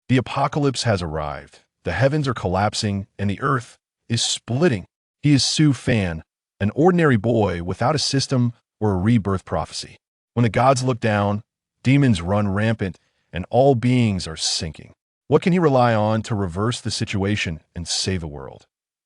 The apocalypse has arrived. The heavens are collapsing and the earth is splitting. He is Su Fan, an ordinary boy without a system or a rebirth prophecy. When the gods look down, demons run rampant and all beings are sinking. What can he rely on to reverse the situation and save the world?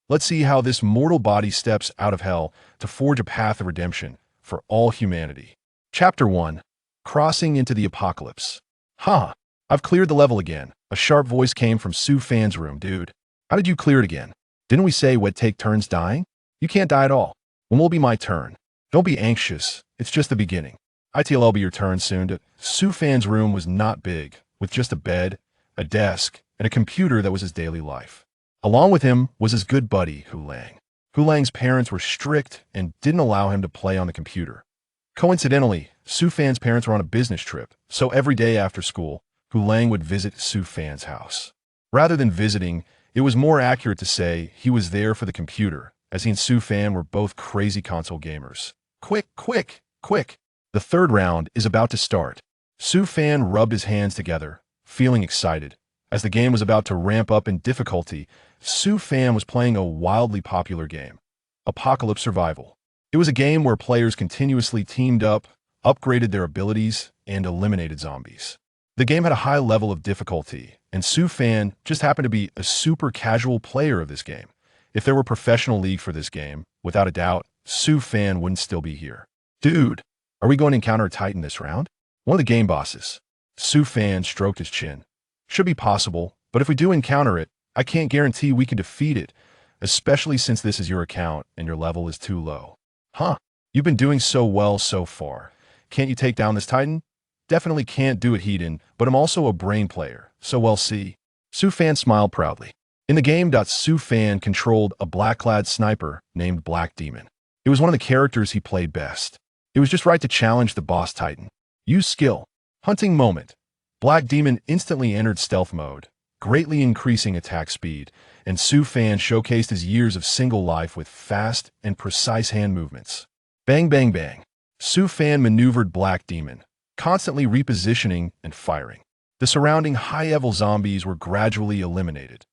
Let's see how this mortal body steps out of hell to forge a path of redemption for all humanity. Chapter 1. Crossing into the Apocalypse. Huh. I've cleared the level again. A sharp voice came from Su Fan's room. Dude, how did you clear it again? Didn't we say we'd take turns dying? You can't die at all. When will be my turn? Don't be anxious. It's just the beginning. It'll be your turn soon. Su Fan's room was not big, with just a bed, a desk, and a computer that was his daily life. Along with him was his good buddy, Hu Lang. Hu Lang's parents were strict and didn't allow him to play on the computer. Coincidentally, Su Fan's parents were on a business trip, so every day after school, Hu Lang would visit Su Fan's house. Rather than visiting, it was more accurate to say he was there for the computer, as he and Su Fan were both crazy console gamers. Quick, quick, quick! The third round is about to start. Su Fan rubbed his hands together, feeling excited. As the game was about to ramp up in difficulty, Su Fan was playing a wildly popular game, Apocalypse Survival. It was a game where players continuously teamed up, upgraded their abilities, and eliminated zombies. The game had a high level of difficulty, and Su Fan just happened to be a super casual player of this game. If there were a professional league for this game, without a doubt, Su Fan wouldn't still be here. Dude, are we going to encounter a Titan this round? One of the game bosses. Su Fan stroked his chin. Should be possible, but if we do encounter it, I can't guarantee we can defeat it, especially since this is your account and your level is too low. Huh, you've been doing so well so far. Can't you take down this Titan? Definitely can't do it, Hedon, but I'm also a brain player, so we'll see. Su Fan smiled proudly. In the game, Su Fan controlled a black-clad sniper named Black Demon. It was one of the characters he played best. It was just right to challenge the boss Titan. Use skill. Hunting moment. Black Demon instantly entered stealth mode, greatly increasing attack speed, and Su Fan showcased his years of single life with fast and precise hand movements. Bang, bang, bang. Su Fan maneuvered Black Demon, constantly repositioning and firing. The surrounding high-level zombies were gradually eliminated.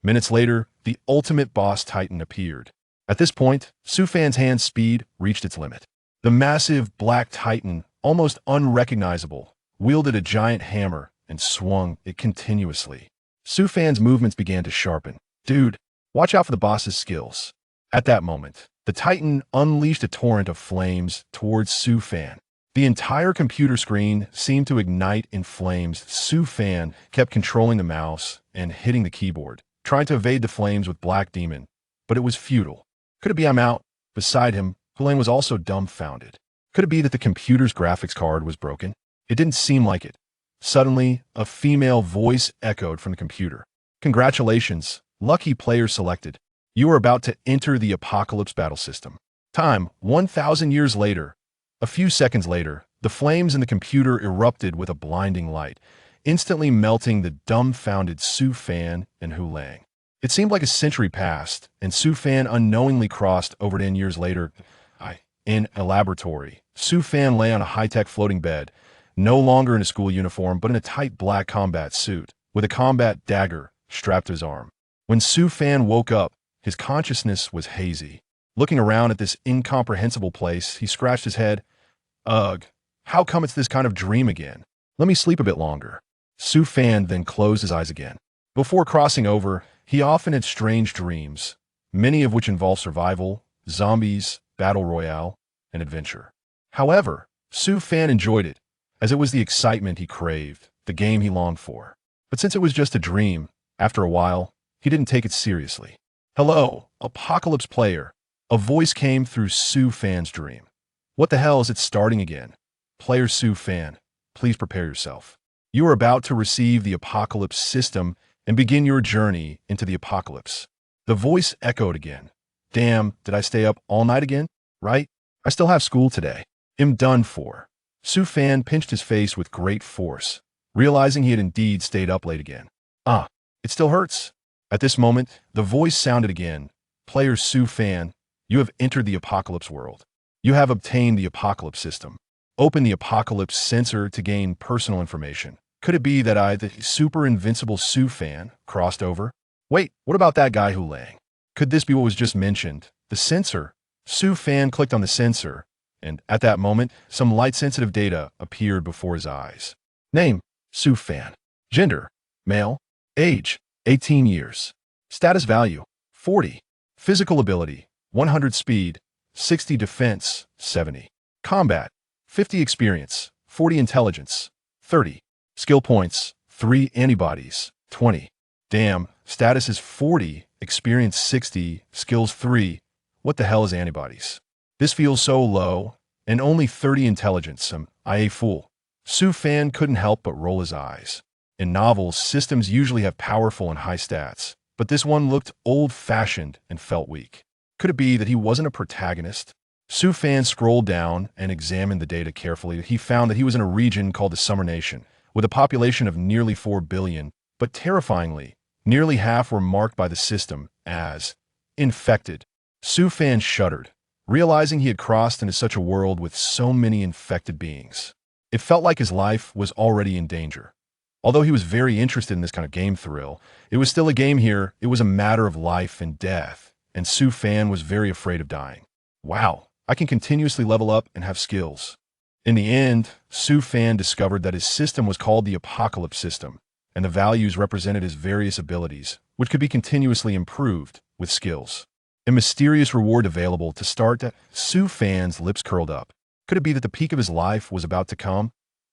Minutes later, the ultimate boss Titan appeared. At this point, Su Fan's hand speed reached its limit. The massive Black Titan, almost unrecognizable, wielded a giant hammer and swung it continuously. Su Fan's movements began to sharpen. Dude, watch out for the boss's skills. At that moment, the Titan unleashed a torrent of flames towards Su Fan. The entire computer screen seemed to ignite in flames. Su Fan kept controlling the mouse and hitting the keyboard, trying to evade the flames with Black Demon, but it was futile. Could it be I'm out? Beside him, Hu Lang was also dumbfounded. Could it be that the computer's graphics card was broken? It didn't seem like it. Suddenly, a female voice echoed from the computer. Congratulations, lucky player selected. You are about to enter the Apocalypse battle system. Time, 1,000 years later. A few seconds later, the flames in the computer erupted with a blinding light, instantly melting the dumbfounded Su Fan and Hu Lang. It seemed like a century passed, and Su Fan unknowingly crossed over 10 years later. In a laboratory, Su Fan lay on a high-tech floating bed, no longer in a school uniform, but in a tight black combat suit, with a combat dagger strapped to his arm. When Su Fan woke up, his consciousness was hazy. Looking around at this incomprehensible place, he scratched his head. Ugh, how come it's this kind of dream again? Let me sleep a bit longer. Su Fan then closed his eyes again. Before crossing over, he often had strange dreams, many of which involved survival, zombies, battle royale, and adventure. However, Su Fan enjoyed it, as it was the excitement he craved, the game he longed for. But since it was just a dream, after a while, he didn't take it seriously. Hello, Apocalypse player. A voice came through Su Fan's dream. What the hell is it starting again? Player Su Fan, please prepare yourself. You are about to receive the Apocalypse system and begin your journey into the Apocalypse. The voice echoed again. Damn, did I stay up all night again? Right? I still have school today. I'm done for. Su Fan pinched his face with great force, realizing he had indeed stayed up late again. It still hurts. At this moment, the voice sounded again. Player Su Fan, you have entered the Apocalypse world. You have obtained the Apocalypse system. Open the Apocalypse sensor to gain personal information. Could it be that the super invincible Sue fan, crossed over? Wait, what about that guy who Lang? Could this be what was just mentioned? The sensor. Sue fan clicked on the sensor, and at that moment, some light-sensitive data appeared before his eyes. Name, Sue fan. Gender, male. Age, 18 years. Status value, 40. Physical ability, 100 speed, 60 defense, 70. Combat, 50 experience, 40 intelligence, 30. Skill points, 3 antibodies, 20. Damn, status is 40, experience 60, skills 3. What the hell is antibodies? This feels so low, and only 30 intelligence. I a fool. Sue fan couldn't help but roll his eyes. In novels, systems usually have powerful and high stats, but this one looked old-fashioned and felt weak. Could it be that he wasn't a protagonist? Sue fan scrolled down and examined the data carefully. He found that he was in a region called the Summer Nation, with a population of nearly 4 billion, but terrifyingly, nearly half were marked by the system as infected. Sue fan shuddered, realizing he had crossed into such a world with so many infected beings. It felt like his life was already in danger. Although he was very interested in this kind of game thrill, it was still a game here. It was a matter of life and death, and Sue fan was very afraid of dying. Wow, I can continuously level up and have skills. In the end, Sue fan discovered that his system was called the Apocalypse System, and the values represented his various abilities, which could be continuously improved with skills. A mysterious reward available to start. Sue fan's lips curled up. Could it be that the peak of his life was about to come?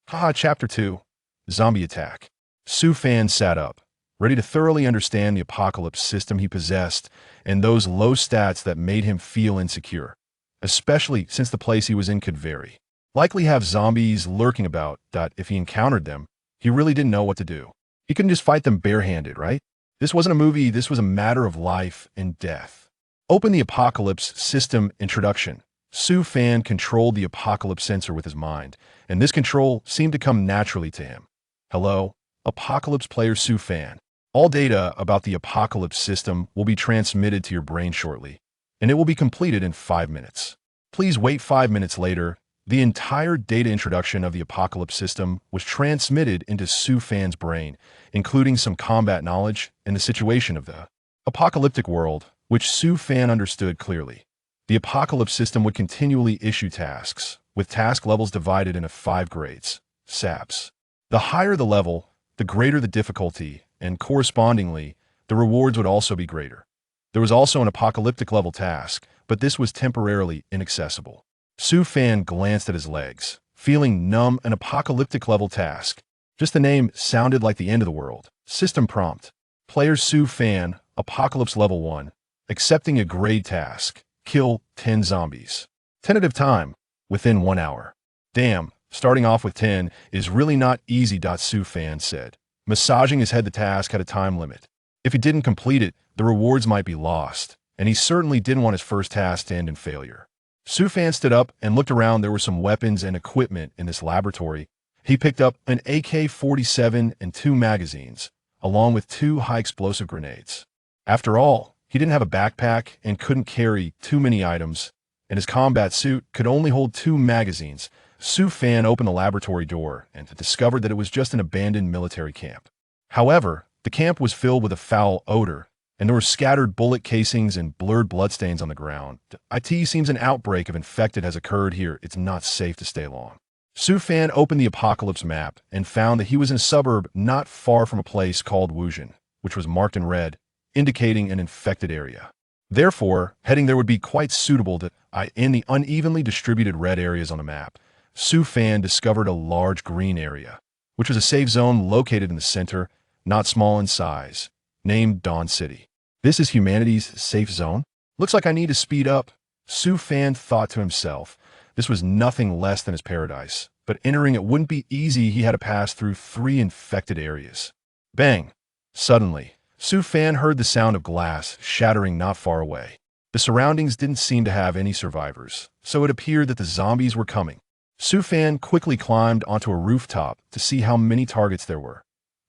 Chapter 2. Zombie Attack. Sue fan sat up, ready to thoroughly understand the Apocalypse System he possessed and those low stats that made him feel insecure, especially since the place he was in could vary. Likely have zombies lurking about. If he encountered them, he really didn't know what to do. He couldn't just fight them barehanded, right? This wasn't a movie, this was a matter of life and death. Open the Apocalypse System introduction. Sue fan controlled the Apocalypse sensor with his mind, and this control seemed to come naturally to him. Hello, Apocalypse player Sue fan. All data about the Apocalypse System will be transmitted to your brain shortly, and it will be completed in 5 minutes. Please wait. 5 minutes later, the entire data introduction of the Apocalypse System was transmitted into Sue fan's brain, including some combat knowledge and the situation of the apocalyptic world, which Sue fan understood clearly. The Apocalypse System would continually issue tasks, with task levels divided into 5 grades, SAPs. The higher the level, the greater the difficulty, and correspondingly, the rewards would also be greater. There was also an apocalyptic level task, but this was temporarily inaccessible. Sue fan glanced at his legs, feeling numb. An apocalyptic level task. Just the name sounded like the end of the world. System prompt. Player Sue fan, Apocalypse level 1. Accepting a grade task. Kill 10 zombies. Tentative time, within 1 hour. Damn. Starting off with 10 is really not easy. Sue fan said. Massaging his head, the task had a time limit. If he didn't complete it, the rewards might be lost, and he certainly didn't want his first task to end in failure. Sue fan stood up and looked around. There were some weapons and equipment in this laboratory. He picked up an AK-47 and 2 magazines, along with 2 high-explosive grenades. After all, he didn't have a backpack and couldn't carry too many items, and his combat suit could only hold 2 magazines. Sue fan opened the laboratory door and discovered that it was just an abandoned military camp. However, the camp was filled with a foul odor, and there were scattered bullet casings and blurred bloodstains on the ground. It seems an outbreak of infected has occurred here. It's not safe to stay long. Sue fan opened the Apocalypse map and found that he was in a suburb not far from a place called Wuzhen, which was marked in red, indicating an infected area. Therefore, heading there would be quite suitable to in the unevenly distributed red areas on the map. Sue fan discovered a large green area, which was a safe zone located in the center, not small in size, named Dawn City. This is humanity's safe zone? Looks like I need to speed up. Sue fan thought to himself. This was nothing less than his paradise, but entering it wouldn't be easy. He had to pass through 3 infected areas. Bang! Suddenly, Sue fan heard the sound of glass shattering not far away. The surroundings didn't seem to have any survivors, so it appeared that the zombies were coming. Sue fan quickly climbed onto a rooftop to see how many targets there were.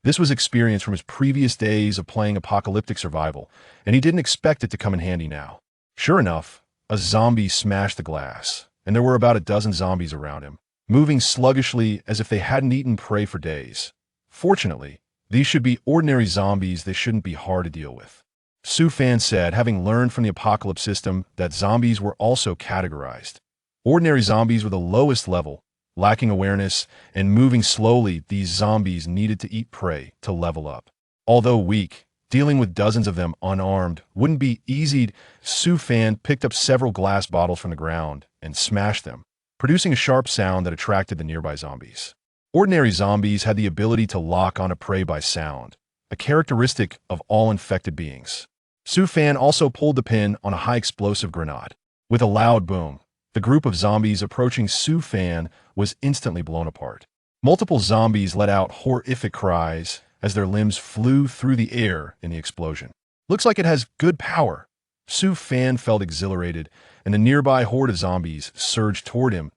This was experience from his previous days of playing apocalyptic survival, and he didn't expect it to come in handy now. Sure enough, a zombie smashed the glass, and there were about a dozen zombies around him, moving sluggishly as if they hadn't eaten prey for days. Fortunately, these should be ordinary zombies. They shouldn't be hard to deal with. Su Fan said, having learned from the apocalypse system that zombies were also categorized. Ordinary zombies were the lowest level, lacking awareness and moving slowly. These zombies needed to eat prey to level up. Although weak, dealing with dozens of them unarmed wouldn't be easy. Su Fan picked up several glass bottles from the ground and smashed them, producing a sharp sound that attracted the nearby zombies. Ordinary zombies had the ability to lock onto prey by sound, a characteristic of all infected beings. Su Fan also pulled the pin on a high-explosive grenade. With a loud boom, the group of zombies approaching Su Fan was instantly blown apart. Multiple zombies let out horrific cries as their limbs flew through the air in the explosion. Looks like it has good power. Su Fan felt exhilarated, and the nearby horde of zombies surged toward him.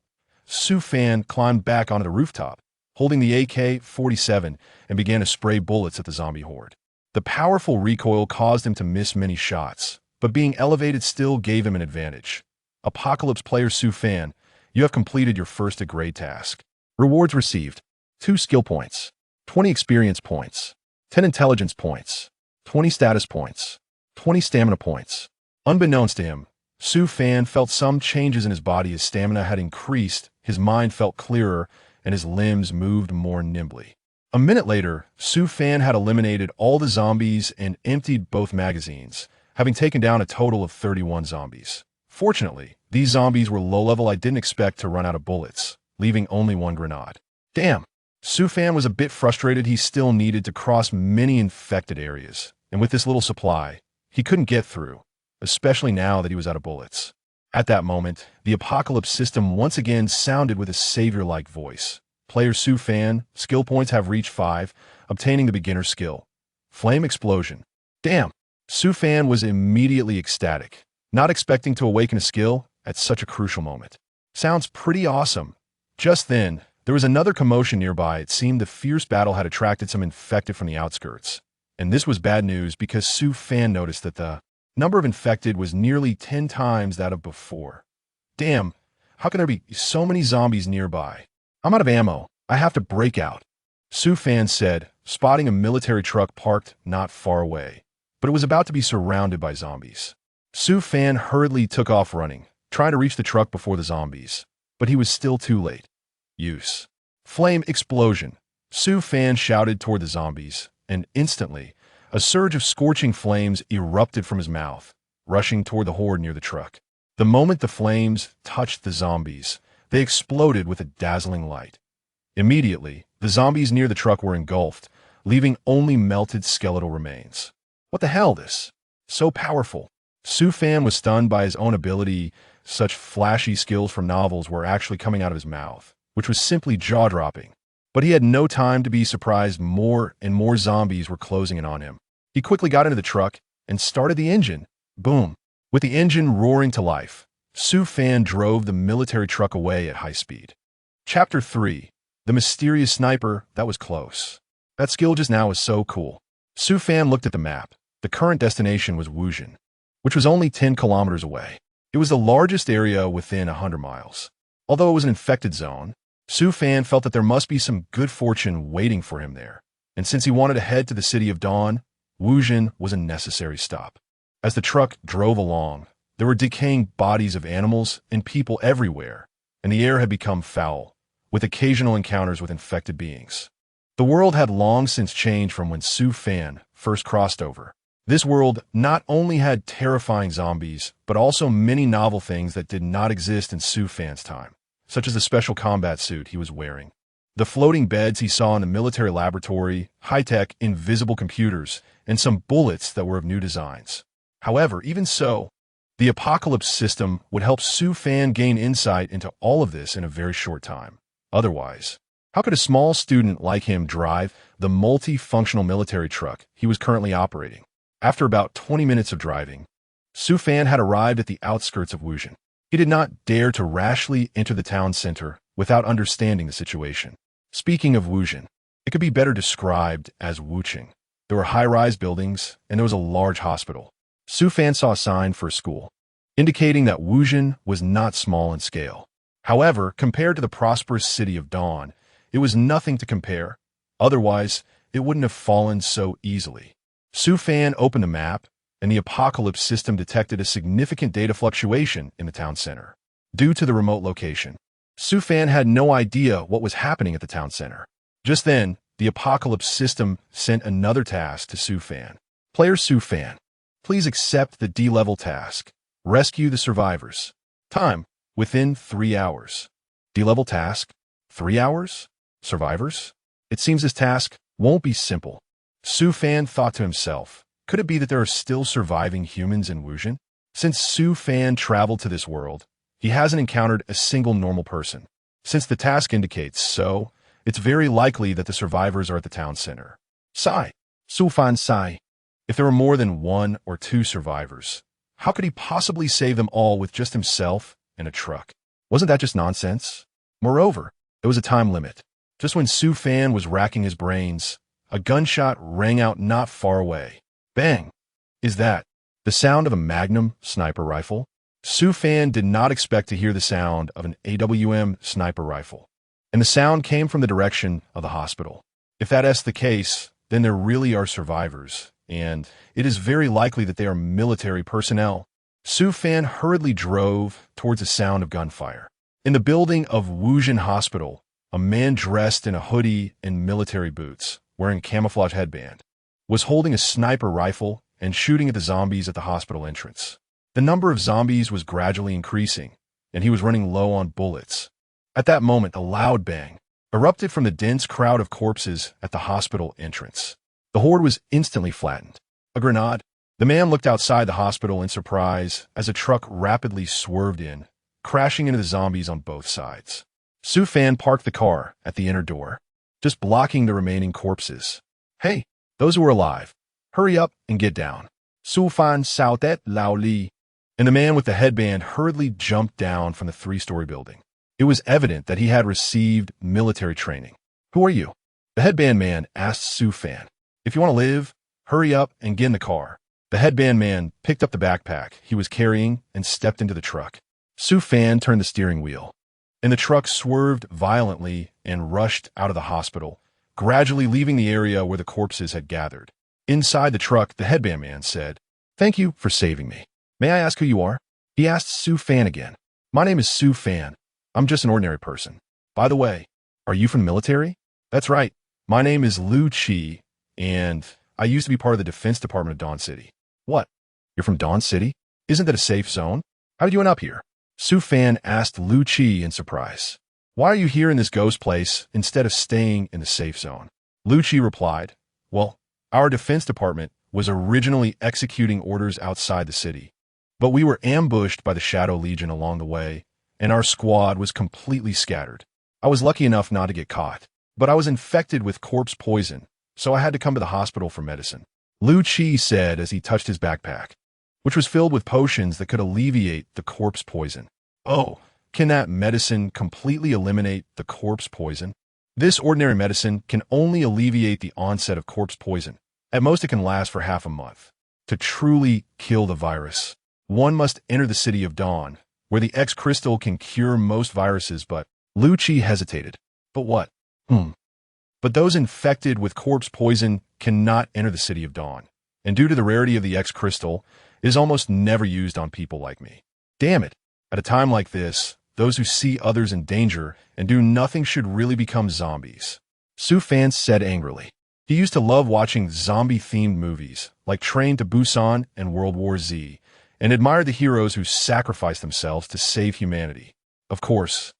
Su Fan climbed back onto the rooftop, holding the AK-47, and began to spray bullets at the zombie horde. The powerful recoil caused him to miss many shots, but being elevated still gave him an advantage. Apocalypse player Su Fan, you have completed your first grade task. Rewards received: 2 skill points, 20 experience points, 10 intelligence points, 20 status points, 20 stamina points. Unbeknownst to him, Su Fan felt some changes in his body. His stamina had increased, his mind felt clearer, and his limbs moved more nimbly. A minute later, Su Fan had eliminated all the zombies and emptied both magazines, having taken down a total of 31 zombies. Fortunately, these zombies were low-level. I didn't expect to run out of bullets, leaving only 1 grenade. Damn! Su Fan was a bit frustrated. He still needed to cross many infected areas, and with this little supply, he couldn't get through, especially now that he was out of bullets. At that moment, the apocalypse system once again sounded with a savior-like voice. Player Su Fan, skill points have reached 5, obtaining the beginner skill. Flame explosion. Damn! Su Fan was immediately ecstatic, not expecting to awaken a skill at such a crucial moment. Sounds pretty awesome. Just then, there was another commotion nearby. It seemed the fierce battle had attracted some infected from the outskirts. And this was bad news because Su Fan noticed that the number of infected was nearly 10 times that of before. Damn, how can there be so many zombies nearby? I'm out of ammo. I have to break out. Su Fan said, spotting a military truck parked not far away, but it was about to be surrounded by zombies. Su Fan hurriedly took off running, trying to reach the truck before the zombies, but he was still too late. Use. Flame explosion. Su Fan shouted toward the zombies, and instantly, a surge of scorching flames erupted from his mouth, rushing toward the horde near the truck. The moment the flames touched the zombies, they exploded with a dazzling light. Immediately, the zombies near the truck were engulfed, leaving only melted skeletal remains. What the hell, this? So powerful. Su Fan was stunned by his own ability. Such flashy skills from novels were actually coming out of his mouth, which was simply jaw-dropping. But he had no time to be surprised. More and more zombies were closing in on him. He quickly got into the truck and started the engine. Boom. With the engine roaring to life, Su Fan drove the military truck away at high speed. Chapter 3. The Mysterious Sniper. That was close. That skill just now was so cool. Su Fan looked at the map. The current destination was Wuzhen, which was only 10 kilometers away. It was the largest area within 100 miles. Although it was an infected zone, Su Fan felt that there must be some good fortune waiting for him there. And since he wanted to head to the City of Dawn, Wuzhen was a necessary stop. As the truck drove along, there were decaying bodies of animals and people everywhere, and the air had become foul, with occasional encounters with infected beings. The world had long since changed from when Su Fan first crossed over. This world not only had terrifying zombies, but also many novel things that did not exist in Su Fan's time, such as the special combat suit he was wearing, the floating beds he saw in the military laboratory, high-tech invisible computers, and some bullets that were of new designs. However, even so, the apocalypse system would help Su Fan gain insight into all of this in a very short time. Otherwise, how could a small student like him drive the multifunctional military truck he was currently operating? After about 20 minutes of driving, Su Fan had arrived at the outskirts of Wuzhen. He did not dare to rashly enter the town center without understanding the situation. Speaking of Wuzhen, it could be better described as Wuching. There were high-rise buildings, and there was a large hospital. Su Fan saw a sign for a school, indicating that Wuzhen was not small in scale. However, compared to the prosperous City of Dawn, it was nothing to compare. Otherwise, it wouldn't have fallen so easily. Su Fan opened the map, and the apocalypse system detected a significant data fluctuation in the town center. Due to the remote location, Su Fan had no idea what was happening at the town center. Just then, the apocalypse system sent another task to Su Fan. Player Su Fan, please accept the D-level task. Rescue the survivors. Time, within 3 hours. D-level task, 3 hours? Survivors? It seems this task won't be simple. Su Fan thought to himself, could it be that there are still surviving humans in Wuxian? Since Su Fan traveled to this world, he hasn't encountered a single normal person. Since the task indicates so, it's very likely that the survivors are at the town center. Sigh. Su Fan sigh. If there were more than 1 or 2 survivors, how could he possibly save them all with just himself and a truck? Wasn't that just nonsense? Moreover, there was a time limit. Just when Su Fan was racking his brains, a gunshot rang out not far away. Bang! Is that the sound of a Magnum sniper rifle? Su Fan did not expect to hear the sound of an AWM sniper rifle, and the sound came from the direction of the hospital. If that is the case, then there really are survivors, and it is very likely that they are military personnel. Su Fan hurriedly drove towards the sound of gunfire. In the building of Wuxian Hospital, a man dressed in a hoodie and military boots, wearing a camouflage headband, was holding a sniper rifle and shooting at the zombies at the hospital entrance. The number of zombies was gradually increasing, and he was running low on bullets. At that moment, a loud bang erupted from the dense crowd of corpses at the hospital entrance. The horde was instantly flattened. A grenade. The man looked outside the hospital in surprise as a truck rapidly swerved in, crashing into the zombies on both sides. Su Fan parked the car at the inner door, just blocking the remaining corpses. Hey, those who are alive, hurry up and get down. Su Fan shouted loudly, and the man with the headband hurriedly jumped down from the 3-story building. It was evident that he had received military training. Who are you? The headband man asked Su Fan. If you want to live, hurry up and get in the car. The headband man picked up the backpack he was carrying and stepped into the truck. Su Fan turned the steering wheel, and the truck swerved violently and rushed out of the hospital, gradually leaving the area where the corpses had gathered. Inside the truck, the headband man said, "Thank you for saving me. May I ask who you are?" He asked Su Fan again. "My name is Su Fan. I'm just an ordinary person. By the way, are you from the military?" "That's right. My name is Lu Chi, and I used to be part of the defense department of Dawn City." "What? You're from Dawn City? Isn't that a safe zone? How did you end up here?" Su Fan asked Lu Chi in surprise. "Why are you here in this ghost place instead of staying in the safe zone?" Lu Chi replied, "Well, our defense department was originally executing orders outside the city, but we were ambushed by the Shadow Legion along the way, and our squad was completely scattered. I was lucky enough not to get caught, but I was infected with corpse poison, so I had to come to the hospital for medicine." Lu Chi said as he touched his backpack, which was filled with potions that could alleviate the corpse poison. "Oh, can that medicine completely eliminate the corpse poison?" "This ordinary medicine can only alleviate the onset of corpse poison. At most, it can last for half a month. To truly kill the virus, one must enter the city of Dawn, where the X crystal can cure most viruses." But Lu Chi hesitated. "But what?" "But those infected with corpse poison cannot enter the city of Dawn, and due to the rarity of the X crystal, it is almost never used on people like me. Damn it. At a time like this, those who see others in danger and do nothing should really become zombies." Su Fan said angrily. He used to love watching zombie-themed movies like Train to Busan and World War Z, and admired the heroes who sacrificed themselves to save humanity. Of course,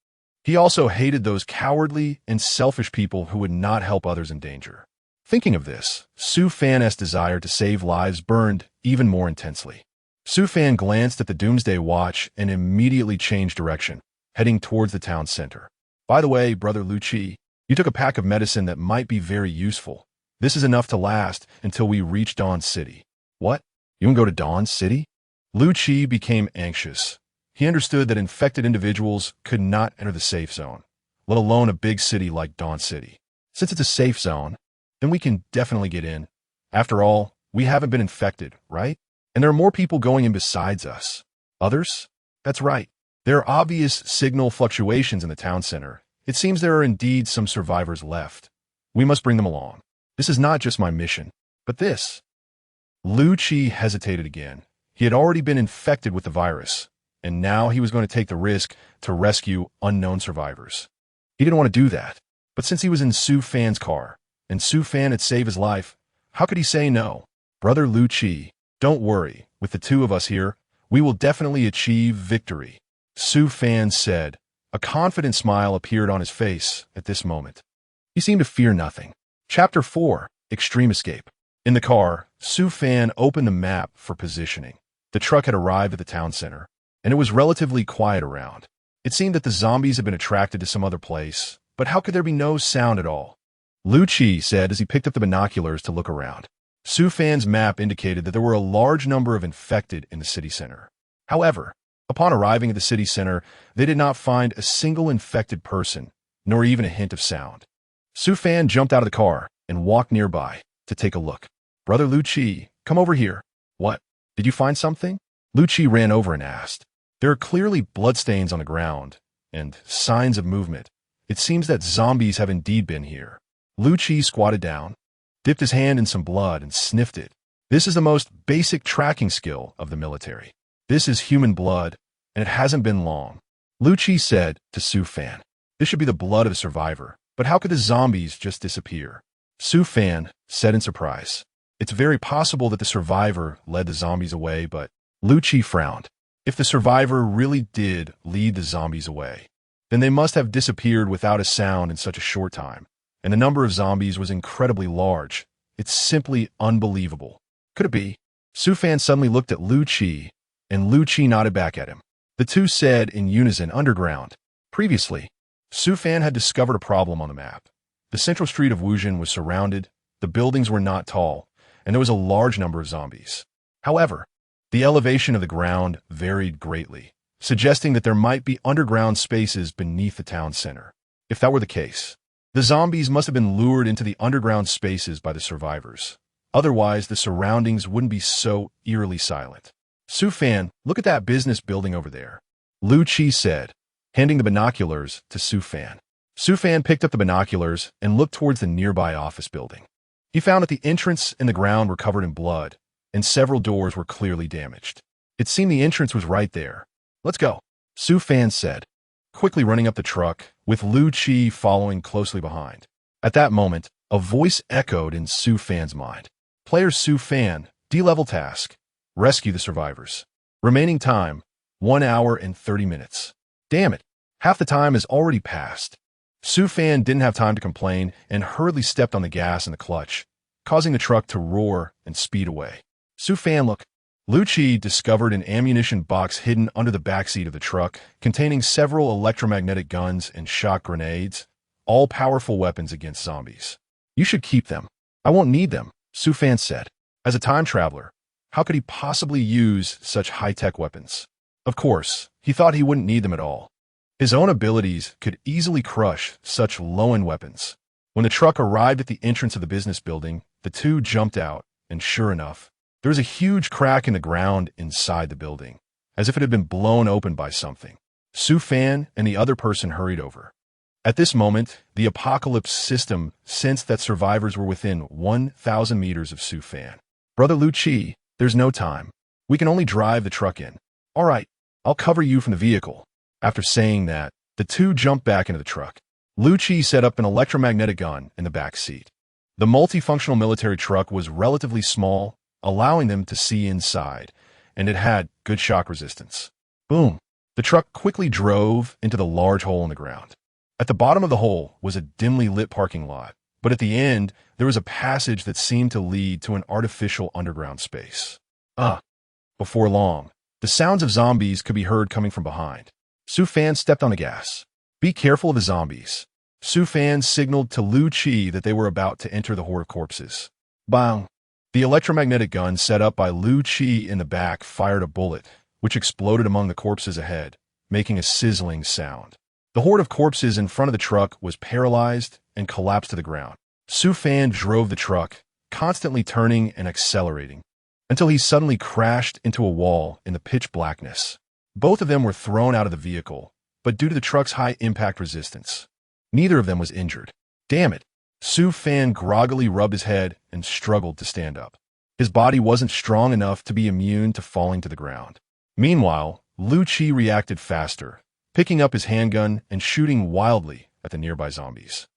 he also hated those cowardly and selfish people who would not help others in danger. Thinking of this, Su Fan's desire to save lives burned even more intensely. Su Fan glanced at the Doomsday Watch and immediately changed direction, heading towards the town center. "By the way, Brother Lu Chi, you took a pack of medicine that might be very useful. This is enough to last until we reach Dawn City." "What? You can go to Dawn City?" Lu Chi became anxious. He understood that infected individuals could not enter the safe zone, let alone a big city like Dawn City. "Since it's a safe zone, then we can definitely get in. After all, we haven't been infected, right? And there are more people going in besides us." "Others?" "That's right. There are obvious signal fluctuations in the town center. It seems there are indeed some survivors left. We must bring them along. This is not just my mission, but this. Lu Qi hesitated again. He had already been infected with the virus, and now he was going to take the risk to rescue unknown survivors. He didn't want to do that, but since he was in Su Fan's car, and Su Fan had saved his life, how could he say no? Brother Lu Qi, don't worry, with the two of us here, we will definitely achieve victory, Su Fan said. A confident smile appeared on his face at this moment. He seemed to fear nothing. Chapter 4, Extreme Escape. In the car, Su Fan opened the map for positioning. The truck had arrived at the town center, and it was relatively quiet around. It seemed that the zombies had been attracted to some other place, but how could there be no sound at all? Lu Qi said as he picked up the binoculars to look around. Su Fan's map indicated that there were a large number of infected in the city center. However, upon arriving at the city center, they did not find a single infected person, nor even a hint of sound. Su Fan jumped out of the car and walked nearby to take a look. Brother Lu Qi, come over here. What? Did you find something? Lu Qi ran over and asked. There are clearly bloodstains on the ground and signs of movement. It seems that zombies have indeed been here. Lu Qi squatted down, dipped his hand in some blood and sniffed it. This is the most basic tracking skill of the military. This is human blood, and it hasn't been long. Lu Qi said to Su Fan. This should be the blood of a survivor, but how could the zombies just disappear? Su Fan said in surprise. It's very possible that the survivor led the zombies away, but Lu Qi frowned. If the survivor really did lead the zombies away, then they must have disappeared without a sound in such a short time, and the number of zombies was incredibly large. It's simply unbelievable. Could it be? Su Fan suddenly looked at Lu Qi, and Lu Qi nodded back at him. The two said in unison, underground. Previously, Su Fan had discovered a problem on the map. The central street of Wuzhen was surrounded, the buildings were not tall, and there was a large number of zombies. However, the elevation of the ground varied greatly, suggesting that there might be underground spaces beneath the town center. If that were the case, the zombies must have been lured into the underground spaces by the survivors. Otherwise, the surroundings wouldn't be so eerily silent. Su Fan, look at that business building over there, Lu Qi said, handing the binoculars to Su Fan. Su Fan picked up the binoculars and looked towards the nearby office building. He found that the entrance and the ground were covered in blood, and several doors were clearly damaged. It seemed the entrance was right there. Let's go, Su Fan said, quickly running up the truck, with Lu Qi following closely behind. At that moment, a voice echoed in Su Fan's mind. Player Su Fan, D-level task. Rescue the survivors. Remaining time, 1 hour and 30 minutes. Damn it, half the time has already passed. Su Fan didn't have time to complain and hurriedly stepped on the gas and the clutch, causing the truck to roar and speed away. Su Fan, look. Lu Qi discovered an ammunition box hidden under the backseat of the truck, containing several electromagnetic guns and shock grenades, all powerful weapons against zombies. You should keep them. I won't need them, Su Fan said. As a time traveler, how could he possibly use such high-tech weapons? Of course, he thought he wouldn't need them at all. His own abilities could easily crush such low-end weapons. When the truck arrived at the entrance of the business building, the two jumped out, and sure enough, there was a huge crack in the ground inside the building, as if it had been blown open by something. Su Fan and the other person hurried over. At this moment, the apocalypse system sensed that survivors were within 1,000 meters of Su Fan. Brother Lu Qi, there's no time. We can only drive the truck in. All right, I'll cover you from the vehicle. After saying that, the two jumped back into the truck. Lu Qi set up an electromagnetic gun in the back seat. The multifunctional military truck was relatively small, allowing them to see inside, and it had good shock resistance. Boom! The truck quickly drove into the large hole in the ground. At the bottom of the hole was a dimly lit parking lot, but at the end, there was a passage that seemed to lead to an artificial underground space. Before long, the sounds of zombies could be heard coming from behind. Su Fan stepped on the gas. Be careful of the zombies. Su Fan signaled to Lu Qi that they were about to enter the horde of corpses. Bang! The electromagnetic gun set up by Lu Qi in the back fired a bullet, which exploded among the corpses ahead, making a sizzling sound. The horde of corpses in front of the truck was paralyzed and collapsed to the ground. Su Fan drove the truck, constantly turning and accelerating, until he suddenly crashed into a wall in the pitch blackness. Both of them were thrown out of the vehicle, but due to the truck's high impact resistance, neither of them was injured. Damn it! Su Fan groggily rubbed his head and struggled to stand up. His body wasn't strong enough to be immune to falling to the ground. Meanwhile, Lu Chi reacted faster, picking up his handgun and shooting wildly at the nearby zombies.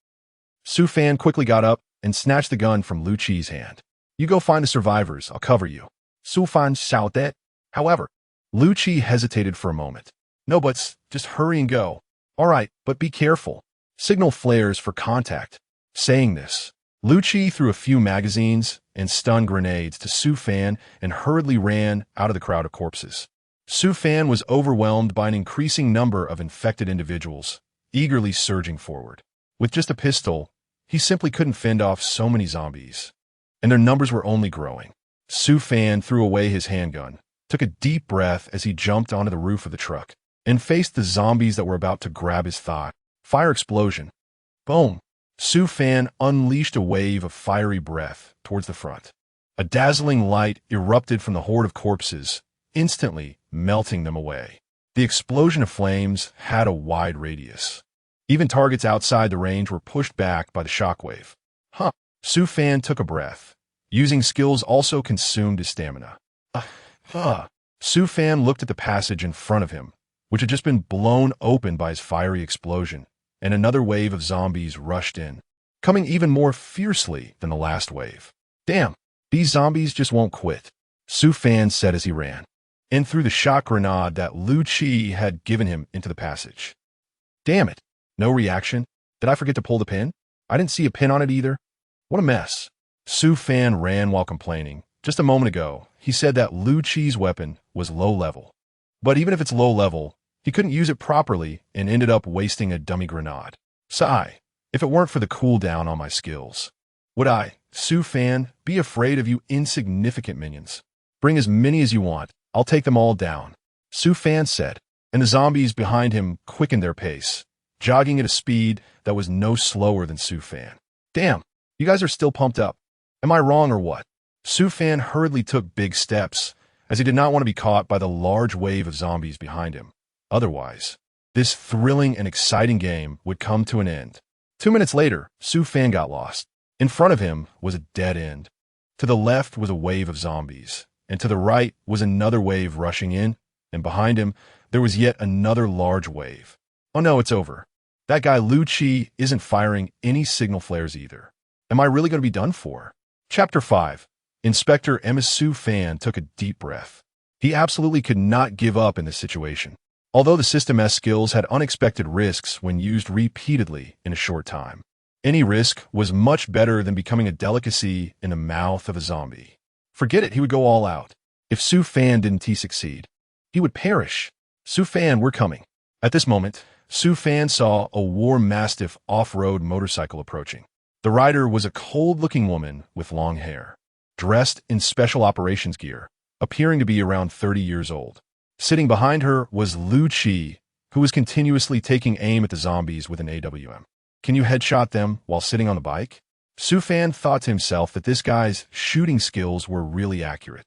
Su Fan quickly got up and snatched the gun from Lu Chi's hand. "You go find the survivors, I'll cover you." Su Fan shouted. However, Lu Chi hesitated for a moment. "No buts, just hurry and go." "All right, but be careful. Signal flares for contact." Saying this, Lu Chi threw a few magazines and stun grenades to Su Fan and hurriedly ran out of the crowd of corpses. Su Fan was overwhelmed by an increasing number of infected individuals, eagerly surging forward. With just a pistol, he simply couldn't fend off so many zombies, and their numbers were only growing. Su Fan threw away his handgun, took a deep breath as he jumped onto the roof of the truck, and faced the zombies that were about to grab his thigh. Fire explosion. Boom. Su Fan unleashed a wave of fiery breath towards the front. A dazzling light erupted from the horde of corpses, instantly melting them away. The explosion of flames had a wide radius. Even targets outside the range were pushed back by the shockwave. Su Fan took a breath. Using skills also consumed his stamina. Su Fan looked at the passage in front of him, which had just been blown open by his fiery explosion, and another wave of zombies rushed in, coming even more fiercely than the last wave. "Damn, these zombies just won't quit," Su Fan said as he ran, and threw the shock grenade that Lu Chi had given him into the passage. "Damn it, no reaction. Did I forget to pull the pin? I didn't see a pin on it either. What a mess." Su Fan ran while complaining. Just a moment ago, he said that Lu Chi's weapon was low level. But even if it's low level, he couldn't use it properly and ended up wasting a dummy grenade. Sigh, if it weren't for the cooldown on my skills. Would I, Su Fan, be afraid of you insignificant minions? Bring as many as you want. I'll take them all down, Su Fan said, and the zombies behind him quickened their pace, jogging at a speed that was no slower than Su Fan. "Damn, you guys are still pumped up. Am I wrong or what?" Su Fan hurriedly took big steps, as he did not want to be caught by the large wave of zombies behind him. Otherwise, this thrilling and exciting game would come to an end. 2 minutes later, Su Fan got lost. In front of him was a dead end. To the left was a wave of zombies, and to the right was another wave rushing in, and behind him there was yet another large wave. Oh no, it's over. That guy Lu Chi isn't firing any signal flares either. Am I really going to be done for? Chapter 5. Inspector Emma's Su Fan took a deep breath. He absolutely could not give up in this situation. Although the System S skills had unexpected risks when used repeatedly in a short time, any risk was much better than becoming a delicacy in the mouth of a zombie. Forget it, he would go all out. If Su Fan didn't succeed, he would perish. "Su Fan, we're coming." At this moment, Su Fan saw a War Mastiff off-road motorcycle approaching. The rider was a cold-looking woman with long hair, dressed in special operations gear, appearing to be around 30 years old. Sitting behind her was Lu Chi, who was continuously taking aim at the zombies with an AWM. Can you headshot them while sitting on the bike? Su Fan thought to himself that this guy's shooting skills were really accurate.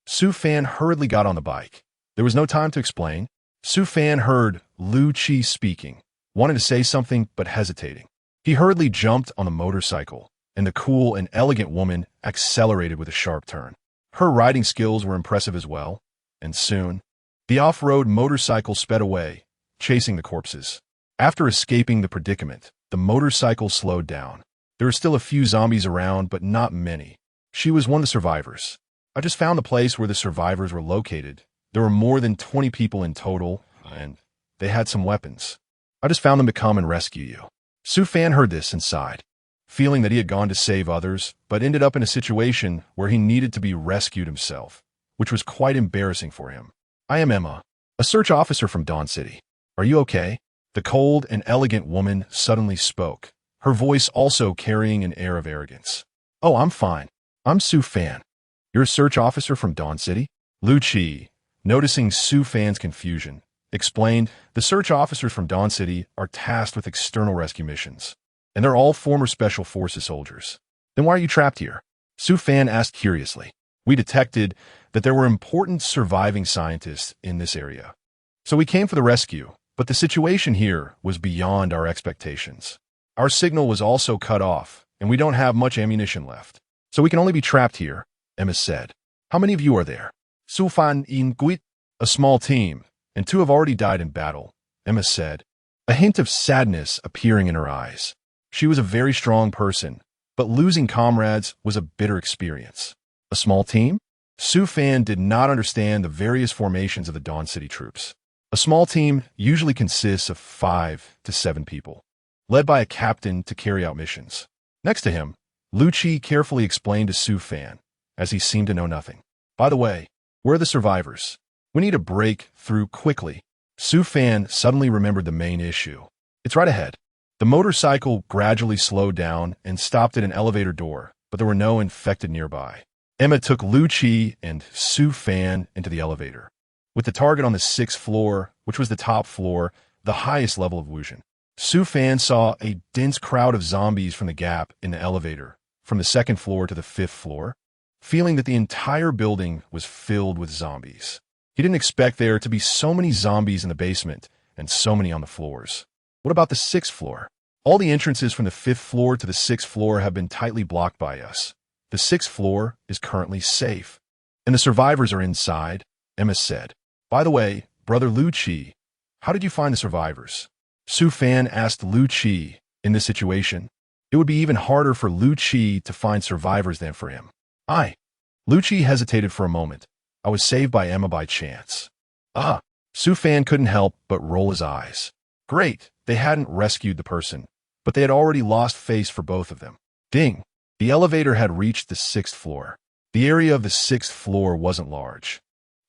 Su Fan hurriedly got on the bike. There was no time to explain. Su Fan heard Lu Chi speaking, wanting to say something but hesitating. He hurriedly jumped on the motorcycle, and the cool and elegant woman accelerated with a sharp turn. Her riding skills were impressive as well, and soon, the off-road motorcycle sped away, chasing the corpses. After escaping the predicament, the motorcycle slowed down. There were still a few zombies around, but not many. She was one of the survivors. "I just found the place where the survivors were located. There were more than 20 people in total, and they had some weapons. I just found them to come and rescue you." Su Fan heard this and sighed, feeling that he had gone to save others, but ended up in a situation where he needed to be rescued himself, which was quite embarrassing for him. "I am Emma, a search officer from Dawn City. Are you okay?" The cold and elegant woman suddenly spoke, her voice also carrying an air of arrogance. "Oh, I'm fine. I'm Su Fan. You're a search officer from Dawn City?" Lu Chi, noticing Su Fan's confusion, explained, "The search officers from Dawn City are tasked with external rescue missions, and they're all former Special Forces soldiers." "Then why are you trapped here?" Su Fan asked curiously. "We detected that there were important surviving scientists in this area, so we came for the rescue, but the situation here was beyond our expectations. Our signal was also cut off, and we don't have much ammunition left. So we can only be trapped here, Emma said. How many of you are there? Sufan in Guit, a small team, and 2 have already died in battle, Emma said, a hint of sadness appearing in her eyes. She was a very strong person, but losing comrades was a bitter experience. A small team? Su Fan did not understand the various formations of the Dawn City troops. A small team usually consists of 5 to 7 people, led by a captain to carry out missions. Next to him, Lu Chi carefully explained to Su Fan, as he seemed to know nothing. By the way, where are the survivors? We need to break through quickly. Su Fan suddenly remembered the main issue. It's right ahead. The motorcycle gradually slowed down and stopped at an elevator door, but there were no infected nearby. Emma took Lu Chi and Su Fan into the elevator, with the target on the 6th floor, which was the top floor, the highest level of Wuxin. Su Fan saw a dense crowd of zombies from the gap in the elevator, from the 2nd floor to the 5th floor, feeling that the entire building was filled with zombies. He didn't expect there to be so many zombies in the basement and so many on the floors. What about the 6th floor? All the entrances from the 5th floor to the 6th floor have been tightly blocked by us. The 6th floor is currently safe, and the survivors are inside, Emma said. By the way, Brother Lu Chi, how did you find the survivors? Su Fan asked Lu Chi. In this situation, it would be even harder for Lu Chi to find survivors than for him. Lu Chi hesitated for a moment. I was saved by Emma by chance. Su Fan couldn't help but roll his eyes. Great, they hadn't rescued the person, but they had already lost face for both of them. Ding! The elevator had reached the 6th floor. The area of the 6th floor wasn't large,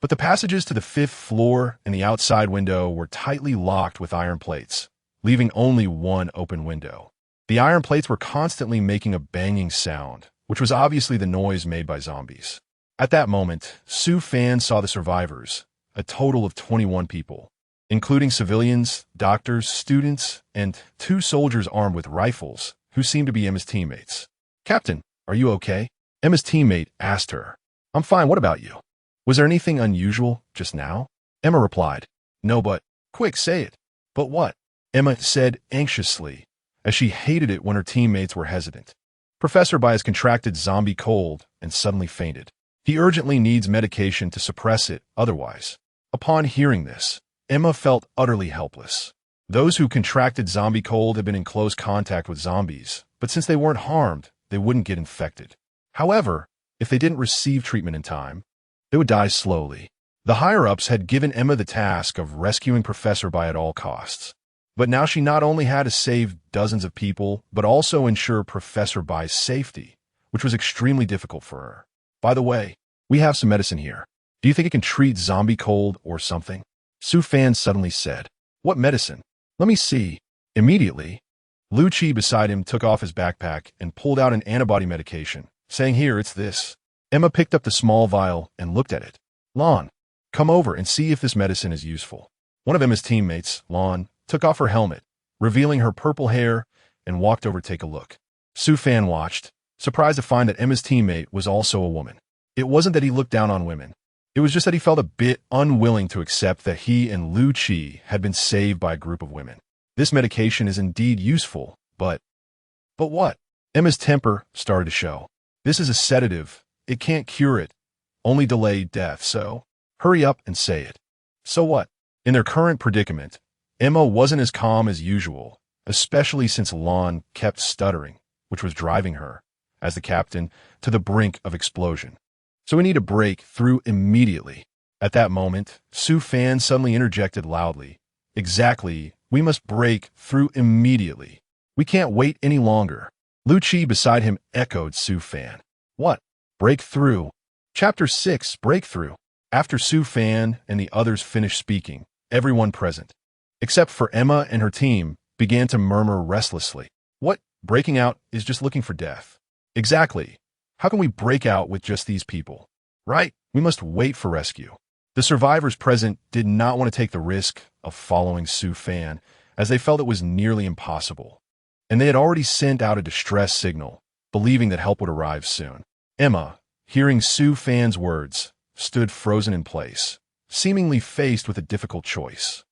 but the passages to the 5th floor and the outside window were tightly locked with iron plates, leaving only one open window. The iron plates were constantly making a banging sound, which was obviously the noise made by zombies. At that moment, Su Fan saw the survivors, a total of 21 people, including civilians, doctors, students, and 2 soldiers armed with rifles, who seemed to be Emma's teammates. Captain, are you okay? Emma's teammate asked her. I'm fine, what about you? Was there anything unusual just now? Emma replied, No, but, quick, say it. But what? Emma said anxiously, as she hated it when her teammates were hesitant. Professor Bai has contracted zombie cold and suddenly fainted. He urgently needs medication to suppress it otherwise. Upon hearing this, Emma felt utterly helpless. Those who contracted zombie cold had been in close contact with zombies, but since they weren't harmed, they wouldn't get infected. However, if they didn't receive treatment in time, they would die slowly. The higher-ups had given Emma the task of rescuing Professor Bai at all costs. But now she not only had to save dozens of people, but also ensure Professor Bai's safety, which was extremely difficult for her. By the way, we have some medicine here. Do you think it can treat zombie cold or something? Su Fan suddenly said. What medicine? Let me see. Immediately, Lu Chi beside him took off his backpack and pulled out an antibody medication, saying, Here, it's this. Emma picked up the small vial and looked at it. Lon, come over and see if this medicine is useful. One of Emma's teammates, Lon, took off her helmet, revealing her purple hair, and walked over to take a look. Su Fan watched, surprised to find that Emma's teammate was also a woman. It wasn't that he looked down on women. It was just that he felt a bit unwilling to accept that he and Lu Chi had been saved by a group of women. This medication is indeed useful, but what? Emma's temper started to show. This is a sedative. It can't cure it, only delay death, so hurry up and say it. So what? In their current predicament, Emma wasn't as calm as usual, especially since Lon kept stuttering, which was driving her, as the captain, to the brink of explosion. So we need to break through immediately. At that moment, Su Fan suddenly interjected loudly. Exactly, we must break through immediately. We can't wait any longer. Lu Chi beside him echoed Su Fan. What? Breakthrough. Chapter 6, Breakthrough. After Su Fan and the others finished speaking, everyone present, except for Emma and her team, began to murmur restlessly. What? Breaking out is just looking for death. Exactly. How can we break out with just these people? Right? We must wait for rescue. The survivors present did not want to take the risk of following Su Fan, as they felt it was nearly impossible. And they had already sent out a distress signal, believing that help would arrive soon. Emma, hearing Su Fan's words, stood frozen in place, seemingly faced with a difficult choice.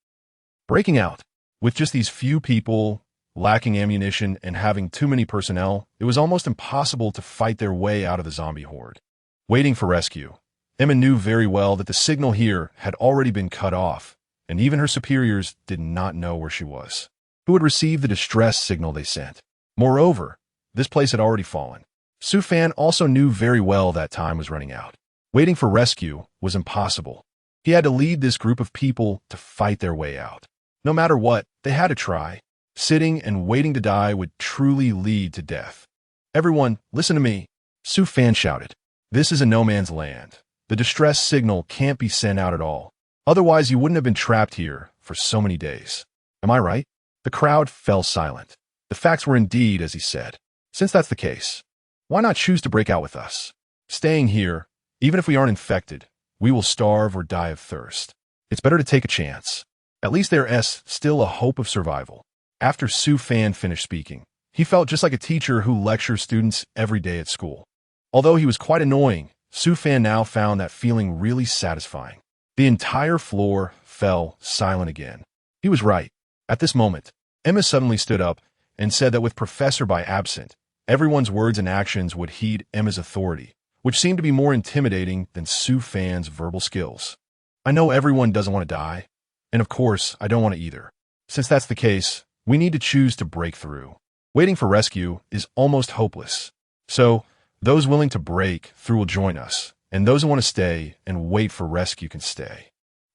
Breaking out, with just these few people, Lacking ammunition and having too many personnel, it was almost impossible to fight their way out of the zombie horde. Waiting for rescue. Emma knew very well that the signal here had already been cut off, and even her superiors did not know where she was. Who had received the distress signal they sent? Moreover, this place had already fallen. Su Fan also knew very well that time was running out. Waiting for rescue was impossible. He had to lead this group of people to fight their way out. No matter what, they had to try. Sitting and waiting to die would truly lead to death. Everyone, listen to me, Su Fan shouted. This is a no man's land. The distress signal can't be sent out at all. Otherwise, you wouldn't have been trapped here for so many days. Am I right? The crowd fell silent. The facts were indeed as he said. Since that's the case, why not choose to break out with us? Staying here, even if we aren't infected, we will starve or die of thirst. It's better to take a chance. At least there is still a hope of survival. After Su Fan finished speaking, he felt just like a teacher who lectures students every day at school. Although he was quite annoying, Su Fan now found that feeling really satisfying. The entire floor fell silent again. He was right. At this moment, Emma suddenly stood up and said that with Professor Bai absent, everyone's words and actions would heed Emma's authority, which seemed to be more intimidating than Su Fan's verbal skills. I know everyone doesn't want to die, and of course, I don't want to either. Since that's the case, we need to choose to break through. Waiting for rescue is almost hopeless. So, those willing to break through will join us, and those who want to stay and wait for rescue can stay.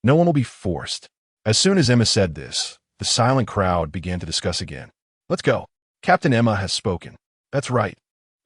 No one will be forced. As soon as Emma said this, the silent crowd began to discuss again. Let's go. Captain Emma has spoken. That's right.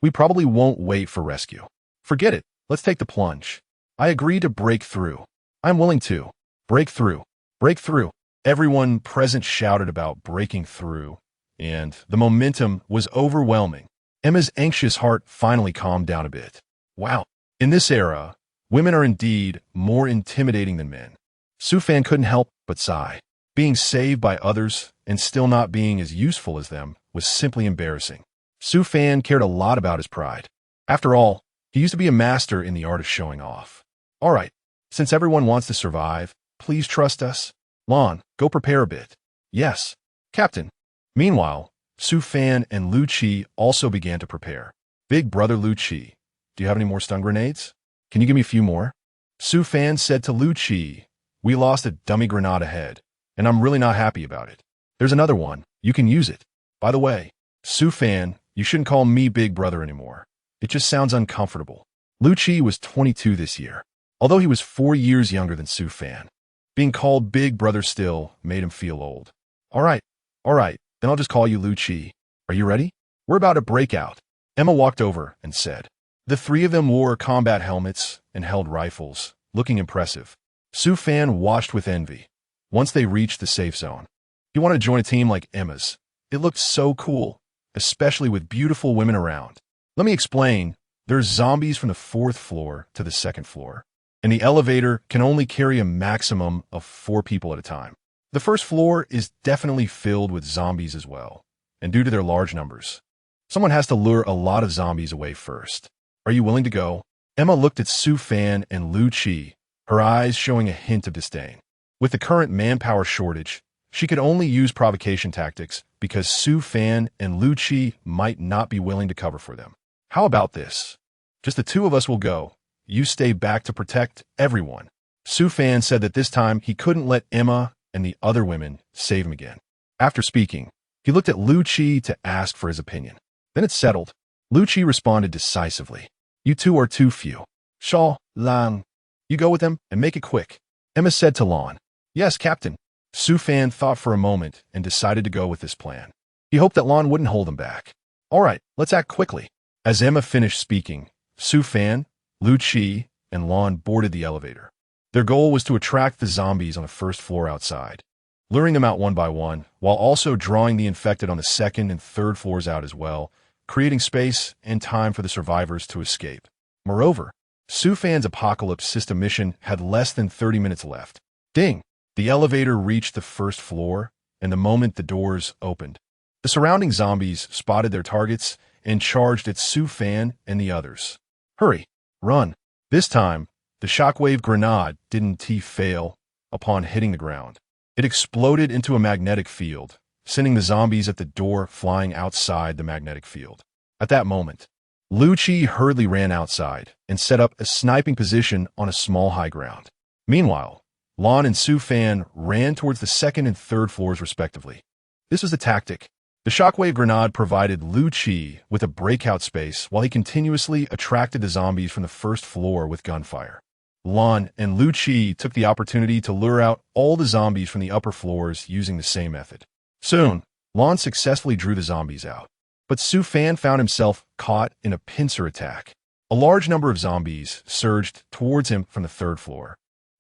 We probably won't wait for rescue. Forget it. Let's take the plunge. I agree to break through. I'm willing to. Break through. Break through. Everyone present shouted about breaking through, and the momentum was overwhelming. Emma's anxious heart finally calmed down a bit. Wow. In this era, women are indeed more intimidating than men. Su Fan couldn't help but sigh. Being saved by others and still not being as useful as them was simply embarrassing. Su Fan cared a lot about his pride. After all, he used to be a master in the art of showing off. All right, since everyone wants to survive, please trust us. Lon, go prepare a bit. Yes, Captain. Meanwhile, Su Fan and Lu Qi also began to prepare. Big brother Lu Qi, do you have any more stun grenades? Can you give me a few more? Su Fan said to Lu Qi, we lost a dummy grenade ahead, and I'm really not happy about it. There's another one. You can use it. By the way, Su Fan, you shouldn't call me big brother anymore. It just sounds uncomfortable. Lu Qi was 22 this year, although he was 4 years younger than Su Fan. Being called big brother still made him feel old. All right, then I'll just call you Lu Qi. Are you ready? We're about to break out. Emma walked over and said. The three of them wore combat helmets and held rifles, looking impressive. Su Fan watched with envy. Once they reached the safe zone, he wanted to join a team like Emma's. It looked so cool, especially with beautiful women around. Let me explain. There's zombies from the 4th floor to the 2nd floor, and the elevator can only carry a maximum of 4 people at a time. The 1st floor is definitely filled with zombies as well, and due to their large numbers, someone has to lure a lot of zombies away first. Are you willing to go? Emma looked at Su Fan and Lu Qi, her eyes showing a hint of disdain. With the current manpower shortage, she could only use provocation tactics because Su Fan and Lu Qi might not be willing to cover for them. How about this? Just the 2 of us will go. You stay back to protect everyone. Su Fan said that this time he couldn't let Emma and the other women save him again. After speaking, he looked at Lu Qi to ask for his opinion. Then it's settled. Lu Qi responded decisively. You 2 are too few. Shaw, Lang, you go with them and make it quick. Emma said to Lon. Yes, Captain. Su Fan thought for a moment and decided to go with this plan. He hoped that Lon wouldn't hold him back. All right, let's act quickly. As Emma finished speaking, Su Fan, Lu Qi, and Lon boarded the elevator. Their goal was to attract the zombies on the 1st floor outside, luring them out one by one, while also drawing the infected on the 2nd and 3rd floors out as well, creating space and time for the survivors to escape. Moreover, Su Fan's apocalypse system mission had less than 30 minutes left. Ding! The elevator reached the 1st floor, and the moment the doors opened, the surrounding zombies spotted their targets and charged at Su Fan and the others. Hurry! Run! This time, the shockwave grenade didn't fail upon hitting the ground. It exploded into a magnetic field, sending the zombies at the door flying outside the magnetic field. At that moment, Lu Chi hurriedly ran outside and set up a sniping position on a small high ground. Meanwhile, Lan and Su Fan ran towards the second and third floors respectively. This was the tactic. The shockwave grenade provided Lu Chi with a breakout space while he continuously attracted the zombies from the first floor with gunfire. Lan and Lu Chi took the opportunity to lure out all the zombies from the upper floors using the same method. Soon, Lan successfully drew the zombies out. But Su Fan found himself caught in a pincer attack. A large number of zombies surged towards him from the third floor,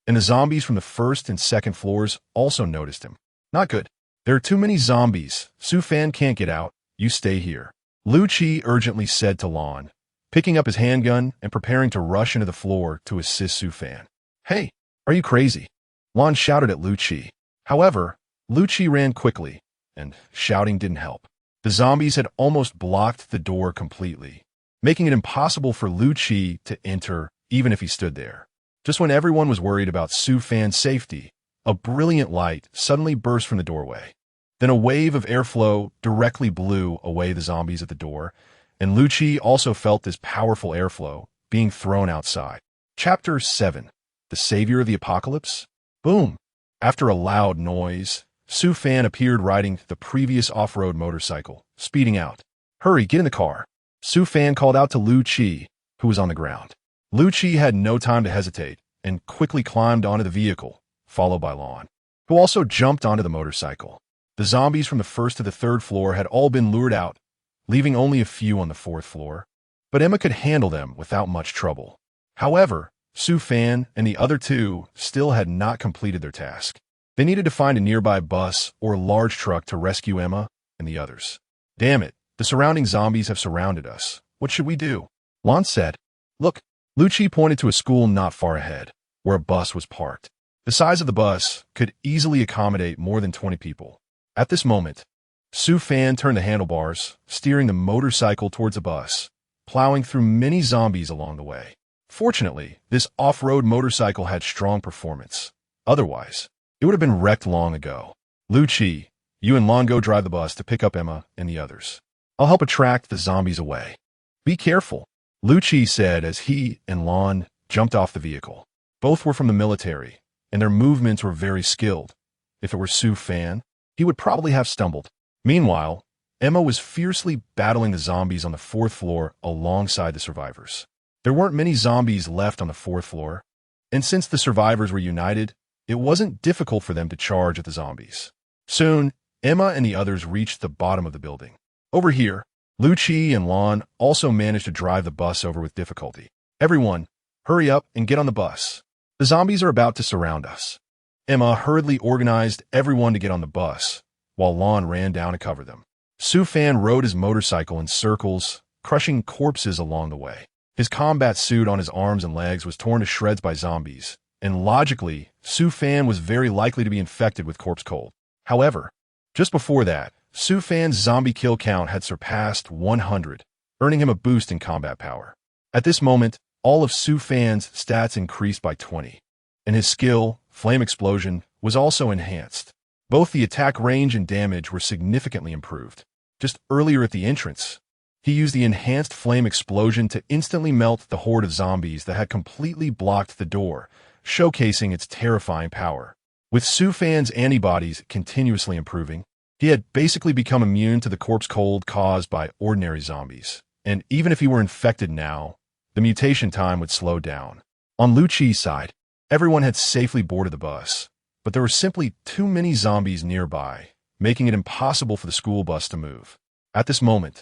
and the zombies from the first and second floors also noticed him. Not good. There are too many zombies. Su Fan can't get out. You stay here. Lu Chi urgently said to Lan, picking up his handgun and preparing to rush into the floor to assist Su Fan. Hey, are you crazy? Lan shouted at Lu Chi. However, Lu Chi ran quickly, and shouting didn't help. The zombies had almost blocked the door completely, making it impossible for Lu Chi to enter even if he stood there. Just when everyone was worried about Su Fan's safety, a brilliant light suddenly burst from the doorway. Then a wave of airflow directly blew away the zombies at the door, and Lu Chi also felt this powerful airflow being thrown outside. Chapter 7. The Savior of the Apocalypse? Boom! After a loud noise, Su Fan appeared riding the previous off-road motorcycle, speeding out. Hurry, get in the car. Su Fan called out to Lu Chi, who was on the ground. Lu Chi had no time to hesitate and quickly climbed onto the vehicle, followed by Lan, who also jumped onto the motorcycle. The zombies from the first to the third floor had all been lured out, leaving only a few on the fourth floor, but Emma could handle them without much trouble. However, Su Fan and the other two still had not completed their task. They needed to find a nearby bus or large truck to rescue Emma and the others. Damn it, the surrounding zombies have surrounded us. What should we do? Lan said. Look, Lu Chi pointed to a school not far ahead, where a bus was parked. The size of the bus could easily accommodate more than 20 people. At this moment, Su Fan turned the handlebars, steering the motorcycle towards the bus, plowing through many zombies along the way. Fortunately, this off-road motorcycle had strong performance. Otherwise, it would have been wrecked long ago. Lu Chi, you and Lan go drive the bus to pick up Emma and the others. I'll help attract the zombies away. Be careful, Lu Chi said as he and Lan jumped off the vehicle. Both were from the military, and their movements were very skilled. If it were Su Fan, he would probably have stumbled. Meanwhile, Emma was fiercely battling the zombies on the fourth floor alongside the survivors. There weren't many zombies left on the fourth floor, and since the survivors were united, it wasn't difficult for them to charge at the zombies. Soon, Emma and the others reached the bottom of the building. Over here, Lu Chi and Lan also managed to drive the bus over with difficulty. Everyone, hurry up and get on the bus. The zombies are about to surround us. Emma hurriedly organized everyone to get on the bus, while Lan ran down to cover them. Su Fan rode his motorcycle in circles, crushing corpses along the way. His combat suit on his arms and legs was torn to shreds by zombies, and logically, Su Fan was very likely to be infected with corpse cold. However, just before that, Su Fan's zombie kill count had surpassed 100, earning him a boost in combat power. At this moment, all of Su Fan's stats increased by 20, and his skill, Flame Explosion, was also enhanced. Both the attack range and damage were significantly improved. Just earlier at the entrance, he used the enhanced Flame Explosion to instantly melt the horde of zombies that had completely blocked the door, showcasing its terrifying power. With Su Fan's antibodies continuously improving, he had basically become immune to the corpse cold caused by ordinary zombies. And even if he were infected now, the mutation time would slow down. On Lu Chi's side, everyone had safely boarded the bus, but there were simply too many zombies nearby, making it impossible for the school bus to move. At this moment,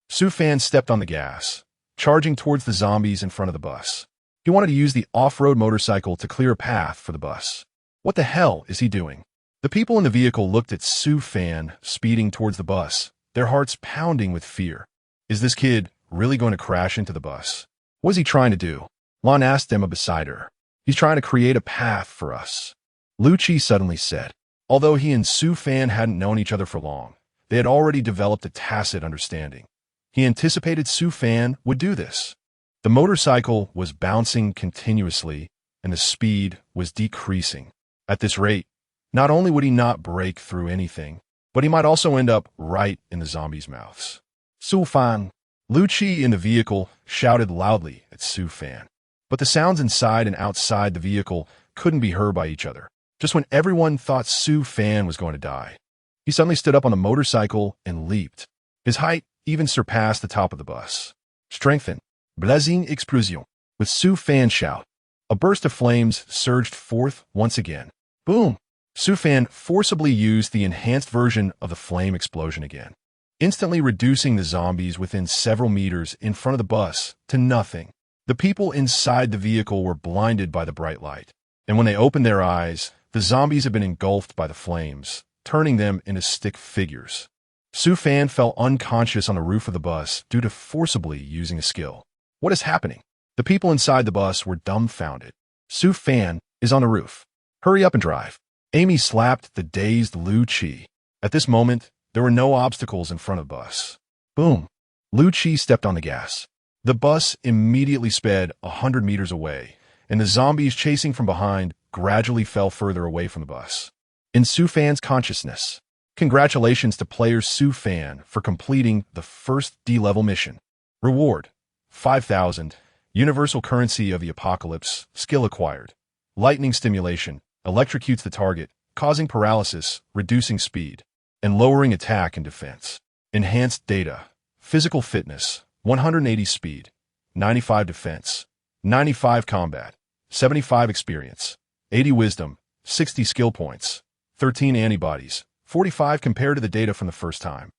Su Fan stepped on the gas, charging towards the zombies in front of the bus. He wanted to use the off-road motorcycle to clear a path for the bus. What the hell is he doing? The people in the vehicle looked at Su Fan speeding towards the bus, their hearts pounding with fear. Is this kid really going to crash into the bus? What is he trying to do? Lan asked Emma beside her. He's trying to create a path for us, Lu Chi suddenly said. Although he and Su Fan hadn't known each other for long, they had already developed a tacit understanding. He anticipated Su Fan would do this. The motorcycle was bouncing continuously, and the speed was decreasing. At this rate, not only would he not break through anything, but he might also end up right in the zombies' mouths. Su Fan. Lu Qi in the vehicle shouted loudly at Su Fan. But the sounds inside and outside the vehicle couldn't be heard by each other. Just when everyone thought Su Fan was going to die, he suddenly stood up on the motorcycle and leaped. His height even surpassed the top of the bus. Strengthened. Blazing explosion. With Su Fan's shout, a burst of flames surged forth once again. Boom! Su Fan forcibly used the enhanced version of the flame explosion again, instantly reducing the zombies within several meters in front of the bus to nothing. The people inside the vehicle were blinded by the bright light, and when they opened their eyes, the zombies had been engulfed by the flames, turning them into stick figures. Su Fan fell unconscious on the roof of the bus due to forcibly using a skill. What is happening? The people inside the bus were dumbfounded. Su Fan is on the roof. Hurry up and drive. Amy slapped the dazed Lu Qi. At this moment, there were no obstacles in front of the bus. Boom! Lu Qi stepped on the gas. The bus immediately sped 100 meters away, and the zombies chasing from behind gradually fell further away from the bus. In Su Fan's consciousness, congratulations to player Su Fan for completing the first D-level mission. Reward: 5,000. Universal currency of the apocalypse. Skill acquired. Lightning stimulation. Electrocutes the target, causing paralysis, reducing speed, and lowering attack and defense. Enhanced data. Physical fitness. 180 speed. 95 defense. 95 combat. 75 experience. 80 wisdom. 60 skill points. 13 antibodies. 45 compared to the data from the first time.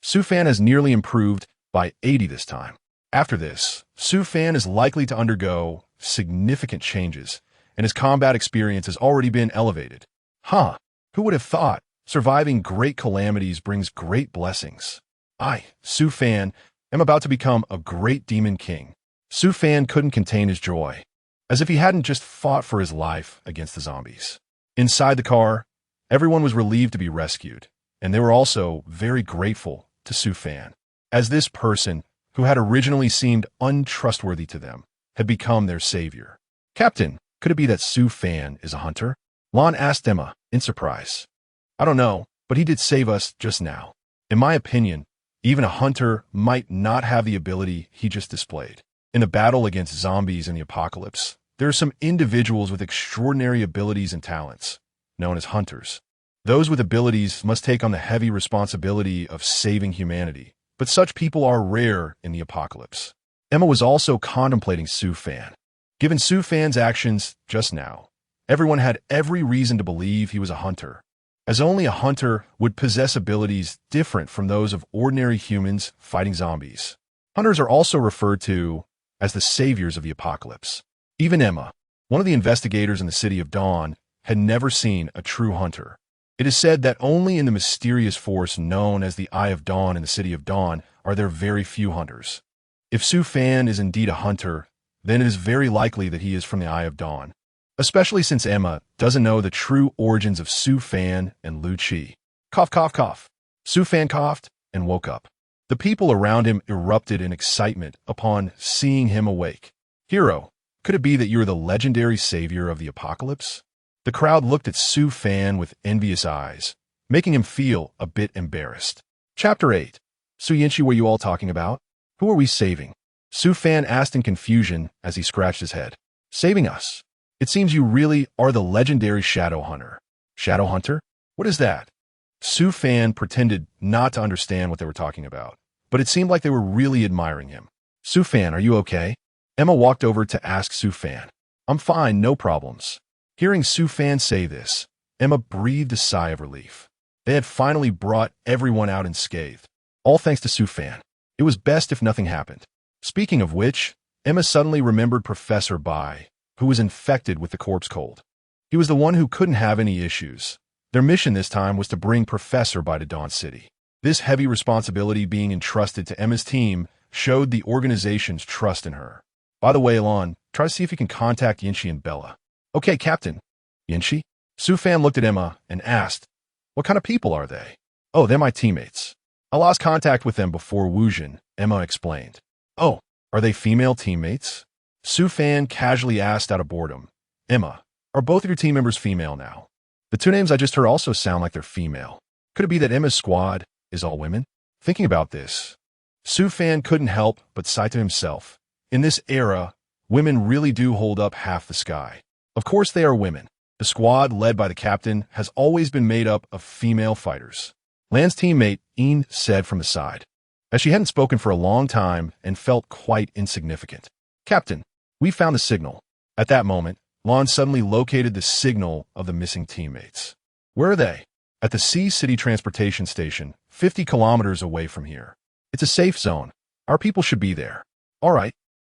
Su Fan has nearly improved by 80 this time. After this, Su Fan is likely to undergo significant changes, and his combat experience has already been elevated. Huh, who would have thought surviving great calamities brings great blessings? I, Su Fan, am about to become a great demon king. Su Fan couldn't contain his joy, as if he hadn't just fought for his life against the zombies. Inside the car, everyone was relieved to be rescued, and they were also very grateful to Su Fan, as this person, who had originally seemed untrustworthy to them, had become their savior. Captain, could it be that Su Fan is a hunter? Lon asked Emma, in surprise. I don't know, but he did save us just now. In my opinion, even a hunter might not have the ability he just displayed. In a battle against zombies in the apocalypse, there are some individuals with extraordinary abilities and talents, known as hunters. Those with abilities must take on the heavy responsibility of saving humanity, but such people are rare in the apocalypse. Emma was also contemplating Su Fan. Given Su Fan's actions just now, everyone had every reason to believe he was a hunter, as only a hunter would possess abilities different from those of ordinary humans fighting zombies. Hunters are also referred to as the saviors of the apocalypse. Even Emma, one of the investigators in the City of Dawn, had never seen a true hunter. It is said that only in the mysterious force known as the Eye of Dawn in the City of Dawn are there very few hunters. If Su Fan is indeed a hunter, then it is very likely that he is from the Eye of Dawn, especially since Emma doesn't know the true origins of Su Fan and Lu Qi. Cough, cough, cough. Su Fan coughed and woke up. The people around him erupted in excitement upon seeing him awake. Hero, could it be that you are the legendary savior of the apocalypse? The crowd looked at Su Fan with envious eyes, making him feel a bit embarrassed. Chapter 8. Su Yinchi, were you all talking about? Who are we saving? Su Fan asked in confusion as he scratched his head. Saving us? It seems you really are the legendary Shadow Hunter. Shadow Hunter? What is that? Su Fan pretended not to understand what they were talking about, but it seemed like they were really admiring him. Su Fan, are you okay? Emma walked over to ask Su Fan. I'm fine, no problems. Hearing Su Fan say this, Emma breathed a sigh of relief. They had finally brought everyone out unscathed, all thanks to Su Fan. It was best if nothing happened. Speaking of which, Emma suddenly remembered Professor Bai, who was infected with the corpse cold. He was the one who couldn't have any issues. Their mission this time was to bring Professor Bai to Dawn City. This heavy responsibility being entrusted to Emma's team showed the organization's trust in her. By the way, Elon, try to see if you can contact Yinchi and Bella. Okay, Captain. Yinchi? Su Fan looked at Emma and asked, what kind of people are they? Oh, they're my teammates. I lost contact with them before Wujin, Emma explained. Oh, are they female teammates? Su Fan casually asked out of boredom. Emma, are both of your team members female now? The two names I just heard also sound like they're female. Could it be that Emma's squad is all women? Thinking about this, Su Fan couldn't help but sigh to himself. In this era, women really do hold up half the sky. Of course they are women. The squad, led by the captain, has always been made up of female fighters. Lan's teammate, Een, said from the side, as she hadn't spoken for a long time and felt quite insignificant. Captain, we found the signal. At that moment, Lan suddenly located the signal of the missing teammates. Where are they? At the Sea City Transportation Station, 50 kilometers away from here. It's a safe zone. Our people should be there. All right,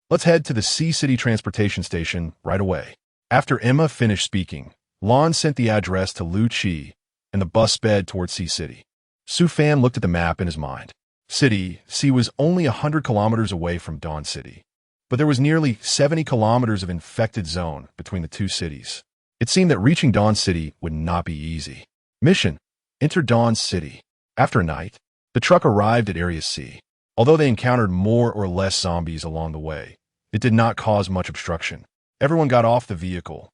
let's head to the Sea City Transportation Station right away. After Emma finished speaking, Lan sent the address to Lu Chi, and the bus sped towards Sea City. Su Fan looked at the map in his mind. Sea was only 100 kilometers away from Dawn City, but there was nearly 70 kilometers of infected zone between the two cities. It seemed that reaching Dawn City would not be easy. Mission: enter Dawn City. After a night, the truck arrived at Area C. Although they encountered more or less zombies along the way, it did not cause much obstruction. Everyone got off the vehicle,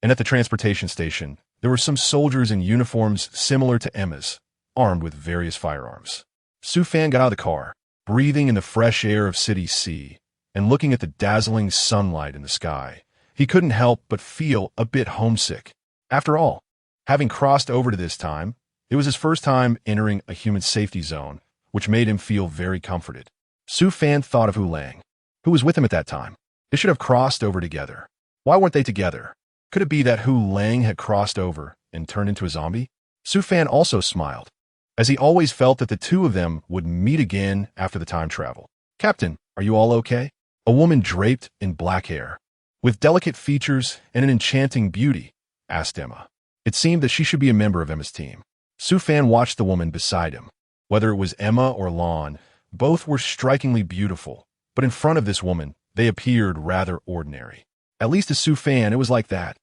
and at the transportation station, there were some soldiers in uniforms similar to Emma's, armed with various firearms. Su Fan got out of the car, breathing in the fresh air of City C, and looking at the dazzling sunlight in the sky. He couldn't help but feel a bit homesick. After all, having crossed over to this time, it was his first time entering a human safety zone, which made him feel very comforted. Su Fan thought of Hu Lang, who was with him at that time. They should have crossed over together. Why weren't they together? Could it be that Hu Lang had crossed over and turned into a zombie? Su Fan also smiled, as he always felt that the two of them would meet again after the time travel. Captain, are you all okay? A woman draped in black hair, with delicate features and an enchanting beauty, asked Emma. It seemed that she should be a member of Emma's team. Su Fan watched the woman beside him. Whether it was Emma or Lan, both were strikingly beautiful, but in front of this woman, they appeared rather ordinary. At least to Su Fan, it was like that.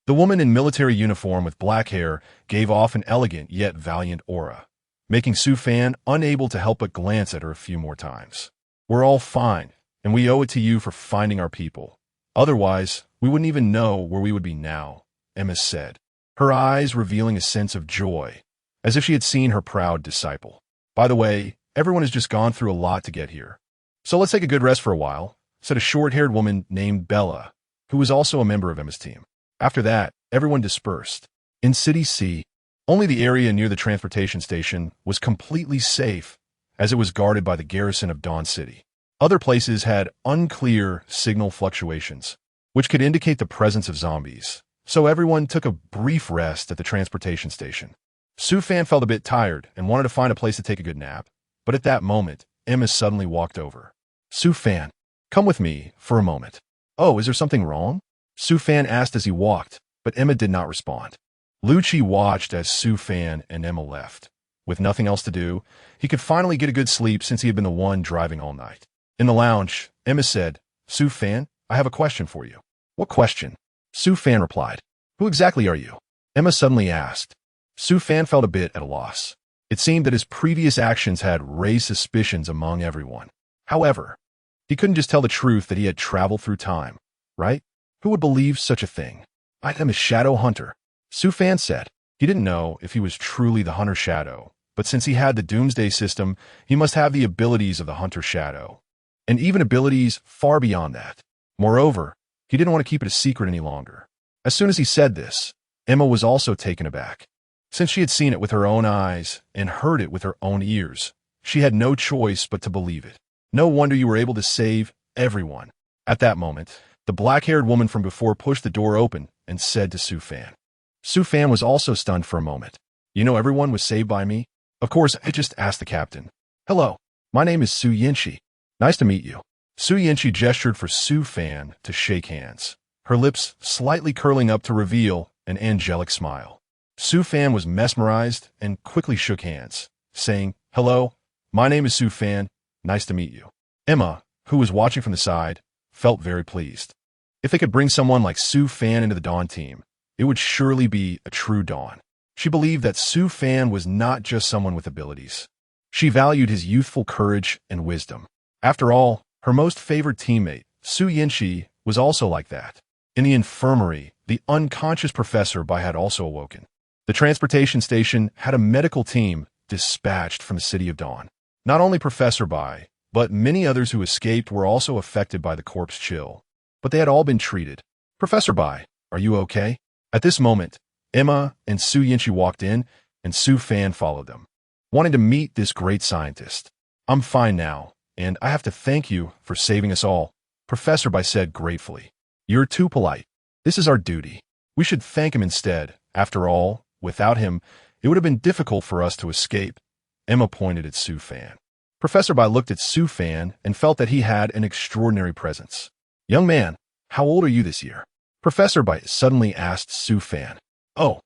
The woman in military uniform with black hair gave off an elegant yet valiant aura, making Su Fan unable to help but glance at her a few more times. We're all fine, and we owe it to you for finding our people. Otherwise, we wouldn't even know where we would be now, Emma said, her eyes revealing a sense of joy, as if she had seen her proud disciple. By the way, everyone has just gone through a lot to get here. So let's take a good rest for a while, said a short-haired woman named Bella, who was also a member of Emma's team. After that, everyone dispersed. In City C, only the area near the transportation station was completely safe, as it was guarded by the garrison of Dawn City. Other places had unclear signal fluctuations, which could indicate the presence of zombies, so everyone took a brief rest at the transportation station. Su Fan felt a bit tired and wanted to find a place to take a good nap, but at that moment, Emma suddenly walked over. Su Fan, come with me for a moment. Oh, is there something wrong? Su Fan asked as he walked, but Emma did not respond. Lu Chi watched as Su Fan and Emma left. With nothing else to do, he could finally get a good sleep since he had been the one driving all night. In the lounge, Emma said, Su Fan, I have a question for you. What question? Su Fan replied. Who exactly are you? Emma suddenly asked. Su Fan felt a bit at a loss. It seemed that his previous actions had raised suspicions among everyone. However, he couldn't just tell the truth that he had traveled through time, right? Who would believe such a thing? I am a shadow hunter, Su Fan said. He didn't know if he was truly the Hunter Shadow, but since he had the Doomsday system, he must have the abilities of the Hunter Shadow, and even abilities far beyond that. Moreover, he didn't want to keep it a secret any longer. As soon as he said this, Emma was also taken aback. Since she had seen it with her own eyes and heard it with her own ears, she had no choice but to believe it. No wonder you were able to save everyone. At that moment, the black-haired woman from before pushed the door open and said to Su Fan. Su Fan was also stunned for a moment. You know everyone was saved by me? Of course, I just asked the captain. Hello, my name is Su Yinshi. Nice to meet you. Su Yinshi gestured for Su Fan to shake hands, her lips slightly curling up to reveal an angelic smile. Su Fan was mesmerized and quickly shook hands, saying, Hello, my name is Su Fan. Nice to meet you. Emma, who was watching from the side, felt very pleased. If they could bring someone like Su Fan into the Dawn team, it would surely be a true Dawn. She believed that Su Fan was not just someone with abilities. She valued his youthful courage and wisdom. After all, her most favored teammate, Su Yinshi, was also like that. In the infirmary, the unconscious Professor Bai had also awoken. The transportation station had a medical team dispatched from the City of Dawn. Not only Professor Bai, but many others who escaped were also affected by the corpse chill. But they had all been treated. Professor Bai, are you okay? At this moment, Emma and Su Yinchi walked in, and Su Fan followed them, wanting to meet this great scientist. I'm fine now, and I have to thank you for saving us all, Professor Bai said gratefully. You're too polite. This is our duty. We should thank him instead. After all, without him, it would have been difficult for us to escape. Emma pointed at Su Fan. Professor Bai looked at Su Fan and felt that he had an extraordinary presence. Young man, how old are you this year? Professor Bai suddenly asked Su Fan. Oh,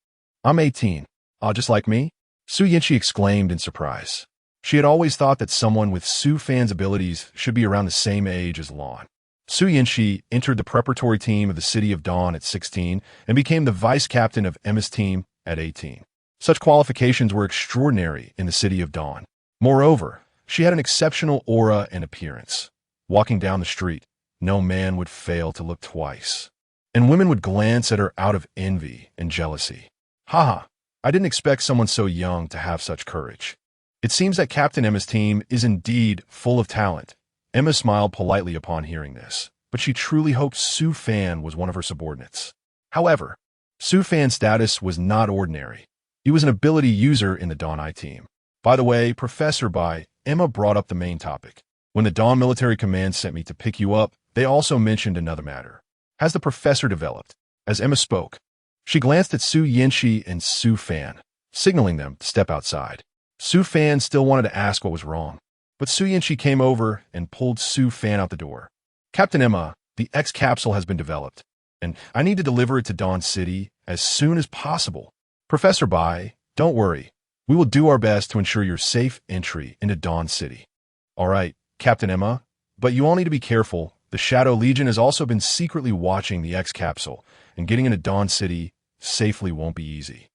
I'm 18. Just like me? Su Yinchi exclaimed in surprise. She had always thought that someone with Su Fan's abilities should be around the same age as Lan. Su Yinchi entered the preparatory team of the City of Dawn at 16 and became the vice captain of Emma's team at 18. Such qualifications were extraordinary in the City of Dawn. Moreover, she had an exceptional aura and appearance. Walking down the street, no man would fail to look twice, and women would glance at her out of envy and jealousy. Haha, I didn't expect someone so young to have such courage. It seems that Captain Emma's team is indeed full of talent. Emma smiled politely upon hearing this, but she truly hoped Su Fan was one of her subordinates. However, Su Fan's status was not ordinary. He was an ability user in the Dawn I team. By the way, Professor Bai, Emma brought up the main topic. When the Dawn Military Command sent me to pick you up, they also mentioned another matter. Has the professor developed? As Emma spoke, she glanced at Su Yinchi and Su Fan, signaling them to step outside. Su Fan still wanted to ask what was wrong, but Su Yinchi came over and pulled Su Fan out the door. Captain Emma, the X capsule has been developed, and I need to deliver it to Dawn City as soon as possible. Professor Bai, don't worry. We will do our best to ensure your safe entry into Dawn City. All right, Captain Emma, but you all need to be careful. The Shadow Legion has also been secretly watching the X capsule, and getting into Dawn City safely won't be easy.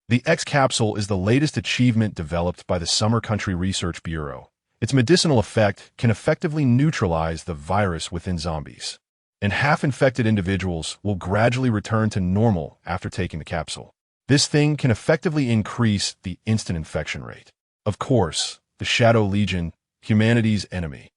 The X capsule is the latest achievement developed by the Summer Country Research Bureau. Its medicinal effect can effectively neutralize the virus within zombies, and half-infected individuals will gradually return to normal after taking the capsule. This thing can effectively increase the instant infection rate. Of course, the Shadow Legion, humanity's enemy,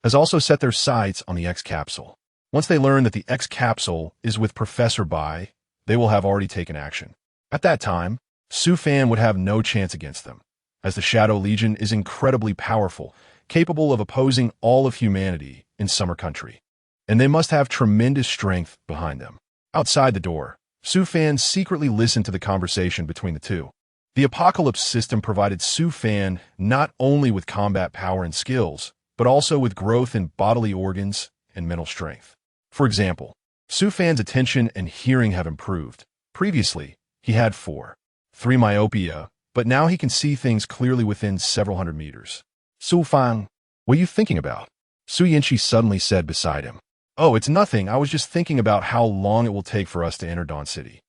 has also set their sights on the X capsule. Once they learn that the X capsule is with Professor Bai, they will have already taken action. At that time, Su Fan would have no chance against them, as the Shadow Legion is incredibly powerful, capable of opposing all of humanity in Summer Country, and they must have tremendous strength behind them. Outside the door, Su Fan secretly listened to the conversation between the two. The Apocalypse system provided Su Fan not only with combat power and skills, but also with growth in bodily organs and mental strength. For example, Su Fan's attention and hearing have improved. Previously, he had 3 myopia, but now he can see things clearly within several hundred meters. Su Fan, what are you thinking about? Su Yinchi suddenly said beside him. Oh, it's nothing. I was just thinking about how long it will take for us to enter Dawn City.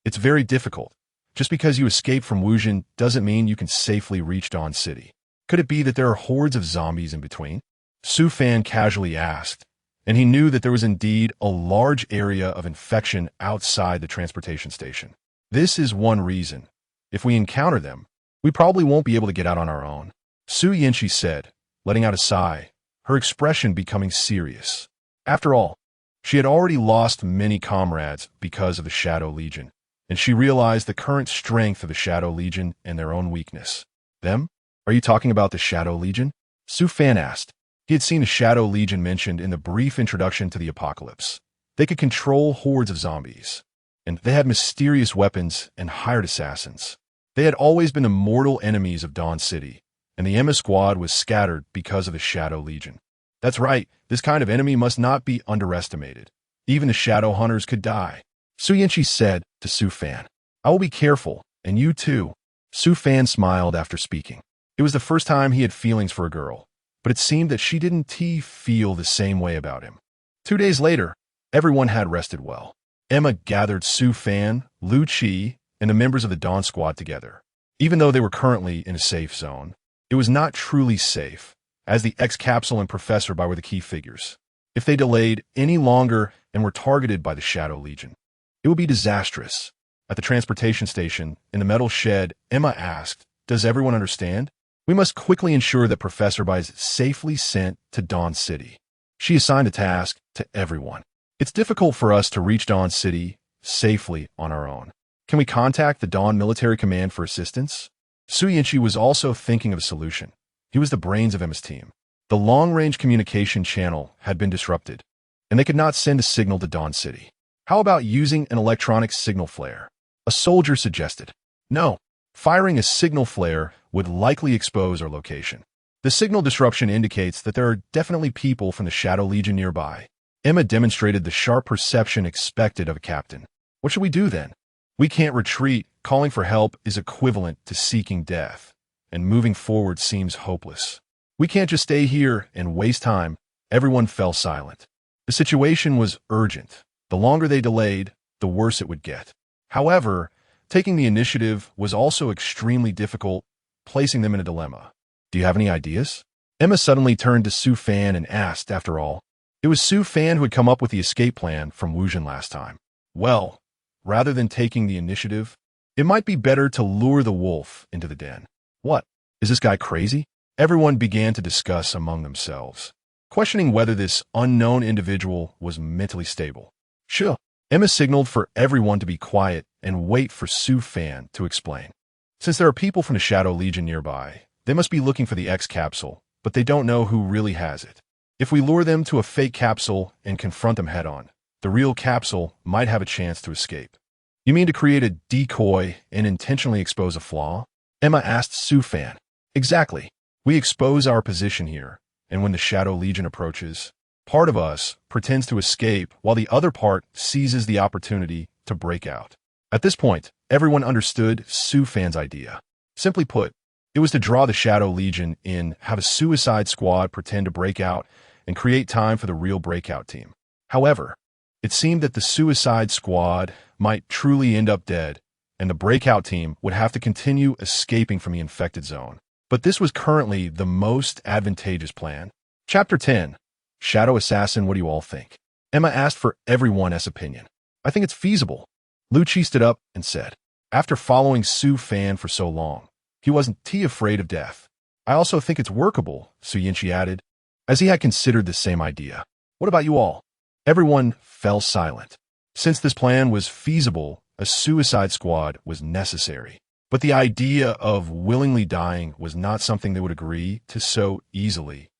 It's very difficult. Just because you escape from Wuzhen doesn't mean you can safely reach Dawn City. Could it be that there are hordes of zombies in between? Su Fan casually asked, and he knew that there was indeed a large area of infection outside the transportation station. This is one reason. If we encounter them, we probably won't be able to get out on our own. Su Yinchi said, letting out a sigh, her expression becoming serious. After all, she had already lost many comrades because of the Shadow Legion, and she realized the current strength of the Shadow Legion and their own weakness. Them? Are you talking about the Shadow Legion? Su Fan asked. He had seen the Shadow Legion mentioned in the brief introduction to the Apocalypse. They could control hordes of zombies, and they had mysterious weapons and hired assassins. They had always been the mortal enemies of Dawn City, and the Emma squad was scattered because of the Shadow Legion. That's right, this kind of enemy must not be underestimated. Even the Shadow Hunters could die. Su Yinchi said to Su Fan, I will be careful, and you too. Su Fan smiled after speaking. It was the first time he had feelings for a girl, but it seemed that she didn't feel the same way about him. 2 days later, everyone had rested well. Emma gathered Su Fan, Lu Qi, and the members of the Dawn Squad together. Even though they were currently in a safe zone, it was not truly safe, as the X capsule and Professor Bai were the key figures. If they delayed any longer and were targeted by the Shadow Legion, it would be disastrous. At the transportation station, in the metal shed, Emma asked, Does everyone understand? We must quickly ensure that Professor Bai is safely sent to Dawn City. She assigned a task to everyone. It's difficult for us to reach Dawn City safely on our own. Can we contact the Dawn Military Command for assistance? Su Yinchi was also thinking of a solution. He was the brains of Emma's team. The long-range communication channel had been disrupted, and they could not send a signal to Dawn City. How about using an electronic signal flare? A soldier suggested. No, firing a signal flare would likely expose our location. The signal disruption indicates that there are definitely people from the Shadow Legion nearby. Emma demonstrated the sharp perception expected of a captain. What should we do then? We can't retreat. Calling for help is equivalent to seeking death, and moving forward seems hopeless. We can't just stay here and waste time. Everyone fell silent. The situation was urgent. The longer they delayed, the worse it would get. However, taking the initiative was also extremely difficult, placing them in a dilemma. Do you have any ideas? Emma suddenly turned to Su Fan and asked, after all. It was Su Fan who had come up with the escape plan from Wuzhen last time. Well, rather than taking the initiative, it might be better to lure the wolf into the den. What? Is this guy crazy? Everyone began to discuss among themselves, questioning whether this unknown individual was mentally stable. Sure. Emma signaled for everyone to be quiet and wait for Su Fan to explain. Since there are people from the Shadow Legion nearby, they must be looking for the X capsule, but they don't know who really has it. If we lure them to a fake capsule and confront them head-on, the real capsule might have a chance to escape. You mean to create a decoy and intentionally expose a flaw? Emma asked Su Fan. Exactly. We expose our position here, and when the Shadow Legion approaches, part of us pretends to escape while the other part seizes the opportunity to break out. At this point, everyone understood Su Fan's idea. Simply put, it was to draw the Shadow Legion in, have a suicide squad pretend to break out, and create time for the real breakout team. However, it seemed that the suicide squad might truly end up dead, and the breakout team would have to continue escaping from the infected zone. But this was currently the most advantageous plan. Chapter 10. Shadow Assassin, what do you all think? Emma asked for everyone's opinion. I think it's feasible. Lu Qi stood up and said, after following Su Fan for so long, he wasn't too afraid of death. I also think it's workable, Su Yinchi added, as he had considered the same idea. What about you all? Everyone fell silent. Since this plan was feasible, a suicide squad was necessary. But the idea of willingly dying was not something they would agree to so easily,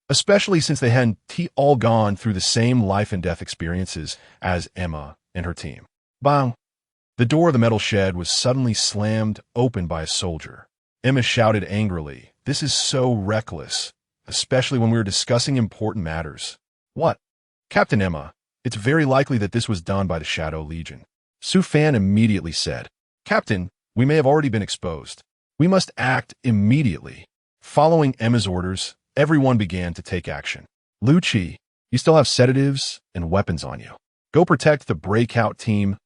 especially since they hadn't all gone through the same life and death experiences as Emma and her team. Bang! The door of the metal shed was suddenly slammed open by a soldier. Emma shouted angrily, "This is so reckless, especially when we were discussing important matters." What? Captain Emma, it's very likely that this was done by the Shadow Legion. Su Fan immediately said, Captain, we may have already been exposed. We must act immediately. Following Emma's orders, everyone began to take action. Lu Qi, you still have sedatives and weapons on you. Go protect the breakout team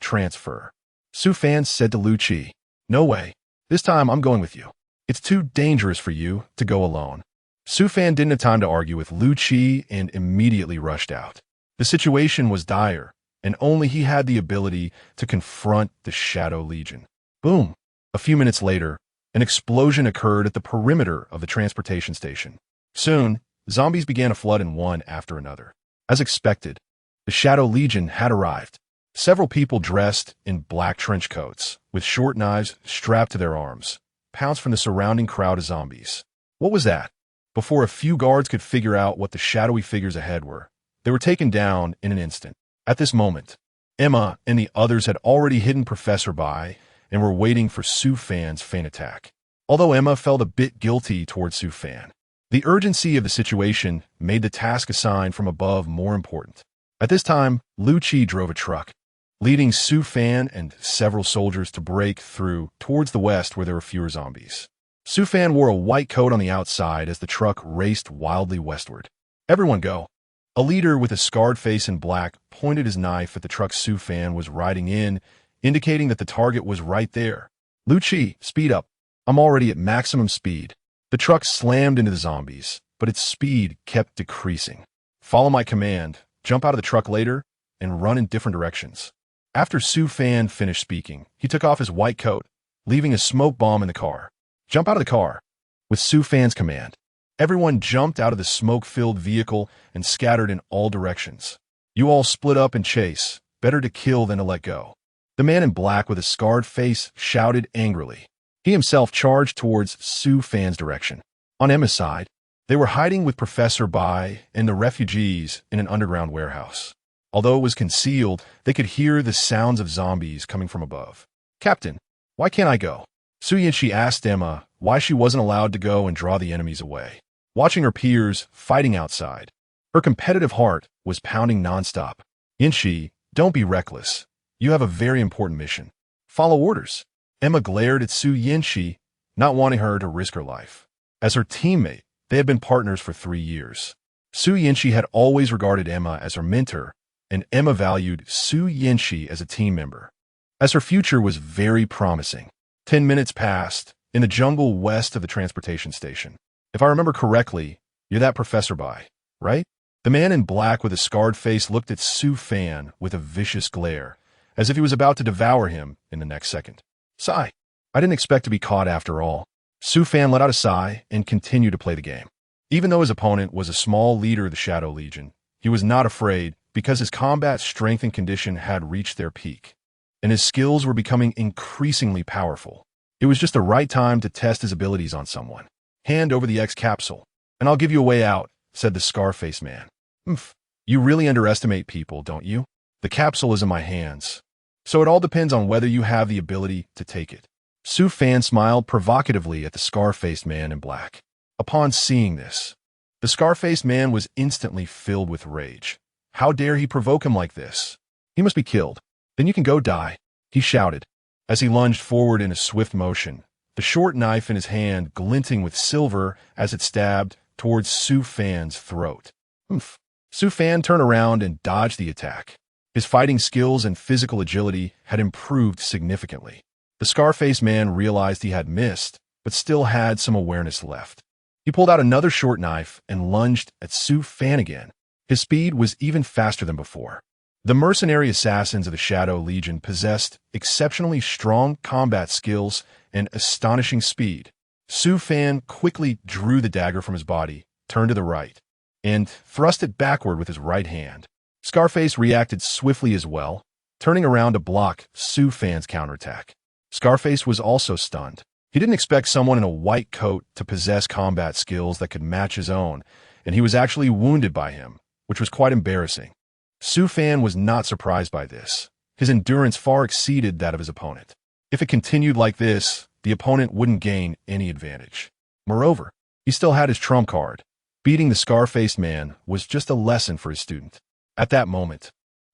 transfer. Su Fan said to Lu Qi, no way. This time I'm going with you. It's too dangerous for you to go alone. Su Fan didn't have time to argue with Lu Qi and immediately rushed out. The situation was dire, and only he had the ability to confront the Shadow Legion. Boom! A few minutes later, an explosion occurred at the perimeter of the transportation station. Soon, zombies began to flood in one after another. As expected, the Shadow Legion had arrived. Several people dressed in black trench coats, with short knives strapped to their arms, pounced from the surrounding crowd of zombies. What was that? Before a few guards could figure out what the shadowy figures ahead were, they were taken down in an instant. At this moment, Emma and the others had already hidden Professor Bai and were waiting for Su Fan's feint attack. Although Emma felt a bit guilty towards Su Fan, the urgency of the situation made the task assigned from above more important. At this time, Lu Qi drove a truck, leading Su Fan and several soldiers to break through towards the west where there were fewer zombies. Su Fan wore a white coat on the outside as the truck raced wildly westward. Everyone go. A leader with a scarred face in black pointed his knife at the truck Su Fan was riding in, indicating that the target was right there. Lu Qi, speed up. I'm already at maximum speed. The truck slammed into the zombies, but its speed kept decreasing. Follow my command, jump out of the truck later, and run in different directions. After Su Fan finished speaking, he took off his white coat, leaving a smoke bomb in the car. Jump out of the car. With Su Fan's command, everyone jumped out of the smoke-filled vehicle and scattered in all directions. You all split up and chase. Better to kill than to let go. The man in black with a scarred face shouted angrily. He himself charged towards Su Fan's direction. On Emma's side, they were hiding with Professor Bai and the refugees in an underground warehouse. Although it was concealed, they could hear the sounds of zombies coming from above. Captain, why can't I go? Su Yinshi asked Emma why she wasn't allowed to go and draw the enemies away. Watching her peers fighting outside, her competitive heart was pounding nonstop. Yinshi, don't be reckless. You have a very important mission. Follow orders. Emma glared at Su Yinshi, not wanting her to risk her life. As her teammate, they had been partners for 3 years. Su Yinshi had always regarded Emma as her mentor, and Emma valued Su Yinshi as a team member, as her future was very promising. 10 minutes passed, in the jungle west of the transportation station. If I remember correctly, you're that Professor Bai, right? The man in black with a scarred face looked at Su Fan with a vicious glare, as if he was about to devour him in the next second. Sigh. I didn't expect to be caught after all. Su Fan let out a sigh and continued to play the game. Even though his opponent was a small leader of the Shadow Legion, he was not afraid because his combat strength and condition had reached their peak, and his skills were becoming increasingly powerful. It was just the right time to test his abilities on someone. Hand over the X capsule, and I'll give you a way out, said the Scar-faced man. You really underestimate people, don't you? The capsule is in my hands, so it all depends on whether you have the ability to take it. Su Fan smiled provocatively at the scar-faced man in black. Upon seeing this, the scar-faced man was instantly filled with rage. How dare he provoke him like this? He must be killed. Then you can go die, he shouted, as he lunged forward in a swift motion, the short knife in his hand glinting with silver as it stabbed towards Su Fan's throat. Su Fan turned around and dodged the attack. His fighting skills and physical agility had improved significantly. The scar-faced man realized he had missed, but still had some awareness left. He pulled out another short knife and lunged at Su Fan again. His speed was even faster than before. The mercenary assassins of the Shadow Legion possessed exceptionally strong combat skills and astonishing speed. Su Fan quickly drew the dagger from his body, turned to the right, and thrust it backward with his right hand. Scarface reacted swiftly as well, turning around to block Su Fan's counterattack. Scarface was also stunned. He didn't expect someone in a white coat to possess combat skills that could match his own, and he was actually wounded by him, which was quite embarrassing. Su Fan was not surprised by this. His endurance far exceeded that of his opponent. If it continued like this, the opponent wouldn't gain any advantage. Moreover, he still had his trump card. Beating the scar-faced man was just a lesson for his student. At that moment,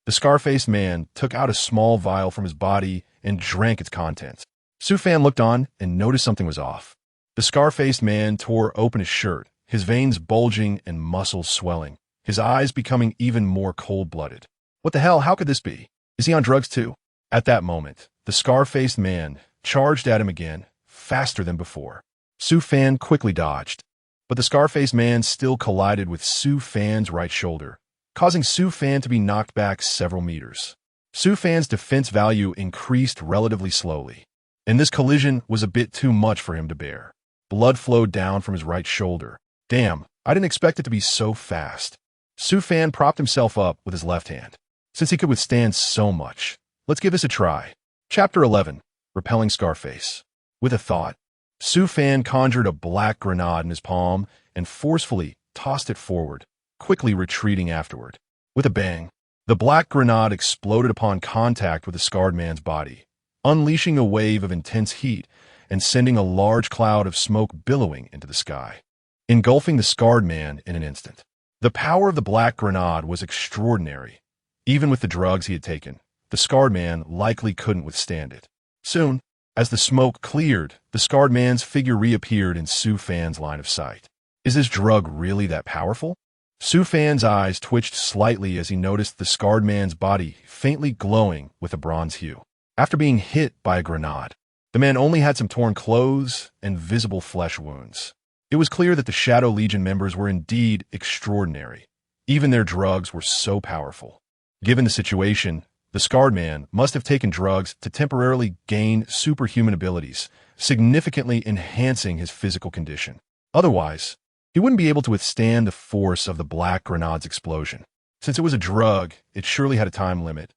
the scar-faced man took out a small vial from his body and drank its contents. Su Fan looked on and noticed something was off. The scar-faced man tore open his shirt, his veins bulging and muscles swelling, his eyes becoming even more cold-blooded. What the hell? How could this be? Is he on drugs too? At that moment, the scar-faced man charged at him again, faster than before. Su Fan quickly dodged, but the scar-faced man still collided with Su Fan's right shoulder, causing Su Fan to be knocked back several meters. Su Fan's defense value increased relatively slowly, and this collision was a bit too much for him to bear. Blood flowed down from his right shoulder. Damn, I didn't expect it to be so fast. Su Fan propped himself up with his left hand. Since he could withstand so much, let's give this a try. Chapter 11, Repelling Scarface. With a thought, Su Fan conjured a black grenade in his palm and forcefully tossed it forward, quickly retreating afterward. With a bang, the black grenade exploded upon contact with the scarred man's body, unleashing a wave of intense heat and sending a large cloud of smoke billowing into the sky, engulfing the scarred man in an instant. The power of the black grenade was extraordinary. Even with the drugs he had taken, the scarred man likely couldn't withstand it. Soon, as the smoke cleared, the scarred man's figure reappeared in Su Fan's line of sight. Is this drug really that powerful? Su Fan's eyes twitched slightly as he noticed the scarred man's body faintly glowing with a bronze hue. After being hit by a grenade, the man only had some torn clothes and visible flesh wounds. It was clear that the Shadow Legion members were indeed extraordinary. Even their drugs were so powerful. Given the situation, the scarred man must have taken drugs to temporarily gain superhuman abilities, significantly enhancing his physical condition. Otherwise, he wouldn't be able to withstand the force of the black grenade's explosion. Since it was a drug, it surely had a time limit,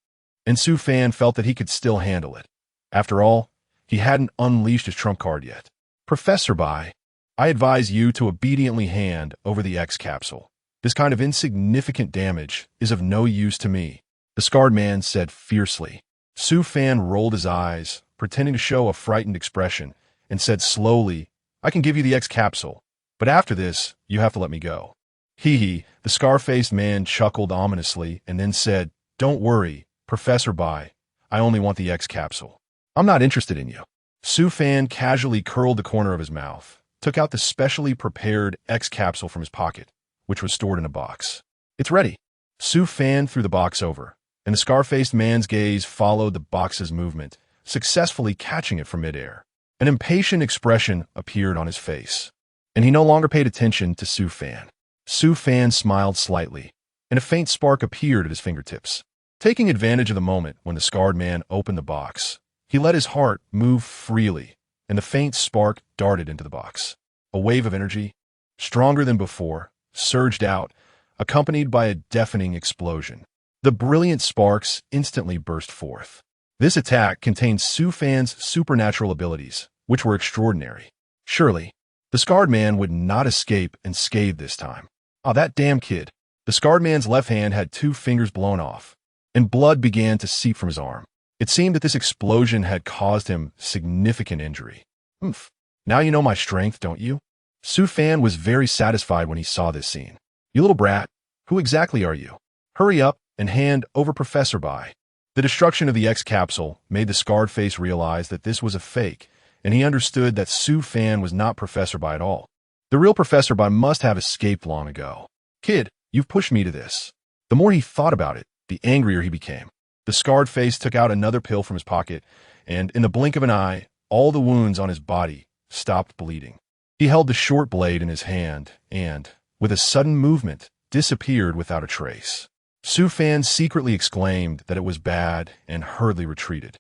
and Su Fan felt that he could still handle it. After all, he hadn't unleashed his trump card yet. Professor Bai, I advise you to obediently hand over the X capsule. This kind of insignificant damage is of no use to me, the scarred man said fiercely. Su Fan rolled his eyes, pretending to show a frightened expression, and said slowly, I can give you the X capsule, but after this, you have to let me go. Hee hee, the scar-faced man chuckled ominously and then said, Don't worry, Professor Bai, I only want the X capsule. I'm not interested in you. Su Fan casually curled the corner of his mouth, took out the specially prepared X capsule from his pocket, which was stored in a box. It's ready. Su Fan threw the box over, and the scar-faced man's gaze followed the box's movement, successfully catching it from midair. An impatient expression appeared on his face, and he no longer paid attention to Su Fan. Su Fan smiled slightly, and a faint spark appeared at his fingertips. Taking advantage of the moment when the scarred man opened the box, he let his heart move freely, and the faint spark darted into the box. A wave of energy, stronger than before, surged out, accompanied by a deafening explosion. The brilliant sparks instantly burst forth. This attack contained Su Fan's supernatural abilities, which were extraordinary. Surely, the scarred man would not escape unscathed this time. Ah, that damn kid. The scarred man's left hand had 2 fingers blown off, and blood began to seep from his arm. It seemed that this explosion had caused him significant injury. Oomph. Now you know my strength, don't you? Su Fan was very satisfied when he saw this scene. You little brat, who exactly are you? Hurry up and hand over Professor Bai. The destruction of the X capsule made the scarred face realize that this was a fake, and he understood that Su Fan was not Professor Bai at all. The real Professor Bai must have escaped long ago. Kid, you've pushed me to this. The more he thought about it, the angrier he became. The scarred face took out another pill from his pocket, and in the blink of an eye, all the wounds on his body stopped bleeding. He held the short blade in his hand and, with a sudden movement, disappeared without a trace. Su Fan secretly exclaimed that it was bad and hurriedly retreated.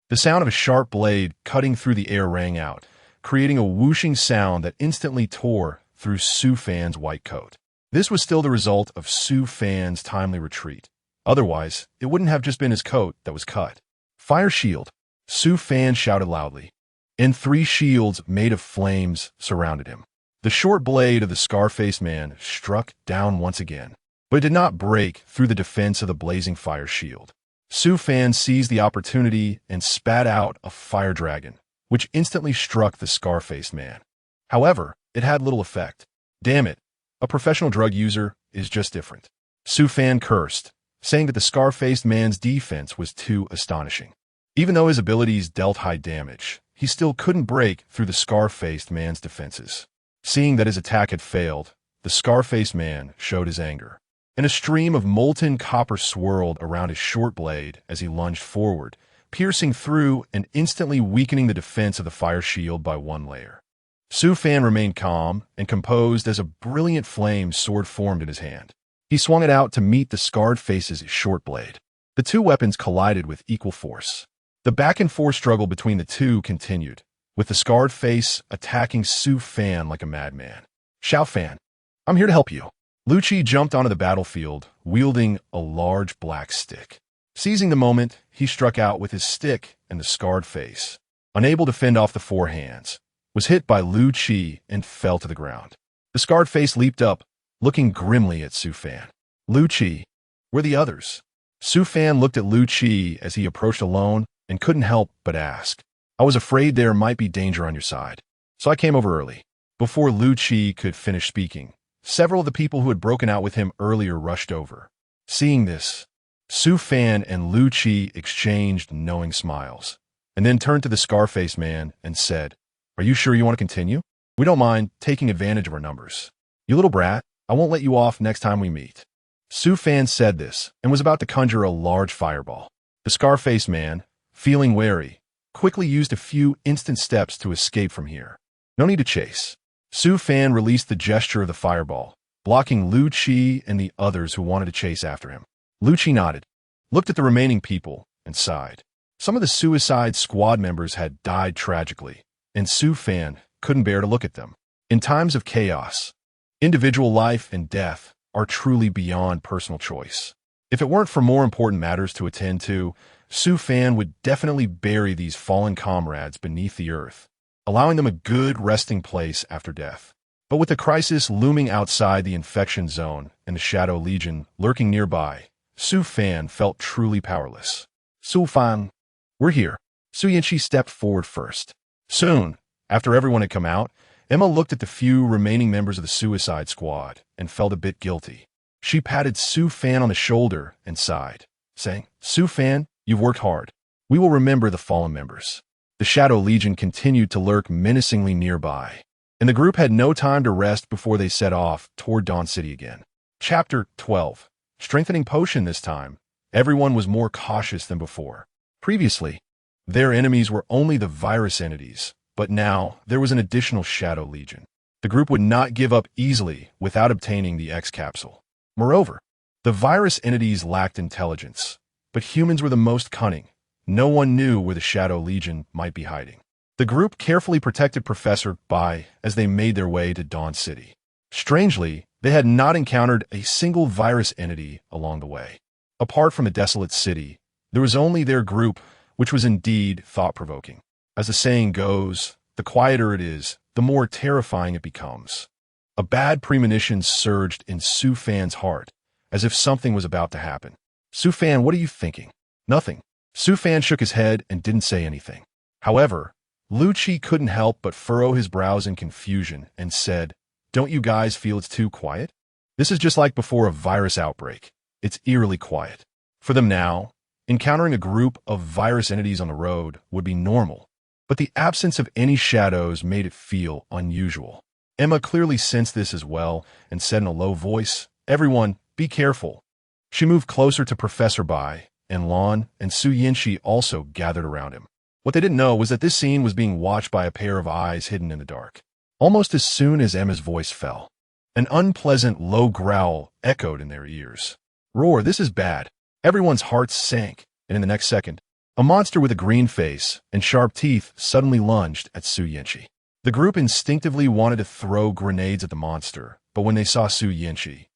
The sound of a sharp blade cutting through the air rang out, creating a whooshing sound that instantly tore through Su Fan's white coat. This was still the result of Su Fan's timely retreat. Otherwise, it wouldn't have just been his coat that was cut. Fire shield! Su Fan shouted loudly, and 3 shields made of flames surrounded him. The short blade of the scar-faced man struck down once again, but it did not break through the defense of the blazing fire shield. Su Fan seized the opportunity and spat out a fire dragon, which instantly struck the scar-faced man. However, it had little effect. Damn it, a professional drug user is just different. Su Fan cursed, saying that the scar-faced man's defense was too astonishing. Even though his abilities dealt high damage, he still couldn't break through the scar-faced man's defenses. Seeing that his attack had failed, the scar-faced man showed his anger, and a stream of molten copper swirled around his short blade as he lunged forward, piercing through and instantly weakening the defense of the fire shield by 1 layer. Su Fan remained calm and composed as a brilliant flame sword formed in his hand. He swung it out to meet the scarred face's short blade. The 2 weapons collided with equal force. The back-and-forth struggle between the 2 continued, with the scarred face attacking Su Fan like a madman. Xiao Fan, I'm here to help you. Lu Qi jumped onto the battlefield, wielding a large black stick. Seizing the moment, he struck out with his stick, and the scarred face, unable to fend off the 4 hands, was hit by Lu Qi and fell to the ground. The scarred face leaped up, looking grimly at Su Fan. Lu Qi, where are the others? Su Fan looked at Lu Qi as he approached alone and couldn't help but ask. I was afraid there might be danger on your side, so I came over early. Before Lu Qi could finish speaking, several of the people who had broken out with him earlier rushed over. Seeing this, Su Fan and Lu Qi exchanged knowing smiles, and then turned to the scar-faced man and said, Are you sure you want to continue? We don't mind taking advantage of our numbers. You little brat, I won't let you off next time we meet. Su Fan said this and was about to conjure a large fireball. The scar-faced man, feeling wary, quickly used a few instant steps to escape from here. No need to chase. Su Fan released the gesture of the fireball, blocking Lu Qi and the others who wanted to chase after him. Lu Qi nodded, looked at the remaining people, and sighed. Some of the Suicide Squad members had died tragically, and Su Fan couldn't bear to look at them. In times of chaos, individual life and death are truly beyond personal choice. If it weren't for more important matters to attend to, Su Fan would definitely bury these fallen comrades beneath the earth, allowing them a good resting place after death. But with the crisis looming outside the infection zone and the Shadow Legion lurking nearby, Su Fan felt truly powerless. Su Fan, we're here. Su Yanqi stepped forward first. Soon, after everyone had come out, Emma looked at the few remaining members of the Suicide Squad and felt a bit guilty. She patted Su Fan on the shoulder and sighed, saying, Su Fan, you've worked hard. We will remember the fallen members. The Shadow Legion continued to lurk menacingly nearby, and the group had no time to rest before they set off toward Dawn City again. Chapter 12. Strengthening Potion this time. Everyone was more cautious than before. Previously, their enemies were only the virus entities, but now there was an additional Shadow Legion. The group would not give up easily without obtaining the X capsule. Moreover, the virus entities lacked intelligence, but humans were the most cunning. No one knew where the Shadow Legion might be hiding. The group carefully protected Professor Bai as they made their way to Dawn City. Strangely, they had not encountered a single virus entity along the way. Apart from the desolate city, there was only their group, which was indeed thought-provoking. As the saying goes, the quieter it is, the more terrifying it becomes. A bad premonition surged in Su Fan's heart, as if something was about to happen. Su Fan, what are you thinking? Nothing. Su Fan shook his head and didn't say anything. However, Lu Chi couldn't help but furrow his brows in confusion and said, Don't you guys feel it's too quiet? This is just like before a virus outbreak. It's eerily quiet. For them now, encountering a group of virus entities on the road would be normal, but the absence of any shadows made it feel unusual. Emma clearly sensed this as well and said in a low voice, Everyone, be careful. She moved closer to Professor Bai, and Lon and Su Yanqi also gathered around him. What they didn't know was that this scene was being watched by a pair of eyes hidden in the dark. Almost as soon as Emma's voice fell, an unpleasant low growl echoed in their ears. Roar, this is bad. Everyone's hearts sank, and in the next second, a monster with a green face and sharp teeth suddenly lunged at Su Yanqi. The group instinctively wanted to throw grenades at the monster, but when they saw Su Yanqi,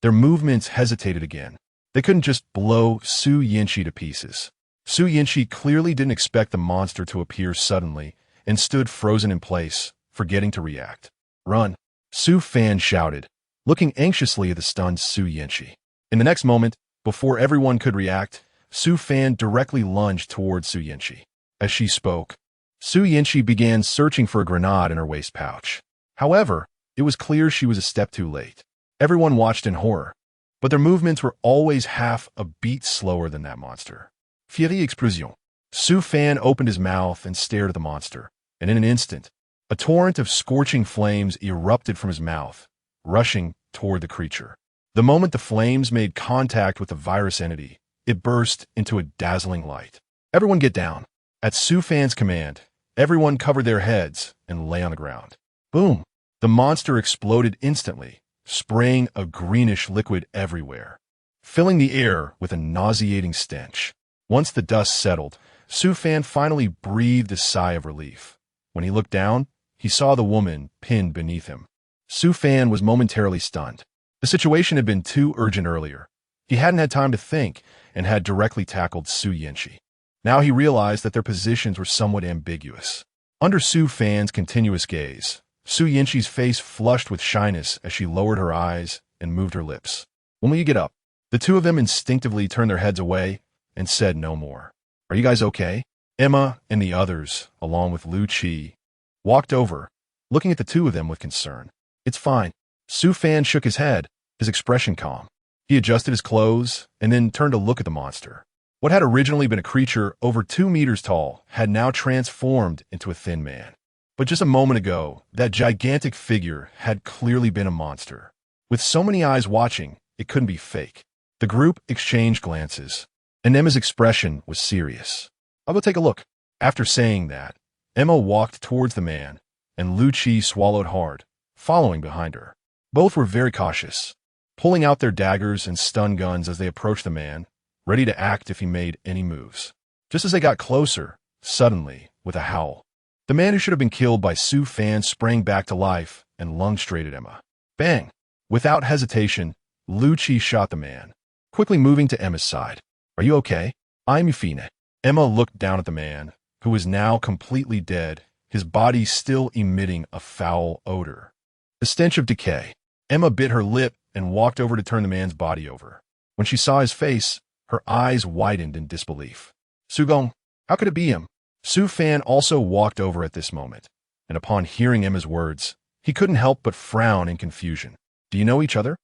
their movements hesitated again. They couldn't just blow Su Yanqi to pieces. Su Yanqi clearly didn't expect the monster to appear suddenly and stood frozen in place, forgetting to react. Run! Su Fan shouted, looking anxiously at the stunned Su Yanqi. In the next moment, before everyone could react, Su Fan directly lunged toward Su Yanqi. As she spoke, Su Yanqi began searching for a grenade in her waist pouch. However, it was clear she was a step too late. Everyone watched in horror, but their movements were always half a beat slower than that monster. Fury explosion. Su Fan opened his mouth and stared at the monster, and in an instant, a torrent of scorching flames erupted from his mouth, rushing toward the creature. The moment the flames made contact with the virus entity, it burst into a dazzling light. Everyone get down. At Su Fan's command, everyone covered their heads and lay on the ground. Boom! The monster exploded instantly, spraying a greenish liquid everywhere, filling the air with a nauseating stench. Once the dust settled, Su Fan finally breathed a sigh of relief. When he looked down, he saw the woman pinned beneath him. Su Fan was momentarily stunned. The situation had been too urgent earlier. He hadn't had time to think and had directly tackled Su Yanqi. Now he realized that their positions were somewhat ambiguous. Under Su Fan's continuous gaze, Su Yanqi's face flushed with shyness as she lowered her eyes and moved her lips. When will you get up? The two of them instinctively turned their heads away and said no more. Are you guys okay? Emma and the others, along with Lu Chi, walked over, looking at the two of them with concern. It's fine. Su Fan shook his head, his expression calm. He adjusted his clothes and then turned to look at the monster. What had originally been a creature over 2 meters tall had now transformed into a thin man. But just a moment ago, that gigantic figure had clearly been a monster. With so many eyes watching, it couldn't be fake. The group exchanged glances, and Emma's expression was serious. I'll go take a look. After saying that, Emma walked towards the man, and Lu Chi swallowed hard, following behind her. Both were very cautious, pulling out their daggers and stun guns as they approached the man, ready to act if he made any moves. Just as they got closer, suddenly, with a howl, The man who should have been killed by Su Fan sprang back to life and lunged straight at Emma. Bang! Without hesitation, Lu Chi shot the man, quickly moving to Emma's side. Are you okay? I'm Yufine. Emma looked down at the man, who was now completely dead, his body still emitting a foul odor. The stench of decay. Emma bit her lip and walked over to turn the man's body over. When she saw his face, her eyes widened in disbelief. Sugong, how could it be him? Su Fan also walked over at this moment, and upon hearing Emma's words, he couldn't help but frown in confusion. Do you know each other?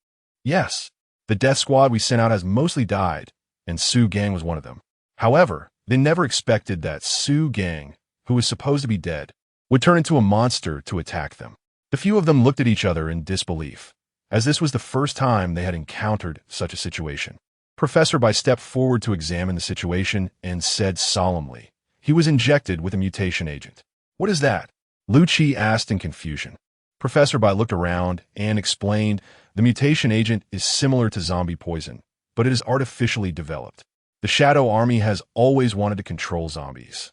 Yes. The death squad we sent out has mostly died, and Su Gang was one of them. However, they never expected that Su Gang, who was supposed to be dead, would turn into a monster to attack them. The few of them looked at each other in disbelief, as this was the first time they had encountered such a situation. Professor Bai stepped forward to examine the situation and said solemnly, he was injected with a mutation agent. What is that? Lu Chi asked in confusion. Professor Bai looked around and explained the mutation agent is similar to zombie poison, but it is artificially developed. The Shadow Army has always wanted to control zombies,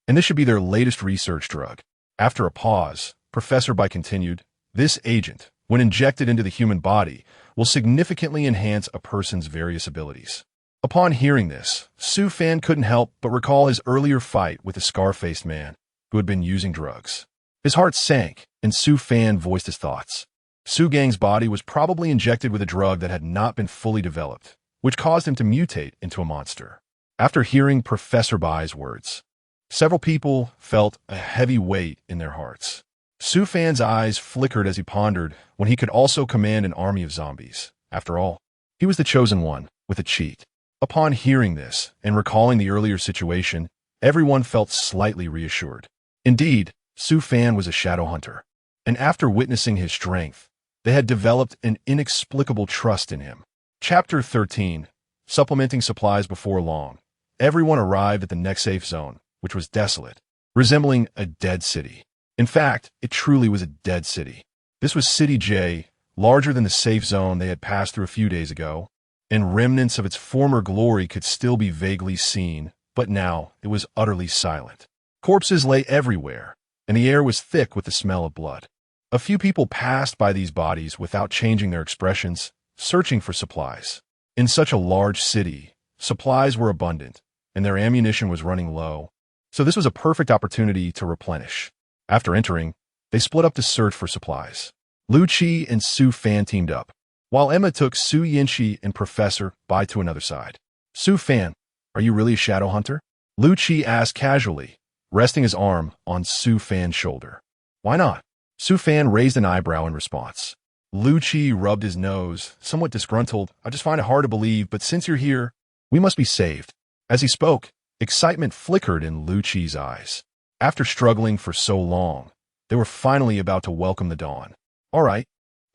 and this should be their latest research drug. After a pause, Professor Bai continued, this agent, when injected into the human body, will significantly enhance a person's various abilities. Upon hearing this, Su Fan couldn't help but recall his earlier fight with the scar-faced man who had been using drugs. His heart sank, and Su Fan voiced his thoughts. Su Gang's body was probably injected with a drug that had not been fully developed, which caused him to mutate into a monster. After hearing Professor Bai's words, several people felt a heavy weight in their hearts. Su Fan's eyes flickered as he pondered when he could also command an army of zombies. After all, he was the chosen one, with a cheat. Upon hearing this and recalling the earlier situation, everyone felt slightly reassured. Indeed, Su Fan was a shadow hunter, and after witnessing his strength, they had developed an inexplicable trust in him. Chapter 13. Supplementing supplies before long. Everyone arrived at the next safe zone, which was desolate, resembling a dead city. In fact, it truly was a dead city. This was City J, larger than the safe zone they had passed through a few days ago, and remnants of its former glory could still be vaguely seen, but now it was utterly silent. Corpses lay everywhere, and the air was thick with the smell of blood. A few people passed by these bodies without changing their expressions, searching for supplies. In such a large city, supplies were abundant, and their ammunition was running low, so this was a perfect opportunity to replenish. After entering, they split up to search for supplies. Lu Chi and Su Fan teamed up, while Emma took Su Yinchi and Professor Bai to another side. Su Fan, are you really a shadow hunter? Lu Chi asked casually, resting his arm on Su Fan's shoulder. Why not? Su Fan raised an eyebrow in response. Lu Chi rubbed his nose, somewhat disgruntled. I just find it hard to believe, but since you're here, we must be saved. As he spoke, excitement flickered in Lu Chi's eyes. After struggling for so long, they were finally about to welcome the dawn. All right,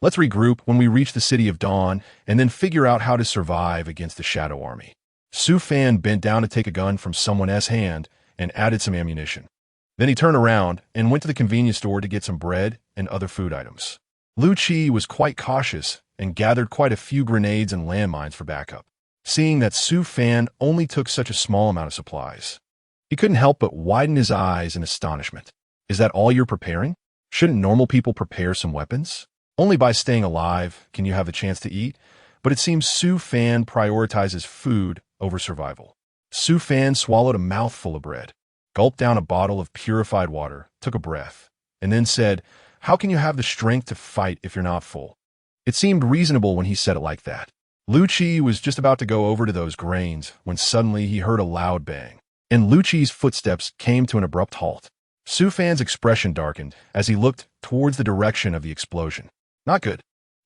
let's regroup when we reach the city of dawn and then figure out how to survive against the Shadow Army. Su Fan bent down to take a gun from someone else's hand and added some ammunition. Then he turned around and went to the convenience store to get some bread and other food items. Lu Chi was quite cautious and gathered quite a few grenades and landmines for backup, seeing that Su Fan only took such a small amount of supplies. He couldn't help but widen his eyes in astonishment. Is that all you're preparing? Shouldn't normal people prepare some weapons? Only by staying alive can you have the chance to eat, but it seems Su Fan prioritizes food over survival. Su Fan swallowed a mouthful of bread, gulped down a bottle of purified water, took a breath, and then said, how can you have the strength to fight if you're not full? It seemed reasonable when he said it like that. Lu Chi was just about to go over to those grains when suddenly he heard a loud bang, and Lu Chi's footsteps came to an abrupt halt. Su Fan's expression darkened as he looked towards the direction of the explosion. Not good.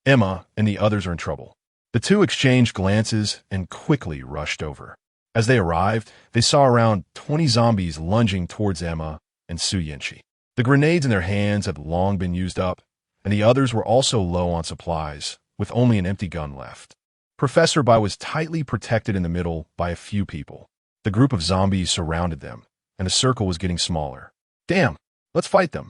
Emma and the others are in trouble. The two exchanged glances and quickly rushed over. As they arrived, they saw around 20 zombies lunging towards Emma and Su Yinchi. The grenades in their hands had long been used up, and the others were also low on supplies, with only an empty gun left. Professor Bai was tightly protected in the middle by a few people. The group of zombies surrounded them, and the circle was getting smaller. Damn, let's fight them.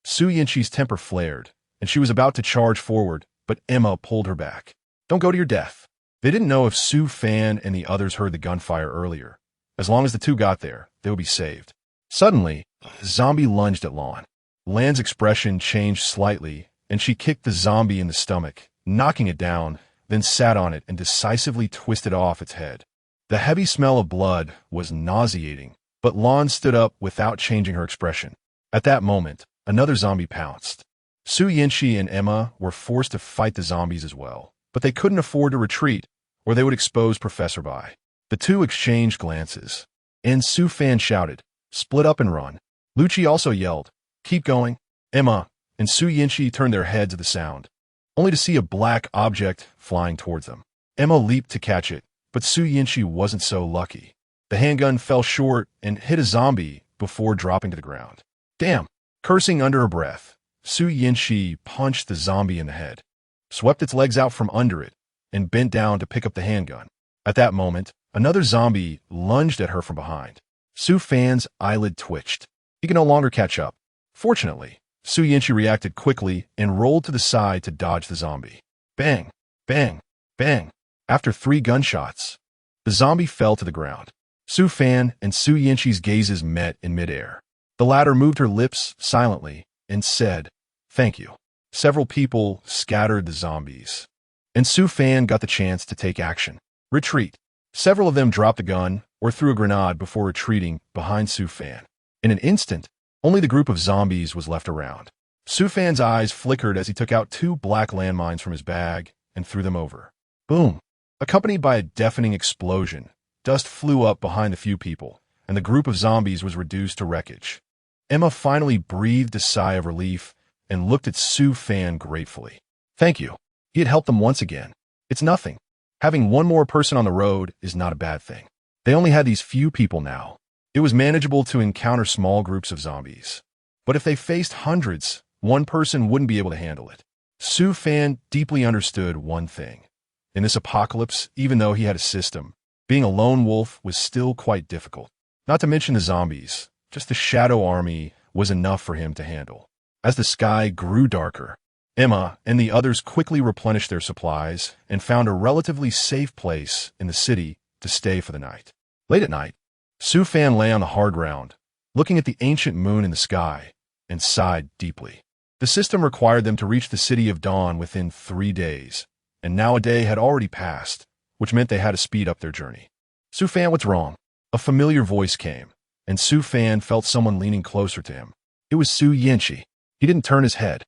Su Yinchi's temper flared, and she was about to charge forward, but Emma pulled her back. Don't go to your death. They didn't know if Su Fan and the others heard the gunfire earlier. As long as the two got there, they would be saved. Suddenly, the zombie lunged at Lan. Lan's expression changed slightly, and she kicked the zombie in the stomach, knocking it down, then sat on it and decisively twisted off its head. The heavy smell of blood was nauseating, but Lan stood up without changing her expression. At that moment, another zombie pounced. Su Yinshi and Emma were forced to fight the zombies as well, but they couldn't afford to retreat, or they would expose Professor Bai. The two exchanged glances, and Su Fan shouted, "Split up and run." Lucci also yelled, "Keep going." Emma and Su Yinshi turned their heads at the sound, only to see a black object flying towards them. Emma leaped to catch it, but Su Yinshi wasn't so lucky. The handgun fell short and hit a zombie before dropping to the ground. Damn! Cursing under her breath, Su Yinshi punched the zombie in the head, swept its legs out from under it, and bent down to pick up the handgun. At that moment, another zombie lunged at her from behind. Su Fan's eyelid twitched. He could no longer catch up. Fortunately, Su Yinshi reacted quickly and rolled to the side to dodge the zombie. Bang! Bang! Bang! After 3 gunshots, the zombie fell to the ground. Su Fan and Su Yinshi's gazes met in midair. The latter moved her lips silently and said, "Thank you." Several people scattered the zombies, and Su Fan got the chance to take action. Retreat. Several of them dropped the gun or threw a grenade before retreating behind Su Fan. In an instant, only the group of zombies was left around. Su Fan's eyes flickered as he took out 2 black landmines from his bag and threw them over. Boom! Accompanied by a deafening explosion, dust flew up behind the few people, and the group of zombies was reduced to wreckage. Emma finally breathed a sigh of relief and looked at Su Fan gratefully. Thank you. He had helped them once again. It's nothing. Having one more person on the road is not a bad thing. They only had these few people now. It was manageable to encounter small groups of zombies. But if they faced hundreds, one person wouldn't be able to handle it. Su Fan deeply understood one thing. In this apocalypse, even though he had a system, being a lone wolf was still quite difficult. Not to mention the zombies, just the shadow army was enough for him to handle. As the sky grew darker, Emma and the others quickly replenished their supplies and found a relatively safe place in the city to stay for the night. Late at night, Su Fan lay on the hard ground, looking at the ancient moon in the sky, and sighed deeply. The system required them to reach the City of Dawn within 3 days, and now a day had already passed, which meant they had to speed up their journey. Su Fan, what's wrong? A familiar voice came, and Su Fan felt someone leaning closer to him. It was Su Yinshi. He didn't turn his head,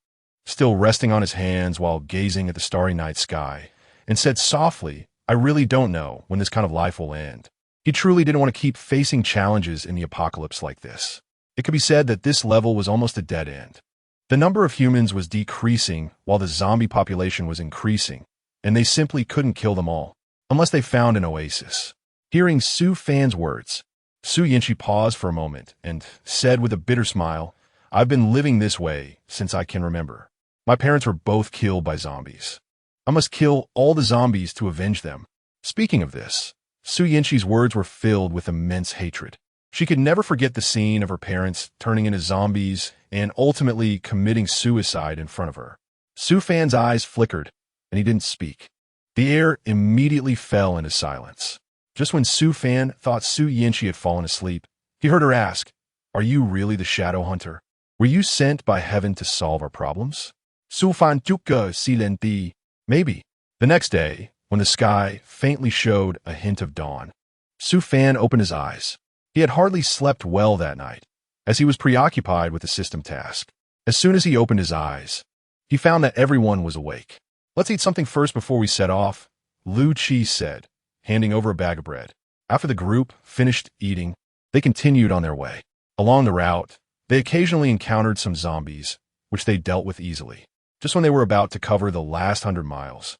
still resting on his hands while gazing at the starry night sky, and said softly, "I really don't know when this kind of life will end." He truly didn't want to keep facing challenges in the apocalypse like this. It could be said that this level was almost a dead end. The number of humans was decreasing while the zombie population was increasing, and they simply couldn't kill them all, unless they found an oasis. Hearing Su Fan's words, Su Yinshi paused for a moment and said with a bitter smile, "I've been living this way since I can remember. My parents were both killed by zombies. I must kill all the zombies to avenge them." Speaking of this, Su Yinshi's words were filled with immense hatred. She could never forget the scene of her parents turning into zombies and ultimately committing suicide in front of her. Su Fan's eyes flickered, and he didn't speak. The air immediately fell into silence. Just when Su Fan thought Su Yinshi had fallen asleep, he heard her ask, "Are you really the Shadow Hunter? Were you sent by heaven to solve our problems?" Su Fan tukka silenti. Maybe. The next day, when the sky faintly showed a hint of dawn, Su Fan opened his eyes. He had hardly slept well that night, as he was preoccupied with the system task. As soon as he opened his eyes, he found that everyone was awake. "Let's eat something first before we set off," Lu Chi said, handing over a bag of bread. After the group finished eating, they continued on their way. Along the route, they occasionally encountered some zombies, which they dealt with easily. Just when they were about to cover the last 100 miles,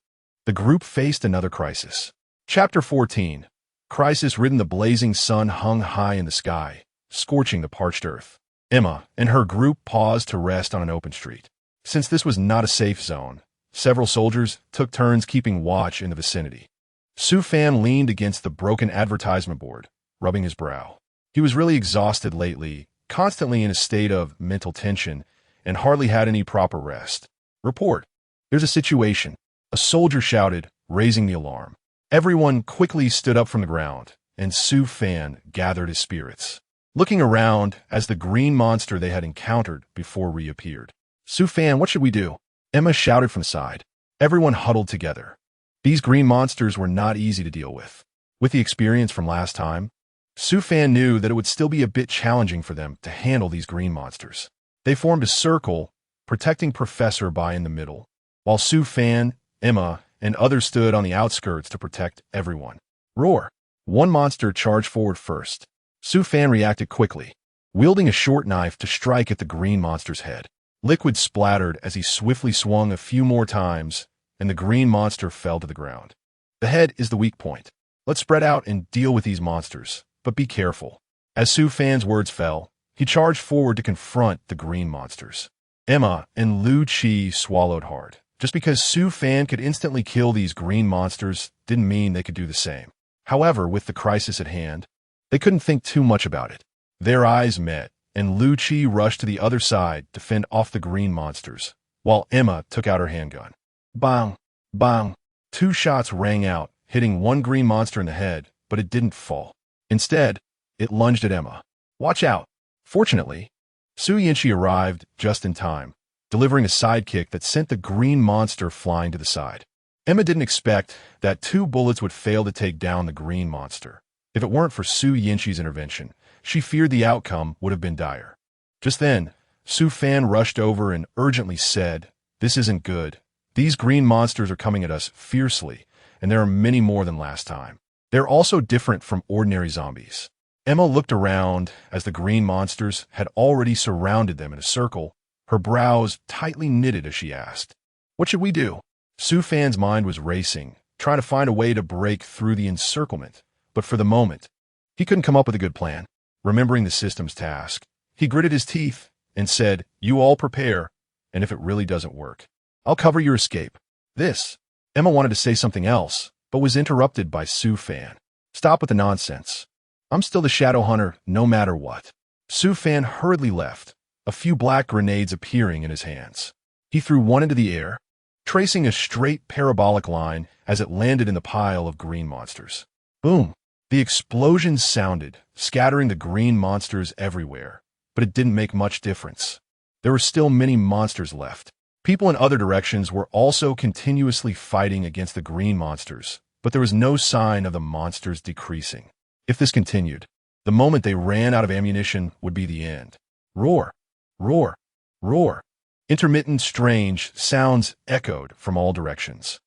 the group faced another crisis. Chapter 14. Crisis-ridden. The blazing sun hung high in the sky, scorching the parched earth. Emma and her group paused to rest on an open street. Since this was not a safe zone, several soldiers took turns keeping watch in the vicinity. Su Fan leaned against the broken advertisement board, rubbing his brow. He was really exhausted lately, constantly in a state of mental tension, and hardly had any proper rest. "Report. There's a situation," a soldier shouted, raising the alarm. Everyone quickly stood up from the ground, and Su Fan gathered his spirits. looking around as the green monster they had encountered before reappeared. "Su Fan, what should we do?" Emma shouted from the side. Everyone huddled together. These green monsters were not easy to deal with. With the experience from last time, Su Fan knew that it would still be a bit challenging for them to handle these green monsters. They formed a circle, protecting Professor Bai in the middle, while Su Fan, Emma, and others stood on the outskirts to protect everyone. Roar! One monster charged forward first. Su Fan reacted quickly, wielding a short knife to strike at the green monster's head. Liquid splattered as he swiftly swung a few more times, and the green monster fell to the ground. The head is the weak point. Let's spread out and deal with these monsters, but be careful. As Su Fan's words fell, he charged forward to confront the green monsters. Emma and Lu Qi swallowed hard. Just because Su Fan could instantly kill these green monsters didn't mean they could do the same. However, with the crisis at hand, they couldn't think too much about it. Their eyes met, and Lu Qi rushed to the other side to fend off the green monsters, while Emma took out her handgun. Bang! Bang! 2 shots rang out, hitting one green monster in the head, but it didn't fall. Instead, it lunged at Emma. "Watch out!" Fortunately, Su Yinchi arrived just in time, delivering a sidekick that sent the green monster flying to the side. Emma didn't expect that 2 bullets would fail to take down the green monster. If it weren't for Su Yinchi's intervention, she feared the outcome would have been dire. Just then, Su Fan rushed over and urgently said, "This isn't good. These green monsters are coming at us fiercely, and there are many more than last time. They're also different from ordinary zombies." Emma looked around as the green monsters had already surrounded them in a circle, her brows tightly knitted as she asked, "What should we do?" Su Fan's mind was racing, trying to find a way to break through the encirclement, but for the moment, he couldn't come up with a good plan. Remembering the system's task, he gritted his teeth and said, "You all prepare, and if it really doesn't work, I'll cover your escape." Emma wanted to say something else, but was interrupted by Su Fan. "Stop with the nonsense. I'm still the Shadow Hunter no matter what." Su Fan hurriedly left, a few black grenades appearing in his hands. He threw one into the air, tracing a straight parabolic line as it landed in the pile of green monsters. Boom! The explosion sounded, scattering the green monsters everywhere, but it didn't make much difference. There were still many monsters left. People in other directions were also continuously fighting against the green monsters, but there was no sign of the monsters decreasing. If this continued, the moment they ran out of ammunition would be the end. Roar! Roar! Roar! Intermittent, strange sounds echoed from all directions.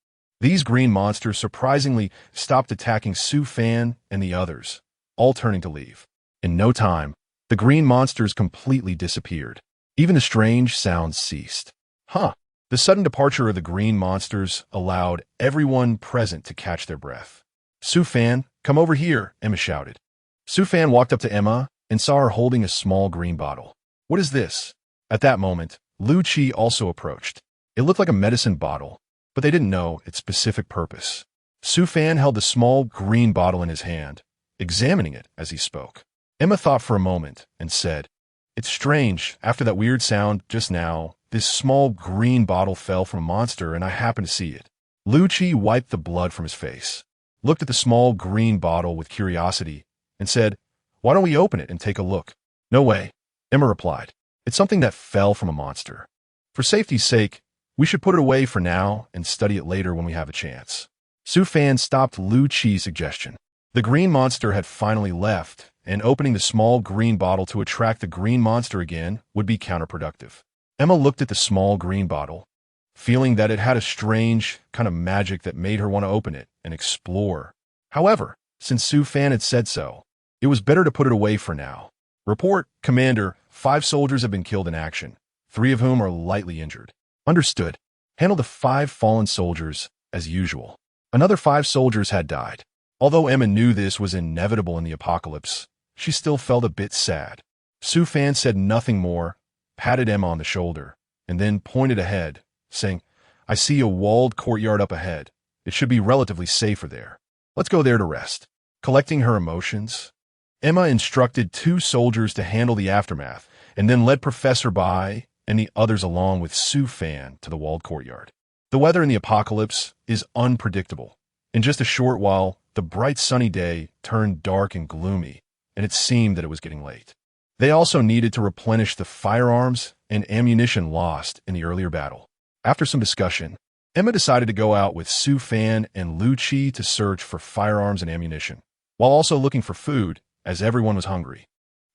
These green monsters surprisingly stopped attacking Su Fan and the others, all turning to leave. In no time, the green monsters completely disappeared. Even the strange sounds ceased. The sudden departure of the green monsters allowed everyone present to catch their breath. "Su Fan, come over here," Emma shouted. Su Fan walked up to Emma and saw her holding a small green bottle. "What is this?" At that moment, Lu Qi also approached. It looked like a medicine bottle, but they didn't know its specific purpose. Su Fan held the small green bottle in his hand, examining it as he spoke. Emma thought for a moment and said, "It's strange, after that weird sound just now, this small green bottle fell from a monster and I happened to see it." Lu Qi wiped the blood from his face, looked at the small green bottle with curiosity, and said, "Why don't we open it and take a look?" "No way," Emma replied. "It's something that fell from a monster. For safety's sake, we should put it away for now and study it later when we have a chance." Su Fan stopped Lu Qi's suggestion. The green monster had finally left, and opening the small green bottle to attract the green monster again would be counterproductive. Emma looked at the small green bottle, feeling that it had a strange kind of magic that made her want to open it and explore. However, since Su Fan had said so, it was better to put it away for now. "Report, Commander, 5 soldiers have been killed in action, 3 of whom are lightly injured." "Understood. Handle the 5 fallen soldiers as usual." Another 5 soldiers had died. Although Emma knew this was inevitable in the apocalypse, she still felt a bit sad. Su Fan said nothing more, patted Emma on the shoulder, and then pointed ahead, saying, "I see a walled courtyard up ahead. It should be relatively safer there. Let's go there to rest." Collecting her emotions, Emma instructed 2 soldiers to handle the aftermath, and then led Professor Bai and the others along with Su Fan to the walled courtyard. The weather in the apocalypse is unpredictable. In just a short while, the bright sunny day turned dark and gloomy, and it seemed that it was getting late. They also needed to replenish the firearms and ammunition lost in the earlier battle. After some discussion, Emma decided to go out with Su Fan and Lu Chi to search for firearms and ammunition, while also looking for food, as everyone was hungry.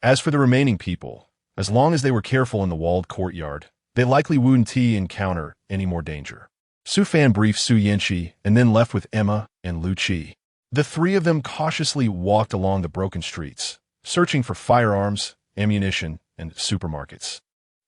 As for the remaining people, as long as they were careful in the walled courtyard, they likely wouldn't encounter any more danger. Su Fan briefed Su Yanqi and then left with Emma and Lu Chi. The three of them cautiously walked along the broken streets, searching for firearms, ammunition, and supermarkets,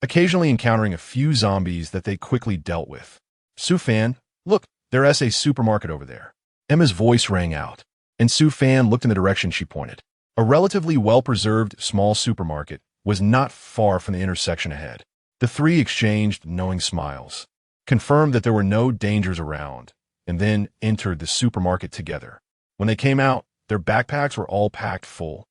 occasionally encountering a few zombies that they quickly dealt with. Su Fan, look, there's a supermarket over there. Emma's voice rang out, and Su Fan looked in the direction she pointed. A relatively well-preserved small supermarket was not far from the intersection ahead. The three exchanged knowing smiles, confirmed that there were no dangers around, and then entered the supermarket together. When they came out, their backpacks were all packed full,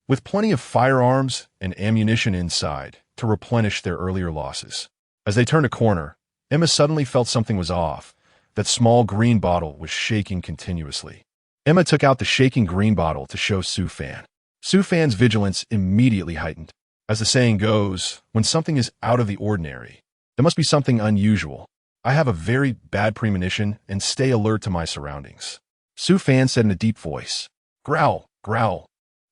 with plenty of firearms and ammunition inside to replenish their earlier losses. As they turned a corner, Emma suddenly felt something was off. That small green bottle was shaking continuously. Emma took out the shaking green bottle to show Su Fan. Su Fan's vigilance immediately heightened. As the saying goes, when something is out of the ordinary, there must be something unusual. I have a very bad premonition and stay alert to my surroundings. Su Fan said in a deep voice. Growl, growl.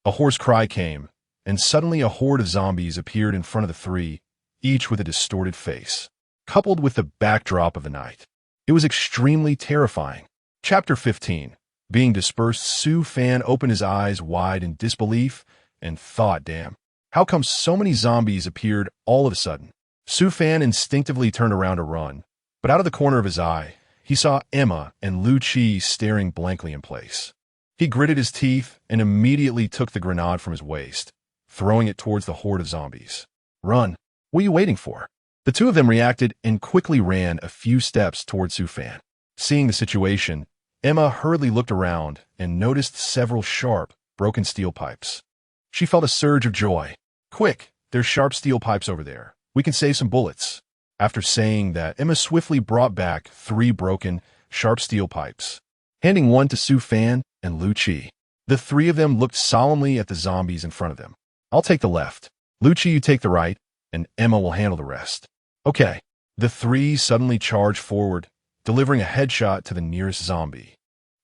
A hoarse cry came, and suddenly a horde of zombies appeared in front of the three, each with a distorted face, coupled with the backdrop of the night. It was extremely terrifying. Chapter 15. Being dispersed, Su Fan opened his eyes wide in disbelief and thought, damn, how come so many zombies appeared all of a sudden? Su Fan instinctively turned around to run, but out of the corner of his eye, he saw Emma and Lu Chi staring blankly in place. He gritted his teeth and immediately took the grenade from his waist, throwing it towards the horde of zombies. Run! What are you waiting for? The two of them reacted and quickly ran a few steps towards Su Fan. Seeing the situation, Emma hurriedly looked around and noticed several sharp, broken steel pipes. She felt a surge of joy. Quick, there's sharp steel pipes over there. We can save some bullets. After saying that, Emma swiftly brought back 3 broken, sharp steel pipes, handing one to Su Fan and Lu Chi. The 3 of them looked solemnly at the zombies in front of them. I'll take the left. Lu Chi, you take the right, and Emma will handle the rest. Okay. The 3 suddenly charged forward, delivering a headshot to the nearest zombie,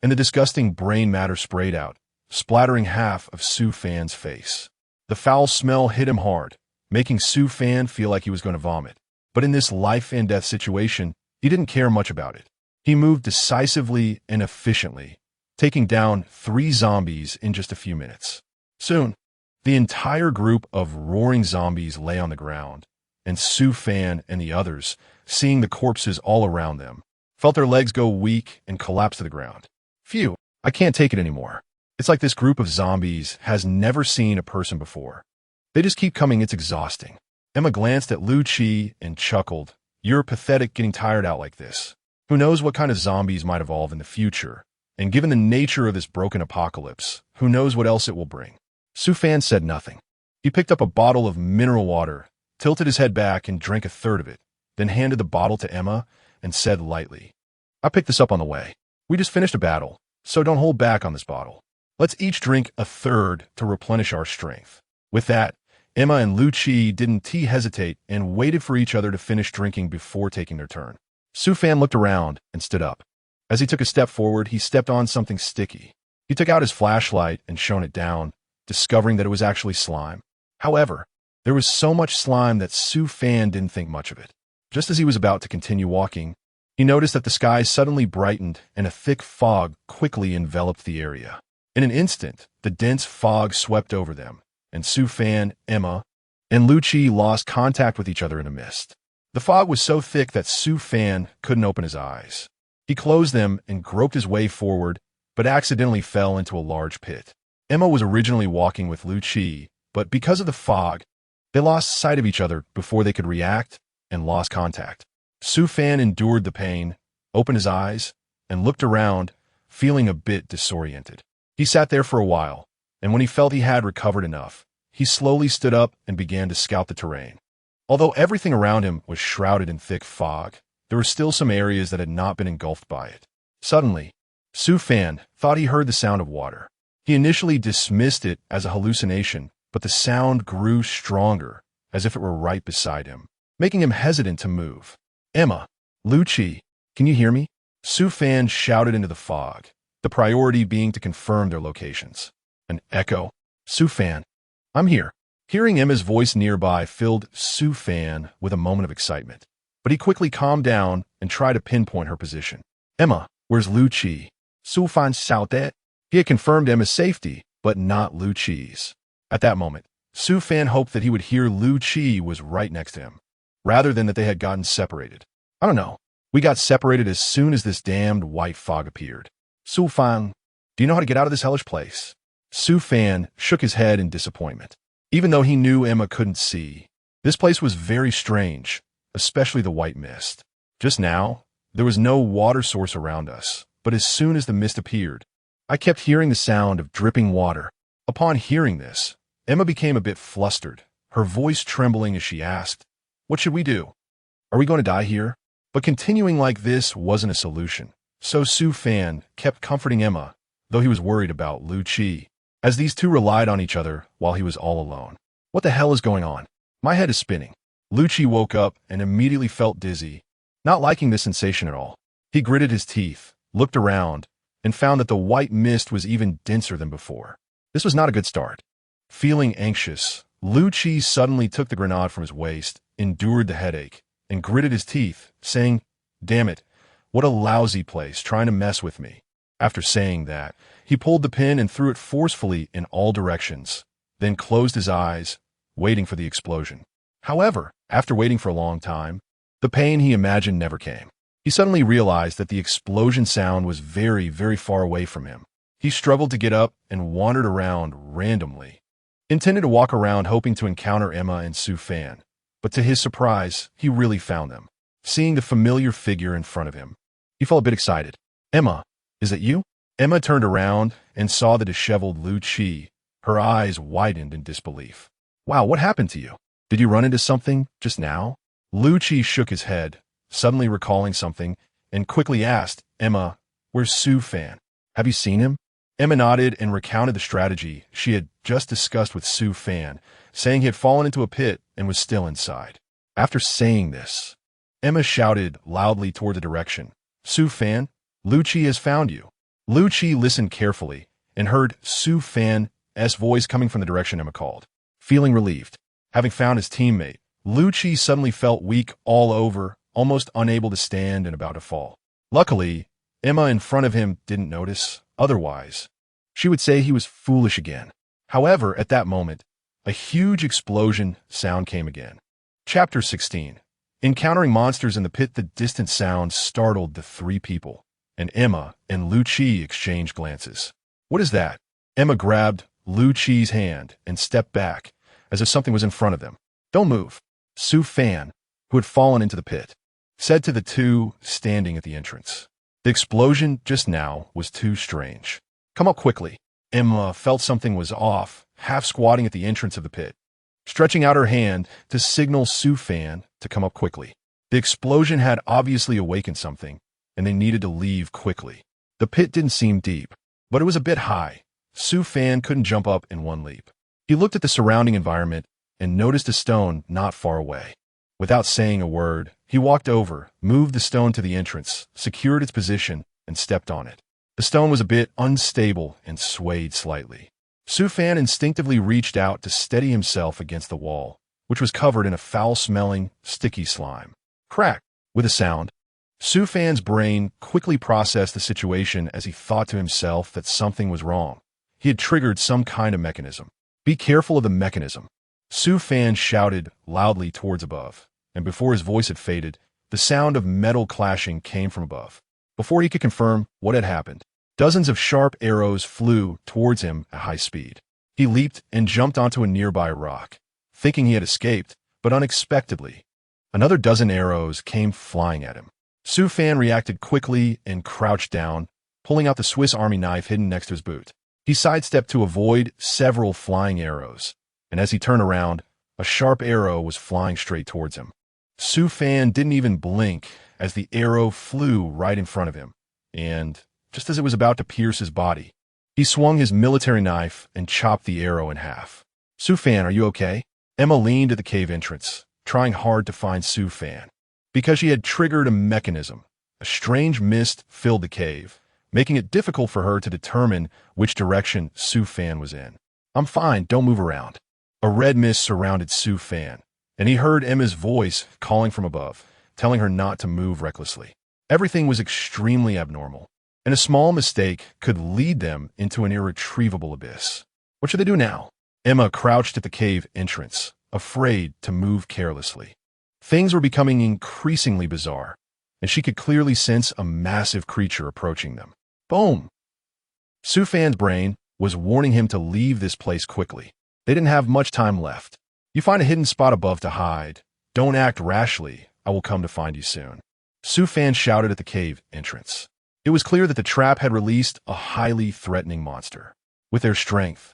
and the disgusting brain matter sprayed out, splattering half of Su Fan's face. The foul smell hit him hard, making Su Fan feel like he was going to vomit. But in this life-and-death situation, he didn't care much about it. He moved decisively and efficiently, taking down 3 zombies in just a few minutes. Soon, the entire group of roaring zombies lay on the ground, and Su Fan and the others, seeing the corpses all around them, felt their legs go weak and collapse to the ground. Phew, I can't take it anymore. It's like this group of zombies has never seen a person before. They just keep coming, it's exhausting. Emma glanced at Lu Chi and chuckled. You're pathetic getting tired out like this. Who knows what kind of zombies might evolve in the future? And given the nature of this broken apocalypse, who knows what else it will bring? Su Fan said nothing. He picked up a bottle of mineral water, tilted his head back and drank a third of it, then handed the bottle to Emma and said lightly, I picked this up on the way. We just finished a battle, so don't hold back on this bottle. Let's each drink a third to replenish our strength. With that, Emma and Lu Chi didn't hesitate and waited for each other to finish drinking before taking their turn. Su Fan looked around and stood up. As he took a step forward, he stepped on something sticky. He took out his flashlight and shone it down, discovering that it was actually slime. However, there was so much slime that Su Fan didn't think much of it. Just as he was about to continue walking, he noticed that the sky suddenly brightened and a thick fog quickly enveloped the area. In an instant, the dense fog swept over them, and Su Fan, Emma, and Lu Chi lost contact with each other in a mist. The fog was so thick that Su Fan couldn't open his eyes. He closed them and groped his way forward, but accidentally fell into a large pit. Emma was originally walking with Lu Chi, but because of the fog, they lost sight of each other before they could react and lost contact. Su Fan endured the pain, opened his eyes, and looked around, feeling a bit disoriented. He sat there for a while, and when he felt he had recovered enough, he slowly stood up and began to scout the terrain. Although everything around him was shrouded in thick fog, there were still some areas that had not been engulfed by it. Suddenly, Su Fan thought he heard the sound of water. He initially dismissed it as a hallucination, but the sound grew stronger, as if it were right beside him, making him hesitant to move. Emma, Lucci, can you hear me? Su Fan shouted into the fog, the priority being to confirm their locations. An echo. Su Fan, I'm here. Hearing Emma's voice nearby filled Su Fan with a moment of excitement, but he quickly calmed down and tried to pinpoint her position. Emma, where's Lucci? Su Fan shouted. He had confirmed Emma's safety, but not Lucci's. At that moment, Su Fan hoped that he would hear Lucci was right next to him, rather than that they had gotten separated. I don't know. We got separated as soon as this damned white fog appeared. Su Fan, do you know how to get out of this hellish place? Su Fan shook his head in disappointment. Even though he knew Emma couldn't see, this place was very strange, especially the white mist. Just now, there was no water source around us, but as soon as the mist appeared, I kept hearing the sound of dripping water. Upon hearing this, Emma became a bit flustered, her voice trembling as she asked, "What should we do? Are we going to die here?" But continuing like this wasn't a solution, so Su Fan kept comforting Emma, though he was worried about Lucci, as these two relied on each other while he was all alone. What the hell is going on? My head is spinning. Lucci woke up and immediately felt dizzy, not liking this sensation at all. He gritted his teeth, looked around, and found that the white mist was even denser than before. This was not a good start. Feeling anxious, Lucci suddenly took the grenade from his waist, endured the headache, and gritted his teeth, saying, "Damn it, what a lousy place trying to mess with me." After saying that, he pulled the pin and threw it forcefully in all directions, then closed his eyes, waiting for the explosion. However, after waiting for a long time, the pain he imagined never came. He suddenly realized that the explosion sound was very, very far away from him. He struggled to get up and wandered around randomly, intended to walk around hoping to encounter Emma and Su Fan, but to his surprise, he really found them. Seeing the familiar figure in front of him, he felt a bit excited. "Emma, is it you?" Emma turned around and saw the disheveled Lucci. Her eyes widened in disbelief. "Wow, what happened to you? Did you run into something just now?" Lucci shook his head, suddenly recalling something, and quickly asked, "Emma, where's Su Fan? Have you seen him?" Emma nodded and recounted the strategy she had just discussed with Su Fan, saying he had fallen into a pit and was still inside. After saying this, Emma shouted loudly toward the direction. "Su Fan, Lucci has found you." Lucci listened carefully and heard Su Fan's voice coming from the direction Emma called. Feeling relieved, having found his teammate, Lucci suddenly felt weak all over, almost unable to stand and about to fall. Luckily, Emma in front of him didn't notice. Otherwise, she would say he was foolish again. However, at that moment, a huge explosion sound came again. Chapter 16. Encountering monsters in the pit, the distant sound startled the three people, and Emma and Lucci exchanged glances. "What is that?" Emma grabbed Lucci's hand and stepped back, as if something was in front of them. "Don't move." Su Fan, who had fallen into the pit, said to the two standing at the entrance. The explosion just now was too strange. "Come up quickly." Emma felt something was off, half squatting at the entrance of the pit, stretching out her hand to signal Su Fan to come up quickly. The explosion had obviously awakened something, and they needed to leave quickly. The pit didn't seem deep, but it was a bit high. Su Fan couldn't jump up in one leap. He looked at the surrounding environment and noticed a stone not far away. Without saying a word, he walked over, moved the stone to the entrance, secured its position, and stepped on it. The stone was a bit unstable and swayed slightly. Su Fan instinctively reached out to steady himself against the wall, which was covered in a foul-smelling, sticky slime. Crack! With a sound, Su Fan's brain quickly processed the situation as he thought to himself that something was wrong. He had triggered some kind of mechanism. "Be careful of the mechanism." Su Fan shouted loudly towards above, and before his voice had faded, the sound of metal clashing came from above. Before he could confirm what had happened, dozens of sharp arrows flew towards him at high speed. He leaped and jumped onto a nearby rock, thinking he had escaped, but unexpectedly, another dozen arrows came flying at him. Su Fan reacted quickly and crouched down, pulling out the Swiss Army knife hidden next to his boot. He sidestepped to avoid several flying arrows, and as he turned around, a sharp arrow was flying straight towards him. Su Fan didn't even blink as the arrow flew right in front of him, and just as it was about to pierce his body, He swung his military knife and chopped the arrow in half. Su Fan, are you okay? Emma leaned at the cave entrance, trying hard to find Su Fan. Because she had triggered a mechanism, a strange mist filled the cave, making it difficult for her to determine which direction Su Fan was in. I'm fine, don't move around. A red mist surrounded Su Fan, and he heard Emma's voice calling from above, telling her not to move recklessly. Everything was extremely abnormal, and a small mistake could lead them into an irretrievable abyss. What should they do now? Emma crouched at the cave entrance, afraid to move carelessly. Things were becoming increasingly bizarre, and she could clearly sense a massive creature approaching them. Boom! Su Fan's brain was warning him to leave this place quickly. They didn't have much time left. You find a hidden spot above to hide. Don't act rashly. I will come to find you soon. Su Fan shouted at the cave entrance. It was clear that the trap had released a highly threatening monster. With their strength,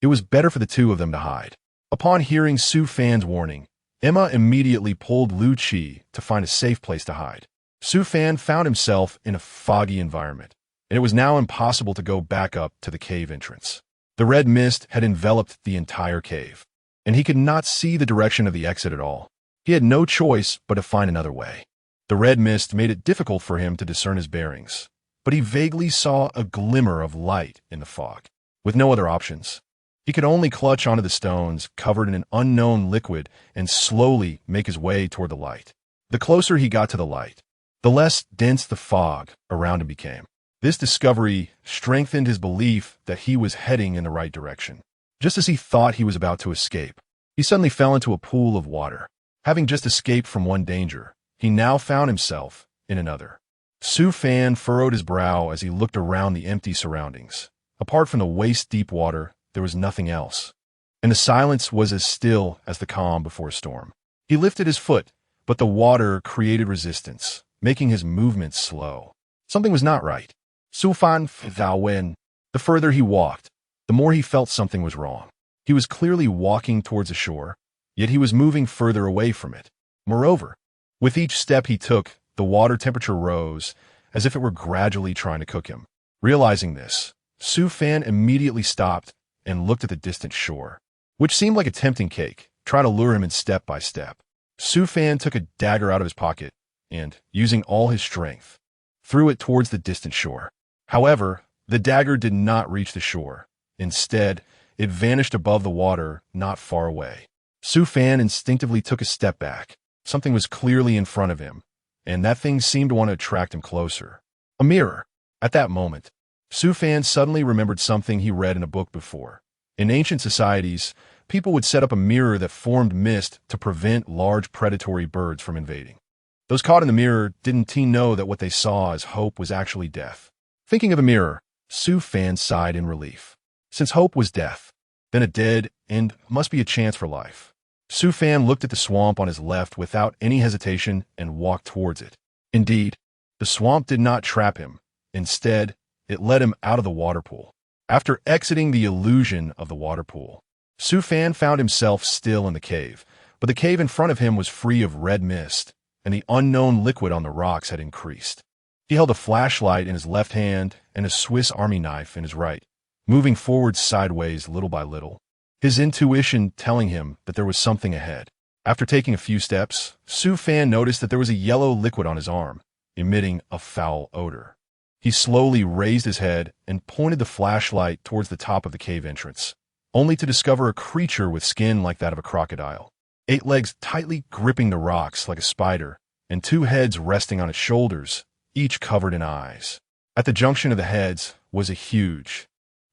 it was better for the two of them to hide. Upon hearing Su Fan's warning, Emma immediately pulled Lu Qi to find a safe place to hide. Su Fan found himself in a foggy environment, and it was now impossible to go back up to the cave entrance. The red mist had enveloped the entire cave, and he could not see the direction of the exit at all. He had no choice but to find another way. The red mist made it difficult for him to discern his bearings, but he vaguely saw a glimmer of light in the fog. With no other options, he could only clutch onto the stones covered in an unknown liquid and slowly make his way toward the light. The closer he got to the light, the less dense the fog around him became. This discovery strengthened his belief that he was heading in the right direction. Just as he thought he was about to escape, he suddenly fell into a pool of water. Having just escaped from one danger, he now found himself in another. Su Fan furrowed his brow as he looked around the empty surroundings. Apart from the waist-deep water, there was nothing else, and the silence was as still as the calm before a storm. He lifted his foot, but the water created resistance, making his movements slow. Something was not right. Su Fan Thou Wen. The further he walked, the more he felt something was wrong. He was clearly walking towards the shore, yet he was moving further away from it. Moreover, with each step he took, the water temperature rose, as if it were gradually trying to cook him. Realizing this, Su Fan immediately stopped and looked at the distant shore, which seemed like a tempting cake, trying to lure him in step by step. Su Fan took a dagger out of his pocket and, using all his strength, threw it towards the distant shore. However, the dagger did not reach the shore. Instead, it vanished above the water not far away. Su Fan instinctively took a step back. Something was clearly in front of him, and that thing seemed to want to attract him closer. A mirror. At that moment, Su Fan suddenly remembered something he read in a book before. In ancient societies, people would set up a mirror that formed mist to prevent large predatory birds from invading. Those caught in the mirror didn't know that what they saw as hope was actually death. Thinking of the mirror, Su Fan sighed in relief. Since hope was death, then a dead end must be a chance for life. Su Fan looked at the swamp on his left without any hesitation and walked towards it. Indeed, the swamp did not trap him. Instead, it led him out of the water pool. After exiting the illusion of the water pool, Su Fan found himself still in the cave, but the cave in front of him was free of red mist, and the unknown liquid on the rocks had increased. He held a flashlight in his left hand and a Swiss Army knife in his right, moving forward sideways little by little, his intuition telling him that there was something ahead. After taking a few steps, Su Fan noticed that there was a yellow liquid on his arm, emitting a foul odor. He slowly raised his head and pointed the flashlight towards the top of the cave entrance, only to discover a creature with skin like that of a crocodile, 8 legs tightly gripping the rocks like a spider, and 2 heads resting on its shoulders, each covered in eyes. At the junction of the heads was a huge,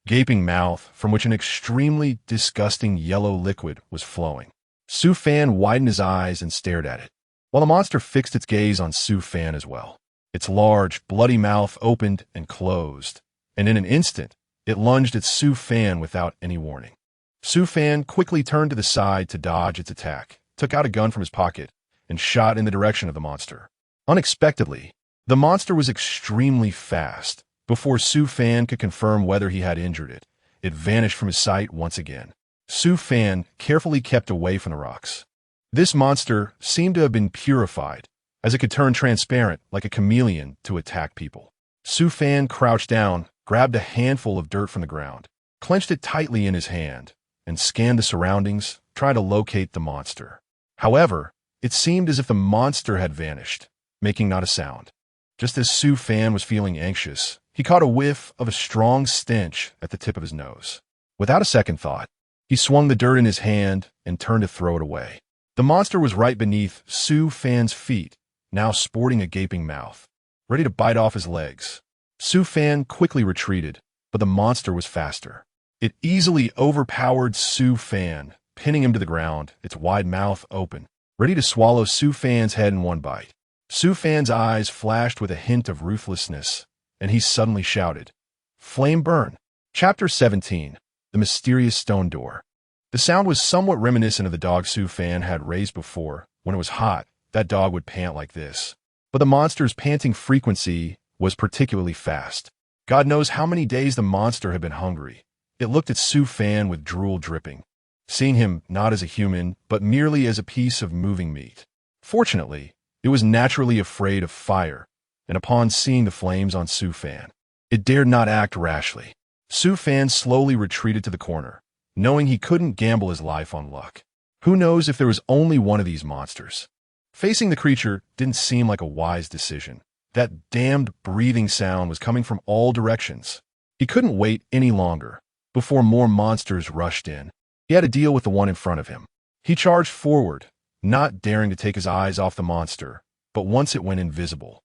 gaping mouth from which an extremely disgusting yellow liquid was flowing. Su Fan widened his eyes and stared at it, while the monster fixed its gaze on Su Fan as well. Its large, bloody mouth opened and closed, and in an instant, it lunged at Su Fan without any warning. Su Fan quickly turned to the side to dodge its attack, took out a gun from his pocket, and shot in the direction of the monster. Unexpectedly, the monster was extremely fast. Before Su Fan could confirm whether he had injured it, it vanished from his sight once again. Su Fan carefully kept away from the rocks. This monster seemed to have been purified, as it could turn transparent like a chameleon to attack people. Su Fan crouched down, grabbed a handful of dirt from the ground, clenched it tightly in his hand, and scanned the surroundings, trying to locate the monster. However, it seemed as if the monster had vanished, making not a sound. Just as Su Fan was feeling anxious, he caught a whiff of a strong stench at the tip of his nose. Without a second thought, he swung the dirt in his hand and turned to throw it away. The monster was right beneath Su Fan's feet, now sporting a gaping mouth, ready to bite off his legs. Su Fan quickly retreated, but the monster was faster. It easily overpowered Su Fan, pinning him to the ground, its wide mouth open, ready to swallow Su Fan's head in one bite. Su Fan's eyes flashed with a hint of ruthlessness, and he suddenly shouted, "Flame burn!" Chapter 17. The Mysterious Stone Door. The sound was somewhat reminiscent of the dog Su Fan had raised before. When it was hot, that dog would pant like this. But the monster's panting frequency was particularly fast. God knows how many days the monster had been hungry. It looked at Su Fan with drool dripping, seeing him not as a human, but merely as a piece of moving meat. Fortunately, it was naturally afraid of fire, and upon seeing the flames on Su Fan, it dared not act rashly. Su Fan slowly retreated to the corner, knowing he couldn't gamble his life on luck. Who knows if there was only one of these monsters? Facing the creature didn't seem like a wise decision. That damned breathing sound was coming from all directions. He couldn't wait any longer before more monsters rushed in. He had to deal with the one in front of him. He charged forward, not daring to take his eyes off the monster, but once it went invisible,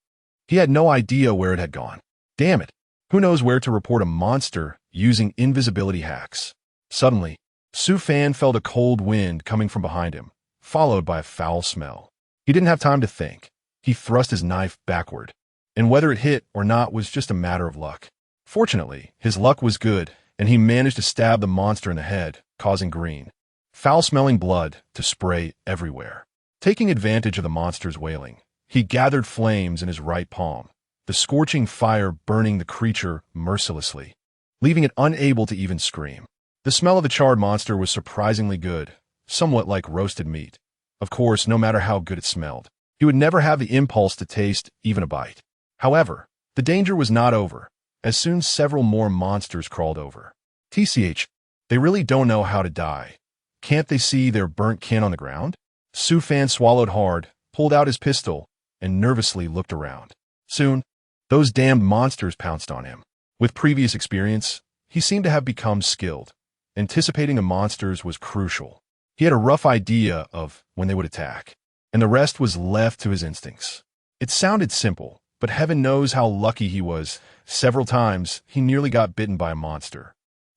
he had no idea where it had gone. Damn it! Who knows where to report a monster using invisibility hacks? Suddenly, Su Fan felt a cold wind coming from behind him, followed by a foul smell. He didn't have time to think. He thrust his knife backward, and whether it hit or not was just a matter of luck. Fortunately, his luck was good, and he managed to stab the monster in the head, causing green, foul-smelling blood to spray everywhere. Taking advantage of the monster's wailing, he gathered flames in his right palm, the scorching fire burning the creature mercilessly, leaving it unable to even scream. The smell of the charred monster was surprisingly good, somewhat like roasted meat. Of course, no matter how good it smelled, he would never have the impulse to taste even a bite. However, the danger was not over, as soon several more monsters crawled over. TCH, they really don't know how to die. Can't they see their burnt kin on the ground? Su Fan swallowed hard, pulled out his pistol, and nervously looked around. Soon, those damned monsters pounced on him. With previous experience, he seemed to have become skilled. Anticipating the monsters was crucial. He had a rough idea of when they would attack, and the rest was left to his instincts. It sounded simple, but heaven knows how lucky he was. Several times, he nearly got bitten by a monster.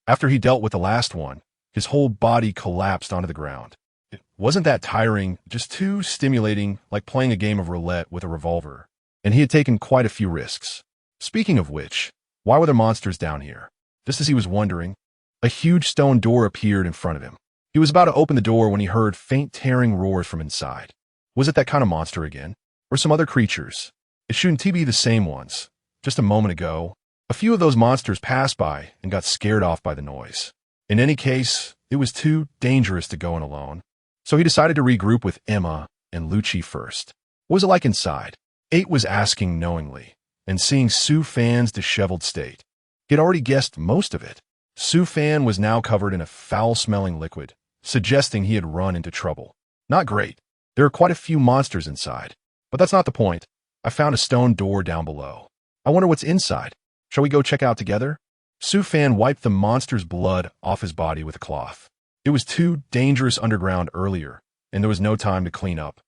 After he dealt with the last one, his whole body collapsed onto the ground. It wasn't that tiring, just too stimulating, like playing a game of roulette with a revolver, and he had taken quite a few risks. Speaking of which, why were there monsters down here? Just as he was wondering, a huge stone door appeared in front of him. He was about to open the door when he heard faint tearing roars from inside. Was it that kind of monster again? Or some other creatures? It shouldn't be the same ones. Just a moment ago, a few of those monsters passed by and got scared off by the noise. In any case, it was too dangerous to go in alone. So he decided to regroup with Emma and Lucci first. What was it like inside? 8 was asking knowingly, and seeing Su Fan's disheveled state. He had already guessed most of it. Su Fan was now covered in a foul-smelling liquid, suggesting he had run into trouble. Not great. There are quite a few monsters inside. But that's not the point. I found a stone door down below. I wonder what's inside. Shall we go check out together? Su Fan wiped the monster's blood off his body with a cloth. It was too dangerous underground earlier, and there was no time to clean up.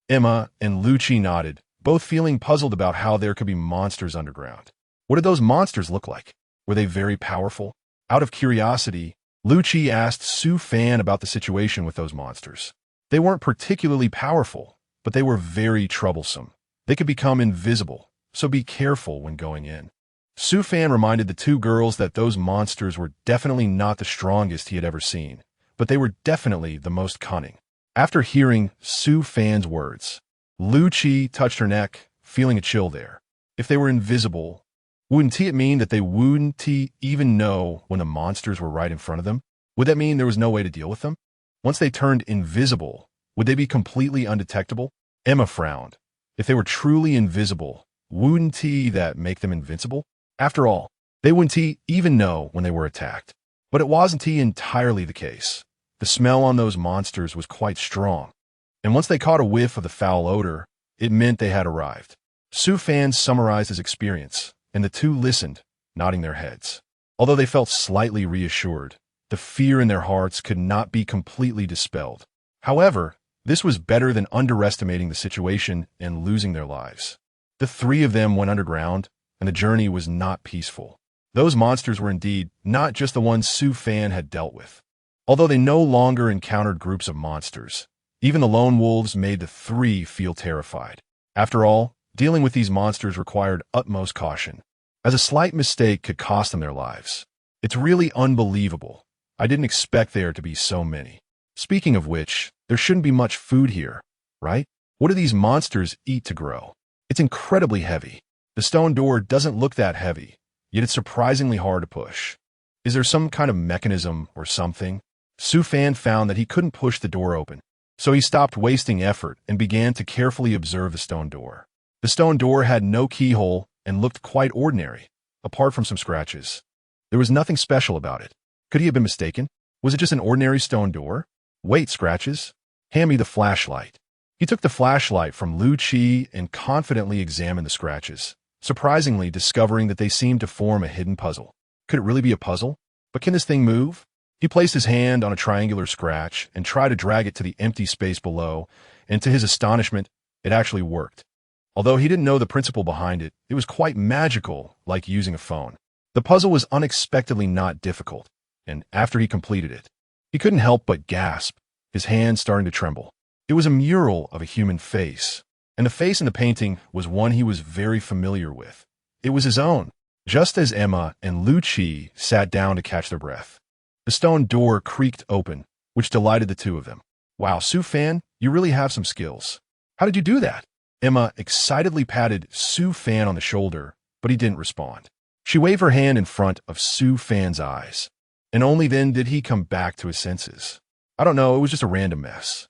Emma and Lucci nodded, both feeling puzzled about how there could be monsters underground. What did those monsters look like? Were they very powerful? Out of curiosity, Lucci asked Su Fan about the situation with those monsters. They weren't particularly powerful, but they were very troublesome. They could become invisible, so be careful when going in. Su Fan reminded the 2 girls that those monsters were definitely not the strongest he had ever seen, but they were definitely the most cunning. After hearing Su Fan's words, Lucci touched her neck, feeling a chill there. If they were invisible, wouldn't it mean that they wouldn't even know when the monsters were right in front of them? Would that mean there was no way to deal with them? Once they turned invisible, would they be completely undetectable? Emma frowned. If they were truly invisible, wouldn't that make them invincible? After all, They wouldn't even know when they were attacked. But it wasn't entirely the case. The smell on those monsters was quite strong, and once they caught a whiff of the foul odor, it meant they had arrived. Su Fan summarized his experience, and the two listened, nodding their heads. Although they felt slightly reassured, the fear in their hearts could not be completely dispelled. However, this was better than underestimating the situation and losing their lives. The three of them went underground, and the journey was not peaceful. Those monsters were indeed not just the ones Su Fan had dealt with. Although they no longer encountered groups of monsters, even the lone wolves made the three feel terrified. After all, dealing with these monsters required utmost caution, as a slight mistake could cost them their lives. It's really unbelievable. I didn't expect there to be so many. Speaking of which, there shouldn't be much food here, right? What do these monsters eat to grow? It's incredibly heavy. The stone door doesn't look that heavy, yet it's surprisingly hard to push. Is there some kind of mechanism or something? Su Fan found that he couldn't push the door open, so he stopped wasting effort and began to carefully observe the stone door. The stone door had no keyhole and looked quite ordinary, apart from some scratches. There was nothing special about it. Could he have been mistaken? Was it just an ordinary stone door? Wait, scratches? Hand me the flashlight. He took the flashlight from Lu Qi and confidently examined the scratches, surprisingly discovering that they seemed to form a hidden puzzle. Could it really be a puzzle? But can this thing move? He placed his hand on a triangular scratch and tried to drag it to the empty space below, and to his astonishment, it actually worked. Although he didn't know the principle behind it, it was quite magical, like using a phone. The puzzle was unexpectedly not difficult, and after he completed it, he couldn't help but gasp, his hands starting to tremble. It was a mural of a human face, and the face in the painting was one he was very familiar with. It was his own, just as Emma and Lu Qi sat down to catch their breath. The stone door creaked open, which delighted the two of them. Wow, Su Fan, you really have some skills. How did you do that? Emma excitedly patted Su Fan on the shoulder, but he didn't respond. She waved her hand in front of Su Fan's eyes, and only then did he come back to his senses. I don't know, it was just a random mess.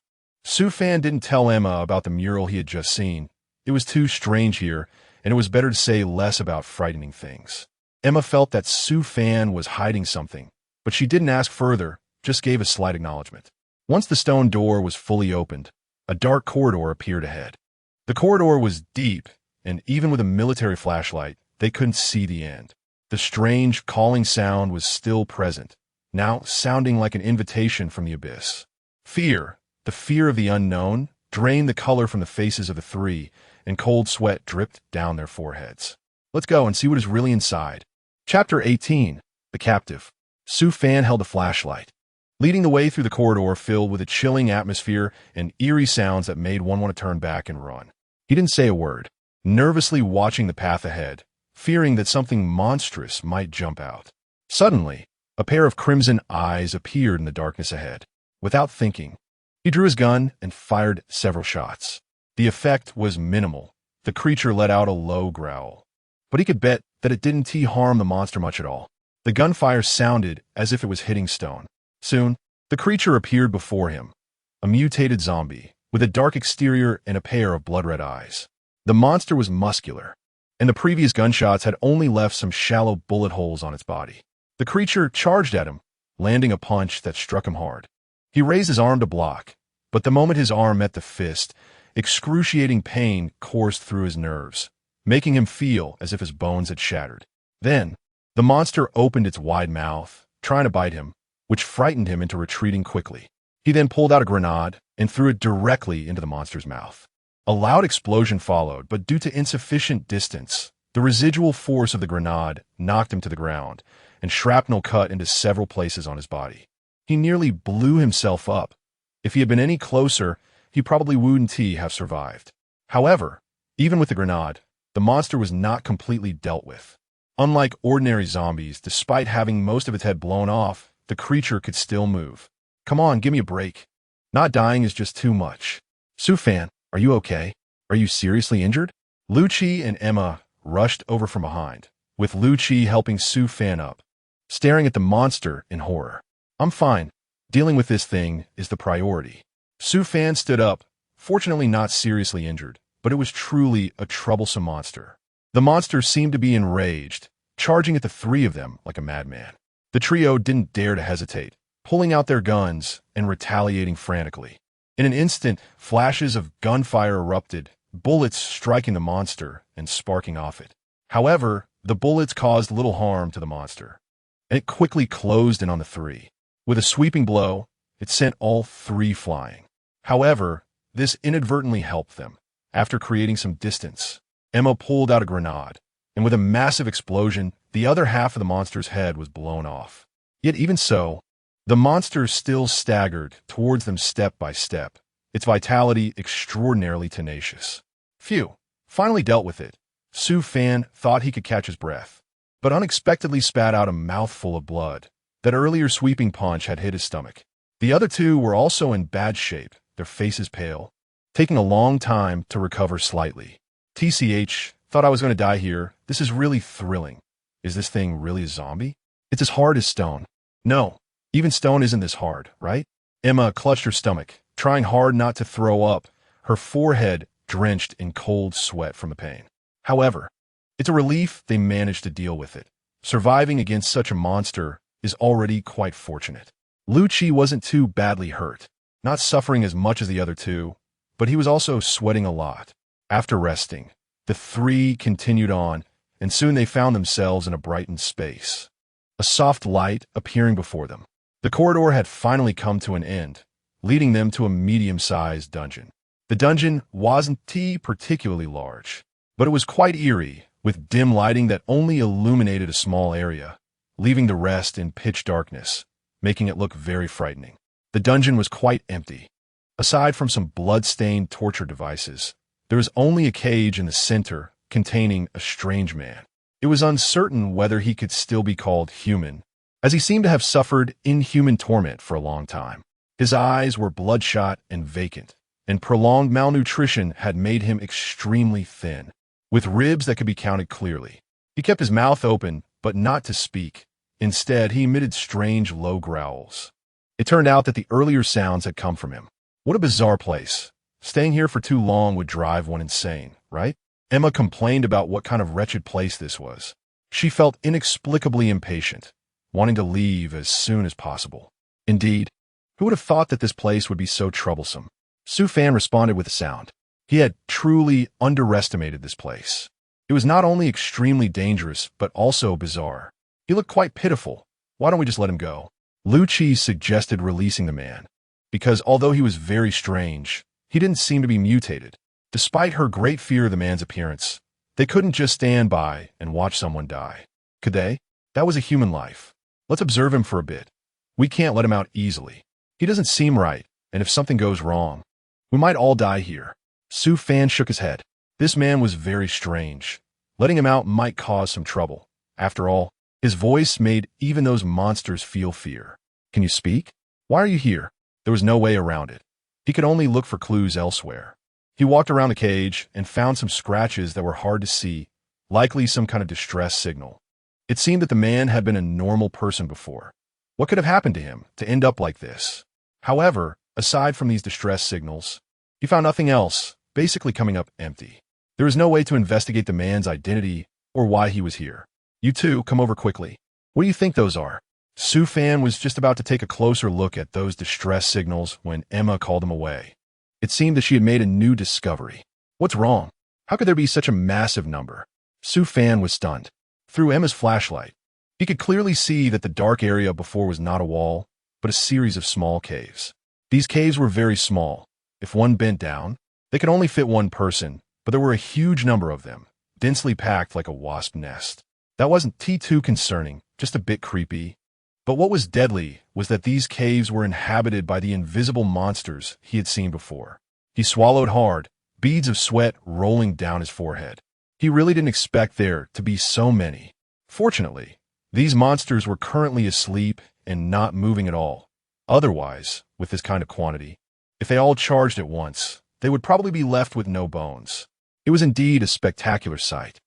Su Fan didn't tell Emma about the mural he had just seen. It was too strange here, and it was better to say less about frightening things. Emma felt that Su Fan was hiding something, but she didn't ask further, just gave a slight acknowledgement. Once the stone door was fully opened, a dark corridor appeared ahead. The corridor was deep, and even with a military flashlight, they couldn't see the end. The strange calling sound was still present, now sounding like an invitation from the abyss. Fear, the fear of the unknown, drained the color from the faces of the three, and cold sweat dripped down their foreheads. Let's go and see what is really inside. Chapter 18. The Captive. Su Fan held a flashlight, leading the way through the corridor filled with a chilling atmosphere and eerie sounds that made one want to turn back and run. He didn't say a word, nervously watching the path ahead, fearing that something monstrous might jump out. Suddenly, a pair of crimson eyes appeared in the darkness ahead. Without thinking, he drew his gun and fired several shots. The effect was minimal. The creature let out a low growl, but he could bet that it didn't harm the monster much at all. The gunfire sounded as if it was hitting stone. Soon, the creature appeared before him, a mutated zombie, with a dark exterior and a pair of blood-red eyes. The monster was muscular, and the previous gunshots had only left some shallow bullet holes on its body. The creature charged at him, landing a punch that struck him hard. He raised his arm to block, but the moment his arm met the fist, excruciating pain coursed through his nerves, making him feel as if his bones had shattered. Then, the monster opened its wide mouth, trying to bite him, which frightened him into retreating quickly. He then pulled out a grenade and threw it directly into the monster's mouth. A loud explosion followed, but due to insufficient distance, the residual force of the grenade knocked him to the ground, and shrapnel cut into several places on his body. He nearly blew himself up. If he had been any closer, he probably wouldn't have survived. However, even with the grenade, the monster was not completely dealt with. Unlike ordinary zombies, despite having most of its head blown off, the creature could still move. Come on, give me a break. Not dying is just too much. Su Fan, are you okay? Are you seriously injured? Lu Qi and Emma rushed over from behind, with Lu Qi helping Su Fan up, staring at the monster in horror. I'm fine. Dealing with this thing is the priority. Su Fan stood up, fortunately not seriously injured, but it was truly a troublesome monster. The monster seemed to be enraged, charging at the three of them like a madman. The trio didn't dare to hesitate, pulling out their guns and retaliating frantically. In an instant, flashes of gunfire erupted, bullets striking the monster and sparking off it. However, the bullets caused little harm to the monster, and it quickly closed in on the three. With a sweeping blow, it sent all three flying. However, this inadvertently helped them. After creating some distance, Emma pulled out a grenade, and with a massive explosion, the other half of the monster's head was blown off. Yet even so, the monster still staggered towards them step by step, its vitality extraordinarily tenacious. Phew, finally dealt with it. Su Fan thought he could catch his breath, but unexpectedly spat out a mouthful of blood. That earlier sweeping punch had hit his stomach. The other two were also in bad shape, their faces pale, taking a long time to recover slightly. TCH, thought I was going to die here. This is really thrilling. Is this thing really a zombie? It's as hard as stone. No, even stone isn't this hard, right? Emma clutched her stomach, trying hard not to throw up, her forehead drenched in cold sweat from the pain. However, it's a relief they managed to deal with it. Surviving against such a monster is already quite fortunate. Lucci wasn't too badly hurt, not suffering as much as the other two, but he was also sweating a lot. After resting, the three continued on, and soon they found themselves in a brightened space. A soft light appearing before them. The corridor had finally come to an end, leading them to a medium-sized dungeon. The dungeon wasn't particularly large, but it was quite eerie, with dim lighting that only illuminated a small area, leaving the rest in pitch darkness, making it look very frightening. The dungeon was quite empty. Aside from some blood-stained torture devices, there was only a cage in the center containing a strange man. It was uncertain whether he could still be called human, as he seemed to have suffered inhuman torment for a long time. His eyes were bloodshot and vacant, and prolonged malnutrition had made him extremely thin, with ribs that could be counted clearly. He kept his mouth open, but not to speak. Instead, he emitted strange low growls. It turned out that the earlier sounds had come from him. What a bizarre place. Staying here for too long would drive one insane, right? Emma complained about what kind of wretched place this was. She felt inexplicably impatient, wanting to leave as soon as possible. Indeed, who would have thought that this place would be so troublesome? Su Fan responded with a sound. He had truly underestimated this place. It was not only extremely dangerous, but also bizarre. He looked quite pitiful. Why don't we just let him go? Lucci suggested releasing the man, because although he was very strange, he didn't seem to be mutated. Despite her great fear of the man's appearance, they couldn't just stand by and watch someone die. Could they? That was a human life. Let's observe him for a bit. We can't let him out easily. He doesn't seem right, and if something goes wrong, we might all die here. Su Fan shook his head. This man was very strange. Letting him out might cause some trouble. After all, his voice made even those monsters feel fear. Can you speak? Why are you here? There was no way around it. He could only look for clues elsewhere. He walked around the cage and found some scratches that were hard to see, likely some kind of distress signal. It seemed that the man had been a normal person before. What could have happened to him to end up like this? However, aside from these distress signals, he found nothing else, basically coming up empty. There was no way to investigate the man's identity or why he was here. You two, come over quickly. What do you think those are? Su Fan was just about to take a closer look at those distress signals when Emma called him away. It seemed that she had made a new discovery. What's wrong? How could there be such a massive number? Su Fan was stunned. Through Emma's flashlight, he could clearly see that the dark area before was not a wall, but a series of small caves. These caves were very small. If one bent down, they could only fit one person, but there were a huge number of them, densely packed like a wasp nest. That wasn't too concerning, just a bit creepy. But what was deadly was that these caves were inhabited by the invisible monsters he had seen before. He swallowed hard, beads of sweat rolling down his forehead. He really didn't expect there to be so many. Fortunately, these monsters were currently asleep and not moving at all. Otherwise, with this kind of quantity, if they all charged at once, they would probably be left with no bones. It was indeed a spectacular sight.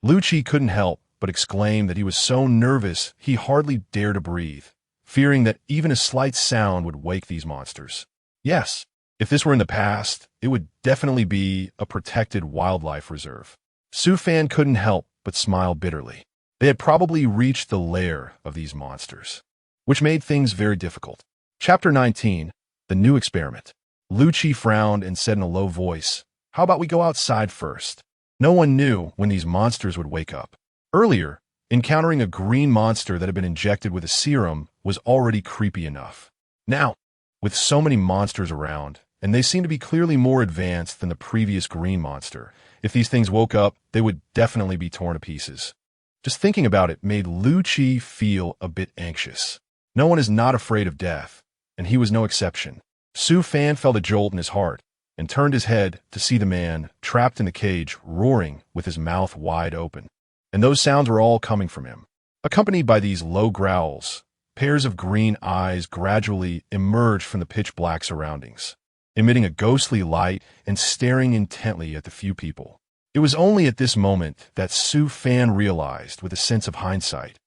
Lucci couldn't help but exclaimed that he was so nervous he hardly dared to breathe, fearing that even a slight sound would wake these monsters. Yes, if this were in the past, it would definitely be a protected wildlife reserve. Su Fan couldn't help but smile bitterly. They had probably reached the lair of these monsters, which made things very difficult. Chapter 19, The New Experiment. Lucci frowned and said in a low voice, "How about we go outside first?" No one knew when these monsters would wake up. Earlier, encountering a green monster that had been injected with a serum was already creepy enough. Now, with so many monsters around, and they seemed to be clearly more advanced than the previous green monster, if these things woke up, they would definitely be torn to pieces. Just thinking about it made Lucci feel a bit anxious. No one is not afraid of death, and he was no exception. Su Fan felt a jolt in his heart and turned his head to see the man trapped in the cage roaring with his mouth wide open. And those sounds were all coming from him. Accompanied by these low growls, pairs of green eyes gradually emerged from the pitch-black surroundings, emitting a ghostly light and staring intently at the few people. It was only at this moment that Su Fan realized, with a sense of hindsight,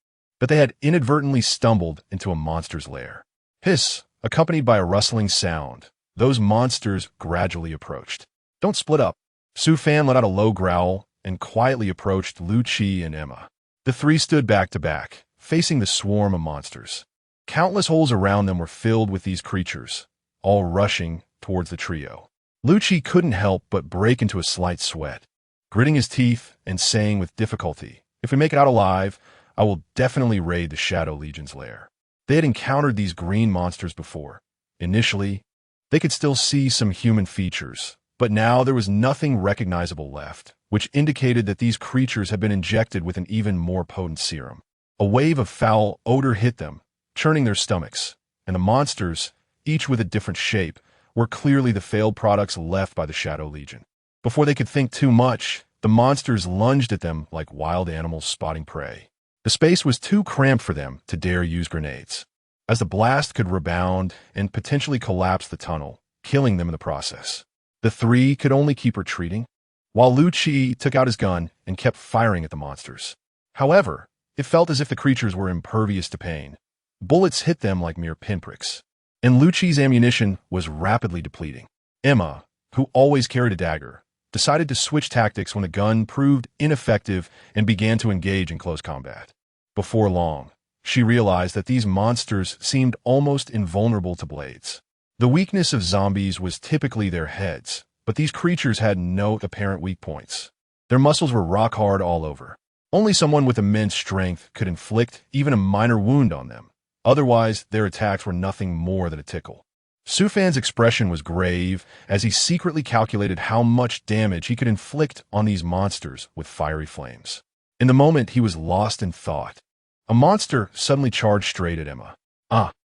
that they had inadvertently stumbled into a monster's lair. Hiss, accompanied by a rustling sound, those monsters gradually approached. "Don't split up." Su Fan let out a low growl and quietly approached Lucci and Emma. The three stood back to back, facing the swarm of monsters. Countless holes around them were filled with these creatures, all rushing towards the trio. Lucci couldn't help but break into a slight sweat, gritting his teeth and saying with difficulty, "If we make it out alive, I will definitely raid the Shadow Legion's lair." They had encountered these green monsters before. Initially, they could still see some human features, but now there was nothing recognizable left, which indicated that these creatures had been injected with an even more potent serum. A wave of foul odor hit them, churning their stomachs, and the monsters, each with a different shape, were clearly the failed products left by the Shadow Legion. Before they could think too much, the monsters lunged at them like wild animals spotting prey. The space was too cramped for them to dare use grenades, as the blast could rebound and potentially collapse the tunnel, killing them in the process. The three could only keep retreating, while Lucci took out his gun and kept firing at the monsters. However, it felt as if the creatures were impervious to pain. Bullets hit them like mere pinpricks, and Lucci's ammunition was rapidly depleting. Emma, who always carried a dagger, decided to switch tactics when the gun proved ineffective and began to engage in close combat. Before long, she realized that these monsters seemed almost invulnerable to blades. The weakness of zombies was typically their heads, but these creatures had no apparent weak points. Their muscles were rock hard all over. Only someone with immense strength could inflict even a minor wound on them. Otherwise, their attacks were nothing more than a tickle. Su Fan's expression was grave as he secretly calculated how much damage he could inflict on these monsters with fiery flames. In the moment, he was lost in thought. A monster suddenly charged straight at Emma.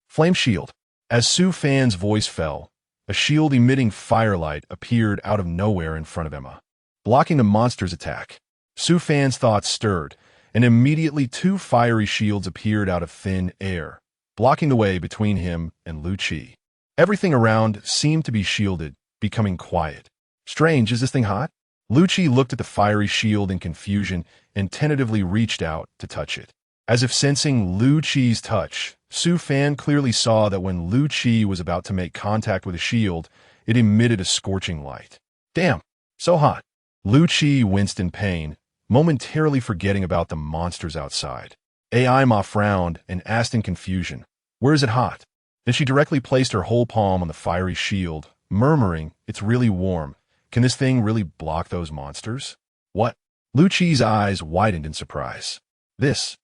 Flame shield. As Su Fan's voice fell, a shield emitting firelight appeared out of nowhere in front of Emma, blocking the monster's attack. Su Fan's thoughts stirred, and immediately two fiery shields appeared out of thin air, blocking the way between him and Lucci. Everything around seemed to be shielded, becoming quiet. Strange, is this thing hot? Lucci looked at the fiery shield in confusion and tentatively reached out to touch it. As if sensing Lucci's touch, Su Fan clearly saw that when Lucci was about to make contact with the shield, it emitted a scorching light. Damn, so hot. Lucci winced in pain, momentarily forgetting about the monsters outside. Aima frowned and asked in confusion, "Where is it hot?" Then she directly placed her whole palm on the fiery shield, murmuring, "It's really warm. Can this thing really block those monsters?" "What?" Lucci's eyes widened in surprise. This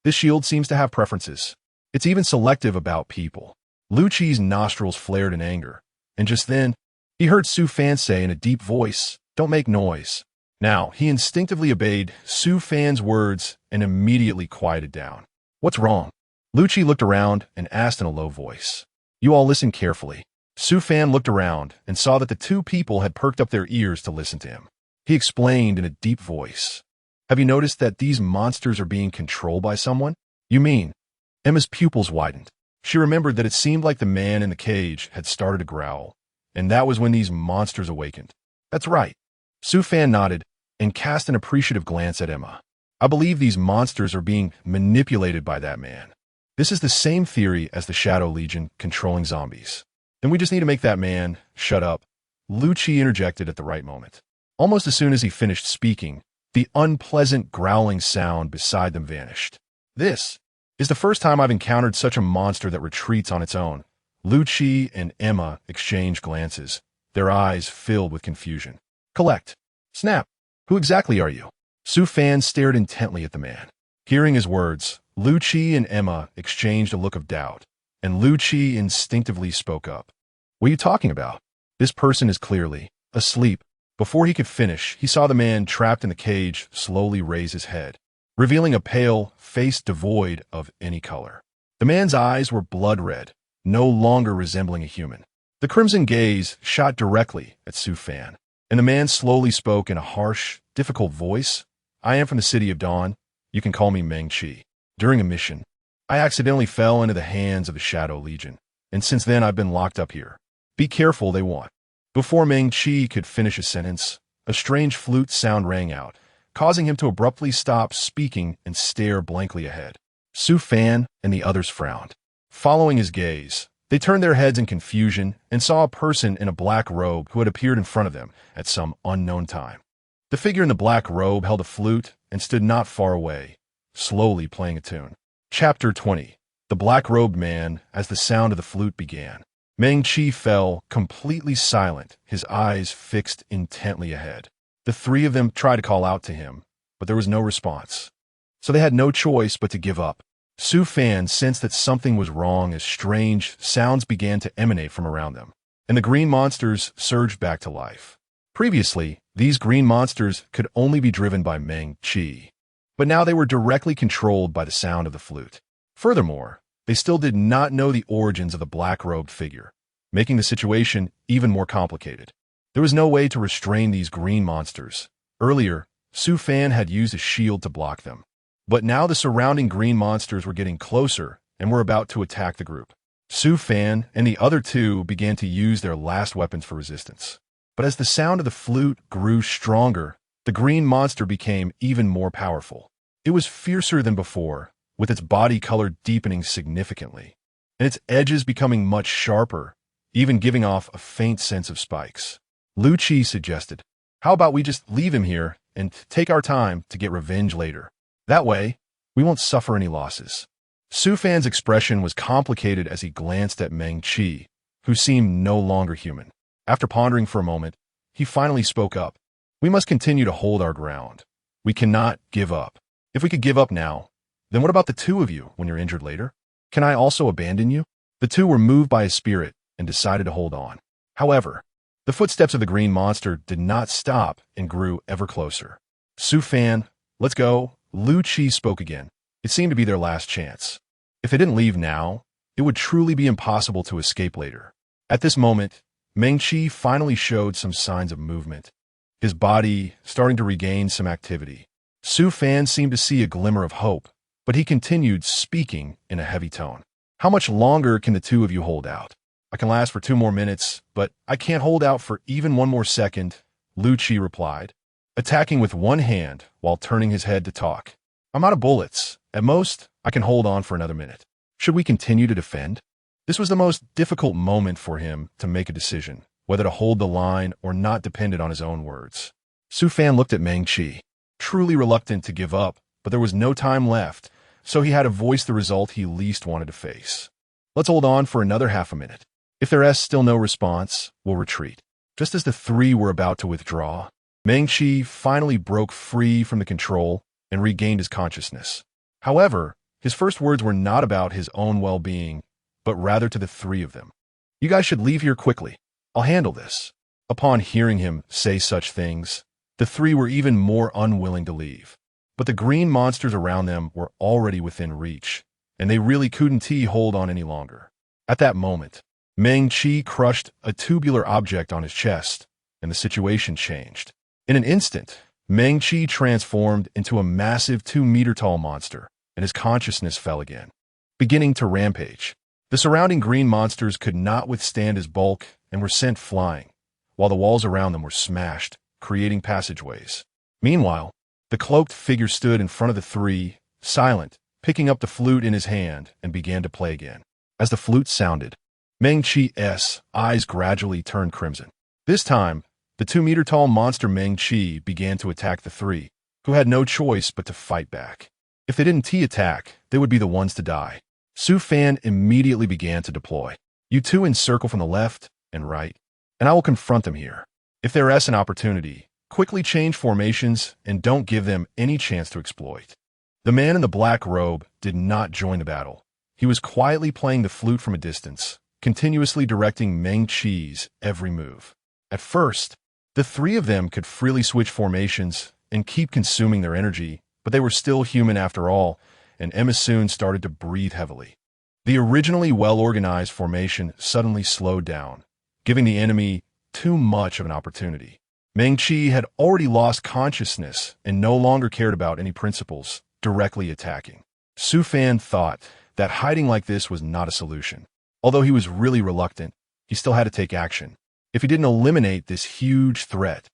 shield seems to have preferences. It's even selective about people." Lucci's nostrils flared in anger, and just then, he heard Su Fan say in a deep voice, "Don't make noise." Now, he instinctively obeyed Su Fan's words and immediately quieted down. "What's wrong?" Lucci looked around and asked in a low voice. "You all listen carefully." Su Fan looked around and saw that the two people had perked up their ears to listen to him. He explained in a deep voice, "Have you noticed that these monsters are being controlled by someone?" "You mean?" Emma's pupils widened. She remembered that it seemed like the man in the cage had started to growl, and that was when these monsters awakened. "That's right." Su Fan nodded and cast an appreciative glance at Emma. "I believe these monsters are being manipulated by that man. This is the same theory as the Shadow Legion controlling zombies. And we just need to make that man shut up." Lucci interjected at the right moment. Almost as soon as he finished speaking, The unpleasant growling sound beside them vanished. This is the first time I've encountered such a monster that retreats on its own. Lucci and Emma exchanged glances, their eyes filled with confusion. Collect. Snap. Who exactly are you? Su Fan stared intently at the man. Hearing his words, Lucci and Emma exchanged a look of doubt, and Lucci instinctively spoke up. What are you talking about? This person is clearly asleep. Before he could finish, he saw the man trapped in the cage slowly raise his head, revealing a pale face devoid of any color. The man's eyes were blood red, no longer resembling a human. The crimson gaze shot directly at Su Fan, and the man slowly spoke in a harsh, difficult voice. I am from the City of Dawn. You can call me Meng Qi. During a mission, I accidentally fell into the hands of the Shadow Legion, and since then I've been locked up here. Be careful, they want. Before Meng Qi could finish a sentence, a strange flute sound rang out, causing him to abruptly stop speaking and stare blankly ahead. Su Fan and the others frowned. Following his gaze, they turned their heads in confusion and saw a person in a black robe who had appeared in front of them at some unknown time. The figure in the black robe held a flute and stood not far away, slowly playing a tune. Chapter 20. The Black-Robed Man. As the sound of the flute began, Meng Qi fell completely silent, his eyes fixed intently ahead. The three of them tried to call out to him, but there was no response. So they had no choice but to give up. Su Fan sensed that something was wrong as strange sounds began to emanate from around them, and the green monsters surged back to life. Previously, these green monsters could only be driven by Meng Qi, but now they were directly controlled by the sound of the flute. Furthermore, they still did not know the origins of the black-robed figure, making the situation even more complicated. There was no way to restrain these green monsters. Earlier, Su Fan had used a shield to block them, but now the surrounding green monsters were getting closer and were about to attack the group. Su Fan and the other two began to use their last weapons for resistance. But as the sound of the flute grew stronger, the green monster became even more powerful. It was fiercer than before, with its body color deepening significantly, and its edges becoming much sharper, even giving off a faint sense of spikes. Lucci suggested, how about we just leave him here and take our time to get revenge later? That way, we won't suffer any losses. Su Fan's expression was complicated as he glanced at Meng Qi, who seemed no longer human. After pondering for a moment, he finally spoke up. We must continue to hold our ground. We cannot give up. If we could give up now, then what about the two of you when you're injured later? Can I also abandon you? The two were moved by his spirit and decided to hold on. However, the footsteps of the green monster did not stop and grew ever closer. Su Fan, let's go. Lucci spoke again. It seemed to be their last chance. If they didn't leave now, it would truly be impossible to escape later. At this moment, Meng Qi finally showed some signs of movement, his body starting to regain some activity. Su Fan seemed to see a glimmer of hope, but he continued speaking in a heavy tone. How much longer can the two of you hold out? I can last for 2 more minutes, but I can't hold out for even 1 more second, Lucci replied, attacking with one hand while turning his head to talk. I'm out of bullets. At most, I can hold on for another minute. Should we continue to defend? This was the most difficult moment for him to make a decision, whether to hold the line or not depended on his own words. Su Fan looked at Meng Qi, truly reluctant to give up, but there was no time left, so he had to voice the result he least wanted to face. Let's hold on for another half a minute. If there is still no response, we'll retreat. Just as the three were about to withdraw, Meng Qi finally broke free from the control and regained his consciousness. However, his first words were not about his own well-being, but rather to the three of them. You guys should leave here quickly. I'll handle this. Upon hearing him say such things, the three were even more unwilling to leave. But the green monsters around them were already within reach, and they really couldn't hold on any longer. At that moment, Meng Qi crushed a tubular object on his chest, and the situation changed. In an instant, Meng Qi transformed into a massive 2-meter-tall monster, and his consciousness fell again, beginning to rampage. The surrounding green monsters could not withstand his bulk and were sent flying, while the walls around them were smashed, creating passageways. Meanwhile, the cloaked figure stood in front of the three, silent, picking up the flute in his hand and began to play again. As the flute sounded, Meng Qi's eyes gradually turned crimson. This time, the 2-meter-tall monster Meng Qi began to attack the three, who had no choice but to fight back. If they didn't T-attack, they would be the ones to die. Su Fan immediately began to deploy. You two encircle from the left and right, and I will confront them here. If there is an opportunity, quickly change formations and don't give them any chance to exploit. The man in the black robe did not join the battle. He was quietly playing the flute from a distance, continuously directing Meng Qi's every move. At first, the three of them could freely switch formations and keep consuming their energy, but they were still human after all, and Emma soon started to breathe heavily. The originally well-organized formation suddenly slowed down, giving the enemy too much of an opportunity. Meng Qi had already lost consciousness and no longer cared about any principles, directly attacking. Su Fan thought that hiding like this was not a solution. Although he was really reluctant, he still had to take action. If he didn't eliminate this huge threat,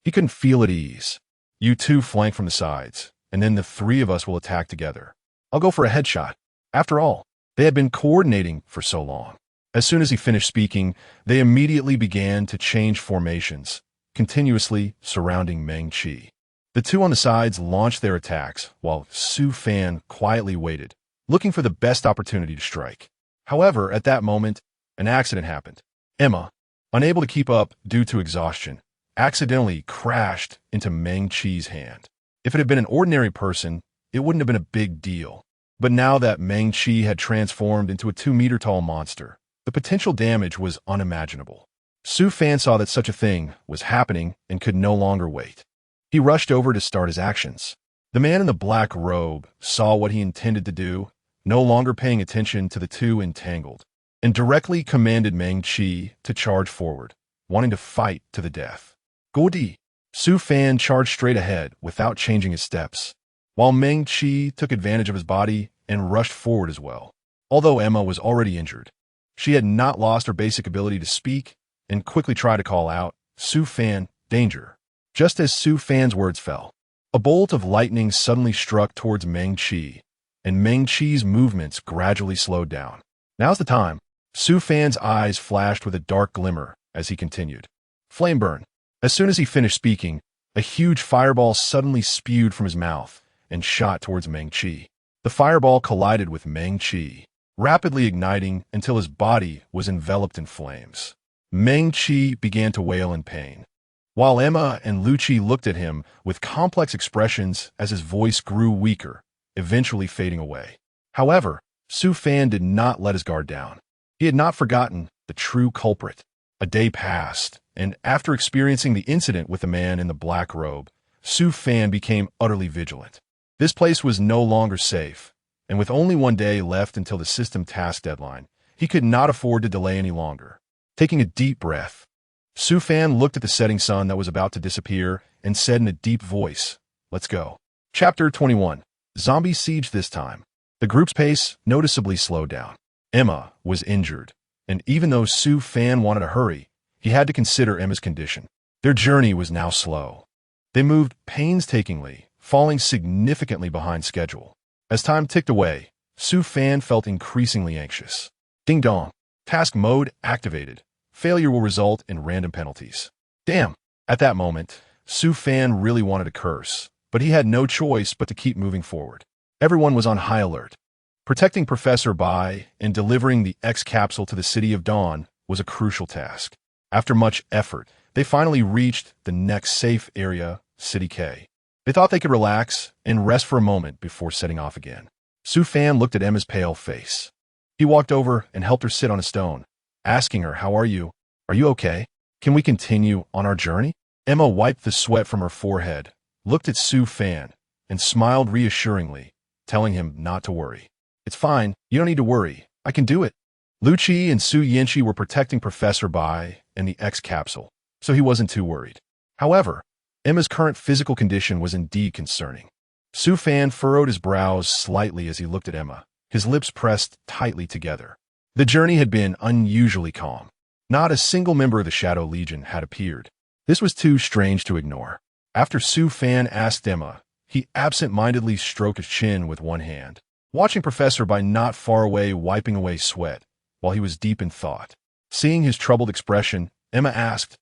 he couldn't feel at ease. You two flank from the sides, and then the three of us will attack together. I'll go for a headshot. After all, they had been coordinating for so long. As soon as he finished speaking, they immediately began to change formations, continuously surrounding Meng Qi. The two on the sides launched their attacks, while Su Fan quietly waited, looking for the best opportunity to strike. However, at that moment, an accident happened. Emma, unable to keep up due to exhaustion, accidentally crashed into Meng Qi's hand. If it had been an ordinary person, it wouldn't have been a big deal. But now that Meng Qi had transformed into a 2-meter-tall monster, the potential damage was unimaginable. Su Fan saw that such a thing was happening and could no longer wait. He rushed over to start his actions. The man in the black robe saw what he intended to do, no longer paying attention to the two entangled, and directly commanded Meng Qi to charge forward, wanting to fight to the death. Godi! Su Fan charged straight ahead without changing his steps, while Meng Qi took advantage of his body and rushed forward as well. Although Emma was already injured, she had not lost her basic ability to speak and quickly tried to call out, Su Fan, danger. Just as Su Fan's words fell, a bolt of lightning suddenly struck towards Meng Qi, and Meng Qi's movements gradually slowed down. Now's the time. Su Fan's eyes flashed with a dark glimmer as he continued. Flame burn. As soon as he finished speaking, a huge fireball suddenly spewed from his mouth and shot towards Meng Qi. The fireball collided with Meng Qi, rapidly igniting until his body was enveloped in flames. Meng Qi began to wail in pain, while Emma and Lu Qi looked at him with complex expressions as his voice grew weaker, eventually fading away. However, Su Fan did not let his guard down. He had not forgotten the true culprit. A day passed, and after experiencing the incident with the man in the black robe, Su Fan became utterly vigilant. This place was no longer safe, and with only one day left until the system task deadline, he could not afford to delay any longer. Taking a deep breath, Su Fan looked at the setting sun that was about to disappear and said in a deep voice, "Let's go." Chapter 21. Zombie Siege this time. The group's pace noticeably slowed down. Emma was injured, and even though Su Fan wanted to hurry, he had to consider Emma's condition. Their journey was now slow. They moved painstakingly, falling significantly behind schedule. As time ticked away, Su Fan felt increasingly anxious. Ding dong. Task mode activated. Failure will result in random penalties. Damn. At that moment, Su Fan really wanted to curse, but he had no choice but to keep moving forward. Everyone was on high alert. Protecting Professor Bai and delivering the X capsule to the City of Dawn was a crucial task. After much effort, they finally reached the next safe area, City K. They thought they could relax and rest for a moment before setting off again. Su Fan looked at Emma's pale face. He walked over and helped her sit on a stone, asking her, "How are you? Are you okay? Can we continue on our journey?" Emma wiped the sweat from her forehead, looked at Su Fan, and smiled reassuringly, telling him not to worry. "It's fine. You don't need to worry. I can do it." Lu Qi and Su Yanqi were protecting Professor Bai and the X capsule, so he wasn't too worried. However, Emma's current physical condition was indeed concerning. Su Fan furrowed his brows slightly as he looked at Emma, his lips pressed tightly together. The journey had been unusually calm. Not a single member of the Shadow Legion had appeared. This was too strange to ignore. After Su Fan asked Emma, he absent-mindedly stroked his chin with one hand, watching Professor Bai not far away wiping away sweat while he was deep in thought. Seeing his troubled expression, Emma asked,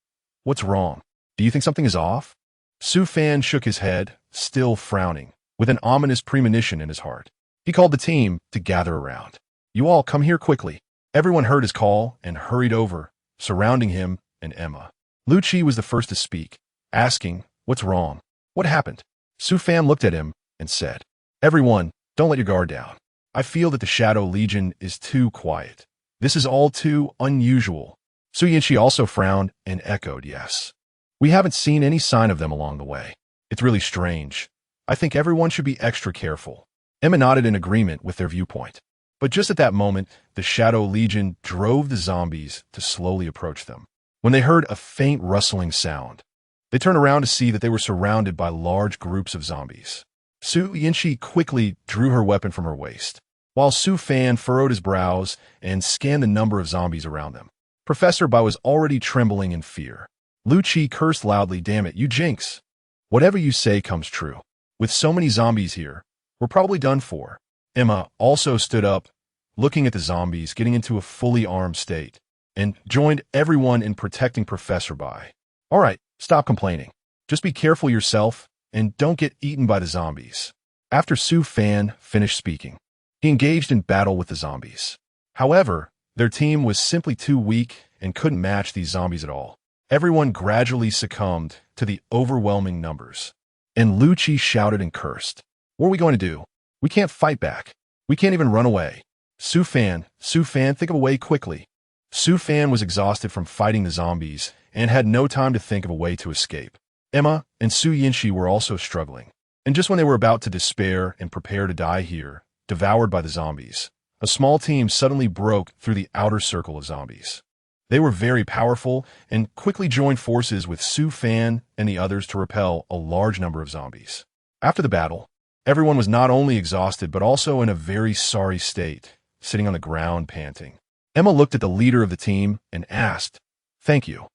"What's wrong? Do you think something is off?" Su Fan shook his head, still frowning, with an ominous premonition in his heart. He called the team to gather around. "You all come here quickly." Everyone heard his call and hurried over, surrounding him and Emma. Lucci was the first to speak, asking, "What's wrong? What happened?" Su Fan looked at him and said, "Everyone, don't let your guard down. I feel that the Shadow Legion is too quiet. This is all too unusual." Su Yinshi also frowned and echoed, "Yes. We haven't seen any sign of them along the way. It's really strange. I think everyone should be extra careful." Emma nodded in agreement with their viewpoint. But just at that moment, the Shadow Legion drove the zombies to slowly approach them. When they heard a faint rustling sound, they turned around to see that they were surrounded by large groups of zombies. Su Yinshi quickly drew her weapon from her waist, while Su Fan furrowed his brows and scanned the number of zombies around them. Professor Bai was already trembling in fear. Lucci cursed loudly, "Damn it, you jinx! Whatever you say comes true. With so many zombies here, we're probably done for." Emma also stood up, looking at the zombies getting into a fully armed state, and joined everyone in protecting Professor Bai. "All right, stop complaining. Just be careful yourself and don't get eaten by the zombies." After Su Fan finished speaking, he engaged in battle with the zombies. However, their team was simply too weak and couldn't match these zombies at all. Everyone gradually succumbed to the overwhelming numbers, and Lucci shouted and cursed, "What are we going to do? We can't fight back. We can't even run away. Su Fan, think of a way quickly." Su Fan was exhausted from fighting the zombies and had no time to think of a way to escape. Emma and Su Yinshi were also struggling, and just when they were about to despair and prepare to die here, devoured by the zombies, a small team suddenly broke through the outer circle of zombies. They were very powerful and quickly joined forces with Su Fan and the others to repel a large number of zombies. After the battle, everyone was not only exhausted but also in a very sorry state, sitting on the ground panting. Emma looked at the leader of the team and asked, "Thank you.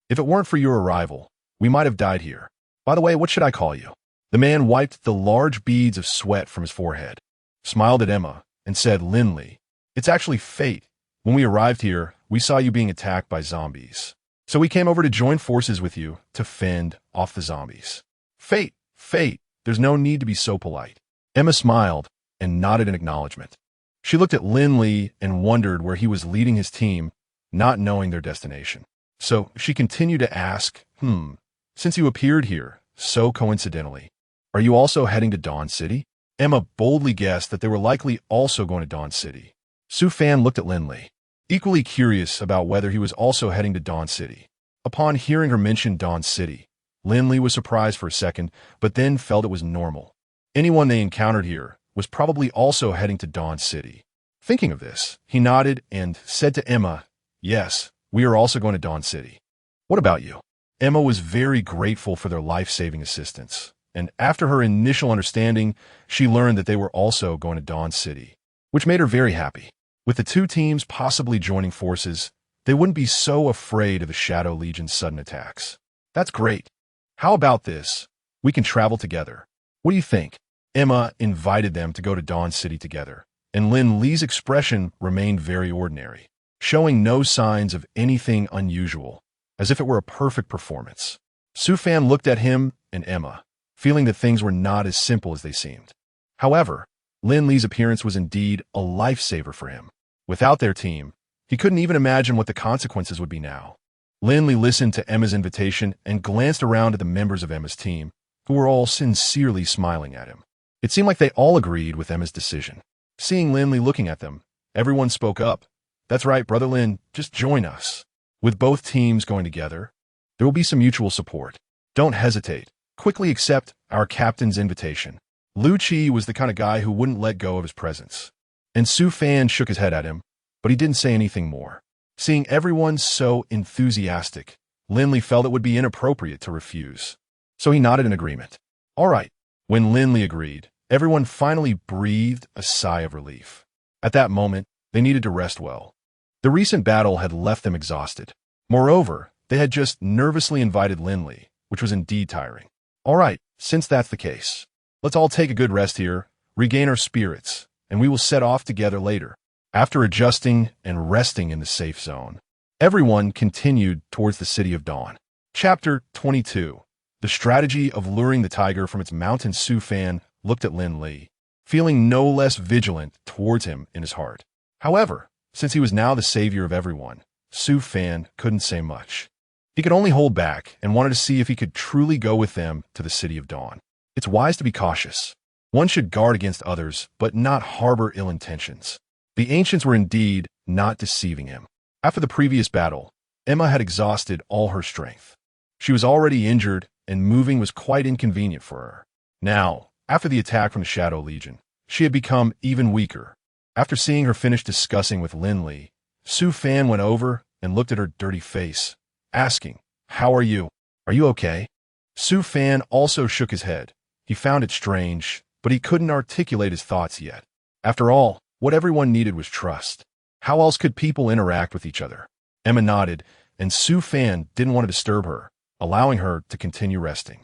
If it weren't for your arrival, we might have died here. By the way, what should I call you?" The man wiped the large beads of sweat from his forehead, smiled at Emma, and said, "Linley, it's actually fate. When we arrived here, we saw you being attacked by zombies. So we came over to join forces with you to fend off the zombies." "Fate, fate. There's no need to be so polite." Emma smiled and nodded in acknowledgement. She looked at Linley and wondered where he was leading his team, not knowing their destination. So she continued to ask, "Since you appeared here, so coincidentally, are you also heading to Dawn City?" Emma boldly guessed that they were likely also going to Dawn City. Su Fan looked at Linley, equally curious about whether he was also heading to Dawn City. Upon hearing her mention Dawn City, Linley was surprised for a second, but then felt it was normal. Anyone they encountered here was probably also heading to Dawn City. Thinking of this, he nodded and said to Emma, "Yes, we are also going to Dawn City. What about you?" Emma was very grateful for their life-saving assistance, and after her initial understanding, she learned that they were also going to Dawn City, which made her very happy. With the two teams possibly joining forces, they wouldn't be so afraid of the Shadow Legion's sudden attacks. "That's great. How about this? We can travel together. What do you think?" Emma invited them to go to Dawn City together, and Lin Li's expression remained very ordinary, showing no signs of anything unusual, as if it were a perfect performance. Su Fan looked at him and Emma, feeling that things were not as simple as they seemed. However, Lin Li's appearance was indeed a lifesaver for him. Without their team, he couldn't even imagine what the consequences would be now. Lin Li listened to Emma's invitation and glanced around at the members of Emma's team, who were all sincerely smiling at him. It seemed like they all agreed with Emma's decision. Seeing Lin Li looking at them, everyone spoke up. "That's right, Brother Lin, just join us. With both teams going together, there will be some mutual support. Don't hesitate. Quickly accept our captain's invitation." Lu Qi was the kind of guy who wouldn't let go of his presence, and Su Fan shook his head at him, but he didn't say anything more. Seeing everyone so enthusiastic, Lin Li felt it would be inappropriate to refuse, so he nodded in agreement. "All right." When Lin Li agreed, everyone finally breathed a sigh of relief. At that moment, they needed to rest well. The recent battle had left them exhausted. Moreover, they had just nervously invited Lin Li, which was indeed tiring. "All right, since that's the case, let's all take a good rest here, regain our spirits, and we will set off together later." After adjusting and resting in the safe zone, everyone continued towards the City of Dawn. Chapter 22. The strategy of luring the tiger from its mountain. Su Fan looked at Lin Li, feeling no less vigilant towards him in his heart. However, since he was now the savior of everyone, Su Fan couldn't say much. He could only hold back and wanted to see if he could truly go with them to the City of Dawn. It's wise to be cautious. One should guard against others, but not harbor ill intentions. The ancients were indeed not deceiving him. After the previous battle, Emma had exhausted all her strength. She was already injured, and moving was quite inconvenient for her. Now, after the attack from the Shadow Legion, she had become even weaker. After seeing her finish discussing with Lin Li, Su Fan went over and looked at her dirty face, asking, "How are you? Are you okay?" Su Fan also shook his head. He found it strange, but he couldn't articulate his thoughts yet. After all, what everyone needed was trust. How else could people interact with each other? Emma nodded, and Su Fan didn't want to disturb her, allowing her to continue resting.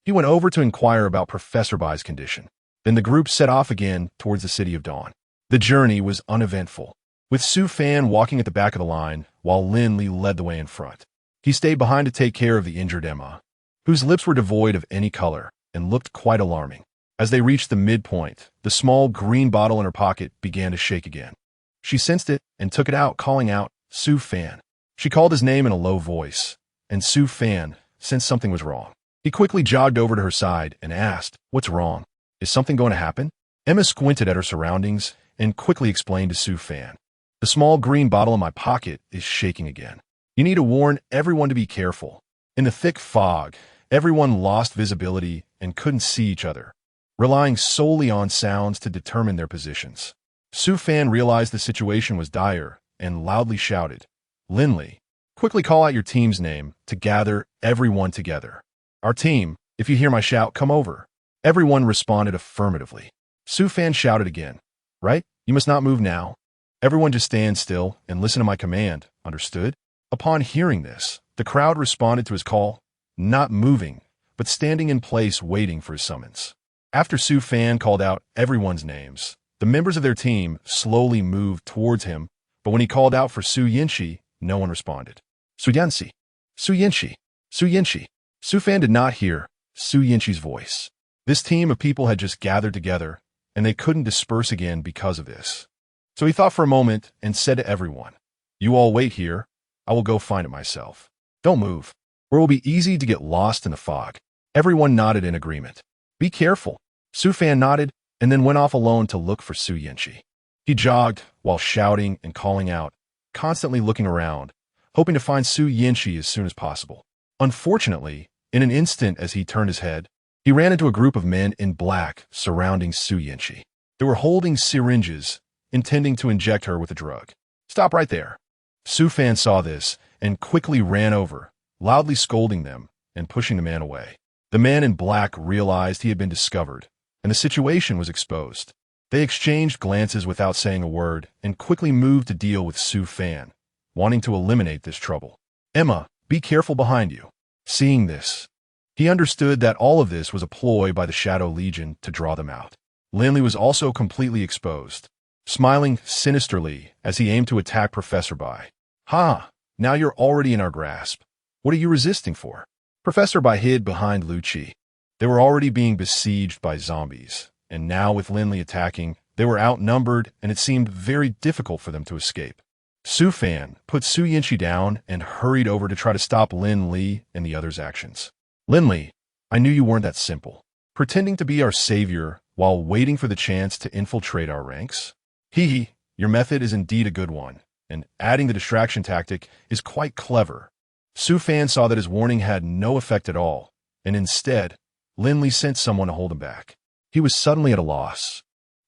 He went over to inquire about Professor Bai's condition. Then the group set off again towards the City of Dawn. The journey was uneventful, with Su Fan walking at the back of the line while Lin Li led the way in front. He stayed behind to take care of the injured Emma, whose lips were devoid of any color and looked quite alarming. As they reached the midpoint, the small green bottle in her pocket began to shake again. She sensed it and took it out, calling out, "Su Fan." She called his name in a low voice, and Su Fan sensed something was wrong. He quickly jogged over to her side and asked, "What's wrong? Is something going to happen?" Emma squinted at her surroundings and quickly explained to Su Fan, "The small green bottle in my pocket is shaking again. You need to warn everyone to be careful." In the thick fog, everyone lost visibility and couldn't see each other, relying solely on sounds to determine their positions. Su Fan realized the situation was dire and loudly shouted, "Lin Li, quickly call out your team's name to gather everyone together." "Our team, if you hear my shout, come over." Everyone responded affirmatively. Su Fan shouted again, "Right? You must not move now. Everyone just stand still and listen to my command, understood?" Upon hearing this, the crowd responded to his call, not moving, but standing in place waiting for his summons. After Su Fan called out everyone's names, the members of their team slowly moved towards him, but when he called out for Su Yinshi, no one responded. "Su Yanxi, Su Yinshi, Su Yinshi." Su Fan did not hear Su Yinshi's voice. This team of people had just gathered together, and they couldn't disperse again because of this. So he thought for a moment and said to everyone, "You all wait here. I will go find it myself. Don't move, or it will be easy to get lost in the fog." Everyone nodded in agreement. "Be careful." Su Fan nodded and then went off alone to look for Su Yinshi. He jogged while shouting and calling out, constantly looking around, hoping to find Su Yinshi as soon as possible. Unfortunately, in an instant as he turned his head, he ran into a group of men in black surrounding Su Yinshi. They were holding syringes, intending to inject her with a drug. "Stop right there." Su Fan saw this and quickly ran over, loudly scolding them and pushing the man away. The man in black realized he had been discovered, and the situation was exposed. They exchanged glances without saying a word and quickly moved to deal with Su Fan, wanting to eliminate this trouble. "Emma, be careful behind you." Seeing this, he understood that all of this was a ploy by the Shadow Legion to draw them out. Lin Li was also completely exposed, smiling sinisterly as he aimed to attack Professor Bai. "Ha! Now you're already in our grasp. What are you resisting for?" Professor Bai hid behind Lu Qi. They were already being besieged by zombies, and now with Lin Li attacking, they were outnumbered and it seemed very difficult for them to escape. Su Fan put Su Yinshi down and hurried over to try to stop Lin Li and the others' actions. "Lin Li, I knew you weren't that simple. Pretending to be our savior while waiting for the chance to infiltrate our ranks? Hee, your method is indeed a good one, and adding the distraction tactic is quite clever." Su Fan saw that his warning had no effect at all, and instead, Lin Li sent someone to hold him back. He was suddenly at a loss,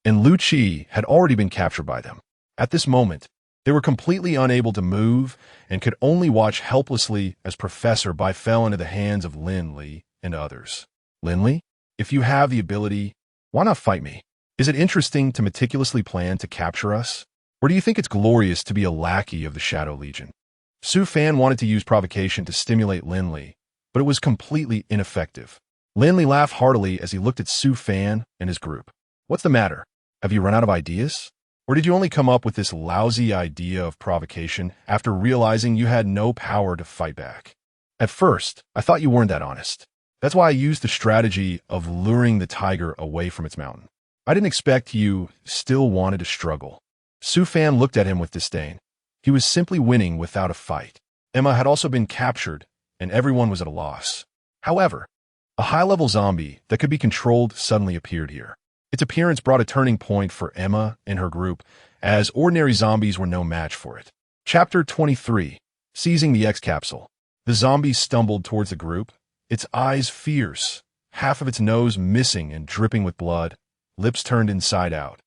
and Lu Qi had already been captured by them. At this moment, they were completely unable to move and could only watch helplessly as Professor Bai fell into the hands of Lin Li and others. "Lin Li, if you have the ability, why not fight me? Is it interesting to meticulously plan to capture us? Or do you think it's glorious to be a lackey of the Shadow Legion?" Su Fan wanted to use provocation to stimulate Lin Li, but it was completely ineffective. Lin Li laughed heartily as he looked at Su Fan and his group. "What's the matter? Have you run out of ideas? Or did you only come up with this lousy idea of provocation after realizing you had no power to fight back? At first, I thought you weren't that honest. That's why I used the strategy of luring the tiger away from its mountain. I didn't expect you still wanted to struggle. Su Fan looked at him with disdain. He was simply winning without a fight. Emma had also been captured, and everyone was at a loss. However, a high-level zombie that could be controlled suddenly appeared here. Its appearance brought a turning point for Emma and her group, as ordinary zombies were no match for it. Chapter 23. Seizing the X-Capsule. The zombie stumbled towards the group, its eyes fierce, half of its nose missing and dripping with blood, lips turned inside out,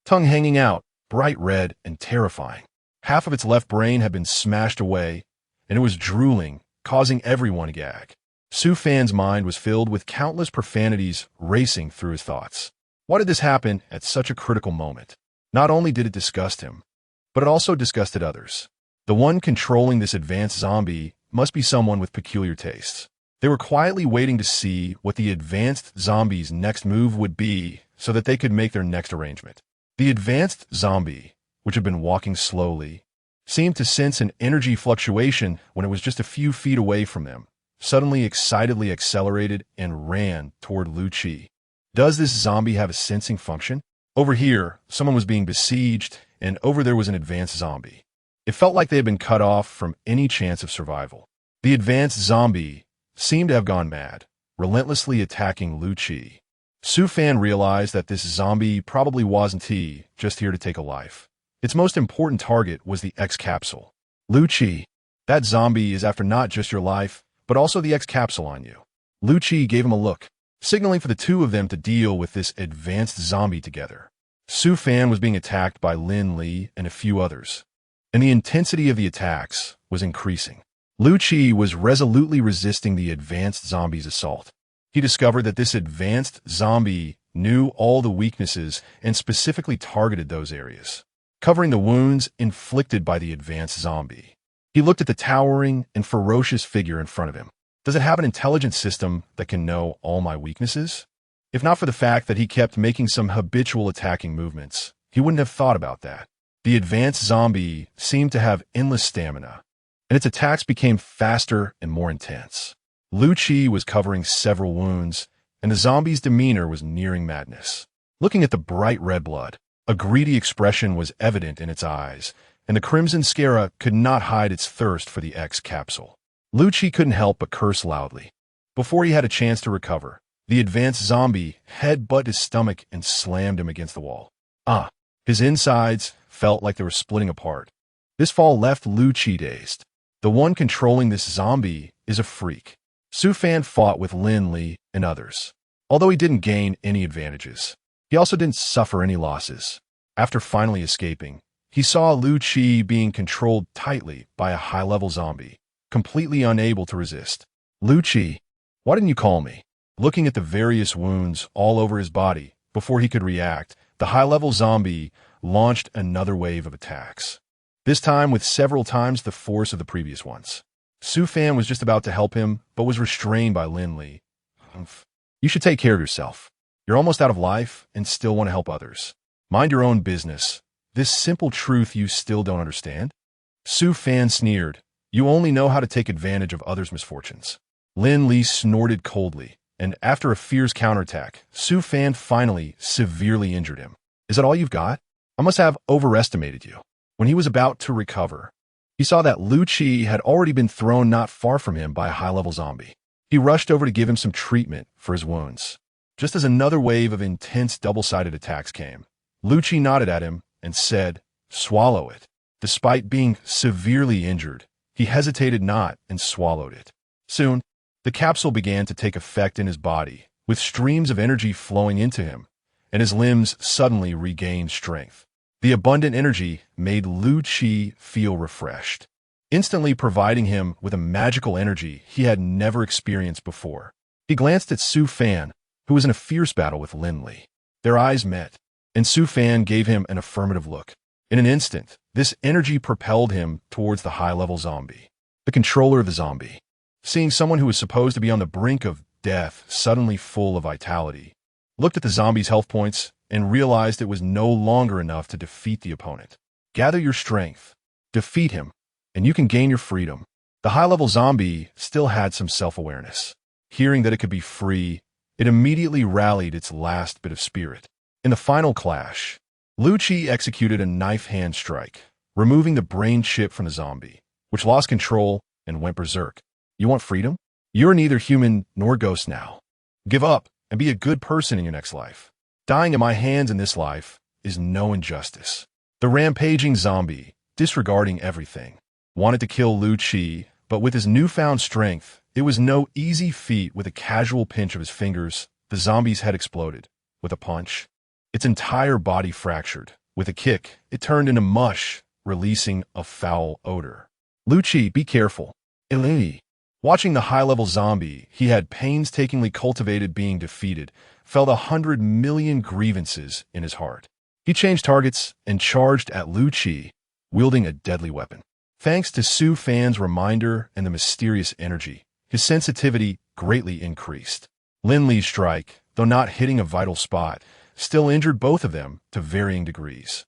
tongue hanging out, bright red and terrifying. Half of its left brain had been smashed away, and it was drooling, causing everyone to gag. Su Fan's mind was filled with countless profanities racing through his thoughts. Why did this happen at such a critical moment? Not only did it disgust him, but it also disgusted others. The one controlling this advanced zombie must be someone with peculiar tastes. They were quietly waiting to see what the advanced zombie's next move would be so that they could make their next arrangement. The advanced zombie, which had been walking slowly, seemed to sense an energy fluctuation when it was just a few feet away from them, suddenly excitedly accelerated and ran toward Lu Qi. Does this zombie have a sensing function? Over here, someone was being besieged, and over there was an advanced zombie. It felt like they had been cut off from any chance of survival. The advanced zombie seemed to have gone mad, relentlessly attacking Lu Qi. Su Fan realized that this zombie probably wasn't just here to take a life. Its most important target was the X-Capsule. Lu Qi, that zombie is after not just your life, but also the X-Capsule on you. Lu Qi gave him a look, signaling for the two of them to deal with this advanced zombie together. Su Fan was being attacked by Lin Li and a few others, and the intensity of the attacks was increasing. Lu Qi was resolutely resisting the advanced zombie's assault. He discovered that this advanced zombie knew all the weaknesses and specifically targeted those areas, covering the wounds inflicted by the advanced zombie. He looked at the towering and ferocious figure in front of him. Does it have an intelligence system that can know all my weaknesses? If not for the fact that he kept making some habitual attacking movements, he wouldn't have thought about that. The advanced zombie seemed to have endless stamina, and its attacks became faster and more intense. Lu Qi was covering several wounds, and the zombie's demeanor was nearing madness. Looking at the bright red blood, a greedy expression was evident in its eyes, and the crimson scara could not hide its thirst for the X-Capsule. Lu Qi couldn't help but curse loudly. Before he had a chance to recover, the advanced zombie headbutted his stomach and slammed him against the wall. His insides felt like they were splitting apart. This fall left Lu Qi dazed. The one controlling this zombie is a freak. Su Fan fought with Lin Li and others. Although he didn't gain any advantages, he also didn't suffer any losses. After finally escaping, he saw Lu Qi being controlled tightly by a high-level zombie, completely unable to resist. Lu Qi, why didn't you call me? Looking at the various wounds all over his body before he could react, the high-level zombie launched another wave of attacks, this time with several times the force of the previous ones. Su Fan was just about to help him, but was restrained by Lin Li. You should take care of yourself. You're almost out of life and still want to help others. Mind your own business. This simple truth you still don't understand? Su Fan sneered. You only know how to take advantage of others' misfortunes. Lin Li snorted coldly, and after a fierce counterattack, Su Fan finally severely injured him. Is that all you've got? I must have overestimated you. When he was about to recover, he saw that Lu Qi had already been thrown not far from him by a high-level zombie. He rushed over to give him some treatment for his wounds. Just as another wave of intense double-sided attacks came, Lu Qi nodded at him and said, "Swallow it." Despite being severely injured, he hesitated not and swallowed it. Soon, the capsule began to take effect in his body, with streams of energy flowing into him, and his limbs suddenly regained strength. The abundant energy made Lu Qi feel refreshed, instantly providing him with a magical energy he had never experienced before. He glanced at Su Fan, who was in a fierce battle with Lin Li. Their eyes met, and Su Fan gave him an affirmative look. In an instant, this energy propelled him towards the high-level zombie, the controller of the zombie. Seeing someone who was supposed to be on the brink of death suddenly full of vitality, looked at the zombie's health points and realized it was no longer enough to defeat the opponent. Gather your strength, defeat him, and you can gain your freedom. The high-level zombie still had some self-awareness. Hearing that it could be free, it immediately rallied its last bit of spirit. In the final clash, Lu Chi executed a knife hand strike, removing the brain chip from the zombie, which lost control and went berserk. You want freedom? You're neither human nor ghost now. Give up and be a good person in your next life. Dying in my hands in this life is no injustice. The rampaging zombie, disregarding everything, wanted to kill Lu Chi, but with his newfound strength, it was no easy feat. With a casual pinch of his fingers, the zombie's head exploded. With a punch, its entire body fractured. With a kick, it turned into mush, releasing a foul odor. Lu Chi, be careful. Eleni. Watching the high-level zombie he had painstakingly cultivated being defeated, felt 100 million grievances in his heart. He changed targets and charged at Lu Chi, wielding a deadly weapon. Thanks to Su Fan's reminder and the mysterious energy, his sensitivity greatly increased. Lin Li's strike, though not hitting a vital spot, still injured both of them to varying degrees.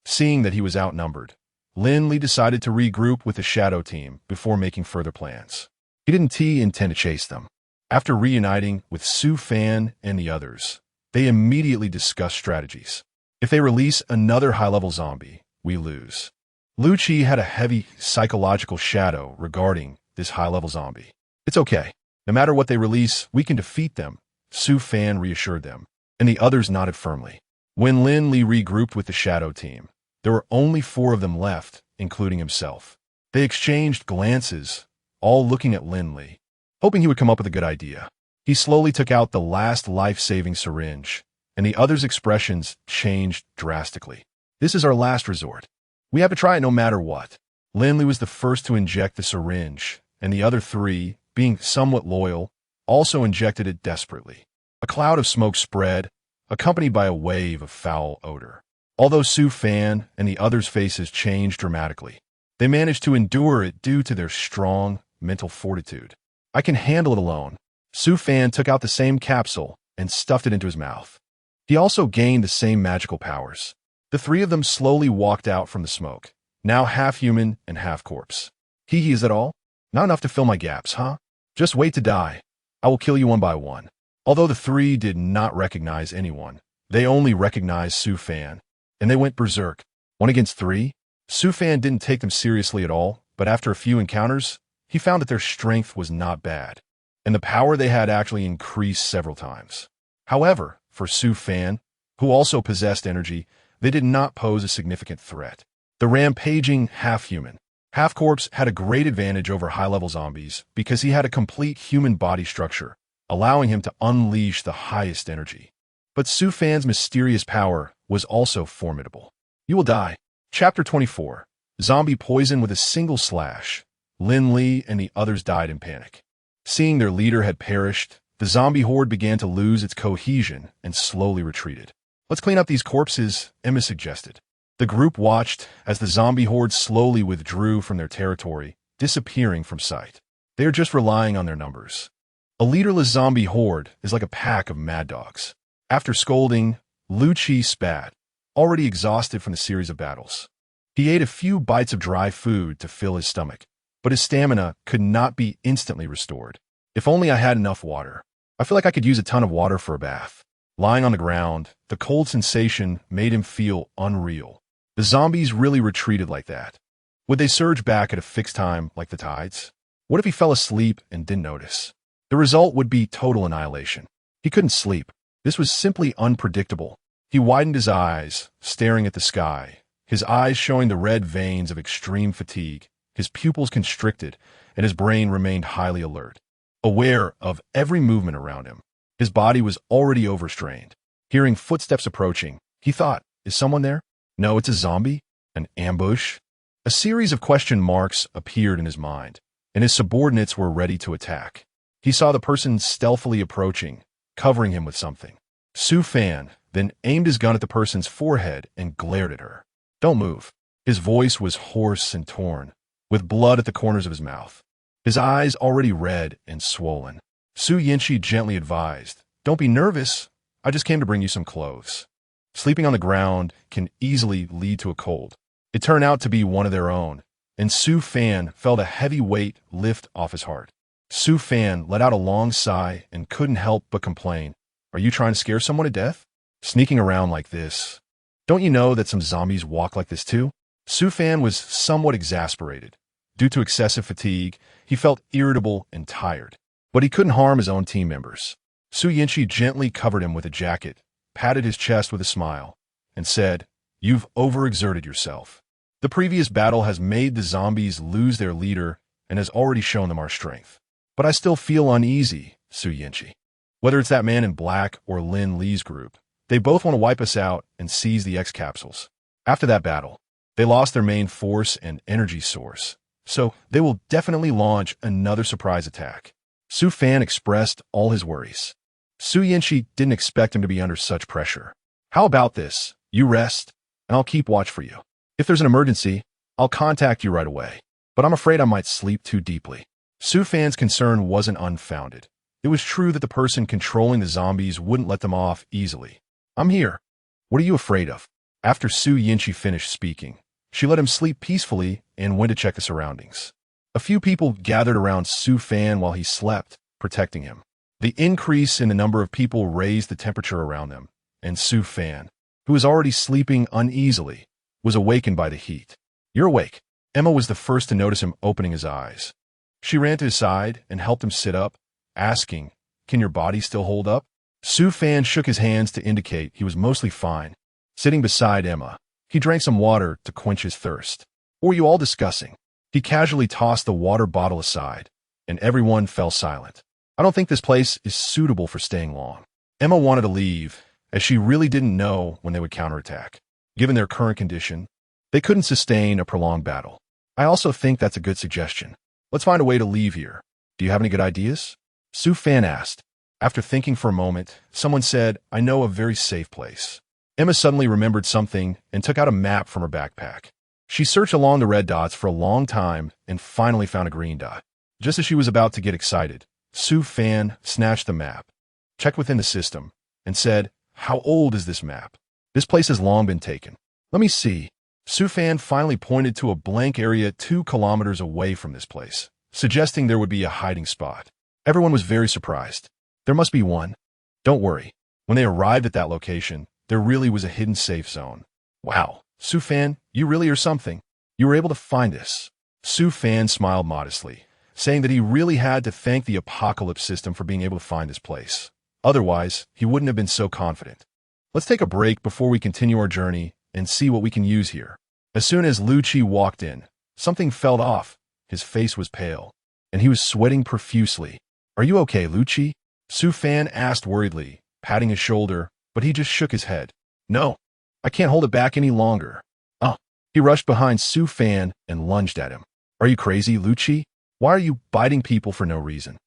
Seeing that he was outnumbered, Lin Li decided to regroup with the shadow team before making further plans. He didn't intend to chase them. After reuniting with Su Fan and the others, they immediately discussed strategies. If they release another high-level zombie, we lose. Lu Chi had a heavy psychological shadow regarding this high-level zombie. It's okay. No matter what they release, we can defeat them, Su Fan reassured them, and the others nodded firmly. When Lin Li regrouped with the shadow team, there were only 4 of them left, including himself. They exchanged glances, all looking at Lin Li, hoping he would come up with a good idea. He slowly took out the last life-saving syringe, and the others' expressions changed drastically. This is our last resort. We have to try it no matter what. Lin Li was the first to inject the syringe, and the other 3, being somewhat loyal, also injected it desperately. A cloud of smoke spread, accompanied by a wave of foul odor. Although Su Fan and the others' faces changed dramatically, they managed to endure it due to their strong mental fortitude. I can handle it alone. Su Fan took out the same capsule and stuffed it into his mouth. He also gained the same magical powers. The 3 of them slowly walked out from the smoke, now half human and half corpse. Hee, is that all? Not enough to fill my gaps, huh? Just wait to die. I will kill you one by one. Although the 3 did not recognize anyone, they only recognized Su Fan, and they went berserk. 1 against 3? Su Fan didn't take them seriously at all, but after a few encounters, he found that their strength was not bad, and the power they had actually increased several times. However, for Su Fan, who also possessed energy, they did not pose a significant threat. The rampaging half-human, half-corpse had a great advantage over high-level zombies because he had a complete human body structure, allowing him to unleash the highest energy. But Su Fan's mysterious power was also formidable. You will die. Chapter 24. Zombie poison with a single slash. Lin Li and the others died in panic. Seeing their leader had perished, the zombie horde began to lose its cohesion and slowly retreated. Let's clean up these corpses, Emma suggested. The group watched as the zombie horde slowly withdrew from their territory, disappearing from sight. They are just relying on their numbers. A leaderless zombie horde is like a pack of mad dogs. After scolding, Lu Chi spat, already exhausted from the series of battles. He ate a few bites of dry food to fill his stomach, but his stamina could not be instantly restored. If only I had enough water. I feel like I could use a ton of water for a bath. Lying on the ground, the cold sensation made him feel unreal. The zombies really retreated like that. Would they surge back at a fixed time like the tides? What if he fell asleep and didn't notice? The result would be total annihilation. He couldn't sleep. This was simply unpredictable. He widened his eyes, staring at the sky, his eyes showing the red veins of extreme fatigue, his pupils constricted, and his brain remained highly alert, aware of every movement around him. His body was already overstrained. Hearing footsteps approaching, he thought, is someone there? No, it's a zombie? An ambush? A series of question marks appeared in his mind, and his subordinates were ready to attack. He saw the person stealthily approaching, covering him with something. Su Fan then aimed his gun at the person's forehead and glared at her. Don't move. His voice was hoarse and torn, with blood at the corners of his mouth. His eyes already red and swollen. Su Yinshi gently advised, don't be nervous. I just came to bring you some clothes. Sleeping on the ground can easily lead to a cold. It turned out to be one of their own, and Su Fan felt a heavy weight lift off his heart. Su Fan let out a long sigh and couldn't help but complain. Are you trying to scare someone to death? Sneaking around like this. Don't you know that some zombies walk like this too? Su Fan was somewhat exasperated. Due to excessive fatigue, he felt irritable and tired. But he couldn't harm his own team members. Su Yinchi gently covered him with a jacket, patted his chest with a smile, and said, You've overexerted yourself. The previous battle has made the zombies lose their leader and has already shown them our strength. But I still feel uneasy, Su Yinchi. Whether it's that man in black or Lin Li's group, they both want to wipe us out and seize the X capsules. After that battle, they lost their main force and energy source, so they will definitely launch another surprise attack. Su Fan expressed all his worries. Su Yinchi didn't expect him to be under such pressure. How about this? You rest, and I'll keep watch for you. If there's an emergency, I'll contact you right away. But I'm afraid I might sleep too deeply. Su Fan's concern wasn't unfounded. It was true that the person controlling the zombies wouldn't let them off easily. I'm here. What are you afraid of? After Su Yinchi finished speaking, she let him sleep peacefully and went to check the surroundings. A few people gathered around Su Fan while he slept, protecting him. The increase in the number of people raised the temperature around them, and Su Fan, who was already sleeping uneasily, was awakened by the heat. You're awake. Emma was the first to notice him opening his eyes. She ran to his side and helped him sit up, asking, Can your body still hold up? Su Fan shook his hands to indicate he was mostly fine. Sitting beside Emma, he drank some water to quench his thirst. What were you all discussing? He casually tossed the water bottle aside, and everyone fell silent. I don't think this place is suitable for staying long. Emma wanted to leave, as she really didn't know when they would counterattack. Given their current condition, they couldn't sustain a prolonged battle. I also think that's a good suggestion. Let's find a way to leave here. Do you have any good ideas? Su Fan asked. After thinking for a moment, someone said, I know a very safe place. Emma suddenly remembered something and took out a map from her backpack. She searched along the red dots for a long time and finally found a green dot. Just as she was about to get excited, Su Fan snatched the map, checked within the system, and said, How old is this map? This place has long been taken. Let me see. Su Fan finally pointed to a blank area 2 kilometers away from this place, suggesting there would be a hiding spot. Everyone was very surprised. There must be one. Don't worry. When they arrived at that location, there really was a hidden safe zone. Wow, Su Fan, you really are something. You were able to find this. Su Fan smiled modestly, saying that he really had to thank the apocalypse system for being able to find this place. Otherwise, he wouldn't have been so confident. Let's take a break before we continue our journey and see what we can use here. As soon as Lu Qi walked in, something fell off. His face was pale, and he was sweating profusely. Are you okay, Lu Qi? Su Fan asked worriedly, patting his shoulder, but he just shook his head. No, I can't hold it back any longer. He rushed behind Su Fan and lunged at him. Are you crazy, Lu Qi? Why are you biting people for no reason?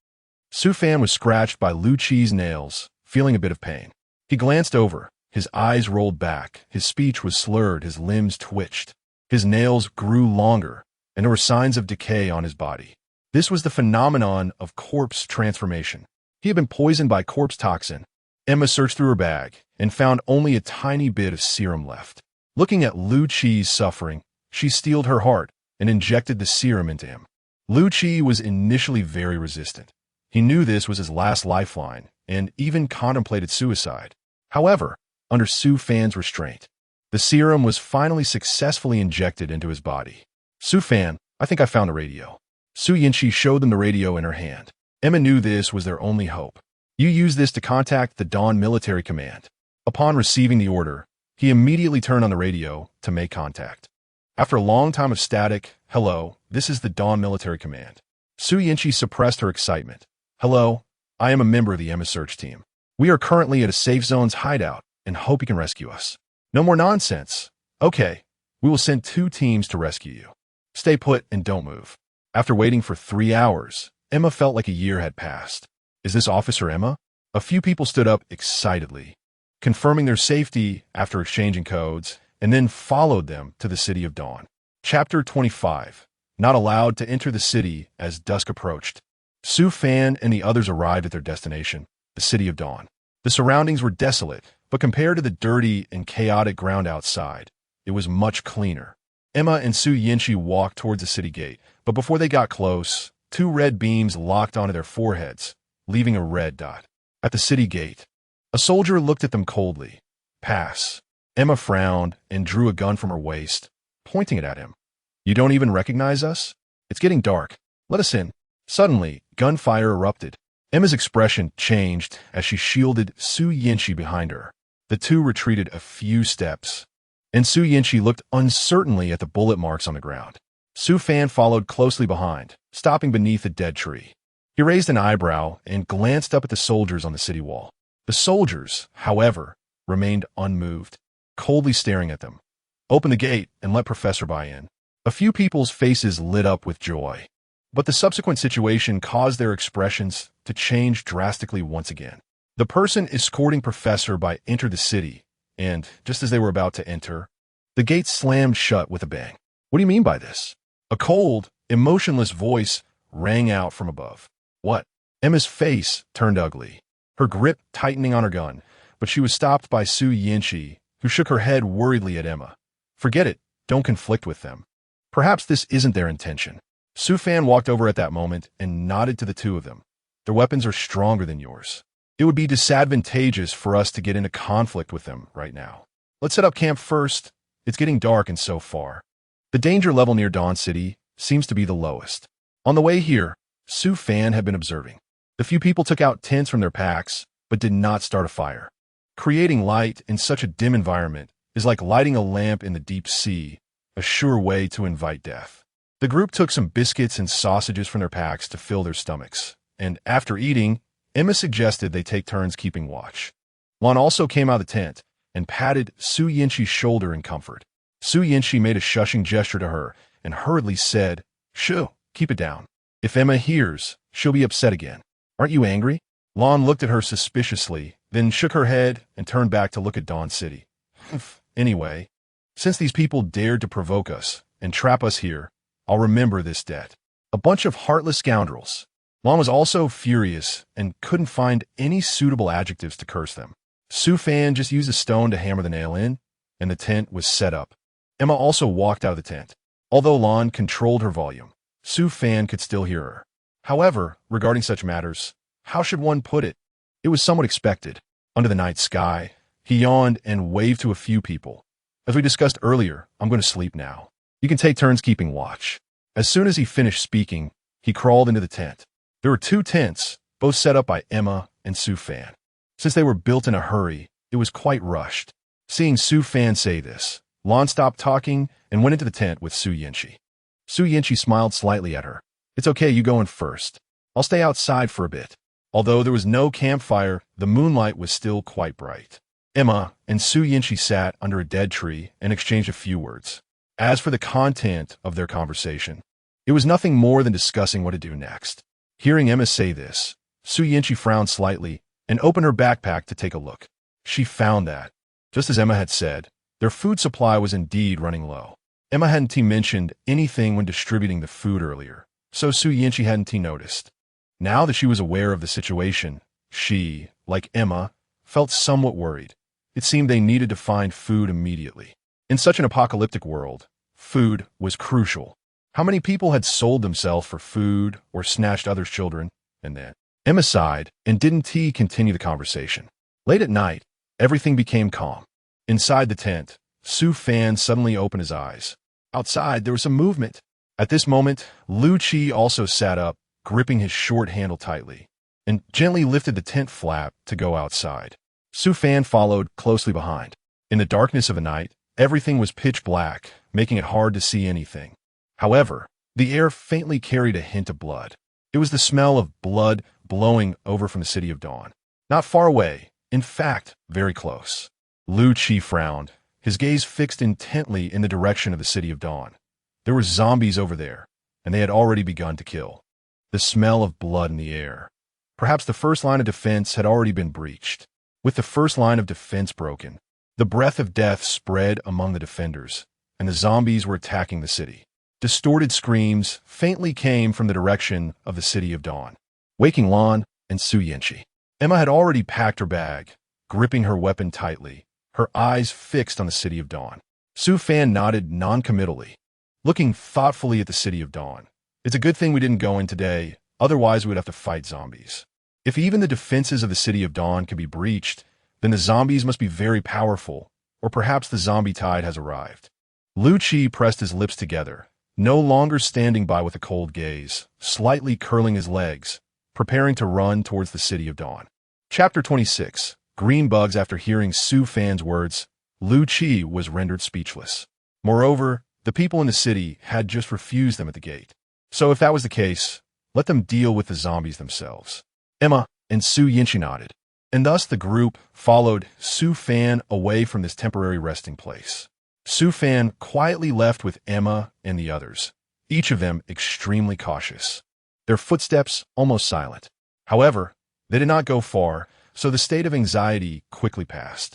Su Fan was scratched by Lu Qi's nails, feeling a bit of pain. He glanced over. His eyes rolled back. His speech was slurred. His limbs twitched. His nails grew longer, and there were signs of decay on his body. This was the phenomenon of corpse transformation. He had been poisoned by corpse toxin. Emma searched through her bag and found only a tiny bit of serum left. Looking at Lu Qi's suffering, she steeled her heart and injected the serum into him. Lu Qi was initially very resistant. He knew this was his last lifeline and even contemplated suicide. However, under Su Fan's restraint, the serum was finally successfully injected into his body. Su Fan, I think I found a radio. Su Yinchi showed them the radio in her hand. Emma knew this was their only hope. You use this to contact the Dawn Military Command. Upon receiving the order, he immediately turned on the radio to make contact. After a long time of static, hello, this is the Dawn Military Command. Su Yinchi suppressed her excitement. Hello, I am a member of the Emma search team. We are currently at a safe zone's hideout and hope you can rescue us. No more nonsense. Okay, we will send 2 teams to rescue you. Stay put and don't move. After waiting for 3 hours, Emma felt like a year had passed. Is this Officer Emma? A few people stood up excitedly, confirming their safety after exchanging codes, and then followed them to the City of Dawn. Chapter 25. Not allowed to enter the city as dusk approached. Su Fan and the others arrived at their destination, the City of Dawn. The surroundings were desolate, but compared to the dirty and chaotic ground outside, it was much cleaner. Emma and Su Yinchi walked towards the city gate, but before they got close, Two red beams locked onto their foreheads, leaving a red dot. At the city gate, a soldier looked at them coldly. Pass. Emma frowned and drew a gun from her waist, pointing it at him. You don't even recognize us? It's getting dark. Let us in. Suddenly, gunfire erupted. Emma's expression changed as she shielded Su Yinshi behind her. The two retreated a few steps, and Su Yinshi looked uncertainly at the bullet marks on the ground. Su Fan followed closely behind, stopping beneath a dead tree. He raised an eyebrow and glanced up at the soldiers on the city wall. The soldiers, however, remained unmoved, coldly staring at them. Open the gate and let Professor by in. A few people's faces lit up with joy, but the subsequent situation caused their expressions to change drastically once again. The person escorting Professor by entered the city, and just as they were about to enter, the gate slammed shut with a bang. What do you mean by this? A cold, emotionless voice rang out from above. What? Emma's face turned ugly, her grip tightening on her gun, but she was stopped by Su Yinshi, who shook her head worriedly at Emma. Forget it. Don't conflict with them. Perhaps this isn't their intention. Su Fan walked over at that moment and nodded to the two of them. Their weapons are stronger than yours. It would be disadvantageous for us to get into conflict with them right now. Let's set up camp first. It's getting dark and so far. The danger level near Dawn City seems to be the lowest. On the way here, Su Fan had been observing. The few people took out tents from their packs, but did not start a fire. Creating light in such a dim environment is like lighting a lamp in the deep sea, a sure way to invite death. The group took some biscuits and sausages from their packs to fill their stomachs, and after eating, Emma suggested they take turns keeping watch. Lon also came out of the tent and patted Su Yinshi's shoulder in comfort. Su Yinshi made a shushing gesture to her and hurriedly said, Shoo, keep it down. If Emma hears, she'll be upset again. Aren't you angry? Lon looked at her suspiciously, then shook her head and turned back to look at Dawn City. Anyway, since these people dared to provoke us and trap us here, I'll remember this debt. A bunch of heartless scoundrels. Lon was also furious and couldn't find any suitable adjectives to curse them. Su Fan just used a stone to hammer the nail in, and the tent was set up. Emma also walked out of the tent. Although Lon controlled her volume, Su Fan could still hear her. However, regarding such matters, how should one put it? It was somewhat expected. Under the night sky, he yawned and waved to a few people. As we discussed earlier, I'm going to sleep now. You can take turns keeping watch. As soon as he finished speaking, he crawled into the tent. There were two tents, both set up by Emma and Su Fan. Since they were built in a hurry, it was quite rushed. Seeing Su Fan say this, Lon stopped talking and went into the tent with Su Yinshi. Su Yinshi smiled slightly at her. It's okay, you go in first. I'll stay outside for a bit. Although there was no campfire, the moonlight was still quite bright. Emma and Su Yinshi sat under a dead tree and exchanged a few words. As for the content of their conversation, it was nothing more than discussing what to do next. Hearing Emma say this, Su Yinshi frowned slightly and opened her backpack to take a look. She found that, just as Emma had said, their food supply was indeed running low. Emma hadn't mentioned anything when distributing the food earlier, so Su Yinshi hadn't noticed. Now that she was aware of the situation, she, like Emma, felt somewhat worried. It seemed they needed to find food immediately. In such an apocalyptic world, food was crucial. How many people had sold themselves for food or snatched others' children? And then Emma sighed and didn't continue the conversation. Late at night, everything became calm. Inside the tent, Su Fan suddenly opened his eyes. Outside, there was some movement. At this moment, Lu Qi also sat up, gripping his short handle tightly, and gently lifted the tent flap to go outside. Su Fan followed closely behind. In the darkness of the night, everything was pitch black, making it hard to see anything. However, the air faintly carried a hint of blood. It was the smell of blood blowing over from the city of Dawn. Not far away, in fact, very close. Lu Qi frowned, his gaze fixed intently in the direction of the city of Dawn. There were zombies over there, and they had already begun to kill. The smell of blood in the air. Perhaps the first line of defense had already been breached. With the first line of defense broken, the breath of death spread among the defenders, and the zombies were attacking the city. Distorted screams faintly came from the direction of the city of Dawn, waking Lon and Su Yinshi. Emma had already packed her bag, gripping her weapon tightly, her eyes fixed on the city of Dawn. Su Fan nodded non-committally, looking thoughtfully at the city of Dawn. It's a good thing we didn't go in today, otherwise we'd have to fight zombies. If even the defenses of the City of Dawn can be breached, then the zombies must be very powerful, or perhaps the zombie tide has arrived. Lu Chi pressed his lips together, no longer standing by with a cold gaze, slightly curling his legs, preparing to run towards the City of Dawn. Chapter 26. Green Bugs. After hearing Su Fan's words, Lu Chi was rendered speechless. Moreover, the people in the city had just refused them at the gate. So if that was the case, let them deal with the zombies themselves. Emma and Su Yinchi nodded, and thus the group followed Su Fan away from this temporary resting place. Su Fan quietly left with Emma and the others, each of them extremely cautious, their footsteps almost silent. However, they did not go far, so the state of anxiety quickly passed.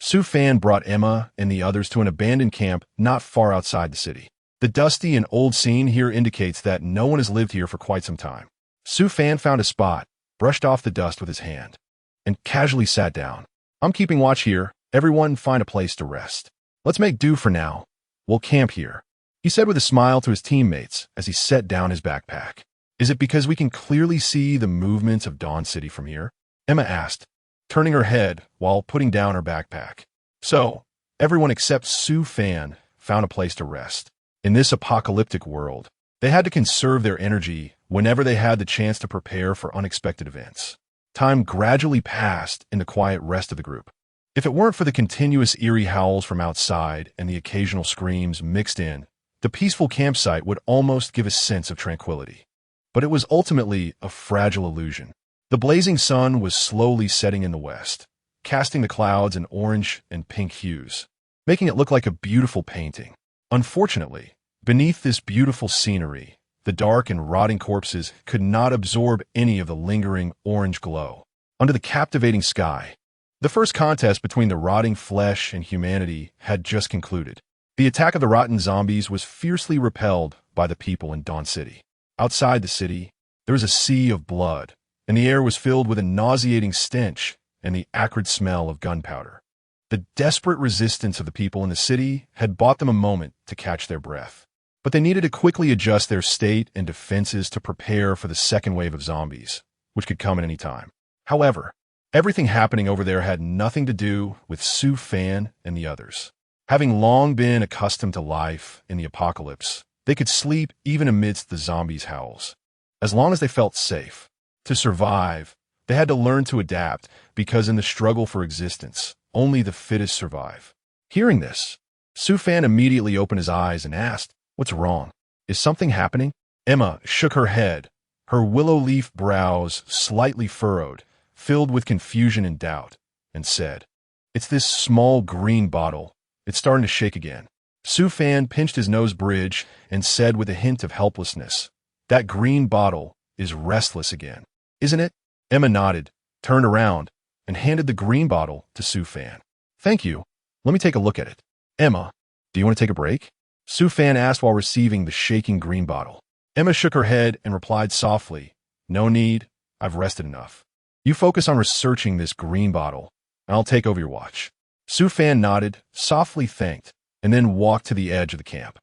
Su Fan brought Emma and the others to an abandoned camp not far outside the city. The dusty and old scene here indicates that no one has lived here for quite some time. Su Fan found a spot, brushed off the dust with his hand, and casually sat down. I'm keeping watch here. Everyone find a place to rest. Let's make do for now. We'll camp here, he said with a smile to his teammates as he set down his backpack. Is it because we can clearly see the movements of Dawn City from here? Emma asked, turning her head while putting down her backpack. So, everyone except Su Fan found a place to rest. In this apocalyptic world, they had to conserve their energy whenever they had the chance to prepare for unexpected events. Time gradually passed in the quiet rest of the group. If it weren't for the continuous eerie howls from outside and the occasional screams mixed in, the peaceful campsite would almost give a sense of tranquility. But it was ultimately a fragile illusion. The blazing sun was slowly setting in the west, casting the clouds in orange and pink hues, making it look like a beautiful painting. Unfortunately, beneath this beautiful scenery, the dark and rotting corpses could not absorb any of the lingering orange glow. Under the captivating sky, the first contest between the rotting flesh and humanity had just concluded. The attack of the rotten zombies was fiercely repelled by the people in Dawn City. Outside the city, there was a sea of blood, and the air was filled with a nauseating stench and the acrid smell of gunpowder. The desperate resistance of the people in the city had bought them a moment to catch their breath, but they needed to quickly adjust their state and defenses to prepare for the second wave of zombies, which could come at any time. However, everything happening over there had nothing to do with Su Fan and the others. Having long been accustomed to life in the apocalypse, they could sleep even amidst the zombies' howls, as long as they felt safe. To survive, they had to learn to adapt, because in the struggle for existence, only the fittest survive. Hearing this, Su Fan immediately opened his eyes and asked, "What's wrong? Is something happening?" Emma shook her head, her willow leaf brows slightly furrowed, filled with confusion and doubt, and said, "It's this small green bottle. It's starting to shake again." Su Fan pinched his nose bridge and said with a hint of helplessness, "That green bottle is restless again, isn't it?" Emma nodded, turned around, and handed the green bottle to Su Fan. "Thank you. Let me take a look at it." "Emma, do you want to take a break?" Su Fan asked while receiving the shaking green bottle. Emma shook her head and replied softly, "No need. I've rested enough. You focus on researching this green bottle, and I'll take over your watch." Su Fan nodded, softly thanked, and then walked to the edge of the camp.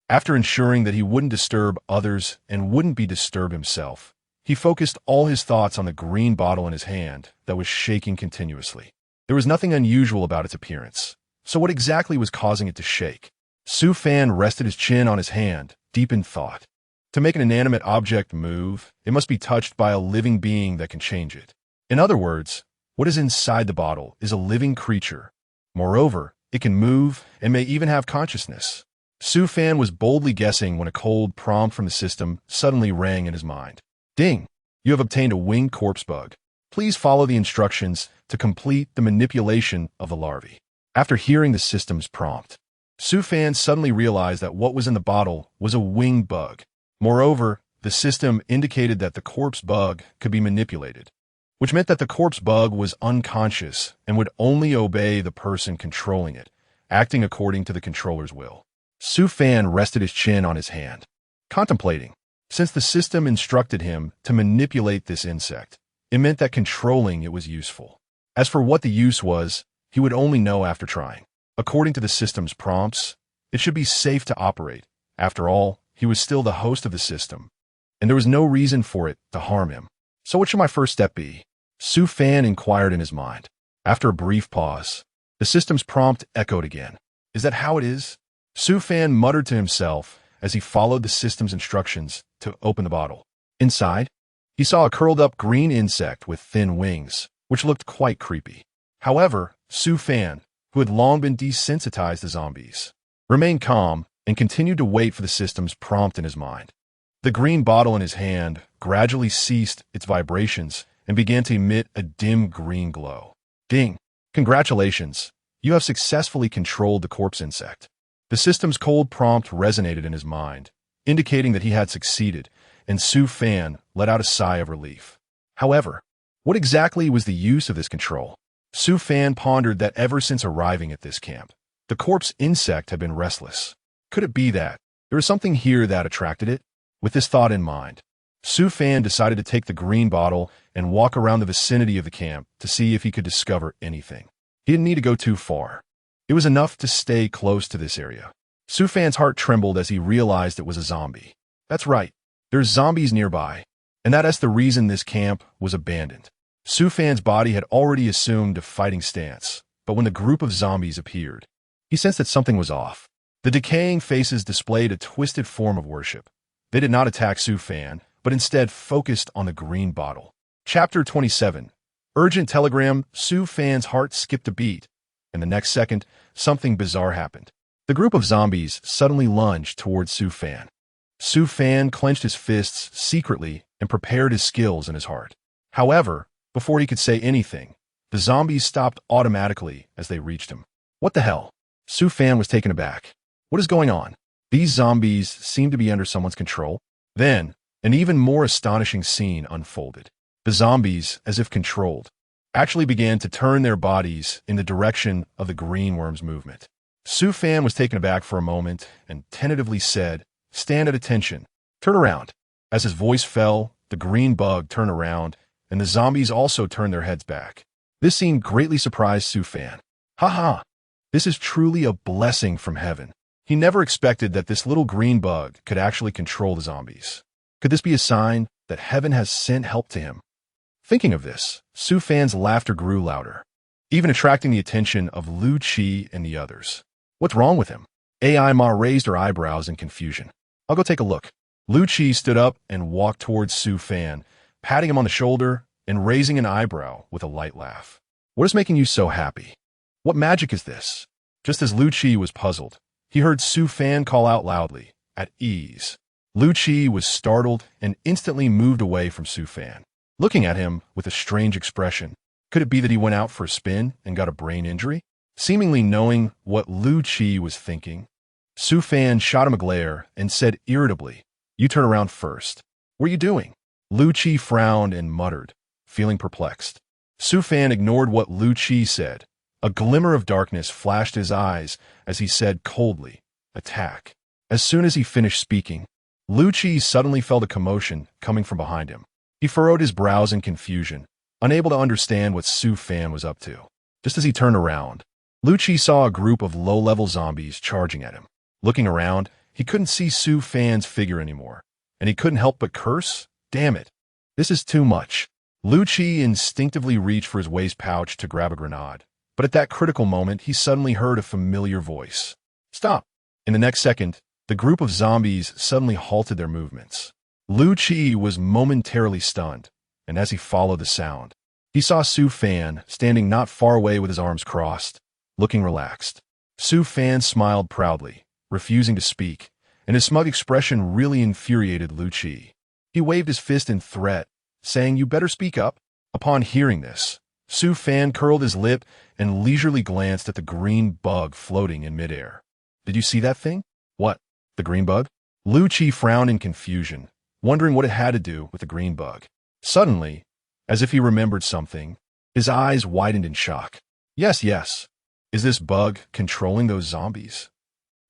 After ensuring that he wouldn't disturb others and wouldn't be disturbed himself, he focused all his thoughts on the green bottle in his hand that was shaking continuously. There was nothing unusual about its appearance, so what exactly was causing it to shake? Su Fan rested his chin on his hand, deep in thought. To make an inanimate object move, it must be touched by a living being that can change it. In other words, what is inside the bottle is a living creature. Moreover, it can move and may even have consciousness. Su Fan was boldly guessing when a cold prompt from the system suddenly rang in his mind. "Ding! You have obtained a winged corpse bug. Please follow the instructions to complete the manipulation of the larvae." After hearing the system's prompt, Su Fan suddenly realized that what was in the bottle was a winged bug. Moreover, the system indicated that the corpse bug could be manipulated, which meant that the corpse bug was unconscious and would only obey the person controlling it, acting according to the controller's will. Su Fan rested his chin on his hand, contemplating. Since the system instructed him to manipulate this insect, it meant that controlling it was useful. As for what the use was, he would only know after trying. According to the system's prompts, it should be safe to operate. After all, he was still the host of the system, and there was no reason for it to harm him. So what should my first step be? Su Fan inquired in his mind. After a brief pause, the system's prompt echoed again. Is that how it is? Su Fan muttered to himself as he followed the system's instructions to open the bottle. Inside, he saw a curled-up green insect with thin wings, which looked quite creepy. However, Su Fan, who had long been desensitized to zombies, remained calm and continued to wait for the system's prompt in his mind. The green bottle in his hand gradually ceased its vibrations and began to emit a dim green glow. Ding! Congratulations! You have successfully controlled the corpse insect. The system's cold prompt resonated in his mind, indicating that he had succeeded, and Su Fan let out a sigh of relief. However, what exactly was the use of this control? Su Fan pondered that ever since arriving at this camp, the corpse insect had been restless. Could it be that there was something here that attracted it? With this thought in mind, Su Fan decided to take the green bottle and walk around the vicinity of the camp to see if he could discover anything. He didn't need to go too far. It was enough to stay close to this area. Su Fan's heart trembled as he realized it was a zombie. That's right, there's zombies nearby, and that's the reason this camp was abandoned. Su Fan's body had already assumed a fighting stance, but when the group of zombies appeared, he sensed that something was off. The decaying faces displayed a twisted form of worship. They did not attack Su Fan, but instead focused on the green bottle. Chapter 27. Urgent telegram. Su Fan's heart skipped a beat, and the next second, something bizarre happened. The group of zombies suddenly lunged towards Su Fan. Su Fan clenched his fists secretly and prepared his skills in his heart. However, before he could say anything, the zombies stopped automatically as they reached him. What the hell? Su Fan was taken aback. What is going on? These zombies seem to be under someone's control. Then, an even more astonishing scene unfolded. The zombies, as if controlled, actually began to turn their bodies in the direction of the green worm's movement. Su Fan was taken aback for a moment and tentatively said, "Stand at attention. Turn around." As his voice fell, the green bug turned around, and the zombies also turned their heads back. This scene greatly surprised Su Fan. Ha! This is truly a blessing from heaven. He never expected that this little green bug could actually control the zombies. Could this be a sign that heaven has sent help to him? Thinking of this, Su Fan's laughter grew louder, even attracting the attention of Lu Qi and the others. What's wrong with him? AI Ma raised her eyebrows in confusion. I'll go take a look. Lu Qi stood up and walked towards Su Fan, patting him on the shoulder and raising an eyebrow with a light laugh. What is making you so happy? What magic is this? Just as Lu Qi was puzzled, he heard Su Fan call out loudly, "At ease." Lu Qi was startled and instantly moved away from Su Fan, looking at him with a strange expression. Could it be that he went out for a spin and got a brain injury? Seemingly knowing what Lu Qi was thinking, Su Fan shot him a glare and said irritably, "You turn around first. What are you doing?" Lu Qi frowned and muttered, feeling perplexed. Su Fan ignored what Lu Qi said. A glimmer of darkness flashed his eyes as he said coldly, "Attack." As soon as he finished speaking, Lu Qi suddenly felt a commotion coming from behind him. He furrowed his brows in confusion, unable to understand what Su Fan was up to. Just as he turned around, Lu Qi saw a group of low-level zombies charging at him. Looking around, he couldn't see Su Fan's figure anymore, and he couldn't help but curse. Damn it. This is too much. Lu Qi instinctively reached for his waist pouch to grab a grenade. But at that critical moment, he suddenly heard a familiar voice. Stop! In the next second, the group of zombies suddenly halted their movements. Lu Qi was momentarily stunned, and as he followed the sound, he saw Su Fan standing not far away with his arms crossed, looking relaxed. Su Fan smiled proudly, refusing to speak, and his smug expression really infuriated Lu Qi. He waved his fist in threat, saying, "You better speak up." Upon hearing this, Su Fan curled his lip and leisurely glanced at the green bug floating in midair. Did you see that thing? What? The green bug? Lu Qi frowned in confusion, wondering what it had to do with the green bug. Suddenly, as if he remembered something, his eyes widened in shock. Yes. Is this bug controlling those zombies?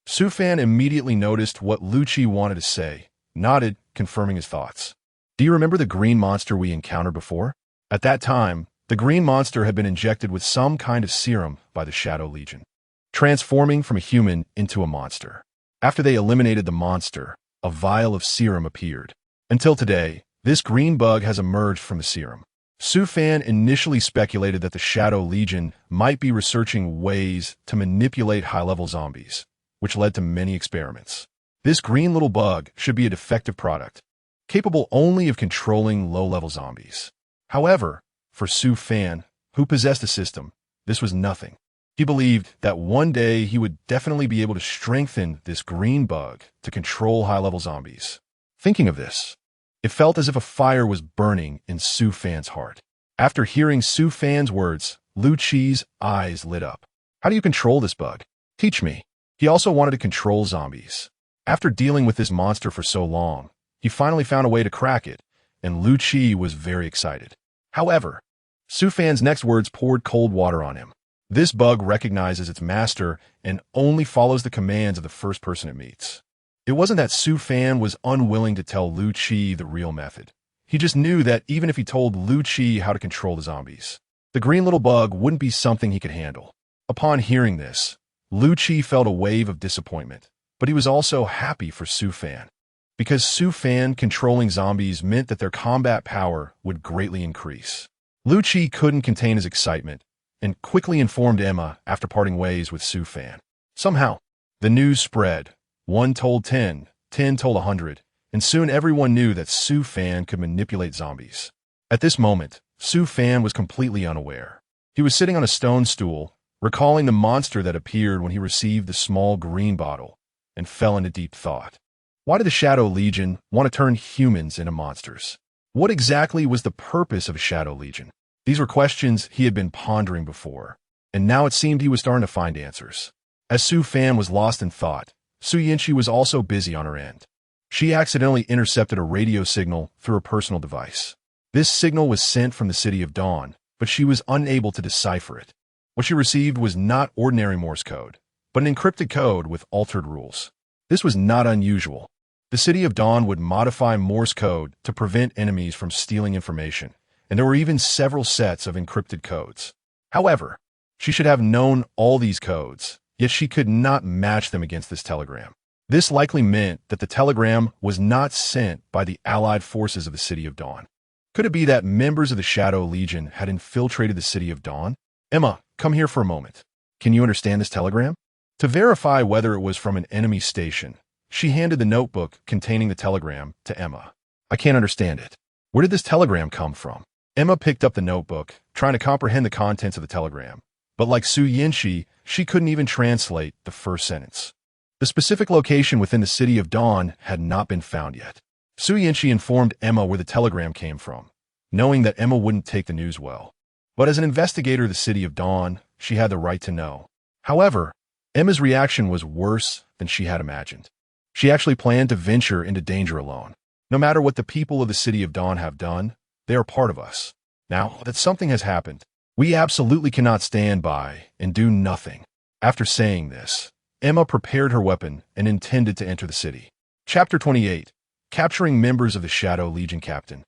Su Fan immediately noticed what Lu Qi wanted to say, nodded, confirming his thoughts. Do you remember the green monster we encountered before? At that time, the green monster had been injected with some kind of serum by the Shadow Legion, transforming from a human into a monster. After they eliminated the monster, a vial of serum appeared. Until today, this green bug has emerged from the serum. Su Fan initially speculated that the Shadow Legion might be researching ways to manipulate high-level zombies, which led to many experiments. This green little bug should be a defective product, capable only of controlling low-level zombies. However, for Su Fan, who possessed a system, this was nothing. He believed that one day he would definitely be able to strengthen this green bug to control high-level zombies. Thinking of this, it felt as if a fire was burning in Su Fan's heart. After hearing Su Fan's words, Lu Chi's eyes lit up. How do you control this bug? Teach me. He also wanted to control zombies. After dealing with this monster for so long, he finally found a way to crack it, and Lu Chi was very excited. However, Su Fan's next words poured cold water on him. This bug recognizes its master and only follows the commands of the first person it meets. It wasn't that Su Fan was unwilling to tell Lu Chi the real method. He just knew that even if he told Lu Chi how to control the zombies, the green little bug wouldn't be something he could handle. Upon hearing this, Lu Chi felt a wave of disappointment, but he was also happy for Su Fan. Because Su Fan controlling zombies meant that their combat power would greatly increase. Lu Chi couldn't contain his excitement and quickly informed Emma after parting ways with Su Fan. Somehow, the news spread. 1 told 10, 10 told 100, and soon everyone knew that Su Fan could manipulate zombies. At this moment, Su Fan was completely unaware. He was sitting on a stone stool, recalling the monster that appeared when he received the small green bottle, and fell into deep thought. Why did the Shadow Legion want to turn humans into monsters? What exactly was the purpose of a Shadow Legion? These were questions he had been pondering before, and now it seemed he was starting to find answers. As Su Fan was lost in thought, Su Yinchi was also busy on her end. She accidentally intercepted a radio signal through her personal device. This signal was sent from the City of Dawn, but she was unable to decipher it. What she received was not ordinary Morse code, but an encrypted code with altered rules. This was not unusual. The City of Dawn would modify Morse code to prevent enemies from stealing information, and there were even several sets of encrypted codes. However, she should have known all these codes, yet she could not match them against this telegram. This likely meant that the telegram was not sent by the allied forces of the City of Dawn. Could it be that members of the Shadow Legion had infiltrated the City of Dawn? Emma, come here for a moment. Can you understand this telegram? To verify whether it was from an enemy station, she handed the notebook containing the telegram to Emma. I can't understand it. Where did this telegram come from? Emma picked up the notebook, trying to comprehend the contents of the telegram. But like Su Yinchi, she couldn't even translate the first sentence. The specific location within the City of Dawn had not been found yet. Su Yinchi informed Emma where the telegram came from, knowing that Emma wouldn't take the news well. But as an investigator of the City of Dawn, she had the right to know. However, Emma's reaction was worse than she had imagined. She actually planned to venture into danger alone. No matter what the people of the City of Dawn have done, they are part of us. Now that something has happened, we absolutely cannot stand by and do nothing. After saying this, Emma prepared her weapon and intended to enter the city. Chapter 28. Capturing members of the Shadow Legion Captain.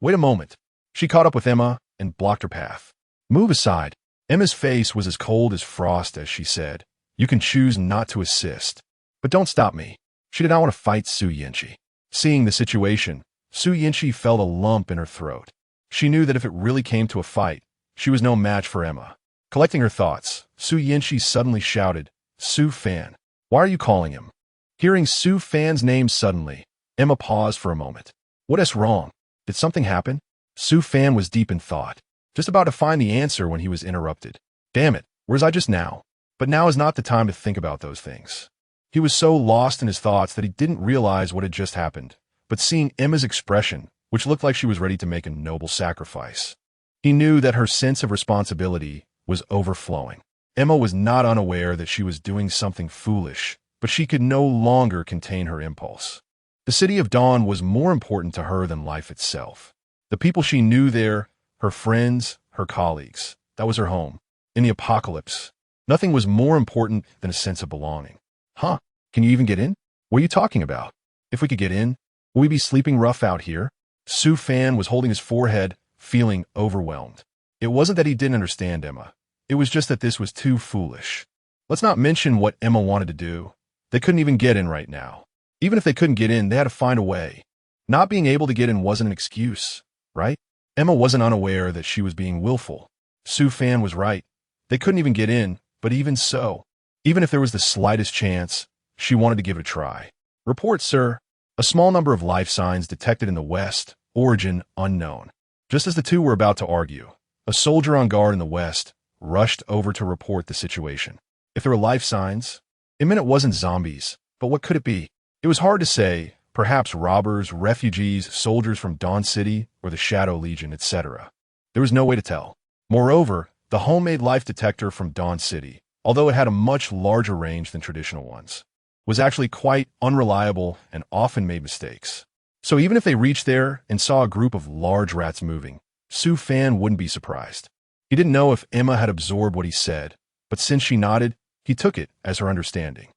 Wait a moment. She caught up with Emma and blocked her path. Move aside. Emma's face was as cold as frost as she said, You can choose not to assist, but don't stop me. She did not want to fight Su Yinchi. Seeing the situation, Su Yinchi felt a lump in her throat. She knew that if it really came to a fight, she was no match for Emma. Collecting her thoughts, Su Yinchi suddenly shouted, Su Fan, why are you calling him? Hearing Su Fan's name suddenly, Emma paused for a moment. What is wrong? Did something happen? Su Fan was deep in thought, just about to find the answer when he was interrupted. Damn it, where's I just now? But now is not the time to think about those things. He was so lost in his thoughts that he didn't realize what had just happened, but seeing Emma's expression, which looked like she was ready to make a noble sacrifice, he knew that her sense of responsibility was overflowing. Emma was not unaware that she was doing something foolish, but she could no longer contain her impulse. The City of Dawn was more important to her than life itself. The people she knew there, her friends, her colleagues, that was her home. In the apocalypse, nothing was more important than a sense of belonging. Huh? Can you even get in? What are you talking about? If we could get in, will we be sleeping rough out here? Su Fan was holding his forehead, feeling overwhelmed. It wasn't that he didn't understand Emma. It was just that this was too foolish. Let's not mention what Emma wanted to do. They couldn't even get in right now. Even if they couldn't get in, they had to find a way. Not being able to get in wasn't an excuse, right? Emma wasn't unaware that she was being willful. Su Fan was right. They couldn't even get in, but even so, even if there was the slightest chance, she wanted to give it a try. Report, sir. A small number of life signs detected in the west, origin unknown. Just as the two were about to argue, a soldier on guard in the west rushed over to report the situation. If there were life signs, it meant it wasn't zombies, but what could it be? It was hard to say, perhaps robbers, refugees, soldiers from Dawn City, or the Shadow Legion, etc. There was no way to tell. Moreover, the homemade life detector from Dawn City, although it had a much larger range than traditional ones, was actually quite unreliable and often made mistakes. So even if they reached there and saw a group of large rats moving, Su Fan wouldn't be surprised. He didn't know if Emma had absorbed what he said, but since she nodded, he took it as her understanding.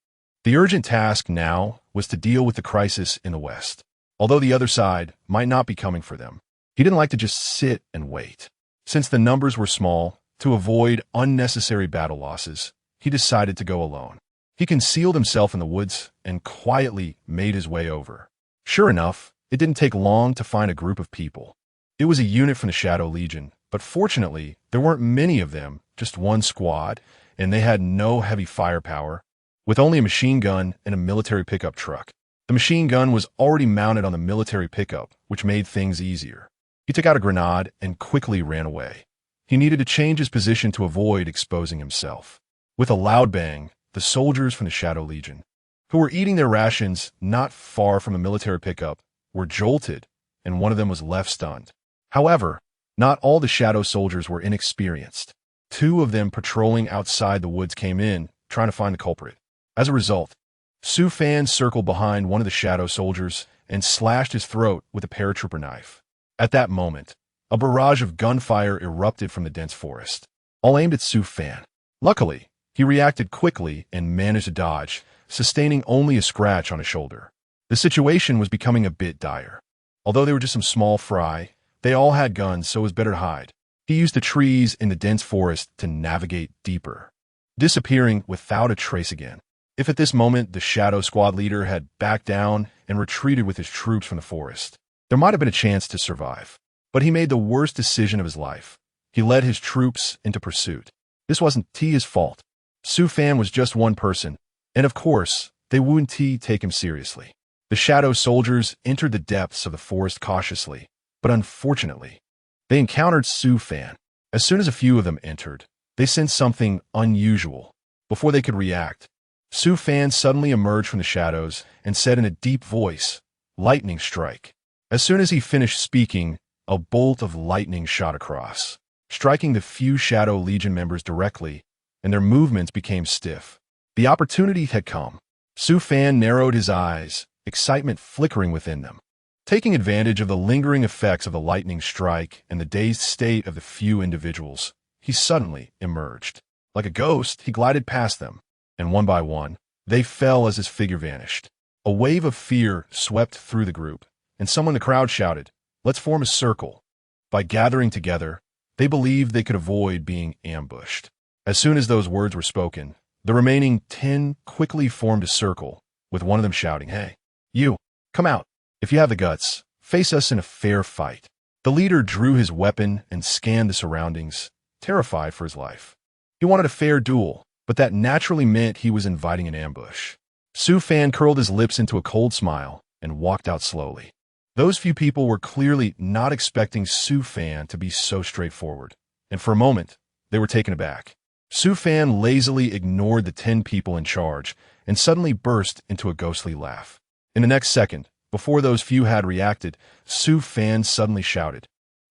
The urgent task now was to deal with the crisis in the West. Although the other side might not be coming for them, he didn't like to just sit and wait. Since the numbers were small, to avoid unnecessary battle losses, he decided to go alone. He concealed himself in the woods and quietly made his way over. Sure enough, it didn't take long to find a group of people. It was a unit from the Shadow Legion, but fortunately, there weren't many of them, just one squad, and they had no heavy firepower, with only a machine gun and a military pickup truck. The machine gun was already mounted on the military pickup, which made things easier. He took out a grenade and quickly ran away. He needed to change his position to avoid exposing himself. With a loud bang, the soldiers from the Shadow Legion, who were eating their rations not far from a military pickup, were jolted, and one of them was left stunned. However, not all the Shadow soldiers were inexperienced. Two of them patrolling outside the woods came in, trying to find the culprit. As a result, Su Fan circled behind one of the Shadow soldiers and slashed his throat with a paratrooper knife. At that moment, a barrage of gunfire erupted from the dense forest, all aimed at Su Fan. Luckily, he reacted quickly and managed to dodge, sustaining only a scratch on his shoulder. The situation was becoming a bit dire. Although they were just some small fry, they all had guns, so it was better to hide. He used the trees in the dense forest to navigate deeper, disappearing without a trace again. If at this moment the Shadow Squad leader had backed down and retreated with his troops from the forest, there might have been a chance to survive. But he made the worst decision of his life. He led his troops into pursuit. This wasn't Tia's fault. Su Fan was just one person, and of course, they wouldn't take him seriously. The Shadow soldiers entered the depths of the forest cautiously, but unfortunately, they encountered Su Fan. As soon as a few of them entered, they sensed something unusual. Before they could react, Su Fan suddenly emerged from the shadows and said in a deep voice, "Lightning strike." As soon as he finished speaking, a bolt of lightning shot across, striking the few Shadow Legion members directly, and their movements became stiff. The opportunity had come. Su Fan narrowed his eyes, excitement flickering within them. Taking advantage of the lingering effects of the lightning strike and the dazed state of the few individuals, he suddenly emerged. Like a ghost, he glided past them, and one by one, they fell as his figure vanished. A wave of fear swept through the group, and someone in the crowd shouted, "Let's form a circle." By gathering together, they believed they could avoid being ambushed. As soon as those words were spoken, the remaining 10 quickly formed a circle, with one of them shouting, "Hey, you, come out. If you have the guts, face us in a fair fight." The leader drew his weapon and scanned the surroundings, terrified for his life. He wanted a fair duel, but that naturally meant he was inviting an ambush. Su Fan curled his lips into a cold smile and walked out slowly. Those few people were clearly not expecting Su Fan to be so straightforward, and for a moment, they were taken aback. Su Fan lazily ignored the 10 people in charge and suddenly burst into a ghostly laugh. In the next second, before those few had reacted, Su Fan suddenly shouted,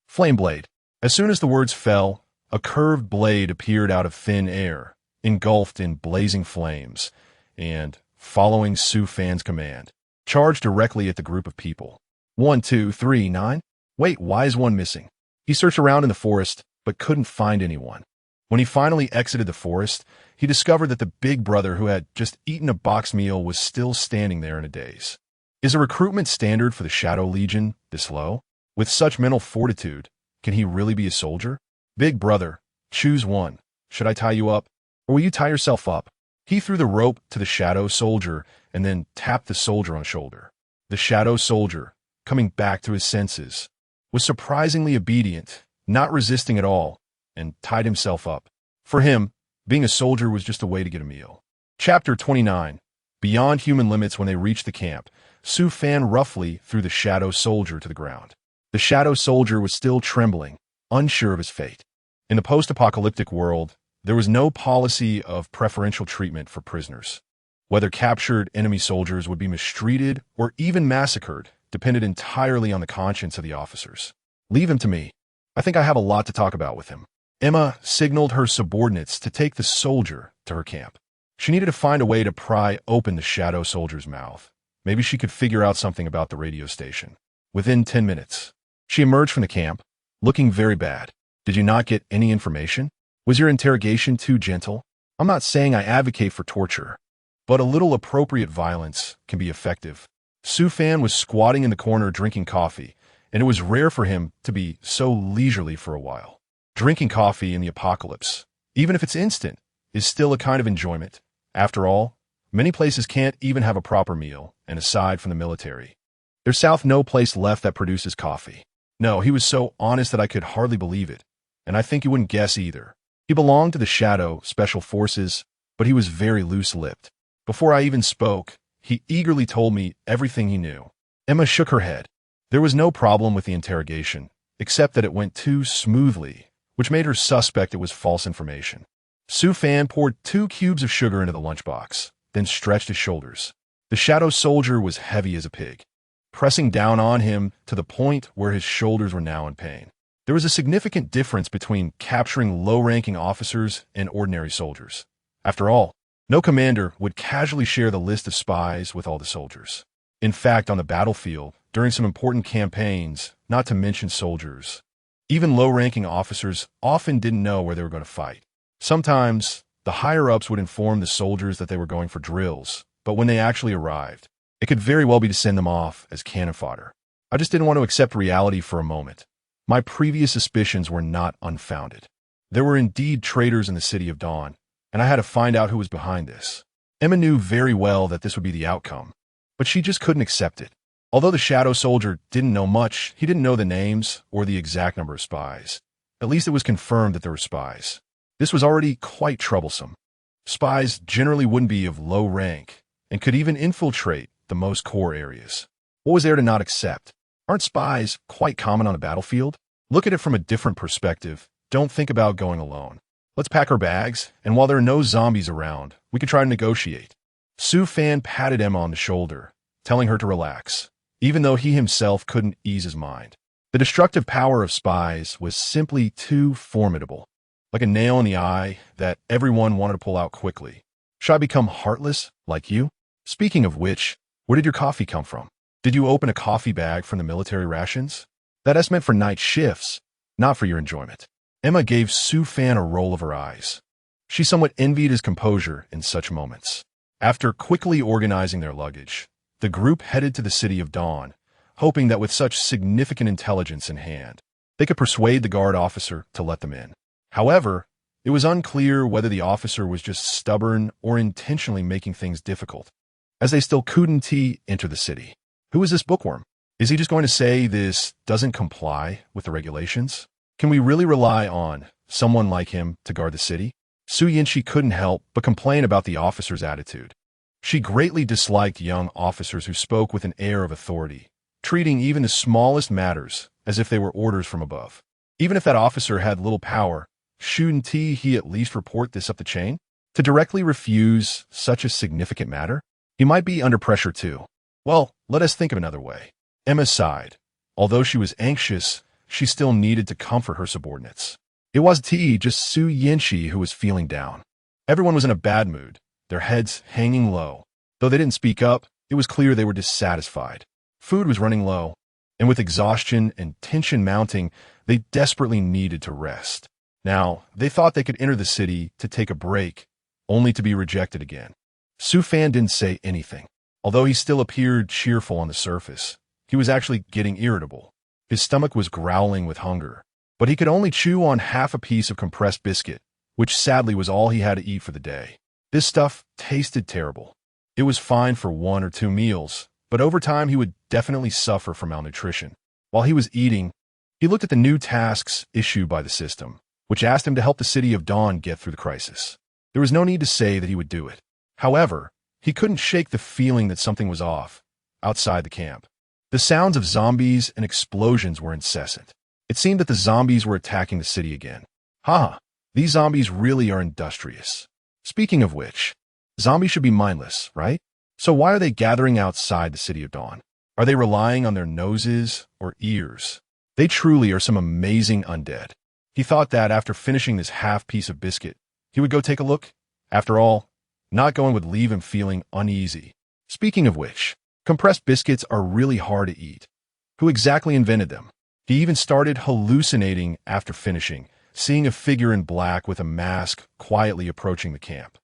"Flame blade." As soon as the words fell, a curved blade appeared out of thin air, engulfed in blazing flames, and, following Su Fan's command, charged directly at the group of people. 1, 2, 3, 9? Wait, why is one missing? He searched around in the forest, but couldn't find anyone. When he finally exited the forest, he discovered that the big brother who had just eaten a box meal was still standing there in a daze. Is a recruitment standard for the Shadow Legion this low? With such mental fortitude, can he really be a soldier? Big brother, choose one. Should I tie you up? Or will you tie yourself up? He threw the rope to the Shadow soldier and then tapped the soldier on the shoulder. The Shadow soldier, coming back to his senses, was surprisingly obedient, not resisting at all, and tied himself up. For him, being a soldier was just a way to get a meal. Chapter 29. Beyond human limits. When they reached the camp, Su Fan roughly threw the shadow soldier to the ground. The shadow soldier was still trembling, unsure of his fate. In the post-apocalyptic world, there was no policy of preferential treatment for prisoners. Whether captured enemy soldiers would be mistreated or even massacred depended entirely on the conscience of the officers. "Leave him to me. I think I have a lot to talk about with him." Emma signaled her subordinates to take the soldier to her camp. She needed to find a way to pry open the shadow soldier's mouth. Maybe she could figure out something about the radio station. Within 10 minutes, she emerged from the camp, looking very bad. "Did you not get any information? Was your interrogation too gentle? I'm not saying I advocate for torture, but a little appropriate violence can be effective." Su Fan was squatting in the corner drinking coffee, and it was rare for him to be so leisurely for a while. Drinking coffee in the apocalypse, even if it's instant, is still a kind of enjoyment. After all, many places can't even have a proper meal, and aside from the military, there's no place left that produces coffee. No, he was so honest that I could hardly believe it, and I think you wouldn't guess either. He belonged to the Shadow Special Forces, but he was very loose-lipped. Before I even spoke, he eagerly told me everything he knew. Emma shook her head. There was no problem with the interrogation, except that it went too smoothly, which made her suspect it was false information. Su Fan poured 2 cubes of sugar into the lunchbox, then stretched his shoulders. The shadow soldier was heavy as a pig, pressing down on him to the point where his shoulders were now in pain. There was a significant difference between capturing low-ranking officers and ordinary soldiers. After all, no commander would casually share the list of spies with all the soldiers. In fact, on the battlefield, during some important campaigns, not to mention soldiers, even low-ranking officers often didn't know where they were going to fight. Sometimes, the higher-ups would inform the soldiers that they were going for drills, but when they actually arrived, it could very well be to send them off as cannon fodder. I just didn't want to accept reality for a moment. My previous suspicions were not unfounded. There were indeed traitors in the city of Dawn, and I had to find out who was behind this. Emma knew very well that this would be the outcome, but she just couldn't accept it. Although the shadow soldier didn't know much, he didn't know the names or the exact number of spies. At least it was confirmed that there were spies. This was already quite troublesome. Spies generally wouldn't be of low rank and could even infiltrate the most core areas. What was there to not accept? Aren't spies quite common on a battlefield? Look at it from a different perspective. Don't think about going alone. Let's pack our bags, and while there are no zombies around, we can try to negotiate. Su Fan patted Emma on the shoulder, telling her to relax, even though he himself couldn't ease his mind. The destructive power of spies was simply too formidable, like a nail in the eye that everyone wanted to pull out quickly. Should I become heartless, like you? Speaking of which, where did your coffee come from? Did you open a coffee bag from the military rations? That's meant for night shifts, not for your enjoyment. Emma gave Su Fan a roll of her eyes. She somewhat envied his composure in such moments. After quickly organizing their luggage, the group headed to the city of Dawn, hoping that with such significant intelligence in hand, they could persuade the guard officer to let them in. However, it was unclear whether the officer was just stubborn or intentionally making things difficult, as they still couldn't enter the city. Who is this bookworm? Is he just going to say this doesn't comply with the regulations? Can we really rely on someone like him to guard the city? Su Yinshi couldn't help but complain about the officer's attitude. She greatly disliked young officers who spoke with an air of authority, treating even the smallest matters as if they were orders from above. Even if that officer had little power, shouldn't he at least report this up the chain? To directly refuse such a significant matter? He might be under pressure too. Well, let us think of another way. Emma sighed. Although she was anxious, she still needed to comfort her subordinates. It wasn't just Su Yinshi who was feeling down. Everyone was in a bad mood, their heads hanging low. Though they didn't speak up, it was clear they were dissatisfied. Food was running low, and with exhaustion and tension mounting, they desperately needed to rest. Now, they thought they could enter the city to take a break, only to be rejected again. Su Fan didn't say anything. Although he still appeared cheerful on the surface, he was actually getting irritable. His stomach was growling with hunger, but he could only chew on half a piece of compressed biscuit, which sadly was all he had to eat for the day. This stuff tasted terrible. It was fine for 1 or 2 meals, but over time he would definitely suffer from malnutrition. While he was eating, he looked at the new tasks issued by the system, which asked him to help the city of Dawn get through the crisis. There was no need to say that he would do it. However, he couldn't shake the feeling that something was off outside the camp. The sounds of zombies and explosions were incessant. It seemed that the zombies were attacking the city again. Haha, these zombies really are industrious. Speaking of which, zombies should be mindless, right? So why are they gathering outside the city of Dawn? Are they relying on their noses or ears? They truly are some amazing undead. He thought that after finishing this half piece of biscuit, he would go take a look. After all, not going would leave him feeling uneasy. Speaking of which, compressed biscuits are really hard to eat. Who exactly invented them? He even started hallucinating after finishing, seeing a figure in black with a mask quietly approaching the camp.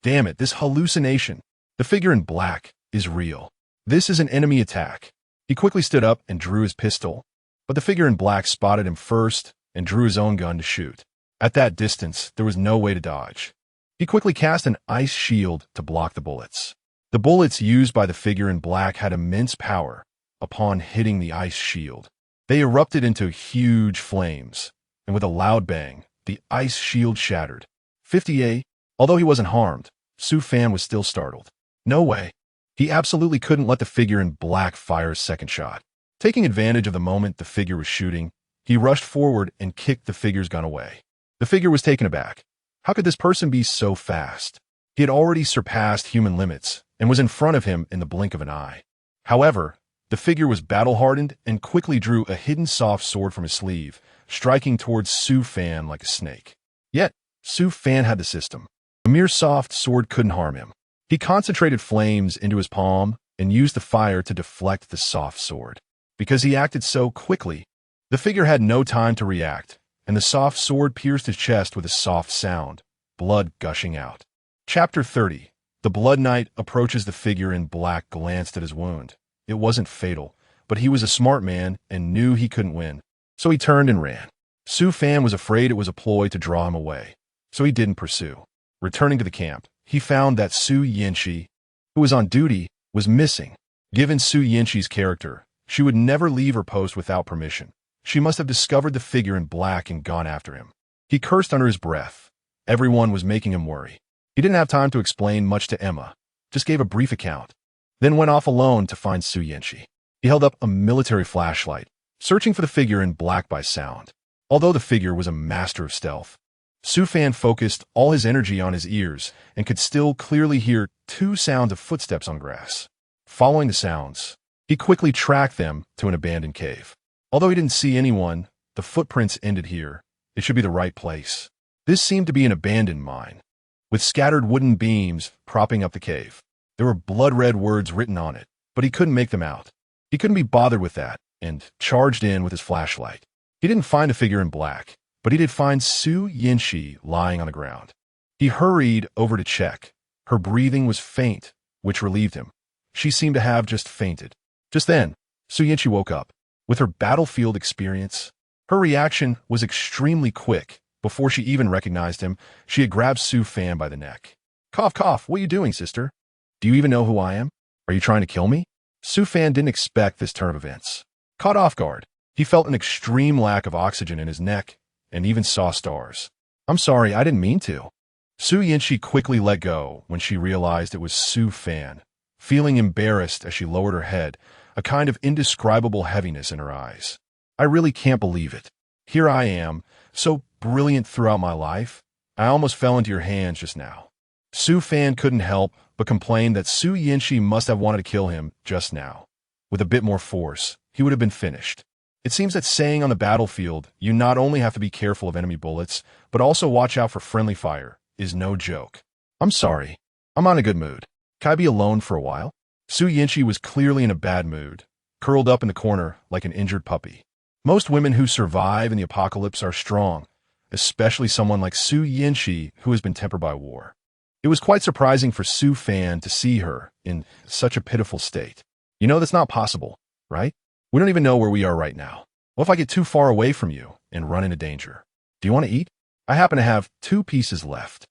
Damn it, this hallucination. The figure in black is real. This is an enemy attack. He quickly stood up and drew his pistol, but the figure in black spotted him first and drew his own gun to shoot. At that distance, there was no way to dodge. He quickly cast an ice shield to block the bullets. The bullets used by the figure in black had immense power upon hitting the ice shield. They erupted into huge flames, and with a loud bang, the ice shield shattered. 50A, although he wasn't harmed, Su Fan was still startled. No way. He absolutely couldn't let the figure in black fire a second shot. Taking advantage of the moment the figure was shooting, he rushed forward and kicked the figure's gun away. The figure was taken aback. How could this person be so fast? He had already surpassed human limits and was in front of him in the blink of an eye. However, the figure was battle-hardened and quickly drew a hidden soft sword from his sleeve, striking towards Su Fan like a snake. Yet, Su Fan had the system. A mere soft sword couldn't harm him. He concentrated flames into his palm and used the fire to deflect the soft sword. Because he acted so quickly, the figure had no time to react, and the soft sword pierced his chest with a soft sound, blood gushing out. Chapter 30. The Blood Knight approaches the figure in black, glanced at his wound. It wasn't fatal, but he was a smart man and knew he couldn't win. So he turned and ran. Su Fan was afraid it was a ploy to draw him away, so he didn't pursue. Returning to the camp, he found that Su Yinshi, who was on duty, was missing. Given Su Yinshi's character, she would never leave her post without permission. She must have discovered the figure in black and gone after him. He cursed under his breath. Everyone was making him worry. He didn't have time to explain much to Emma, just gave a brief account, then went off alone to find Su Yinshi. He held up a military flashlight, searching for the figure in black by sound. Although the figure was a master of stealth, Su Fan focused all his energy on his ears and could still clearly hear two sounds of footsteps on grass. Following the sounds, he quickly tracked them to an abandoned cave. Although he didn't see anyone, the footprints ended here. It should be the right place. This seemed to be an abandoned mine, with scattered wooden beams propping up the cave. There were blood-red words written on it, but he couldn't make them out. He couldn't be bothered with that, and charged in with his flashlight. He didn't find a figure in black, but he did find Su Yinshi lying on the ground. He hurried over to check. Her breathing was faint, which relieved him. She seemed to have just fainted. Just then, Su Yinshi woke up. With her battlefield experience, her reaction was extremely quick. Before she even recognized him, she had grabbed Su Fan by the neck. Cough, cough, what are you doing, sister? Do you even know who I am? Are you trying to kill me? Su Fan didn't expect this turn of events. Caught off guard, he felt an extreme lack of oxygen in his neck and even saw stars. I'm sorry, I didn't mean to. Su Yinshi quickly let go when she realized it was Su Fan. Feeling embarrassed as she lowered her head, a kind of indescribable heaviness in her eyes. I really can't believe it. Here I am, so brilliant throughout my life. I almost fell into your hands just now. Su Fan couldn't help but complain that Su Yinshi must have wanted to kill him just now. With a bit more force, he would have been finished. It seems that saying on the battlefield, you not only have to be careful of enemy bullets, but also watch out for friendly fire, is no joke. I'm sorry. I'm on a good mood. Can I be alone for a while? Su Yinshi was clearly in a bad mood, curled up in the corner like an injured puppy. Most women who survive in the apocalypse are strong, especially someone like Su Yinshi who has been tempered by war. It was quite surprising for Su Fan to see her in such a pitiful state. You know that's not possible, right? We don't even know where we are right now. What if I get too far away from you and run into danger? Do you want to eat? I happen to have 2 pieces left.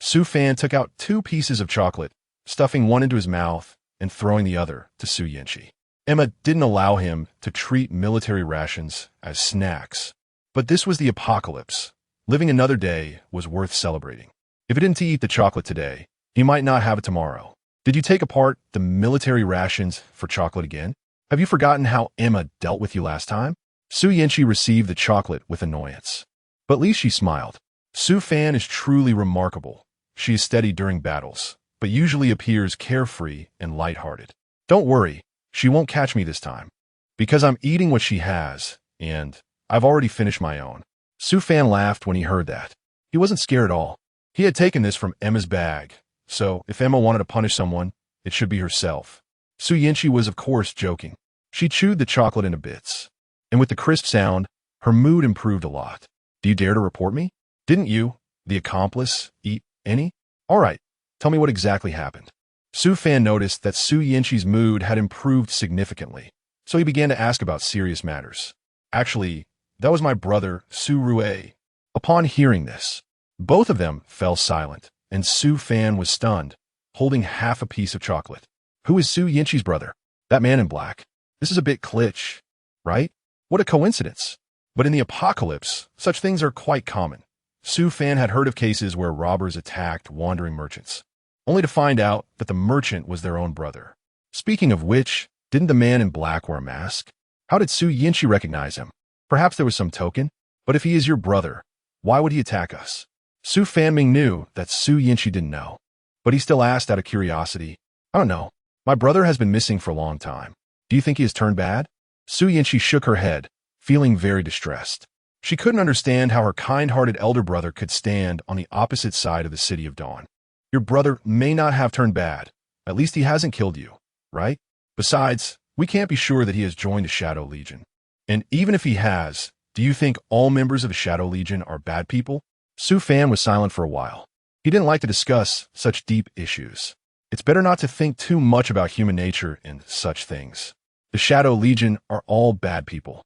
Su Fan took out 2 pieces of chocolate, stuffing one into his mouth and throwing the other to Su Yinchi. Emma didn't allow him to treat military rations as snacks. But this was the apocalypse. Living another day was worth celebrating. If he didn't eat the chocolate today, he might not have it tomorrow. Did you take apart the military rations for chocolate again? Have you forgotten how Emma dealt with you last time? Su Yinchi received the chocolate with annoyance. But at least she smiled. Su Fan is truly remarkable. She is steady during battles, but usually appears carefree and lighthearted. Don't worry, she won't catch me this time. Because I'm eating what she has, and I've already finished my own. Su Fan laughed when he heard that. He wasn't scared at all. He had taken this from Emma's bag, so if Emma wanted to punish someone, it should be herself. Su Yinchi was of course joking. She chewed the chocolate into bits. And with the crisp sound, her mood improved a lot. Do you dare to report me? Didn't you, the accomplice, eat any? All right, tell me what exactly happened. Su Fan noticed that Su Yinchi's mood had improved significantly, so he began to ask about serious matters. Actually, that was my brother, Su Rue. Upon hearing this, both of them fell silent, and Su Fan was stunned, holding half a piece of chocolate. Who is Su Yinchi's brother? That man in black. This is a bit glitch, right? What a coincidence. But in the apocalypse, such things are quite common. Su Fan had heard of cases where robbers attacked wandering merchants, only to find out that the merchant was their own brother. Speaking of which, didn't the man in black wear a mask? How did Su Yinchi recognize him? Perhaps there was some token? But if he is your brother, why would he attack us? Su Fanming knew that Su Yinchi didn't know, but he still asked out of curiosity. I don't know. My brother has been missing for a long time. Do you think he has turned bad? Su Yinchi shook her head, feeling very distressed. She couldn't understand how her kind-hearted elder brother could stand on the opposite side of the City of Dawn. Your brother may not have turned bad. At least he hasn't killed you, right? Besides, we can't be sure that he has joined the Shadow Legion. And even if he has, do you think all members of the Shadow Legion are bad people? Su Fan was silent for a while. He didn't like to discuss such deep issues. It's better not to think too much about human nature and such things. The Shadow Legion are all bad people.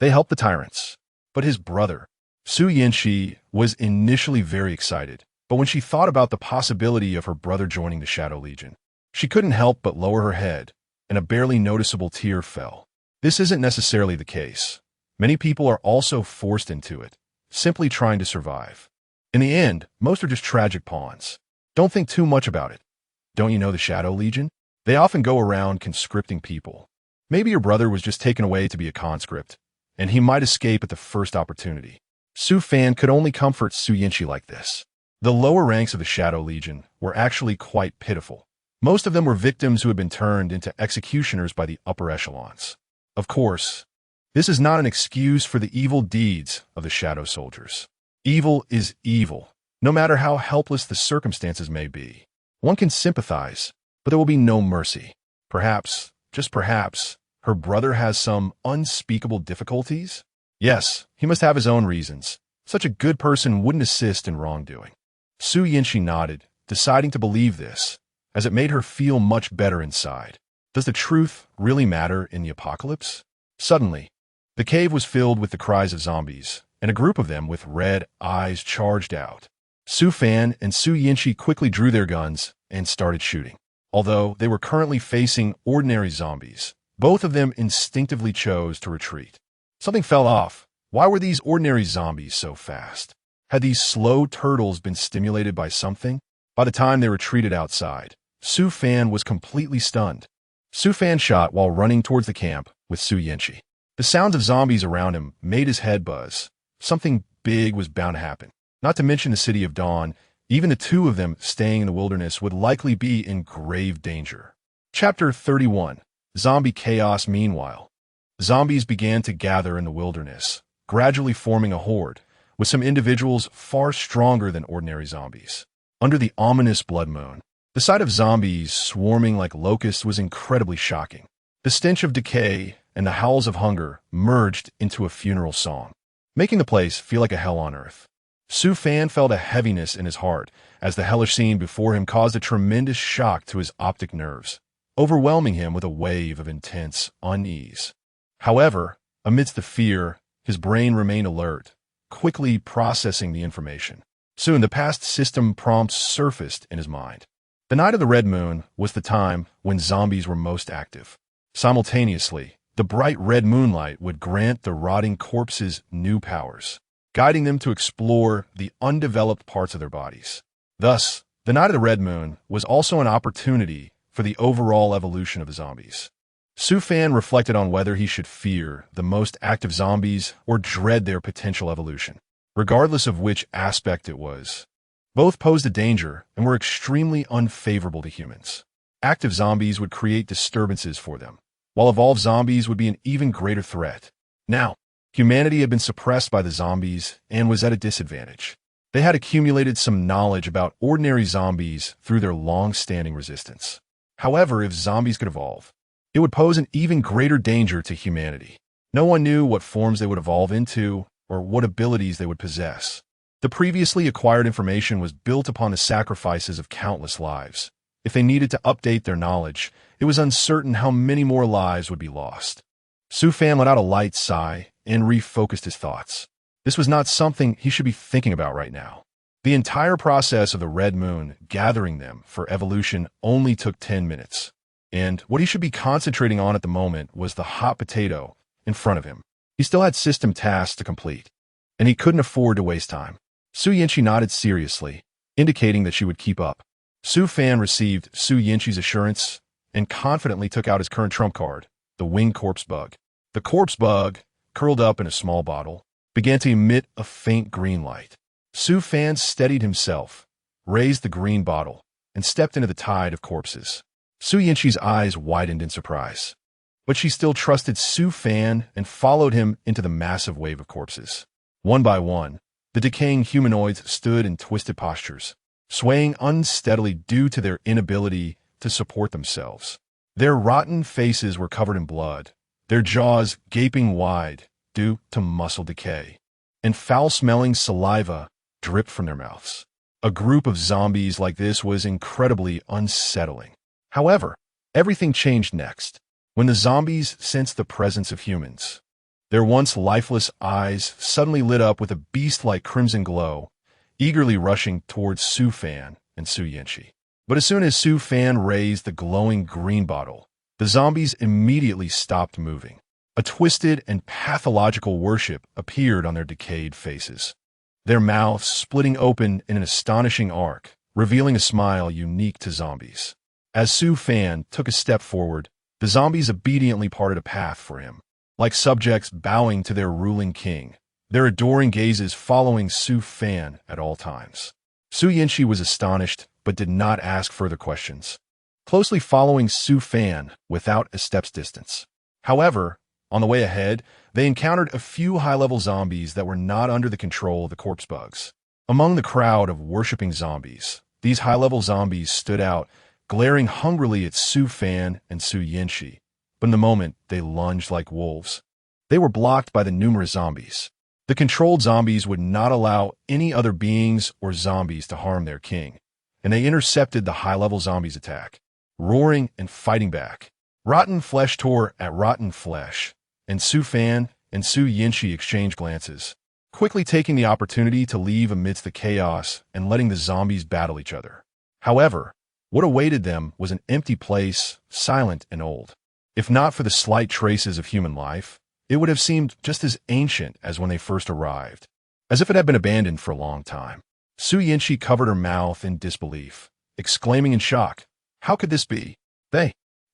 They help the tyrants. But his brother, Su Yinchi, was initially very excited. But when she thought about the possibility of her brother joining the Shadow Legion, she couldn't help but lower her head, and a barely noticeable tear fell. This isn't necessarily the case. Many people are also forced into it, simply trying to survive. In the end, most are just tragic pawns. Don't think too much about it. Don't you know the Shadow Legion? They often go around conscripting people. Maybe your brother was just taken away to be a conscript, and he might escape at the first opportunity. Su Fan could only comfort Su Yinchi like this. The lower ranks of the Shadow Legion were actually quite pitiful. Most of them were victims who had been turned into executioners by the upper echelons. Of course, this is not an excuse for the evil deeds of the Shadow Soldiers. Evil is evil, no matter how helpless the circumstances may be. One can sympathize, but there will be no mercy. Perhaps, just perhaps, her brother has some unspeakable difficulties? Yes, he must have his own reasons. Such a good person wouldn't assist in wrongdoing. Su Yinchi nodded, deciding to believe this, as it made her feel much better inside. Does the truth really matter in the apocalypse? Suddenly, the cave was filled with the cries of zombies, and a group of them with red eyes charged out. Su Fan and Su Yinchi quickly drew their guns and started shooting. Although they were currently facing ordinary zombies, both of them instinctively chose to retreat. Something fell off. Why were these ordinary zombies so fast? Had these slow turtles been stimulated by something? By the time they retreated outside, Su Fan was completely stunned. Su Fan shot while running towards the camp with Su Yinchi. The sounds of zombies around him made his head buzz. Something big was bound to happen. Not to mention the City of Dawn, even the two of them staying in the wilderness would likely be in grave danger. Chapter 31. Zombie Chaos. Meanwhile, zombies began to gather in the wilderness, gradually forming a horde, with some individuals far stronger than ordinary zombies. Under the ominous blood moon, the sight of zombies swarming like locusts was incredibly shocking. The stench of decay and the howls of hunger merged into a funeral song, making the place feel like a hell on earth. Su Fan felt a heaviness in his heart as the hellish scene before him caused a tremendous shock to his optic nerves, overwhelming him with a wave of intense unease. However, amidst the fear, his brain remained alert, quickly processing the information. Soon the past system prompts surfaced in his mind. The night of the red moon was the time when zombies were most active. Simultaneously, the bright red moonlight would grant the rotting corpses new powers, guiding them to explore the undeveloped parts of their bodies. Thus, the night of the red moon was also an opportunity for the overall evolution of the zombies. Su Fan reflected on whether he should fear the most active zombies or dread their potential evolution. Regardless of which aspect it was, both posed a danger and were extremely unfavorable to humans. Active zombies would create disturbances for them, while evolved zombies would be an even greater threat. Now, humanity had been suppressed by the zombies and was at a disadvantage. They had accumulated some knowledge about ordinary zombies through their long-standing resistance. However, if zombies could evolve, it would pose an even greater danger to humanity. No one knew what forms they would evolve into or what abilities they would possess. The previously acquired information was built upon the sacrifices of countless lives. If they needed to update their knowledge, it was uncertain how many more lives would be lost. Su Fan let out a light sigh and refocused his thoughts. This was not something he should be thinking about right now. The entire process of the red moon gathering them for evolution only took 10 minutes. And what he should be concentrating on at the moment was the hot potato in front of him. He still had system tasks to complete, and he couldn't afford to waste time. Su Yanqi nodded seriously, indicating that she would keep up. Su Fan received Su Yanqi's assurance and confidently took out his current trump card, the winged corpse bug. The corpse bug, curled up in a small bottle, began to emit a faint green light. Su Fan steadied himself, raised the green bottle, and stepped into the tide of corpses. Su Yanqi's eyes widened in surprise, but she still trusted Su Fan and followed him into the massive wave of corpses. One by one, the decaying humanoids stood in twisted postures, swaying unsteadily due to their inability to support themselves. Their rotten faces were covered in blood, their jaws gaping wide due to muscle decay, and foul-smelling saliva dripped from their mouths. A group of zombies like this was incredibly unsettling. However, everything changed next, when the zombies sensed the presence of humans. Their once lifeless eyes suddenly lit up with a beast-like crimson glow, eagerly rushing towards Su Fan and Su Yanqi. But as soon as Su Fan raised the glowing green bottle, the zombies immediately stopped moving. A twisted and pathological worship appeared on their decayed faces, their mouths splitting open in an astonishing arc, revealing a smile unique to zombies. As Su Fan took a step forward, the zombies obediently parted a path for him, like subjects bowing to their ruling king, their adoring gazes following Su Fan at all times. Su Yanqi was astonished, but did not ask further questions, closely following Su Fan without a step's distance. However, on the way ahead, they encountered a few high-level zombies that were not under the control of the corpse bugs. Among the crowd of worshipping zombies, these high-level zombies stood out, glaring hungrily at Su Fan and Su Yanqi. But in the moment, they lunged like wolves. They were blocked by the numerous zombies. The controlled zombies would not allow any other beings or zombies to harm their king, and they intercepted the high-level zombies' attack, roaring and fighting back. Rotten flesh tore at rotten flesh, and Su Fan and Su Yanqi exchanged glances, quickly taking the opportunity to leave amidst the chaos and letting the zombies battle each other. However, what awaited them was an empty place, silent and old. If not for the slight traces of human life, it would have seemed just as ancient as when they first arrived, as if it had been abandoned for a long time. Su Yanqi covered her mouth in disbelief, exclaiming in shock, "How could this be?"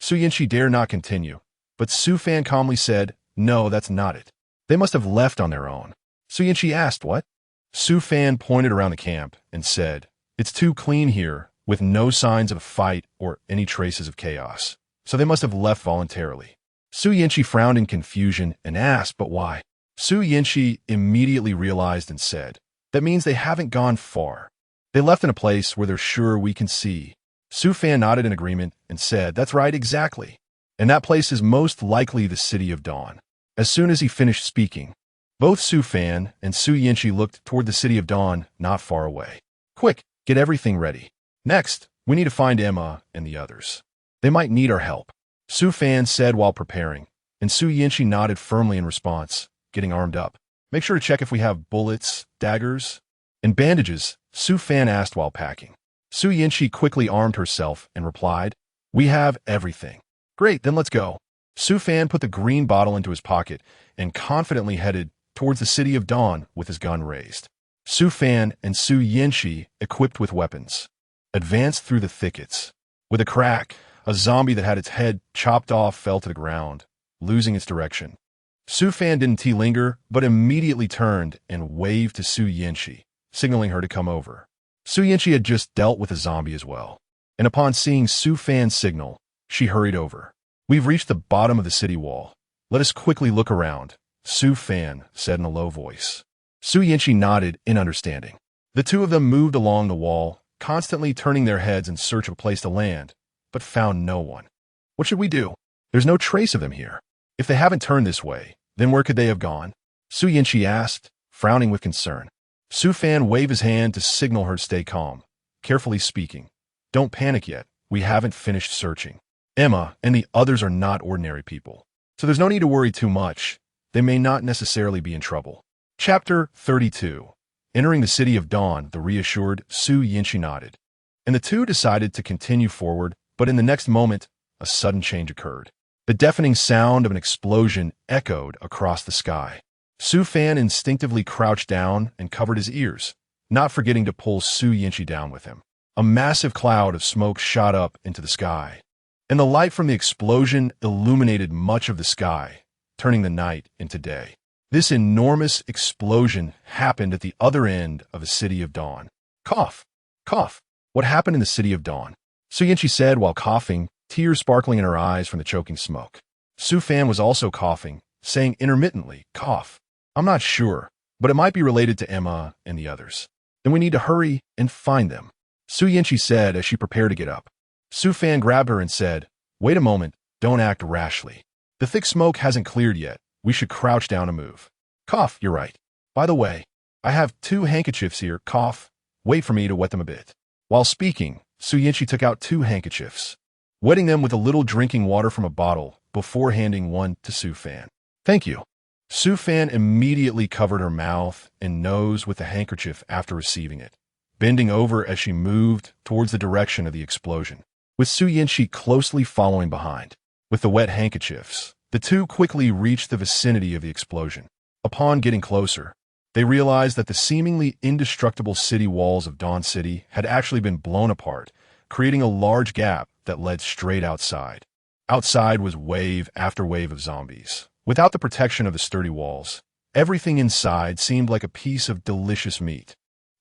Su Yanqi dared not continue, but Su Fan calmly said, "No, that's not it. They must have left on their own." Su Yanqi asked, "What?" Su Fan pointed around the camp and said, "It's too clean here, with no signs of a fight or any traces of chaos. So they must have left voluntarily." Su Yanqi frowned in confusion and asked, "But why?" Su Yanqi immediately realized and said, "That means they haven't gone far. They left in a place where they're sure we can see." Su Fan nodded in agreement and said, "That's right, exactly. And that place is most likely the City of Dawn." As soon as he finished speaking, both Su Fan and Su Yanqi looked toward the City of Dawn not far away. "Quick, get everything ready. Next, we need to find Emma and the others. They might need our help," Su Fan said while preparing, and Su Yanqi nodded firmly in response, getting armed up. "Make sure to check if we have bullets, daggers, and bandages," Su Fan asked while packing. Su Yinshi quickly armed herself and replied, "We have everything." "Great, then let's go." Su Fan put the green bottle into his pocket and confidently headed towards the city of Dawn with his gun raised. Su Fan and Su Yinshi, equipped with weapons, advanced through the thickets. With a crack, a zombie that had its head chopped off fell to the ground, losing its direction. Su Fan didn't linger, but immediately turned and waved to Su Yinshi, signaling her to come over. Su Yinshi had just dealt with a zombie as well, and upon seeing Su Fan's signal, she hurried over. "We've reached the bottom of the city wall. Let us quickly look around," Su Fan said in a low voice. Su Yinshi nodded in understanding. The two of them moved along the wall, constantly turning their heads in search of a place to land, but found no one. "What should we do? There's no trace of them here. If they haven't turned this way, then where could they have gone?" Su Yinshi asked, frowning with concern. Su Fan waved his hand to signal her to stay calm, carefully speaking. "Don't panic yet. We haven't finished searching. Emma and the others are not ordinary people, so there's no need to worry too much. They may not necessarily be in trouble." Chapter 32. Entering the city of Dawn, the reassured Su Yinshi nodded, and the two decided to continue forward, but in the next moment, a sudden change occurred. The deafening sound of an explosion echoed across the sky. Su Fan instinctively crouched down and covered his ears, not forgetting to pull Su Yinshi down with him. A massive cloud of smoke shot up into the sky, and the light from the explosion illuminated much of the sky, turning the night into day. This enormous explosion happened at the other end of the city of Dawn. "Cough, cough. What happened in the city of Dawn?" Su Yinshi said while coughing, tears sparkling in her eyes from the choking smoke. Su Fan was also coughing, saying intermittently, "Cough. I'm not sure, but it might be related to Emma and the others. Then we need to hurry and find them," Su Yinshi said as she prepared to get up. Su Fan grabbed her and said, "Wait a moment, don't act rashly. The thick smoke hasn't cleared yet. We should crouch down and move." "Cough, you're right. By the way, I have 2 handkerchiefs here. Cough. Wait for me to wet them a bit." While speaking, Su Yinshi took out 2 handkerchiefs, wetting them with a little drinking water from a bottle before handing one to Su Fan. "Thank you." Su Fan immediately covered her mouth and nose with the handkerchief after receiving it, bending over as she moved towards the direction of the explosion, with Su Yinshi closely following behind. With the wet handkerchiefs, the two quickly reached the vicinity of the explosion. Upon getting closer, they realized that the seemingly indestructible city walls of Dawn City had actually been blown apart, creating a large gap that led straight outside. Outside was wave after wave of zombies. Without the protection of the sturdy walls, everything inside seemed like a piece of delicious meat,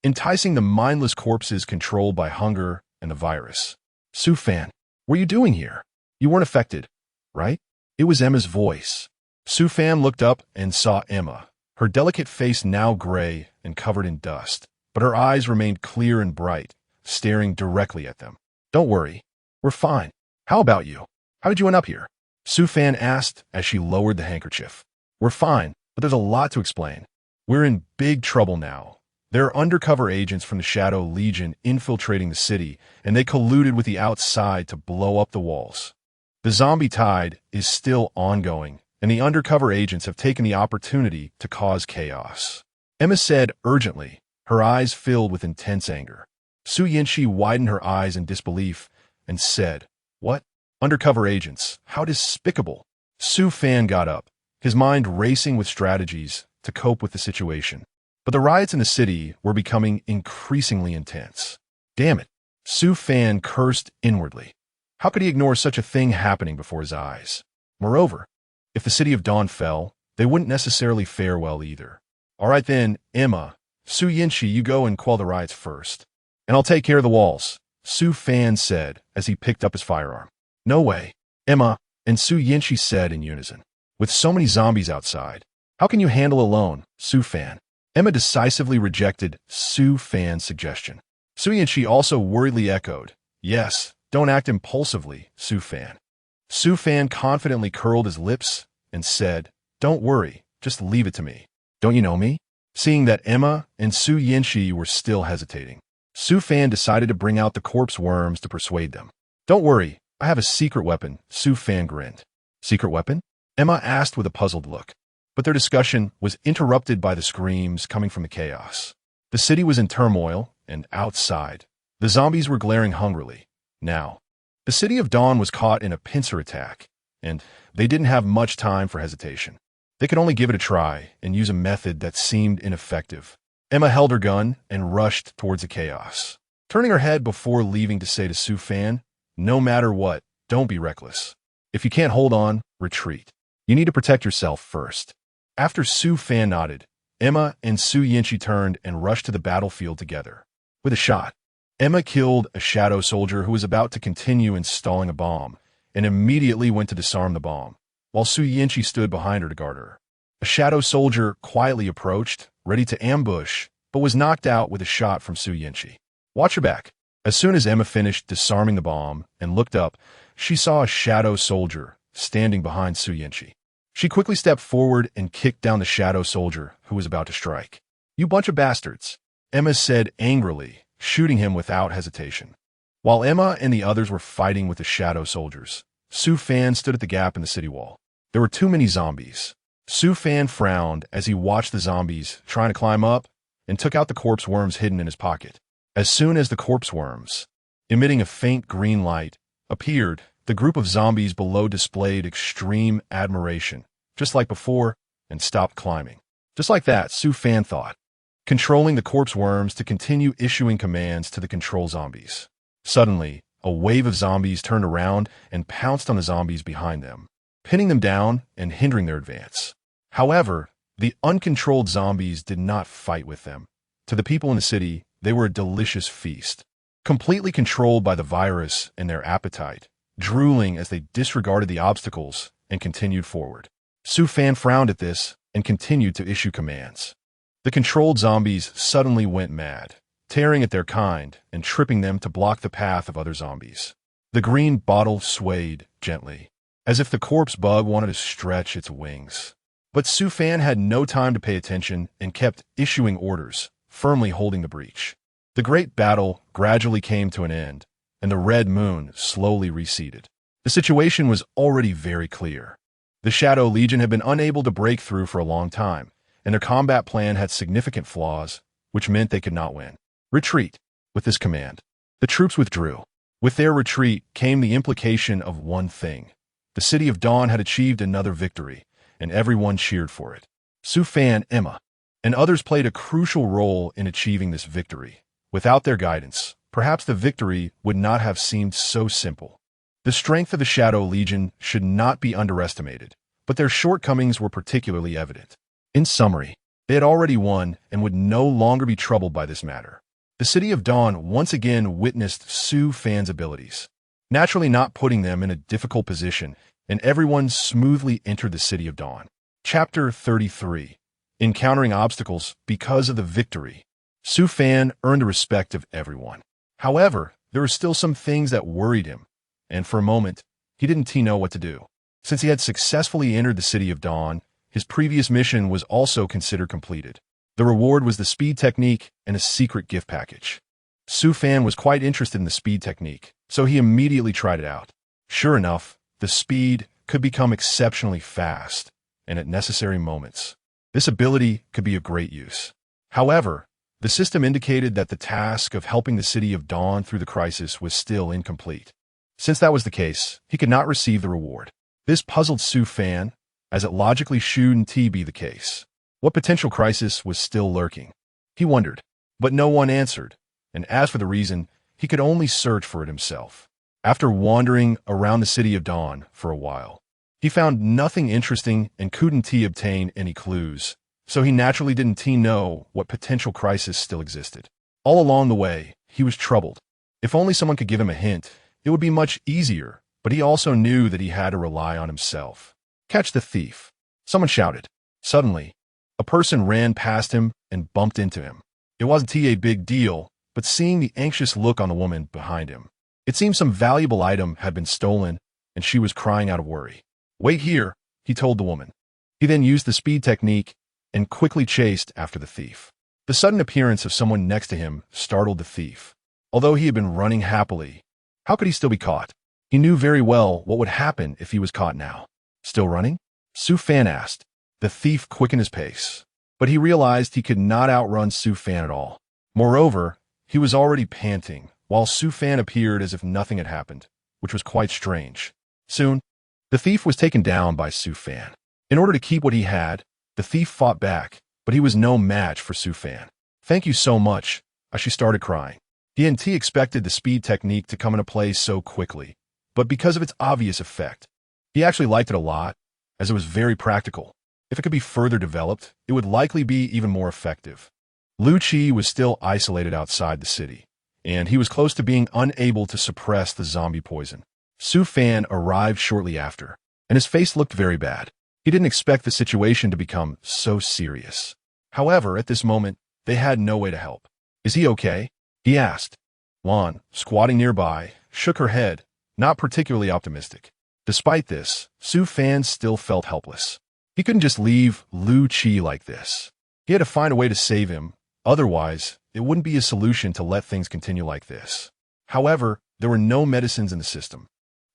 enticing the mindless corpses controlled by hunger and the virus. "Su Fan, what are you doing here? You weren't affected, right?" It was Emma's voice. Su Fan looked up and saw Emma, her delicate face now gray and covered in dust, but her eyes remained clear and bright, staring directly at them. "Don't worry. We're fine. How about you? How did you end up here?" Su Fan asked as she lowered the handkerchief. "We're fine, but there's a lot to explain. We're in big trouble now. There are undercover agents from the Shadow Legion infiltrating the city, and they colluded with the outside to blow up the walls. The zombie tide is still ongoing, and the undercover agents have taken the opportunity to cause chaos," Emma said urgently, her eyes filled with intense anger. Su Yinshi widened her eyes in disbelief and said, "What? Undercover agents? How despicable." Su Fan got up, his mind racing with strategies to cope with the situation. But the riots in the city were becoming increasingly intense. Damn it, Su Fan cursed inwardly. How could he ignore such a thing happening before his eyes? Moreover, if the city of Dawn fell, they wouldn't necessarily fare well either. "All right then, Emma, Su Yinshi, you go and quell the riots first, and I'll take care of the walls," Su Fan said as he picked up his firearm. "No way," Emma and Su Yinshi said in unison. "With so many zombies outside, how can you handle alone, Su Fan?" Emma decisively rejected Su Fan's suggestion. Su Yinshi also worriedly echoed, "Yes, don't act impulsively, Su Fan." Su Fan confidently curled his lips and said, "Don't worry, just leave it to me. Don't you know me?" Seeing that Emma and Su Yinshi were still hesitating, Su Fan decided to bring out the corpse worms to persuade them. "Don't worry, I have a secret weapon," Su Fan grinned. "Secret weapon?" Emma asked with a puzzled look. But their discussion was interrupted by the screams coming from the chaos. The city was in turmoil, and outside, The zombies were glaring hungrily. Now, the City of Dawn was caught in a pincer attack, and they didn't have much time for hesitation. They could only give it a try and use a method that seemed ineffective. Emma held her gun and rushed towards the chaos, turning her head before leaving to say to Su Fan, "No matter what, don't be reckless. If you can't hold on, retreat. You need to protect yourself first." After Su Fan nodded, Emma and Su Yinchi turned and rushed to the battlefield together. With a shot, Emma killed a shadow soldier who was about to continue installing a bomb, and immediately went to disarm the bomb, while Su Yinchi stood behind her to guard her. A shadow soldier quietly approached, ready to ambush, but was knocked out with a shot from Su Yinchi. "Watch your back." As soon as Emma finished disarming the bomb and looked up, she saw a shadow soldier standing behind Su Yinchi. She quickly stepped forward and kicked down the shadow soldier who was about to strike. "You bunch of bastards," Emma said angrily, shooting him without hesitation. While Emma and the others were fighting with the shadow soldiers, Su Fan stood at the gap in the city wall. There were too many zombies. Su Fan frowned as he watched the zombies trying to climb up and took out the corpse worms hidden in his pocket. As soon as the corpse worms, emitting a faint green light, appeared, the group of zombies below displayed extreme admiration, just like before, and stopped climbing. Just like that, Su Fan thought, controlling the corpse worms to continue issuing commands to the control zombies. Suddenly, a wave of zombies turned around and pounced on the zombies behind them, pinning them down and hindering their advance. However, the uncontrolled zombies did not fight with them. To the people in the city, they were a delicious feast, completely controlled by the virus and their appetite, drooling as they disregarded the obstacles and continued forward. Su Fan frowned at this and continued to issue commands. The controlled zombies suddenly went mad, tearing at their kind and tripping them to block the path of other zombies. The green bottle swayed gently, as if the corpse bug wanted to stretch its wings. But Su Fan had no time to pay attention and kept issuing orders, firmly holding the breach. The great battle gradually came to an end, and the red moon slowly receded. The situation was already very clear. The Shadow Legion had been unable to break through for a long time, and their combat plan had significant flaws, which meant they could not win. "Retreat." With this command, the troops withdrew. With their retreat came the implication of one thing. The City of Dawn had achieved another victory, and everyone cheered for it. Su Fan, Emma, and others played a crucial role in achieving this victory. Without their guidance, perhaps the victory would not have seemed so simple. The strength of the Shadow Legion should not be underestimated, but their shortcomings were particularly evident. In summary, they had already won and would no longer be troubled by this matter. The City of Dawn once again witnessed Su Fan's abilities, naturally not putting them in a difficult position, and everyone smoothly entered the City of Dawn. Chapter 33. Encountering obstacles because of the victory. Su Fan earned the respect of everyone. However, there were still some things that worried him, and for a moment, he didn't know what to do. Since he had successfully entered the City of Dawn, his previous mission was also considered completed. The reward was the speed technique and a secret gift package. Su Fan was quite interested in the speed technique, so he immediately tried it out. Sure enough, the speed could become exceptionally fast, and at necessary moments. This ability could be of great use. However, the system indicated that the task of helping the City of Dawn through the crisis was still incomplete. Since that was the case, he could not receive the reward. This puzzled Su Fan, as it logically shouldn't be the case. What potential crisis was still lurking? He wondered, but no one answered, and as for the reason, he could only search for it himself. After wandering around the City of Dawn for a while, he found nothing interesting and couldn't obtain any clues, so he naturally didn't know what potential crisis still existed. All along the way, he was troubled. If only someone could give him a hint, it would be much easier, but he also knew that he had to rely on himself. "Catch the thief!" Someone shouted. Suddenly, a person ran past him and bumped into him. It wasn't a big deal, but seeing the anxious look on the woman behind him, it seemed some valuable item had been stolen, and she was crying out of worry. "Wait here," he told the woman. He then used the speed technique and quickly chased after the thief. The sudden appearance of someone next to him startled the thief. Although he had been running happily, how could he still be caught? He knew very well what would happen if he was caught now. "Still running?" Su Fan asked. The thief quickened his pace, but he realized he could not outrun Su Fan at all. Moreover, he was already panting, while Su Fan appeared as if nothing had happened, which was quite strange. Soon, the thief was taken down by Su Fan. In order to keep what he had, the thief fought back, but he was no match for Su Fan. "Thank you so much," as she started crying. He expected the speed technique to come into play so quickly, but because of its obvious effect, he actually liked it a lot, as it was very practical. If it could be further developed, it would likely be even more effective. Lu Qi was still isolated outside the city, and he was close to being unable to suppress the zombie poison. Su Fan arrived shortly after, and his face looked very bad. He didn't expect the situation to become so serious. However, at this moment, they had no way to help. "Is he okay?" he asked. Lan, squatting nearby, shook her head, not particularly optimistic. Despite this, Su Fan still felt helpless. He couldn't just leave Lu Qi like this. He had to find a way to save him, otherwise, it wouldn't be a solution to let things continue like this. However, there were no medicines in the system.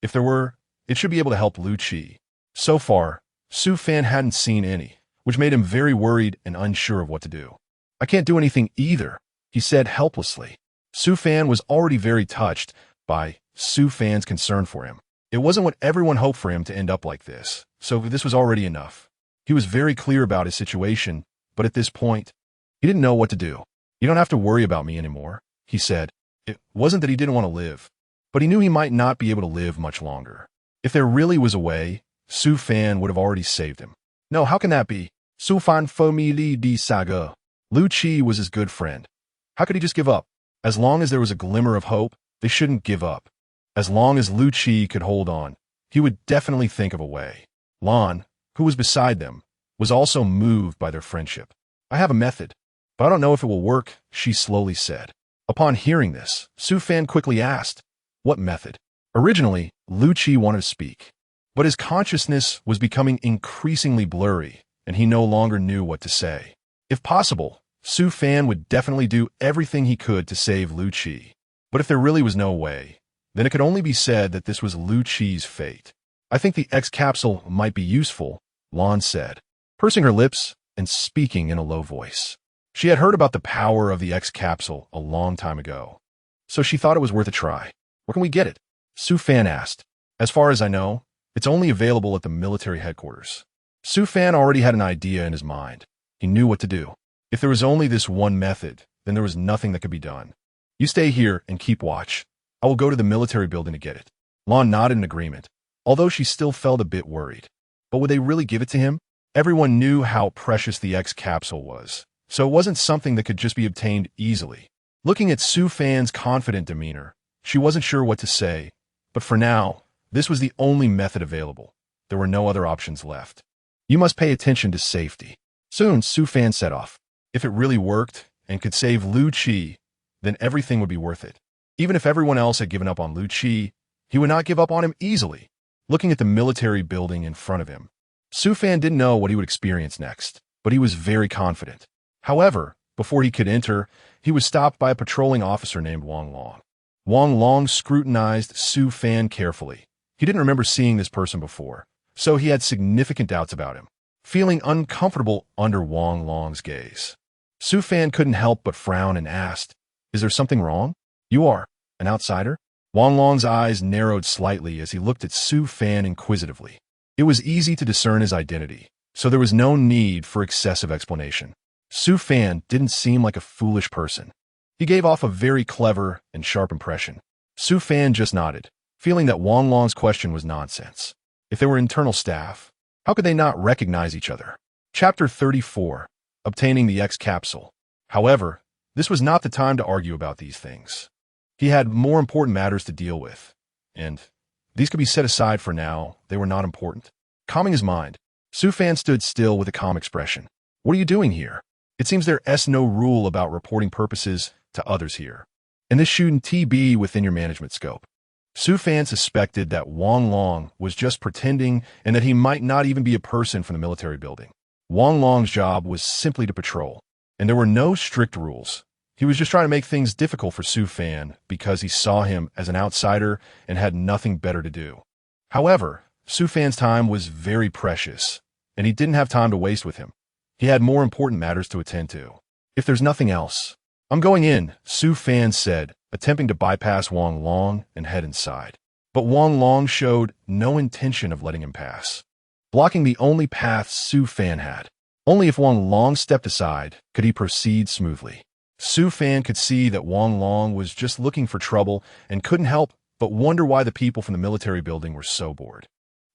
If there were, it should be able to help Lu Qi. So far, Su Fan hadn't seen any, which made him very worried and unsure of what to do. "I can't do anything either," he said helplessly. Su Fan was already very touched by Su Fan's concern for him. It wasn't what everyone hoped for him to end up like this, so this was already enough. He was very clear about his situation, but at this point, he didn't know what to do. "You don't have to worry about me anymore," he said. It wasn't that he didn't want to live, but he knew he might not be able to live much longer. If there really was a way, Su Fan would have already saved him. "No, how can that be? Su Fan fo mi li di saga." Lu Qi was his good friend. How could he just give up? As long as there was a glimmer of hope, they shouldn't give up. As long as Lu Qi could hold on, he would definitely think of a way. Lan, who was beside them, was also moved by their friendship. "I have a method, but I don't know if it will work," she slowly said. Upon hearing this, Su Fan quickly asked, "What method?" Originally, Lu Qi wanted to speak, but his consciousness was becoming increasingly blurry, and he no longer knew what to say. If possible, Su Fan would definitely do everything he could to save Lu Qi. But if there really was no way, then it could only be said that this was Lu Qi's fate. "I think the X capsule might be useful," Lan said, pursing her lips and speaking in a low voice. She had heard about the power of the X capsule a long time ago, so she thought it was worth a try. "Where can we get it?" Su Fan asked. "As far as I know, it's only available at the military headquarters." Su Fan already had an idea in his mind. He knew what to do. If there was only this one method, then there was nothing that could be done. "You stay here and keep watch. I will go to the military building to get it." Lan nodded in agreement, although she still felt a bit worried. But would they really give it to him? Everyone knew how precious the X capsule was, so it wasn't something that could just be obtained easily. Looking at Su Fan's confident demeanor, she wasn't sure what to say, but for now, this was the only method available. There were no other options left. "You must pay attention to safety." Soon, Su Fan set off. If it really worked and could save Lu Qi, then everything would be worth it. Even if everyone else had given up on Lu Qi, he would not give up on him easily. Looking at the military building in front of him, Su Fan didn't know what he would experience next, but he was very confident. However, before he could enter, he was stopped by a patrolling officer named Wang Long. Wang Long scrutinized Su Fan carefully. He didn't remember seeing this person before, so he had significant doubts about him. Feeling uncomfortable under Wang Long's gaze, Su Fan couldn't help but frown and asked, "Is there something wrong? You are an outsider?" Wang Long's eyes narrowed slightly as he looked at Su Fan inquisitively. It was easy to discern his identity, so there was no need for excessive explanation. Su Fan didn't seem like a foolish person. He gave off a very clever and sharp impression. Su Fan just nodded, feeling that Wang Long's question was nonsense. If they were internal staff, how could they not recognize each other? Chapter 34. Obtaining the X capsule. However, this was not the time to argue about these things. He had more important matters to deal with, and these could be set aside for now. They were not important. Calming his mind, Su Fan stood still with a calm expression. "What are you doing here? It seems there's no rule about reporting purposes to others here, and this shouldn't be within your management scope." Su Fan suspected that Wang Long was just pretending and that he might not even be a person from the military building. Wang Long's job was simply to patrol, and there were no strict rules. He was just trying to make things difficult for Su Fan because he saw him as an outsider and had nothing better to do. However, Su Fan's time was very precious, and he didn't have time to waste with him. He had more important matters to attend to. "If there's nothing else, I'm going in," Su Fan said, attempting to bypass Wang Long and head inside. But Wang Long showed no intention of letting him pass, blocking the only path Su Fan had. Only if Wang Long stepped aside could he proceed smoothly. Su Fan could see that Wang Long was just looking for trouble and couldn't help but wonder why the people from the military building were so bored.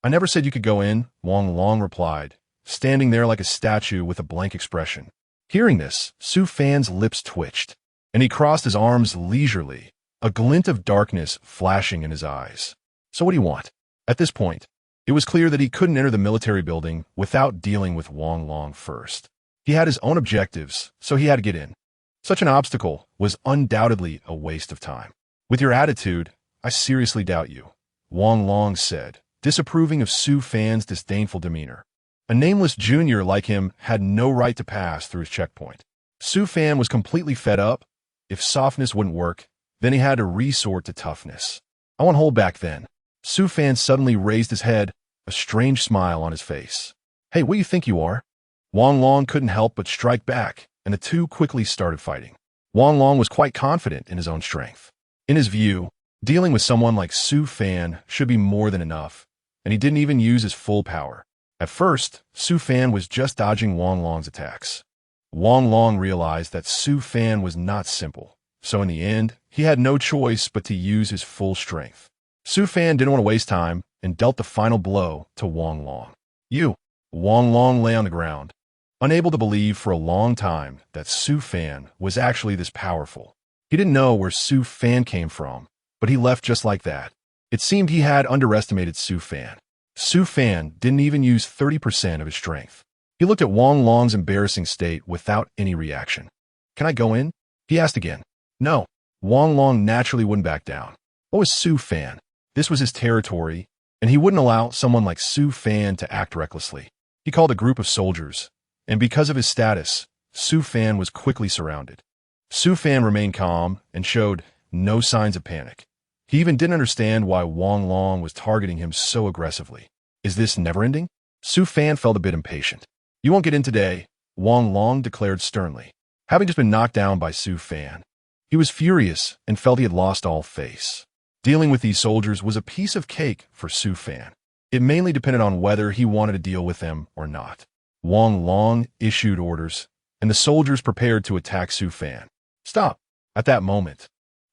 "I never said you could go in," Wang Long replied, standing there like a statue with a blank expression. Hearing this, Su Fan's lips twitched, and he crossed his arms leisurely, a glint of darkness flashing in his eyes. "So what do you want?" At this point, it was clear that he couldn't enter the military building without dealing with Wang Long first. He had his own objectives, so he had to get in. Such an obstacle was undoubtedly a waste of time. "With your attitude, I seriously doubt you," Wang Long said, disapproving of Su Fan's disdainful demeanor. A nameless junior like him had no right to pass through his checkpoint. Su Fan was completely fed up. If softness wouldn't work, then he had to resort to toughness. "I won't hold back then." Su Fan suddenly raised his head, a strange smile on his face. "Hey, what do you think you are?" Wang Long couldn't help but strike back, and the two quickly started fighting. Wang Long was quite confident in his own strength. In his view, dealing with someone like Su Fan should be more than enough, and he didn't even use his full power. At first, Su Fan was just dodging Wang Long's attacks. Wang Long realized that Su Fan was not simple, so in the end, he had no choice but to use his full strength. Su Fan didn't want to waste time and dealt the final blow to Wang Long. "You!" Wang Long lay on the ground, unable to believe for a long time that Su Fan was actually this powerful. He didn't know where Su Fan came from, but he left just like that. It seemed he had underestimated Su Fan. Su Fan didn't even use 30% of his strength. He looked at Wang Long's embarrassing state without any reaction. "Can I go in?" he asked again. "No." Wang Long naturally wouldn't back down. What was Su Fan? This was his territory, and he wouldn't allow someone like Su Fan to act recklessly. He called a group of soldiers, and because of his status, Su Fan was quickly surrounded. Su Fan remained calm and showed no signs of panic. He even didn't understand why Wang Long was targeting him so aggressively. Is this never-ending? Su Fan felt a bit impatient. "You won't get in today," Wang Long declared sternly. Having just been knocked down by Su Fan, he was furious and felt he had lost all face. Dealing with these soldiers was a piece of cake for Su Fan. It mainly depended on whether he wanted to deal with them or not. Wang Long issued orders, and the soldiers prepared to attack Su Fan. "Stop!" At that moment,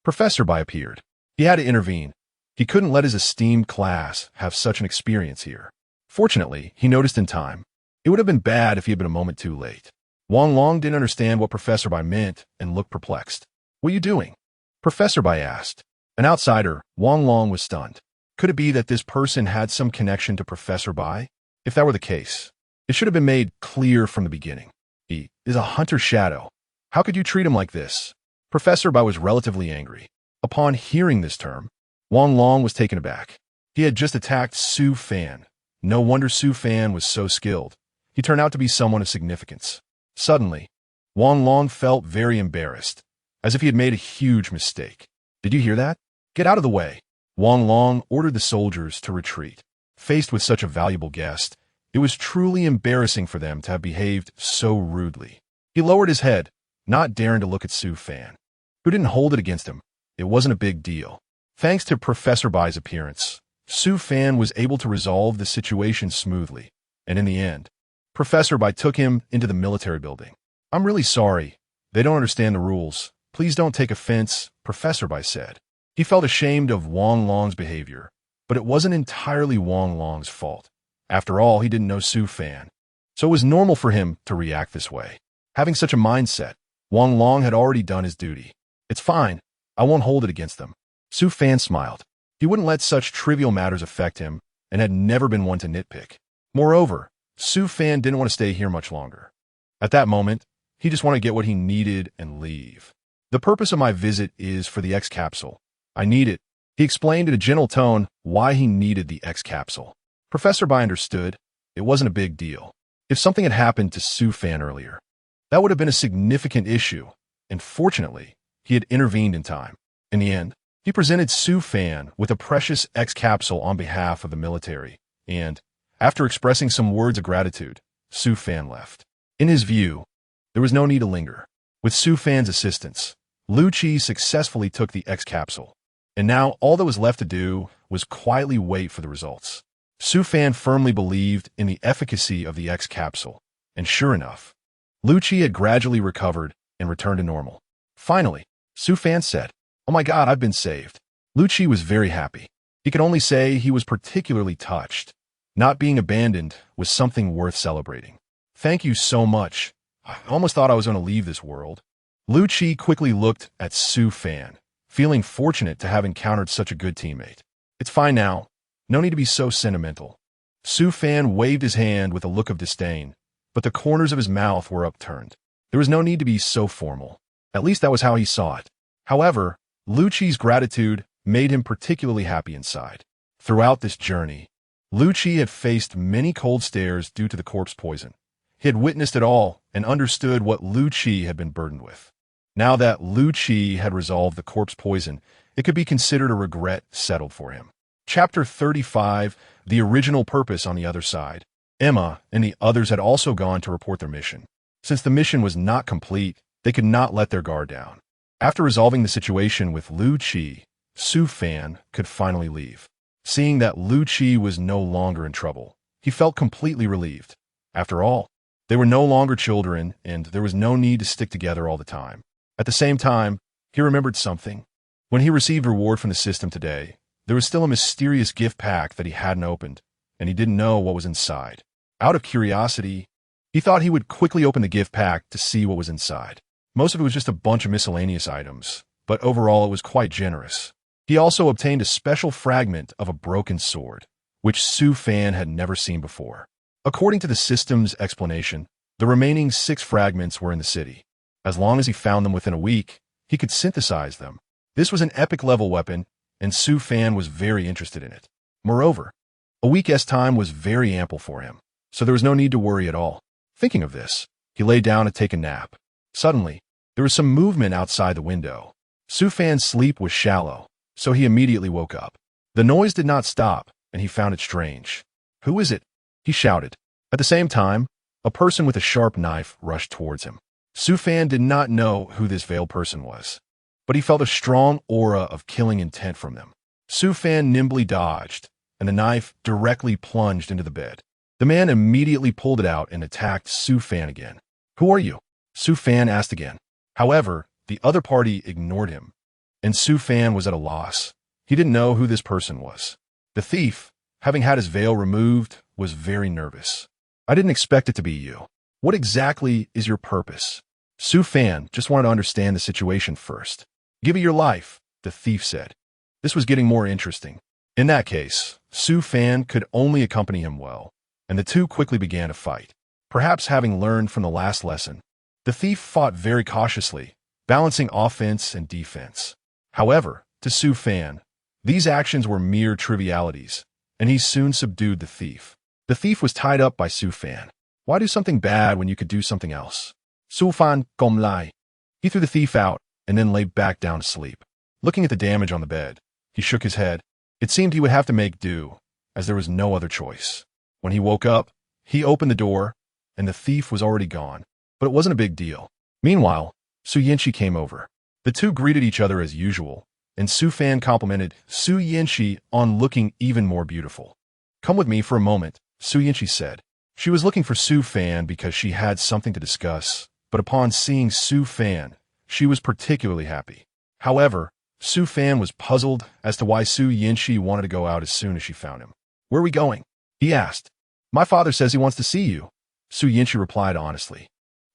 Professor Bai appeared. He had to intervene. He couldn't let his esteemed class have such an experience here. Fortunately, he noticed in time. It would have been bad if he had been a moment too late. Wang Long didn't understand what Professor Bai meant and looked perplexed. "What are you doing?" Professor Bai asked. An outsider, Wang Long was stunned. Could it be that this person had some connection to Professor Bai? If that were the case, it should have been made clear from the beginning. He is a hunter shadow. How could you treat him like this? Professor Bai was relatively angry. Upon hearing this term, Wang Long was taken aback. He had just attacked Su Fan. No wonder Su Fan was so skilled. He turned out to be someone of significance. Suddenly, Wang Long felt very embarrassed, as if he had made a huge mistake. "Did you hear that? Get out of the way." Wang Long ordered the soldiers to retreat. Faced with such a valuable guest, it was truly embarrassing for them to have behaved so rudely. He lowered his head, not daring to look at Su Fan, who didn't hold it against him. It wasn't a big deal. Thanks to Professor Bai's appearance, Su Fan was able to resolve the situation smoothly, and in the end, Professor Bai took him into the military building. "I'm really sorry. They don't understand the rules. Please don't take offense," Professor Bai said. He felt ashamed of Wang Long's behavior, but it wasn't entirely Wang Long's fault. After all, he didn't know Su Fan, so it was normal for him to react this way. Having such a mindset, Wang Long had already done his duty. "It's fine. I won't hold it against them." Su Fan smiled. He wouldn't let such trivial matters affect him and had never been one to nitpick. Moreover, Su Fan didn't want to stay here much longer. At that moment, he just wanted to get what he needed and leave. "The purpose of my visit is for the X capsule. I need it." He explained in a gentle tone why he needed the X capsule. Professor Bai understood. It wasn't a big deal. If something had happened to Su Fan earlier, that would have been a significant issue, and fortunately, he had intervened in time. In the end, he presented Su Fan with a precious X capsule on behalf of the military, and, after expressing some words of gratitude, Su Fan left. In his view, there was no need to linger. With Su Fan's assistance, Lu Qi successfully took the X capsule, and now all that was left to do was quietly wait for the results. Su Fan firmly believed in the efficacy of the X capsule, and sure enough, Lu Qi had gradually recovered and returned to normal. Finally, Su Fan said, "Oh my God, I've been saved." Lu Qi was very happy. He could only say he was particularly touched. Not being abandoned was something worth celebrating. "Thank you so much. I almost thought I was going to leave this world." Lu Qi quickly looked at Su Fan, feeling fortunate to have encountered such a good teammate. "It's fine now. No need to be so sentimental." Su Fan waved his hand with a look of disdain, but the corners of his mouth were upturned. There was no need to be so formal. At least that was how he saw it. However, Lu Qi's gratitude made him particularly happy inside. Throughout this journey, Lu Qi had faced many cold stares due to the corpse poison. He had witnessed it all and understood what Lu Qi had been burdened with. Now that Lu Qi had resolved the corpse poison, it could be considered a regret settled for him. Chapter 35, The Original Purpose on the Other Side. Emma and the others had also gone to report their mission. Since the mission was not complete, they could not let their guard down. After resolving the situation with Lu Qi, Su Fan could finally leave. Seeing that Lu Qi was no longer in trouble, he felt completely relieved. After all, they were no longer children, and there was no need to stick together all the time. At the same time, he remembered something. When he received reward from the system today, there was still a mysterious gift pack that he hadn't opened, and he didn't know what was inside. Out of curiosity, he thought he would quickly open the gift pack to see what was inside. Most of it was just a bunch of miscellaneous items, but overall it was quite generous. He also obtained a special fragment of a broken sword, which Su Fan had never seen before. According to the system's explanation, the remaining 6 fragments were in the city. As long as he found them within a week, he could synthesize them. This was an epic-level weapon, and Su Fan was very interested in it. Moreover, a week's time was very ample for him, so there was no need to worry at all. Thinking of this, he lay down to take a nap. Suddenly, there was some movement outside the window. Su Fan's sleep was shallow, so he immediately woke up. The noise did not stop, and he found it strange. "Who is it?" he shouted. At the same time, a person with a sharp knife rushed towards him. Su Fan did not know who this veiled person was, but he felt a strong aura of killing intent from them. Su Fan nimbly dodged, and the knife directly plunged into the bed. The man immediately pulled it out and attacked Su Fan again. "Who are you?" Su Fan asked again. However, the other party ignored him, and Su Fan was at a loss. He didn't know who this person was. The thief, having had his veil removed, was very nervous. "I didn't expect it to be you. What exactly is your purpose?" Su Fan just wanted to understand the situation first. "Give it your life," the thief said. This was getting more interesting. In that case, Su Fan could only accompany him well, and the two quickly began to fight. Perhaps having learned from the last lesson, the thief fought very cautiously, balancing offense and defense. However, to Su Fan, these actions were mere trivialities, and he soon subdued the thief. The thief was tied up by Su Fan. Why do something bad when you could do something else? Su Fan kom lai. He threw the thief out and then lay back down to sleep. Looking at the damage on the bed, he shook his head. It seemed he would have to make do, as there was no other choice. When he woke up, he opened the door, and the thief was already gone. But it wasn't a big deal. Meanwhile, Su Yanqi came over. The two greeted each other as usual, and Su Fan complimented Su Yanqi on looking even more beautiful. "Come with me for a moment," Su Yanqi said. She was looking for Su Fan because she had something to discuss, but upon seeing Su Fan, she was particularly happy. However, Su Fan was puzzled as to why Su Yanqi wanted to go out as soon as she found him. "Where are we going?" he asked. "My father says he wants to see you," Su Yanqi replied honestly.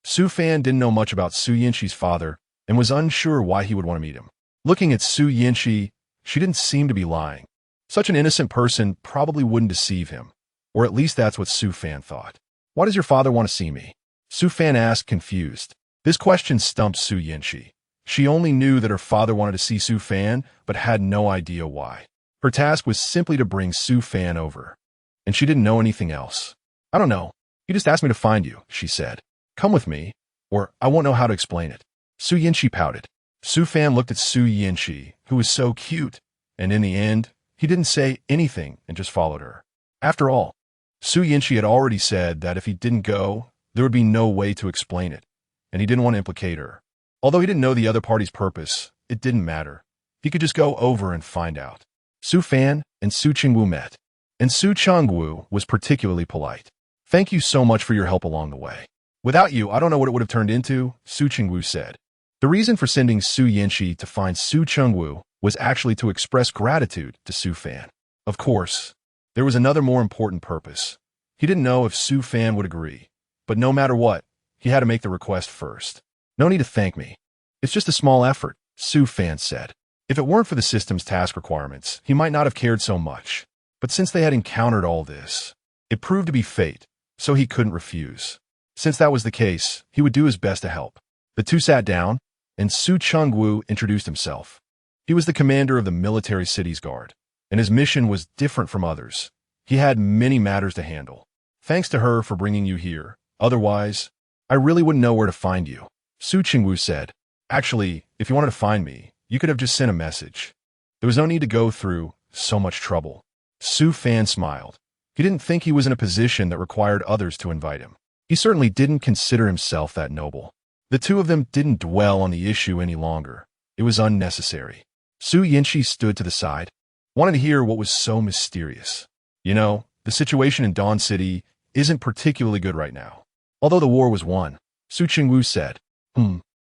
Su Fan didn't know much about Su Yanqi's father and was unsure why he would want to meet him. Looking at Su Yanqi, she didn't seem to be lying. Such an innocent person probably wouldn't deceive him, or at least that's what Su Fan thought. "Why does your father want to see me?" Su Fan asked, confused. This question stumped Su Yanqi. She only knew that her father wanted to see Su Fan, but had no idea why. Her task was simply to bring Su Fan over, and she didn't know anything else. "I don't know. He just asked me to find you," she said. "Come with me, or I won't know how to explain it." Su Yanqi pouted. Su Fan looked at Su Yanqi, who was so cute, and in the end, he didn't say anything and just followed her. After all, Su Yanqi had already said that if he didn't go, there would be no way to explain it, and he didn't want to implicate her. Although he didn't know the other party's purpose, it didn't matter. He could just go over and find out. Su Fan and Su Chengwu met, and Su Chengwu was particularly polite. Thank you so much for your help along the way. Without you, I don't know what it would have turned into, Su Chengwu said. The reason for sending Su Yanqi to find Su Chengwu was actually to express gratitude to Su Fan. Of course, there was another more important purpose. He didn't know if Su Fan would agree, but no matter what, he had to make the request first. No need to thank me. It's just a small effort, Su Fan said. If it weren't for the system's task requirements, he might not have cared so much. But since they had encountered all this, it proved to be fate, so he couldn't refuse. Since that was the case, he would do his best to help. The two sat down, and Su Chengwu introduced himself. He was the commander of the military cities guard, and his mission was different from others. He had many matters to handle. Thanks to her for bringing you here. Otherwise, I really wouldn't know where to find you. Su Chengwu said. Actually, if you wanted to find me, you could have just sent a message. There was no need to go through so much trouble. Su Fan smiled. He didn't think he was in a position that required others to invite him. He certainly didn't consider himself that noble. The two of them didn't dwell on the issue any longer. It was unnecessary. Su Yanqi stood to the side, wanted to hear what was so mysterious. You know, the situation in Dawn City isn't particularly good right now. Although the war was won, Su Chengwu said.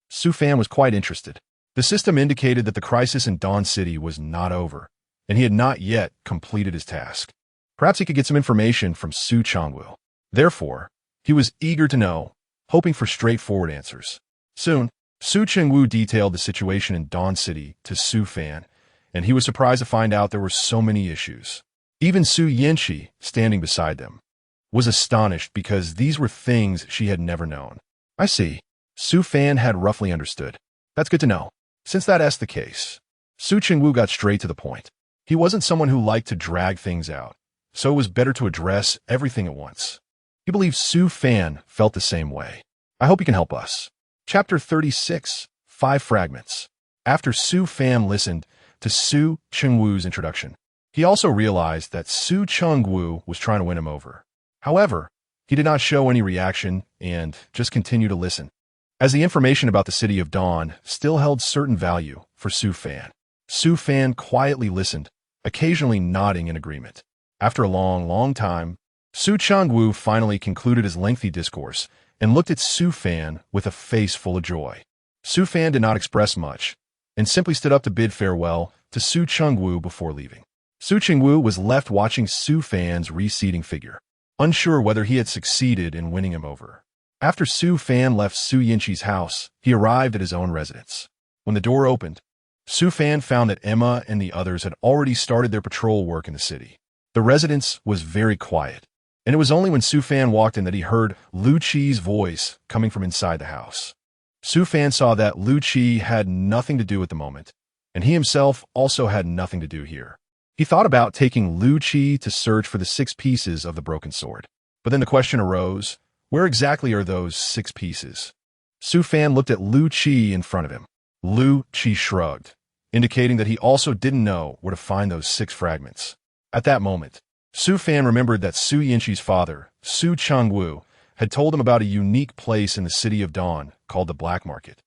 Su Fan was quite interested. The system indicated that the crisis in Dawn City was not over, and he had not yet completed his task. Perhaps he could get some information from Su Chengwu. Therefore, he was eager to know, hoping for straightforward answers. Soon, Su Chengwu detailed the situation in Dawn City to Su Fan, and he was surprised to find out there were so many issues. Even Su Yanqi, standing beside them, was astonished because these were things she had never known. I see. Su Fan had roughly understood. That's good to know. Since that's the case, Su Chengwu got straight to the point. He wasn't someone who liked to drag things out, so it was better to address everything at once. He believed Su Fan felt the same way. I hope you can help us. Chapter 36, 5 Fragments. After Su Fan listened to Su Chengwu's introduction, he also realized that Su Chengwu was trying to win him over. However, he did not show any reaction and just continued to listen, as the information about the city of Dawn still held certain value for Su Fan. Su Fan quietly listened, occasionally nodding in agreement. After a long time, Su Chengwu finally concluded his lengthy discourse and looked at Su Fan with a face full of joy. Su Fan did not express much, and simply stood up to bid farewell to Su Chengwu before leaving. Su Chengwu was left watching Su Fan's receding figure, unsure whether he had succeeded in winning him over. After Su Fan left Su Yanqi's house, he arrived at his own residence. When the door opened, Su Fan found that Emma and the others had already started their patrol work in the city. The residence was very quiet, and it was only when Su Fan walked in that he heard Lu Qi's voice coming from inside the house. Su Fan saw that Lu Qi had nothing to do at the moment, and he himself also had nothing to do here. He thought about taking Lu Qi to search for the 6 pieces of the broken sword. But then the question arose, where exactly are those 6 pieces? Su Fan looked at Lu Qi in front of him. Lu Qi shrugged, indicating that he also didn't know where to find those 6 fragments. At that moment, Su Fan remembered that Su Yanqi's father, Su Chengwu, had told him about a unique place in the city of Dawn called the Black Market,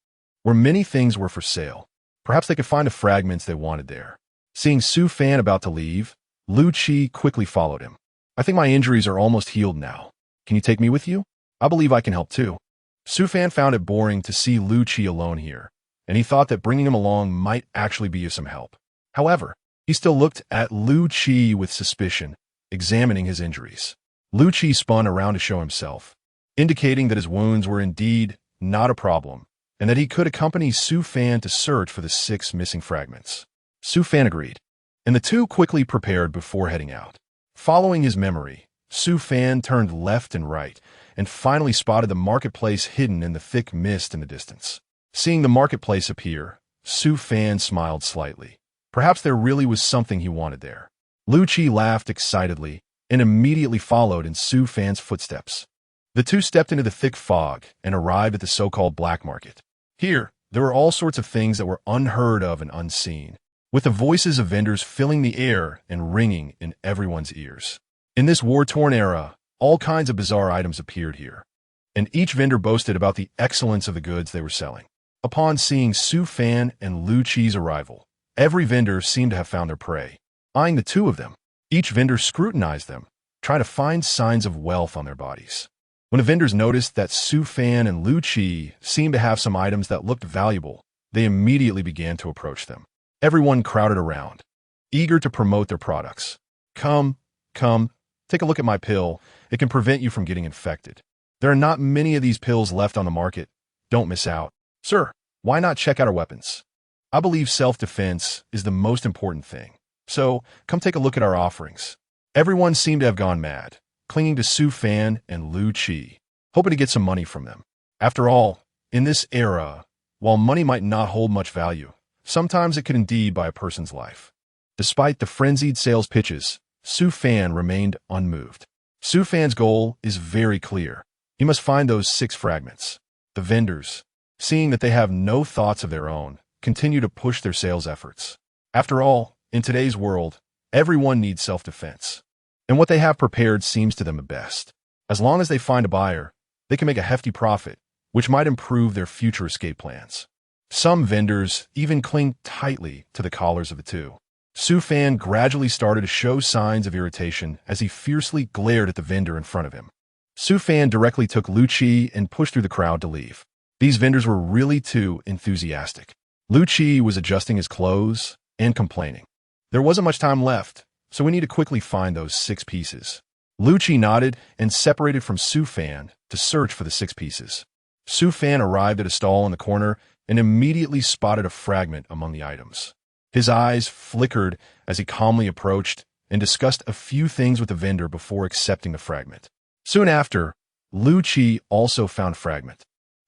where many things were for sale. Perhaps they could find the fragments they wanted there. Seeing Su Fan about to leave, Lu Qi quickly followed him. I think my injuries are almost healed now. Can you take me with you? I believe I can help too. Su Fan found it boring to see Lu Qi alone here, and he thought that bringing him along might actually be of some help. However, he still looked at Lu Qi with suspicion, examining his injuries. Lu Qi spun around to show himself, indicating that his wounds were indeed not a problem, and that he could accompany Su Fan to search for the 6 missing fragments. Su Fan agreed, and the two quickly prepared before heading out. Following his memory, Su Fan turned left and right, and finally spotted the marketplace hidden in the thick mist in the distance. Seeing the marketplace appear, Su Fan smiled slightly. Perhaps there really was something he wanted there. Lu Qi laughed excitedly and immediately followed in Su Fan's footsteps. The two stepped into the thick fog and arrived at the so-called black market. Here, there were all sorts of things that were unheard of and unseen, with the voices of vendors filling the air and ringing in everyone's ears. In this war-torn era, all kinds of bizarre items appeared here, and each vendor boasted about the excellence of the goods they were selling. Upon seeing Su Fan and Lu Qi's arrival, every vendor seemed to have found their prey. Eyeing the two of them, each vendor scrutinized them, trying to find signs of wealth on their bodies. When the vendors noticed that Su Fan and Lu Qi seemed to have some items that looked valuable, they immediately began to approach them. Everyone crowded around, eager to promote their products. Come, take a look at my pill. It can prevent you from getting infected. There are not many of these pills left on the market. Don't miss out. Sir, why not check out our weapons? I believe self-defense is the most important thing. So, come take a look at our offerings. Everyone seemed to have gone mad, clinging to Su Fan and Lu Qi, hoping to get some money from them. After all, in this era, while money might not hold much value, sometimes it could indeed buy a person's life. Despite the frenzied sales pitches, Su Fan remained unmoved. Su Fan's goal is very clear. He must find those 6 fragments. The vendors, seeing that they have no thoughts of their own, continue to push their sales efforts. After all, in today's world, everyone needs self-defense. And what they have prepared seems to them the best. As long as they find a buyer, they can make a hefty profit, which might improve their future escape plans. Some vendors even cling tightly to the collars of the two. Su Fan gradually started to show signs of irritation as he fiercely glared at the vendor in front of him. Su Fan directly took Lu Qi and pushed through the crowd to leave. These vendors were really too enthusiastic. Lu Qi was adjusting his clothes and complaining. There wasn't much time left, so we need to quickly find those 6 pieces. Lu Qi nodded and separated from Su Fan to search for the 6 pieces. Su Fan arrived at a stall in the corner and immediately spotted a fragment among the items. His eyes flickered as he calmly approached and discussed a few things with the vendor before accepting the fragment. Soon after, Lu Qi also found a fragment.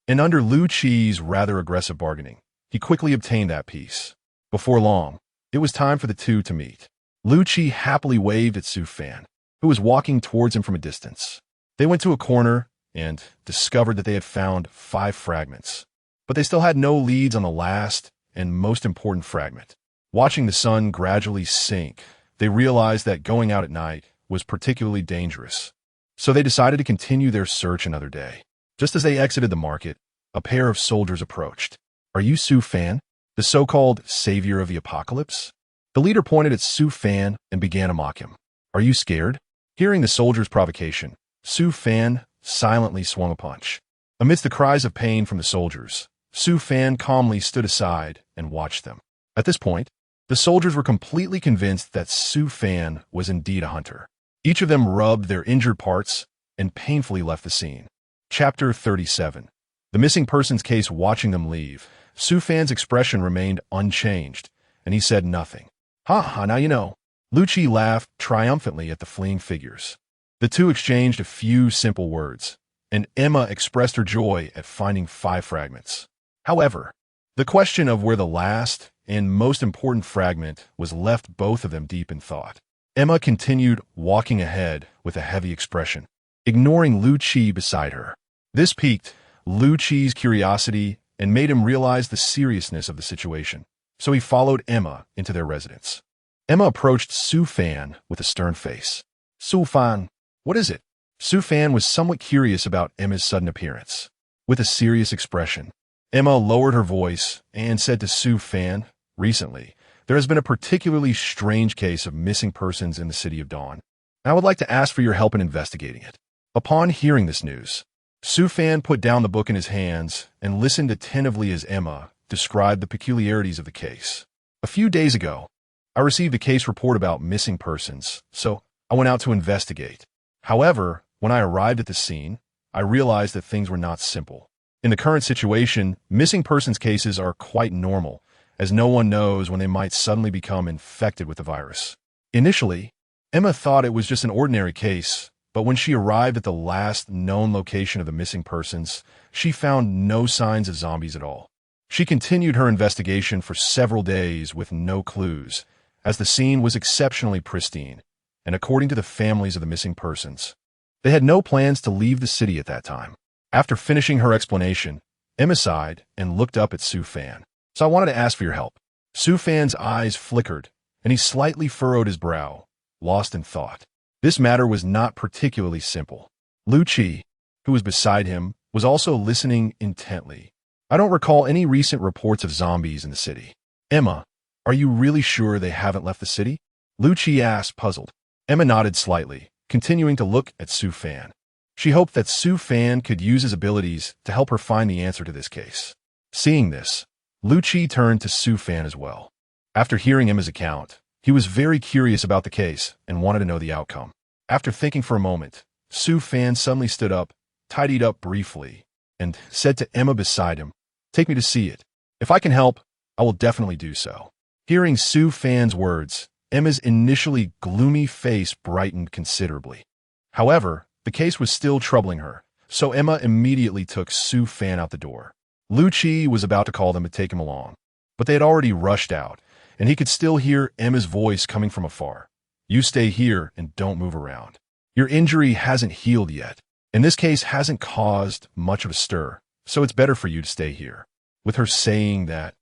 And under Lu Qi's rather aggressive bargaining, he quickly obtained that piece. Before long, it was time for the two to meet. Lu Qi happily waved at Su Fan, who was walking towards him from a distance. They went to a corner and discovered that they had found 5 fragments. But they still had no leads on the last and most important fragment. Watching the sun gradually sink, they realized that going out at night was particularly dangerous. So they decided to continue their search another day. Just as they exited the market, a pair of soldiers approached. "Are you Su Fan, the so-called savior of the apocalypse?" The leader pointed at Su Fan and began to mock him. "Are you scared?" Hearing the soldier's provocation, Su Fan silently swung a punch. Amidst the cries of pain from the soldiers, Su Fan calmly stood aside and watched them. At this point, the soldiers were completely convinced that Su Fan was indeed a hunter. Each of them rubbed their injured parts and painfully left the scene. Chapter 37. The missing persons case. Watching them leave, Su Fan's expression remained unchanged, and he said nothing. "Ha, now you know." Lu Qi laughed triumphantly at the fleeing figures. The two exchanged a few simple words, and Emma expressed her joy at finding 5 fragments. However, the question of where the last and most important fragment was left both of them deep in thought. Emma continued walking ahead with a heavy expression, ignoring Lu Qi beside her. This piqued Lu Qi's curiosity and made him realize the seriousness of the situation, so he followed Emma into their residence. Emma approached Su Fan with a stern face. "Su Fan, what is it?" Su Fan was somewhat curious about Emma's sudden appearance. With a serious expression, Emma lowered her voice and said to Su Fan, "Recently, there has been a particularly strange case of missing persons in the city of Dawn. I would like to ask for your help in investigating it." Upon hearing this news, Su Fan put down the book in his hands and listened attentively as Emma described the peculiarities of the case. "A few days ago, I received a case report about missing persons, so I went out to investigate. However, when I arrived at the scene, I realized that things were not simple. In the current situation, missing persons cases are quite normal, as no one knows when they might suddenly become infected with the virus. Initially, Emma thought it was just an ordinary case, but when she arrived at the last known location of the missing persons, she found no signs of zombies at all. She continued her investigation for several days with no clues, as the scene was exceptionally pristine, and according to the families of the missing persons, they had no plans to leave the city at that time. After finishing her explanation, Emma sighed and looked up at Su Fan. "So I wanted to ask for your help." Su Fan's eyes flickered, and he slightly furrowed his brow, lost in thought. This matter was not particularly simple. Lu Qi, who was beside him, was also listening intently. I don't recall any recent reports of zombies in the city. Emma, are you really sure they haven't left the city? Lucci asked, puzzled. Emma nodded slightly, continuing to look at Su Fan. She hoped that Su Fan could use his abilities to help her find the answer to this case. Seeing this, Lucci turned to Su Fan as well. After hearing Emma's account, he was very curious about the case and wanted to know the outcome. After thinking for a moment, Su Fan suddenly stood up, tidied up briefly, and said to Emma beside him, "Take me to see it. If I can help, I will definitely do so." Hearing Su Fan's words, Emma's initially gloomy face brightened considerably. However, the case was still troubling her, so Emma immediately took Su Fan out the door. Lucci was about to call them to take him along, but they had already rushed out, and he could still hear Emma's voice coming from afar. "You stay here and don't move around. Your injury hasn't healed yet, and this case hasn't caused much of a stir, so it's better for you to stay here." With her saying that,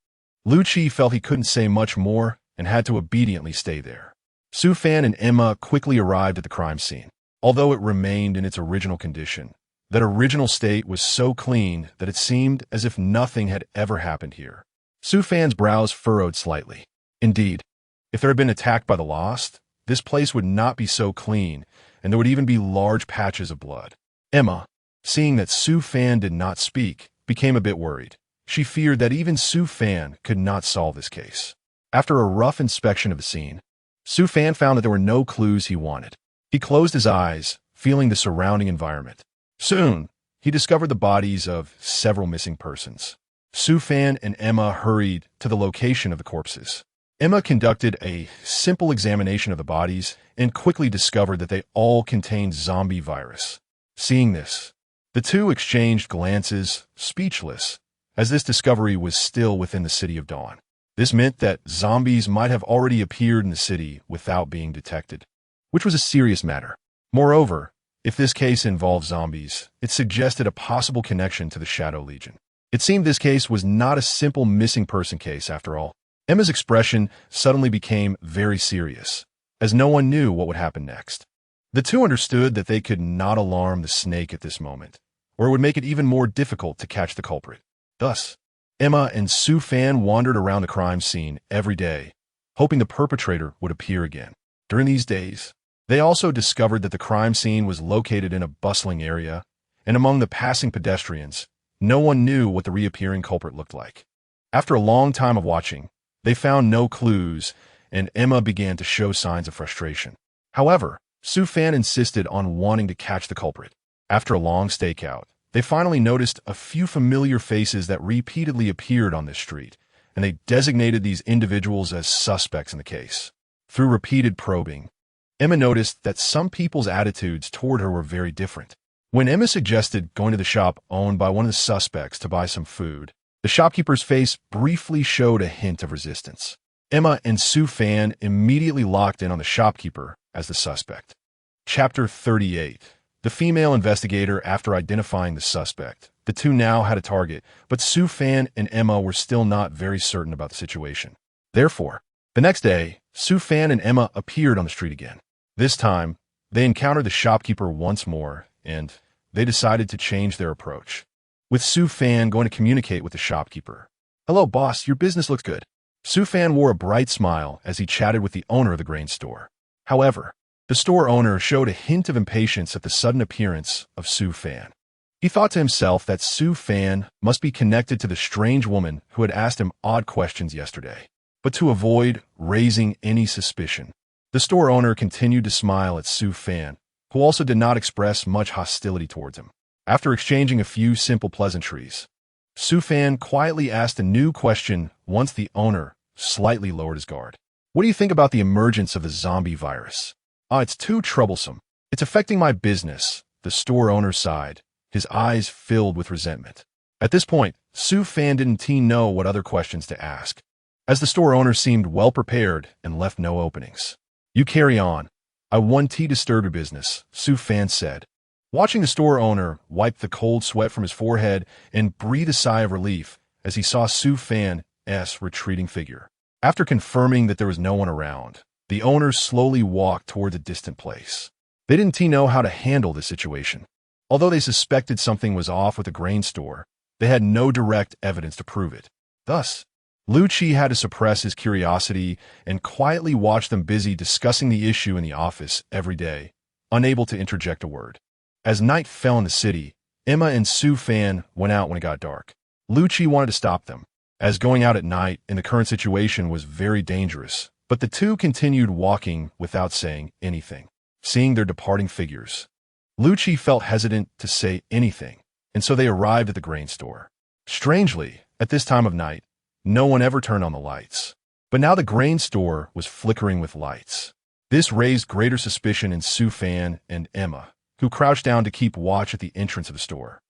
Lucci felt he couldn't say much more and had to obediently stay there. Su Fan and Emma quickly arrived at the crime scene. Although it remained in its original condition, that original state was so clean that it seemed as if nothing had ever happened here. Su Fan's brows furrowed slightly. Indeed, if there had been attacked by the Lost, this place would not be so clean, and there would even be large patches of blood. Emma, seeing that Su Fan did not speak, became a bit worried. She feared that even Su Fan could not solve this case. After a rough inspection of the scene, Su Fan found that there were no clues he wanted. He closed his eyes, feeling the surrounding environment. Soon, he discovered the bodies of several missing persons. Su Fan and Emma hurried to the location of the corpses. Emma conducted a simple examination of the bodies and quickly discovered that they all contained zombie virus. Seeing this, the two exchanged glances, speechless, as this discovery was still within the city of Dawn. This meant that zombies might have already appeared in the city without being detected, which was a serious matter. Moreover, if this case involved zombies, it suggested a possible connection to the Shadow Legion. It seemed this case was not a simple missing person case after all. Emma's expression suddenly became very serious, as no one knew what would happen next. The two understood that they could not alarm the snake at this moment, or it would make it even more difficult to catch the culprit. Thus, Emma and Su Fan wandered around the crime scene every day, hoping the perpetrator would appear again. During these days, they also discovered that the crime scene was located in a bustling area, and among the passing pedestrians, no one knew what the reappearing culprit looked like. After a long time of watching, they found no clues, and Emma began to show signs of frustration. However, Su Fan insisted on wanting to catch the culprit. After a long stakeout, they finally noticed a few familiar faces that repeatedly appeared on this street, and they designated these individuals as suspects in the case. Through repeated probing, Emma noticed that some people's attitudes toward her were very different. When Emma suggested going to the shop owned by one of the suspects to buy some food, the shopkeeper's face briefly showed a hint of resistance. Emma and Su Fan immediately locked in on the shopkeeper as the suspect. Chapter 38. The female investigator. After identifying the suspect, the two now had a target, but Su Fan and Emma were still not very certain about the situation. Therefore, the next day, Su Fan and Emma appeared on the street again. This time, they encountered the shopkeeper once more, and they decided to change their approach, with Su Fan going to communicate with the shopkeeper. "Hello, boss, your business looks good." Su Fan wore a bright smile as he chatted with the owner of the grain store. However, the store owner showed a hint of impatience at the sudden appearance of Su Fan. He thought to himself that Su Fan must be connected to the strange woman who had asked him odd questions yesterday. But to avoid raising any suspicion, the store owner continued to smile at Su Fan, who also did not express much hostility towards him. After exchanging a few simple pleasantries, Su Fan quietly asked a new question once the owner slightly lowered his guard. "What do you think about the emergence of the zombie virus?" It's too troublesome. It's affecting my business," the store owner sighed, his eyes filled with resentment. At this point, Su Fan didn't know what other questions to ask, as the store owner seemed well prepared and left no openings. "You carry on. I want to disturb your business," Su Fan said. Watching the store owner wipe the cold sweat from his forehead and breathe a sigh of relief as he saw Su Fan's retreating figure. After confirming that there was no one around, the owner slowly walked toward a distant place. They didn't know how to handle the situation. Although they suspected something was off with the grain store, they had no direct evidence to prove it. Thus, Lucci had to suppress his curiosity and quietly watch them busy discussing the issue in the office every day, unable to interject a word. As night fell in the city, Emma and Sue Fan went out when it got dark. Lucci wanted to stop them, as going out at night in the current situation was very dangerous, but the two continued walking without saying anything. Seeing their departing figures, Lucci felt hesitant to say anything, and so they arrived at the grain store. Strangely, at this time of night, no one ever turned on the lights. But now the grain store was flickering with lights. This raised greater suspicion in Sue Fan and Emma, who crouched down to keep watch at the entrance of the store.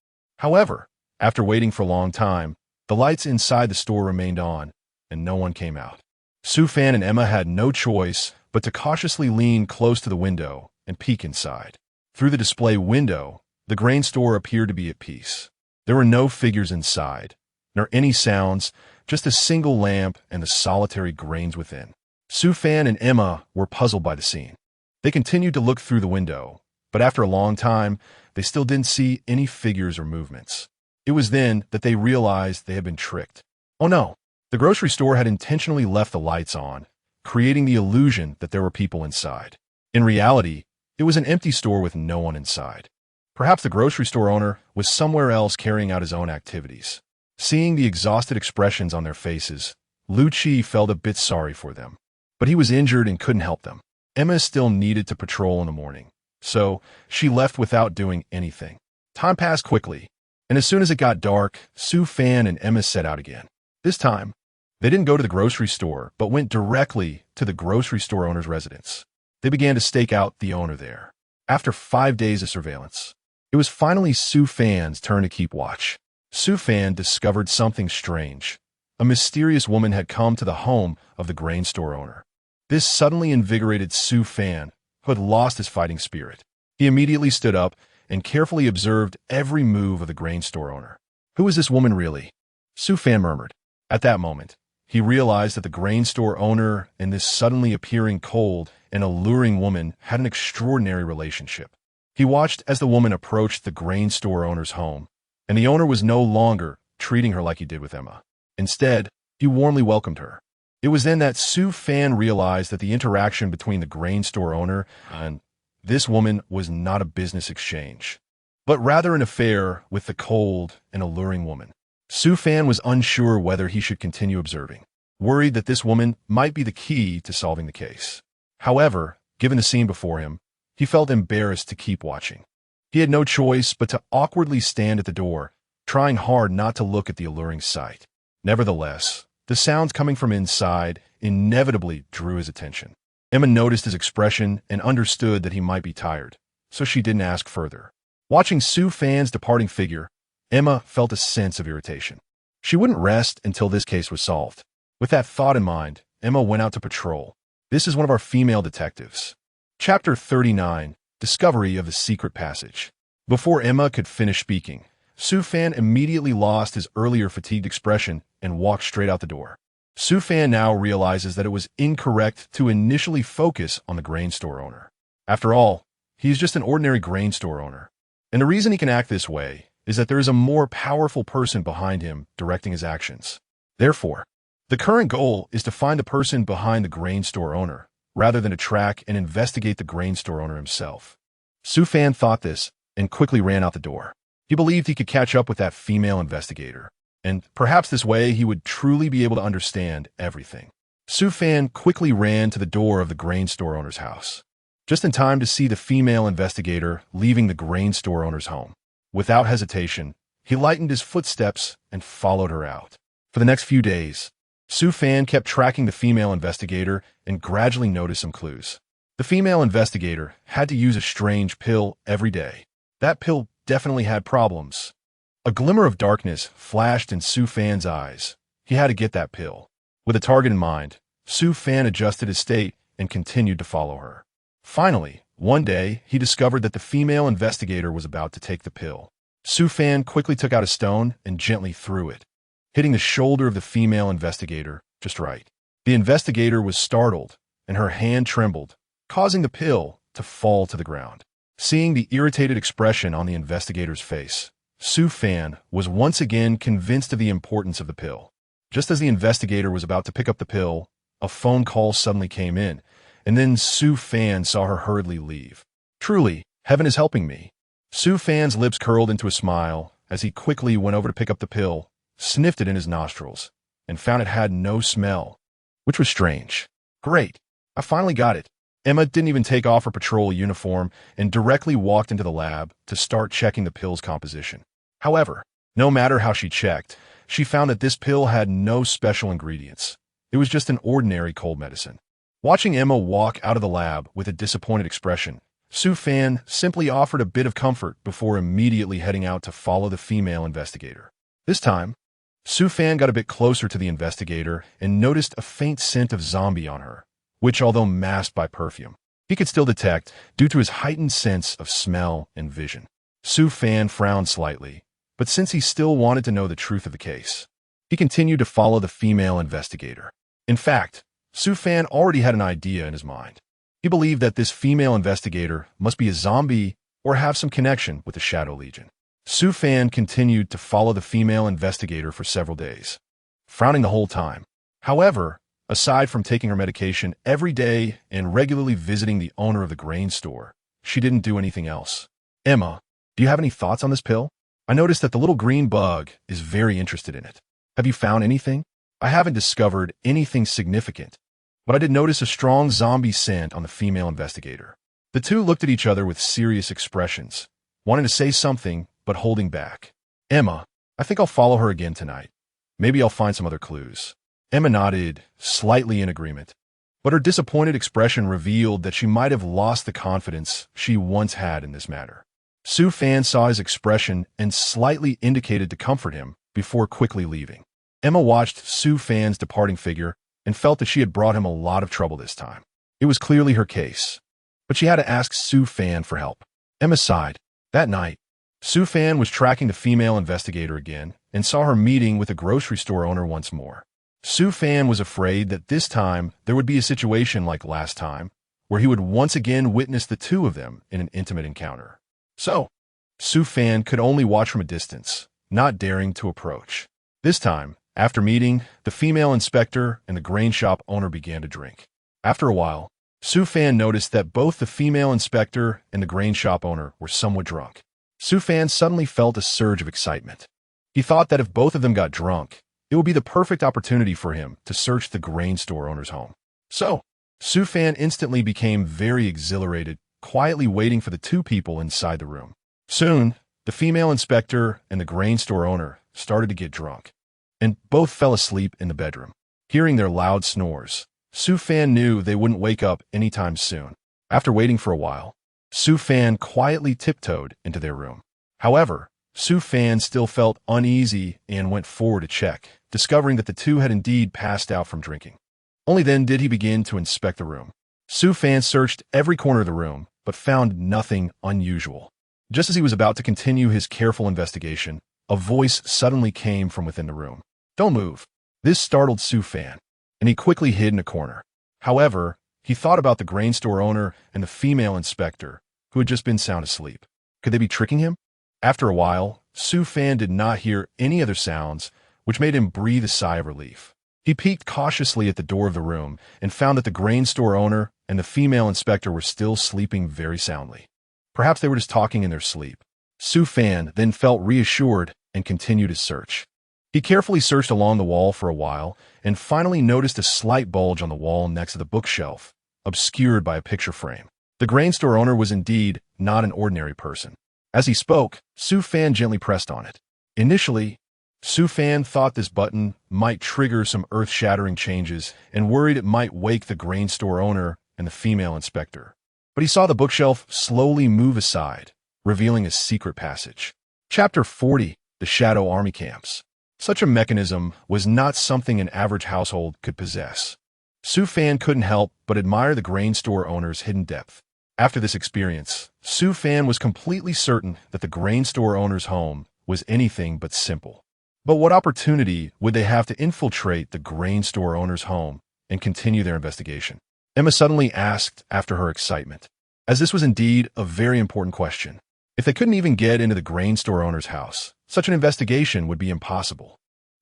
However, after waiting for a long time, the lights inside the store remained on, and no one came out. Sue Fan and Emma had no choice but to cautiously lean close to the window and peek inside. Through the display window, the grain store appeared to be at peace. There were no figures inside, nor any sounds, just a single lamp and the solitary grains within. Sue Fan and Emma were puzzled by the scene. They continued to look through the window, but after a long time, they still didn't see any figures or movements. It was then that they realized they had been tricked. Oh no, the grocery store had intentionally left the lights on, creating the illusion that there were people inside. In reality, it was an empty store with no one inside. Perhaps the grocery store owner was somewhere else carrying out his own activities. Seeing the exhausted expressions on their faces, Lucci felt a bit sorry for them. But he was injured and couldn't help them. Emma still needed to patrol in the morning, so she left without doing anything. Time passed quickly, and as soon as it got dark, Sue Fan and Emma set out again. This time, they didn't go to the grocery store, but went directly to the grocery store owner's residence. They began to stake out the owner there. After 5 days of surveillance, it was finally Sue Fan's turn to keep watch. Sue Fan discovered something strange. A mysterious woman had come to the home of the grain store owner. This suddenly invigorated Sue Fan, who had lost his fighting spirit. He immediately stood up and carefully observed every move of the grain store owner. Who is this woman really? Sue Fan murmured. At that moment, he realized that the grain store owner and this suddenly appearing cold and alluring woman had an extraordinary relationship. He watched as the woman approached the grain store owner's home, and the owner was no longer treating her like he did with Emma. Instead, he warmly welcomed her. It was then that Sue Fan realized that the interaction between the grain store owner and this woman was not a business exchange, but rather an affair with the cold and alluring woman. Sue Fan was unsure whether he should continue observing, worried that this woman might be the key to solving the case. However, given the scene before him, he felt embarrassed to keep watching. He had no choice but to awkwardly stand at the door, trying hard not to look at the alluring sight. Nevertheless, the sounds coming from inside inevitably drew his attention. Emma noticed his expression and understood that he might be tired, so she didn't ask further. Watching Sue Fan's departing figure, Emma felt a sense of irritation. She wouldn't rest until this case was solved. With that thought in mind, Emma went out to patrol. This is one of our female detectives. Chapter 39, Discovery of the Secret Passage. Before Emma could finish speaking, Sue Fan immediately lost his earlier fatigued expression and walked straight out the door. Sue Fan now realizes that it was incorrect to initially focus on the grain store owner. After all, he's just an ordinary grain store owner. And the reason he can act this way is that there is a more powerful person behind him directing his actions. Therefore, the current goal is to find the person behind the grain store owner, rather than to track and investigate the grain store owner himself. Sue Fan thought this and quickly ran out the door. He believed he could catch up with that female investigator, and perhaps this way he would truly be able to understand everything. Sue Fan quickly ran to the door of the grain store owner's house, just in time to see the female investigator leaving the grain store owner's home. Without hesitation, he lightened his footsteps and followed her out. For the next few days, Sue Fan kept tracking the female investigator and gradually noticed some clues. The female investigator had to use a strange pill every day. That pill definitely had problems. A glimmer of darkness flashed in Sue Fan's eyes. He had to get that pill. With a target in mind, Sue Fan adjusted his state and continued to follow her. Finally, one day, he discovered that the female investigator was about to take the pill. Sue Fan quickly took out a stone and gently threw it, hitting the shoulder of the female investigator just right. The investigator was startled, and her hand trembled, causing the pill to fall to the ground. Seeing the irritated expression on the investigator's face, Sue Fan was once again convinced of the importance of the pill. Just as the investigator was about to pick up the pill, a phone call suddenly came in, and then Sue Fan saw her hurriedly leave. Truly, heaven is helping me. Sue Fan's lips curled into a smile as he quickly went over to pick up the pill, sniffed it in his nostrils, and found it had no smell, which was strange. Great, I finally got it. Emma didn't even take off her patrol uniform and directly walked into the lab to start checking the pill's composition. However, no matter how she checked, she found that this pill had no special ingredients. It was just an ordinary cold medicine. Watching Emma walk out of the lab with a disappointed expression, Sue Fan simply offered a bit of comfort before immediately heading out to follow the female investigator. This time, Sue Fan got a bit closer to the investigator and noticed a faint scent of zombie on her, which, although masked by perfume, he could still detect due to his heightened sense of smell and vision. Sue Fan frowned slightly, but since he still wanted to know the truth of the case, he continued to follow the female investigator. In fact, Sue Fan already had an idea in his mind. He believed that this female investigator must be a zombie or have some connection with the Shadow Legion. Sue Fan continued to follow the female investigator for several days, frowning the whole time. However, aside from taking her medication every day and regularly visiting the owner of the grain store, she didn't do anything else. Emma, do you have any thoughts on this pill? I noticed that the little green bug is very interested in it. Have you found anything? I haven't discovered anything significant, but I did notice a strong zombie scent on the female investigator. The two looked at each other with serious expressions, wanting to say something, but holding back. Emma, I think I'll follow her again tonight. Maybe I'll find some other clues. Emma nodded, slightly in agreement, but her disappointed expression revealed that she might have lost the confidence she once had in this matter. Sue Fan saw his expression and slightly indicated to comfort him before quickly leaving. Emma watched Sue Fan's departing figure and felt that she had brought him a lot of trouble this time. It was clearly her case, but she had to ask Sue Fan for help. Emma sighed. That night, Sue Fan was tracking the female investigator again and saw her meeting with a grocery store owner once more. Sue Fan was afraid that this time there would be a situation like last time, where he would once again witness the two of them in an intimate encounter. So, Sue Fan could only watch from a distance, not daring to approach. This time, after meeting, the female inspector and the grain shop owner began to drink. After a while, Sue Fan noticed that both the female inspector and the grain shop owner were somewhat drunk. Sue Fan suddenly felt a surge of excitement. He thought that if both of them got drunk, it would be the perfect opportunity for him to search the grain store owner's home. So, Sue Fan instantly became very exhilarated, quietly waiting for the two people inside the room. Soon, the female inspector and the grain store owner started to get drunk, and both fell asleep in the bedroom. Hearing their loud snores, Sue Fan knew they wouldn't wake up anytime soon. After waiting for a while, Sue Fan quietly tiptoed into their room. However, Sue Fan still felt uneasy and went forward to check, discovering that the two had indeed passed out from drinking. Only then did he begin to inspect the room. Sue Fan searched every corner of the room, but found nothing unusual. Just as he was about to continue his careful investigation, a voice suddenly came from within the room. Don't move. This startled Sue Fan, and he quickly hid in a corner. However, he thought about the grain store owner and the female inspector, who had just been sound asleep. Could they be tricking him? After a while, Sue Fan did not hear any other sounds, which made him breathe a sigh of relief. He peeked cautiously at the door of the room and found that the grain store owner and the female inspector were still sleeping very soundly. Perhaps they were just talking in their sleep. Sue Fan then felt reassured and continued his search. He carefully searched along the wall for a while and finally noticed a slight bulge on the wall next to the bookshelf, obscured by a picture frame. The grain store owner was indeed not an ordinary person. As he spoke, Sue Fan gently pressed on it. Initially, Sue Fan thought this button might trigger some earth-shattering changes and worried it might wake the grain store owner and the female inspector. But he saw the bookshelf slowly move aside, revealing a secret passage. Chapter 40, The Shadow Army Camps. Such a mechanism was not something an average household could possess. Sue Fan couldn't help but admire the grain store owner's hidden depth. After this experience, Sue Fan was completely certain that the grain store owner's home was anything but simple. But what opportunity would they have to infiltrate the grain store owner's home and continue their investigation? Emma suddenly asked after her excitement, as this was indeed a very important question. If they couldn't even get into the grain store owner's house, such an investigation would be impossible.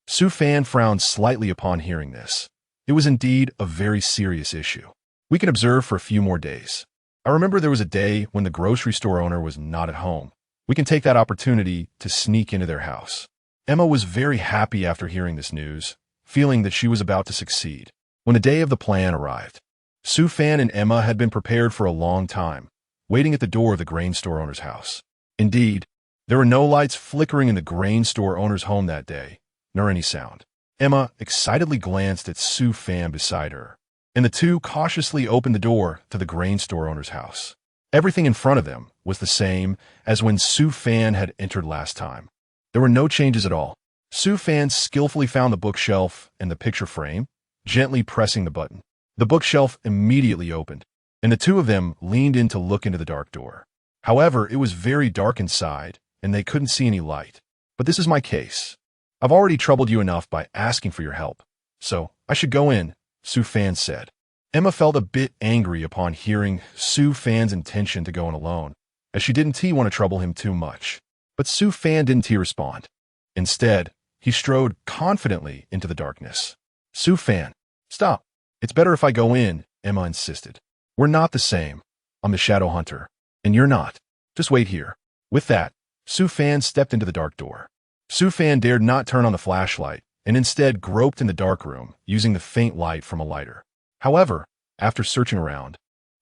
Su Fan frowned slightly upon hearing this. It was indeed a very serious issue. We can observe for a few more days. I remember there was a day when the grocery store owner was not at home. We can take that opportunity to sneak into their house. Emma was very happy after hearing this news, feeling that she was about to succeed. When the day of the plan arrived, Su Fan and Emma had been prepared for a long time, waiting at the door of the grain store owner's house. Indeed, there were no lights flickering in the grain store owner's home that day, nor any sound. Emma excitedly glanced at Su Fan beside her, and the two cautiously opened the door to the grain store owner's house. Everything in front of them was the same as when Su Fan had entered last time. There were no changes at all. Su Fan skillfully found the bookshelf and the picture frame, gently pressing the button. The bookshelf immediately opened, and the two of them leaned in to look into the dark door. However, it was very dark inside, and they couldn't see any light. But this is my case. I've already troubled you enough by asking for your help, so I should go in, Su Fan said. Emma felt a bit angry upon hearing Su Fan's intention to go in alone, as she didn't want to trouble him too much. But Su Fan didn't respond. Instead, he strode confidently into the darkness. Su Fan, stop. It's better if I go in, Emma insisted. We're not the same. I'm the Shadow Hunter, and you're not. Just wait here. With that, Su Fan stepped into the dark door. Su Fan dared not turn on the flashlight, and instead groped in the dark room, using the faint light from a lighter. However, after searching around,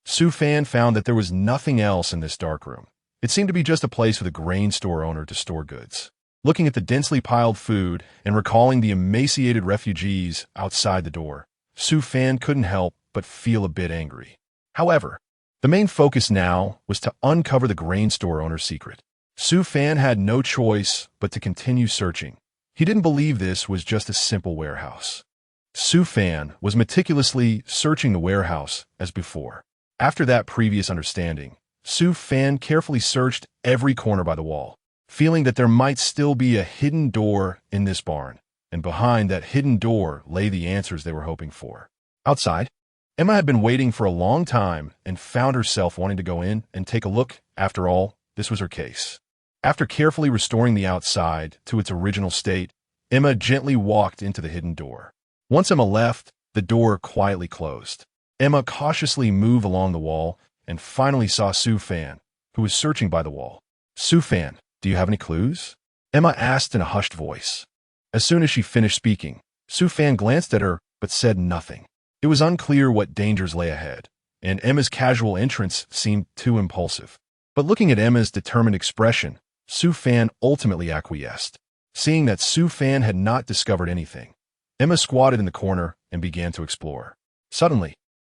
Su Fan found that there was nothing else in this dark room. It seemed to be just a place for the grain store owner to store goods. Looking at the densely piled food and recalling the emaciated refugees outside the door, Su Fan couldn't help but feel a bit angry. However, the main focus now was to uncover the grain store owner's secret. Su Fan had no choice but to continue searching. He didn't believe this was just a simple warehouse. Su Fan was meticulously searching the warehouse as before. After that previous understanding, Su Fan carefully searched every corner by the wall, feeling that there might still be a hidden door in this barn, and behind that hidden door lay the answers they were hoping for. Outside, Emma had been waiting for a long time and found herself wanting to go in and take a look. After all, this was her case. After carefully restoring the outside to its original state, Emma gently walked into the hidden door. Once Emma left, the door quietly closed. Emma cautiously moved along the wall and finally saw Su Fan, who was searching by the wall. Su Fan, do you have any clues? Emma asked in a hushed voice. As soon as she finished speaking, Su Fan glanced at her but said nothing. It was unclear what dangers lay ahead, and Emma's casual entrance seemed too impulsive. But looking at Emma's determined expression, Su Fan ultimately acquiesced. Seeing that Su Fan had not discovered anything, Emma squatted in the corner and began to explore. Suddenly,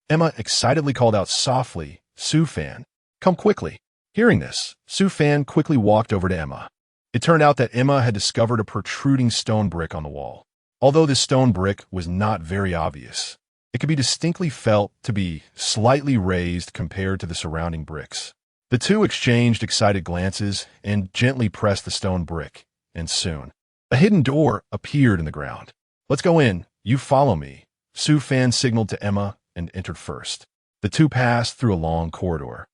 Emma excitedly called out softly, Su Fan, come quickly. Hearing this, Su Fan quickly walked over to Emma. It turned out that Emma had discovered a protruding stone brick on the wall. Although this stone brick was not very obvious, it could be distinctly felt to be slightly raised compared to the surrounding bricks. The two exchanged excited glances and gently pressed the stone brick, and soon, a hidden door appeared in the ground. Let's go in, you follow me, Su Fan signaled to Emma and entered first. The two passed through a long corridor,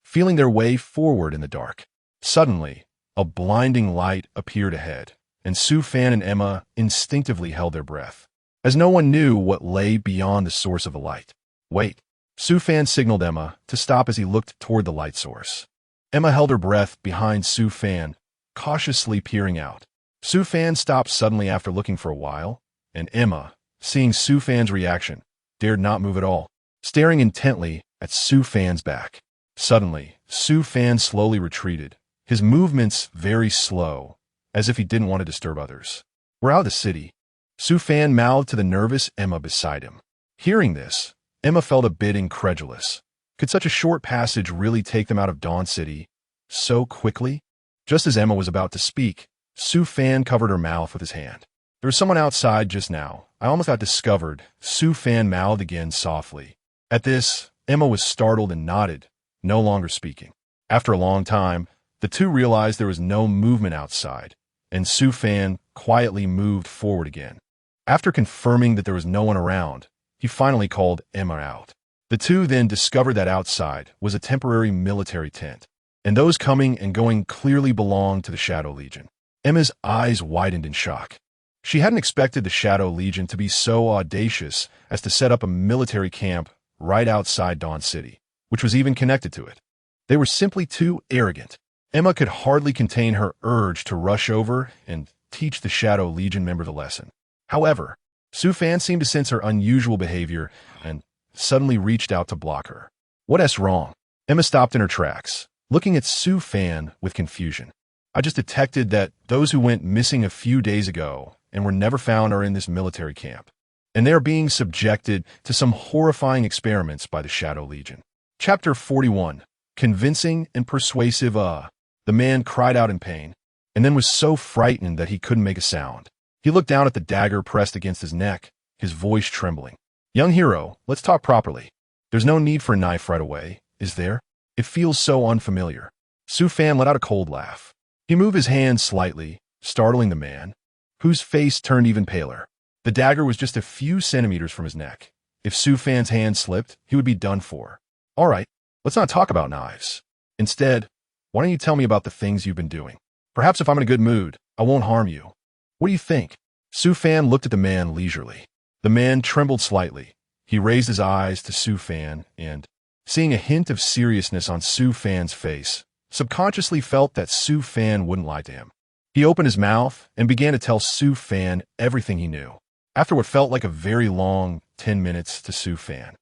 feeling their way forward in the dark. Suddenly, a blinding light appeared ahead, and Su Fan and Emma instinctively held their breath, as no one knew what lay beyond the source of the light. Wait, Su Fan signaled Emma to stop as he looked toward the light source. Emma held her breath behind Su Fan, cautiously peering out. Su Fan stopped suddenly after looking for a while, and Emma, seeing Su Fan's reaction, dared not move at all, staring intently at Su Fan's back. Suddenly, Su Fan slowly retreated, his movements very slow, as if he didn't want to disturb others. We're out of the city, Su Fan mouthed to the nervous Emma beside him. Hearing this, Emma felt a bit incredulous. Could such a short passage really take them out of Dawn City so quickly? Just as Emma was about to speak, Su Fan covered her mouth with his hand. There was someone outside just now. I almost got discovered, Su Fan mouthed again softly. At this, Emma was startled and nodded, no longer speaking. After a long time, the two realized there was no movement outside, and Su Fan quietly moved forward again. After confirming that there was no one around, he finally called Emma out. The two then discovered that outside was a temporary military tent. and those coming and going clearly belonged to the Shadow Legion. Emma's eyes widened in shock. She hadn't expected the Shadow Legion to be so audacious as to set up a military camp right outside Dawn City, which was even connected to it. They were simply too arrogant. Emma could hardly contain her urge to rush over and teach the Shadow Legion member the lesson. However, Su Fan seemed to sense her unusual behavior and suddenly reached out to block her. What's wrong? Emma stopped in her tracks, looking at Su Fan with confusion. I just detected that those who went missing a few days ago and were never found are in this military camp, and they are being subjected to some horrifying experiments by the Shadow Legion. Chapter 41. Convincing and persuasive. The man cried out in pain, and then was so frightened that he couldn't make a sound. He looked down at the dagger pressed against his neck, his voice trembling. Young hero, let's talk properly. There's no need for a knife right away, is there? It feels so unfamiliar. Su Fan let out a cold laugh. He moved his hand slightly, startling the man, whose face turned even paler. The dagger was just a few centimeters from his neck. If Su Fan's hand slipped, he would be done for. All right, let's not talk about knives. Instead, why don't you tell me about the things you've been doing? Perhaps if I'm in a good mood, I won't harm you. What do you think? Su Fan looked at the man leisurely. The man trembled slightly. He raised his eyes to Su Fan and, seeing a hint of seriousness on Su Fan's face, subconsciously felt that Su Fan wouldn't lie to him. He opened his mouth and began to tell Su Fan everything he knew. After what felt like a very long 10 minutes to Su Fan,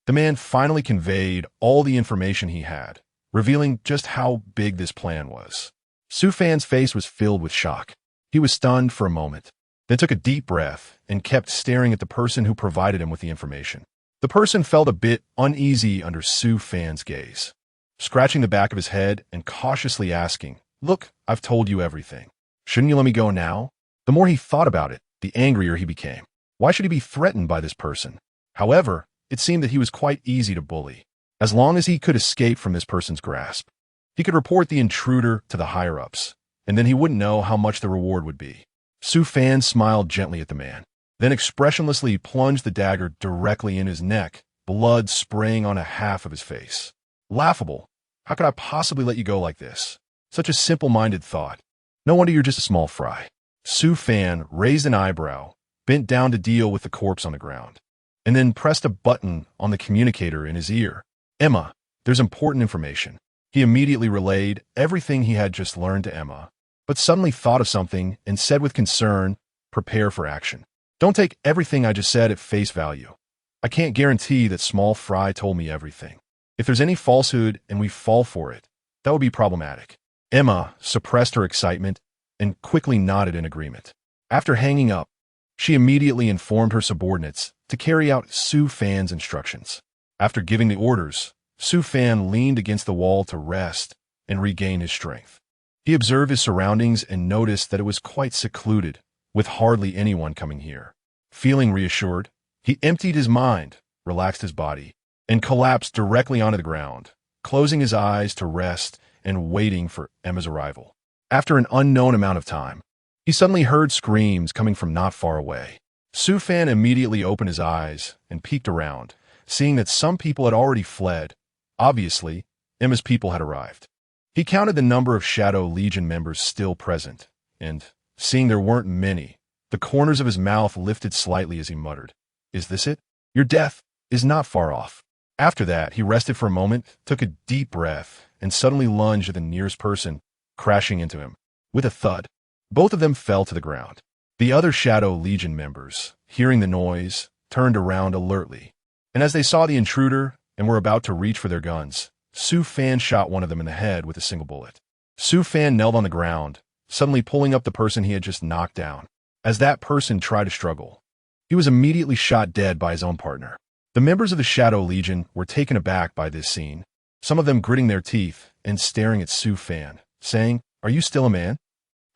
the man finally conveyed all the information he had, revealing just how big this plan was. Su Fan's face was filled with shock. He was stunned for a moment, then took a deep breath and kept staring at the person who provided him with the information. The person felt a bit uneasy under Su Fan's gaze, scratching the back of his head and cautiously asking, "Look, I've told you everything. Shouldn't you let me go now?" The more he thought about it, the angrier he became. Why should he be threatened by this person? However, it seemed that he was quite easy to bully. As long as he could escape from this person's grasp, he could report the intruder to the higher-ups, and then he wouldn't know how much the reward would be. Su Fan smiled gently at the man, then expressionlessly plunged the dagger directly in his neck, blood spraying on a half of his face. Laughable. How could I possibly let you go like this? Such a simple-minded thought. No wonder you're just a small fry. Su Fan raised an eyebrow, bent down to deal with the corpse on the ground, and then pressed a button on the communicator in his ear. Emma, there's important information. He immediately relayed everything he had just learned to Emma, but suddenly thought of something and said with concern, "Prepare for action. Don't take everything I just said at face value. I can't guarantee that Small Fry told me everything. If there's any falsehood and we fall for it, that would be problematic." Emma suppressed her excitement and quickly nodded in agreement. After hanging up, she immediately informed her subordinates to carry out Su Fan's instructions. After giving the orders, Su Fan leaned against the wall to rest and regain his strength. He observed his surroundings and noticed that it was quite secluded, with hardly anyone coming here. Feeling reassured, he emptied his mind, relaxed his body, and collapsed directly onto the ground, closing his eyes to rest and waiting for Emma's arrival. After an unknown amount of time, he suddenly heard screams coming from not far away. Su Fan immediately opened his eyes and peeked around, seeing that some people had already fled. Obviously, Emma's people had arrived. He counted the number of Shadow Legion members still present, and, seeing there weren't many, the corners of his mouth lifted slightly as he muttered, "Is this it? Your death is not far off." After that, he rested for a moment, took a deep breath, and suddenly lunged at the nearest person, crashing into him. With a thud, both of them fell to the ground. The other Shadow Legion members, hearing the noise, turned around alertly, and as they saw the intruder and were about to reach for their guns, Su Fan shot one of them in the head with a single bullet. Su Fan knelt on the ground, suddenly pulling up the person he had just knocked down. As that person tried to struggle, he was immediately shot dead by his own partner. The members of the Shadow Legion were taken aback by this scene, some of them gritting their teeth and staring at Su Fan, saying, "Are you still a man?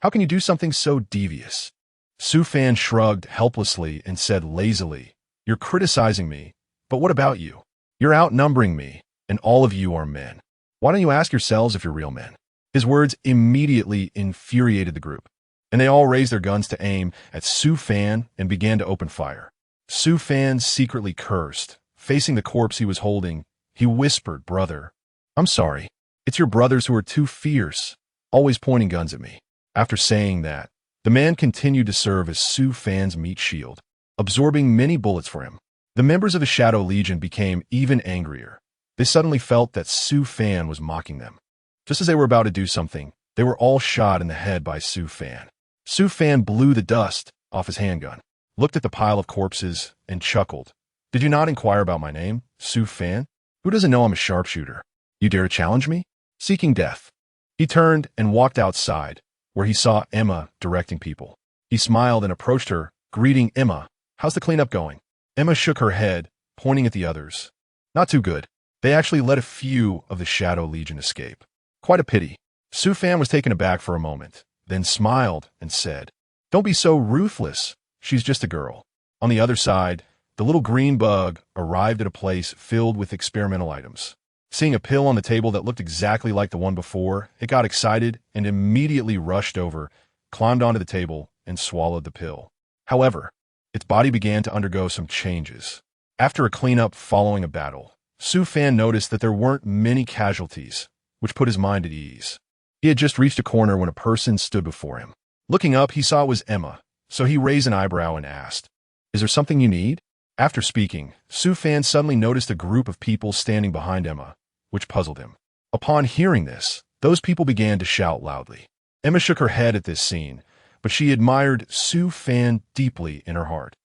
How can you do something so devious?" Su Fan shrugged helplessly and said lazily, "You're criticizing me, but what about you? You're outnumbering me, and all of you are men. Why don't you ask yourselves if you're real men?" His words immediately infuriated the group, and they all raised their guns to aim at Su Fan and began to open fire. Su Fan secretly cursed. Facing the corpse he was holding, he whispered, "Brother, I'm sorry. It's your brothers who are too fierce, always pointing guns at me. After saying that, the man continued to serve as Su Fan's meat shield, absorbing many bullets for him. The members of the Shadow Legion became even angrier. They suddenly felt that Su Fan was mocking them. Just as they were about to do something, they were all shot in the head by Su Fan. Su Fan blew the dust off his handgun, looked at the pile of corpses, and chuckled. Did you not inquire about my name, Su Fan? Who doesn't know I'm a sharpshooter? You dare to challenge me? Seeking death. He turned and walked outside, where he saw Emma directing people. He smiled and approached her, greeting Emma. How's the cleanup going? Emma shook her head, pointing at the others. Not too good. They actually let a few of the Shadow Legion escape. Quite a pity. Su Fan was taken aback for a moment, then smiled and said, Don't be so ruthless. She's just a girl. On the other side, the little green bug arrived at a place filled with experimental items. Seeing a pill on the table that looked exactly like the one before, it got excited and immediately rushed over, climbed onto the table, and swallowed the pill. However, its body began to undergo some changes. After a cleanup following a battle, Su Fan noticed that there weren't many casualties, which put his mind at ease. He had just reached a corner when a person stood before him. Looking up, he saw it was Emma, so he raised an eyebrow and asked, Is there something you need? After speaking, Su Fan suddenly noticed a group of people standing behind Emma, which puzzled him. Upon hearing this, those people began to shout loudly. Emma shook her head at this scene, but she admired Su Fan deeply in her heart.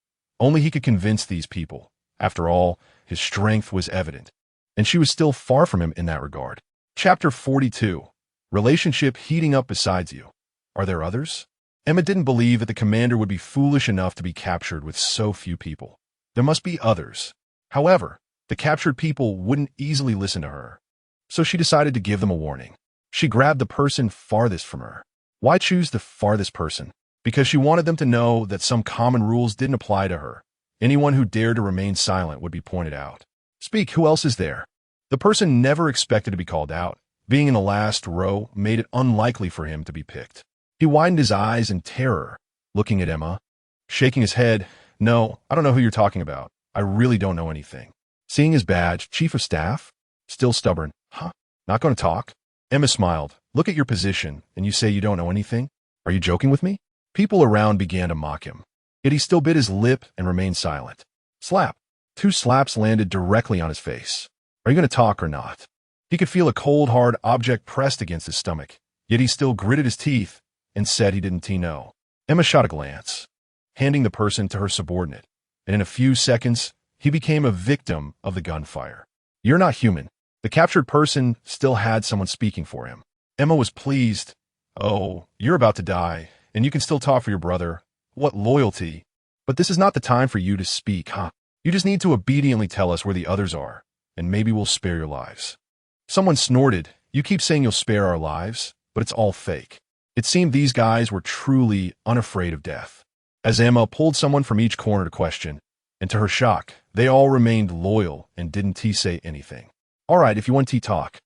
Only he could convince these people. After all, his strength was evident, and she was still far from him in that regard. Chapter 42. Relationship heating up besides you. Are there others? Emma didn't believe that the commander would be foolish enough to be captured with so few people. There must be others. However, the captured people wouldn't easily listen to her, so she decided to give them a warning. She grabbed the person farthest from her. Why choose the farthest person? Because she wanted them to know that some common rules didn't apply to her. Anyone who dared to remain silent would be pointed out. Speak, who else is there? The person never expected to be called out. Being in the last row made it unlikely for him to be picked. He widened his eyes in terror, looking at Emma, shaking his head. No, I don't know who you're talking about. I really don't know anything. Seeing his badge, Chief of Staff? Still stubborn. Huh? Not going to talk? Emma smiled. Look at your position, and you say you don't know anything? Are you joking with me? People around began to mock him. Yet he still bit his lip and remained silent. Slap. 2 slaps landed directly on his face. Are you going to talk or not? He could feel a cold, hard object pressed against his stomach, yet he still gritted his teeth and said he didn't know. Emma shot a glance, handing the person to her subordinate, and in a few seconds, he became a victim of the gunfire. You're not human. The captured person still had someone speaking for him. Emma was pleased. Oh, you're about to die, and you can still talk for your brother. What loyalty. But this is not the time for you to speak, huh? You just need to obediently tell us where the others are, and maybe we'll spare your lives. Someone snorted. You keep saying you'll spare our lives, but it's all fake. It seemed these guys were truly unafraid of death. As Emma pulled someone from each corner to question, and to her shock, they all remained loyal and didn't say anything. All right, if you want to talk,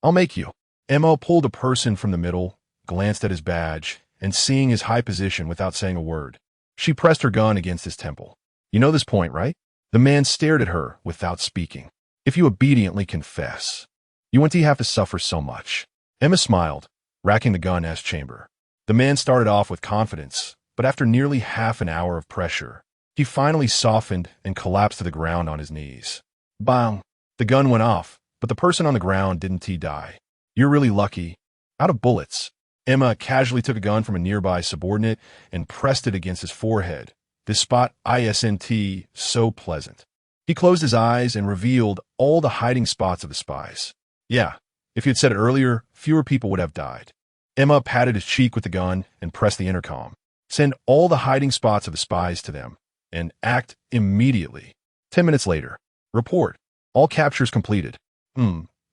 I'll make you. Emma pulled a person from the middle, glanced at his badge, and seeing his high position without saying a word, she pressed her gun against his temple. You know this point, right? The man stared at her without speaking. If you obediently confess, you won't have to suffer so much. Emma smiled, racking the gun as chamber. The man started off with confidence, but after nearly half an hour of pressure, he finally softened and collapsed to the ground on his knees. Bang! The gun went off, but the person on the ground didn't die. You're really lucky. Out of bullets. Emma casually took a gun from a nearby subordinate and pressed it against his forehead. This spot isn't so pleasant. He closed his eyes and revealed all the hiding spots of the spies. Yeah, if you had said it earlier, fewer people would have died. Emma patted his cheek with the gun and pressed the intercom. Send all the hiding spots of the spies to them, and act immediately. 10 minutes later. Report. All captures completed.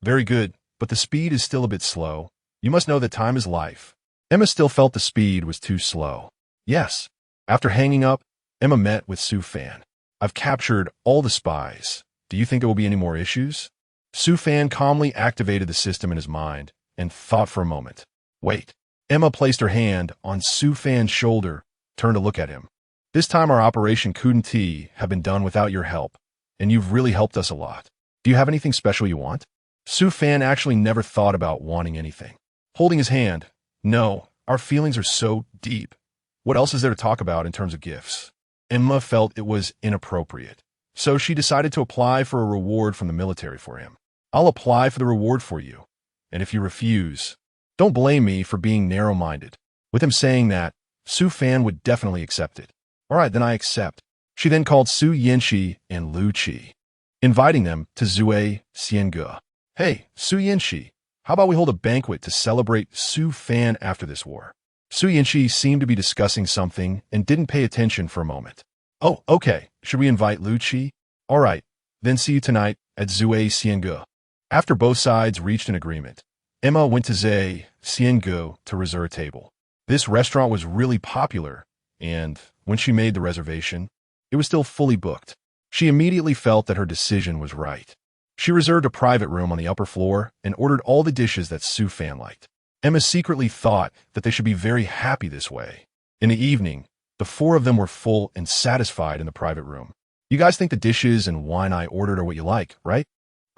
Very good, but the speed is still a bit slow. You must know that time is life. Emma still felt the speed was too slow. Yes. After hanging up, Emma met with Su Fan. I've captured all the spies. Do you think there will be any more issues? Su Fan calmly activated the system in his mind and thought for a moment. Wait. Emma placed her hand on Su Fan's shoulder, turned to look at him. This time our operation couldn't have been done without your help, and you've really helped us a lot. Do you have anything special you want? Su Fan actually never thought about wanting anything. Holding his hand, no, our feelings are so deep. What else is there to talk about in terms of gifts? Emma felt it was inappropriate, so she decided to apply for a reward from the military for him. I'll apply for the reward for you, and if you refuse, don't blame me for being narrow-minded. With him saying that, Su Fan would definitely accept it. All right, then I accept. She then called Su Yanxi and Lu Qi, inviting them to Zui Xiange. Hey, Su Yanxi, how about we hold a banquet to celebrate Su Fan after this war? Su Yanxi seemed to be discussing something and didn't pay attention for a moment. Oh, okay. Should we invite Lu Qi? All right, then see you tonight at Zui Xiange. After both sides reached an agreement, Emma went to Zui Xiange to reserve a table. This restaurant was really popular, and when she made the reservation, it was still fully booked. She immediately felt that her decision was right. She reserved a private room on the upper floor and ordered all the dishes that Su Fan liked. Emma secretly thought that they should be very happy this way. In the evening, the four of them were full and satisfied in the private room. You guys think the dishes and wine I ordered are what you like, right?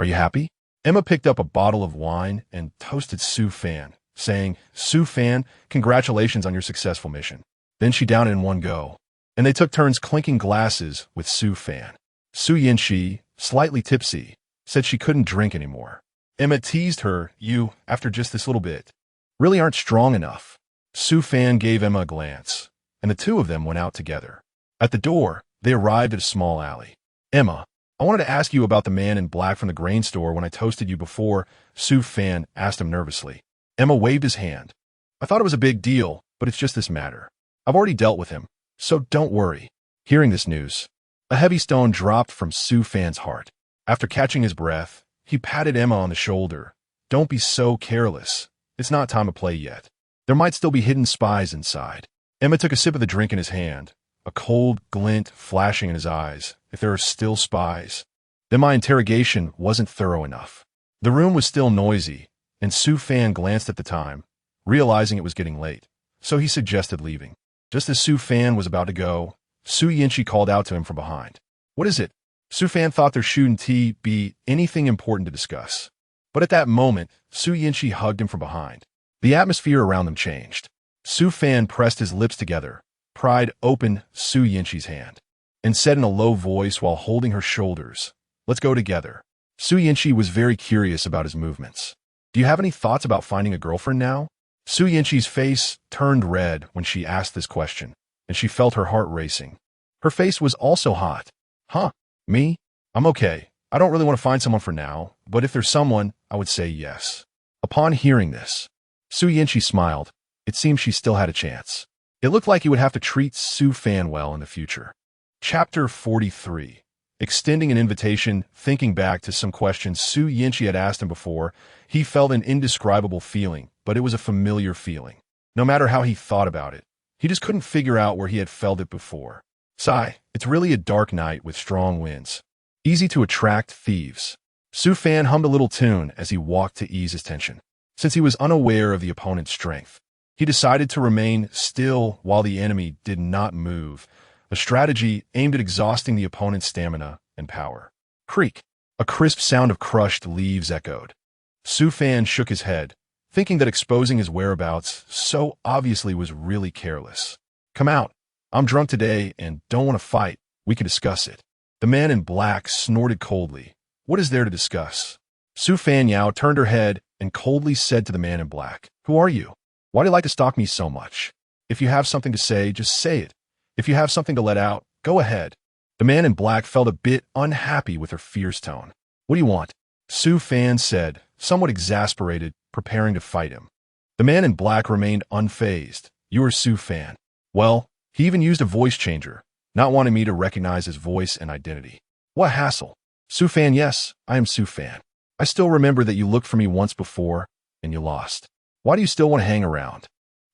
Are you happy? Emma picked up a bottle of wine and toasted Su Fan, saying, Su Fan, congratulations on your successful mission. Then she downed it in one go, and they took turns clinking glasses with Su Fan. Su Yanxi, slightly tipsy, said she couldn't drink anymore. Emma teased her, you, after just this little bit, really aren't strong enough. Su Fan gave Emma a glance, and the two of them went out together. At the door, they arrived at a small alley. Emma, I wanted to ask you about the man in black from the grain store when I toasted you before, Su Fan asked him nervously. Emma waved his hand. I thought it was a big deal, but it's just this matter. I've already dealt with him, so don't worry. Hearing this news, a heavy stone dropped from Su Fan's heart. After catching his breath, he patted Emma on the shoulder. Don't be so careless. It's not time to play yet. There might still be hidden spies inside. Emma took a sip of the drink in his hand, a cold glint flashing in his eyes. If there are still spies, then my interrogation wasn't thorough enough. The room was still noisy, and Su Fan glanced at the time, realizing it was getting late, so he suggested leaving. Just as Su Fan was about to go, Su Yanxi called out to him from behind. What is it? Su Fan thought there shouldn't be anything important to discuss. But at that moment, Su Yanxi hugged him from behind. The atmosphere around them changed. Su Fan pressed his lips together, pried open Su Yanxi's hand, and said in a low voice while holding her shoulders, let's go together. Su Yanxi was very curious about his movements. Do you have any thoughts about finding a girlfriend now? Su Yanxi's face turned red when she asked this question, and she felt her heart racing. Her face was also hot. Huh? Me? I'm okay. I don't really want to find someone for now, but if there's someone, I would say yes. Upon hearing this, Su Yanxi smiled. It seemed she still had a chance. It looked like he would have to treat Su Fan well in the future. Chapter 43. Extending an invitation, thinking back to some questions Su Yanxi had asked him before, he felt an indescribable feeling, but it was a familiar feeling. No matter how he thought about it, he just couldn't figure out where he had felt it before. Sigh, it's really a dark night with strong winds. Easy to attract thieves. Su Fan hummed a little tune as he walked to ease his tension. Since he was unaware of the opponent's strength, he decided to remain still while the enemy did not move, a strategy aimed at exhausting the opponent's stamina and power. Creak! A crisp sound of crushed leaves echoed. Su Fan shook his head, thinking that exposing his whereabouts so obviously was really careless. Come out. I'm drunk today and don't want to fight. We can discuss it. The man in black snorted coldly. What is there to discuss? Su Fan Yao turned her head and coldly said to the man in black, Who are you? Why do you like to stalk me so much? If you have something to say, just say it. If you have something to let out, go ahead. The man in black felt a bit unhappy with her fierce tone. What do you want? Su Fan said, somewhat exasperated, preparing to fight him. The man in black remained unfazed. You are Su Fan. Well, he even used a voice changer, not wanting me to recognize his voice and identity. What hassle? Su Fan, yes, I am Su Fan. I still remember that you looked for me once before, and you lost. Why do you still want to hang around?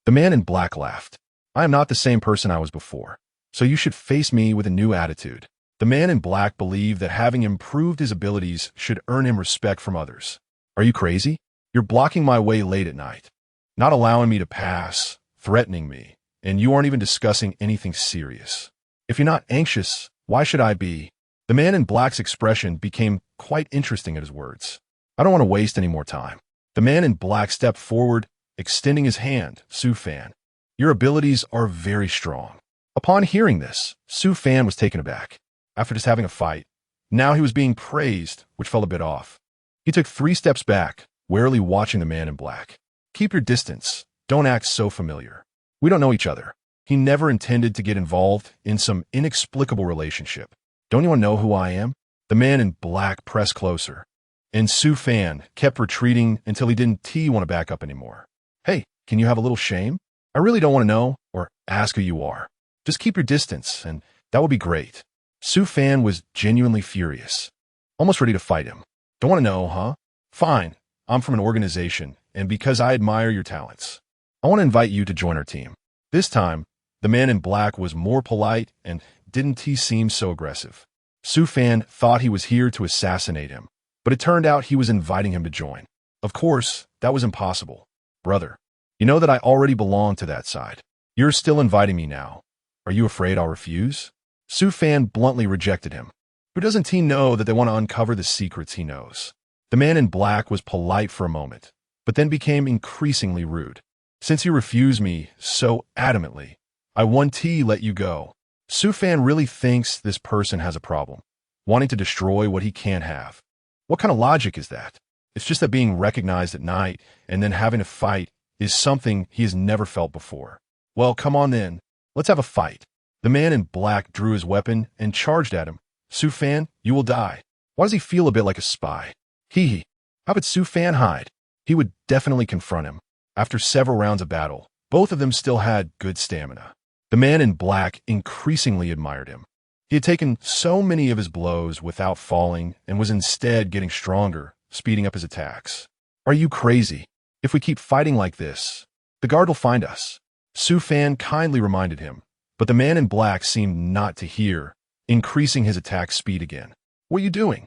The man in black laughed. I am not the same person I was before, so you should face me with a new attitude. The man in black believed that having improved his abilities should earn him respect from others. Are you crazy? You're blocking my way late at night, not allowing me to pass, threatening me, and you aren't even discussing anything serious. If you're not anxious, why should I be? The man in black's expression became quite interesting at his words. I don't want to waste any more time. The man in black stepped forward, extending his hand. Su Fan, your abilities are very strong. Upon hearing this, Su Fan was taken aback. After just having a fight, now he was being praised, which fell a bit off. He took 3 steps back, warily watching the man in black. Keep your distance. Don't act so familiar. We don't know each other. He never intended to get involved in some inexplicable relationship. Don't you want to know who I am? The man in black pressed closer, and Su Fan kept retreating until he didn't want to back up anymore. Hey, can you have a little shame? I really don't want to know or ask who you are. Just keep your distance, and that would be great. Su Fan was genuinely furious, almost ready to fight him. Don't want to know, huh? Fine, I'm from an organization, and because I admire your talents, I want to invite you to join our team. This time, the man in black was more polite and didn't seem so aggressive. Su Fan thought he was here to assassinate him, but it turned out he was inviting him to join. Of course, that was impossible. Brother, you know that I already belong to that side. You're still inviting me now. Are you afraid I'll refuse? Su Fan bluntly rejected him. Who doesn't he know that they want to uncover the secrets he knows? The man in black was polite for a moment, but then became increasingly rude. Since you refuse me so adamantly, I want to let you go. Su Fan really thinks this person has a problem, wanting to destroy what he can't have. What kind of logic is that? It's just that being recognized at night and then having to fight is something he has never felt before. Well, come on then. Let's have a fight. The man in black drew his weapon and charged at him. Su Fan, you will die. Why does he feel a bit like a spy? Hee. How could Su Fan hide? He would definitely confront him. After several rounds of battle, both of them still had good stamina. The man in black increasingly admired him. He had taken so many of his blows without falling and was instead getting stronger, speeding up his attacks. Are you crazy? If we keep fighting like this, the guard will find us. Su Fan kindly reminded him, but the man in black seemed not to hear, increasing his attack speed again. What are you doing?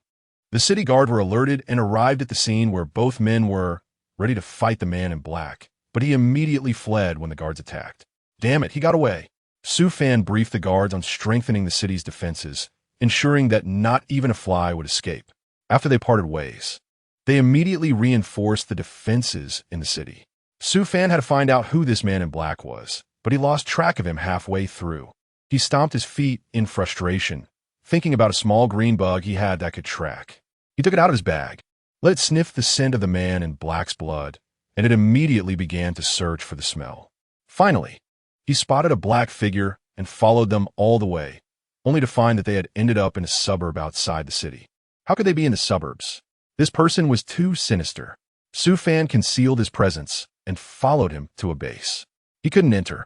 The city guard were alerted and arrived at the scene where both men were ready to fight the man in black, but he immediately fled when the guards attacked. Damn it, he got away. Su Fan briefed the guards on strengthening the city's defenses, ensuring that not even a fly would escape. After they parted ways, they immediately reinforced the defenses in the city. Su Fan had to find out who this man in black was, but he lost track of him halfway through. He stomped his feet in frustration, thinking about a small green bug he had that could track. He took it out of his bag, let it sniff the scent of the man in black's blood, and it immediately began to search for the smell. Finally, he spotted a black figure and followed them all the way, only to find that they had ended up in a suburb outside the city. How could they be in the suburbs? This person was too sinister. Su Fan concealed his presence and followed him to a base. He couldn't enter,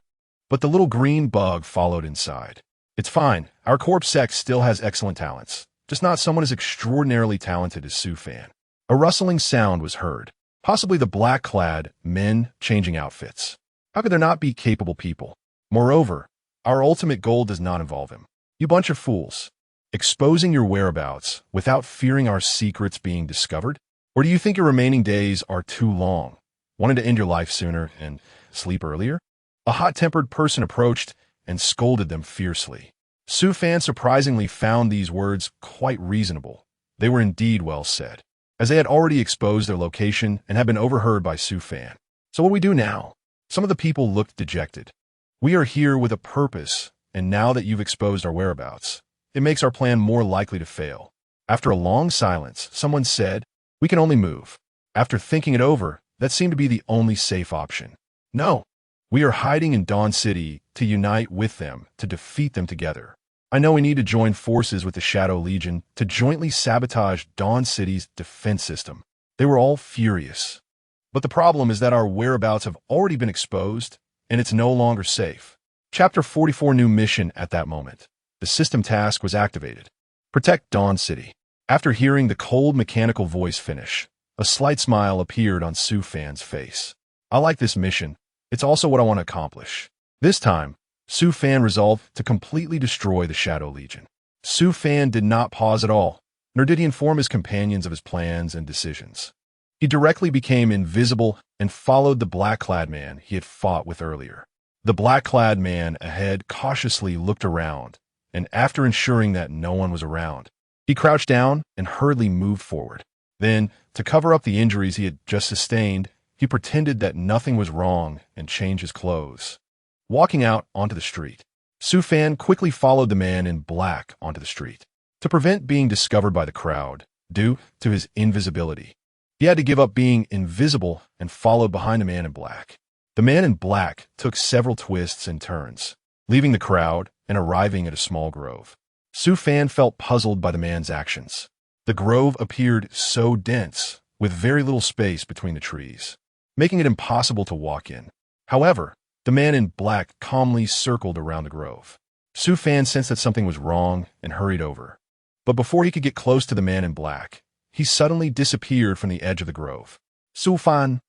but the little green bug followed inside. It's fine. Our corpse sect still has excellent talents, just not someone as extraordinarily talented as Su Fan. A rustling sound was heard, possibly the black-clad men changing outfits. How could there not be capable people? Moreover, our ultimate goal does not involve him. You bunch of fools. Exposing your whereabouts without fearing our secrets being discovered? Or do you think your remaining days are too long, wanting to end your life sooner and sleep earlier? A hot-tempered person approached and scolded them fiercely. Su Fan surprisingly found these words quite reasonable. They were indeed well said, as they had already exposed their location and had been overheard by Su Fan. So what do we do now? Some of the people looked dejected. We are here with a purpose, and now that you've exposed our whereabouts, it makes our plan more likely to fail. After a long silence, someone said, we can only move. After thinking it over, that seemed to be the only safe option. No, we are hiding in Dawn City to unite with them, to defeat them together. I know we need to join forces with the Shadow Legion to jointly sabotage Dawn City's defense system. They were all furious. But the problem is that our whereabouts have already been exposed, and it's no longer safe. Chapter 44 New mission at that moment. The system task was activated. Protect Dawn City. After hearing the cold mechanical voice finish, a slight smile appeared on Su Fan's face. I like this mission. It's also what I want to accomplish. This time, Su Fan resolved to completely destroy the Shadow Legion. Su Fan did not pause at all, nor did he inform his companions of his plans and decisions. He directly became invisible and followed the black-clad man he had fought with earlier. The black-clad man ahead cautiously looked around, and after ensuring that no one was around, he crouched down and hurriedly moved forward. Then, to cover up the injuries he had just sustained, he pretended that nothing was wrong and changed his clothes. Walking out onto the street, Su Fan quickly followed the man in black onto the street. To prevent being discovered by the crowd, due to his invisibility, he had to give up being invisible and followed behind the man in black. The man in black took several twists and turns, leaving the crowd and arriving at a small grove. Su Fan felt puzzled by the man's actions. The grove appeared so dense, with very little space between the trees, making it impossible to walk in. However, the man in black calmly circled around the grove. Su Fan sensed that something was wrong and hurried over. But before he could get close to the man in black, he suddenly disappeared from the edge of the grove. Su Fan,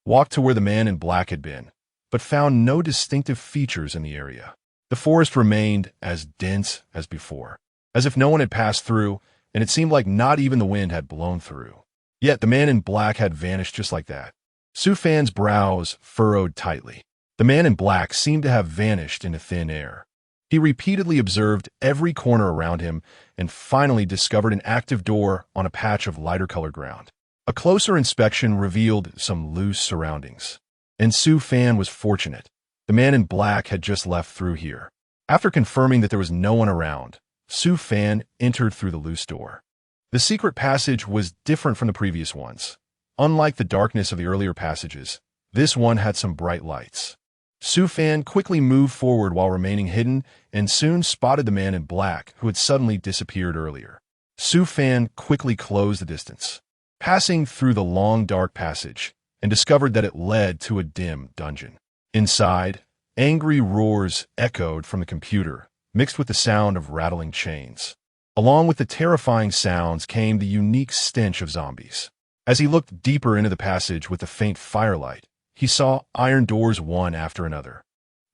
walked to where the man in black had been, but found no distinctive features in the area. The forest remained as dense as before, as if no one had passed through, and it seemed like not even the wind had blown through. Yet the man in black had vanished just like that. Su Fan's brows furrowed tightly. The man in black seemed to have vanished into thin air. He repeatedly observed every corner around him and finally discovered an active door on a patch of lighter-colored ground. A closer inspection revealed some loose surroundings. And Su Fan was fortunate. The man in black had just left through here. After confirming that there was no one around, Su Fan entered through the loose door. The secret passage was different from the previous ones. Unlike the darkness of the earlier passages, this one had some bright lights. Su Fan quickly moved forward while remaining hidden and soon spotted the man in black who had suddenly disappeared earlier. Su Fan quickly closed the distance, passing through the long dark passage, and discovered that it led to a dim dungeon. Inside, angry roars echoed from the computer, mixed with the sound of rattling chains. Along with the terrifying sounds came the unique stench of zombies. As he looked deeper into the passage with the faint firelight, he saw iron doors one after another,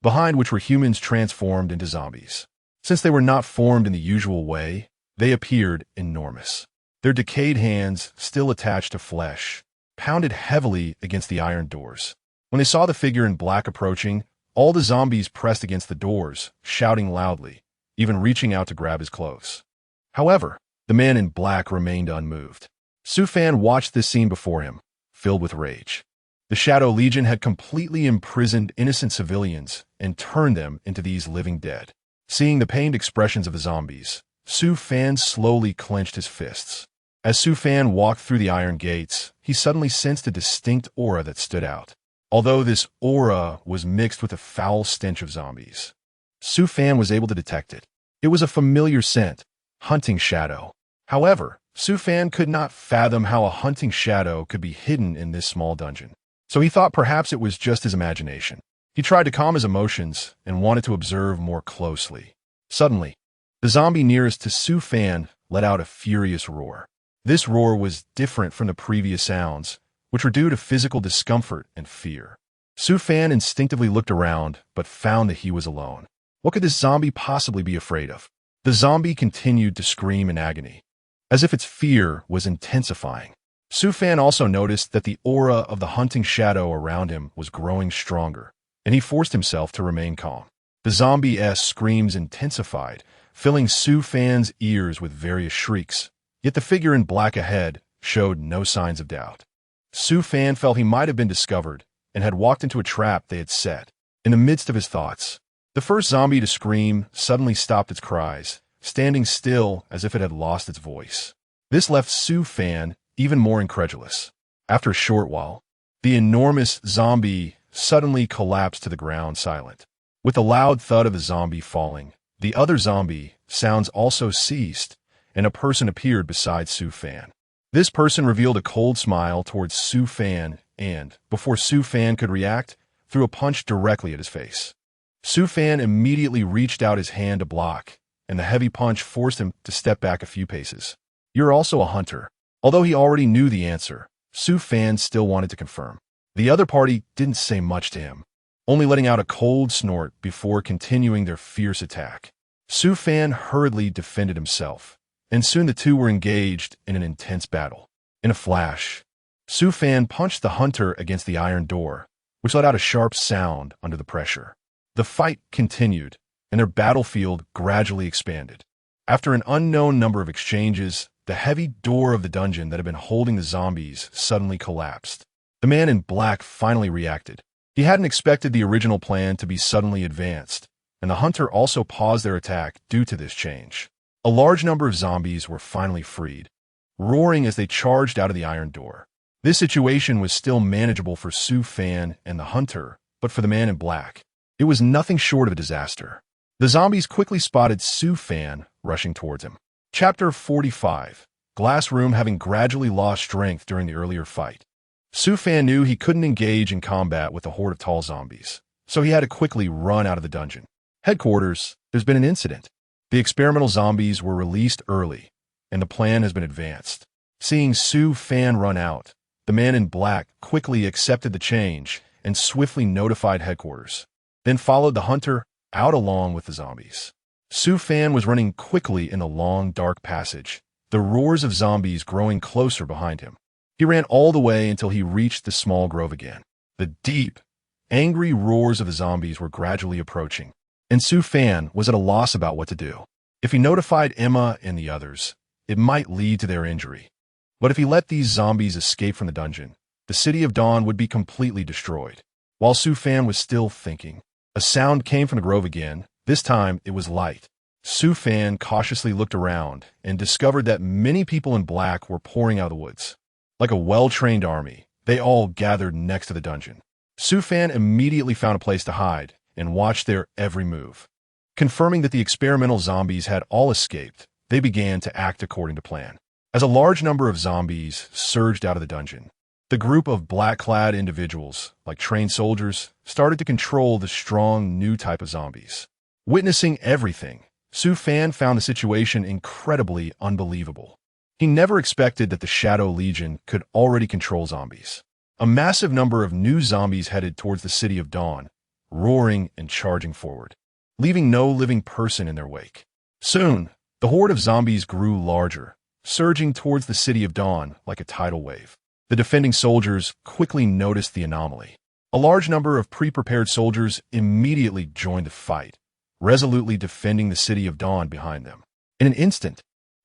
behind which were humans transformed into zombies. Since they were not formed in the usual way, they appeared enormous. Their decayed hands, still attached to flesh, pounded heavily against the iron doors. When they saw the figure in black approaching, all the zombies pressed against the doors, shouting loudly, even reaching out to grab his clothes. However, the man in black remained unmoved. Su Fan watched this scene before him, filled with rage. The Shadow Legion had completely imprisoned innocent civilians and turned them into these living dead. Seeing the pained expressions of the zombies, Su Fan slowly clenched his fists. As Su Fan walked through the iron gates, he suddenly sensed a distinct aura that stood out. Although this aura was mixed with a foul stench of zombies, Su Fan was able to detect it. It was a familiar scent, hunting shadow. However, Su Fan could not fathom how a hunting shadow could be hidden in this small dungeon. So he thought perhaps it was just his imagination. He tried to calm his emotions and wanted to observe more closely. Suddenly, the zombie nearest to Su Fan let out a furious roar. This roar was different from the previous sounds, which were due to physical discomfort and fear. Su Fan instinctively looked around, but found that he was alone. What could this zombie possibly be afraid of? The zombie continued to scream in agony, as if its fear was intensifying. Su Fan also noticed that the aura of the hunting shadow around him was growing stronger, and he forced himself to remain calm. The zombie-esque screams intensified, filling Su Fan's ears with various shrieks, yet the figure in black ahead showed no signs of doubt. Su Fan felt he might have been discovered and had walked into a trap they had set. In the midst of his thoughts, the first zombie to scream suddenly stopped its cries, standing still as if it had lost its voice. This left Su Fan even more incredulous. After a short while, the enormous zombie suddenly collapsed to the ground silent. With the loud thud of the zombie falling, the other zombie sounds also ceased, and a person appeared beside Su Fan. This person revealed a cold smile towards Su Fan and, before Su Fan could react, threw a punch directly at his face. Su Fan immediately reached out his hand to block, and the heavy punch forced him to step back a few paces. "You're also a hunter." Although he already knew the answer, Su Fan still wanted to confirm. The other party didn't say much to him, only letting out a cold snort before continuing their fierce attack. Su Fan hurriedly defended himself, and soon the two were engaged in an intense battle. In a flash, Su Fan punched the hunter against the iron door, which let out a sharp sound under the pressure. The fight continued, and their battlefield gradually expanded. After an unknown number of exchanges, the heavy door of the dungeon that had been holding the zombies suddenly collapsed. The man in black finally reacted. He hadn't expected the original plan to be suddenly advanced, and the hunter also paused their attack due to this change. A large number of zombies were finally freed, roaring as they charged out of the iron door. This situation was still manageable for Su Fan and the hunter, but for the man in black, it was nothing short of a disaster. The zombies quickly spotted Su Fan rushing towards him. Chapter 45. Glass Room. Having gradually lost strength during the earlier fight, Su Fan knew he couldn't engage in combat with a horde of tall zombies, so he had to quickly run out of the dungeon. Headquarters, there's been an incident. The experimental zombies were released early, and the plan has been advanced. Seeing Su Fan run out, the man in black quickly accepted the change and swiftly notified headquarters, then followed the hunter out along with the zombies. Su Fan was running quickly in the long, dark passage, the roars of zombies growing closer behind him. He ran all the way until he reached the small grove again. The deep, angry roars of the zombies were gradually approaching, and Su Fan was at a loss about what to do. If he notified Emma and the others, it might lead to their injury. But if he let these zombies escape from the dungeon, the City of Dawn would be completely destroyed. While Su Fan was still thinking, a sound came from the grove again. This time, it was light. Su Fan cautiously looked around and discovered that many people in black were pouring out of the woods. Like a well-trained army, they all gathered next to the dungeon. Su Fan immediately found a place to hide and watched their every move. Confirming that the experimental zombies had all escaped, they began to act according to plan. As a large number of zombies surged out of the dungeon, the group of black-clad individuals, like trained soldiers, started to control the strong new type of zombies. Witnessing everything, Su Fan found the situation incredibly unbelievable. He never expected that the Shadow Legion could already control zombies. A massive number of new zombies headed towards the City of Dawn, roaring and charging forward, leaving no living person in their wake. Soon, the horde of zombies grew larger, surging towards the City of Dawn like a tidal wave. The defending soldiers quickly noticed the anomaly. A large number of pre-prepared soldiers immediately joined the fight, resolutely defending the City of Dawn behind them. In an instant,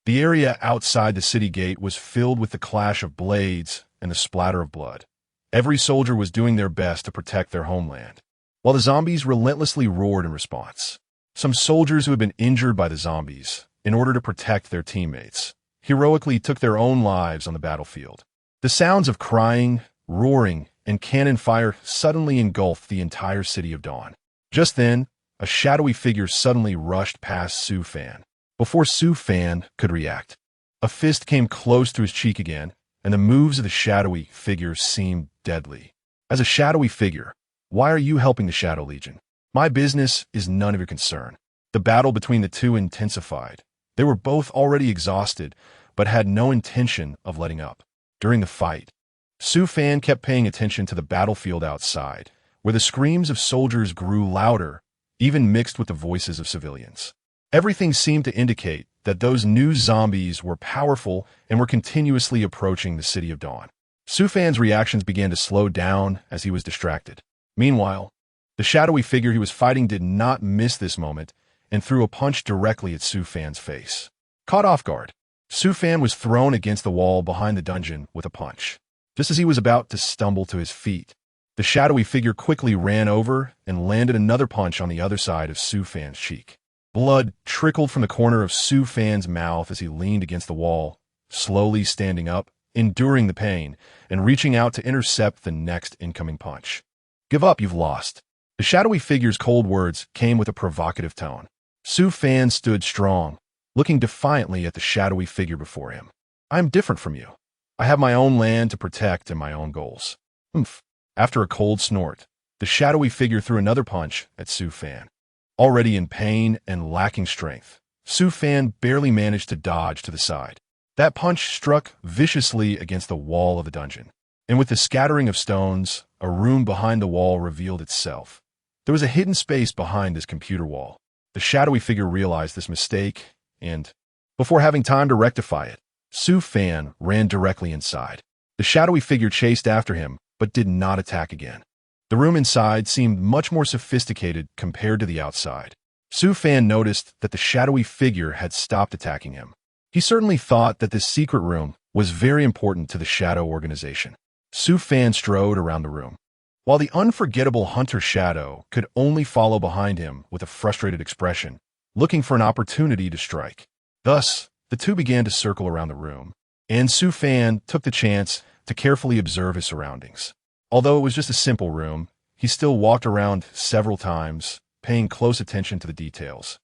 the area outside the city gate was filled with the clash of blades and the splatter of blood. Every soldier was doing their best to protect their homeland, while the zombies relentlessly roared in response. Some soldiers who had been injured by the zombies, in order to protect their teammates, heroically took their own lives on the battlefield. The sounds of crying, roaring, and cannon fire suddenly engulfed the entire City of Dawn. Just then, a shadowy figure suddenly rushed past Su Fan. Before Su Fan could react, a fist came close to his cheek again, and the moves of the shadowy figure seemed deadly. As a shadowy figure, why are you helping the Shadow Legion? My business is none of your concern. The battle between the two intensified. They were both already exhausted, but had no intention of letting up. During the fight, Su Fan kept paying attention to the battlefield outside, where the screams of soldiers grew louder, even mixed with the voices of civilians. Everything seemed to indicate that those new zombies were powerful and were continuously approaching the City of Dawn. Su Fan's reactions began to slow down as he was distracted. Meanwhile, the shadowy figure he was fighting did not miss this moment and threw a punch directly at Su Fan's face. Caught off guard, Su Fan was thrown against the wall behind the dungeon with a punch. Just as he was about to stumble to his feet, the shadowy figure quickly ran over and landed another punch on the other side of Su Fan's cheek. Blood trickled from the corner of Su Fan's mouth as he leaned against the wall, slowly standing up, enduring the pain, and reaching out to intercept the next incoming punch. Give up, you've lost. The shadowy figure's cold words came with a provocative tone. Su Fan stood strong, looking defiantly at the shadowy figure before him. I am different from you. I have my own land to protect and my own goals. Humph. After a cold snort, the shadowy figure threw another punch at Su Fan. Already in pain and lacking strength, Su Fan barely managed to dodge to the side. That punch struck viciously against the wall of the dungeon, and with the scattering of stones, a room behind the wall revealed itself. There was a hidden space behind this computer wall. The shadowy figure realized this mistake, and, before having time to rectify it, Su Fan ran directly inside. The shadowy figure chased after him, but did not attack again. The room inside seemed much more sophisticated compared to the outside. Su Fan noticed that the shadowy figure had stopped attacking him. He certainly thought that this secret room was very important to the Shadow organization. Su Fan strode around the room, while the unforgettable Hunter Shadow could only follow behind him with a frustrated expression, looking for an opportunity to strike. Thus, the two began to circle around the room, and Su Fan took the chance to carefully observe his surroundings. Although it was just a simple room, he still walked around several times, paying close attention to the details.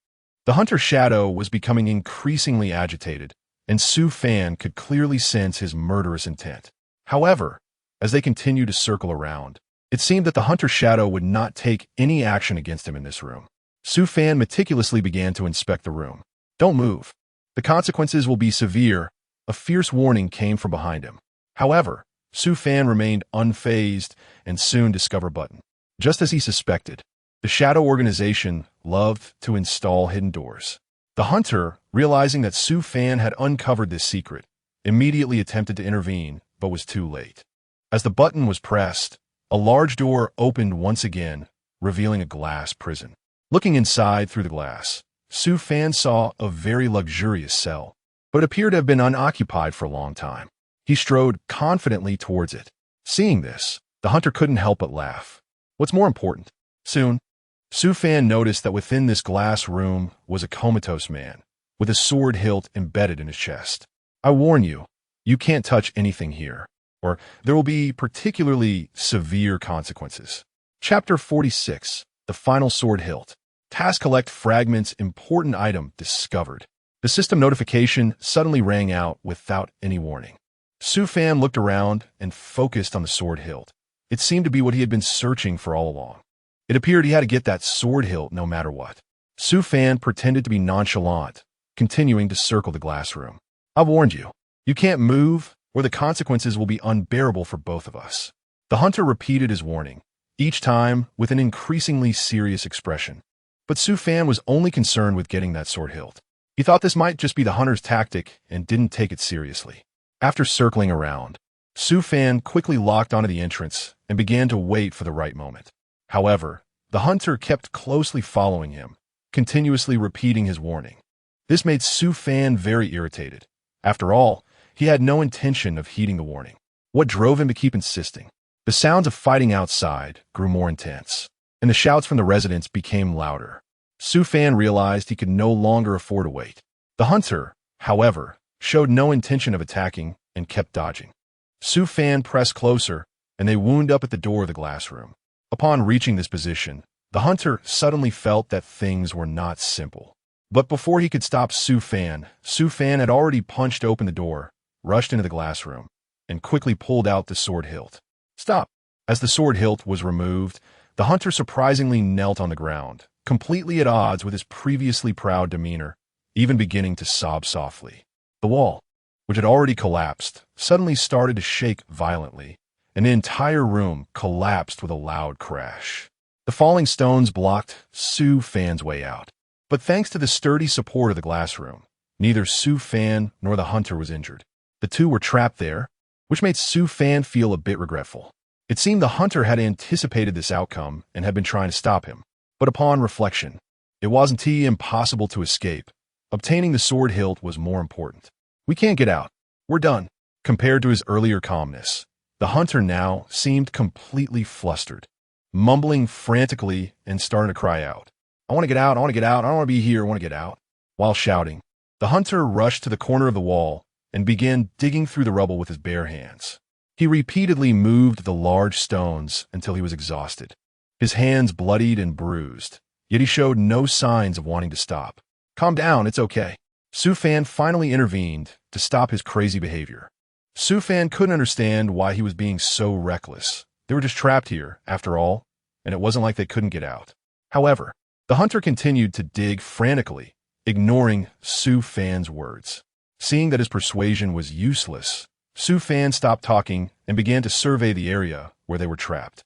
The Hunter Shadow was becoming increasingly agitated, and Su Fan could clearly sense his murderous intent. However, as they continued to circle around, it seemed that the Hunter Shadow would not take any action against him in this room. Su Fan meticulously began to inspect the room. "Don't move. The consequences will be severe." A fierce warning came from behind him. However, Su Fan remained unfazed and soon discovered a button. Just as he suspected, the Shadow organization loved to install hidden doors. The hunter, realizing that Su Fan had uncovered this secret, immediately attempted to intervene, but was too late. As the button was pressed, a large door opened once again, revealing a glass prison. Looking inside through the glass, Su Fan saw a very luxurious cell, but it appeared to have been unoccupied for a long time. He strode confidently towards it. Seeing this, the hunter couldn't help but laugh. What's more important? Soon, Su Fan noticed that within this glass room was a comatose man, with a sword hilt embedded in his chest. "I warn you, you can't touch anything here, or there will be particularly severe consequences." Chapter 46, The Final Sword Hilt. Task Collect Fragments Important Item Discovered. The system notification suddenly rang out without any warning. Su Fan looked around and focused on the sword hilt. It seemed to be what he had been searching for all along. It appeared he had to get that sword hilt no matter what. Su Fan pretended to be nonchalant, continuing to circle the glass room. "I've warned you. You can't move, or the consequences will be unbearable for both of us." The hunter repeated his warning, each time with an increasingly serious expression. But Su Fan was only concerned with getting that sword hilt. He thought this might just be the hunter's tactic and didn't take it seriously. After circling around, Su Fan quickly locked onto the entrance and began to wait for the right moment. However, the hunter kept closely following him, continuously repeating his warning. This made Su Fan very irritated. After all, he had no intention of heeding the warning. What drove him to keep insisting? The sounds of fighting outside grew more intense, and the shouts from the residents became louder. Su Fan realized he could no longer afford to wait. The hunter, however, showed no intention of attacking and kept dodging. Su Fan pressed closer, and they wound up at the door of the glass room. Upon reaching this position, the hunter suddenly felt that things were not simple. But before he could stop Su Fan had already punched open the door, rushed into the glass room, and quickly pulled out the sword hilt. "Stop!" As the sword hilt was removed, the hunter surprisingly knelt on the ground, completely at odds with his previously proud demeanor, even beginning to sob softly. The wall, which had already collapsed, suddenly started to shake violently, and the entire room collapsed with a loud crash. The falling stones blocked Su Fan's way out. But thanks to the sturdy support of the glass room, neither Su Fan nor the hunter was injured. The two were trapped there, which made Su Fan feel a bit regretful. It seemed the hunter had anticipated this outcome and had been trying to stop him. But upon reflection, it wasn't impossible to escape. Obtaining the sword hilt was more important. "We can't get out. We're done." Compared to his earlier calmness, the hunter now seemed completely flustered, mumbling frantically and starting to cry out. "I want to get out, I want to get out, I don't want to be here, I want to get out." While shouting, the hunter rushed to the corner of the wall and began digging through the rubble with his bare hands. He repeatedly moved the large stones until he was exhausted. His hands bloodied and bruised, yet he showed no signs of wanting to stop. "Calm down, it's okay." Su Fan finally intervened to stop his crazy behavior. Su Fan couldn't understand why he was being so reckless. They were just trapped here, after all, and it wasn't like they couldn't get out. However, the hunter continued to dig frantically, ignoring Su Fan's words. Seeing that his persuasion was useless, Su Fan stopped talking and began to survey the area where they were trapped.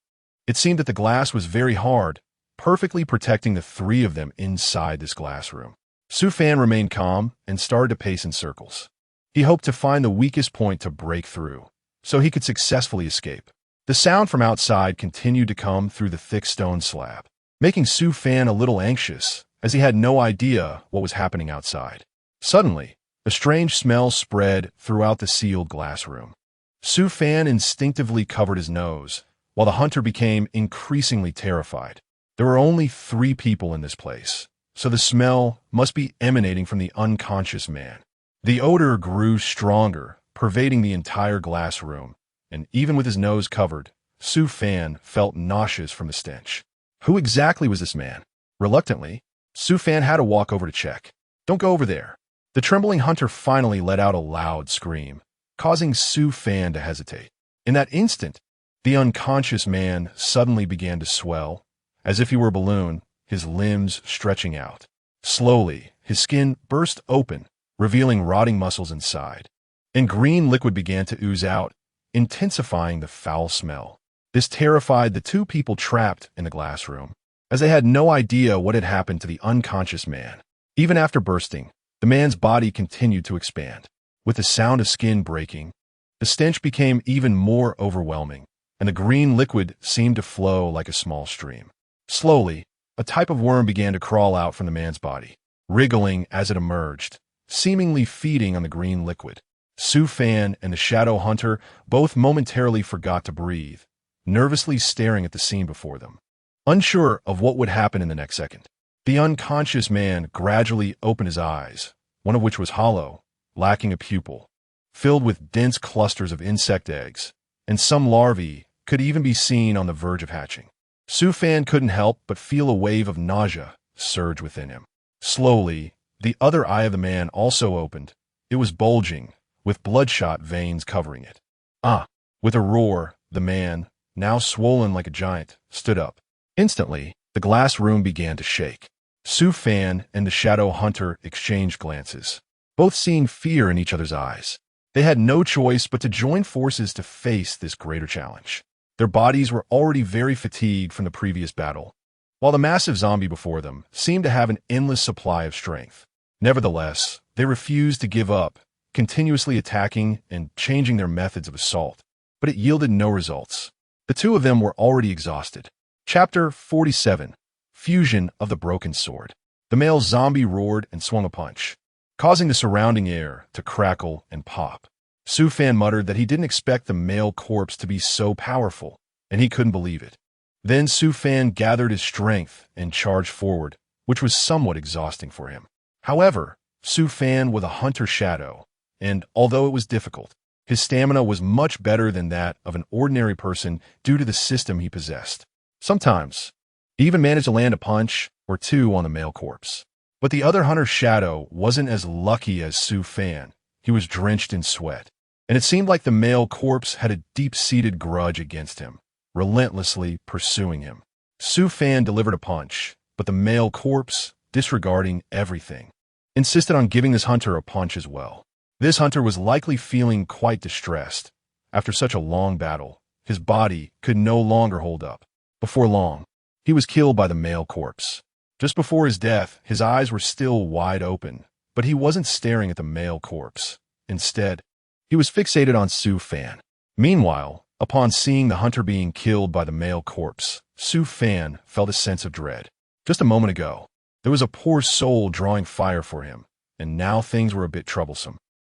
It seemed that the glass was very hard, perfectly protecting the three of them inside this glass room. Su Fan remained calm and started to pace in circles. He hoped to find the weakest point to break through, so he could successfully escape. The sound from outside continued to come through the thick stone slab, making Su Fan a little anxious, as he had no idea what was happening outside. Suddenly, A strange smell spread throughout the sealed glass room. Su Fan instinctively covered his nose, while the hunter became increasingly terrified. There were only 3 people in this place, so the smell must be emanating from the unconscious man. The odor grew stronger, pervading the entire glass room, and even with his nose covered, Su Fan felt nauseous from the stench. Who exactly was this man? Reluctantly, Su Fan had to walk over to check. "Don't go over there." The trembling hunter finally let out a loud scream, causing Su Fan to hesitate. In that instant, the unconscious man suddenly began to swell, as if he were a balloon, his limbs stretching out. Slowly, his skin burst open, revealing rotting muscles inside, and green liquid began to ooze out, intensifying the foul smell. This terrified the 2 people trapped in the glass room, as they had no idea what had happened to the unconscious man. Even after bursting, the man's body continued to expand. With the sound of skin breaking, the stench became even more overwhelming, and the green liquid seemed to flow like a small stream. Slowly, a type of worm began to crawl out from the man's body, wriggling as it emerged, seemingly feeding on the green liquid. Su Fan and the shadow hunter both momentarily forgot to breathe, nervously staring at the scene before them, unsure of what would happen in the next second. The unconscious man gradually opened his eyes, one of which was hollow, lacking a pupil, filled with dense clusters of insect eggs, and some larvae could even be seen on the verge of hatching. Su Fan couldn't help but feel a wave of nausea surge within him. Slowly, the other eye of the man also opened. It was bulging, with bloodshot veins covering it. "Ah!" With a roar, the man, now swollen like a giant, stood up. Instantly, the glass room began to shake. Su Fan and the shadow hunter exchanged glances, both seeing fear in each other's eyes. They had no choice but to join forces to face this greater challenge. Their bodies were already very fatigued from the previous battle, while the massive zombie before them seemed to have an endless supply of strength. Nevertheless, they refused to give up, continuously attacking and changing their methods of assault, but it yielded no results. The 2 of them were already exhausted. Chapter 47. Fusion of the Broken Sword. The male zombie roared and swung a punch, causing the surrounding air to crackle and pop. Su Fan muttered that he didn't expect the male corpse to be so powerful, and he couldn't believe it. Then Su Fan gathered his strength and charged forward, which was somewhat exhausting for him. However, Su Fan was a hunter shadow, and although it was difficult, his stamina was much better than that of an ordinary person due to the system he possessed. Sometimes, he even managed to land a punch or 2 on the male corpse. But the other hunter's shadow wasn't as lucky as Su Fan. He was drenched in sweat, and it seemed like the male corpse had a deep-seated grudge against him, relentlessly pursuing him. Su Fan delivered a punch, but the male corpse, disregarding everything, insisted on giving this hunter a punch as well. This hunter was likely feeling quite distressed. After such a long battle, his body could no longer hold up. Before long, he was killed by the male corpse. Just before his death, his eyes were still wide open, but he wasn't staring at the male corpse. Instead, he was fixated on Su Fan. Meanwhile, upon seeing the hunter being killed by the male corpse, Su Fan felt a sense of dread. Just a moment ago, there was a poor soul drawing fire for him, and now things were a bit troublesome.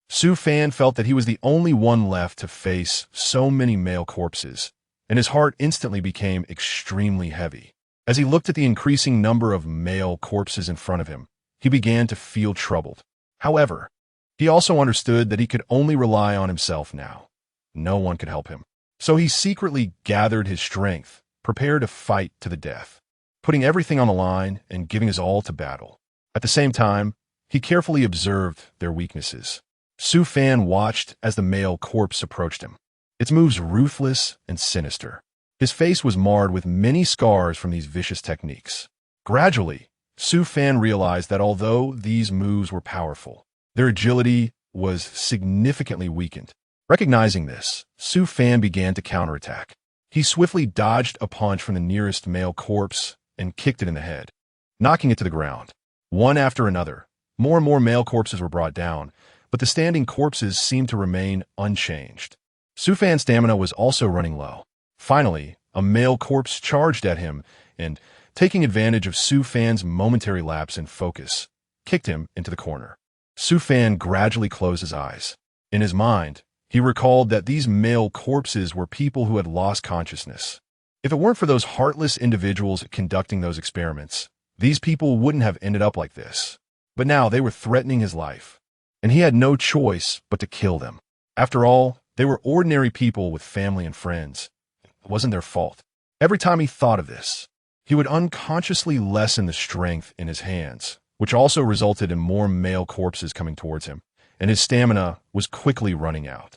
Su Fan felt that he was the only one left to face so many male corpses, and his heart instantly became extremely heavy. As he looked at the increasing number of male corpses in front of him, he began to feel troubled. However, he also understood that he could only rely on himself now. No one could help him. So he secretly gathered his strength, prepared to fight to the death, putting everything on the line and giving his all to battle. At the same time, he carefully observed their weaknesses. Su Fan watched as the male corpse approached him, its moves ruthless and sinister. His face was marred with many scars from these vicious techniques. Gradually, Su Fan realized that although these moves were powerful, their agility was significantly weakened. Recognizing this, Su Fan began to counterattack. He swiftly dodged a punch from the nearest male corpse and kicked it in the head, knocking it to the ground. One after another, more and more male corpses were brought down, but the standing corpses seemed to remain unchanged. Su Fan's stamina was also running low. Finally, a male corpse charged at him and, taking advantage of Su Fan's momentary lapse in focus, kicked him into the corner. Su Fan gradually closed his eyes. In his mind, he recalled that these male corpses were people who had lost consciousness. If it weren't for those heartless individuals conducting those experiments, these people wouldn't have ended up like this. But now they were threatening his life, and he had no choice but to kill them. After all, they were ordinary people with family and friends. It wasn't their fault. Every time he thought of this, he would unconsciously lessen the strength in his hands, which also resulted in more male corpses coming towards him, and his stamina was quickly running out.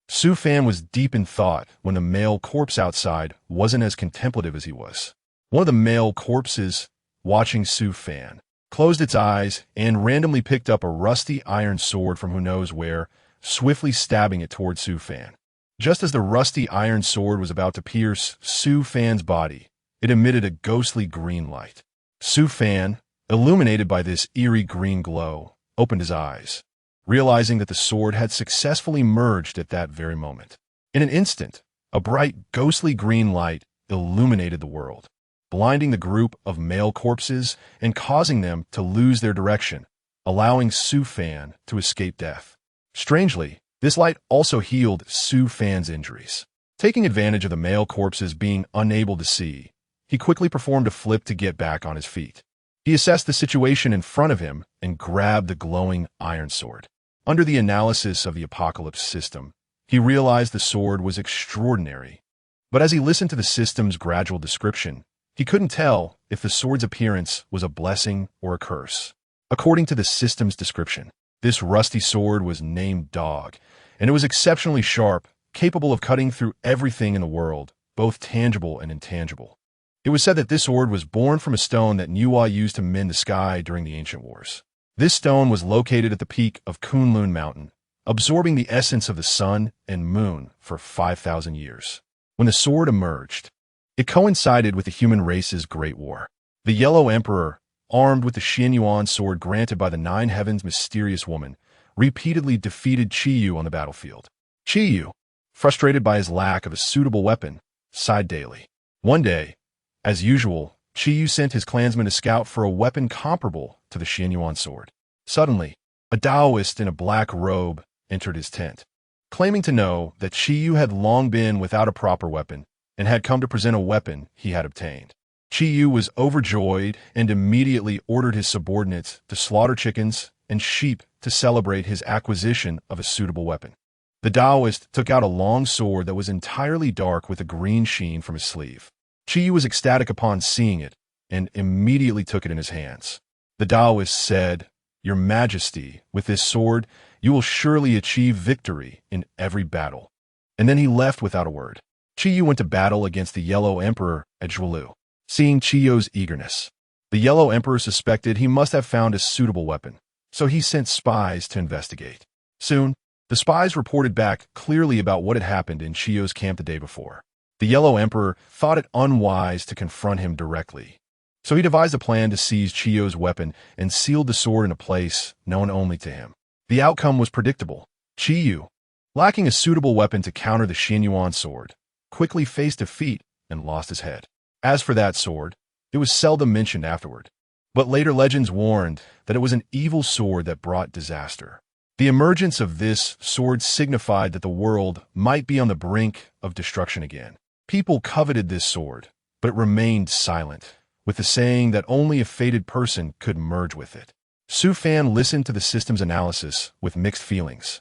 Su Fan was deep in thought when the male corpse outside wasn't as contemplative as he was. One of the male corpses, watching Su Fan, closed its eyes and randomly picked up a rusty iron sword from who knows where, swiftly stabbing it toward Su Fan. Just as the rusty iron sword was about to pierce Su Fan's body, it emitted a ghostly green light. Su Fan, illuminated by this eerie green glow, opened his eyes, realizing that the sword had successfully merged at that very moment. In an instant, a bright, ghostly green light illuminated the world, blinding the group of male corpses and causing them to lose their direction, allowing Su Fan to escape death. Strangely, this light also healed Su Fan's injuries. Taking advantage of the male corpses being unable to see, he quickly performed a flip to get back on his feet. He assessed the situation in front of him and grabbed the glowing iron sword. Under the analysis of the Apocalypse system, he realized the sword was extraordinary. But as he listened to the system's gradual description, he couldn't tell if the sword's appearance was a blessing or a curse. According to the system's description, this rusty sword was named Dog, and it was exceptionally sharp, capable of cutting through everything in the world, both tangible and intangible. It was said that this sword was born from a stone that Nuwa used to mend the sky during the ancient wars. This stone was located at the peak of Kunlun Mountain, absorbing the essence of the sun and moon for 5,000 years. When the sword emerged, it coincided with the human race's Great War. The Yellow Emperor, armed with the Xianyuan sword granted by the Nine Heavens' mysterious woman, repeatedly defeated Qiyu on the battlefield. Qiyu, frustrated by his lack of a suitable weapon, sighed daily. One day, as usual, Qiyu sent his clansmen to scout for a weapon comparable to the Xianyuan sword. Suddenly, a Taoist in a black robe entered his tent, claiming to know that Qiyu had long been without a proper weapon and had come to present a weapon he had obtained. Qiyu was overjoyed and immediately ordered his subordinates to slaughter chickens and sheep to celebrate his acquisition of a suitable weapon. The Taoist took out a long sword that was entirely dark with a green sheen from his sleeve. Qiyu was ecstatic upon seeing it and immediately took it in his hands. The Taoist said, "Your Majesty, with this sword, you will surely achieve victory in every battle." And then he left without a word. Qiyu went to battle against the Yellow Emperor at Zhuolu. Seeing Qiyu's eagerness, the Yellow Emperor suspected he must have found a suitable weapon, so he sent spies to investigate. Soon, the spies reported back clearly about what had happened in Qiyu's camp the day before. The Yellow Emperor thought it unwise to confront him directly, so he devised a plan to seize Qiyu's weapon and sealed the sword in a place known only to him. The outcome was predictable. Qiyu, lacking a suitable weapon to counter the Xianyuan sword, quickly faced defeat and lost his head. As for that sword, it was seldom mentioned afterward, but later legends warned that it was an evil sword that brought disaster. The emergence of this sword signified that the world might be on the brink of destruction again. People coveted this sword, but it remained silent, with the saying that only a fated person could merge with it. Su Fan listened to the system's analysis with mixed feelings,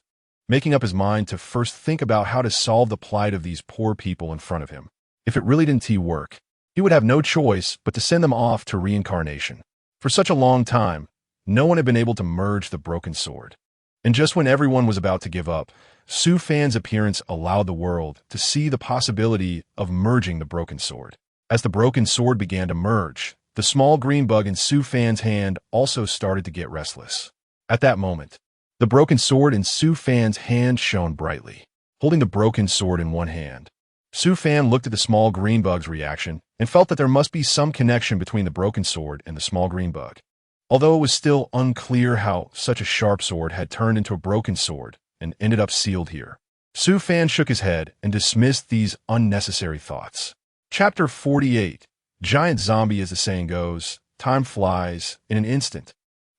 making up his mind to first think about how to solve the plight of these poor people in front of him. If it really didn't work, he would have no choice but to send them off to reincarnation. For such a long time, no one had been able to merge the broken sword. And just when everyone was about to give up, Su Fan's appearance allowed the world to see the possibility of merging the broken sword. As the broken sword began to merge, the small green bug in Su Fan's hand also started to get restless. At that moment, the broken sword in Su Fan's hand shone brightly. Holding the broken sword in one hand, Su Fan looked at the small green bug's reaction and felt that there must be some connection between the broken sword and the small green bug. Although it was still unclear how such a sharp sword had turned into a broken sword and ended up sealed here, Su Fan shook his head and dismissed these unnecessary thoughts. Chapter 48. Giant zombie, as the saying goes, time flies in an instant.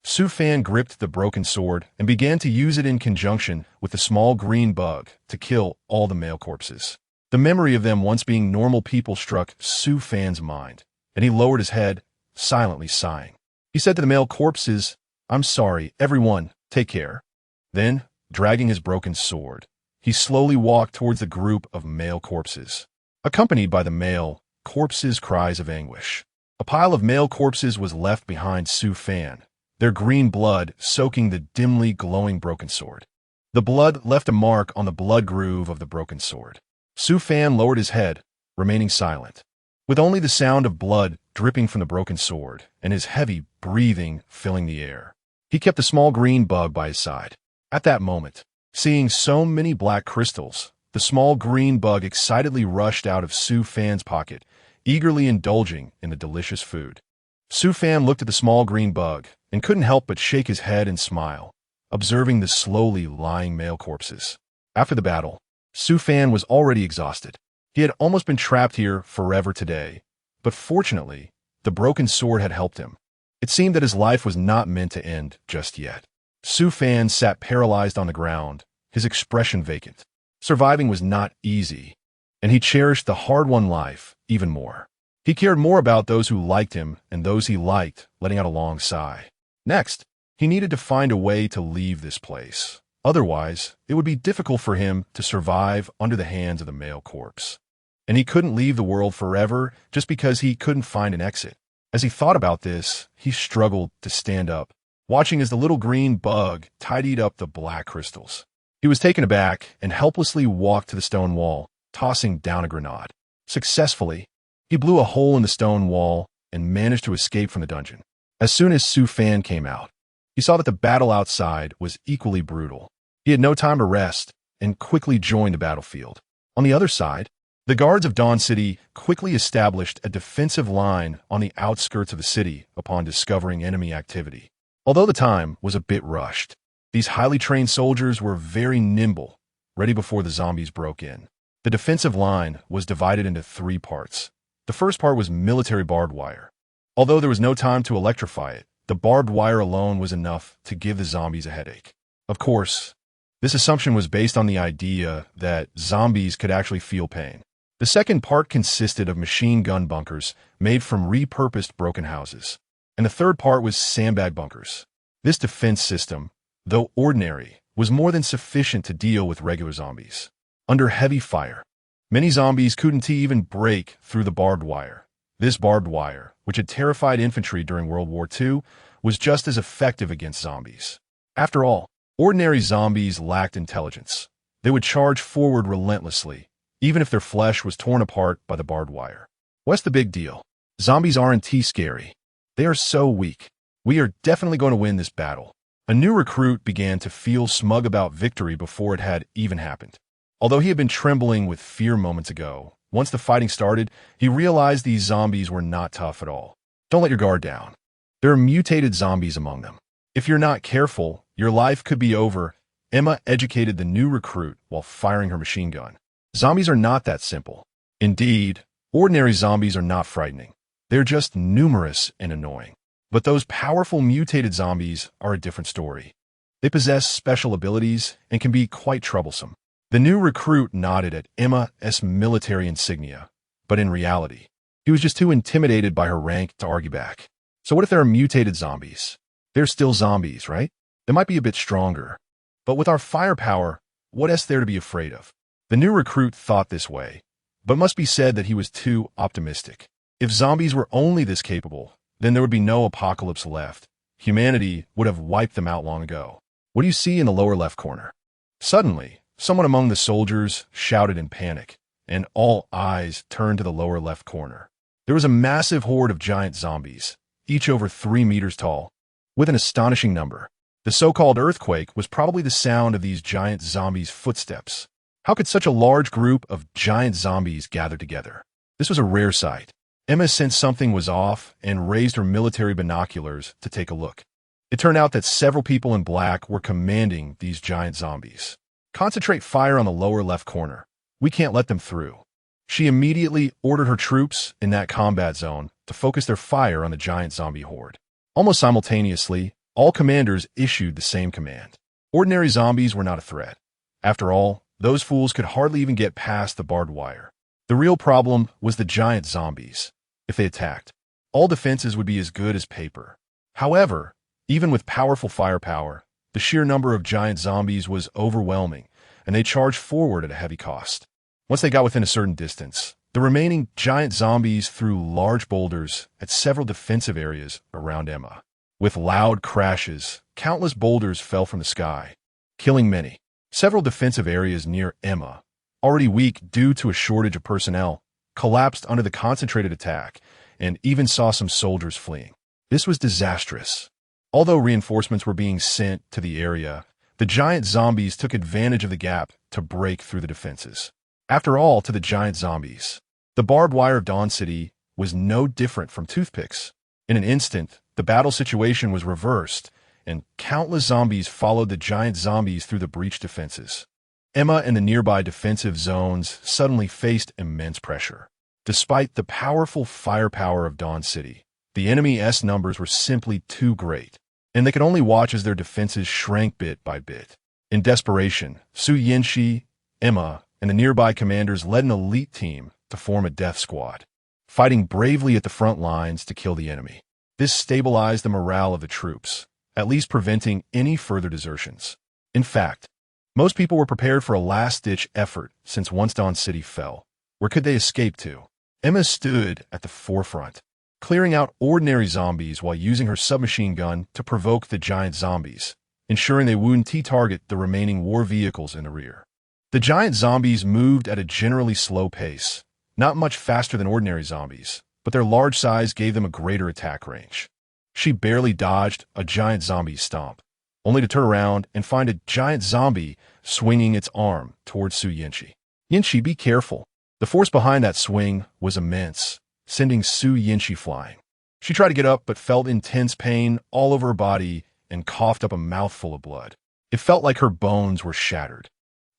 Su Fan gripped the broken sword and began to use it in conjunction with the small green bug to kill all the male corpses. The memory of them once being normal people struck Su Fan's mind, and he lowered his head, silently sighing. He said to the male corpses, "I'm sorry, everyone, take care." Then, dragging his broken sword, he slowly walked towards the group of male corpses, accompanied by the male corpses' cries of anguish. A pile of male corpses was left behind Su Fan, their green blood soaking the dimly glowing broken sword. The blood left a mark on the blood groove of the broken sword. Su Fan lowered his head, remaining silent, with only the sound of blood dripping from the broken sword and his heavy breathing filling the air. He kept the small green bug by his side. At that moment, seeing so many black crystals, the small green bug excitedly rushed out of Su Fan's pocket, eagerly indulging in the delicious food. Su Fan looked at the small green bug and couldn't help but shake his head and smile, observing the slowly lying male corpses. After the battle, Su Fan was already exhausted. He had almost been trapped here forever today, but fortunately, the broken sword had helped him. It seemed that his life was not meant to end just yet. Su Fan sat paralyzed on the ground, his expression vacant. Surviving was not easy, and he cherished the hard-won life even more. He cared more about those who liked him and those he liked, letting out a long sigh. Next, he needed to find a way to leave this place. Otherwise, it would be difficult for him to survive under the hands of the male corpse. And he couldn't leave the world forever just because he couldn't find an exit. As he thought about this, he struggled to stand up, watching as the little green bug tidied up the black crystals. He was taken aback and helplessly walked to the stone wall, tossing down a grenade. Successfully, he blew a hole in the stone wall and managed to escape from the dungeon. As soon as Su Fan came out, he saw that the battle outside was equally brutal. He had no time to rest and quickly joined the battlefield. On the other side, the guards of Dawn City quickly established a defensive line on the outskirts of the city upon discovering enemy activity. Although the time was a bit rushed, these highly trained soldiers were very nimble, ready before the zombies broke in. The defensive line was divided into 3 parts. The first part was military barbed wire. Although there was no time to electrify it, the barbed wire alone was enough to give the zombies a headache. Of course, this assumption was based on the idea that zombies could actually feel pain. The second part consisted of machine gun bunkers made from repurposed broken houses. And the third part was sandbag bunkers. This defense system, though ordinary, was more than sufficient to deal with regular zombies. Under heavy fire, many zombies couldn't even break through the barbed wire. This barbed wire, which had terrified infantry during World War II, was just as effective against zombies. After all, ordinary zombies lacked intelligence. They would charge forward relentlessly, even if their flesh was torn apart by the barbed wire. What's the big deal? Zombies aren't too scary. They are so weak. We are definitely going to win this battle. A new recruit began to feel smug about victory before it had even happened. Although he had been trembling with fear moments ago, once the fighting started, he realized these zombies were not tough at all. Don't let your guard down. There are mutated zombies among them. If you're not careful, your life could be over. Emma educated the new recruit while firing her machine gun. Zombies are not that simple. Indeed, ordinary zombies are not frightening. They're just numerous and annoying. But those powerful mutated zombies are a different story. They possess special abilities and can be quite troublesome. The new recruit nodded at Emma's military insignia, but in reality, he was just too intimidated by her rank to argue back. So what if there are mutated zombies? They're still zombies, right? They might be a bit stronger. But with our firepower, what is there to be afraid of? The new recruit thought this way, but it must be said that he was too optimistic. If zombies were only this capable, then there would be no apocalypse left. Humanity would have wiped them out long ago. What do you see in the lower left corner? Suddenly, someone among the soldiers shouted in panic, and all eyes turned to the lower left corner. There was a massive horde of giant zombies, each over 3 meters tall, with an astonishing number. The so-called earthquake was probably the sound of these giant zombies' footsteps. How could such a large group of giant zombies gather together? This was a rare sight. Emma sensed something was off and raised her military binoculars to take a look. It turned out that several people in black were commanding these giant zombies. Concentrate fire on the lower left corner. We can't let them through. She immediately ordered her troops in that combat zone to focus their fire on the giant zombie horde. Almost simultaneously, All commanders issued the same command. Ordinary zombies were not a threat. After all, those fools could hardly even get past the barbed wire. The real problem was the giant zombies. If they attacked, all defenses would be as good as paper. However, even with powerful firepower, the sheer number of giant zombies was overwhelming, and they charged forward at a heavy cost. Once they got within a certain distance, the remaining giant zombies threw large boulders at several defensive areas around Emma. With loud crashes, countless boulders fell from the sky, killing many. Several defensive areas near Emma, already weak due to a shortage of personnel, collapsed under the concentrated attack and even saw some soldiers fleeing. This was disastrous. Although reinforcements were being sent to the area, the giant zombies took advantage of the gap to break through the defenses. After all, to the giant zombies, the barbed wire of Dawn City was no different from toothpicks. In an instant, the battle situation was reversed, and countless zombies followed the giant zombies through the breached defenses. Emma and the nearby defensive zones suddenly faced immense pressure. Despite the powerful firepower of Dawn City, the enemy's numbers were simply too great, and they could only watch as their defenses shrank bit by bit. In desperation, Su Yinshi, Emma, and the nearby commanders led an elite team to form a death squad, fighting bravely at the front lines to kill the enemy. This stabilized the morale of the troops, at least preventing any further desertions. In fact, most people were prepared for a last-ditch effort since once Dawn City fell. Where could they escape to? Emma stood at the forefront, clearing out ordinary zombies while using her submachine gun to provoke the giant zombies, ensuring they wouldn't target the remaining war vehicles in the rear. The giant zombies moved at a generally slow pace, not much faster than ordinary zombies, but their large size gave them a greater attack range. She barely dodged a giant zombie stomp, only to turn around and find a giant zombie swinging its arm towards Su Yinshi. Yinshi, be careful. The force behind that swing was immense, sending Su Yinshi flying. She tried to get up but felt intense pain all over her body and coughed up a mouthful of blood. It felt like her bones were shattered.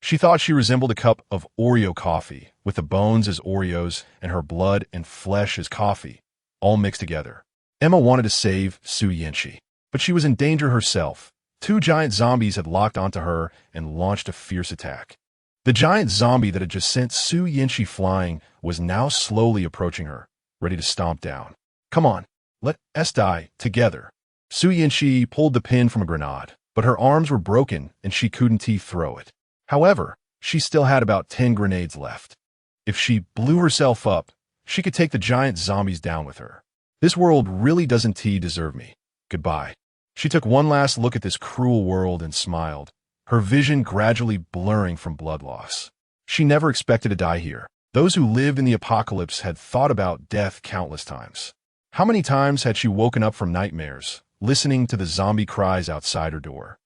She thought she resembled a cup of Oreo coffee, with the bones as Oreos and her blood and flesh as coffee, all mixed together. Emma wanted to save Su Yinshi, but she was in danger herself. Two giant zombies had locked onto her and launched a fierce attack. The giant zombie that had just sent Su Yinshi flying was now slowly approaching her, ready to stomp down. Come on, let us die together. Su Yinshi pulled the pin from a grenade, but her arms were broken and she couldn't throw it. However, she still had about 10 grenades left. If she blew herself up, she could take the giant zombies down with her. This world really doesn't deserve me. Goodbye. She took one last look at this cruel world and smiled, her vision gradually blurring from blood loss. She never expected to die here. Those who lived in the apocalypse had thought about death countless times. How many times had she woken up from nightmares, listening to the zombie cries outside her door,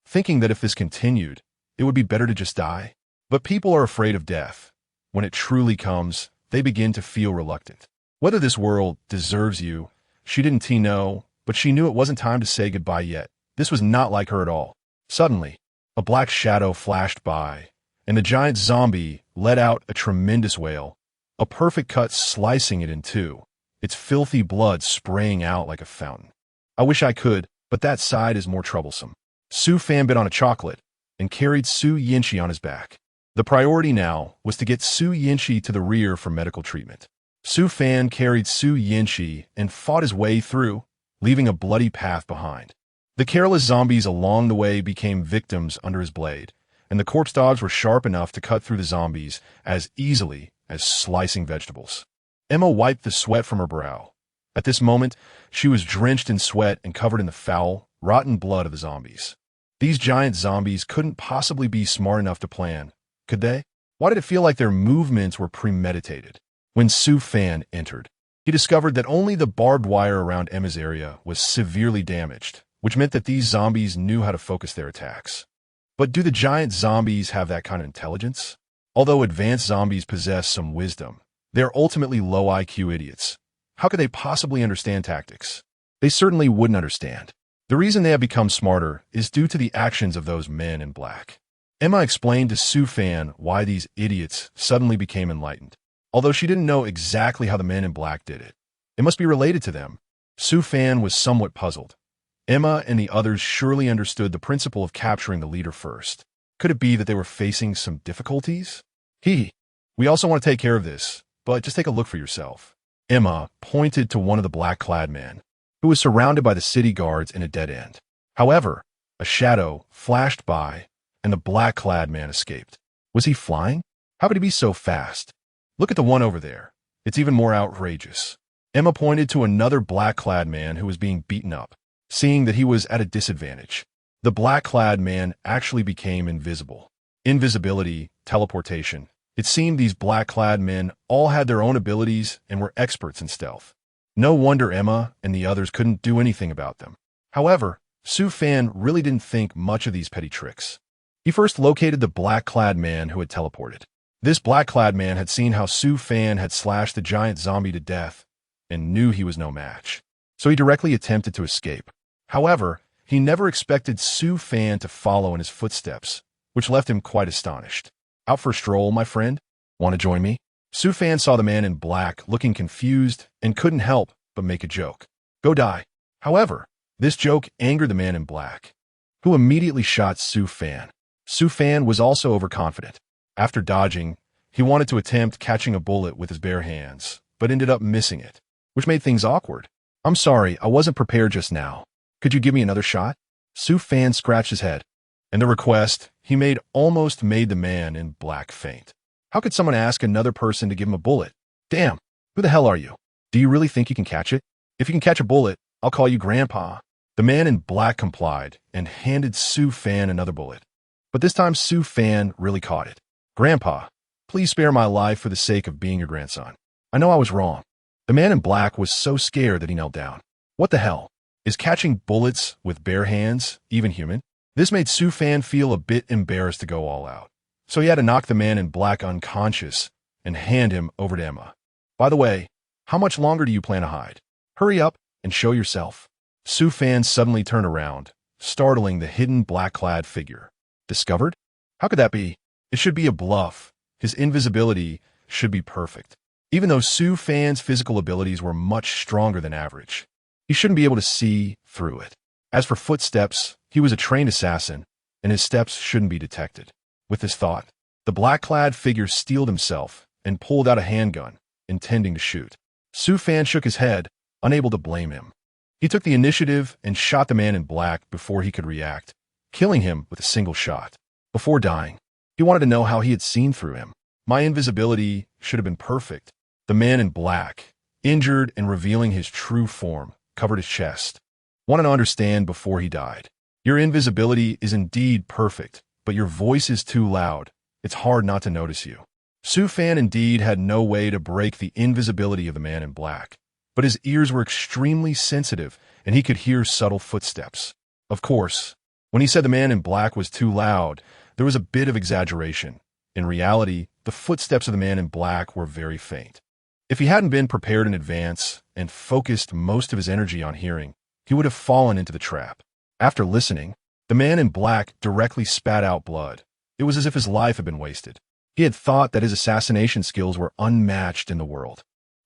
thinking that if this continued, it would be better to just die? But people are afraid of death. When it truly comes, they begin to feel reluctant. Whether this world deserves you, she didn't know, but she knew it wasn't time to say goodbye yet. This was not like her at all. Suddenly, a black shadow flashed by, and the giant zombie let out a tremendous wail, a perfect cut slicing it in two, its filthy blood spraying out like a fountain. I wish I could, but that side is more troublesome. Su Fan bit on a chocolate and carried Su Yinshi on his back. The priority now was to get Su Yinshi to the rear for medical treatment. Su Fan carried Su Yinshi and fought his way through, leaving a bloody path behind. The careless zombies along the way became victims under his blade, and the corpse dogs were sharp enough to cut through the zombies as easily as slicing vegetables. Emma wiped the sweat from her brow. At this moment, she was drenched in sweat and covered in the foul, rotten blood of the zombies. These giant zombies couldn't possibly be smart enough to plan, could they? Why did it feel like their movements were premeditated? When Su Fan entered, he discovered that only the barbed wire around Emma's area was severely damaged, which meant that these zombies knew how to focus their attacks. But do the giant zombies have that kind of intelligence? Although advanced zombies possess some wisdom, they are ultimately low IQ idiots. How could they possibly understand tactics? They certainly wouldn't understand. The reason they have become smarter is due to the actions of those men in black. Emma explained to Su Fan why these idiots suddenly became enlightened. Although she didn't know exactly how the men in black did it, it must be related to them. Su Fan was somewhat puzzled. Emma and the others surely understood the principle of capturing the leader first. Could it be that they were facing some difficulties? We also want to take care of this, but just take a look for yourself. Emma pointed to one of the black-clad men, who was surrounded by the city guards in a dead end. However, a shadow flashed by, and the black-clad man escaped. Was he flying? How could he be so fast? Look at the one over there. It's even more outrageous. Emma pointed to another black-clad man who was being beaten up, seeing that he was at a disadvantage. The black-clad man actually became invisible. Invisibility, teleportation. It seemed these black-clad men all had their own abilities and were experts in stealth. No wonder Emma and the others couldn't do anything about them. However, Su Fan really didn't think much of these petty tricks. He first located the black-clad man who had teleported. This black-clad man had seen how Su Fan had slashed the giant zombie to death and knew he was no match. So he directly attempted to escape. However, he never expected Su Fan to follow in his footsteps, which left him quite astonished. Out for a stroll, my friend? Want to join me? Su Fan saw the man in black looking confused and couldn't help but make a joke. Go die. However, this joke angered the man in black, who immediately shot Su Fan. Su Fan was also overconfident. After dodging, he wanted to attempt catching a bullet with his bare hands, but ended up missing it, which made things awkward. I'm sorry, I wasn't prepared just now. Could you give me another shot? Su Fan scratched his head, and the request he made almost made the man in black faint. How could someone ask another person to give him a bullet? Damn, who the hell are you? Do you really think you can catch it? If you can catch a bullet, I'll call you Grandpa. The man in black complied and handed Su Fan another bullet. But this time Su Fan really caught it. Grandpa, please spare my life for the sake of being your grandson. I know I was wrong. The man in black was so scared that he knelt down. What the hell? Is catching bullets with bare hands even human? This made Su Fan feel a bit embarrassed to go all out. So he had to knock the man in black unconscious and hand him over to Emma. By the way, how much longer do you plan to hide? Hurry up and show yourself. Su Fan suddenly turned around, startling the hidden black-clad figure. Discovered? How could that be? It should be a bluff. His invisibility should be perfect. Even though Su Fan's physical abilities were much stronger than average, he shouldn't be able to see through it. As for footsteps, he was a trained assassin, and his steps shouldn't be detected. With this thought, the black-clad figure steeled himself and pulled out a handgun, intending to shoot. Su Fan shook his head, unable to blame him. He took the initiative and shot the man in black before he could react, killing him with a single shot. Before dying, he wanted to know how he had seen through him. My invisibility should have been perfect. The man in black, injured and revealing his true form, covered his chest. Wanted to understand before he died. Your invisibility is indeed perfect, but your voice is too loud. It's hard not to notice you. Su Fan indeed had no way to break the invisibility of the man in black, but his ears were extremely sensitive and he could hear subtle footsteps. Of course, when he said the man in black was too loud, there was a bit of exaggeration. In reality, the footsteps of the man in black were very faint. If he hadn't been prepared in advance and focused most of his energy on hearing, he would have fallen into the trap. After listening, the man in black directly spat out blood. It was as if his life had been wasted. He had thought that his assassination skills were unmatched in the world,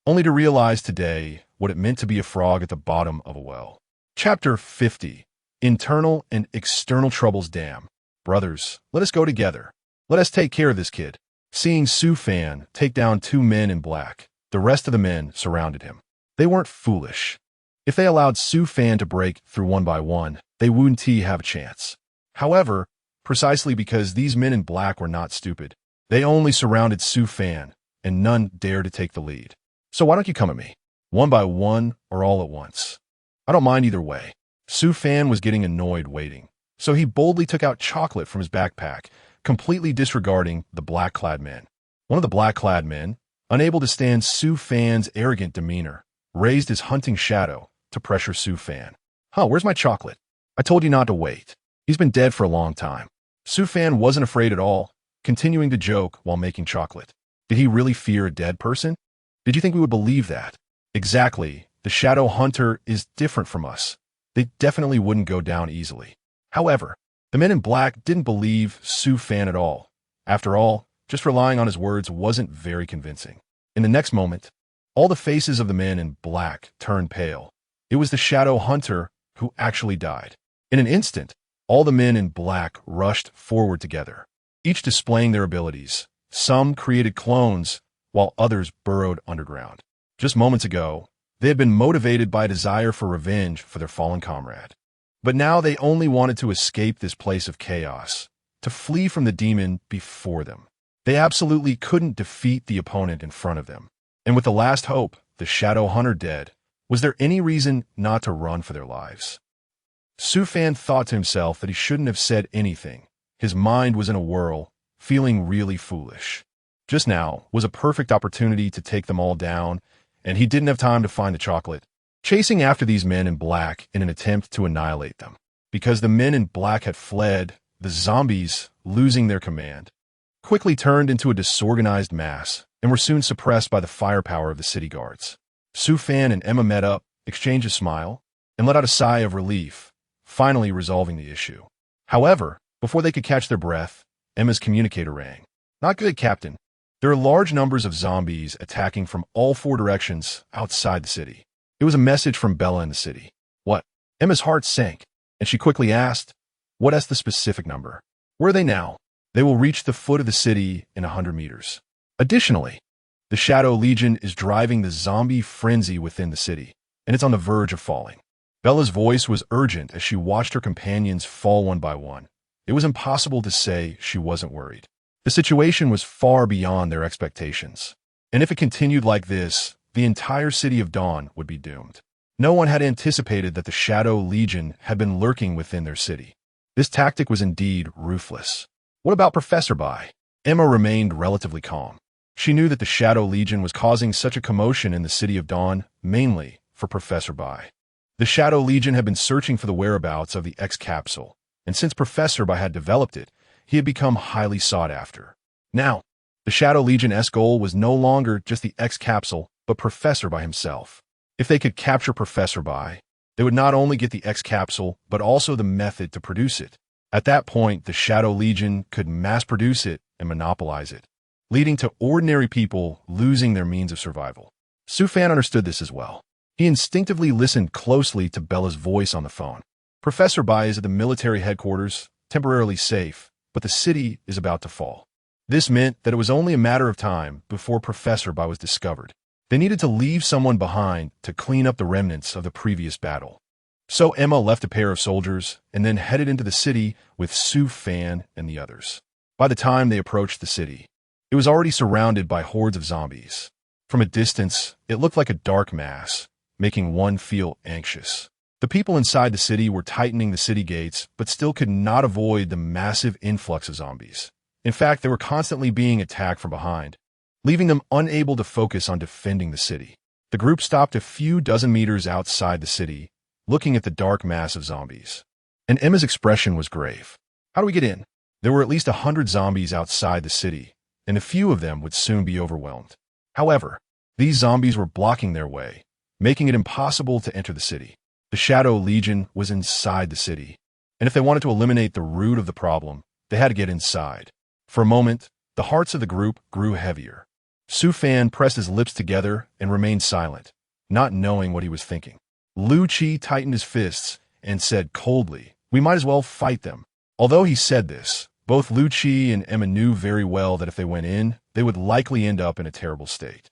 only to realize today what it meant to be a frog at the bottom of a well. Chapter 50. Internal and External Troubles. Damn. Brothers, let us go together. Let us take care of this kid. Seeing Su Fan take down two men in black, the rest of the men surrounded him. They weren't foolish. If they allowed Su Fan to break through one by one, they wouldn't have a chance. However, precisely because these men in black were not stupid, they only surrounded Su Fan, and none dared to take the lead. So why don't you come at me? One by one or all at once? I don't mind either way. Su Fan was getting annoyed waiting, so he boldly took out chocolate from his backpack, completely disregarding the black-clad men. One of the black-clad men, unable to stand Su Fan's arrogant demeanor, raised his hunting shadow to pressure Su Fan. Where's my chocolate? I told you not to wait. He's been dead for a long time. Su Fan wasn't afraid at all, continuing to joke while making chocolate. Did he really fear a dead person? Did you think we would believe that? Exactly. The shadow hunter is different from us. They definitely wouldn't go down easily. However, the men in black didn't believe Su Fan at all. After all, just relying on his words wasn't very convincing. In the next moment, all the faces of the men in black turned pale. It was the shadow hunter who actually died. In an instant, all the men in black rushed forward together, each displaying their abilities. Some created clones, while others burrowed underground. Just moments ago, they had been motivated by a desire for revenge for their fallen comrade. But now they only wanted to escape this place of chaos, to flee from the demon before them. They absolutely couldn't defeat the opponent in front of them. And with the last hope, the Shadow Hunter dead, was there any reason not to run for their lives? Su Fan thought to himself that he shouldn't have said anything. His mind was in a whirl, feeling really foolish. Just now was a perfect opportunity to take them all down, and he didn't have time to find the chocolate, chasing after these men in black in an attempt to annihilate them. Because the men in black had fled, the zombies, losing their command, quickly turned into a disorganized mass and were soon suppressed by the firepower of the city guards. Su Fan and Emma met up, exchanged a smile, and let out a sigh of relief, finally resolving the issue. However, before they could catch their breath, Emma's communicator rang. "Not good, Captain. There are large numbers of zombies attacking from all 4 directions outside the city." It was a message from Bella in the city. What? Emma's heart sank, and she quickly asked, "What is the specific number? Where are they now?" "They will reach the foot of the city in 100 meters. Additionally, the Shadow Legion is driving the zombie frenzy within the city, and it's on the verge of falling." Bella's voice was urgent as she watched her companions fall one by one. It was impossible to say she wasn't worried. The situation was far beyond their expectations, and if it continued like this, the entire city of Dawn would be doomed. No one had anticipated that the Shadow Legion had been lurking within their city. This tactic was indeed ruthless. What about Professor Bai? Emma remained relatively calm. She knew that the Shadow Legion was causing such a commotion in the city of Dawn, mainly for Professor Bai. The Shadow Legion had been searching for the whereabouts of the X capsule, and since Professor Bai had developed it, he had become highly sought after. Now, the Shadow Legion's goal was no longer just the X capsule, but Professor Bai himself. If they could capture Professor Bai, they would not only get the X capsule, but also the method to produce it. At that point, the Shadow Legion could mass produce it and monopolize it, leading to ordinary people losing their means of survival. Su Fan understood this as well. He instinctively listened closely to Bella's voice on the phone. Professor Bai is at the military headquarters, temporarily safe, but the city is about to fall. This meant that it was only a matter of time before Professor Bai was discovered. They needed to leave someone behind to clean up the remnants of the previous battle. So Emma left a pair of soldiers and then headed into the city with Su Fan and the others. By the time they approached the city, it was already surrounded by hordes of zombies. From a distance, it looked like a dark mass, making one feel anxious. The people inside the city were tightening the city gates, but still could not avoid the massive influx of zombies. In fact, they were constantly being attacked from behind, leaving them unable to focus on defending the city. The group stopped a few dozen meters outside the city, looking at the dark mass of zombies. And Emma's expression was grave. "How do we get in?" There were at least 100 zombies outside the city, and a few of them would soon be overwhelmed. However, these zombies were blocking their way, making it impossible to enter the city. The Shadow Legion was inside the city, and if they wanted to eliminate the root of the problem, they had to get inside. For a moment, the hearts of the group grew heavier. Su Fan pressed his lips together and remained silent, not knowing what he was thinking. Lu Chi tightened his fists and said coldly, "We might as well fight them." Although he said this, both Lu Chi and Emma knew very well that if they went in, they would likely end up in a terrible state.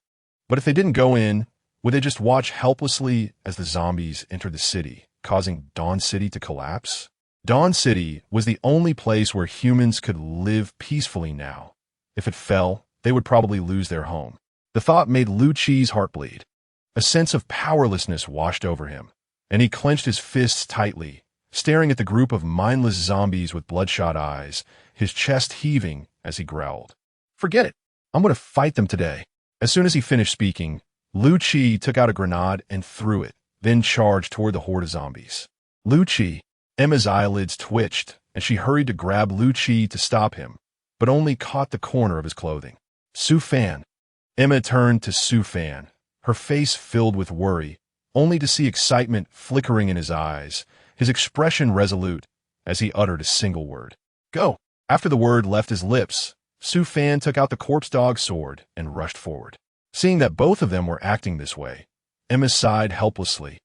But if they didn't go in, would they just watch helplessly as the zombies entered the city, causing Dawn City to collapse? Dawn City was the only place where humans could live peacefully now. If it fell, they would probably lose their home. The thought made Lu Chi's heart bleed. A sense of powerlessness washed over him, and he clenched his fists tightly, staring at the group of mindless zombies with bloodshot eyes, his chest heaving as he growled, "Forget it. I'm going to fight them today." As soon as he finished speaking, Lu Chi took out a grenade and threw it, then charged toward the horde of zombies. Lu Chi, Emma's eyelids twitched, and she hurried to grab Lu Chi to stop him, but only caught the corner of his clothing. "Su Fan." Emma turned to Su Fan, her face filled with worry, only to see excitement flickering in his eyes, his expression resolute as he uttered a single word. "Go." After the word left his lips, Su Fan took out the corpse dog sword and rushed forward. Seeing that both of them were acting this way, Emma sighed helplessly.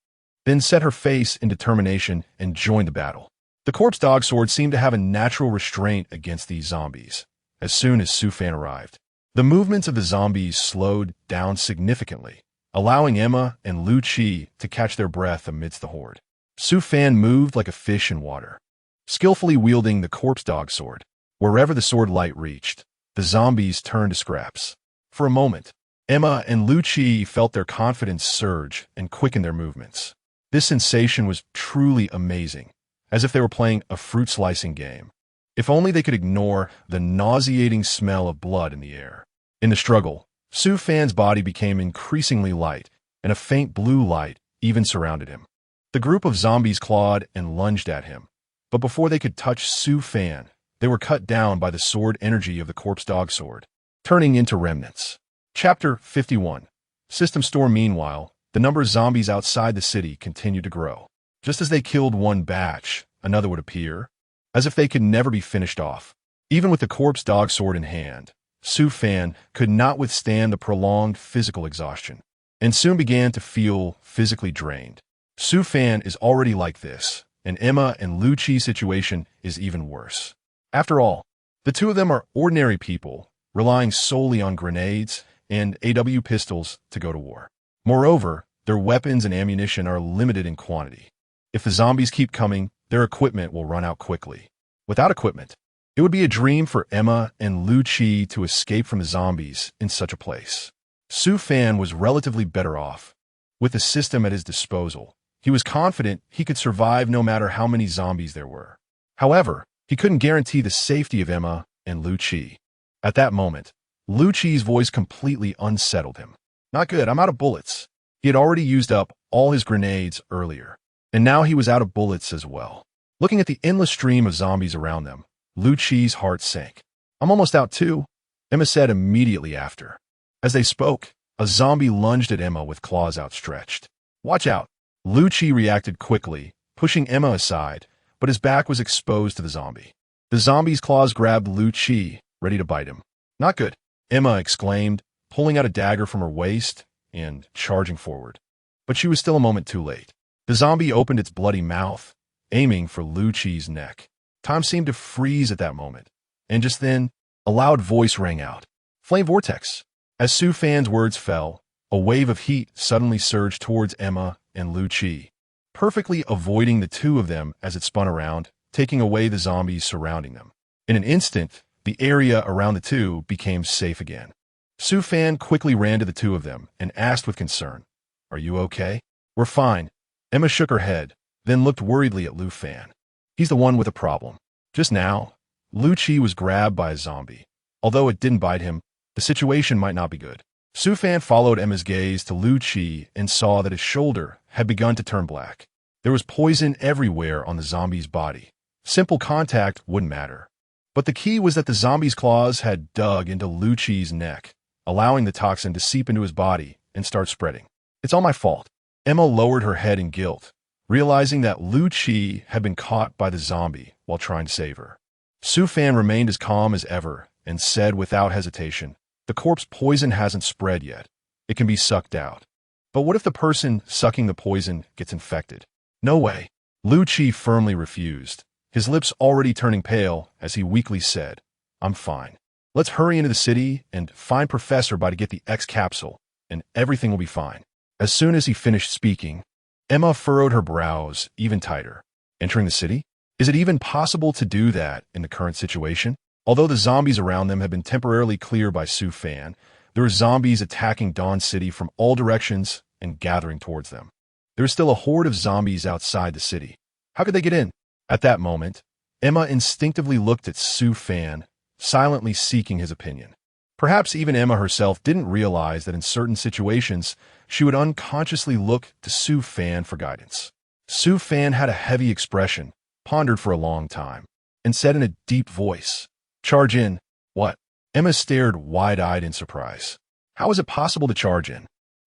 then set her face in determination and joined the battle. The corpse dog sword seemed to have a natural restraint against these zombies. As soon as Su Fan arrived, the movements of the zombies slowed down significantly, allowing Emma and Lu Chi to catch their breath amidst the horde. Su Fan moved like a fish in water, skillfully wielding the corpse dog sword. Wherever the sword light reached, the zombies turned to scraps. For a moment, Emma and Lu Chi felt their confidence surge and quicken their movements. This sensation was truly amazing, as if they were playing a fruit-slicing game. If only they could ignore the nauseating smell of blood in the air. In the struggle, Su Fan's body became increasingly light, and a faint blue light even surrounded him. The group of zombies clawed and lunged at him, but before they could touch Su Fan, they were cut down by the sword energy of the corpse dog sword, turning into remnants. Chapter 51. System Storm. Meanwhile, the number of zombies outside the city continued to grow. Just as they killed one batch, another would appear, as if they could never be finished off. Even with the corpse dog sword in hand, Su Fan could not withstand the prolonged physical exhaustion, and soon began to feel physically drained. Su Fan is already like this, and Emma and Lu Chi's situation is even worse. After all, the two of them are ordinary people, relying solely on grenades and AW pistols to go to war. Moreover, their weapons and ammunition are limited in quantity. If the zombies keep coming, their equipment will run out quickly. Without equipment, it would be a dream for Emma and Lu Chi to escape from the zombies in such a place. Su Fan was relatively better off. With the system at his disposal, he was confident he could survive no matter how many zombies there were. However, he couldn't guarantee the safety of Emma and Lu Chi. At that moment, Lu Chi's voice completely unsettled him. Not good, I'm out of bullets. He had already used up all his grenades earlier, and now he was out of bullets as well. Looking at the endless stream of zombies around them, Lu Chi's heart sank. I'm almost out too, Emma said immediately after. As they spoke, a zombie lunged at Emma with claws outstretched. Watch out! Lu Chi reacted quickly, pushing Emma aside, but his back was exposed to the zombie. The zombie's claws grabbed Lu Chi, ready to bite him. Not good, Emma exclaimed, pulling out a dagger from her waist and charging forward. But she was still a moment too late. The zombie opened its bloody mouth, aiming for Lu Chi's neck. Time seemed to freeze at that moment, and just then, a loud voice rang out. Flame Vortex! As Su Fan's words fell, a wave of heat suddenly surged towards Emma and Lu Chi, perfectly avoiding the two of them as it spun around, taking away the zombies surrounding them. In an instant, the area around the two became safe again. Su Fan quickly ran to the two of them and asked with concern, Are you okay? We're fine. Emma shook her head, then looked worriedly at Lu Fan. He's the one with a problem. Just now, Lu Chi was grabbed by a zombie. Although it didn't bite him, the situation might not be good. Su Fan followed Emma's gaze to Lu Chi and saw that his shoulder had begun to turn black. There was poison everywhere on the zombie's body. Simple contact wouldn't matter. But the key was that the zombie's claws had dug into Lu Chi's neck, allowing the toxin to seep into his body and start spreading. It's all my fault. Emma lowered her head in guilt, realizing that Lu Chi had been caught by the zombie while trying to save her. Su Fan remained as calm as ever and said without hesitation, The corpse poison hasn't spread yet. It can be sucked out. But what if the person sucking the poison gets infected? No way. Lu Chi firmly refused, his lips already turning pale as he weakly said, I'm fine. Let's hurry into the city and find Professor to get the X capsule, and everything will be fine. As soon as he finished speaking, Emma furrowed her brows even tighter. Entering the city? Is it even possible to do that in the current situation? Although the zombies around them had been temporarily cleared by Su Fan, there were zombies attacking Dawn City from all directions and gathering towards them. There was still a horde of zombies outside the city. How could they get in? At that moment, Emma instinctively looked at Su Fan, silently seeking his opinion. Perhaps even Emma herself didn't realize that in certain situations, she would unconsciously look to Su Fan for guidance. Su Fan had a heavy expression, pondered for a long time, and said in a deep voice, Charge in. What? Emma stared wide-eyed in surprise. How is it possible to charge in?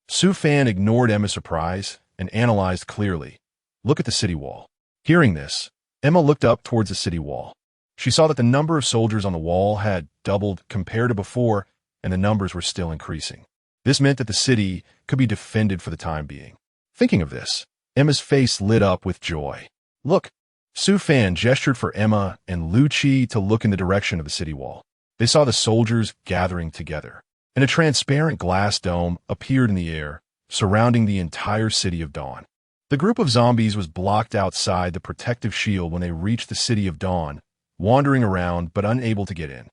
Su Fan ignored Emma's surprise and analyzed clearly. Look at the city wall. Hearing this, Emma looked up towards the city wall. She saw that the number of soldiers on the wall had doubled compared to before, and the numbers were still increasing. This meant that the city could be defended for the time being. Thinking of this, Emma's face lit up with joy. Look! Su Fan gestured for Emma and Lu Qi to look in the direction of the city wall. They saw the soldiers gathering together, and a transparent glass dome appeared in the air, surrounding the entire city of Dawn. The group of zombies was blocked outside the protective shield when they reached the city of Dawn, wandering around but unable to get in.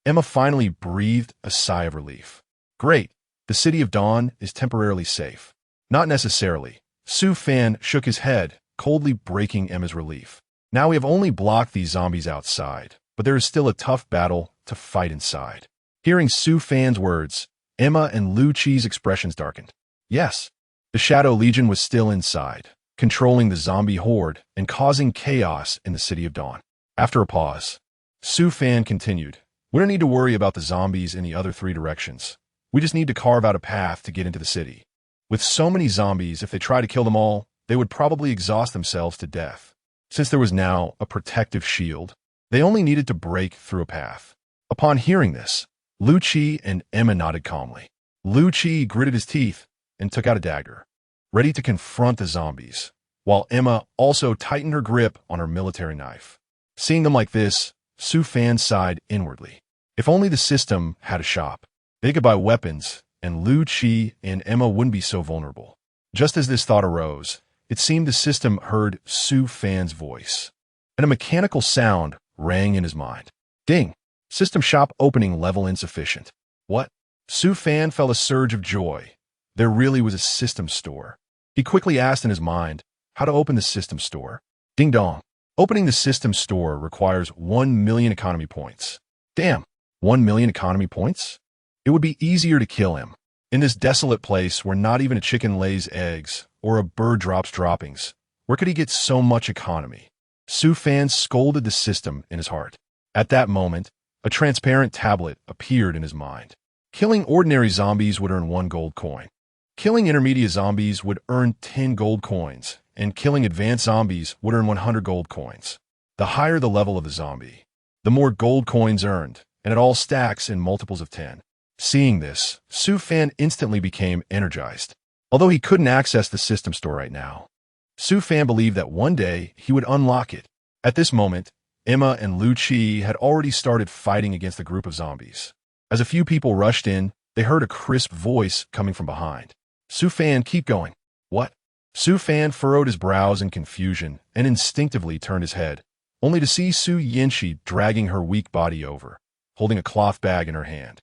Emma finally breathed a sigh of relief. Great, the city of Dawn is temporarily safe. Not necessarily. Su Fan shook his head, coldly breaking Emma's relief. Now we have only blocked these zombies outside, but there is still a tough battle to fight inside. Hearing Su Fan's words, Emma and Lu Qi's expressions darkened. Yes, the Shadow Legion was still inside, controlling the zombie horde and causing chaos in the city of Dawn. After a pause, Su Fan continued, "We don't need to worry about the zombies in the other 3 directions. We just need to carve out a path to get into the city. With so many zombies, if they try to kill them all, they would probably exhaust themselves to death. Since there was now a protective shield, they only needed to break through a path." Upon hearing this, Lu Qi and Emma nodded calmly. Lu Qi gritted his teeth and took out a dagger, ready to confront the zombies, while Emma also tightened her grip on her military knife. Seeing them like this, Su Fan sighed inwardly. If only the system had a shop. They could buy weapons, and Lu Qi and Emma wouldn't be so vulnerable. Just as this thought arose, it seemed the system heard Su Fan's voice, and a mechanical sound rang in his mind. Ding! System shop opening level insufficient. What? Su Fan felt a surge of joy. There really was a system store. He quickly asked in his mind how to open the system store. Ding dong. Opening the system store requires 1 million economy points. Damn, 1 million economy points? It would be easier to kill him. In this desolate place where not even a chicken lays eggs or a bird drops droppings, where could he get so much economy? Su Fan scolded the system in his heart. At that moment, a transparent tablet appeared in his mind. Killing ordinary zombies would earn 1 gold coin. Killing intermediate zombies would earn 10 gold coins, and killing advanced zombies would earn 100 gold coins. The higher the level of the zombie, the more gold coins earned, and it all stacks in multiples of 10. Seeing this, Su Fan instantly became energized. Although he couldn't access the system store right now, Su Fan believed that one day he would unlock it. At this moment, Emma and Lu Qi had already started fighting against a group of zombies. As a few people rushed in, they heard a crisp voice coming from behind. Su Fan, keep going. What? Su Fan furrowed his brows in confusion and instinctively turned his head, only to see Su Yinshi dragging her weak body over, holding a cloth bag in her hand,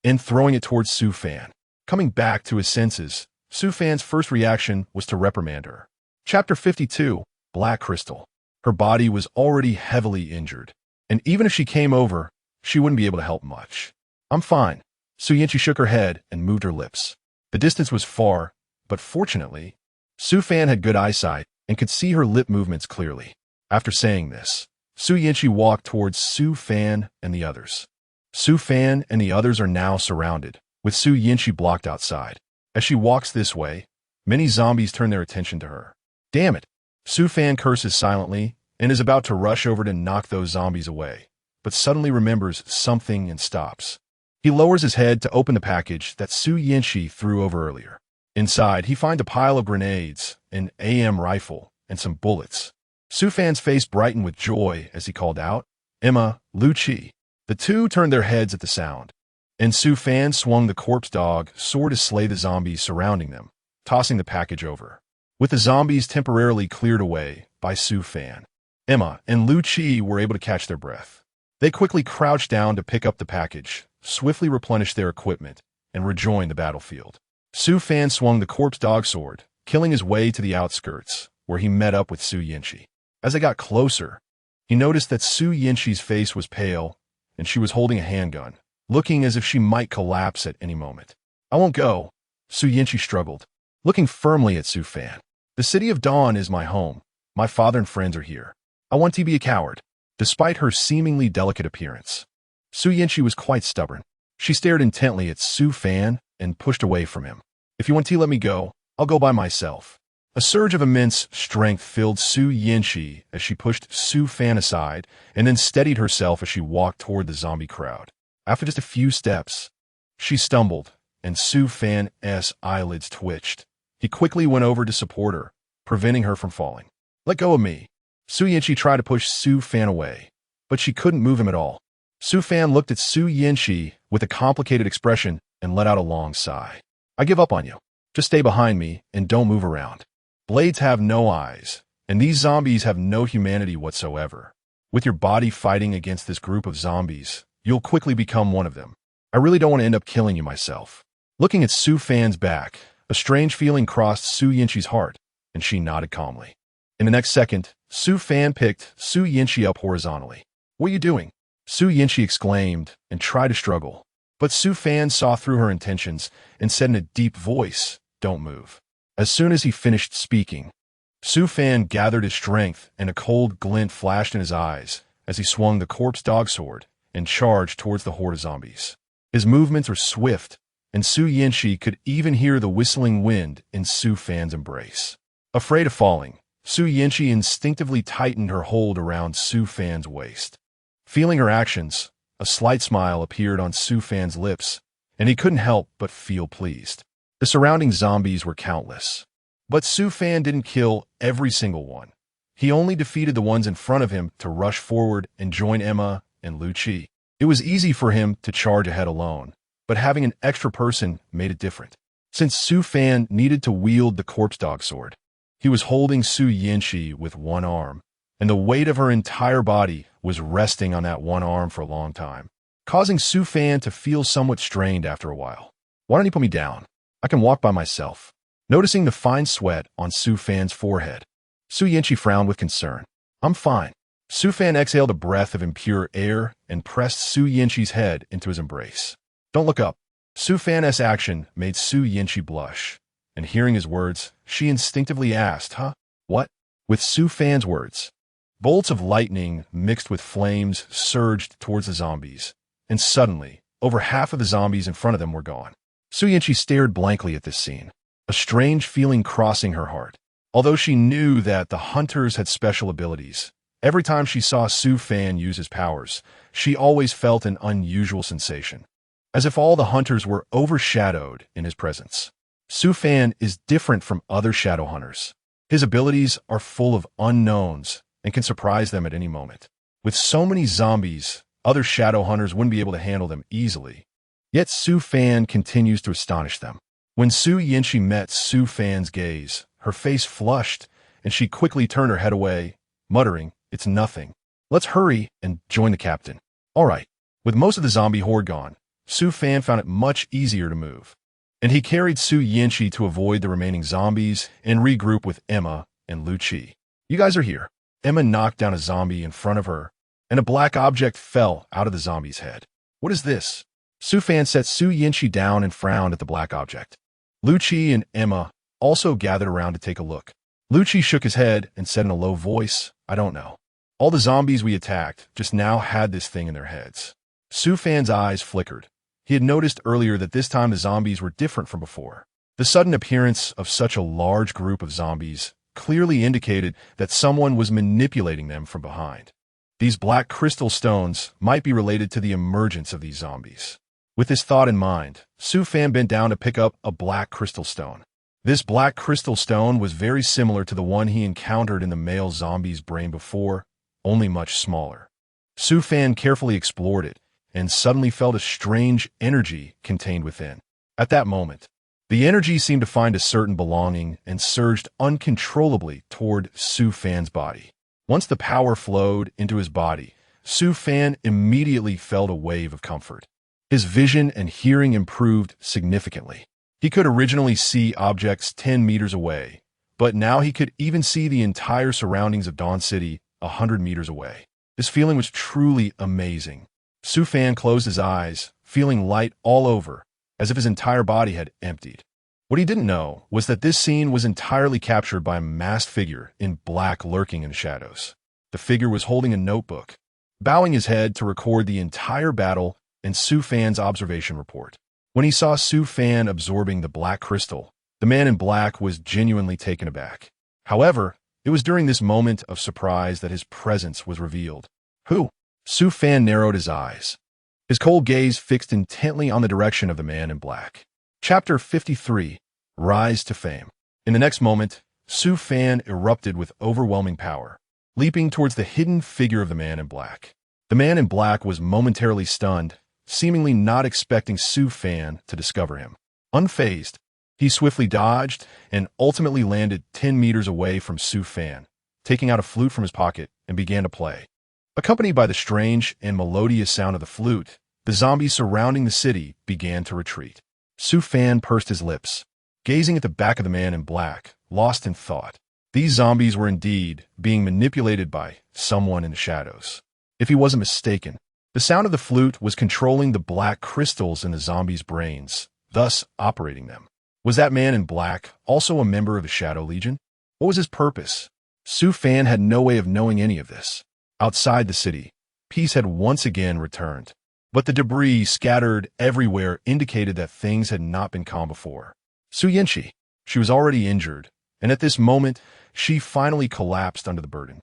and throwing it towards Su Fan. Coming back to his senses, Su Fan's first reaction was to reprimand her. Chapter 52, Black Crystal. Her body was already heavily injured, and even if she came over, she wouldn't be able to help much. I'm fine. Su Yinshi shook her head and moved her lips. The distance was far, but fortunately, Su Fan had good eyesight and could see her lip movements clearly. After saying this, Su Yinshi walked towards Su Fan and the others. Su Fan and the others are now surrounded, with Su Yinshi blocked outside. As she walks this way, many zombies turn their attention to her. Damn it! Su Fan curses silently and is about to rush over to knock those zombies away, but suddenly remembers something and stops. He lowers his head to open the package that Su Yinshi threw over earlier. Inside, he finds a pile of grenades, an AM rifle, and some bullets. Su Fan's face brightened with joy as he called out, Emma, Lu Qi. The two turned their heads at the sound, and Su Fan swung the corpse dog sword to slay the zombies surrounding them, tossing the package over. With the zombies temporarily cleared away by Su Fan, Emma and Lu Qi were able to catch their breath. They quickly crouched down to pick up the package, swiftly replenished their equipment, and rejoined the battlefield. Su Fan swung the corpse dog sword, killing his way to the outskirts, where he met up with Su Yinshi. As they got closer, he noticed that Su Yinshi's face was pale, and she was holding a handgun, looking as if she might collapse at any moment. I won't go, Su Yinshi struggled, looking firmly at Su Fan. The city of Dawn is my home. My father and friends are here. I want to be a coward. Despite her seemingly delicate appearance, Su Yinshi was quite stubborn. She stared intently at Su Fan and pushed away from him. If you want to let me go, I'll go by myself. A surge of immense strength filled Su Yinshi as she pushed Su Fan aside and then steadied herself as she walked toward the zombie crowd. After just a few steps, she stumbled, and Su Fan's eyelids twitched. He quickly went over to support her, preventing her from falling. "Let go of me." Su Yanqi tried to push Su Fan away, but she couldn't move him at all. Su Fan looked at Su Yanqi with a complicated expression and let out a long sigh. "I give up on you. Just stay behind me and don't move around. Blades have no eyes, and these zombies have no humanity whatsoever. With your body fighting against this group of zombies, you'll quickly become one of them. I really don't want to end up killing you myself." Looking at Su Fan's back, a strange feeling crossed Su Yanqi's heart, and she nodded calmly. In the next second, Su Fan picked Su Yanqi up horizontally. "What are you doing?" Su Yanqi exclaimed and tried to struggle. But Su Fan saw through her intentions and said in a deep voice, "Don't move." As soon as he finished speaking, Su Fan gathered his strength and a cold glint flashed in his eyes as he swung the corpse dog sword and charged towards the horde of zombies. His movements were swift, and Su Yanqi could even hear the whistling wind in Su Fan's embrace. Afraid of falling, Su Yanqi instinctively tightened her hold around Su Fan's waist. Feeling her actions, a slight smile appeared on Su Fan's lips, and he couldn't help but feel pleased. The surrounding zombies were countless. But Su Fan didn't kill every single one. He only defeated the ones in front of him to rush forward and join Emma and Lu Qi. It was easy for him to charge ahead alone, but having an extra person made it different. Since Su Fan needed to wield the corpse dog sword, he was holding Su Yanqi with one arm, and the weight of her entire body was resting on that one arm for a long time, causing Su Fan to feel somewhat strained after a while. "Why don't you put me down? I can walk by myself." Noticing the fine sweat on Su Fan's forehead, Su Yanqi frowned with concern. "I'm fine." Su Fan exhaled a breath of impure air and pressed Su Yanqi's head into his embrace. "Don't look up." Su Fan's action made Su Yanqi blush, and hearing his words, she instinctively asked, "Huh? What?" With Su Fan's words, bolts of lightning mixed with flames surged towards the zombies, and suddenly, over half of the zombies in front of them were gone. Su Yanqi stared blankly at this scene, a strange feeling crossing her heart. Although she knew that the hunters had special abilities, every time she saw Su Fan use his powers, she always felt an unusual sensation, as if all the hunters were overshadowed in his presence. Su Fan is different from other shadow hunters. His abilities are full of unknowns and can surprise them at any moment. With so many zombies, other shadow hunters wouldn't be able to handle them easily. Yet Su Fan continues to astonish them. When Su Yanqi met Su Fan's gaze, her face flushed, and she quickly turned her head away, muttering, "It's nothing. Let's hurry and join the captain." All right. With most of the zombie horde gone, Su Fan found it much easier to move, and he carried Su Yanqi to avoid the remaining zombies and regroup with Emma and Lu Qi. "You guys are here." Emma knocked down a zombie in front of her, and a black object fell out of the zombie's head. "What is this?" Su Fan set Su Yanqi down and frowned at the black object. Lu Qi and Emma also gathered around to take a look. Lu Qi shook his head and said in a low voice, "I don't know. All the zombies we attacked just now had this thing in their heads." Su Fan's eyes flickered. He had noticed earlier that this time the zombies were different from before. The sudden appearance of such a large group of zombies clearly indicated that someone was manipulating them from behind. These black crystal stones might be related to the emergence of these zombies. With this thought in mind, Su Fan bent down to pick up a black crystal stone. This black crystal stone was very similar to the one he encountered in the male zombie's brain before, only much smaller. Su Fan carefully explored it and suddenly felt a strange energy contained within. At that moment, the energy seemed to find a certain belonging and surged uncontrollably toward Su Fan's body. Once the power flowed into his body, Su Fan immediately felt a wave of comfort. His vision and hearing improved significantly. He could originally see objects 10 meters away, but now he could even see the entire surroundings of Dawn City 100 meters away. This feeling was truly amazing. Su Fan closed his eyes, feeling light all over, as if his entire body had emptied. What he didn't know was that this scene was entirely captured by a masked figure in black lurking in the shadows. The figure was holding a notebook, bowing his head to record the entire battle and Su Fan's observation report. When he saw Su Fan absorbing the black crystal, the man in black was genuinely taken aback. However, it was during this moment of surprise that his presence was revealed. "Who?" Su Fan narrowed his eyes, his cold gaze fixed intently on the direction of the man in black. Chapter 53, Rise to Fame. In the next moment, Su Fan erupted with overwhelming power, leaping towards the hidden figure of the man in black. The man in black was momentarily stunned, seemingly not expecting Su Fan to discover him. Unfazed, he swiftly dodged and ultimately landed 10 meters away from Su Fan, taking out a flute from his pocket and began to play. Accompanied by the strange and melodious sound of the flute, the zombies surrounding the city began to retreat. Su Fan pursed his lips, gazing at the back of the man in black, lost in thought. These zombies were indeed being manipulated by someone in the shadows. If he wasn't mistaken, the sound of the flute was controlling the black crystals in the zombies' brains, thus operating them. Was that man in black also a member of the Shadow Legion? What was his purpose? Su Fan had no way of knowing any of this. Outside the city, peace had once again returned, but the debris scattered everywhere indicated that things had not been calm before. Su Yanqi, she was already injured, and at this moment, she finally collapsed under the burden.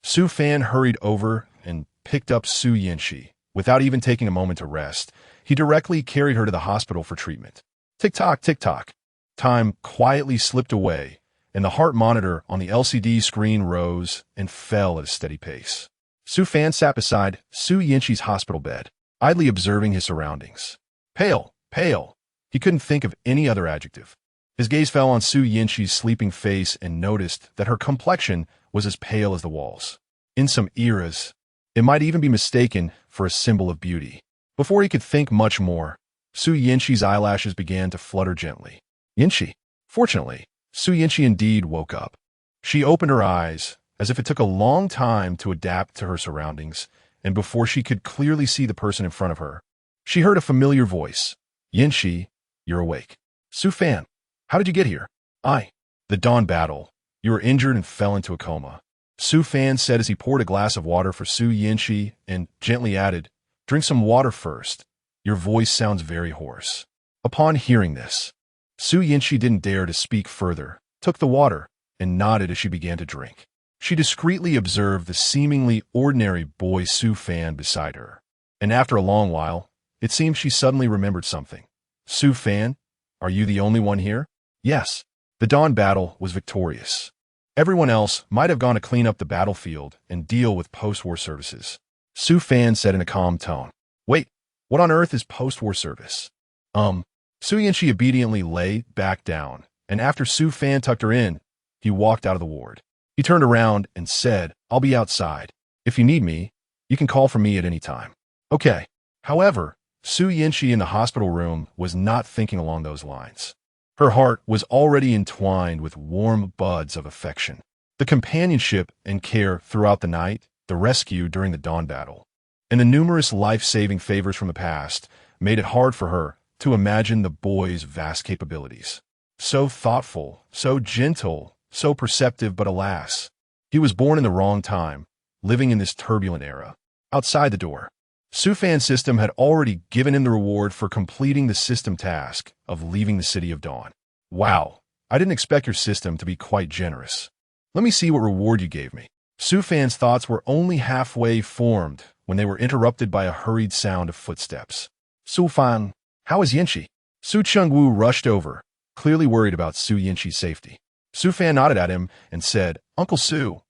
Su Fan hurried over and picked up Su Yanqi. Without even taking a moment to rest, he directly carried her to the hospital for treatment. Tick-tock, tick-tock. Time quietly slipped away, and the heart monitor on the LCD screen rose and fell at a steady pace. Su Fan sat beside Su Yanqi's hospital bed, idly observing his surroundings. Pale, pale. He couldn't think of any other adjective. His gaze fell on Su Yanqi's sleeping face and noticed that her complexion was as pale as the walls. In some eras, it might even be mistaken for a symbol of beauty. Before he could think much more, Su Yanqi's eyelashes began to flutter gently. Yanqi. Fortunately, Su Yanqi indeed woke up. She opened her eyes, as if it took a long time to adapt to her surroundings, and before she could clearly see the person in front of her, she heard a familiar voice. Yanqi, you're awake. Su Fan, how did you get here? The dawn battle. You were injured and fell into a coma. Su Fan said as he poured a glass of water for Su Yanqi and gently added, drink some water first. Your voice sounds very hoarse. Upon hearing this, Su Yanqi didn't dare to speak further, took the water, and nodded as she began to drink. She discreetly observed the seemingly ordinary boy Su Fan beside her. And after a long while, it seemed she suddenly remembered something. Su Fan, are you the only one here? Yes. The dawn battle was victorious. Everyone else might have gone to clean up the battlefield and deal with post-war services. Su Fan said in a calm tone. Wait, what on earth is post-war service? Su Yanqi obediently lay back down, and after Su Fan tucked her in, he walked out of the ward. He turned around and said, I'll be outside. If you need me, you can call for me at any time. Okay. However, Su Yanqi in the hospital room was not thinking along those lines. Her heart was already entwined with warm buds of affection. The companionship and care throughout the night, the rescue during the dawn battle, and the numerous life-saving favors from the past made it hard for her to imagine the boy's vast capabilities. So thoughtful, so gentle, so perceptive, but alas, he was born in the wrong time, living in this turbulent era. Outside the door, Su Fan's system had already given him the reward for completing the system task of leaving the City of Dawn. Wow, I didn't expect your system to be quite generous. Let me see what reward you gave me. Su Fan's thoughts were only halfway formed when they were interrupted by a hurried sound of footsteps. Su Fan, how is Yanqi? Su Chengwu rushed over, clearly worried about Su Yanqi's safety. Su Fan nodded at him and said, Uncle Su,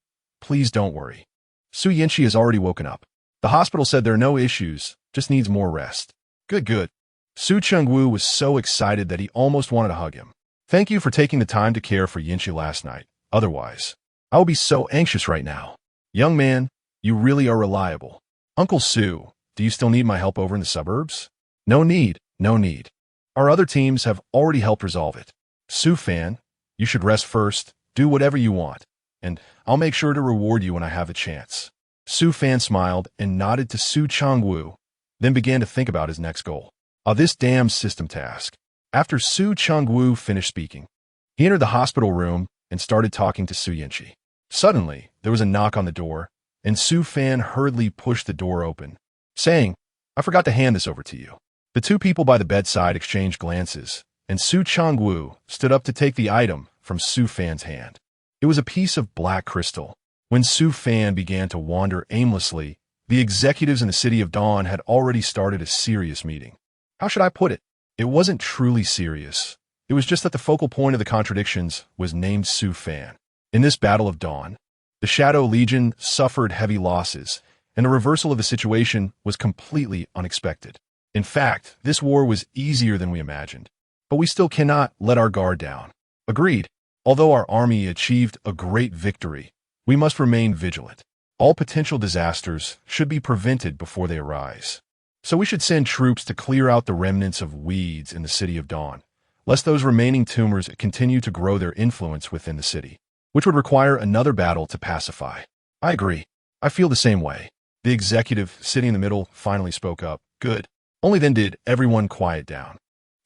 please don't worry. Su Yanqi has already woken up. The hospital said there are no issues, just needs more rest. Good. Su Chengwu was so excited that he almost wanted to hug him. Thank you for taking the time to care for Yanqi last night. Otherwise, I will be so anxious right now. Young man, you really are reliable. Uncle Su, do you still need my help over in the suburbs? No need. Our other teams have already helped resolve it. Su Fan, you should rest first, do whatever you want, and I'll make sure to reward you when I have a chance. Su Fan smiled and nodded to Su Chengwu, then began to think about his next goal. This damn system task. After Su Chengwu finished speaking, he entered the hospital room and started talking to Su Yanqi. Suddenly, there was a knock on the door, and Su Fan hurriedly pushed the door open, saying, I forgot to hand this over to you. The two people by the bedside exchanged glances, and Su Chengwu stood up to take the item from Su Fan's hand. It was a piece of black crystal. When Su Fan began to wander aimlessly, the executives in the City of Dawn had already started a serious meeting. How should I put it? It wasn't truly serious, It was just that the focal point of the contradictions was named Su Fan. In this Battle of Dawn, the Shadow Legion suffered heavy losses, and the reversal of the situation was completely unexpected. In fact, this war was easier than we imagined. But we still cannot let our guard down. Agreed. Although our army achieved a great victory, we must remain vigilant. All potential disasters should be prevented before they arise. So we should send troops to clear out the remnants of weeds in the City of Dawn, lest those remaining tumors continue to grow their influence within the city, which would require another battle to pacify. I agree. I feel the same way. The executive, sitting in the middle, finally spoke up. Good. Only then did everyone quiet down.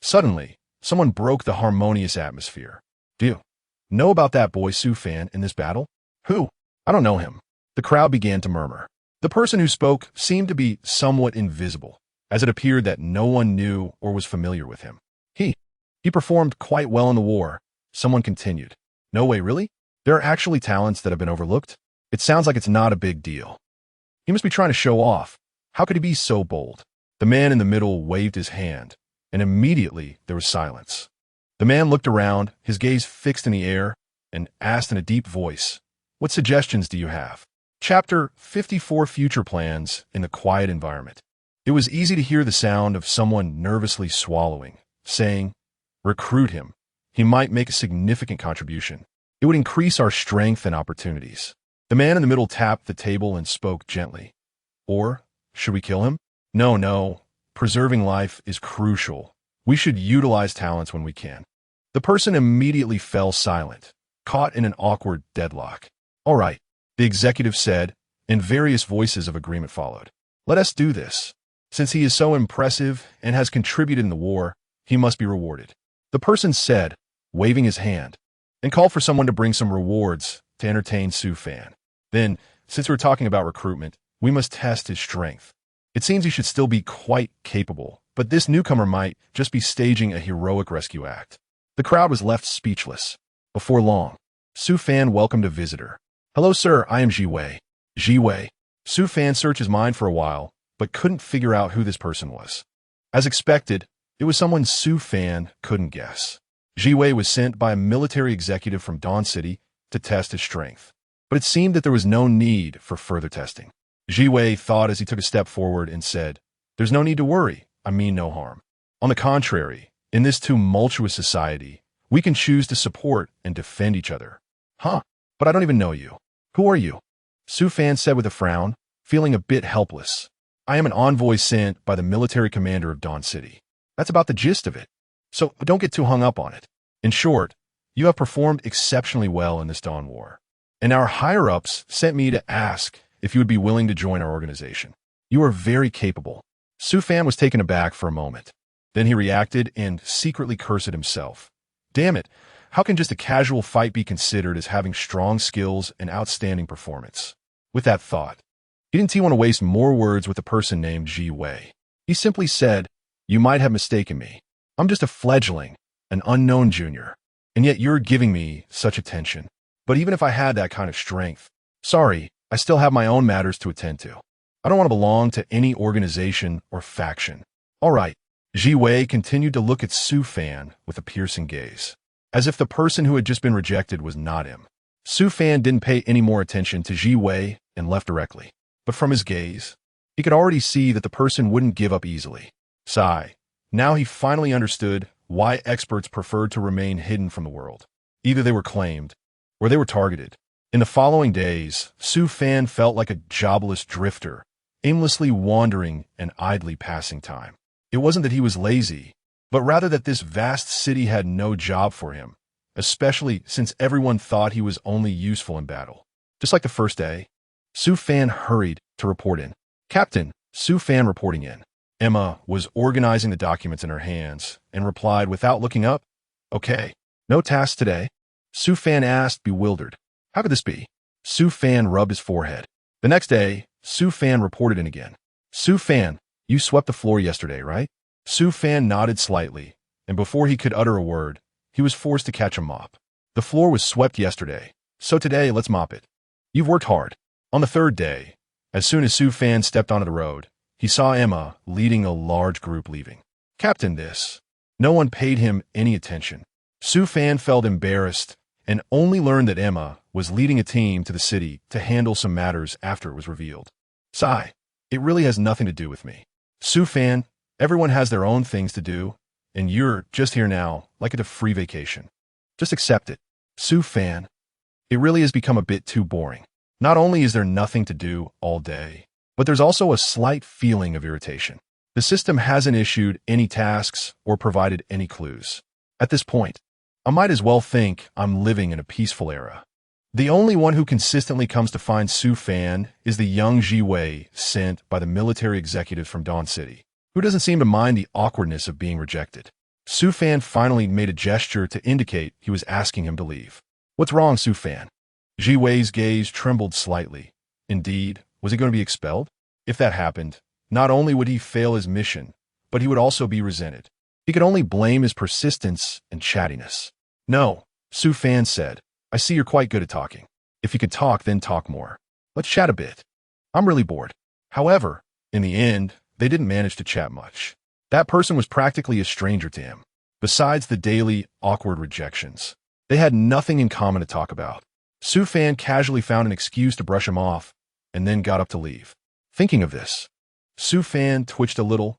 Suddenly, someone broke the harmonious atmosphere. Do you know about that boy Su Fan in this battle? Who? I don't know him. The crowd began to murmur. The person who spoke seemed to be somewhat invisible, as it appeared that no one knew or was familiar with him. He performed quite well in the war. Someone continued. No way, really? There are actually talents that have been overlooked? It sounds like it's not a big deal. He must be trying to show off. How could he be so bold? The man in the middle waved his hand, and immediately there was silence. The man looked around, his gaze fixed in the air, and asked in a deep voice, "What suggestions do you have?" Chapter 54 Future Plans in the Quiet Environment. It was easy to hear the sound of someone nervously swallowing, saying, "Recruit him. He might make a significant contribution. It would increase our strength and opportunities." The man in the middle tapped the table and spoke gently. "Or, should we kill him?" No. Preserving life is crucial. We should utilize talents when we can." The person immediately fell silent, caught in an awkward deadlock. "All right," the executive said, and various voices of agreement followed. "Let us do this. Since he is so impressive and has contributed in the war, he must be rewarded." The person said, waving his hand, and called for someone to bring some rewards to entertain Su Fan. Then, since we're talking about recruitment, we must test his strength. It seems he should still be quite capable, but this newcomer might just be staging a heroic rescue act. The crowd was left speechless. Before long, Su Fan welcomed a visitor. "Hello, sir, I am Ji Wei." Ji Wei. Su Fan searched his mind for a while, but couldn't figure out who this person was. As expected, it was someone Su Fan couldn't guess. Ji Wei was sent by a military executive from Dawn City to test his strength, but it seemed that there was no need for further testing. Ji Wei thought as he took a step forward and said, "There's no need to worry. I mean no harm. On the contrary, in this tumultuous society, we can choose to support and defend each other." "Huh, but I don't even know you. Who are you?" Su Fan said with a frown, feeling a bit helpless. "I am an envoy sent by the military commander of Dawn City." That's about the gist of it. So don't get too hung up on it. In short, you have performed exceptionally well in this Dawn War, and our higher-ups sent me to ask if you would be willing to join our organization. You are very capable. Su Fan was taken aback for a moment. Then he reacted and secretly cursed at himself. Damn it, how can just a casual fight be considered as having strong skills and outstanding performance? With that thought, he didn't want to waste more words with a person named Ji Wei. He simply said, "You might have mistaken me. I'm just a fledgling, an unknown junior, and yet you're giving me such attention. But even if I had that kind of strength, sorry, I still have my own matters to attend to. I don't want to belong to any organization or faction." All right. Ji Wei continued to look at Su Fan with a piercing gaze, as if the person who had just been rejected was not him. Su Fan didn't pay any more attention to Ji Wei and left directly. But from his gaze, he could already see that the person wouldn't give up easily. Sigh. Now he finally understood why experts preferred to remain hidden from the world. Either they were claimed, or they were targeted. In the following days, Su Fan felt like a jobless drifter, aimlessly wandering and idly passing time. It wasn't that he was lazy, but rather that this vast city had no job for him, especially since everyone thought he was only useful in battle. Just like the first day, Su Fan hurried to report in. "Captain, Su Fan reporting in." Emma was organizing the documents in her hands and replied without looking up, "Okay, no tasks today?" Su Fan asked, bewildered. How could this be? Su Fan rubbed his forehead. The next day, Su Fan reported in again. "Su Fan, you swept the floor yesterday, right?" Su Fan nodded slightly, and before he could utter a word, he was forced to catch a mop. "The floor was swept yesterday, so today let's mop it. You've worked hard." On the third day, as soon as Su Fan stepped onto the road, he saw Emma leading a large group leaving. "Captain, this." No one paid him any attention. Su Fan felt embarrassed and only learned that Emma was leading a team to the city to handle some matters after it was revealed. Sigh, it really has nothing to do with me. Su Fan, everyone has their own things to do, and you're just here now, like at a free vacation. Just accept it. Su Fan, it really has become a bit too boring. Not only is there nothing to do all day, but there's also a slight feeling of irritation. The system hasn't issued any tasks or provided any clues. At this point, I might as well think I'm living in a peaceful era. The only one who consistently comes to find Su Fan is the young Ji Wei sent by the military executives from Dawn City, who doesn't seem to mind the awkwardness of being rejected. Su Fan finally made a gesture to indicate he was asking him to leave. What's wrong, Su Fan? Ji Wei's gaze trembled slightly. Indeed, was he going to be expelled? If that happened, not only would he fail his mission, but he would also be resented. He could only blame his persistence and chattiness. No, Su Fan said. I see you're quite good at talking. If you could talk, then talk more. Let's chat a bit. I'm really bored. However, in the end, they didn't manage to chat much. That person was practically a stranger to him. Besides the daily, awkward rejections, they had nothing in common to talk about. Su Fan casually found an excuse to brush him off, and then got up to leave. Thinking of this, Su Fan twitched a little.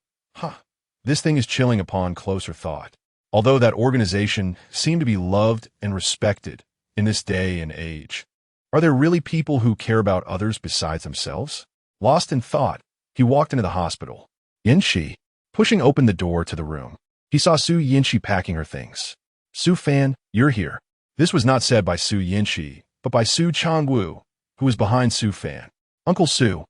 This thing is chilling upon closer thought. Although that organization seemed to be loved and respected in this day and age, are there really people who care about others besides themselves? Lost in thought, he walked into the hospital. Yinshi, pushing open the door to the room, he saw Su Yinshi packing her things. Su Fan, you're here. This was not said by Su Yinshi, but by Su Changwu, who was behind Su Fan. Uncle Su,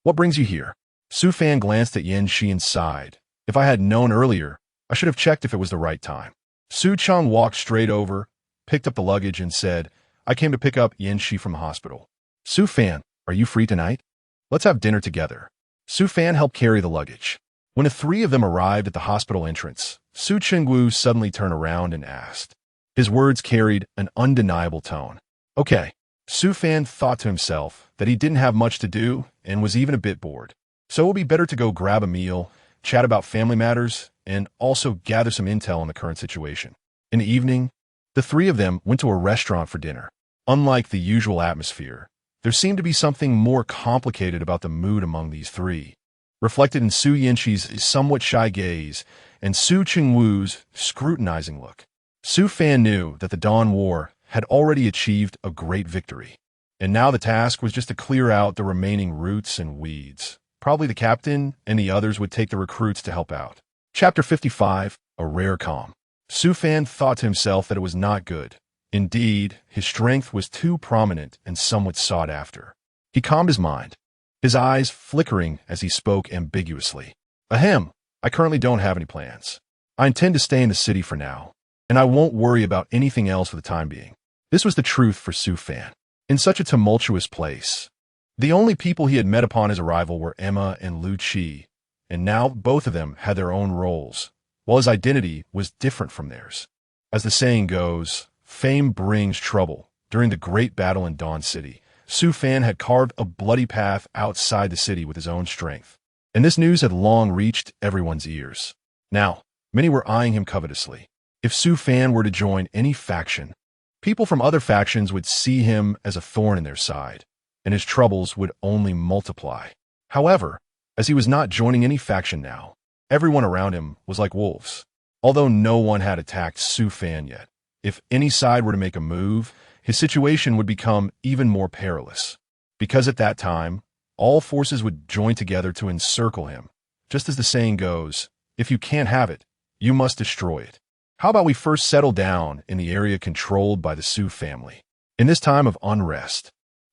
what brings you here? Su Fan glanced at Yinshi and sighed. If I had known earlier, I should have checked if it was the right time. Su Chang walked straight over, picked up the luggage, and said, I came to pick up Yinshi from the hospital. Su Fan, are you free tonight? Let's have dinner together. Su Fan helped carry the luggage. When the three of them arrived at the hospital entrance, Su Chengwu suddenly turned around and asked. His words carried an undeniable tone. Okay. Su Fan thought to himself that he didn't have much to do and was even a bit bored. So it would be better to go grab a meal, chat about family matters, and also gather some intel on the current situation. In the evening, the three of them went to a restaurant for dinner. Unlike the usual atmosphere, there seemed to be something more complicated about the mood among these three, reflected in Su Yinshi's somewhat shy gaze and Su Chengwu's scrutinizing look. Su Fan knew that the Dawn War had already achieved a great victory, and now the task was just to clear out the remaining roots and weeds. Probably the captain and the others would take the recruits to help out. Chapter 55, A Rare Calm. Su Fan thought to himself that it was not good. Indeed, his strength was too prominent and somewhat sought after. He calmed his mind, his eyes flickering as he spoke ambiguously. Ahem, I currently don't have any plans. I intend to stay in the city for now, and I won't worry about anything else for the time being. This was the truth for Su Fan. In such a tumultuous place, the only people he had met upon his arrival were Emma and Lu Qi, and now both of them had their own roles, while his identity was different from theirs. As the saying goes, fame brings trouble. During the great battle in Dawn City, Su Fan had carved a bloody path outside the city with his own strength, and this news had long reached everyone's ears. Now, many were eyeing him covetously. If Su Fan were to join any faction, people from other factions would see him as a thorn in their side, and his troubles would only multiply. However, as he was not joining any faction now, everyone around him was like wolves. Although no one had attacked Su Fan yet, if any side were to make a move, his situation would become even more perilous. Because at that time, all forces would join together to encircle him. Just as the saying goes, if you can't have it, you must destroy it. How about we first settle down in the area controlled by the Su family? In this time of unrest,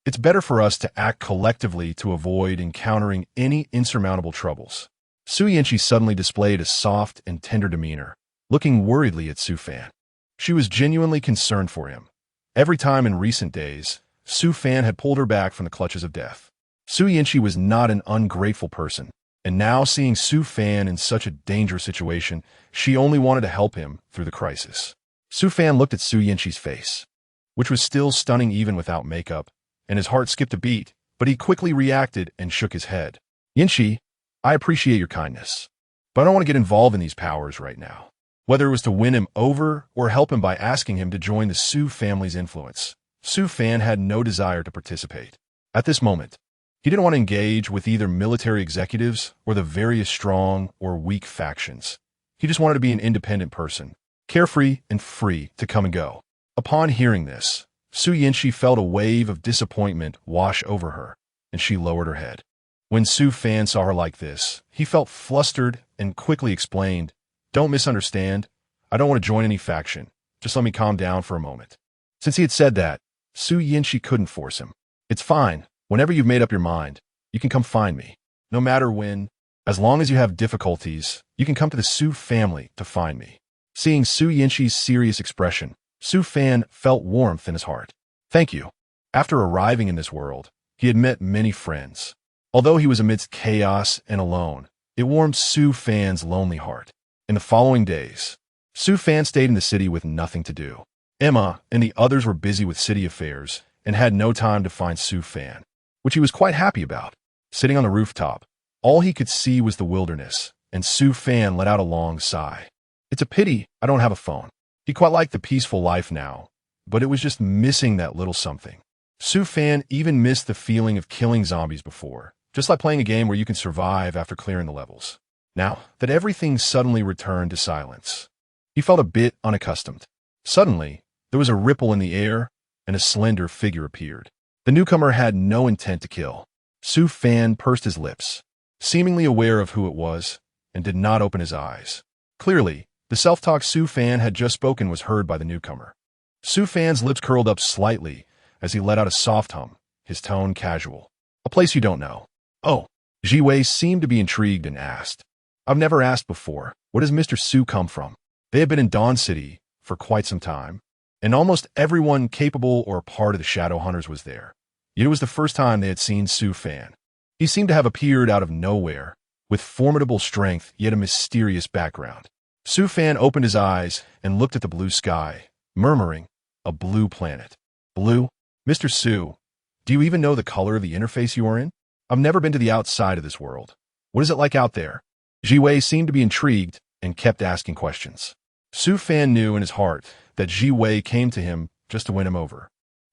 it's better for us to act collectively to avoid encountering any insurmountable troubles. Su Yanqi suddenly displayed a soft and tender demeanor, looking worriedly at Su Fan. She was genuinely concerned for him. Every time in recent days, Su Fan had pulled her back from the clutches of death. Su Yanqi was not an ungrateful person, and now seeing Su Fan in such a dangerous situation, she only wanted to help him through the crisis. Su Fan looked at Su Yanqi's face, which was still stunning even without makeup, and his heart skipped a beat, but he quickly reacted and shook his head. Yanqi, I appreciate your kindness, but I don't want to get involved in these powers right now. whether it was to win him over or help him by asking him to join the Su family's influence. Su Fan had no desire to participate. At this moment, he didn't want to engage with either military executives or the various strong or weak factions. He just wanted to be an independent person, carefree and free to come and go. Upon hearing this, Su Yinshi felt a wave of disappointment wash over her, and she lowered her head. When Su Fan saw her like this, he felt flustered and quickly explained, "Don't misunderstand. I don't want to join any faction. Just let me calm down for a moment." Since he had said that, Su Yinshi couldn't force him. "It's fine. Whenever you've made up your mind, you can come find me. No matter when, as long as you have difficulties, you can come to the Su family to find me." Seeing Su Yinshi's serious expression, Su Fan felt warmth in his heart. "Thank you." After arriving in this world, he had met many friends. Although he was amidst chaos and alone, it warmed Su Fan's lonely heart. In the following days, Su Fan stayed in the city with nothing to do. Emma and the others were busy with city affairs and had no time to find Su Fan, which he was quite happy about. Sitting on the rooftop, all he could see was the wilderness, and Su Fan let out a long sigh. "It's a pity I don't have a phone." He quite liked the peaceful life now, but it was just missing that little something. Su Fan even missed the feeling of killing zombies before, just like playing a game where you can survive after clearing the levels. Now that everything suddenly returned to silence, he felt a bit unaccustomed. Suddenly, there was a ripple in the air, and a slender figure appeared. The newcomer had no intent to kill. Su Fan pursed his lips, seemingly aware of who it was, and did not open his eyes. Clearly, the self-talk Su Fan had just spoken was heard by the newcomer. Su Fan's lips curled up slightly as he let out a soft hum, his tone casual. "A place you don't know." "Oh." Ji Wei seemed to be intrigued and asked, "I've never asked before, where does Mr. Su come from?" They had been in Dawn City for quite some time, and almost everyone capable or part of the Shadow Hunters was there. Yet it was the first time they had seen Su Fan. He seemed to have appeared out of nowhere, with formidable strength yet a mysterious background. Su Fan opened his eyes and looked at the blue sky, murmuring, "A blue planet." "Blue? Mr. Su, do you even know the color of the interface you are in?" "I've never been to the outside of this world. What is it like out there?" Ji Wei seemed to be intrigued and kept asking questions. Su Fan knew in his heart that Ji Wei came to him just to win him over.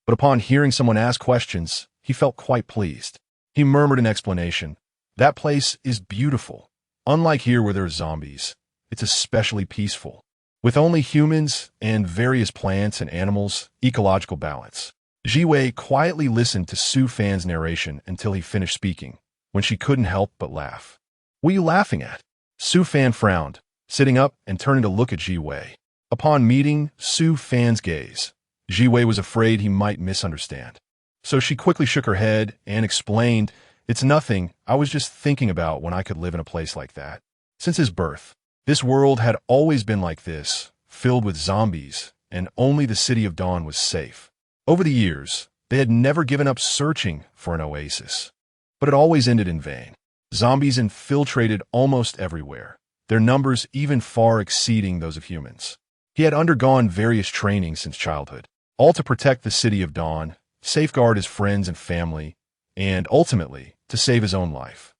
But upon hearing someone ask questions, he felt quite pleased. He murmured an explanation. "That place is beautiful. Unlike here where there are zombies, it's especially peaceful, with only humans and various plants and animals, ecological balance." Ji Wei quietly listened to Su Fan's narration until he finished speaking, when she couldn't help but laugh. "What are you laughing at?" Su Fan frowned, sitting up and turning to look at Ji Wei. Upon meeting Su Fan's gaze, Ji Wei was afraid he might misunderstand. So she quickly shook her head and explained, "It's nothing. I was just thinking about when I could live in a place like that." Since his birth, this world had always been like this, filled with zombies, and only the City of Dawn was safe. Over the years, they had never given up searching for an oasis. But it always ended in vain. Zombies infiltrated almost everywhere, their numbers even far exceeding those of humans. He had undergone various trainings since childhood, all to protect the City of Dawn, safeguard his friends and family, and ultimately, to save his own life.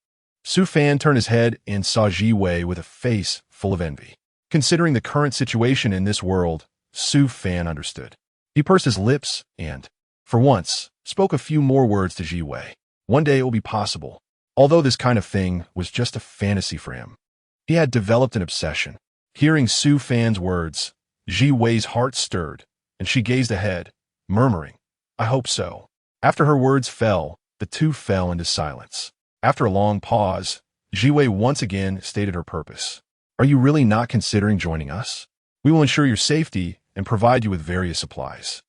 Su Fan turned his head and saw Ji Wei with a face full of envy. Considering the current situation in this world, Su Fan understood. He pursed his lips and, for once, spoke a few more words to Ji Wei. One day it will be possible. Although this kind of thing was just a fantasy for him, he had developed an obsession. Hearing Su Fan's words, Ji Wei's heart stirred, and she gazed ahead, murmuring, "I hope so." After her words fell, the two fell into silence. After a long pause, Ji Wei once again stated her purpose. "Are you really not considering joining us? We will ensure your safety and provide you with various supplies."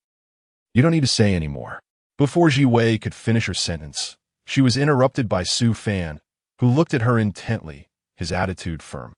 "You don't need to say any more." Before Ji Wei could finish her sentence, she was interrupted by Su Fan, who looked at her intently, his attitude firm.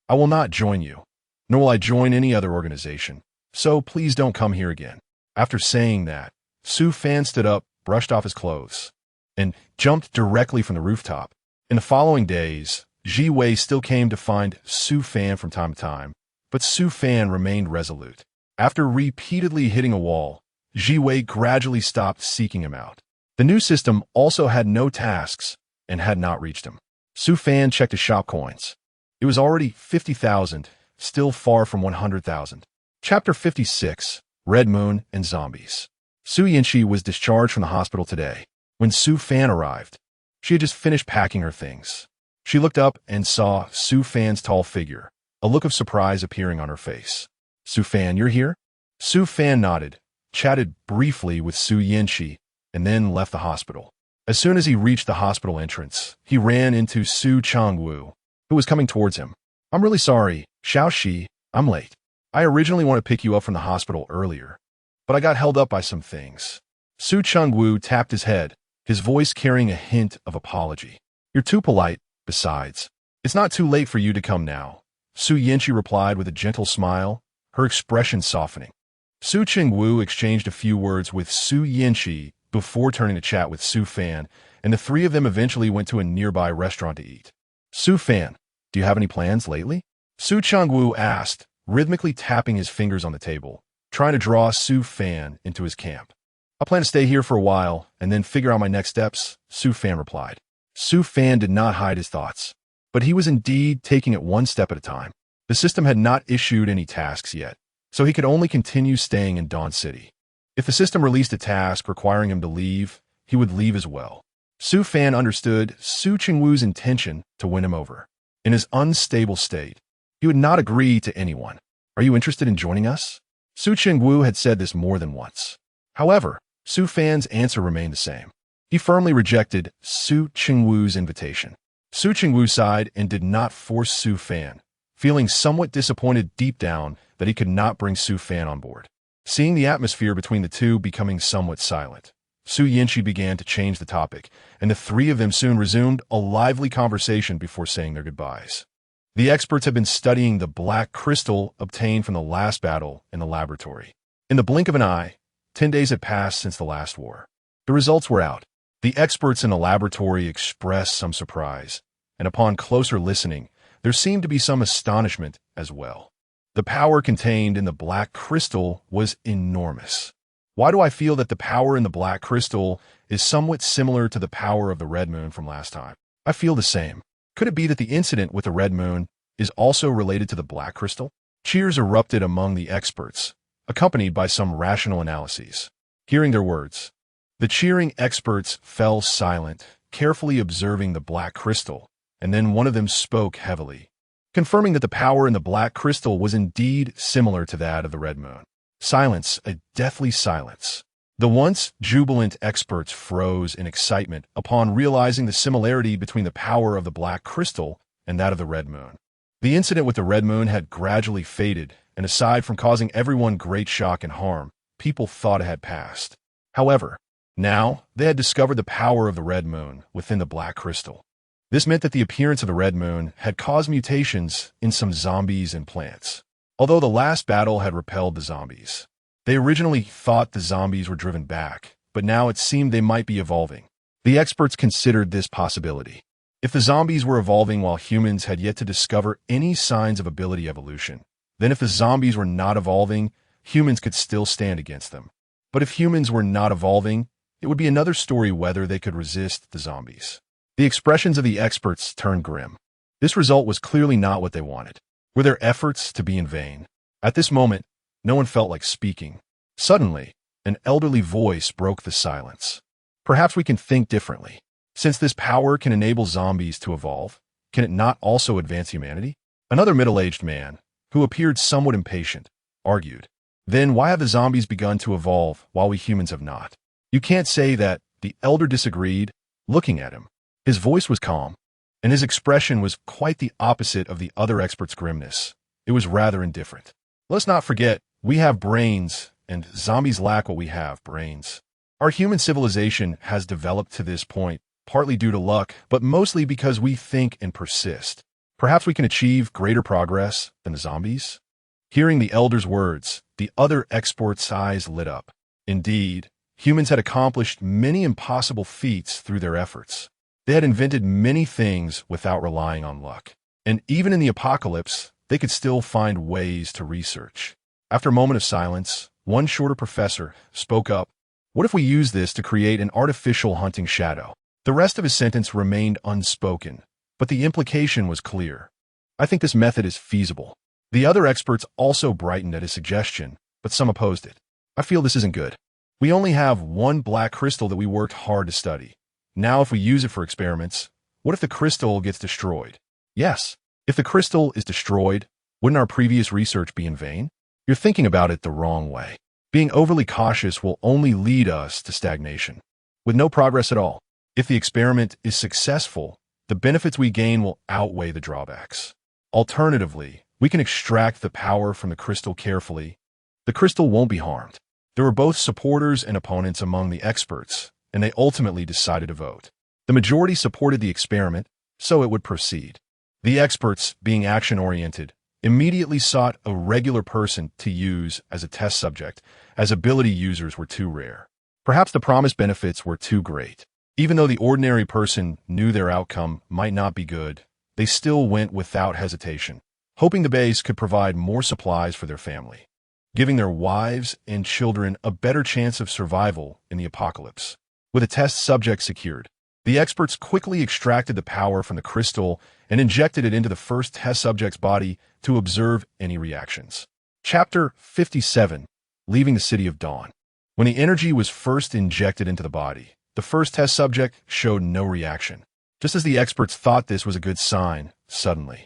"I will not join you, nor will I join any other organization, so please don't come here again." After saying that, Su Fan stood up, brushed off his clothes, and jumped directly from the rooftop. In the following days, Ji Wei still came to find Su Fan from time to time, but Su Fan remained resolute. After repeatedly hitting a wall, Ji Wei gradually stopped seeking him out. The new system also had no tasks and had not reached him. Su Fan checked his shop coins. It was already 50,000, still far from 100,000. Chapter 56, Red Moon and Zombies. Su Yinshi was discharged from the hospital today. When Su Fan arrived, she had just finished packing her things. She looked up and saw Su Fan's tall figure, a look of surprise appearing on her face. Su Fan, you're here? Su Fan nodded, chatted briefly with Su Yinshi, and then left the hospital. As soon as he reached the hospital entrance, he ran into Su Changwu, who was coming towards him. I'm really sorry, Xiao Shi, I'm late. I originally wanted to pick you up from the hospital earlier, but I got held up by some things. Su Changwu tapped his head, his voice carrying a hint of apology. You're too polite, besides. It's not too late for you to come now. Su Yinshi replied with a gentle smile, her expression softening. Su Changwu exchanged a few words with Su Yinshi before turning to chat with Su Fan, and the three of them eventually went to a nearby restaurant to eat. Su Fan, do you have any plans lately? Su Changwu asked, rhythmically tapping his fingers on the table, trying to draw Su Fan into his camp. I plan to stay here for a while and then figure out my next steps, Su Fan replied. Su Fan did not hide his thoughts, but he was indeed taking it one step at a time. The system had not issued any tasks yet, so he could only continue staying in Dawn City. If the system released a task requiring him to leave, he would leave as well. Su Fan understood Su Changwu's intention to win him over. In his unstable state, he would not agree to anyone. Are you interested in joining us? Su Changwu had said this more than once. However, Su Fan's answer remained the same. He firmly rejected Su Changwu's invitation. Su Changwu sighed and did not force Su Fan, feeling somewhat disappointed deep down that he could not bring Su Fan on board. Seeing the atmosphere between the two becoming somewhat silent, Su Yinshi began to change the topic, and the three of them soon resumed a lively conversation before saying their goodbyes. The experts had been studying the black crystal obtained from the last battle in the laboratory. In the blink of an eye, 10 days had passed since the last war. The results were out. The experts in the laboratory expressed some surprise, and upon closer listening, there seemed to be some astonishment as well. The power contained in the black crystal was enormous. Why do I feel that the power in the black crystal is somewhat similar to the power of the red moon from last time? I feel the same. Could it be that the incident with the red moon is also related to the black crystal? Cheers erupted among the experts, accompanied by some rational analyses. Hearing their words, the cheering experts fell silent, carefully observing the black crystal, and then one of them spoke heavily, confirming that the power in the black crystal was indeed similar to that of the red moon. Silence, a deathly silence. The once jubilant experts froze in excitement upon realizing the similarity between the power of the black crystal and that of the red moon. The incident with the red moon had gradually faded, and aside from causing everyone great shock and harm, people thought it had passed. However, now they had discovered the power of the red moon within the black crystal. This meant that the appearance of the red moon had caused mutations in some zombies and plants. Although the last battle had repelled the zombies, they originally thought the zombies were driven back, but now it seemed they might be evolving. The experts considered this possibility. If the zombies were evolving while humans had yet to discover any signs of ability evolution, then if the zombies were not evolving, humans could still stand against them. But if humans were not evolving, it would be another story whether they could resist the zombies. The expressions of the experts turned grim. This result was clearly not what they wanted. Were their efforts to be in vain? At this moment, no one felt like speaking. Suddenly, an elderly voice broke the silence. Perhaps we can think differently. Since this power can enable zombies to evolve, can it not also advance humanity? Another middle-aged man, who appeared somewhat impatient, argued. Then why have the zombies begun to evolve while we humans have not? You can't say that. The elder disagreed, looking at him. His voice was calm, and his expression was quite the opposite of the other expert's grimness. It was rather indifferent. Let's not forget, we have brains, and zombies lack what we have, brains. Our human civilization has developed to this point, partly due to luck, but mostly because we think and persist. Perhaps we can achieve greater progress than the zombies? Hearing the elder's words, the other expert's eyes lit up. Indeed, humans had accomplished many impossible feats through their efforts. They had invented many things without relying on luck. And even in the apocalypse, they could still find ways to research. After a moment of silence, one shorter professor spoke up. What if we use this to create an artificial hunting shadow? The rest of his sentence remained unspoken, but the implication was clear. I think this method is feasible. The other experts also brightened at his suggestion, but some opposed it. I feel this isn't good. We only have one black crystal that we worked hard to study. Now if we use it for experiments, what if the crystal gets destroyed? Yes, if the crystal is destroyed, wouldn't our previous research be in vain? You're thinking about it the wrong way. Being overly cautious will only lead us to stagnation, with no progress at all. If the experiment is successful, the benefits we gain will outweigh the drawbacks. Alternatively, we can extract the power from the crystal carefully. The crystal won't be harmed. There were both supporters and opponents among the experts, and they ultimately decided to vote. The majority supported the experiment, so it would proceed. The experts, being action-oriented, immediately sought a regular person to use as a test subject, as ability users were too rare. Perhaps the promised benefits were too great. Even though the ordinary person knew their outcome might not be good, they still went without hesitation, hoping the base could provide more supplies for their family, giving their wives and children a better chance of survival in the apocalypse. With a test subject secured, the experts quickly extracted the power from the crystal and injected it into the first test subject's body to observe any reactions. Chapter 57. Leaving the City of Dawn. When the energy was first injected into the body, the first test subject showed no reaction. Just as the experts thought this was a good sign, suddenly,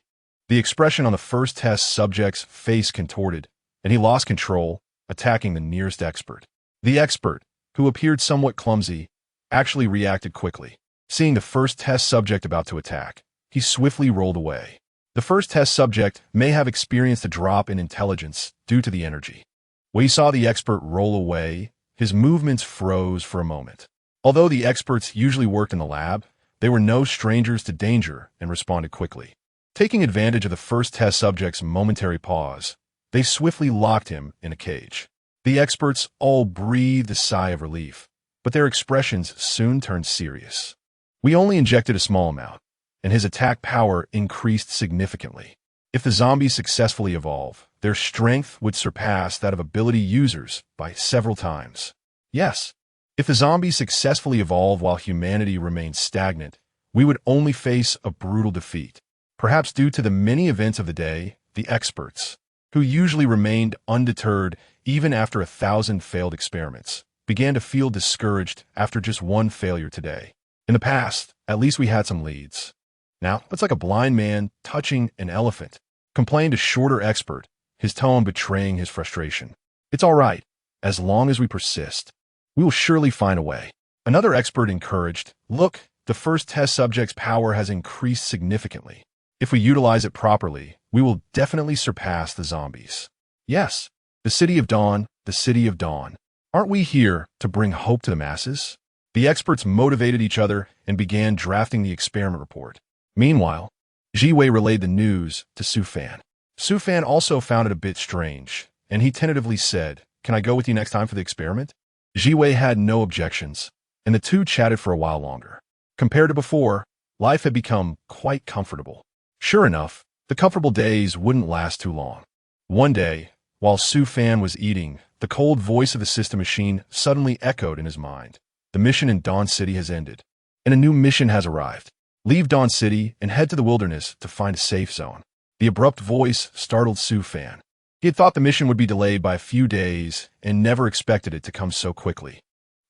the expression on the first test subject's face contorted, and he lost control, attacking the nearest expert. The expert, who appeared somewhat clumsy, actually reacted quickly. Seeing the first test subject about to attack, he swiftly rolled away. The first test subject may have experienced a drop in intelligence due to the energy. When he saw the expert roll away, his movements froze for a moment. Although the experts usually worked in the lab, they were no strangers to danger and responded quickly. Taking advantage of the first test subject's momentary pause, they swiftly locked him in a cage. The experts all breathed a sigh of relief, but their expressions soon turned serious. We only injected a small amount, and his attack power increased significantly. If the zombies successfully evolve, their strength would surpass that of ability users by several times. Yes, if the zombies successfully evolve while humanity remains stagnant, we would only face a brutal defeat. Perhaps due to the many events of the day, the experts, who usually remained undeterred even after 1,000 failed experiments, began to feel discouraged after just one failure today. In the past, at least we had some leads. Now, it's like a blind man touching an elephant, complained a shorter expert, his tone betraying his frustration. It's all right, as long as we persist. We will surely find a way. Another expert encouraged, look, the first test subject's power has increased significantly. If we utilize it properly, we will definitely surpass the zombies. Yes, the City of Dawn, the City of Dawn. Aren't we here to bring hope to the masses? The experts motivated each other and began drafting the experiment report. Meanwhile, Jiwei relayed the news to Su Fan. Su Fan also found it a bit strange, and he tentatively said, "Can I go with you next time for the experiment?" Jiwei had no objections, and the two chatted for a while longer. Compared to before, life had become quite comfortable. Sure enough, the comfortable days wouldn't last too long. One day, while Su Fan was eating, the cold voice of the system machine suddenly echoed in his mind. The mission in Dawn City has ended, and a new mission has arrived. Leave Dawn City and head to the wilderness to find a safe zone. The abrupt voice startled Su Fan. He had thought the mission would be delayed by a few days and never expected it to come so quickly.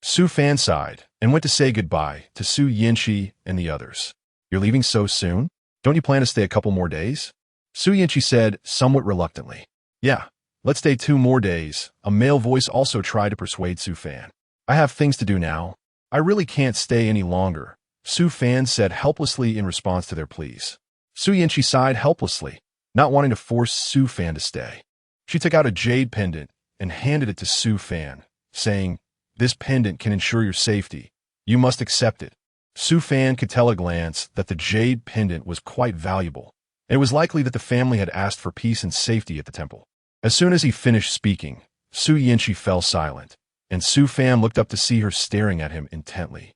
Su Fan sighed and went to say goodbye to Su Yinchi and the others. "You're leaving so soon? Don't you plan to stay a couple more days?" Su Yinchi said somewhat reluctantly. "Yeah, let's stay 2 more days." A male voice also tried to persuade Su Fan. "I have things to do now. I really can't stay any longer," Su Fan said helplessly in response to their pleas. Su Yinchi sighed helplessly, not wanting to force Su Fan to stay. She took out a jade pendant and handed it to Su Fan, saying, "This pendant can ensure your safety. You must accept it." Su Fan could tell at a glance that the jade pendant was quite valuable, and it was likely that the family had asked for peace and safety at the temple. As soon as he finished speaking, Su Yinchi fell silent, and Su Fan looked up to see her staring at him intently,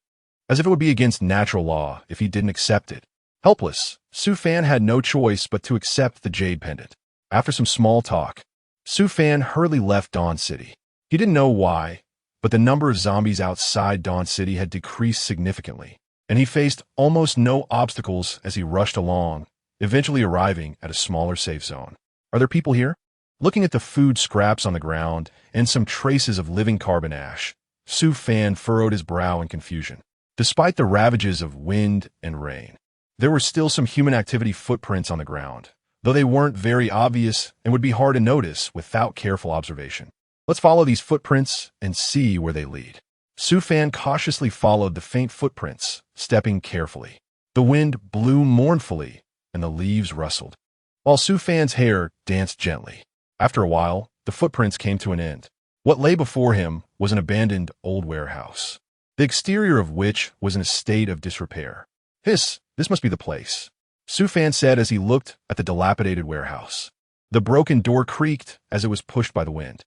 as if it would be against natural law if he didn't accept it. Helpless, Su Fan had no choice but to accept the jade pendant. After some small talk, Su Fan hurriedly left Dawn City. He didn't know why, but the number of zombies outside Dawn City had decreased significantly, and he faced almost no obstacles as he rushed along, eventually arriving at a smaller safe zone. Are there people here? Looking at the food scraps on the ground and some traces of living carbon ash, Su Fan furrowed his brow in confusion. Despite the ravages of wind and rain, there were still some human activity footprints on the ground, though they weren't very obvious and would be hard to notice without careful observation. Let's follow these footprints and see where they lead. Su Fan cautiously followed the faint footprints, stepping carefully. The wind blew mournfully, and the leaves rustled, while Su Fan's hair danced gently. After a while, the footprints came to an end. What lay before him was an abandoned old warehouse, the exterior of which was in a state of disrepair. This must be the place, Su Fan said as he looked at the dilapidated warehouse. The broken door creaked as it was pushed by the wind.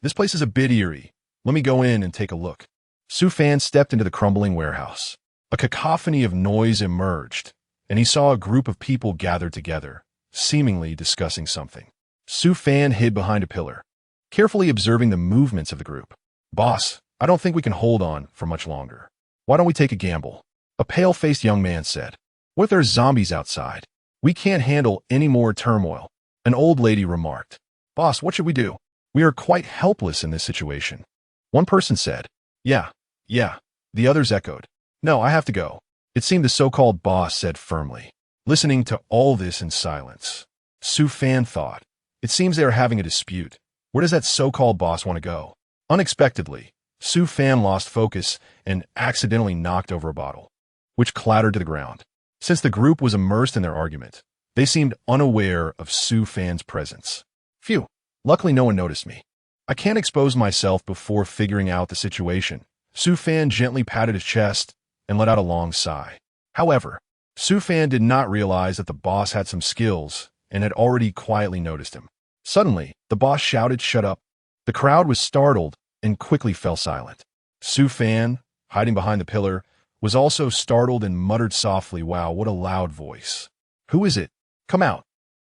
This place is a bit eerie. Let me go in and take a look. Su Fan stepped into the crumbling warehouse. A cacophony of noise emerged, and he saw a group of people gathered together, seemingly discussing something. Su Fan hid behind a pillar, carefully observing the movements of the group. Boss, I don't think we can hold on for much longer. Why don't we take a gamble? A pale-faced young man said. What if there's zombies outside? We can't handle any more turmoil. An old lady remarked. Boss, what should we do? We are quite helpless in this situation. One person said. Yeah. The others echoed. No, I have to go. It seemed the so-called boss said firmly. Listening to all this in silence, Su Fan thought. It seems they are having a dispute. Where does that so-called boss want to go? Unexpectedly, Su Fan lost focus and accidentally knocked over a bottle, which clattered to the ground. Since the group was immersed in their argument, they seemed unaware of Su Fan's presence. Phew, luckily no one noticed me. I can't expose myself before figuring out the situation. Su Fan gently patted his chest and let out a long sigh. However, Su Fan did not realize that the boss had some skills and had already quietly noticed him. Suddenly, the boss shouted, "Shut up." The crowd was startled and quickly fell silent. Su Fan, hiding behind the pillar, was also startled and muttered softly, "Wow, what a loud voice. Who is it? Come out."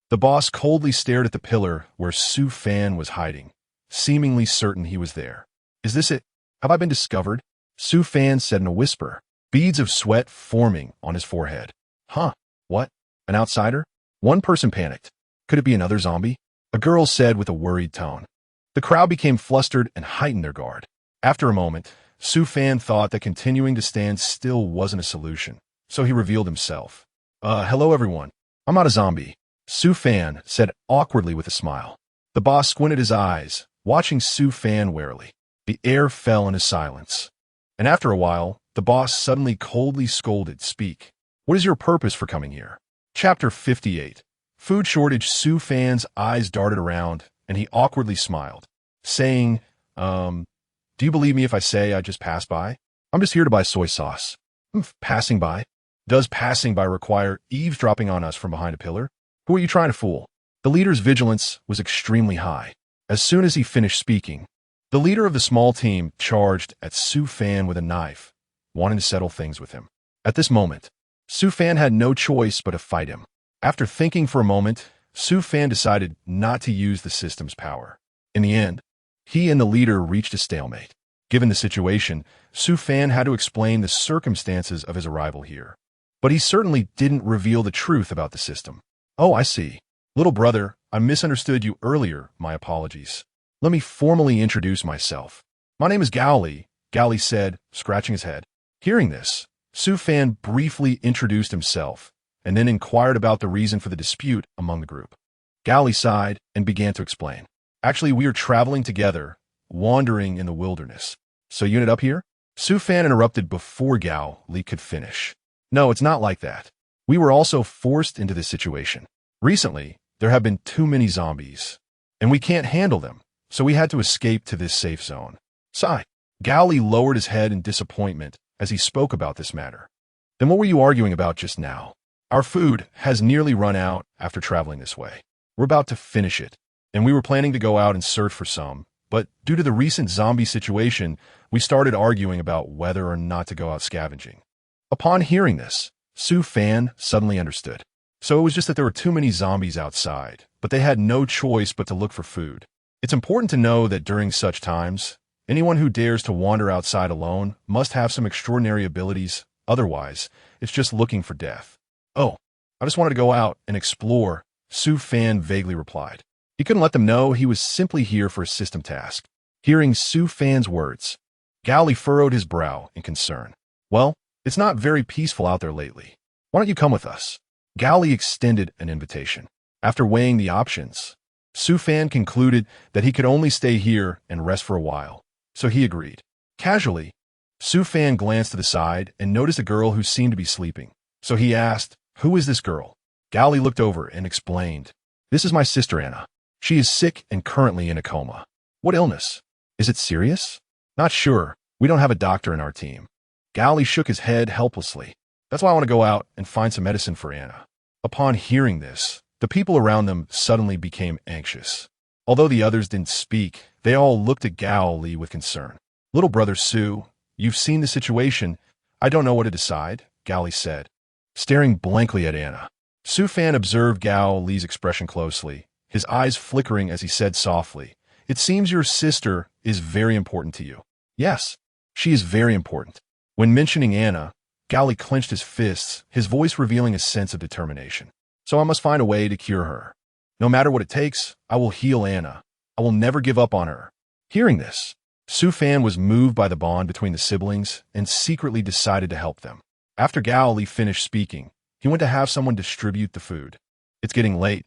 The boss coldly stared at the pillar where Su Fan was hiding, seemingly certain he was there. Is this it? Have I been discovered? Su Fan said in a whisper, beads of sweat forming on his forehead. Huh? What? An outsider? One person panicked. Could it be another zombie? A girl said with a worried tone. The crowd became flustered and heightened their guard. After a moment, Su Fan thought that continuing to stand still wasn't a solution, so he revealed himself. Hello everyone. I'm not a zombie, Su Fan said awkwardly with a smile. The boss squinted his eyes, watching Su Fan warily. The air fell into silence. And after a while, the boss suddenly coldly scolded, "Speak. What is your purpose for coming here?" Chapter 58. Food shortage. Su Fan's eyes darted around, and he awkwardly smiled, saying, do you believe me if I say I just passed by? I'm just here to buy soy sauce. Passing by? Does passing by require eavesdropping on us from behind a pillar? Who are you trying to fool? The leader's vigilance was extremely high. As soon as he finished speaking, the leader of the small team charged at Su Fan with a knife, wanting to settle things with him. At this moment, Su Fan had no choice but to fight him. After thinking for a moment, Su Fan decided not to use the system's power. In the end, he and the leader reached a stalemate. Given the situation, Su Fan had to explain the circumstances of his arrival here. But he certainly didn't reveal the truth about the system. Oh, I see. Little brother, I misunderstood you earlier. My apologies. Let me formally introduce myself. My name is Gowli, Gowli said, scratching his head. Hearing this, Su Fan briefly introduced himself and then inquired about the reason for the dispute among the group. Gowli sighed and began to explain. Actually, we are traveling together, wandering in the wilderness. So you ended up here? Su Fan interrupted before Gowli could finish. No, it's not like that. We were also forced into this situation. Recently, there have been too many zombies, and we can't handle them, so we had to escape to this safe zone. Sigh. Gowli lowered his head in disappointment as he spoke about this matter. Then what were you arguing about just now? Our food has nearly run out after traveling this way. We're about to finish it, and we were planning to go out and search for some, but due to the recent zombie situation, we started arguing about whether or not to go out scavenging. Upon hearing this, Su Fan suddenly understood. So it was just that there were too many zombies outside, but they had no choice but to look for food. It's important to know that during such times, anyone who dares to wander outside alone must have some extraordinary abilities, otherwise, it's just looking for death. Oh, I just wanted to go out and explore, Su Fan vaguely replied. He couldn't let them know he was simply here for a system task. Hearing Su Fan's words, Gao Li furrowed his brow in concern. Well, it's not very peaceful out there lately. Why don't you come with us? Gao Li extended an invitation. After weighing the options, Su Fan concluded that he could only stay here and rest for a while, so he agreed. Casually, Su Fan glanced to the side and noticed a girl who seemed to be sleeping. So he asked, "Who is this girl?" Gao Li looked over and explained, "This is my sister Anna. She is sick and currently in a coma." "What illness? Is it serious?" "Not sure. We don't have a doctor in our team." Gao Li shook his head helplessly. "That's why I want to go out and find some medicine for Anna." Upon hearing this, the people around them suddenly became anxious. Although the others didn't speak, they all looked at Gao Li with concern. "Little brother Su, you've seen the situation. I don't know what to decide," Gao Li said, staring blankly at Anna. Su Fan observed Gao Li's expression closely, his eyes flickering as he said softly, "It seems your sister is very important to you." "Yes, she is very important." When mentioning Anna, Gao Li clenched his fists, his voice revealing a sense of determination. "So I must find a way to cure her. No matter what it takes, I will heal Anna. I will never give up on her." Hearing this, Su Fan was moved by the bond between the siblings and secretly decided to help them. After Gao Li finished speaking, he went to have someone distribute the food. "It's getting late.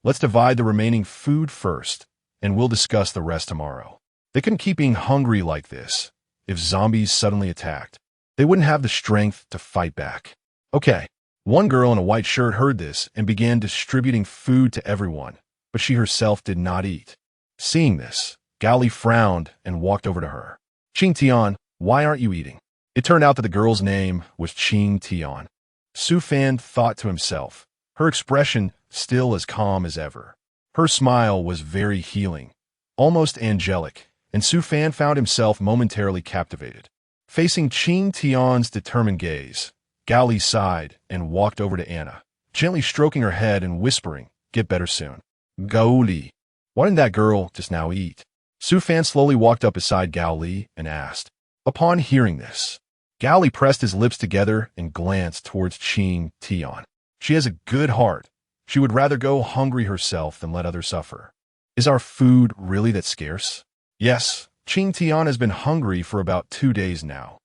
Let's divide the remaining food first, and we'll discuss the rest tomorrow." They couldn't keep being hungry like this. If zombies suddenly attacked, they wouldn't have the strength to fight back. "Okay." One girl in a white shirt heard this and began distributing food to everyone, but she herself did not eat. Seeing this, Gao Li frowned and walked over to her. "Qing Tian, why aren't you eating?" It turned out that the girl's name was Qing Tian. Su Fan thought to himself, her expression still as calm as ever. Her smile was very healing, almost angelic, and Su Fan found himself momentarily captivated. Facing Qing Tian's determined gaze, Gao Li sighed and walked over to Anna, gently stroking her head and whispering, "Get better soon." "Gao Li, why didn't that girl just now eat?" Su Fan slowly walked up beside Gao Li and asked. Upon hearing this, Gao Li pressed his lips together and glanced towards Qing Tian. "She has a good heart. She would rather go hungry herself than let others suffer." "Is our food really that scarce?" "Yes, Qing Tian has been hungry for about 2 days now.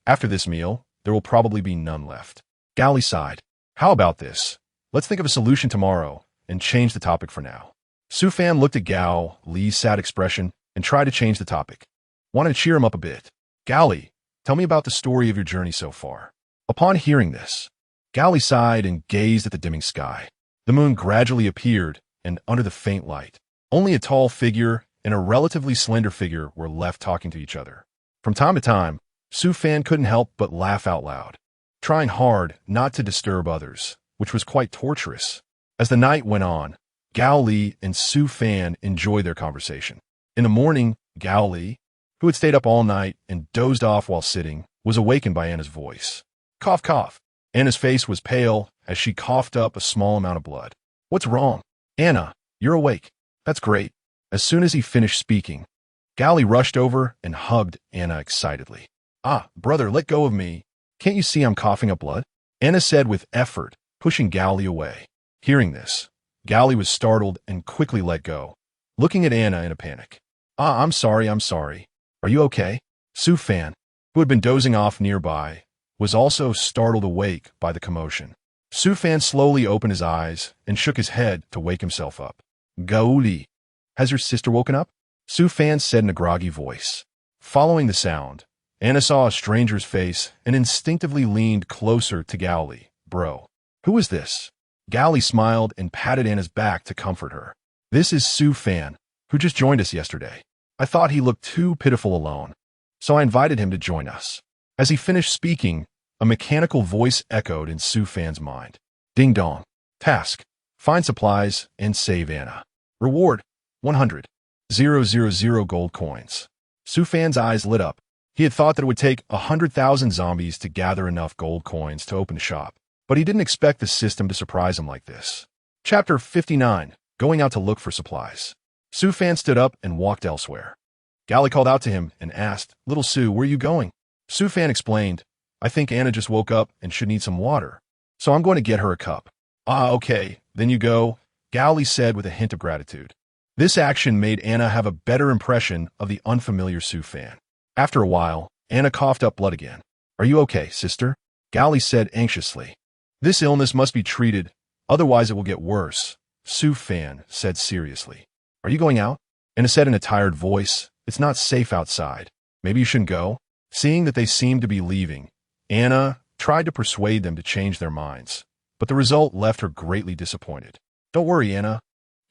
After this meal, there will probably be none left." Gao Li sighed. "How about this? Let's think of a solution tomorrow and change the topic for now." Su Fan looked at Gao Li's sad expression and tried to change the topic. Wanted to cheer him up a bit. "Gao Li, tell me about the story of your journey so far." Upon hearing this, Gao Li sighed and gazed at the dimming sky. The moon gradually appeared, and under the faint light, only a tall figure and a relatively slender figure were left talking to each other. From time to time, Su Fan couldn't help but laugh out loud, trying hard not to disturb others, which was quite torturous. As the night went on, Gao Li and Su Fan enjoyed their conversation. In the morning, Gao Li, who had stayed up all night and dozed off while sitting, was awakened by Anna's voice. "Cough, cough." Anna's face was pale as she coughed up a small amount of blood. "What's wrong?" "Anna, you're awake." "That's great." As soon as he finished speaking, Gao Li rushed over and hugged Anna excitedly. "Ah, brother, let go of me. Can't you see I'm coughing up blood?" Anna said with effort, pushing Gao Li away. Hearing this, Gao Li was startled and quickly let go, looking at Anna in a panic. "Ah, I'm sorry. Are you okay?" Su Fan, who had been dozing off nearby, was also startled awake by the commotion. Su Fan slowly opened his eyes and shook his head to wake himself up. "Gao Li, has your sister woken up?" Su Fan said in a groggy voice. Following the sound, Anna saw a stranger's face and instinctively leaned closer to Gao Li. "Bro, who is this?" Gao Li smiled and patted Anna's back to comfort her. "This is Su Fan, who just joined us yesterday. I thought he looked too pitiful alone, so I invited him to join us." As he finished speaking, a mechanical voice echoed in Su Fan's mind. "Ding dong. Task: find supplies and save Anna. Reward: 100,000 gold coins." Su Fan's eyes lit up. He had thought that it would take 100,000 zombies to gather enough gold coins to open a shop, but he didn't expect the system to surprise him like this. Chapter 59. Going out to look for supplies. Su Fan stood up and walked elsewhere. Gao Li called out to him and asked, "Little Su, where are you going?" Su Fan explained, "I think Anna just woke up and should need some water, so I'm going to get her a cup." "Ah, okay, then you go, Gao Li said with a hint of gratitude. This action made Anna have a better impression of the unfamiliar Su Fan. After a while, Anna coughed up blood again. Are you okay, sister? Gao Li said anxiously. This illness must be treated, otherwise it will get worse, Su Fan said seriously. Are you going out? Anna said in a tired voice. It's not safe outside. Maybe you shouldn't go? Seeing that they seemed to be leaving, Anna tried to persuade them to change their minds, but the result left her greatly disappointed. Don't worry, Anna.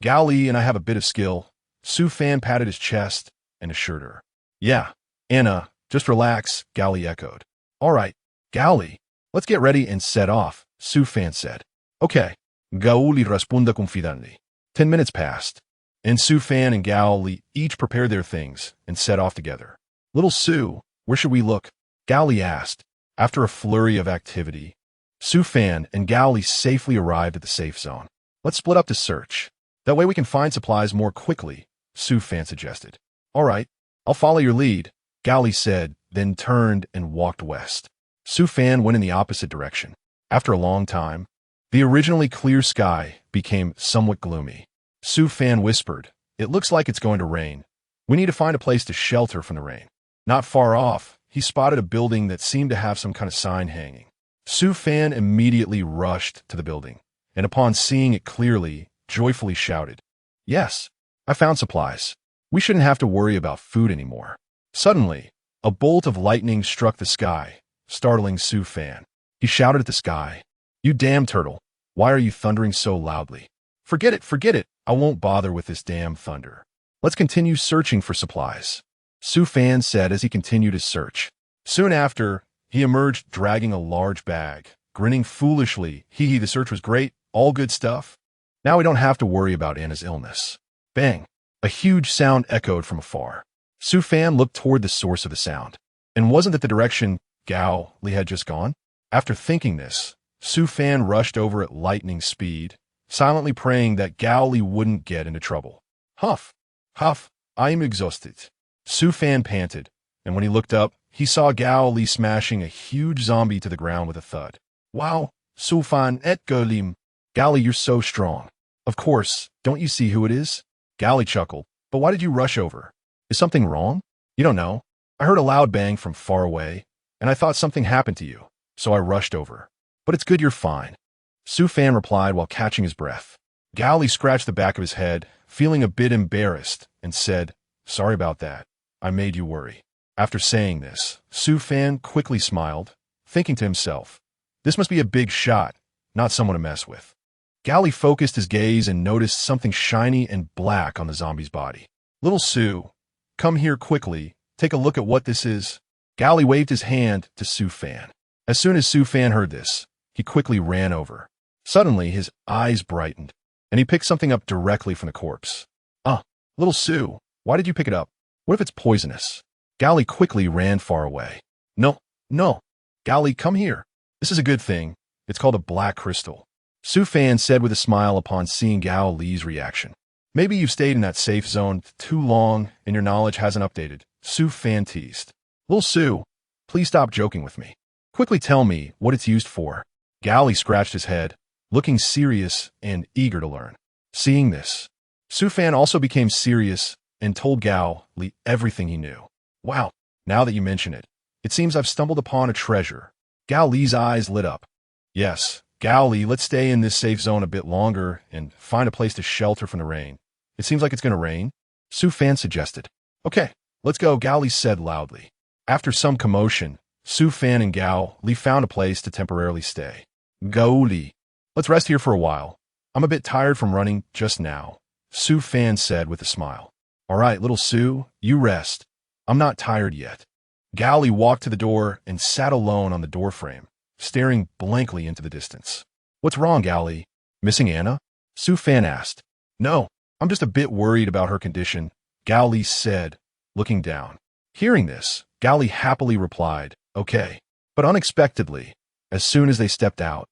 Gao Li and I have a bit of skill. Su Fan patted his chest and assured her. Yeah, Anna, just relax, Gao Li echoed. All right, Gao Li, let's get ready and set off, Su Fan said. Okay, Gao Li responde confidently. 10 minutes passed, and Su Fan and Gao Li each prepared their things and set off together. Little Su, where should we look? Gao Li asked. After a flurry of activity, Su Fan and Gao Li safely arrived at the safe zone. Let's split up to search. That way we can find supplies more quickly, Su Fan suggested. All right, I'll follow your lead, Gao Li said, then turned and walked west. Su Fan went in the opposite direction. After a long time, the originally clear sky became somewhat gloomy. Su Fan whispered, It looks like it's going to rain. We need to find a place to shelter from the rain. Not far off, he spotted a building that seemed to have some kind of sign hanging. Su Fan immediately rushed to the building, and upon seeing it clearly, joyfully shouted, Yes, I found supplies. We shouldn't have to worry about food anymore. Suddenly, a bolt of lightning struck the sky, startling Su Fan. He shouted at the sky, You damn turtle, why are you thundering so loudly? Forget it, I won't bother with this damn thunder. Let's continue searching for supplies, Su Fan said as he continued his search. Soon after, he emerged dragging a large bag, grinning foolishly. Hee, the search was great, all good stuff. Now we don't have to worry about Anna's illness. Bang! A huge sound echoed from afar. Su Fan looked toward the source of the sound. And wasn't that the direction Gao Li had just gone? After thinking this, Su Fan rushed over at lightning speed, silently praying that Gao Li wouldn't get into trouble. Huff! Huff! I am exhausted. Su Fan panted, and when he looked up, he saw Gao Li smashing a huge zombie to the ground with a thud. Wow! Su Fan et Golim. Gao Li, you're so strong. Of course, don't you see who it is? Gao Li chuckled. But why did you rush over? Is something wrong? You don't know. I heard a loud bang from far away, and I thought something happened to you, so I rushed over. But it's good you're fine. Su Fan replied while catching his breath. Gao Li scratched the back of his head, feeling a bit embarrassed, and said, Sorry about that. I made you worry. After saying this, Su Fan quickly smiled, thinking to himself, This must be a big shot, not someone to mess with. Gao Li focused his gaze and noticed something shiny and black on the zombie's body. Little Su, come here quickly, take a look at what this is. Gao Li waved his hand to Su Fan. As soon as Su Fan heard this, he quickly ran over. Suddenly, his eyes brightened, and he picked something up directly from the corpse. Little Su, why did you pick it up? What if it's poisonous? Gao Li quickly ran far away. No. Gao Li, come here. This is a good thing. It's called a black crystal. Su Fan said with a smile upon seeing Gao Li's reaction. Maybe you've stayed in that safe zone too long and your knowledge hasn't updated, Su Fan teased. Little Su, please stop joking with me. Quickly tell me what it's used for. Gao Li scratched his head, looking serious and eager to learn. Seeing this, Su Fan also became serious and told Gao Li everything he knew. Wow, now that you mention it, it seems I've stumbled upon a treasure. Gao Li's eyes lit up. Yes, Gao Li, let's stay in this safe zone a bit longer and find a place to shelter from the rain. It seems like it's going to rain, Su Fan suggested. Okay, let's go, Gao Li said loudly. After some commotion, Su Fan and Gao Li found a place to temporarily stay. Gao Li, let's rest here for a while. I'm a bit tired from running just now, Su Fan said with a smile. All right, little Su, you rest. I'm not tired yet. Gao Li walked to the door and sat alone on the doorframe, staring blankly into the distance. What's wrong, Gao Li? Missing Anna? Su Fan asked. No, I'm just a bit worried about her condition, Gao Li said, looking down. Hearing this, Gao Li happily replied, Okay. But unexpectedly, as soon as they stepped out,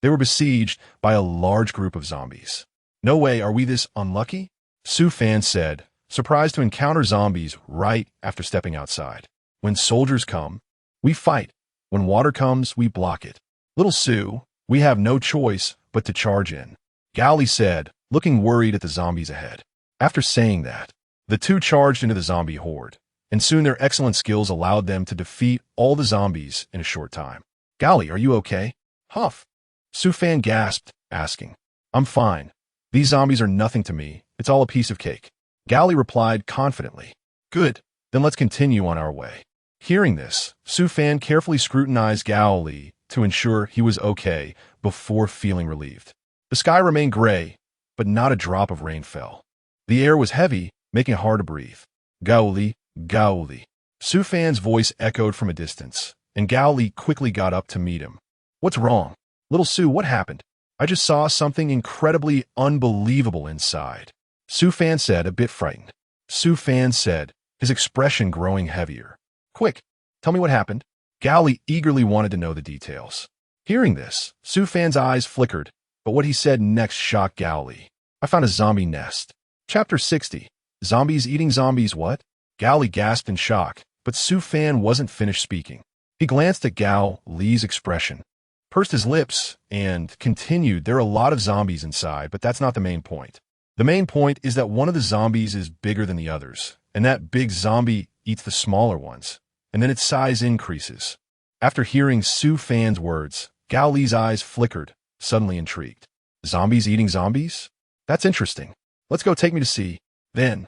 they were besieged by a large group of zombies. No way, are we this unlucky? Su Fan said, surprised to encounter zombies right after stepping outside. When soldiers come, we fight. When water comes, we block it. Little Su, we have no choice but to charge in. Gao Li said, looking worried at the zombies ahead. After saying that, the two charged into the zombie horde, and soon their excellent skills allowed them to defeat all the zombies in a short time. "Golly, are you okay?" "Huff." Sufan gasped, asking. "I'm fine. These zombies are nothing to me. It's all a piece of cake." Golly replied confidently. "Good. Then let's continue on our way." Hearing this, Sufan carefully scrutinized Golly to ensure he was okay before feeling relieved. The sky remained gray, but not a drop of rain fell. The air was heavy, making it hard to breathe. "Golly, Golly." Sufan's voice echoed from a distance, and Golly quickly got up to meet him. "What's wrong? Little Sue, what happened?" "I just saw something incredibly unbelievable inside," Sufan said, a bit frightened. Sufan said, his expression growing heavier. "Quick, tell me what happened." Golly eagerly wanted to know the details. Hearing this, Sufan's eyes flickered, but what he said next shocked Golly. "I found a zombie nest." Chapter 60. Zombies eating zombies what? Golly gasped in shock, but Sufan wasn't finished speaking. He glanced at Golly's expression, pursed his lips, and continued, "There are a lot of zombies inside, but that's not the main point. The main point is that one of the zombies is bigger than the others, and that big zombie eats the smaller ones, and then its size increases." After hearing Sufan's words, Golly's eyes flickered, suddenly intrigued. "Zombies eating zombies? That's interesting. Let's go, take me to see." Then,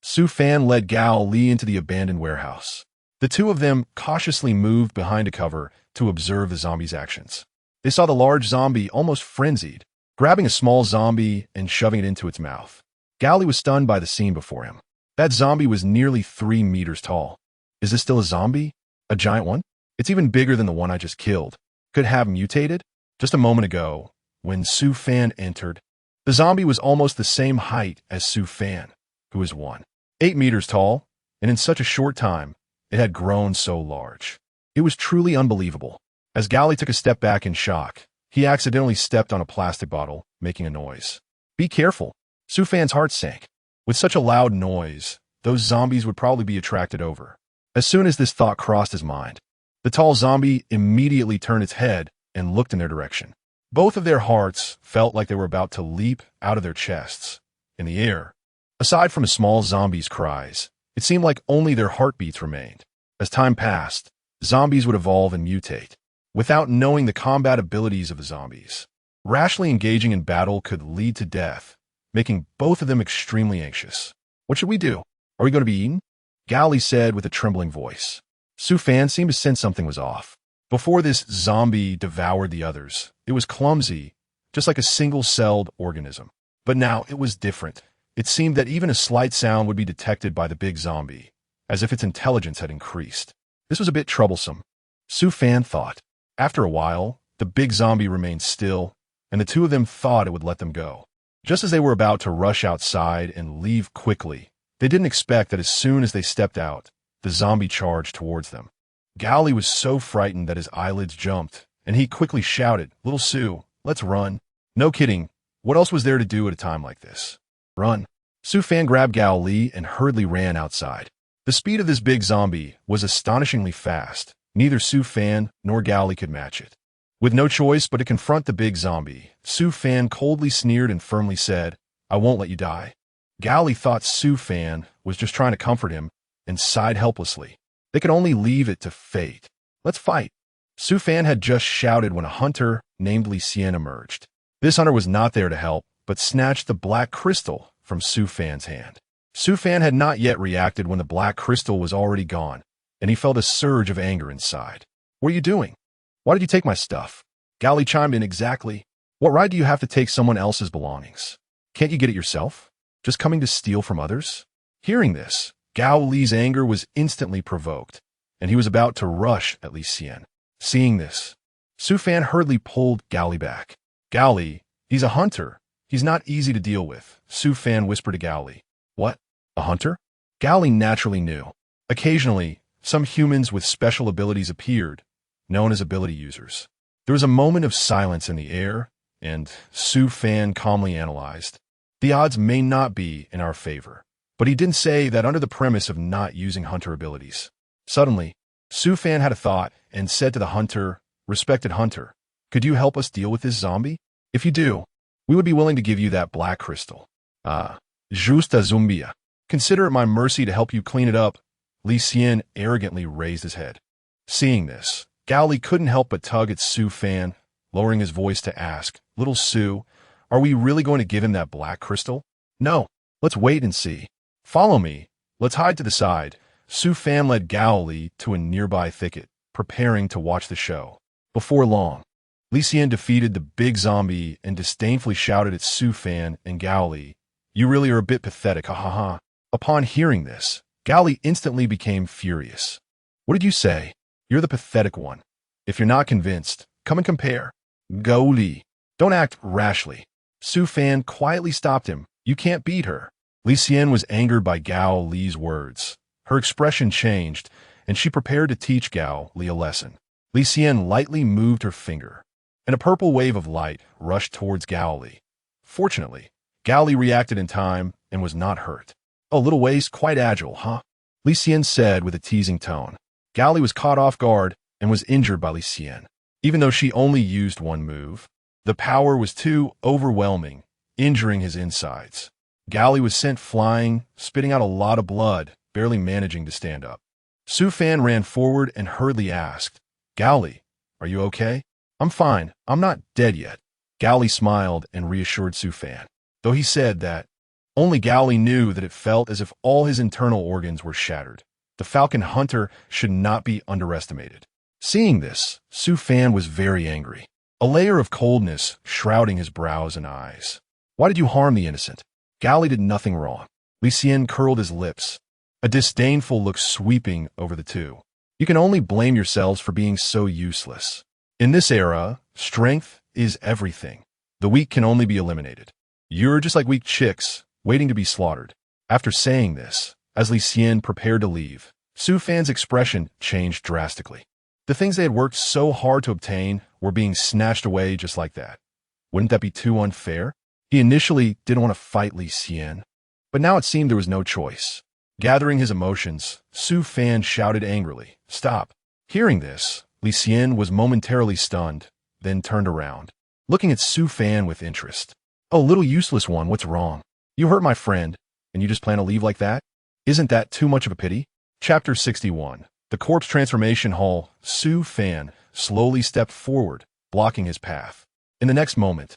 Sufan led Golly into the abandoned warehouse. The two of them cautiously moved behind a cover to observe the zombie's actions. They saw the large zombie almost frenzied, grabbing a small zombie and shoving it into its mouth. Golly was stunned by the scene before him. That zombie was nearly 3 meters tall. Is this still a zombie? A giant one? It's even bigger than the one I just killed. Could have mutated? Just a moment ago, when Sufan entered, the zombie was almost the same height as Sufan, who is 1.8 meters tall, and in such a short time, it had grown so large. It was truly unbelievable. As Golly took a step back in shock, he accidentally stepped on a plastic bottle, making a noise. "Be careful." Sufan's heart sank. With such a loud noise, those zombies would probably be attracted over. As soon as this thought crossed his mind, the tall zombie immediately turned its head and looked in their direction. Both of their hearts felt like they were about to leap out of their chests. In the air, aside from a small zombie's cries, it seemed like only their heartbeats remained. As time passed, zombies would evolve and mutate, without knowing the combat abilities of the zombies. Rashly engaging in battle could lead to death, making both of them extremely anxious. "What should we do? Are we going to be eaten?" Golly said with a trembling voice. Sufan seemed to sense something was off. Before this zombie devoured the others, it was clumsy, just like a single-celled organism. But now it was different. It seemed that even a slight sound would be detected by the big zombie, as if its intelligence had increased. This was a bit troublesome, Sufan thought. After a while, the big zombie remained still, and the two of them thought it would let them go. Just as they were about to rush outside and leave quickly, they didn't expect that as soon as they stepped out, the zombie charged towards them. Golly was so frightened that his eyelids jumped, and he quickly shouted, "Little Sue, let's run." No kidding, what else was there to do at a time like this? Run. Sufan grabbed Golly and hurriedly ran outside. The speed of this big zombie was astonishingly fast. Neither Sufan nor Golly could match it. With no choice but to confront the big zombie, Sufan coldly sneered and firmly said, "I won't let you die." Golly thought Sufan was just trying to comfort him and sighed helplessly. They could only leave it to fate. "Let's fight." Sufan had just shouted when a hunter named Lucien emerged. This hunter was not there to help, but snatched the black crystal from Sufan's hand. Sufan had not yet reacted when the black crystal was already gone, and he felt a surge of anger inside. "What are you doing? Why did you take my stuff?" Golly chimed in. "Exactly. What right do you have to take someone else's belongings? Can't you get it yourself? Just coming to steal from others?" Hearing this, Golly's anger was instantly provoked, and he was about to rush at Lucien. Seeing this, Sufan hurriedly pulled Golly back. "Golly, he's a hunter. He's not easy to deal with," Sufan whispered to Golly. "What? A hunter?" Golly naturally knew. Occasionally, some humans with special abilities appeared, known as ability users. There was a moment of silence in the air, and Sufan calmly analyzed. The odds may not be in our favor, but he didn't say that under the premise of not using hunter abilities. Suddenly, Sufan had a thought and said to the hunter, "Respected hunter, could you help us deal with this zombie? If you do, we would be willing to give you that black crystal. Ah, justa zumbia. Consider it my mercy to help you clean it up. Li Xian arrogantly raised his head. Seeing this, Gao Li couldn't help but tug at Su Fan, lowering his voice to ask, "Little Su, are we really going to give him that black crystal?" "No, let's wait and see. Follow me. Let's hide to the side." Su Fan led Gao Li to a nearby thicket, preparing to watch the show. Before long, Li Xian defeated the big zombie and disdainfully shouted at Su Fan and Gao Li, "You really are a bit pathetic, ha ha ha." Upon hearing this, Gao Li instantly became furious. "What did you say? You're the pathetic one. If you're not convinced, come and compare." "Gao Li, don't act rashly." Su Fan quietly stopped him. "You can't beat her." Li Xian was angered by Gao Li's words. Her expression changed, and she prepared to teach Gao Li a lesson. Li Xian lightly moved her finger, and a purple wave of light rushed towards Gao Li. Fortunately, Gao Li reacted in time and was not hurt. "Oh, little waist, quite agile, huh?" Li Xian said with a teasing tone. Gao Li was caught off guard and was injured by Li Xian. Even though she only used one move, the power was too overwhelming, injuring his insides. Gao Li was sent flying, spitting out a lot of blood, barely managing to stand up. Su Fan ran forward and hurriedly asked, "Gao Li, are you okay?" "I'm fine. I'm not dead yet." Gao Li smiled and reassured Su Fan, though he said that only Gao Li knew that it felt as if all his internal organs were shattered. The Falcon Hunter should not be underestimated. Seeing this, Su Fan was very angry, a layer of coldness shrouding his brows and eyes. "Why did you harm the innocent?" Gao Li did nothing wrong. Li Xian curled his lips, a disdainful look sweeping over the two. "You can only blame yourselves for being so useless. In this era, strength is everything. The weak can only be eliminated. You're just like weak chicks, waiting to be slaughtered." After saying this, as Li Xian prepared to leave, Su Fan's expression changed drastically. The things they had worked so hard to obtain were being snatched away just like that. Wouldn't that be too unfair? He initially didn't want to fight Li Xian, but now it seemed there was no choice. Gathering his emotions, Su Fan shouted angrily, "Stop!" Hearing this, Li Xian was momentarily stunned, then turned around, looking at Su Fan with interest. "Oh, little useless one, what's wrong? You hurt my friend, and you just plan to leave like that? Isn't that too much of a pity?" Chapter 61. The Corpse Transformation Hall. Su Fan slowly stepped forward, blocking his path. In the next moment,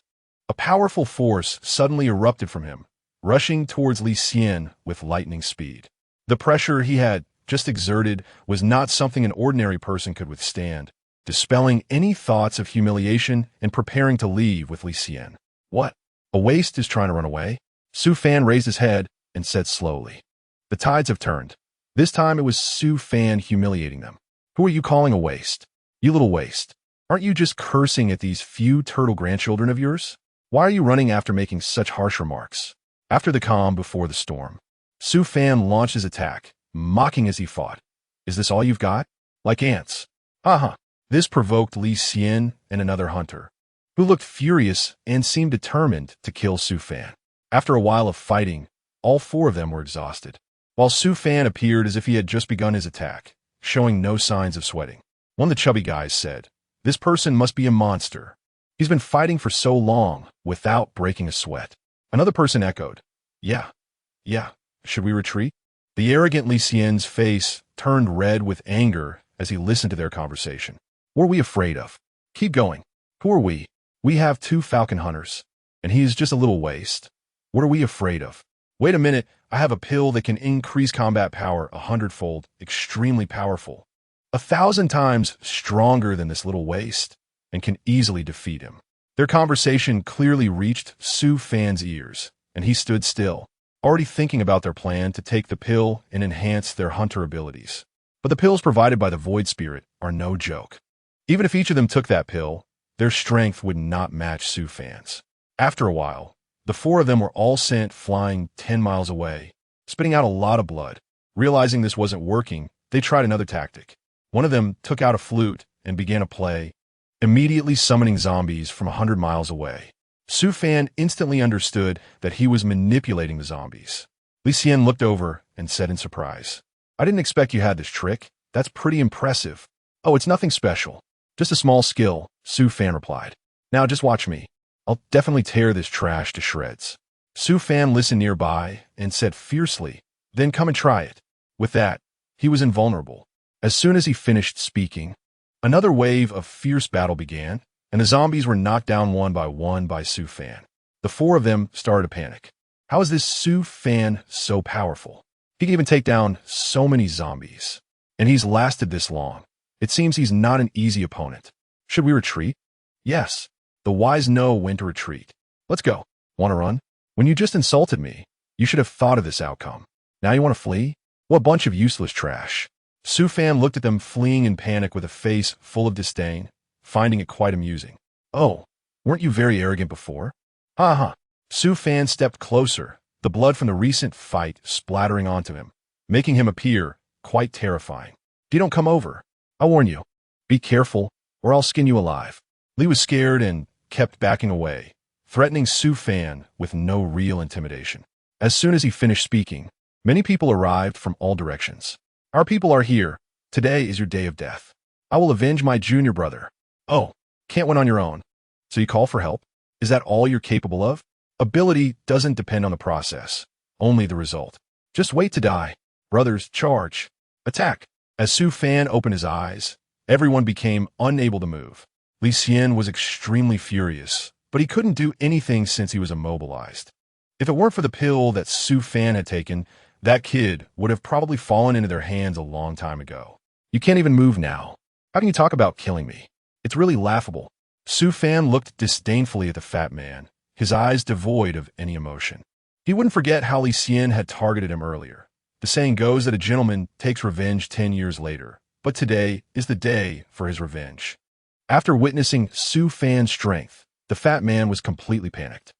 a powerful force suddenly erupted from him, rushing towards Li Xian with lightning speed. The pressure he had just exerted was not something an ordinary person could withstand, dispelling any thoughts of humiliation and preparing to leave with Li Xian. "What? A waste is trying to run away?" Su Fan raised his head and said slowly. "The tides have turned." This time it was Su Fan humiliating them. "Who are you calling a waste? You little waste. Aren't you just cursing at these few turtle grandchildren of yours? Why are you running after making such harsh remarks?" After the calm before the storm, Su Fan launched his attack, mocking as he fought. "Is this all you've got? Like ants?" "Uh-huh." This provoked Li Xian and another hunter, who looked furious and seemed determined to kill Su Fan. After a while of fighting, all four of them were exhausted, while Su Fan appeared as if he had just begun his attack, showing no signs of sweating. One of the chubby guys said, "This person must be a monster. He's been fighting for so long without breaking a sweat." Another person echoed, Yeah. Should we retreat?" The arrogant Li Xian's face turned red with anger as he listened to their conversation. "What are we afraid of? Keep going. Who are we? We have 2 falcon hunters, and he is just a little waste. What are we afraid of? Wait a minute, I have a pill that can increase combat power 100-fold, extremely powerful. 1,000 times stronger than this little waste, and can easily defeat him." Their conversation clearly reached Su Fan's ears, and he stood still, already thinking about their plan to take the pill and enhance their hunter abilities. But the pills provided by the Void Spirit are no joke. Even if each of them took that pill, their strength would not match Su Fan's. After a while, the 4 of them were all sent flying 10 miles away, spitting out a lot of blood. Realizing this wasn't working, they tried another tactic. One of them took out a flute and began to play, immediately summoning zombies from 100 miles away. Su Fan instantly understood that he was manipulating the zombies. Li Xian looked over and said in surprise, "I didn't expect you had this trick. That's pretty impressive." "Oh, it's nothing special. Just a small skill," Su Fan replied. "Now just watch me." I'll definitely tear this trash to shreds. Su Fan listened nearby and said fiercely, then come and try it. With that, he was invulnerable. As soon as he finished speaking, another wave of fierce battle began, and the zombies were knocked down one by Su Fan. The four of them started to panic. How is this Su Fan so powerful? He can even take down so many zombies. And he's lasted this long. It seems he's not an easy opponent. Should we retreat? Yes. The wise know when to retreat. Let's go. Want to run? When you just insulted me, you should have thought of this outcome. Now you want to flee? What bunch of useless trash. Su Fan looked at them fleeing in panic with a face full of disdain, finding it quite amusing. Oh, weren't you very arrogant before? Ha ha. Su Fan stepped closer, the blood from the recent fight splattering onto him, making him appear quite terrifying. You don't come over. I warn you. Be careful, or I'll skin you alive. Li was scared and kept backing away, threatening Su Fan with no real intimidation. As soon as he finished speaking, many people arrived from all directions. Our people are here. Today is your day of death. I will avenge my junior brother. Oh, can't win on your own. So you call for help? Is that all you're capable of? Ability doesn't depend on the process, only the result. Just wait to die. Brothers, charge. Attack. As Su Fan opened his eyes, everyone became unable to move. Li Xian was extremely furious, but he couldn't do anything since he was immobilized. If it weren't for the pill that Su Fan had taken, that kid would have probably fallen into their hands a long time ago. You can't even move now. How can you talk about killing me? It's really laughable. Su Fan looked disdainfully at the fat man, his eyes devoid of any emotion. He wouldn't forget how Li Xian had targeted him earlier. The saying goes that a gentleman takes revenge 10 years later, but today is the day for his revenge. After witnessing Su Fan's strength, the fat man was completely panicked.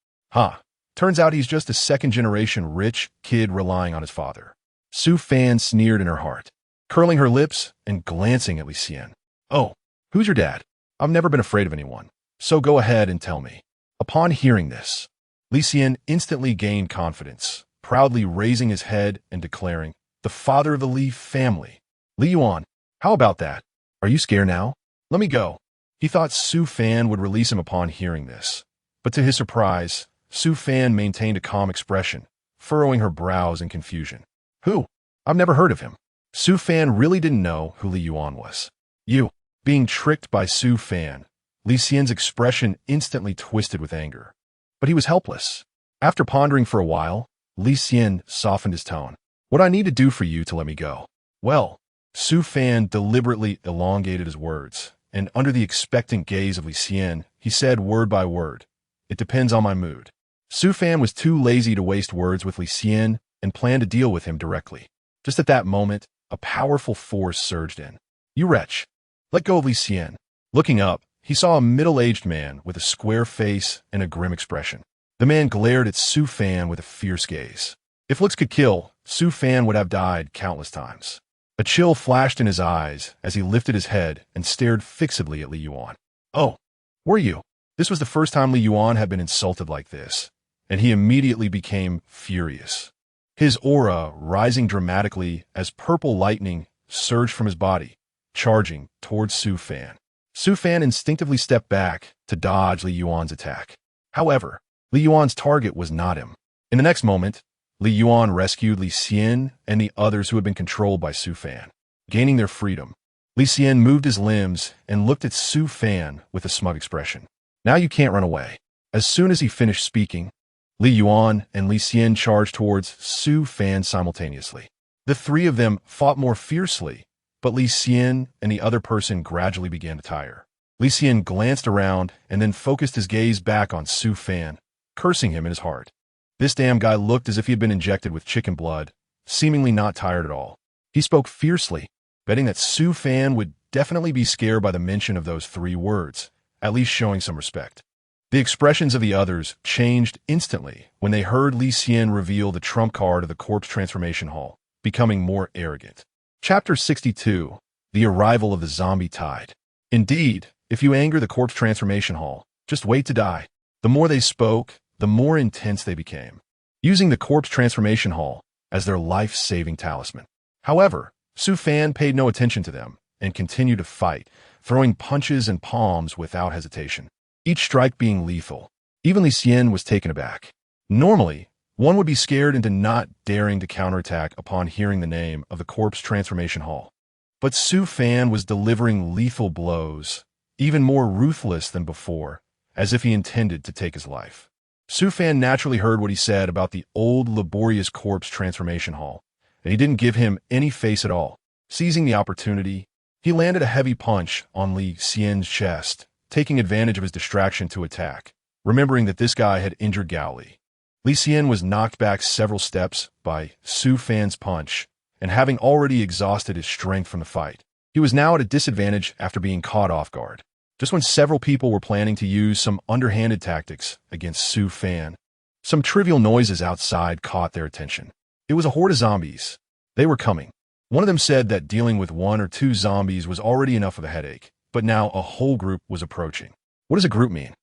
Turns out he's just a second-generation rich kid relying on his father. Su Fan sneered in her heart, curling her lips and glancing at Li Xian. Oh, who's your dad? I've never been afraid of anyone, so go ahead and tell me. Upon hearing this, Li Xian instantly gained confidence, proudly raising his head and declaring, the father of the Li family. Li Yuan, how about that? Are you scared now? Let me go. He thought Su Fan would release him upon hearing this, but to his surprise, Su Fan maintained a calm expression, furrowing her brows in confusion. Who? I've never heard of him. Su Fan really didn't know who Li Yuan was. You. Being tricked by Su Fan, Li Xian's expression instantly twisted with anger. But he was helpless. After pondering for a while, Li Xian softened his tone. What I need to do for you to let me go? Well, Su Fan deliberately elongated his words, and under the expectant gaze of Li Xian, he said word by word, it depends on my mood. Su Fan was too lazy to waste words with Li Xian and planned to deal with him directly. Just at that moment, a powerful force surged in. You wretch! Let go of Li Xian. Looking up, he saw a middle-aged man with a square face and a grim expression. The man glared at Su Fan with a fierce gaze. If looks could kill, Su Fan would have died countless times. A chill flashed in his eyes as he lifted his head and stared fixedly at Li Yuan. Oh, were you? This was the first time Li Yuan had been insulted like this, and he immediately became furious. His aura rising dramatically as purple lightning surged from his body, charging towards Su Fan. Su Fan instinctively stepped back to dodge Li Yuan's attack. However, Li Yuan's target was not him. In the next moment, Li Yuan rescued Li Xian and the others who had been controlled by Su Fan. Gaining their freedom, Li Xian moved his limbs and looked at Su Fan with a smug expression. Now you can't run away. As soon as he finished speaking, Li Yuan and Li Xian charged towards Su Fan simultaneously. The three of them fought more fiercely, but Li Xian and the other person gradually began to tire. Li Xian glanced around and then focused his gaze back on Su Fan, cursing him in his heart. This damn guy looked as if he had been injected with chicken blood, seemingly not tired at all. He spoke fiercely, betting that Su Fan would definitely be scared by the mention of those three words, at least showing some respect. The expressions of the others changed instantly when they heard Li Xian reveal the trump card of the corpse transformation hall, becoming more arrogant. Chapter 62. The Arrival of the Zombie Tide. Indeed, if you anger the corpse transformation hall, just wait to die. The more they spoke, the more intense they became, using the corpse transformation hall as their life-saving talisman. However, Su Fan paid no attention to them and continued to fight, throwing punches and palms without hesitation, each strike being lethal. Even Li Xian was taken aback. Normally, one would be scared into not daring to counterattack upon hearing the name of the corpse transformation hall. But Su Fan was delivering lethal blows, even more ruthless than before, as if he intended to take his life. Su Fan naturally heard what he said about the old, laborious corpse transformation hall, and he didn't give him any face at all. Seizing the opportunity, he landed a heavy punch on Li Xian's chest, taking advantage of his distraction to attack, remembering that this guy had injured Gao Li. Li Xian was knocked back several steps by Su Fan's punch, and having already exhausted his strength from the fight, he was now at a disadvantage after being caught off guard. Just when several people were planning to use some underhanded tactics against Su Fan, some trivial noises outside caught their attention. It was a horde of zombies. They were coming. One of them said that dealing with 1 or 2 zombies was already enough of a headache, but now a whole group was approaching. What does a group mean?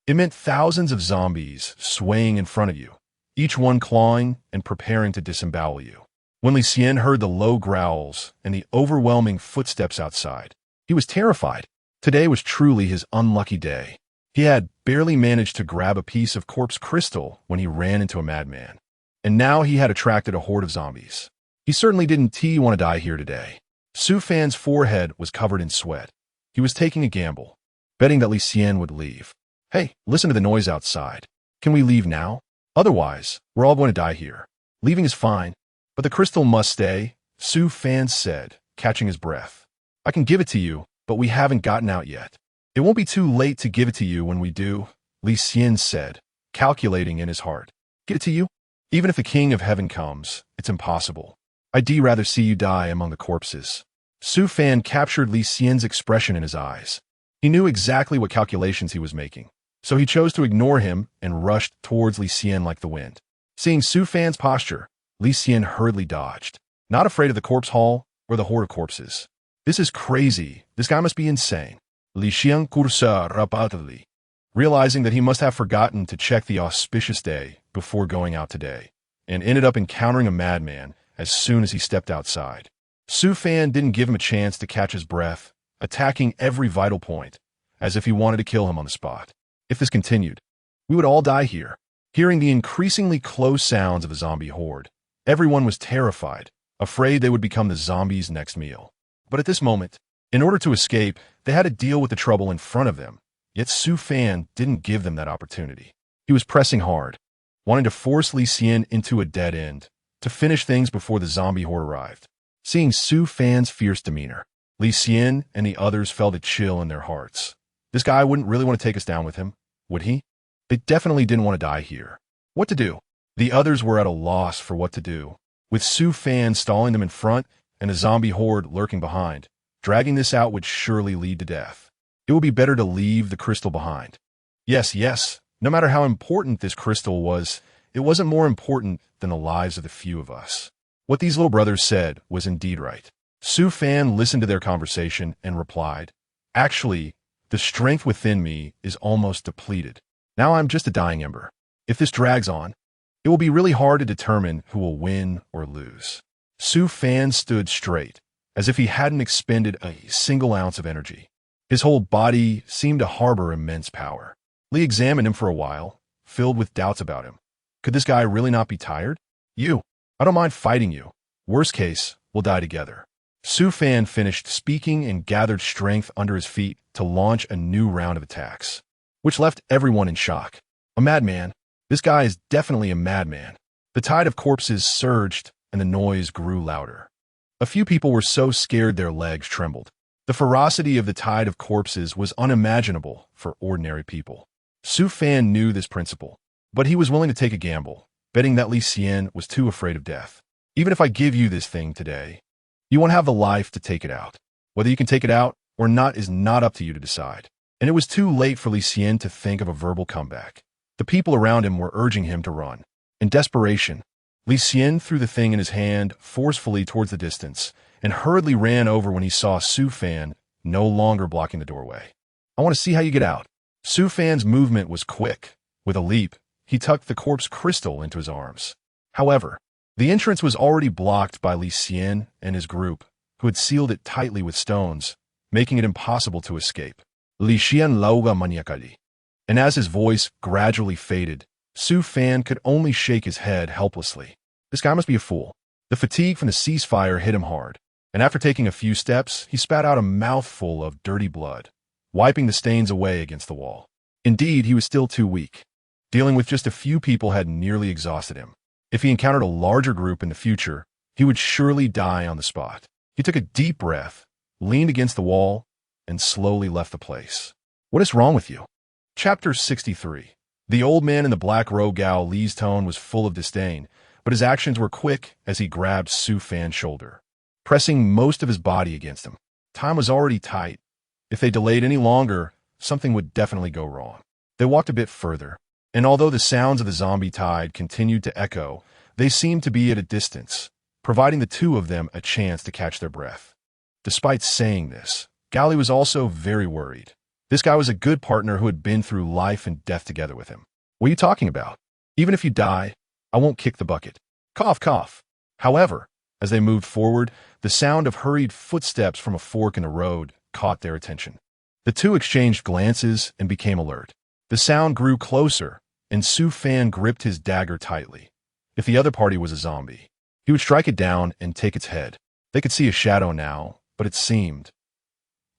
It meant thousands of zombies swaying in front of you, each one clawing and preparing to disembowel you. When Li Xian heard the low growls and the overwhelming footsteps outside, he was terrified. Today was truly his unlucky day. He had barely managed to grab a piece of corpse crystal when he ran into a madman, and now he had attracted a horde of zombies. He certainly didn't want to die here today. Su Fan's forehead was covered in sweat. He was taking a gamble, betting that Li Xian would leave. Hey, listen to the noise outside. Can we leave now? Otherwise, we're all going to die here. Leaving is fine, but the crystal must stay, Su Fan said, catching his breath. I can give it to you, but we haven't gotten out yet. It won't be too late to give it to you when we do, Li Xian said, calculating in his heart. Get it to you? Even if the King of Heaven comes, it's impossible. I'd rather see you die among the corpses. Su Fan captured Li Xian's expression in his eyes. He knew exactly what calculations he was making, so he chose to ignore him and rushed towards Li Xian like the wind. Seeing Su Fan's posture, Li Xian hurriedly dodged, not afraid of the corpse hall or the horde of corpses. This is crazy. This guy must be insane. Li Xian cursa rapidly, realizing that he must have forgotten to check the auspicious day before going out today, and ended up encountering a madman as soon as he stepped outside. Su Fan didn't give him a chance to catch his breath, attacking every vital point, as if he wanted to kill him on the spot. If this continued, we would all die here. Hearing the increasingly close sounds of the zombie horde, everyone was terrified, afraid they would become the zombies' next meal. But at this moment, in order to escape, they had to deal with the trouble in front of them, yet Su Fan didn't give them that opportunity. He was pressing hard, wanting to force Li Xian into a dead end, to finish things before the zombie horde arrived. Seeing Su Fan's fierce demeanor, Li Xian and the others felt a chill in their hearts. This guy wouldn't really want to take us down with him, would he? They definitely didn't want to die here. What to do? The others were at a loss for what to do, with Su Fan stalling them in front and the zombie horde lurking behind. Dragging this out would surely lead to death. It would be better to leave the crystal behind. Yes, no matter how important this crystal was, it wasn't more important than the lives of the few of us. What these little brothers said was indeed right. Su Fan listened to their conversation and replied, Actually, the strength within me is almost depleted. Now I'm just a dying ember. If this drags on, it will be really hard to determine who will win or lose. Su Fan stood straight, as if he hadn't expended a single ounce of energy. His whole body seemed to harbor immense power. Li examined him for a while, filled with doubts about him. Could this guy really not be tired? I don't mind fighting you. Worst case, we'll die together. Su Fan finished speaking and gathered strength under his feet to launch a new round of attacks, which left everyone in shock. A madman. This guy is definitely a madman. The tide of corpses surged and the noise grew louder. A few people were so scared their legs trembled. The ferocity of the tide of corpses was unimaginable for ordinary people. Su Fan knew this principle, but he was willing to take a gamble, betting that Li Xian was too afraid of death. Even if I give you this thing today, you won't have the life to take it out. Whether you can take it out or not is not up to you to decide. And it was too late for Li Xian to think of a verbal comeback. The people around him were urging him to run. In desperation, Li Xian threw the thing in his hand forcefully towards the distance and hurriedly ran over when he saw Su Fan no longer blocking the doorway. I want to see how you get out. Su Fan's movement was quick. With a leap, he tucked the corpse crystal into his arms. However, the entrance was already blocked by Li Xian and his group, who had sealed it tightly with stones, making it impossible to escape. Li Xian lauga maniacally. And as his voice gradually faded, Su Fan could only shake his head helplessly. This guy must be a fool. The fatigue from the ceasefire hit him hard, and after taking a few steps, he spat out a mouthful of dirty blood, wiping the stains away against the wall. Indeed, he was still too weak. Dealing with just a few people had nearly exhausted him. If he encountered a larger group in the future, he would surely die on the spot. He took a deep breath, leaned against the wall, and slowly left the place. What is wrong with you? Chapter 63. The old man in the black robe Gao Li's tone was full of disdain, but his actions were quick as he grabbed Su Fan's shoulder, pressing most of his body against him. Time was already tight. If they delayed any longer, something would definitely go wrong. They walked a bit further, and although the sounds of the zombie tide continued to echo, they seemed to be at a distance, providing the two of them a chance to catch their breath. Despite saying this, Gao Li was also very worried. This guy was a good partner who had been through life and death together with him. What are you talking about? Even if you die, I won't kick the bucket. Cough, cough. However, as they moved forward, the sound of hurried footsteps from a fork in the road caught their attention. The two exchanged glances and became alert. The sound grew closer, and Su Fan gripped his dagger tightly. If the other party was a zombie, he would strike it down and take its head. They could see a shadow now, but it seemed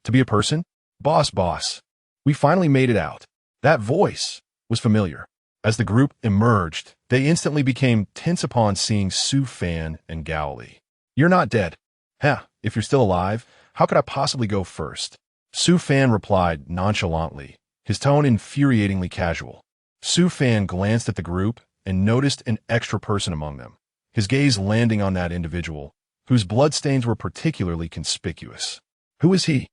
to be a person. Boss, we finally made it out. That voice was familiar. As the group emerged, they instantly became tense upon seeing Su Fan and Gao Li. You're not dead. If you're still alive, how could I possibly go first? Su Fan replied nonchalantly, his tone infuriatingly casual. Su Fan glanced at the group and noticed an extra person among them, his gaze landing on that individual, whose bloodstains were particularly conspicuous. Who is he?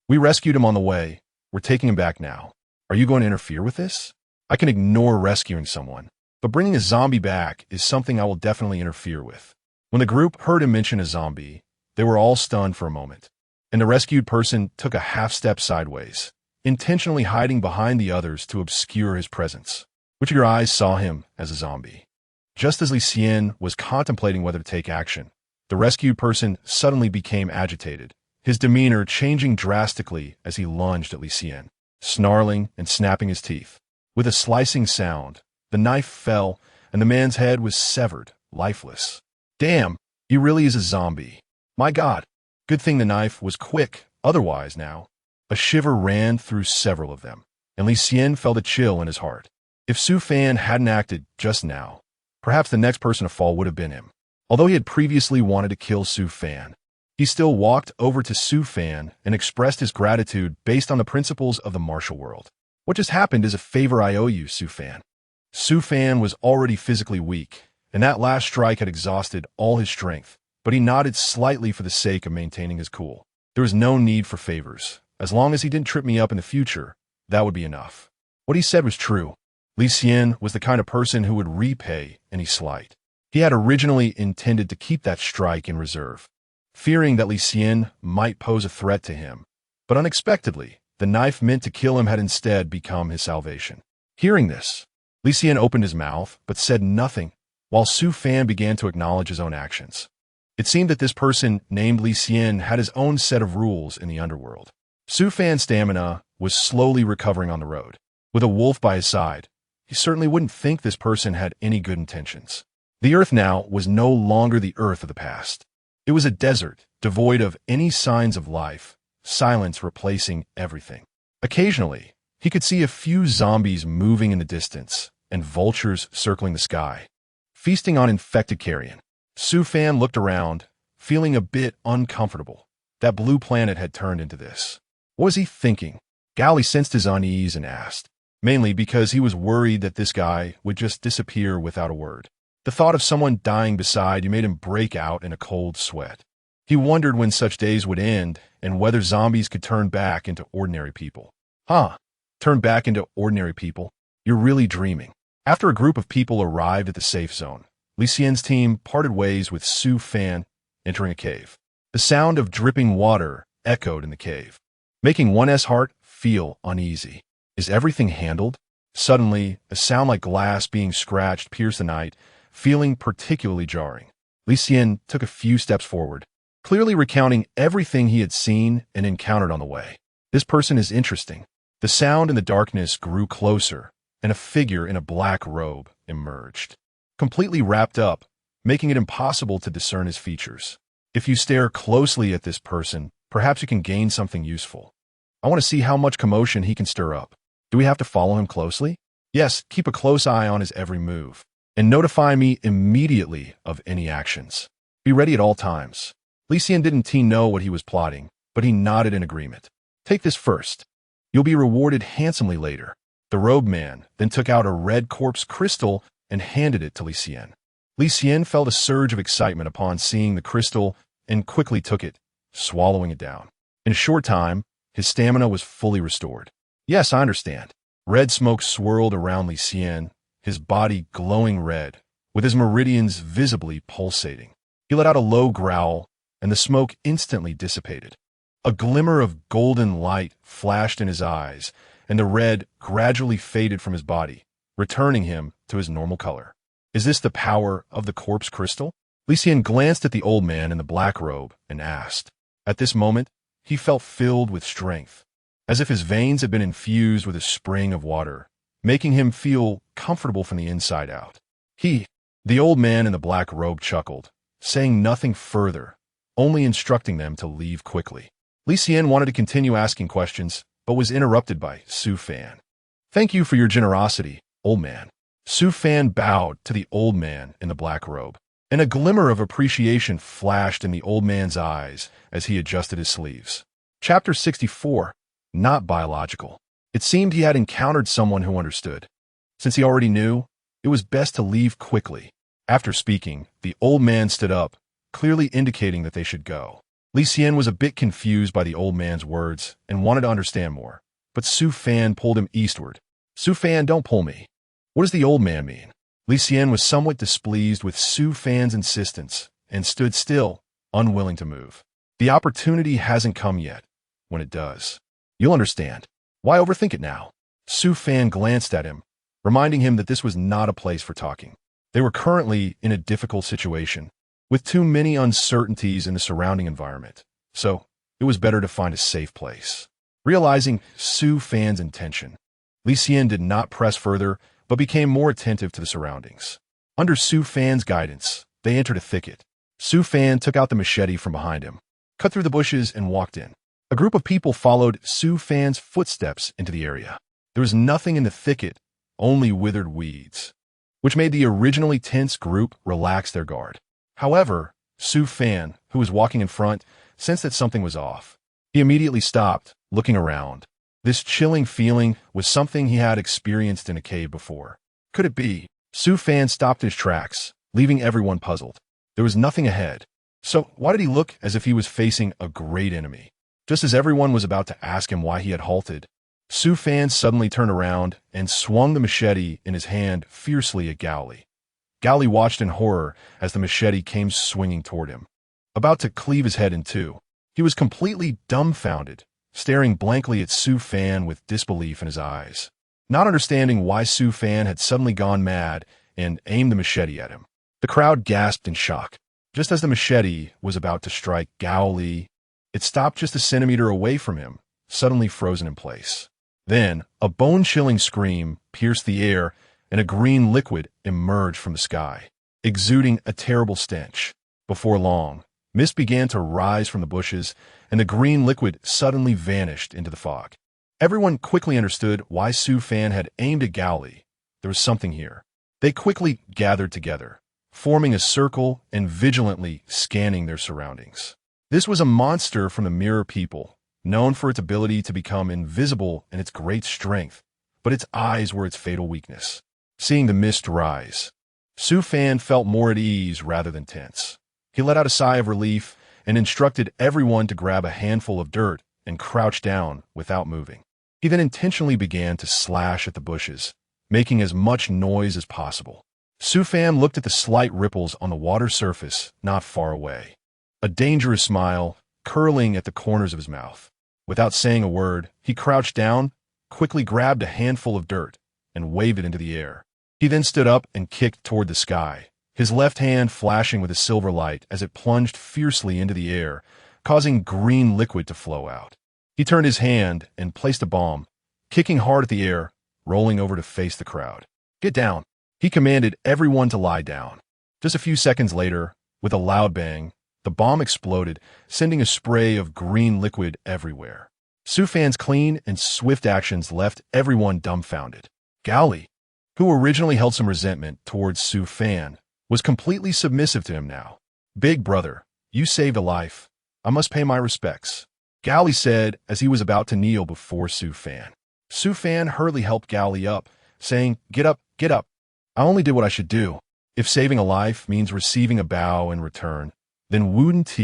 We rescued him on the way. We're taking him back now. Are you going to interfere with this? I can ignore rescuing someone, but bringing a zombie back is something I will definitely interfere with. When the group heard him mention a zombie, they were all stunned for a moment, and the rescued person took a half-step sideways, intentionally hiding behind the others to obscure his presence. Which of your eyes saw him as a zombie? Just as Li Xian was contemplating whether to take action, the rescued person suddenly became agitated, his demeanor changing drastically as he lunged at Li Xian, snarling and snapping his teeth. With a slicing sound, the knife fell, and the man's head was severed, lifeless. Damn, he really is a zombie. My God, good thing the knife was quick, otherwise now. A shiver ran through several of them, and Li Xian felt a chill in his heart. If Su Fan hadn't acted just now, perhaps the next person to fall would have been him. Although he had previously wanted to kill Su Fan, he still walked over to Su Fan and expressed his gratitude based on the principles of the martial world. What just happened is a favor I owe you, Su Fan. Su Fan was already physically weak, and that last strike had exhausted all his strength, but he nodded slightly for the sake of maintaining his cool. There was no need for favors. As long as he didn't trip me up in the future, that would be enough. What he said was true. Li Xian was the kind of person who would repay any slight. He had originally intended to keep that strike in reserve, fearing that Li Xian might pose a threat to him, but unexpectedly, the knife meant to kill him had instead become his salvation. Hearing this, Li Xian opened his mouth but said nothing, while Su Fan began to acknowledge his own actions. It seemed that this person named Li Xian had his own set of rules in the underworld. Su Fan's stamina was slowly recovering on the road. With a wolf by his side, he certainly wouldn't think this person had any good intentions. The earth now was no longer the earth of the past. It was a desert, devoid of any signs of life, silence replacing everything. Occasionally, he could see a few zombies moving in the distance and vultures circling the sky, feasting on infected carrion. Su Fan looked around, feeling a bit uncomfortable. That blue planet had turned into this. What was he thinking? Gao Li sensed his unease and asked, mainly because he was worried that this guy would just disappear without a word. The thought of someone dying beside you made him break out in a cold sweat. He wondered when such days would end and whether zombies could turn back into ordinary people. Turn back into ordinary people? You're really dreaming. After a group of people arrived at the safe zone, Li Xian's team parted ways with Su Fan entering a cave. The sound of dripping water echoed in the cave, making one's heart feel uneasy. Is everything handled? Suddenly, a sound like glass being scratched pierced the night, feeling particularly jarring. Li Xian took a few steps forward, clearly recounting everything he had seen and encountered on the way. This person is interesting. The sound in the darkness grew closer, and a figure in a black robe emerged, completely wrapped up, making it impossible to discern his features. If you stare closely at this person, perhaps you can gain something useful. I want to see how much commotion he can stir up. Do we have to follow him closely? Yes, keep a close eye on his every move, and notify me immediately of any actions. Be ready at all times. Lucien didn't know what he was plotting, but he nodded in agreement. Take this first. You'll be rewarded handsomely later. The robe man then took out a red quartz crystal and handed it to Lucien. Lucien felt a surge of excitement upon seeing the crystal and quickly took it, swallowing it down. In a short time, his stamina was fully restored. Yes, I understand. Red smoke swirled around Lucien, his body glowing red, with his meridians visibly pulsating. He let out a low growl, and the smoke instantly dissipated. A glimmer of golden light flashed in his eyes, and the red gradually faded from his body, returning him to his normal color. Is this the power of the corpse crystal? Lucien glanced at the old man in the black robe and asked. At this moment, he felt filled with strength, as if his veins had been infused with a spring of water, making him feel comfortable from the inside out. The old man in the black robe chuckled, saying nothing further, only instructing them to leave quickly. Lucien wanted to continue asking questions, but was interrupted by Su Fan. Thank you for your generosity, old man. Su Fan bowed to the old man in the black robe, and a glimmer of appreciation flashed in the old man's eyes as he adjusted his sleeves. Chapter 64. Not biological. It seemed he had encountered someone who understood. Since he already knew, it was best to leave quickly. After speaking, the old man stood up, clearly indicating that they should go. Lucien was a bit confused by the old man's words and wanted to understand more, but Su Fan pulled him eastward. Su Fan, don't pull me. What does the old man mean? Lucien was somewhat displeased with Su Fan's insistence and stood still, unwilling to move. The opportunity hasn't come yet. When it does, you'll understand. Why overthink it now? Su Fan glanced at him, reminding him that this was not a place for talking. They were currently in a difficult situation, with too many uncertainties in the surrounding environment, so it was better to find a safe place. Realizing Su Fan's intention, Lucien did not press further, but became more attentive to the surroundings. Under Su Fan's guidance, they entered a thicket. Su Fan took out the machete from behind him, cut through the bushes, and walked in. A group of people followed Su Fan's footsteps into the area. There was nothing in the thicket, only withered weeds, which made the originally tense group relax their guard. However, Su Fan, who was walking in front, sensed that something was off. He immediately stopped, looking around. This chilling feeling was something he had experienced in a cave before. Could it be? Su Fan stopped his tracks, leaving everyone puzzled. There was nothing ahead. So why did he look as if he was facing a great enemy? Just as everyone was about to ask him why he had halted, Su Fan suddenly turned around and swung the machete in his hand fiercely at Gowli. Gowli watched in horror as the machete came swinging toward him, about to cleave his head in two. He was completely dumbfounded, staring blankly at Su Fan with disbelief in his eyes, not understanding why Su Fan had suddenly gone mad and aimed the machete at him. The crowd gasped in shock. Just as the machete was about to strike Gowli, it stopped just a centimeter away from him, suddenly frozen in place. Then, a bone-chilling scream pierced the air, and a green liquid emerged from the sky, exuding a terrible stench. Before long, mist began to rise from the bushes, and the green liquid suddenly vanished into the fog. Everyone quickly understood why Su Fan had aimed at Gowli. There was something here. They quickly gathered together, forming a circle and vigilantly scanning their surroundings. This was a monster from the Mirror People, known for its ability to become invisible and its great strength, but its eyes were its fatal weakness. Seeing the mist rise, Su Fan felt more at ease rather than tense. He let out a sigh of relief and instructed everyone to grab a handful of dirt and crouch down without moving. He then intentionally began to slash at the bushes, making as much noise as possible. Su Fan looked at the slight ripples on the water surface not far away, a dangerous smile curling at the corners of his mouth. Without saying a word, he crouched down, quickly grabbed a handful of dirt, and waved it into the air. He then stood up and kicked toward the sky, his left hand flashing with a silver light as it plunged fiercely into the air, causing green liquid to flow out. He turned his hand and placed a bomb, kicking hard at the air, rolling over to face the crowd. "Get down." He commanded everyone to lie down. Just a few seconds later, with a loud bang, the bomb exploded, sending a spray of green liquid everywhere. Su Fan's clean and swift actions left everyone dumbfounded. Gally, who originally held some resentment towards Su Fan, was completely submissive to him now. "Big brother, you saved a life. I must pay my respects," Gally said as he was about to kneel before Su Fan. Su Fan hurriedly helped Gally up, saying, Get up, get up. I only did what I should do. If saving a life means receiving a bow in return, then wouldn't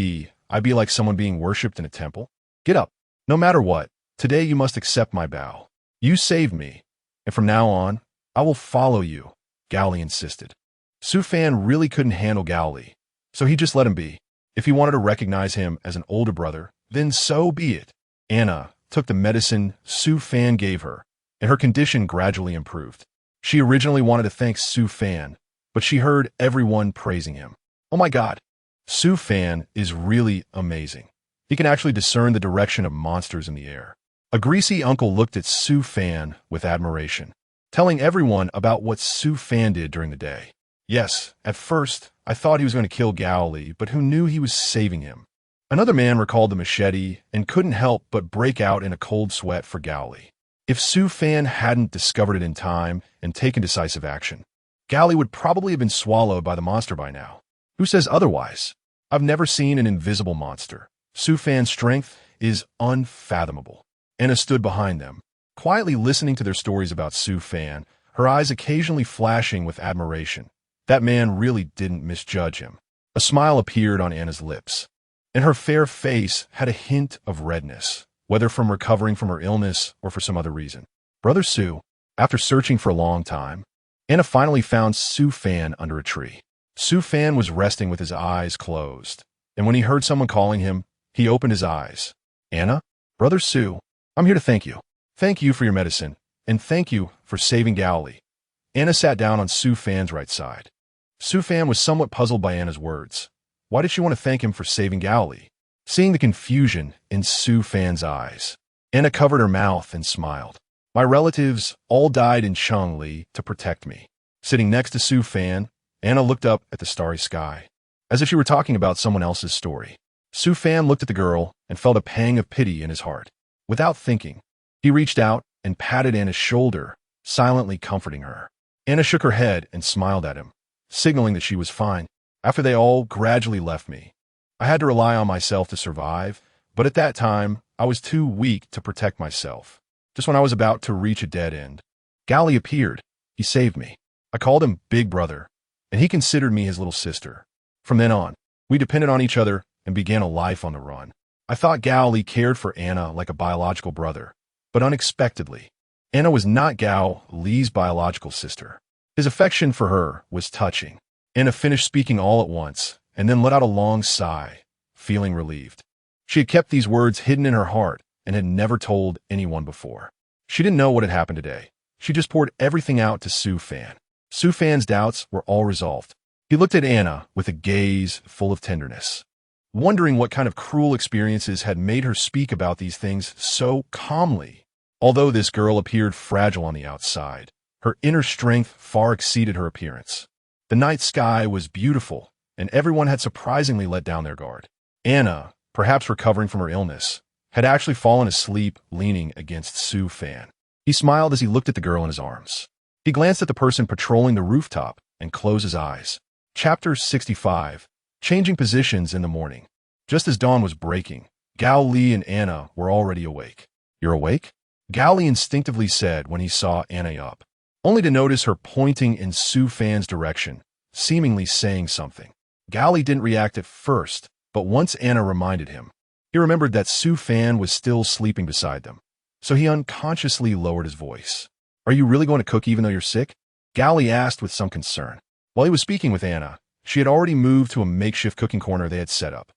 I be like someone being worshipped in a temple? Get up. No matter what, today you must accept my bow. You saved me, and from now on, I will follow you, Gally insisted. Su Fan really couldn't handle Gally, so he just let him be. If he wanted to recognize him as an older brother, then so be it. Anna took the medicine Su Fan gave her, and her condition gradually improved. She originally wanted to thank Su Fan, but she heard everyone praising him. Oh my God, Su Fan is really amazing. He can actually discern the direction of monsters in the air. A greasy uncle looked at Su Fan with admiration, telling everyone about what Su Fan did during the day. Yes, at first, I thought he was going to kill Gally, but who knew he was saving him? Another man recalled the machete and couldn't help but break out in a cold sweat for Gally. If Su Fan hadn't discovered it in time and taken decisive action, Gally would probably have been swallowed by the monster by now. Who says otherwise? I've never seen an invisible monster. Su Fan's strength is unfathomable. Anna stood behind them, quietly listening to their stories about Su Fan, her eyes occasionally flashing with admiration. That man really didn't misjudge him. A smile appeared on Anna's lips, and her fair face had a hint of redness, whether from recovering from her illness or for some other reason. Brother Su, after searching for a long time, Anna finally found Su Fan under a tree. Su Fan was resting with his eyes closed, and when he heard someone calling him, he opened his eyes. Anna, Brother Su, I'm here to thank you. Thank you for your medicine, and thank you for saving Gally. Anna sat down on Su Fan's right side. Su Fan was somewhat puzzled by Anna's words. Why did she want to thank him for saving Gally? Seeing the confusion in Su Fan's eyes, Anna covered her mouth and smiled. My relatives all died in Changli to protect me. Sitting next to Su Fan, Anna looked up at the starry sky, as if she were talking about someone else's story. Su Fan looked at the girl and felt a pang of pity in his heart. Without thinking, he reached out and patted Anna's shoulder, silently comforting her. Anna shook her head and smiled at him, signaling that she was fine. After they all gradually left me, I had to rely on myself to survive, but at that time, I was too weak to protect myself. Just when I was about to reach a dead end, Gally appeared. He saved me. I called him Big Brother, and he considered me his little sister. From then on, we depended on each other and began a life on the run. I thought Gally cared for Anna like a biological brother, but unexpectedly, Anna was not Gao Li's biological sister. His affection for her was touching. Anna finished speaking all at once, and then let out a long sigh, feeling relieved. She had kept these words hidden in her heart and had never told anyone before. She didn't know what had happened today. She just poured everything out to Su Fan. Su Fan's doubts were all resolved. He looked at Anna with a gaze full of tenderness, wondering what kind of cruel experiences had made her speak about these things so calmly. Although this girl appeared fragile on the outside, her inner strength far exceeded her appearance. The night sky was beautiful, and everyone had surprisingly let down their guard. Anna, perhaps recovering from her illness, had actually fallen asleep leaning against Su Fan. He smiled as he looked at the girl in his arms. He glanced at the person patrolling the rooftop and closed his eyes. Chapter 65. Changing positions in the morning. Just as dawn was breaking, Gao Li and Anna were already awake. You're awake? Gao Li instinctively said when he saw Anna up, only to notice her pointing in Su Fan's direction, seemingly saying something. Gao Li didn't react at first, but once Anna reminded him, he remembered that Su Fan was still sleeping beside them, so he unconsciously lowered his voice. Are you really going to cook even though you're sick? Gao Li asked with some concern. While he was speaking with Anna, she had already moved to a makeshift cooking corner they had set up.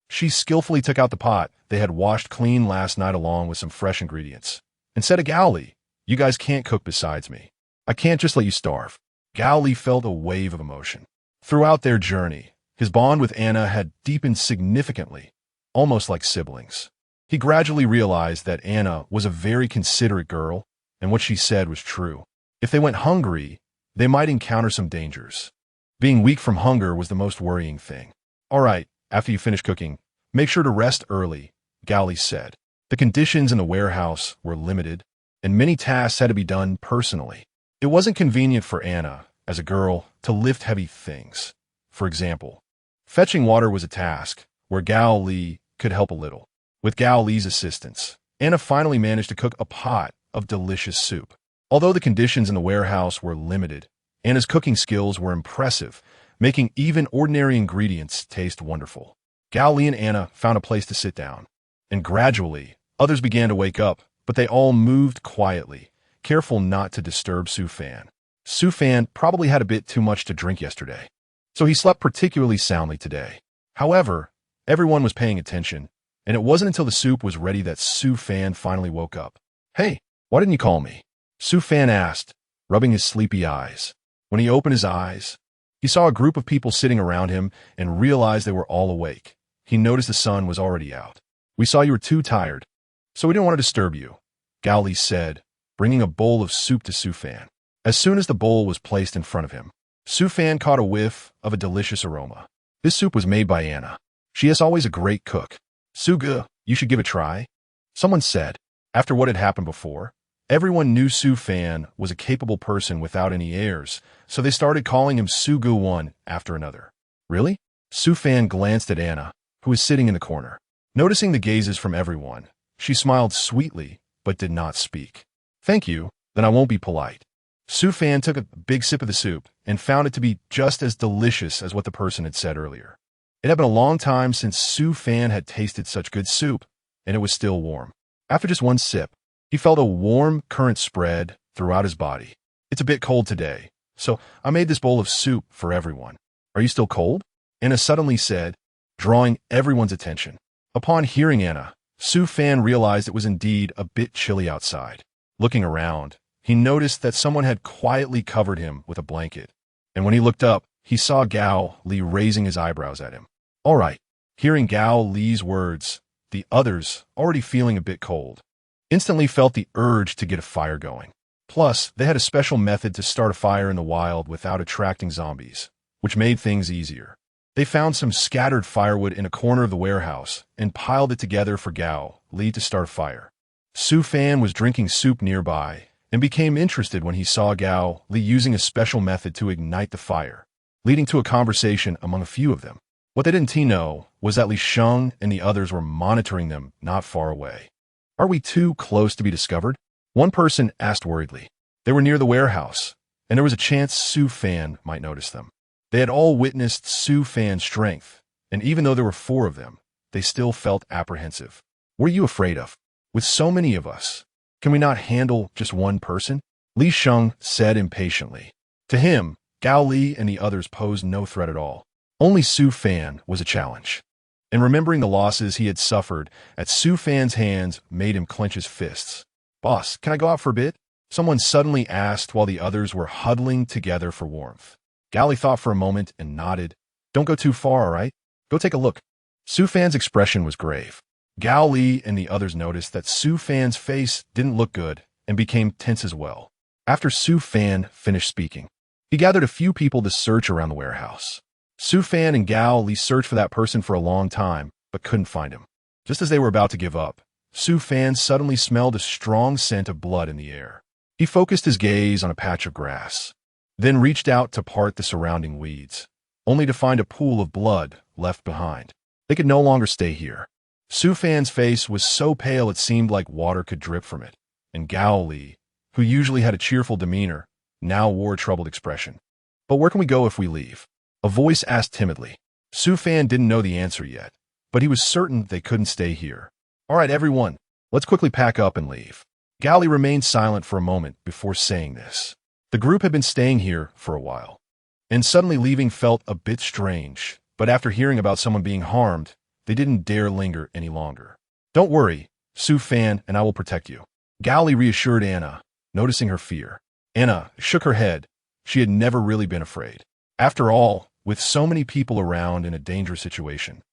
She skillfully took out the pot they had washed clean last night along with some fresh ingredients, and said to Gao Li, you guys can't cook besides me. I can't just let you starve. Gao Li felt a wave of emotion. Throughout their journey, his bond with Anna had deepened significantly, almost like siblings. He gradually realized that Anna was a very considerate girl and what she said was true. If they went hungry, they might encounter some dangers. Being weak from hunger was the most worrying thing. All right, after you finish cooking, make sure to rest early, Gao said. The conditions in the warehouse were limited, and many tasks had to be done personally. It wasn't convenient for Anna, as a girl, to lift heavy things. For example, fetching water was a task where Gao Li could help a little. With Gao Li's assistance, Anna finally managed to cook a pot of delicious soup. Although the conditions in the warehouse were limited, Anna's cooking skills were impressive, making even ordinary ingredients taste wonderful. Gao Li and Anna found a place to sit down, and gradually, others began to wake up, but they all moved quietly, careful not to disturb Su Fan. Su Fan probably had a bit too much to drink yesterday, so he slept particularly soundly today. However, everyone was paying attention, and it wasn't until the soup was ready that Su Fan finally woke up. "Hey, why didn't you call me?" Su Fan asked, rubbing his sleepy eyes. When he opened his eyes, he saw a group of people sitting around him and realized they were all awake. He noticed the sun was already out. "We saw you were too tired, so we didn't want to disturb you," Gao Li said, bringing a bowl of soup to Su Fan. As soon as the bowl was placed in front of him, Su Fan caught a whiff of a delicious aroma. This soup was made by Anna. She is always a great cook. "Suga, you should give it a try," someone said. After what had happened before, everyone knew Su Fan was a capable person without any airs, so they started calling him Sugu one after another. "Really?" Su Fan glanced at Anna, who was sitting in the corner. Noticing the gazes from everyone, she smiled sweetly, but did not speak. "Thank you, then I won't be polite." Su Fan took a big sip of the soup and found it to be just as delicious as what the person had said earlier. It had been a long time since Su Fan had tasted such good soup, and it was still warm. After just one sip, he felt a warm current spread throughout his body. "It's a bit cold today, so I made this bowl of soup for everyone. Are you still cold?" Anna suddenly said, drawing everyone's attention. Upon hearing Anna, Su Fan realized it was indeed a bit chilly outside. Looking around, he noticed that someone had quietly covered him with a blanket, and when he looked up, he saw Gao Li raising his eyebrows at him. "All right." Hearing Gao Li's words, the others, already feeling a bit cold, instantly felt the urge to get a fire going. Plus, they had a special method to start a fire in the wild without attracting zombies, which made things easier. They found some scattered firewood in a corner of the warehouse and piled it together for Gao Li to start a fire. Su Fan was drinking soup nearby and became interested when he saw Gao Li using a special method to ignite the fire, leading to a conversation among a few of them. What they didn't know was that Li Sheng and the others were monitoring them not far away. "Are we too close to be discovered?" one person asked worriedly. They were near the warehouse, and there was a chance Su Fan might notice them. They had all witnessed Su Fan's strength, and even though there were 4 of them, they still felt apprehensive. "What are you afraid of? With so many of us, can we not handle just one person?" Li Sheng said impatiently. To him, Gao Li and the others posed no threat at all. Only Su Fan was a challenge. And remembering the losses he had suffered at Su Fan's hands made him clench his fists. "Boss, can I go out for a bit?" someone suddenly asked while the others were huddling together for warmth. Gao Li thought for a moment and nodded. "Don't go too far, all right? Go take a look." Su Fan's expression was grave. Gao Li and the others noticed that Su Fan's face didn't look good and became tense as well. After Su Fan finished speaking, he gathered a few people to search around the warehouse. Su Fan and Gao Li searched for that person for a long time, but couldn't find him. Just as they were about to give up, Su Fan suddenly smelled a strong scent of blood in the air. He focused his gaze on a patch of grass, then reached out to part the surrounding weeds, only to find a pool of blood left behind. They could no longer stay here. Su Fan's face was so pale it seemed like water could drip from it, and Gao Li, who usually had a cheerful demeanor, now wore a troubled expression. "But where can we go if we leave?" a voice asked timidly. Su Fan didn't know the answer yet, but he was certain they couldn't stay here. "All right, everyone, let's quickly pack up and leave." Gao Li remained silent for a moment before saying this. The group had been staying here for a while, and suddenly leaving felt a bit strange, but after hearing about someone being harmed, they didn't dare linger any longer. "Don't worry, Su Fan and I will protect you," Gao Li reassured Anna, noticing her fear. Anna shook her head. She had never really been afraid. After all, with so many people around in a dangerous situation,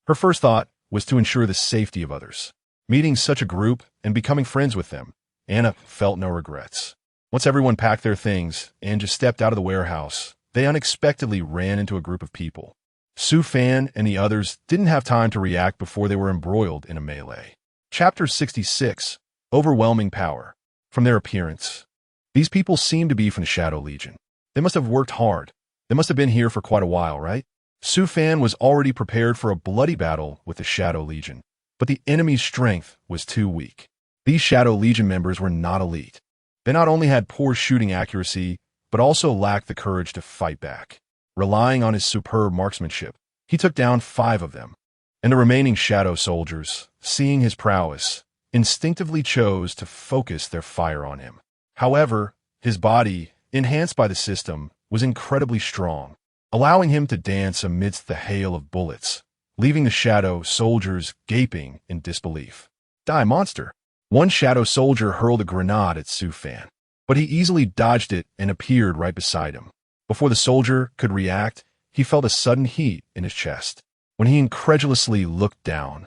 her first thought was to ensure the safety of others. Meeting such a group and becoming friends with them Anna felt no regrets. Once everyone packed their things and just stepped out of the warehouse, they unexpectedly ran into a group of people. Su Fan and the others didn't have time to react before they were embroiled in a melee. Chapter 66. Overwhelming Power. From their appearance, these people seemed to be from the Shadow Legion. They must have worked hard. They must have been here for quite a while, right? Su Fan was already prepared for a bloody battle with the Shadow Legion, but the enemy's strength was too weak. These Shadow Legion members were not elite. They not only had poor shooting accuracy, but also lacked the courage to fight back. Relying on his superb marksmanship, he took down 5 of them, and the remaining Shadow soldiers, seeing his prowess, instinctively chose to focus their fire on him. However, his body, enhanced by the system, was incredibly strong, allowing him to dance amidst the hail of bullets, leaving the Shadow soldiers gaping in disbelief. Die, monster! One Shadow soldier hurled a grenade at Su Fan, but he easily dodged it and appeared right beside him. Before the soldier could react, he felt a sudden heat in his chest. When he incredulously looked down,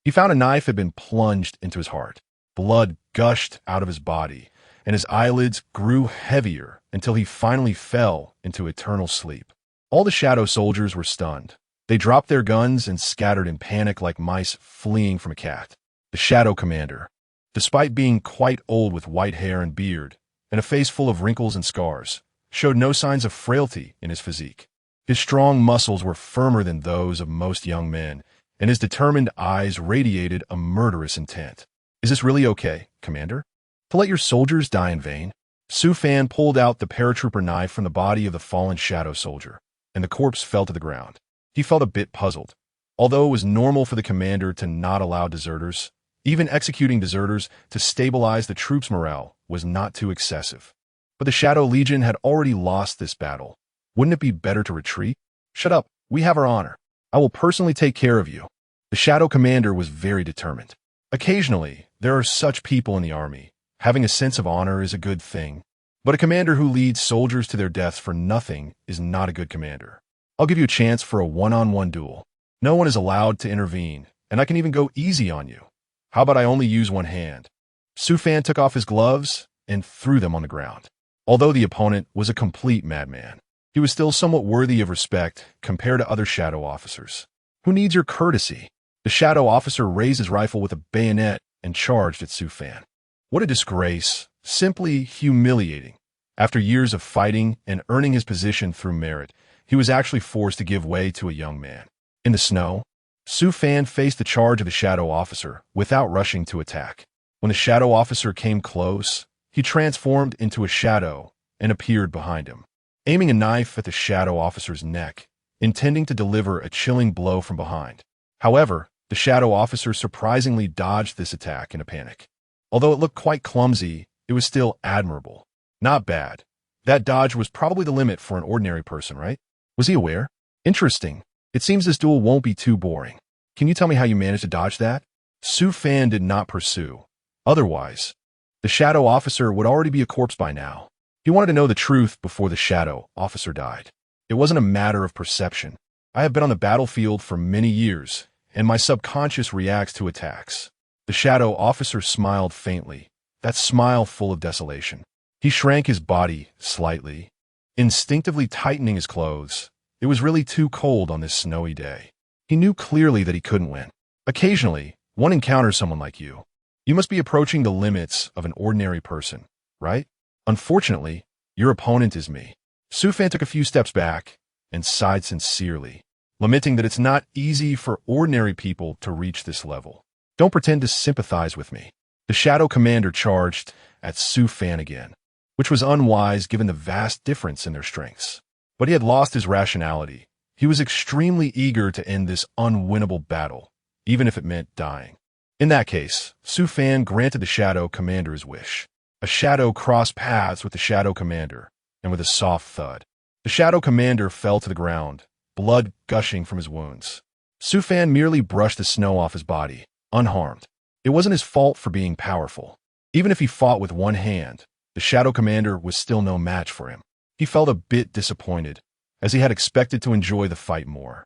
he found a knife had been plunged into his heart. Blood gushed out of his body, and his eyelids grew heavier until he finally fell into eternal sleep. All the Shadow soldiers were stunned. They dropped their guns and scattered in panic like mice fleeing from a cat. The Shadow Commander, despite being quite old with white hair and beard, and a face full of wrinkles and scars, showed no signs of frailty in his physique. His strong muscles were firmer than those of most young men, and his determined eyes radiated a murderous intent. Is this really okay, Commander? To let your soldiers die in vain? Su Fan pulled out the paratrooper knife from the body of the fallen Shadow soldier, and the corpse fell to the ground. He felt a bit puzzled. Although it was normal for the commander to not allow deserters, even executing deserters to stabilize the troops' morale was not too excessive. But the Shadow Legion had already lost this battle. Wouldn't it be better to retreat? Shut up, we have our honor. I will personally take care of you. The Shadow Commander was very determined. Occasionally, there are such people in the army. Having a sense of honor is a good thing. But a commander who leads soldiers to their deaths for nothing is not a good commander. I'll give you a chance for a one-on-one duel. No one is allowed to intervene, and I can even go easy on you. How about I only use one hand? Su Fan took off his gloves and threw them on the ground. Although the opponent was a complete madman, he was still somewhat worthy of respect compared to other Shadow officers. Who needs your courtesy? The Shadow officer raised his rifle with a bayonet and charged at Su Fan. What a disgrace. Simply humiliating. After years of fighting and earning his position through merit, he was actually forced to give way to a young man. In the snow, Su Fan faced the charge of the Shadow officer without rushing to attack. When the Shadow officer came close, he transformed into a shadow and appeared behind him, aiming a knife at the Shadow officer's neck, intending to deliver a chilling blow from behind. However, the Shadow officer surprisingly dodged this attack in a panic. Although it looked quite clumsy, it was still admirable. Not bad. That dodge was probably the limit for an ordinary person, right? Was he aware? Interesting. It seems this duel won't be too boring. Can you tell me how you managed to dodge that? Su Fan did not pursue. Otherwise, the Shadow officer would already be a corpse by now. He wanted to know the truth before the Shadow officer died. It wasn't a matter of perception. I have been on the battlefield for many years, and my subconscious reacts to attacks. The Shadow officer smiled faintly, that smile full of desolation. He shrank his body slightly, instinctively tightening his clothes. It was really too cold on this snowy day. He knew clearly that he couldn't win. Occasionally, one encounters someone like you. You must be approaching the limits of an ordinary person, right? Unfortunately, your opponent is me. Su Fan took a few steps back and sighed sincerely, lamenting that it's not easy for ordinary people to reach this level. Don't pretend to sympathize with me. The Shadow Commander charged at Su Fan again, which was unwise given the vast difference in their strengths. But he had lost his rationality. He was extremely eager to end this unwinnable battle, even if it meant dying. In that case, Su Fan granted the Shadow Commander his wish. A shadow crossed paths with the Shadow Commander, and with a soft thud, the Shadow Commander fell to the ground, blood gushing from his wounds. Su Fan merely brushed the snow off his body, unharmed. It wasn't his fault for being powerful. Even if he fought with one hand, the Shadow Commander was still no match for him. He felt a bit disappointed, as he had expected to enjoy the fight more.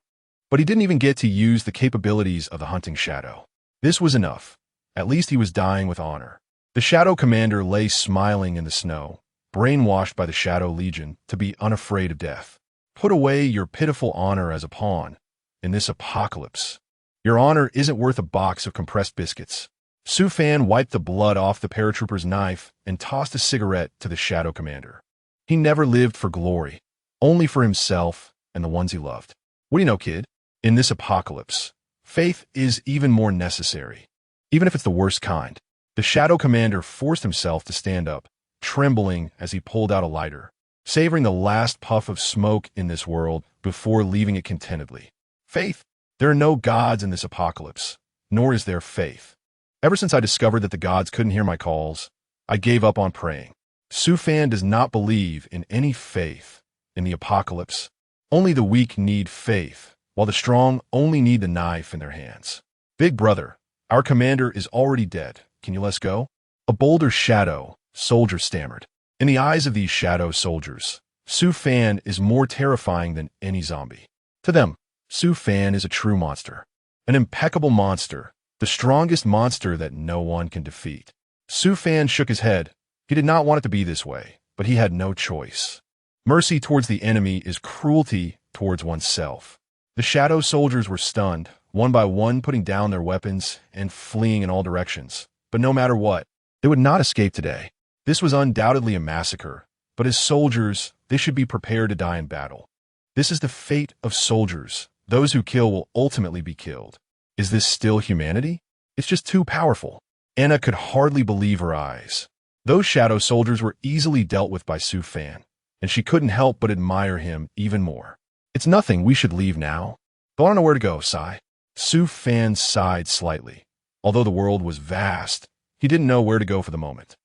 But he didn't even get to use the capabilities of the hunting shadow. This was enough. At least he was dying with honor. The Shadow Commander lay smiling in the snow, brainwashed by the Shadow Legion to be unafraid of death. Put away your pitiful honor as a pawn in this apocalypse. Your honor isn't worth a box of compressed biscuits. Su Fan wiped the blood off the paratrooper's knife and tossed a cigarette to the Shadow Commander. He never lived for glory, only for himself and the ones he loved. What do you know, kid? In this apocalypse, faith is even more necessary, even if it's the worst kind. The Shadow Commander forced himself to stand up, trembling as he pulled out a lighter, savoring the last puff of smoke in this world before leaving it contentedly. Faith. There are no gods in this apocalypse, nor is there faith. Ever since I discovered that the gods couldn't hear my calls, I gave up on praying. Su Fan does not believe in any faith in the apocalypse. Only the weak need faith, while the strong only need the knife in their hands. Big brother, our commander is already dead. Can you let us go? A bolder shadow soldier stammered. In the eyes of these shadow soldiers, Su Fan is more terrifying than any zombie. To them, Su Fan is a true monster, an impeccable monster, the strongest monster that no one can defeat. Su Fan shook his head. He did not want it to be this way, but he had no choice. Mercy towards the enemy is cruelty towards oneself. The shadow soldiers were stunned, one by one putting down their weapons and fleeing in all directions. But no matter what, they would not escape today. This was undoubtedly a massacre, but as soldiers, they should be prepared to die in battle. This is the fate of soldiers. Those who kill will ultimately be killed. Is this still humanity? It's just too powerful. Anna could hardly believe her eyes. Those shadow soldiers were easily dealt with by Su Fan, and she couldn't help but admire him even more. It's nothing, we should leave now. But I don't know where to go, Sai. Su Fan sighed slightly. Although the world was vast, he didn't know where to go for the moment.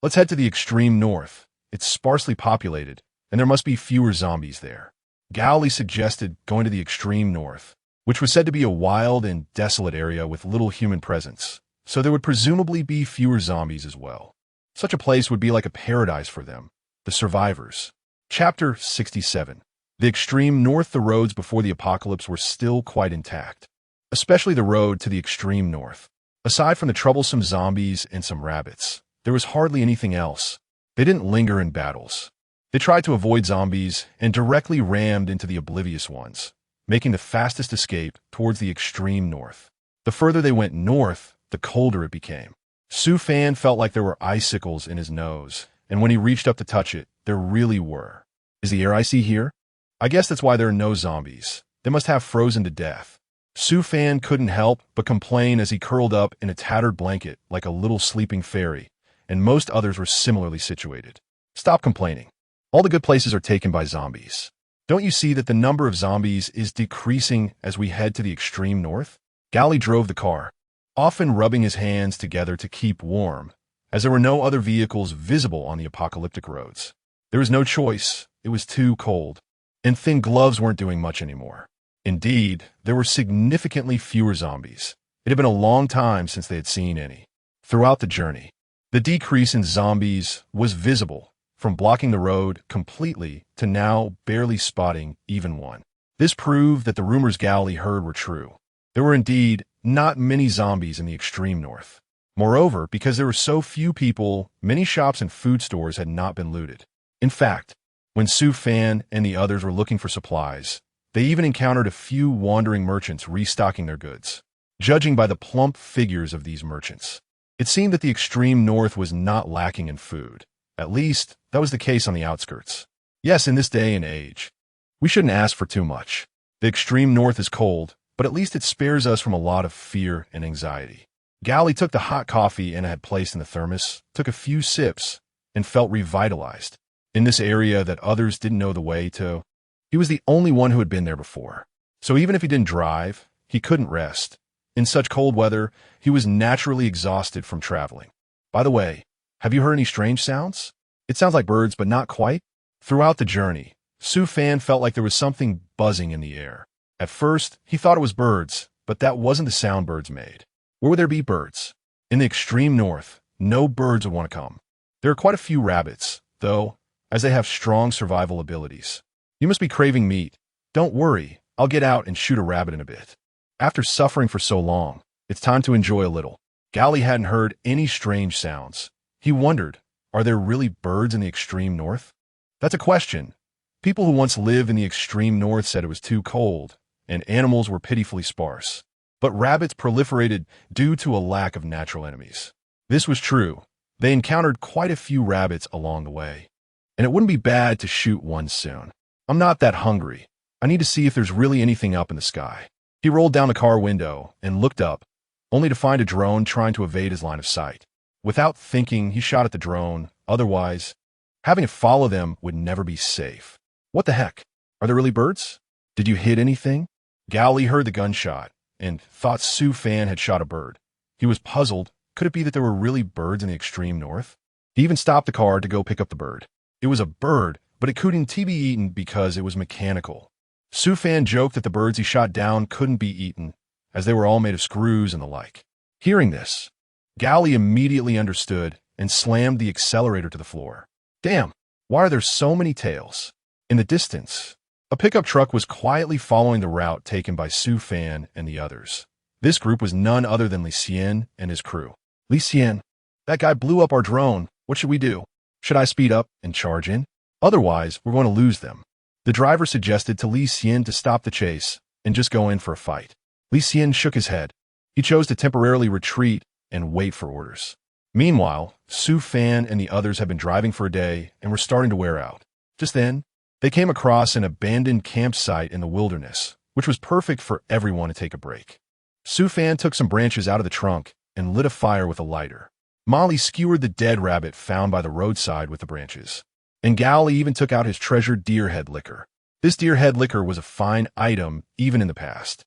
Let's head to the extreme north. It's sparsely populated, and there must be fewer zombies there. Gowley suggested going to the extreme north, which was said to be a wild and desolate area with little human presence, so there would presumably be fewer zombies as well. Such a place would be like a paradise for them, the survivors. Chapter 67. The extreme north. The roads before the apocalypse were still quite intact, especially the road to the extreme north. Aside from the troublesome zombies and some rabbits, there was hardly anything else. They didn't linger in battles. They tried to avoid zombies and directly rammed into the oblivious ones, making the fastest escape towards the extreme north. The further they went north, the colder it became. Su Fan felt like there were icicles in his nose, and when he reached up to touch it, there really were. Is the air icy here? I guess that's why there are no zombies. They must have frozen to death. Su Fan couldn't help but complain as he curled up in a tattered blanket like a little sleeping fairy, and most others were similarly situated. Stop complaining. All the good places are taken by zombies. Don't you see that the number of zombies is decreasing as we head to the extreme north? Gowley drove the car, often rubbing his hands together to keep warm, as there were no other vehicles visible on the apocalyptic roads. There was no choice. It was too cold, and thin gloves weren't doing much anymore. Indeed, there were significantly fewer zombies. It had been a long time since they had seen any. Throughout the journey, the decrease in zombies was visible, from blocking the road completely to now barely spotting even one. This proved that the rumors Gowley heard were true. There were indeed not many zombies in the extreme north. Moreover, because there were so few people, many shops and food stores had not been looted. In fact, when Su Fan and the others were looking for supplies, they even encountered a few wandering merchants restocking their goods. Judging by the plump figures of these merchants, it seemed that the extreme north was not lacking in food. At least, that was the case on the outskirts. Yes, in this day and age, we shouldn't ask for too much. The extreme north is cold, but at least it spares us from a lot of fear and anxiety. Gowley took the hot coffee Anna had placed in the thermos, took a few sips, and felt revitalized. In this area that others didn't know the way to, he was the only one who had been there before. So even if he didn't drive, he couldn't rest. In such cold weather, he was naturally exhausted from traveling. By the way, have you heard any strange sounds? It sounds like birds, but not quite. Throughout the journey, Su Fan felt like there was something buzzing in the air. At first, he thought it was birds, but that wasn't the sound birds made. Where would there be birds? In the extreme north, no birds would want to come. There are quite a few rabbits, though, as they have strong survival abilities. You must be craving meat. Don't worry, I'll get out and shoot a rabbit in a bit. After suffering for so long, it's time to enjoy a little. Gowley hadn't heard any strange sounds. He wondered, are there really birds in the extreme north? That's a question. People who once lived in the extreme north said it was too cold, and animals were pitifully sparse. But rabbits proliferated due to a lack of natural enemies. This was true. They encountered quite a few rabbits along the way. And it wouldn't be bad to shoot one soon. I'm not that hungry. I need to see if there's really anything up in the sky. He rolled down the car window and looked up, only to find a drone trying to evade his line of sight. Without thinking, he shot at the drone. Otherwise, having it follow them would never be safe. What the heck? Are there really birds? Did you hit anything? Gowley heard the gunshot and thought Sue Fan had shot a bird. He was puzzled. Could it be that there were really birds in the extreme north? He even stopped the car to go pick up the bird. It was a bird, but it couldn't be eaten because it was mechanical. Sue Fan joked that the birds he shot down couldn't be eaten, as they were all made of screws and the like. Hearing this, Gowley immediately understood and slammed the accelerator to the floor. Damn, why are there so many tails? In the distance, a pickup truck was quietly following the route taken by Sue Fan and the others. This group was none other than Li Xian and his crew. Li Xian, that guy blew up our drone. What should we do? Should I speed up and charge in? Otherwise, we're going to lose them. The driver suggested to Li Xian to stop the chase and just go in for a fight. Li Xian shook his head. He chose to temporarily retreat and wait for orders. Meanwhile, Sue Fan and the others had been driving for a day and were starting to wear out. Just then, they came across an abandoned campsite in the wilderness, which was perfect for everyone to take a break. Sue Fan took some branches out of the trunk and lit a fire with a lighter. Molly skewered the dead rabbit found by the roadside with the branches. And Gowley even took out his treasured deer head liquor. This deer head liquor was a fine item even in the past.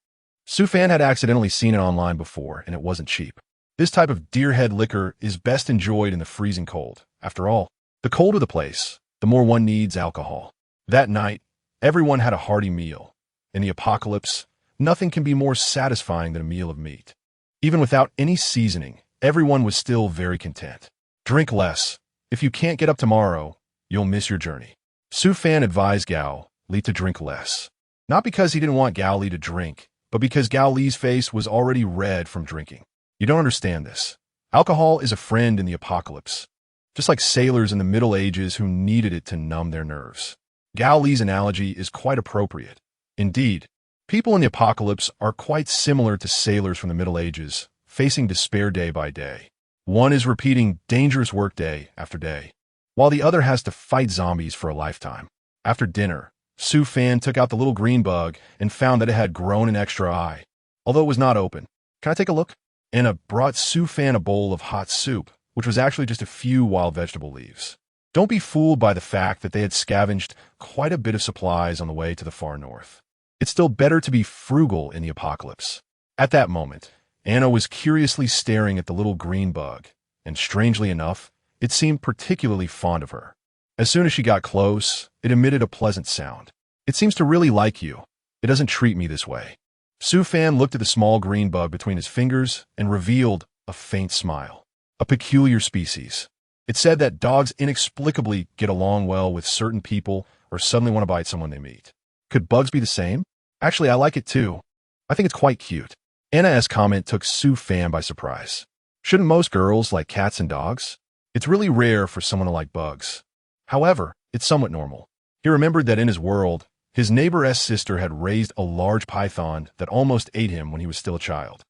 Sue Fan had accidentally seen it online before, and it wasn't cheap. This type of deer head liquor is best enjoyed in the freezing cold. After all, the colder the place, the more one needs alcohol. That night, everyone had a hearty meal. In the apocalypse, nothing can be more satisfying than a meal of meat. Even without any seasoning, everyone was still very content. Drink less. If you can't get up tomorrow, you'll miss your journey. Sue Fan advised Gowley to drink less. Not because he didn't want Gowley to drink, but because Gowley's face was already red from drinking. You don't understand this. Alcohol is a friend in the apocalypse, just like sailors in the Middle Ages who needed it to numb their nerves. Gowley's analogy is quite appropriate. Indeed, people in the apocalypse are quite similar to sailors from the Middle Ages, facing despair day by day. One is repeating dangerous work day after day, while the other has to fight zombies for a lifetime. After dinner, Sue Fan took out the little green bug and found that it had grown an extra eye, although it was not open. Can I take a look? Anna brought Sue Fan a bowl of hot soup, which was actually just a few wild vegetable leaves. Don't be fooled by the fact that they had scavenged quite a bit of supplies on the way to the far north. It's still better to be frugal in the apocalypse. At that moment, Anna was curiously staring at the little green bug, and strangely enough, it seemed particularly fond of her. As soon as she got close, it emitted a pleasant sound. It seems to really like you. It doesn't treat me this way. Sue Fan looked at the small green bug between his fingers and revealed a faint smile. A peculiar species. It said that dogs inexplicably get along well with certain people or suddenly want to bite someone they meet. Could bugs be the same? Actually, I like it too. I think it's quite cute. Anna's comment took Sue Fan by surprise. Shouldn't most girls like cats and dogs? It's really rare for someone to like bugs. However, it's somewhat normal. He remembered that in his world, his neighbor's sister had raised a large python that almost ate him when he was still a child.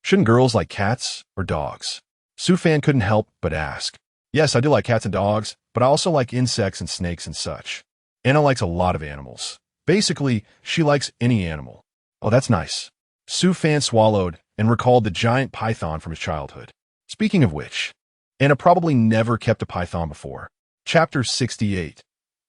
Shouldn't girls like cats or dogs? Sue Fan couldn't help but ask. Yes, I do like cats and dogs, but I also like insects and snakes and such. Anna likes a lot of animals. Basically, she likes any animal. Oh, that's nice. Sue Fan swallowed and recalled the giant python from his childhood. Speaking of which, Anna probably never kept a python before. Chapter 68.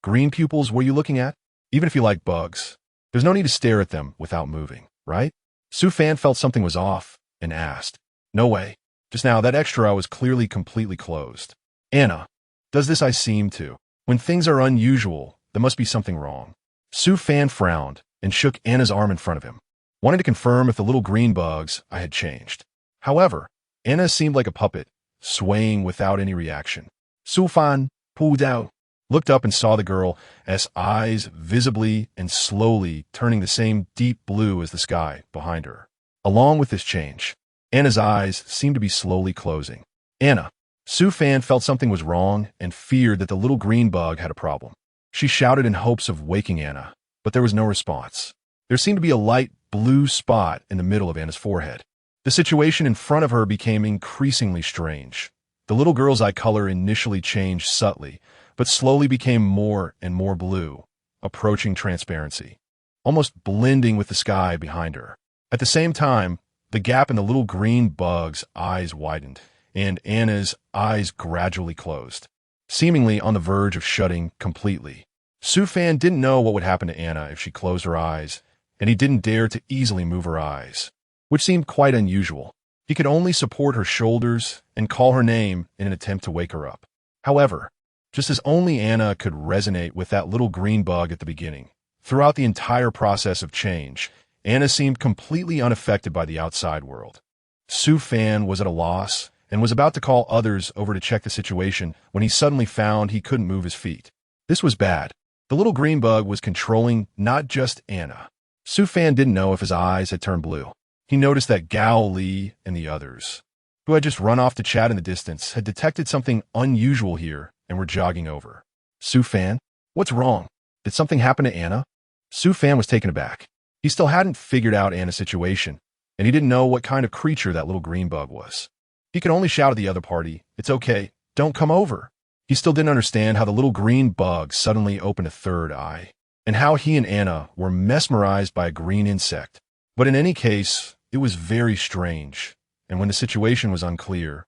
Green pupils, what are you looking at? Even if you like bugs, there's no need to stare at them without moving, right? Sue Fan felt something was off and asked. No way. Just now, that extra eye was clearly completely closed. Anna, does this I seem to? When things are unusual, there must be something wrong. Sue Fan frowned and shook Anna's arm in front of him, wanting to confirm if the little green bugs I had changed. However, Anna seemed like a puppet, swaying without any reaction. Sue Fan pulled out, looked up and saw the girl's eyes visibly and slowly turning the same deep blue as the sky behind her. Along with this change, Anna's eyes seemed to be slowly closing. Anna, Su Fan felt something was wrong and feared that the little green bug had a problem. She shouted in hopes of waking Anna, but there was no response. There seemed to be a light blue spot in the middle of Anna's forehead. The situation in front of her became increasingly strange. The little girl's eye color initially changed subtly, but slowly became more and more blue, approaching transparency, almost blending with the sky behind her. At the same time, the gap in the little green bug's eyes widened, and Anna's eyes gradually closed, seemingly on the verge of shutting completely. Su Fan didn't know what would happen to Anna if she closed her eyes, and he didn't dare to easily move her eyes, which seemed quite unusual. He could only support her shoulders and call her name in an attempt to wake her up. However, just as only Anna could resonate with that little green bug at the beginning, throughout the entire process of change, Anna seemed completely unaffected by the outside world. Su Fan was at a loss and was about to call others over to check the situation when he suddenly found he couldn't move his feet. This was bad. The little green bug was controlling not just Anna. Su Fan didn't know if his eyes had turned blue. He noticed that Gao Li and the others, who had just run off to chat in the distance, had detected something unusual here and were jogging over. Su Fan? What's wrong? Did something happen to Anna? Su Fan was taken aback. He still hadn't figured out Anna's situation, and he didn't know what kind of creature that little green bug was. He could only shout at the other party, "It's okay, don't come over." He still didn't understand how the little green bug suddenly opened a third eye, and how he and Anna were mesmerized by a green insect. But in any case, it was very strange, and when the situation was unclear,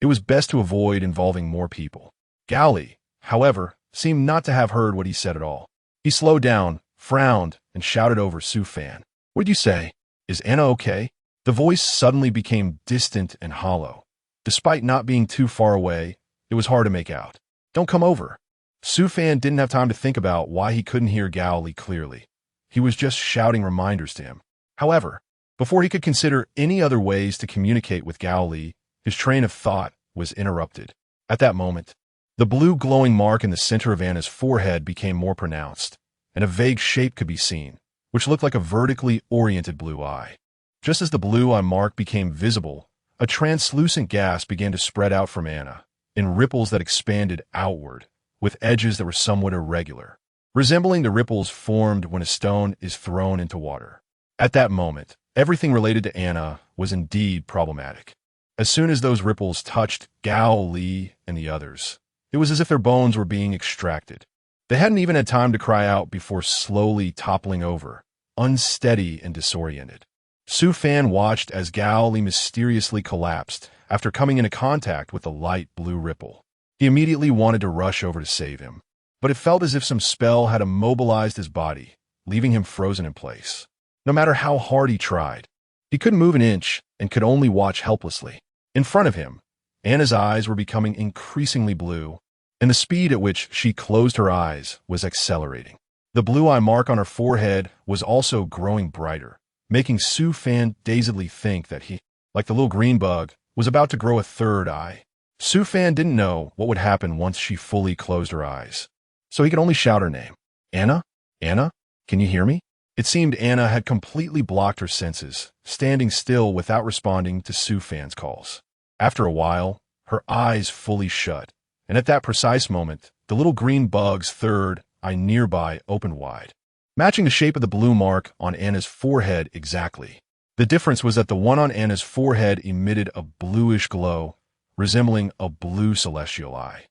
it was best to avoid involving more people. Gaoli, however, seemed not to have heard what he said at all. He slowed down, frowned, and shouted over Su Fan. "What did you say? Is Anna okay?" The voice suddenly became distant and hollow. Despite not being too far away, it was hard to make out. "Don't come over." Su Fan didn't have time to think about why he couldn't hear Gao Li clearly. He was just shouting reminders to him. However, before he could consider any other ways to communicate with Gao Li, his train of thought was interrupted. At that moment, the blue glowing mark in the center of Anna's forehead became more pronounced, and a vague shape could be seen, which looked like a vertically oriented blue eye. Just as the blue eye mark became visible, a translucent gas began to spread out from Anna, in ripples that expanded outward, with edges that were somewhat irregular, resembling the ripples formed when a stone is thrown into water. At that moment, everything related to Anna was indeed problematic. As soon as those ripples touched Gao Li and the others, it was as if their bones were being extracted. They hadn't even had time to cry out before slowly toppling over, unsteady and disoriented. Su Fan watched as Gao Li mysteriously collapsed after coming into contact with the light blue ripple. He immediately wanted to rush over to save him, but it felt as if some spell had immobilized his body, leaving him frozen in place. No matter how hard he tried, he couldn't move an inch and could only watch helplessly. In front of him, Anna's eyes were becoming increasingly blue, and the speed at which she closed her eyes was accelerating. The blue eye mark on her forehead was also growing brighter, making Su Fan dazedly think that he, like the little green bug, was about to grow a third eye. Su Fan didn't know what would happen once she fully closed her eyes, so he could only shout her name. "Anna? Anna? Can you hear me?" It seemed Anna had completely blocked her senses, standing still without responding to Su Fan's calls. After a while, her eyes fully shut, and at that precise moment, the little green bug's third eye nearby opened wide, matching the shape of the blue mark on Anna's forehead exactly. The difference was that the one on Anna's forehead emitted a bluish glow, resembling a blue celestial eye,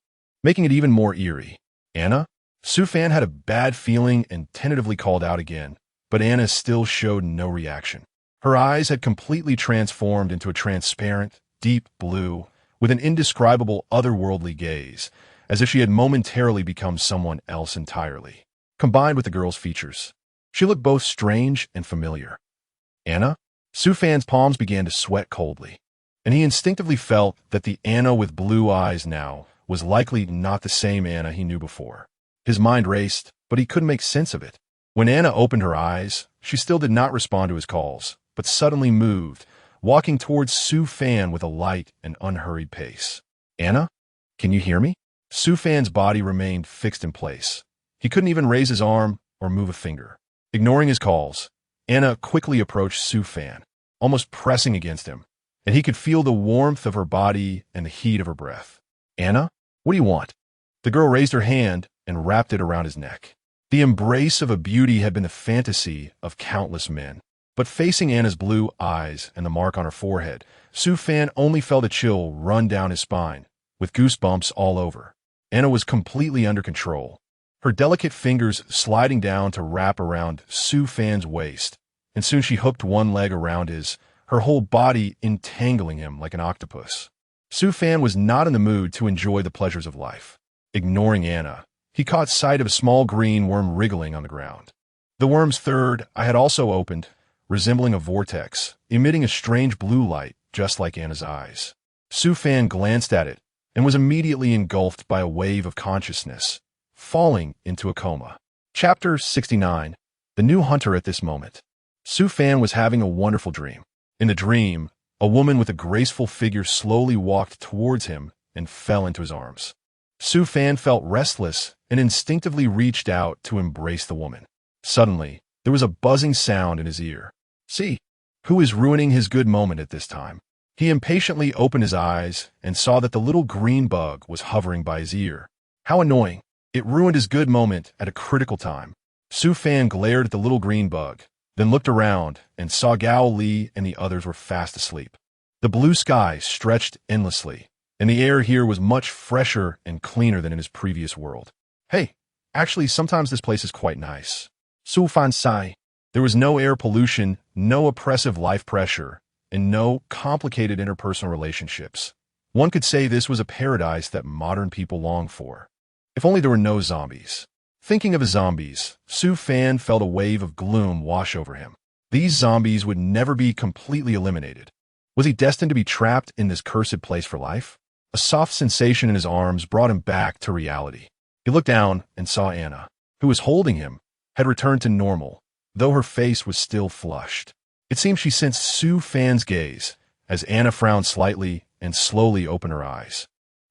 making it even more eerie. "Anna?" Su Fan had a bad feeling and tentatively called out again, but Anna still showed no reaction. Her eyes had completely transformed into a transparent, deep blue, with an indescribable otherworldly gaze, as if she had momentarily become someone else entirely. Combined with the girl's features, she looked both strange and familiar. "Anna?" Su Fan's palms began to sweat coldly, and he instinctively felt that the Anna with blue eyes now was likely not the same Anna he knew before. His mind raced, but he couldn't make sense of it. When Anna opened her eyes, she still did not respond to his calls, but suddenly moved, walking towards Su Fan with a light and unhurried pace. "Anna? Can you hear me?" Su Fan's body remained fixed in place. He couldn't even raise his arm or move a finger. Ignoring his calls, Anna quickly approached Su Fan, almost pressing against him, and he could feel the warmth of her body and the heat of her breath. Anna, what do you want? The girl raised her hand and wrapped it around his neck. The embrace of a beauty had been the fantasy of countless men. But facing Anna's blue eyes and the mark on her forehead, Su Fan only felt a chill run down his spine, with goosebumps all over. Anna was completely under control, her delicate fingers sliding down to wrap around Su Fan's waist, and soon she hooked one leg around his, her whole body entangling him like an octopus. Su Fan was not in the mood to enjoy the pleasures of life. Ignoring Anna, he caught sight of a small green worm wriggling on the ground. The worm's third eye had also opened, resembling a vortex, emitting a strange blue light just like Anna's eyes. Su Fan glanced at it and was immediately engulfed by a wave of consciousness, falling into a coma. Chapter 69. The New Hunter at this moment. Su Fan was having a wonderful dream. In the dream, a woman with a graceful figure slowly walked towards him and fell into his arms. Su Fan felt restless and instinctively reached out to embrace the woman. Suddenly, there was a buzzing sound in his ear. See, who is ruining his good moment at this time? He impatiently opened his eyes and saw that the little green bug was hovering by his ear. How annoying. It ruined his good moment at a critical time. Su Fan glared at the little green bug, then looked around and saw Gao Li and the others were fast asleep. The blue sky stretched endlessly, and the air here was much fresher and cleaner than in his previous world. Hey, actually, sometimes this place is quite nice. Su Fan sighed. There was no air pollution, no oppressive life pressure, and no complicated interpersonal relationships. One could say this was a paradise that modern people long for. If only there were no zombies. Thinking of the zombies, Su Fan felt a wave of gloom wash over him. These zombies would never be completely eliminated. Was he destined to be trapped in this cursed place for life? A soft sensation in his arms brought him back to reality. He looked down and saw Anna, who was holding him, had returned to normal, though her face was still flushed. It seemed she sensed Su Fan's gaze, as Anna frowned slightly and slowly opened her eyes.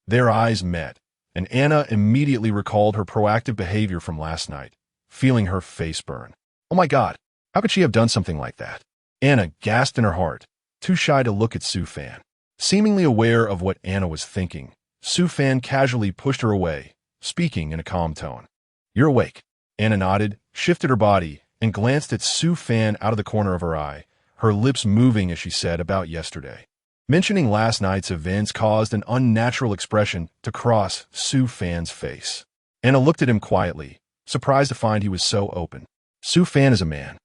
Their eyes met, and Anna immediately recalled her proactive behavior from last night, feeling her face burn. Oh my God, how could she have done something like that? Anna gasped in her heart, too shy to look at Su Fan. Seemingly aware of what Anna was thinking, Su Fan casually pushed her away, speaking in a calm tone. You're awake. Anna nodded, shifted her body, and glanced at Su Fan out of the corner of her eye, her lips moving as she said about yesterday. Mentioning last night's events caused an unnatural expression to cross Su Fan's face. Anna looked at him quietly, surprised to find he was so open. Su Fan is a man,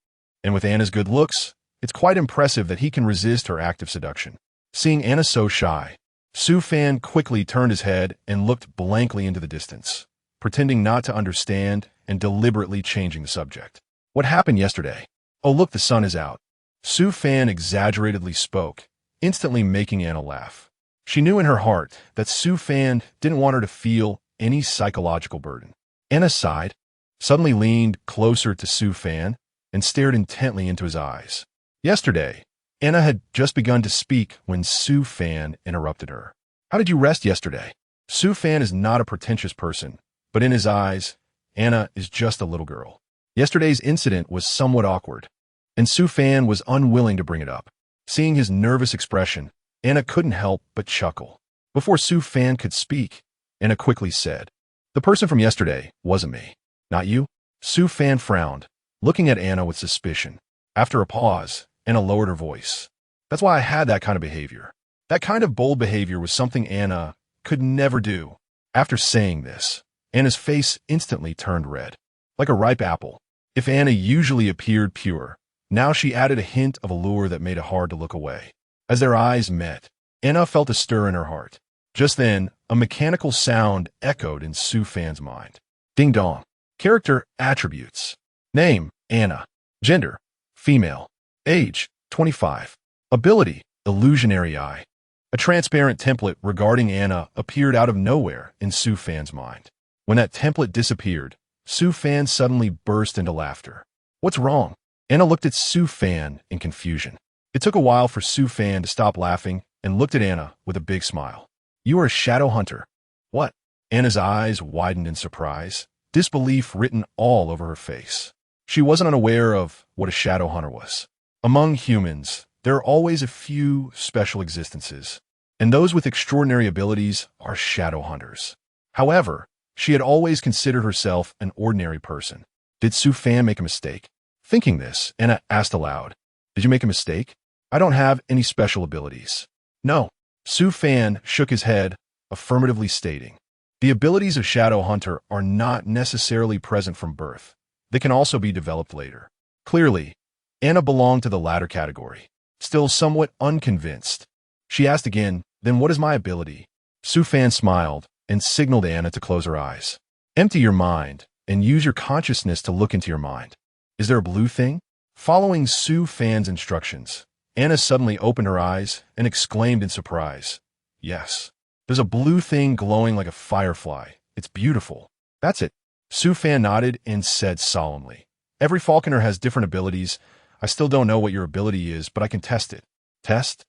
and with Anna's good looks, it's quite impressive that he can resist her active seduction. Seeing Anna so shy, Su Fan quickly turned his head and looked blankly into the distance, pretending not to understand and deliberately changing the subject. What happened yesterday? Oh, look, the sun is out. Su Fan exaggeratedly spoke, instantly making Anna laugh. She knew in her heart that Su Fan didn't want her to feel any psychological burden. Anna sighed, suddenly leaned closer to Su Fan, and stared intently into his eyes. Yesterday, Anna had just begun to speak when Su Fan interrupted her. How did you rest yesterday? Su Fan is not a pretentious person, but in his eyes, Anna is just a little girl. Yesterday's incident was somewhat awkward, and Su Fan was unwilling to bring it up. Seeing his nervous expression, Anna couldn't help but chuckle. Before Su Fan could speak, Anna quickly said, The person from yesterday wasn't me. Not you? Su Fan frowned, looking at Anna with suspicion. After a pause, Anna lowered her voice. That's why I had that kind of behavior. That kind of bold behavior was something Anna could never do. After saying this, Anna's face instantly turned red, like a ripe apple. If Anna usually appeared pure, now she added a hint of allure that made it hard to look away. As their eyes met, Anna felt a stir in her heart. Just then, a mechanical sound echoed in Su Fan's mind. Ding dong. Character attributes. Name, Anna. Gender, female. Age, 25. Ability, illusionary eye. A transparent template regarding Anna appeared out of nowhere in Su Fan's mind. When that template disappeared, Su Fan suddenly burst into laughter. What's wrong? Anna looked at Su Fan in confusion. It took a while for Su Fan to stop laughing and looked at Anna with a big smile. You are a shadow hunter. What? Anna's eyes widened in surprise, disbelief written all over her face. She wasn't unaware of what a shadow hunter was. Among humans, there are always a few special existences, and those with extraordinary abilities are shadow hunters. However, she had always considered herself an ordinary person. Did Su Fan make a mistake? Thinking this, Anna asked aloud, "Did you make a mistake? I don't have any special abilities." "No." Su Fan shook his head, affirmatively stating, "The abilities of Shadow Hunter are not necessarily present from birth. They can also be developed later." Clearly, Anna belonged to the latter category. Still somewhat unconvinced, she asked again, "Then what is my ability?" Su Fan smiled and signaled Anna to close her eyes. "Empty your mind and use your consciousness to look into your mind. Is there a blue thing?" Following Su Fan's instructions, Anna suddenly opened her eyes and exclaimed in surprise, "Yes. There's a blue thing glowing like a firefly. It's beautiful." "That's it." Su Fan nodded and said solemnly, "Every falconer has different abilities. I still don't know what your ability is, but I can test it." "Test?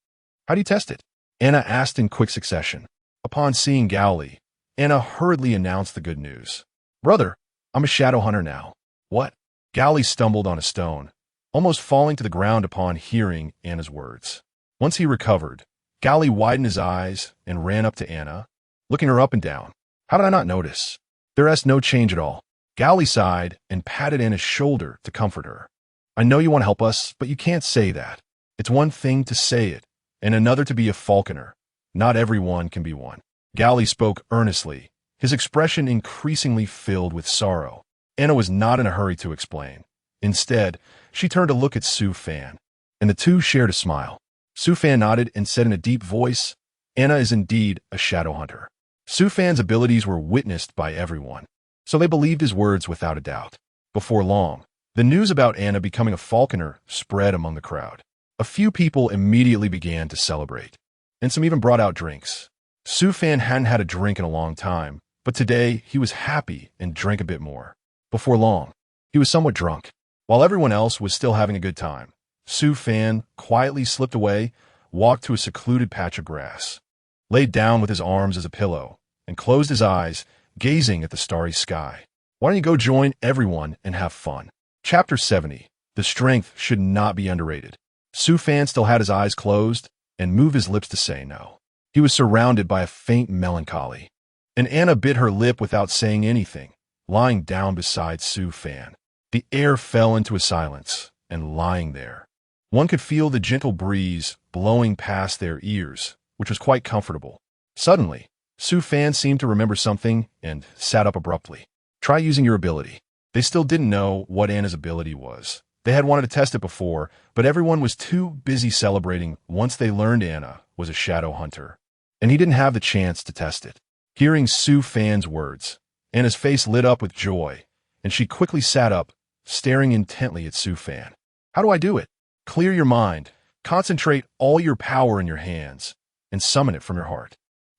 How do you test it?" Anna asked in quick succession. Upon seeing Gowley, Anna hurriedly announced the good news. "Brother, I'm a shadow hunter now." "What?" Gowley stumbled on a stone, almost falling to the ground upon hearing Anna's words. Once he recovered, Gowley widened his eyes and ran up to Anna, looking her up and down. "How did I not notice? There is no change at all." Gowley sighed and patted Anna's shoulder to comfort her. "I know you want to help us, but you can't say that. It's one thing to say it, and another to be a falconer. Not everyone can be one." Gowley spoke earnestly, his expression increasingly filled with sorrow. Anna was not in a hurry to explain. Instead, she turned to look at Su Fan, and the two shared a smile. Su Fan nodded and said in a deep voice, "Anna is indeed a shadow hunter." Su Fan's abilities were witnessed by everyone, so they believed his words without a doubt. Before long, the news about Anna becoming a falconer spread among the crowd. A few people immediately began to celebrate, and some even brought out drinks. Su Fan hadn't had a drink in a long time, but today he was happy and drank a bit more. Before long, he was somewhat drunk. While everyone else was still having a good time, Su Fan quietly slipped away, walked to a secluded patch of grass, laid down with his arms as a pillow, and closed his eyes, gazing at the starry sky. Why don't you go join everyone and have fun? Chapter 70. The strength should not be underrated. Su Fan still had his eyes closed and moved his lips to say no. He was surrounded by a faint melancholy, and Anna bit her lip without saying anything, lying down beside Su Fan. The air fell into a silence, and lying there, one could feel the gentle breeze blowing past their ears, which was quite comfortable. Suddenly, Su Fan seemed to remember something and sat up abruptly. "Try using your ability." They still didn't know what Anna's ability was. They had wanted to test it before, but everyone was too busy celebrating once they learned Anna was a shadow hunter, and he didn't have the chance to test it. Hearing Su Fan's words, Anna's face lit up with joy, and she quickly sat up, staring intently at Su Fan. "How do I do it?" "Clear your mind, concentrate all your power in your hands, and summon it from your heart."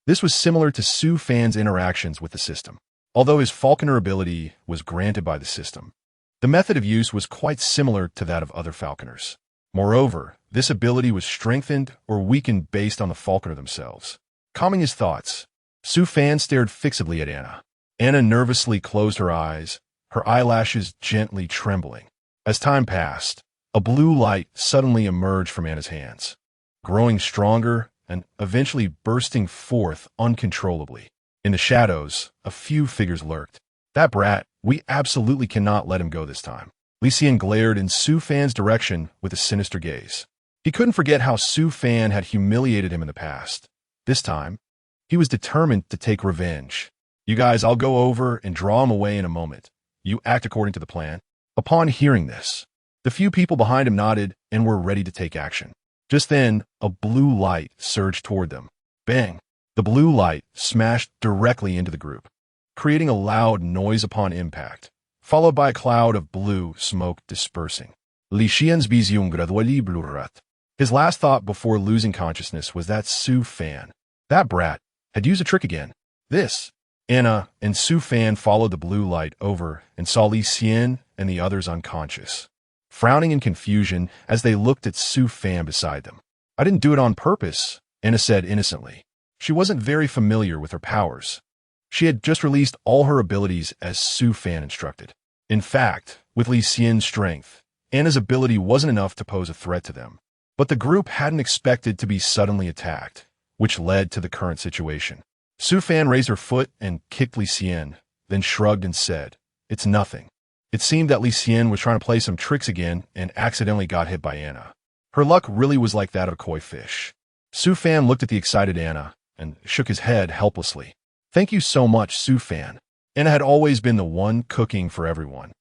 This was similar to Su Fan's interactions with the system. Although his falconer ability was granted by the system, the method of use was quite similar to that of other falconers. Moreover, this ability was strengthened or weakened based on the falconer themselves. Calming his thoughts, Su Fan stared fixedly at Anna. Anna nervously closed her eyes, her eyelashes gently trembling. As time passed, a blue light suddenly emerged from Anna's hands, growing stronger and eventually bursting forth uncontrollably. In the shadows, a few figures lurked. "That brat, we absolutely cannot let him go this time." Li Xian glared in Su Fan's direction with a sinister gaze. He couldn't forget how Su Fan had humiliated him in the past. This time, he was determined to take revenge. "You guys, I'll go over and draw him away in a moment. You act according to the plan." Upon hearing this, the few people behind him nodded and were ready to take action. Just then, a blue light surged toward them. Bang! The blue light smashed directly into the group, creating a loud noise upon impact, followed by a cloud of blue smoke dispersing. Li Xian's vision gradually blurred. His last thought before losing consciousness was that Su Fan, that brat, had used a trick again. Anna and Su Fan followed the blue light over and saw Li Xian and the others unconscious, frowning in confusion as they looked at Su Fan beside them. "I didn't do it on purpose," Anna said innocently. She wasn't very familiar with her powers. She had just released all her abilities as Su Fan instructed. In fact, with Li Xian's strength, Anna's ability wasn't enough to pose a threat to them. But the group hadn't expected to be suddenly attacked. which led to the current situation. Su Fan raised her foot and kicked Li Xian, then shrugged and said, "It's nothing." It seemed that Li Xian was trying to play some tricks again and accidentally got hit by Anna. Her luck really was like that of a koi fish. Su Fan looked at the excited Anna and shook his head helplessly. "Thank you so much, Su Fan." Anna had always been the one cooking for everyone,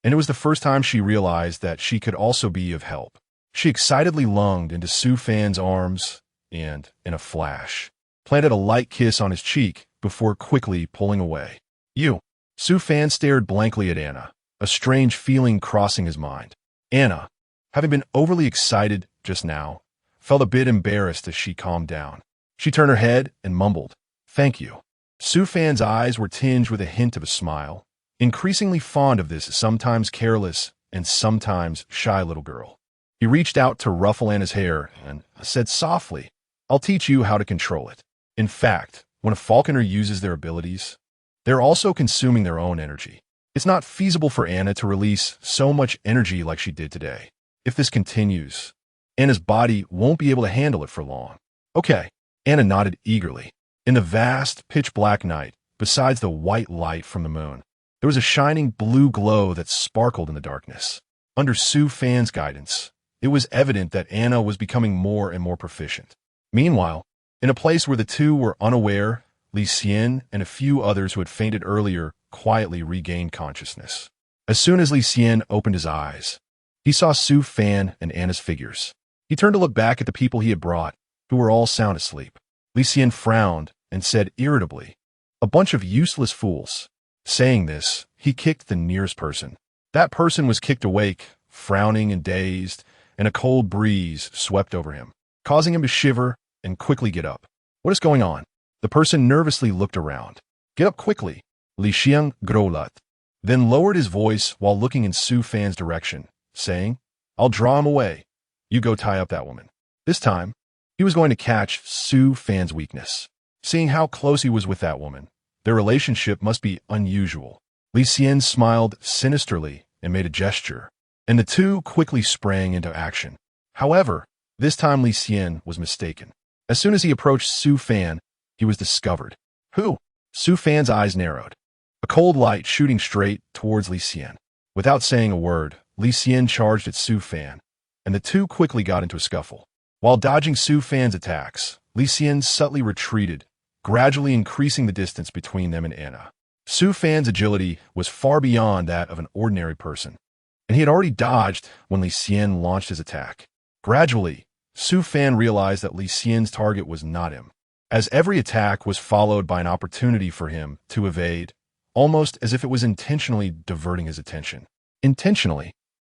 and it was the first time she realized that she could also be of help. She excitedly lunged into Su Fan's arms and, in a flash, planted a light kiss on his cheek before quickly pulling away. "You." Su Fan stared blankly at Anna, a strange feeling crossing his mind. Anna, having been overly excited just now, felt a bit embarrassed as she calmed down. She turned her head and mumbled, "Thank you." Su Fan's eyes were tinged with a hint of a smile, increasingly fond of this sometimes careless and sometimes shy little girl. He reached out to ruffle Anna's hair and said softly, "I'll teach you how to control it." In fact, when a falconer uses their abilities, they're also consuming their own energy. It's not feasible for Anna to release so much energy like she did today. If this continues, Anna's body won't be able to handle it for long. "Okay." Anna nodded eagerly. In the vast, pitch-black night, besides the white light from the moon, there was a shining blue glow that sparkled in the darkness. Under Su Fan's guidance, it was evident that Anna was becoming more and more proficient. Meanwhile, in a place where the two were unaware, Li Xian and a few others who had fainted earlier quietly regained consciousness. As soon as Li Xian opened his eyes, he saw Su Fan and Anna's figures. He turned to look back at the people he had brought, who were all sound asleep. Li Xian frowned and said irritably, "A bunch of useless fools." Saying this, he kicked the nearest person. That person was kicked awake, frowning and dazed, and a cold breeze swept over him, causing him to shiver and quickly get up. "What is going on?" The person nervously looked around. "Get up quickly," Li Xian growled, then lowered his voice while looking in Su Fan's direction, saying, "I'll draw him away. You go tie up that woman." This time, he was going to catch Su Fan's weakness. Seeing how close he was with that woman, their relationship must be unusual. Li Xian smiled sinisterly and made a gesture, and the two quickly sprang into action. However, this time Li Xian was mistaken. As soon as he approached Su Fan, he was discovered. "Who?" Su Fan's eyes narrowed, a cold light shooting straight towards Li Xian. Without saying a word, Li Xian charged at Su Fan, and the two quickly got into a scuffle. While dodging Su Fan's attacks, Li Xian subtly retreated, gradually increasing the distance between them and Anna. Su Fan's agility was far beyond that of an ordinary person, and he had already dodged when Li Xian launched his attack. Gradually, Su Fan realized that Li Xian's target was not him, as every attack was followed by an opportunity for him to evade, almost as if it was intentionally diverting his attention. Intentionally,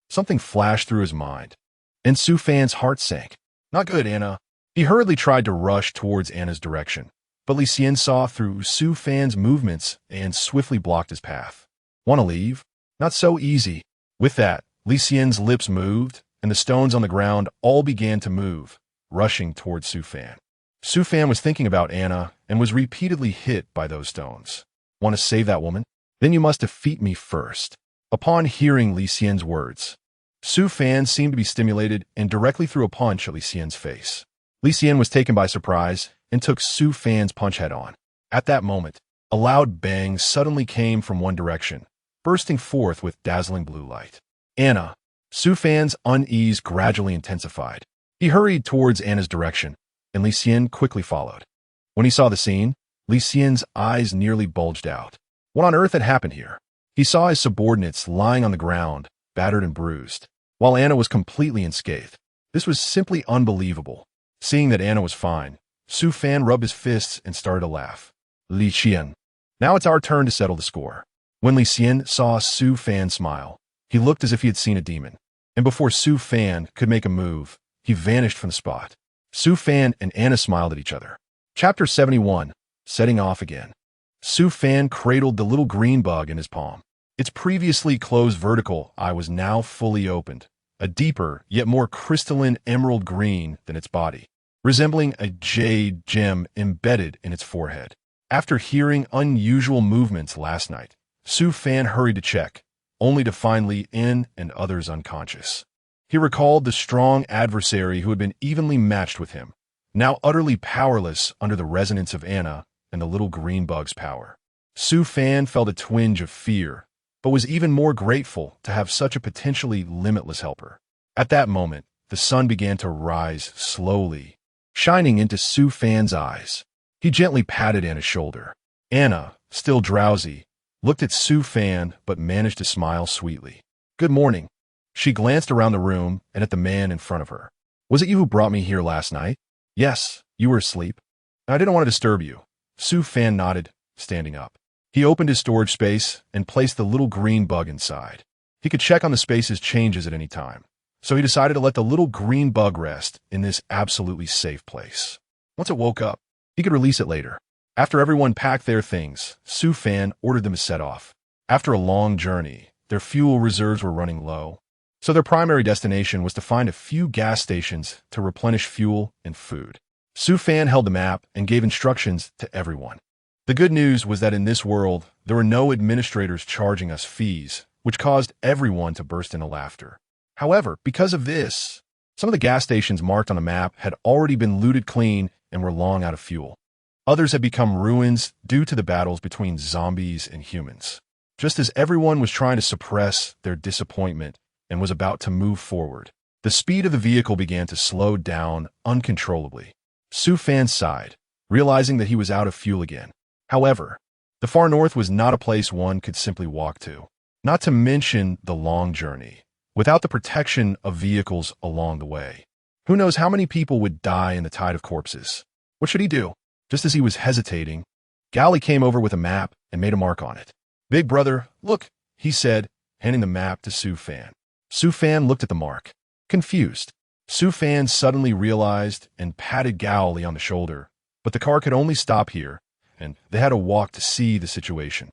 something flashed through his mind, and Su Fan's heart sank. "Not good, Anna." He hurriedly tried to rush towards Anna's direction, but Li Xian saw through Su Fan's movements and swiftly blocked his path. "Want to leave? Not so easy." With that, Li Xian's lips moved, and the stones on the ground all began to move, rushing towards Su Fan. Su Fan was thinking about Anna and was repeatedly hit by those stones. "Want to save that woman? Then you must defeat me first." Upon hearing Li Xian's words, Su Fan seemed to be stimulated and directly threw a punch at Li Xian's face. Li Xian was taken by surprise and took Su Fan's punch head on. At that moment, a loud bang suddenly came from one direction, bursting forth with dazzling blue light. "Anna." Su Fan's unease gradually intensified. He hurried towards Anna's direction, and Li Xian quickly followed. When he saw the scene, Li Xian's eyes nearly bulged out. What on earth had happened here? He saw his subordinates lying on the ground, battered and bruised, while Anna was completely unscathed. This was simply unbelievable. Seeing that Anna was fine, Su Fan rubbed his fists and started to laugh. "Li Xian, now it's our turn to settle the score." When Li Xian saw Su Fan smile, he looked as if he had seen a demon, and before Su Fan could make a move, he vanished from the spot. Su Fan and Anna smiled at each other. Chapter 71, Setting Off Again. Su Fan cradled the little green bug in his palm. Its previously closed vertical eye was now fully opened, a deeper yet more crystalline emerald green than its body, resembling a jade gem embedded in its forehead. After hearing unusual movements last night, Su Fan hurried to check, only to find Li In and others unconscious. He recalled the strong adversary who had been evenly matched with him, now utterly powerless under the resonance of Anna and the little green bug's power. Su Fan felt a twinge of fear, but was even more grateful to have such a potentially limitless helper. At that moment, the sun began to rise slowly, shining into Su Fan's eyes. He gently patted Anna's shoulder. Anna, still drowsy, looked at Su Fan but managed to smile sweetly. "Good morning." She glanced around the room and at the man in front of her. "Was it you who brought me here last night?" "Yes, you were asleep. I didn't want to disturb you." Su Fan nodded, standing up. He opened his storage space and placed the little green bug inside. He could check on the space's changes at any time, so he decided to let the little green bug rest in this absolutely safe place. Once it woke up, he could release it later. After everyone packed their things, Su Fan ordered them to set off. After a long journey, their fuel reserves were running low, so their primary destination was to find a few gas stations to replenish fuel and food. Su Fan held the map and gave instructions to everyone. The good news was that in this world, there were no administrators charging us fees, which caused everyone to burst into laughter. However, because of this, some of the gas stations marked on the map had already been looted clean and were long out of fuel. Others had become ruins due to the battles between zombies and humans. Just as everyone was trying to suppress their disappointment and was about to move forward, the speed of the vehicle began to slow down uncontrollably. Su Fan sighed, realizing that he was out of fuel again. However, the far north was not a place one could simply walk to, not to mention the long journey, without the protection of vehicles along the way. Who knows how many people would die in the tide of corpses? What should he do? Just as he was hesitating, Gally came over with a map and made a mark on it. "Big brother, look," he said, handing the map to Su Fan. Su Fan looked at the mark, confused. Su Fan suddenly realized and patted Gally on the shoulder, but the car could only stop here, and they had to walk to see the situation.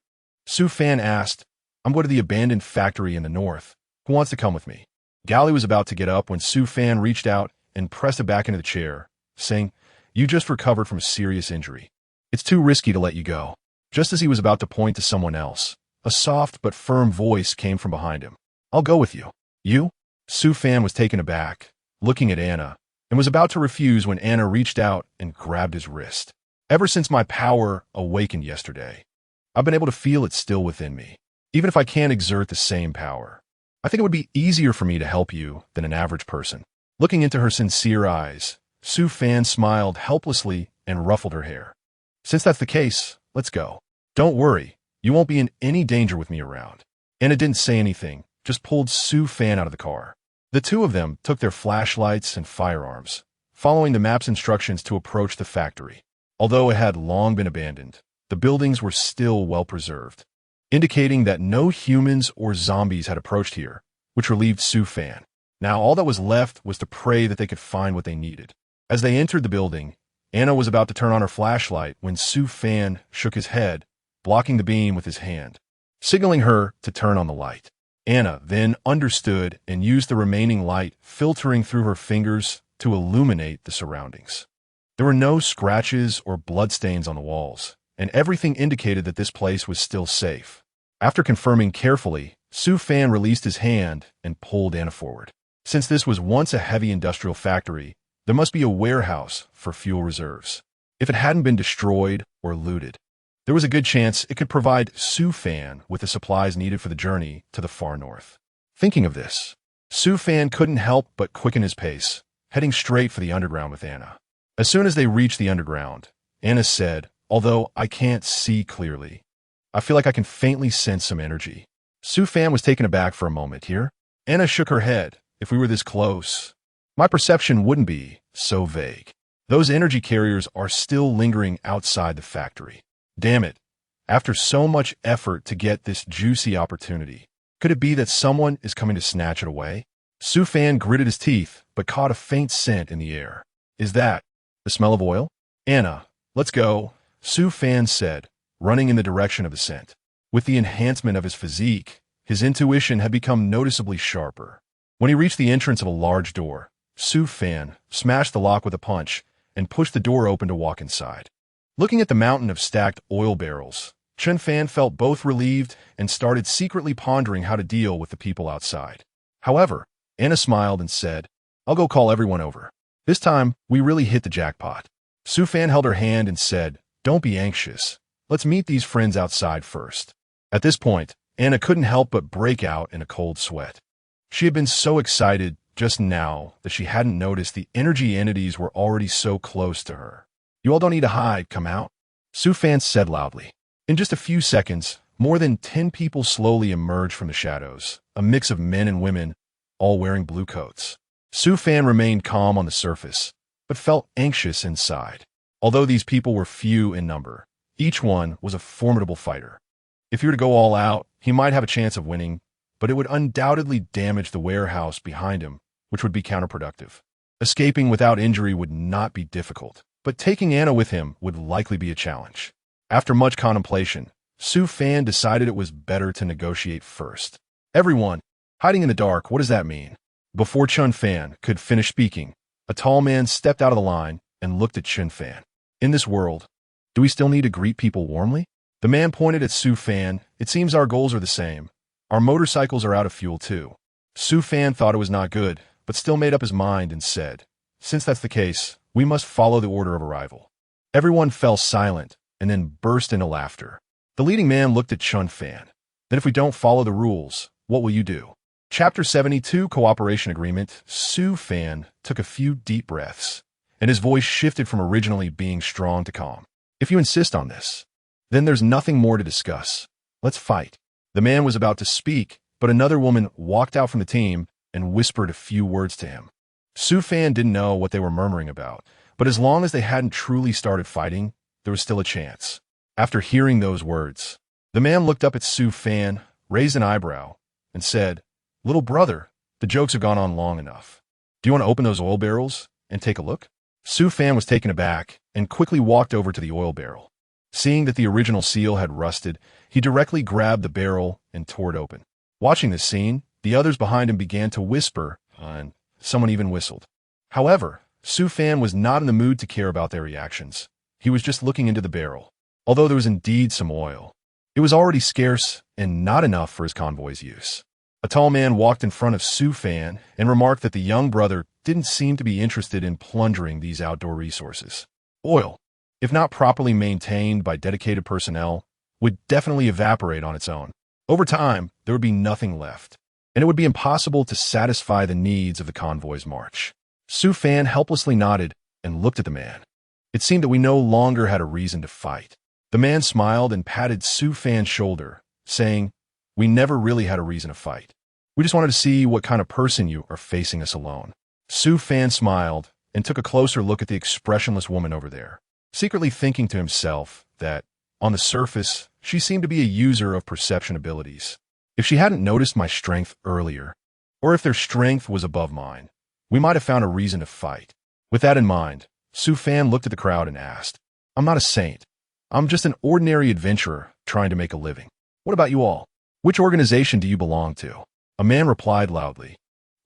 Su Fan asked, "I'm going to the abandoned factory in the north. Who wants to come with me?" Gally was about to get up when Su Fan reached out and pressed him back into the chair, saying, "You just recovered from a serious injury. It's too risky to let you go." Just as he was about to point to someone else, a soft but firm voice came from behind him. "I'll go with you." "You?" Su Fan was taken aback, looking at Anna, and was about to refuse when Anna reached out and grabbed his wrist. "Ever since my power awakened yesterday, I've been able to feel it still within me, even if I can't exert the same power. I think it would be easier for me to help you than an average person." Looking into her sincere eyes, Su Fan smiled helplessly and ruffled her hair. "Since that's the case, let's go. Don't worry, you won't be in any danger with me around." Anna didn't say anything, just pulled Su Fan out of the car. The two of them took their flashlights and firearms, following the map's instructions to approach the factory. Although it had long been abandoned, the buildings were still well preserved, indicating that no humans or zombies had approached here, which relieved Su Fan. Now all that was left was to pray that they could find what they needed. As they entered the building, Anna was about to turn on her flashlight when Su Fan shook his head, blocking the beam with his hand, signaling her to turn on the light. Anna then understood and used the remaining light filtering through her fingers to illuminate the surroundings. There were no scratches or bloodstains on the walls, and everything indicated that this place was still safe. After confirming carefully, Su Fan released his hand and pulled Anna forward. Since this was once a heavy industrial factory, there must be a warehouse for fuel reserves. If it hadn't been destroyed or looted, there was a good chance it could provide Su Fan with the supplies needed for the journey to the far north. Thinking of this, Su Fan couldn't help but quicken his pace, heading straight for the underground with Anna. As soon as they reached the underground, Anna said, "Although I can't see clearly, I feel like I can faintly sense some energy." Su Fan was taken aback for a moment here. Anna shook her head. "If we were this close, my perception wouldn't be so vague. Those energy carriers are still lingering outside the factory. Damn it. After so much effort to get this juicy opportunity, could it be that someone is coming to snatch it away?" Su Fan gritted his teeth, but caught a faint scent in the air. "Is that the smell of oil?" "Anna, let's go," Su Fan said, running in the direction of the scent. With the enhancement of his physique, his intuition had become noticeably sharper. When he reached the entrance of a large door, Su Fan smashed the lock with a punch and pushed the door open to walk inside. Looking at the mountain of stacked oil barrels, Chen Fan felt both relieved and started secretly pondering how to deal with the people outside. However, Anna smiled and said, "I'll go call everyone over." This time, we really hit the jackpot. Su Fan held her hand and said, "Don't be anxious. Let's meet these friends outside first." At this point, Anna couldn't help but break out in a cold sweat. She had been so excited just now that she hadn't noticed the energy entities were already so close to her. "You all don't need to hide, come out," Su Fan said loudly. In just a few seconds, more than 10 people slowly emerged from the shadows, a mix of men and women, all wearing blue coats. Su Fan remained calm on the surface, but felt anxious inside. Although these people were few in number, each one was a formidable fighter. If he were to go all out, he might have a chance of winning, but it would undoubtedly damage the warehouse behind him, which would be counterproductive. Escaping without injury would not be difficult, but taking Anna with him would likely be a challenge. After much contemplation, Su Fan decided it was better to negotiate first. "Everyone, hiding in the dark, what does that mean?" Before Chun Fan could finish speaking, a tall man stepped out of the line and looked at Chun Fan. "In this world, do we still need to greet people warmly?" The man pointed at Su Fan. "It seems our goals are the same. Our motorcycles are out of fuel too." Su Fan thought it was not good, but still made up his mind and said, "Since that's the case, we must follow the order of arrival." Everyone fell silent and then burst into laughter. The leading man looked at Chun Fan. "Then if we don't follow the rules, what will you do?" Chapter 72, Cooperation Agreement. Su Fan took a few deep breaths, and his voice shifted from originally being strong to calm. "If you insist on this, then there's nothing more to discuss. Let's fight." The man was about to speak, but another woman walked out from the team and whispered a few words to him. Su Fan didn't know what they were murmuring about, but as long as they hadn't truly started fighting, there was still a chance. After hearing those words, the man looked up at Su Fan, raised an eyebrow, and said, "Little brother, the jokes have gone on long enough. Do you want to open those oil barrels and take a look?" Su Fan was taken aback and quickly walked over to the oil barrel. Seeing that the original seal had rusted, he directly grabbed the barrel and tore it open. Watching this scene, the others behind him began to whisper, and someone even whistled. However, Su Fan was not in the mood to care about their reactions. He was just looking into the barrel. Although there was indeed some oil, it was already scarce and not enough for his convoy's use. A tall man walked in front of Su Fan and remarked that the young brother didn't seem to be interested in plundering these outdoor resources. Oil, if not properly maintained by dedicated personnel, would definitely evaporate on its own. Over time, there would be nothing left, and it would be impossible to satisfy the needs of the convoy's march. Su Fan helplessly nodded and looked at the man. It seemed that we no longer had a reason to fight. The man smiled and patted Su Fan's shoulder, saying, "We never really had a reason to fight. We just wanted to see what kind of person you are facing us alone." Su Fan smiled and took a closer look at the expressionless woman over there, secretly thinking to himself that, on the surface, she seemed to be a user of perception abilities. If she hadn't noticed my strength earlier, or if their strength was above mine, we might have found a reason to fight. With that in mind, Su Fan looked at the crowd and asked, "I'm not a saint. I'm just an ordinary adventurer trying to make a living. What about you all? Which organization do you belong to?" A man replied loudly,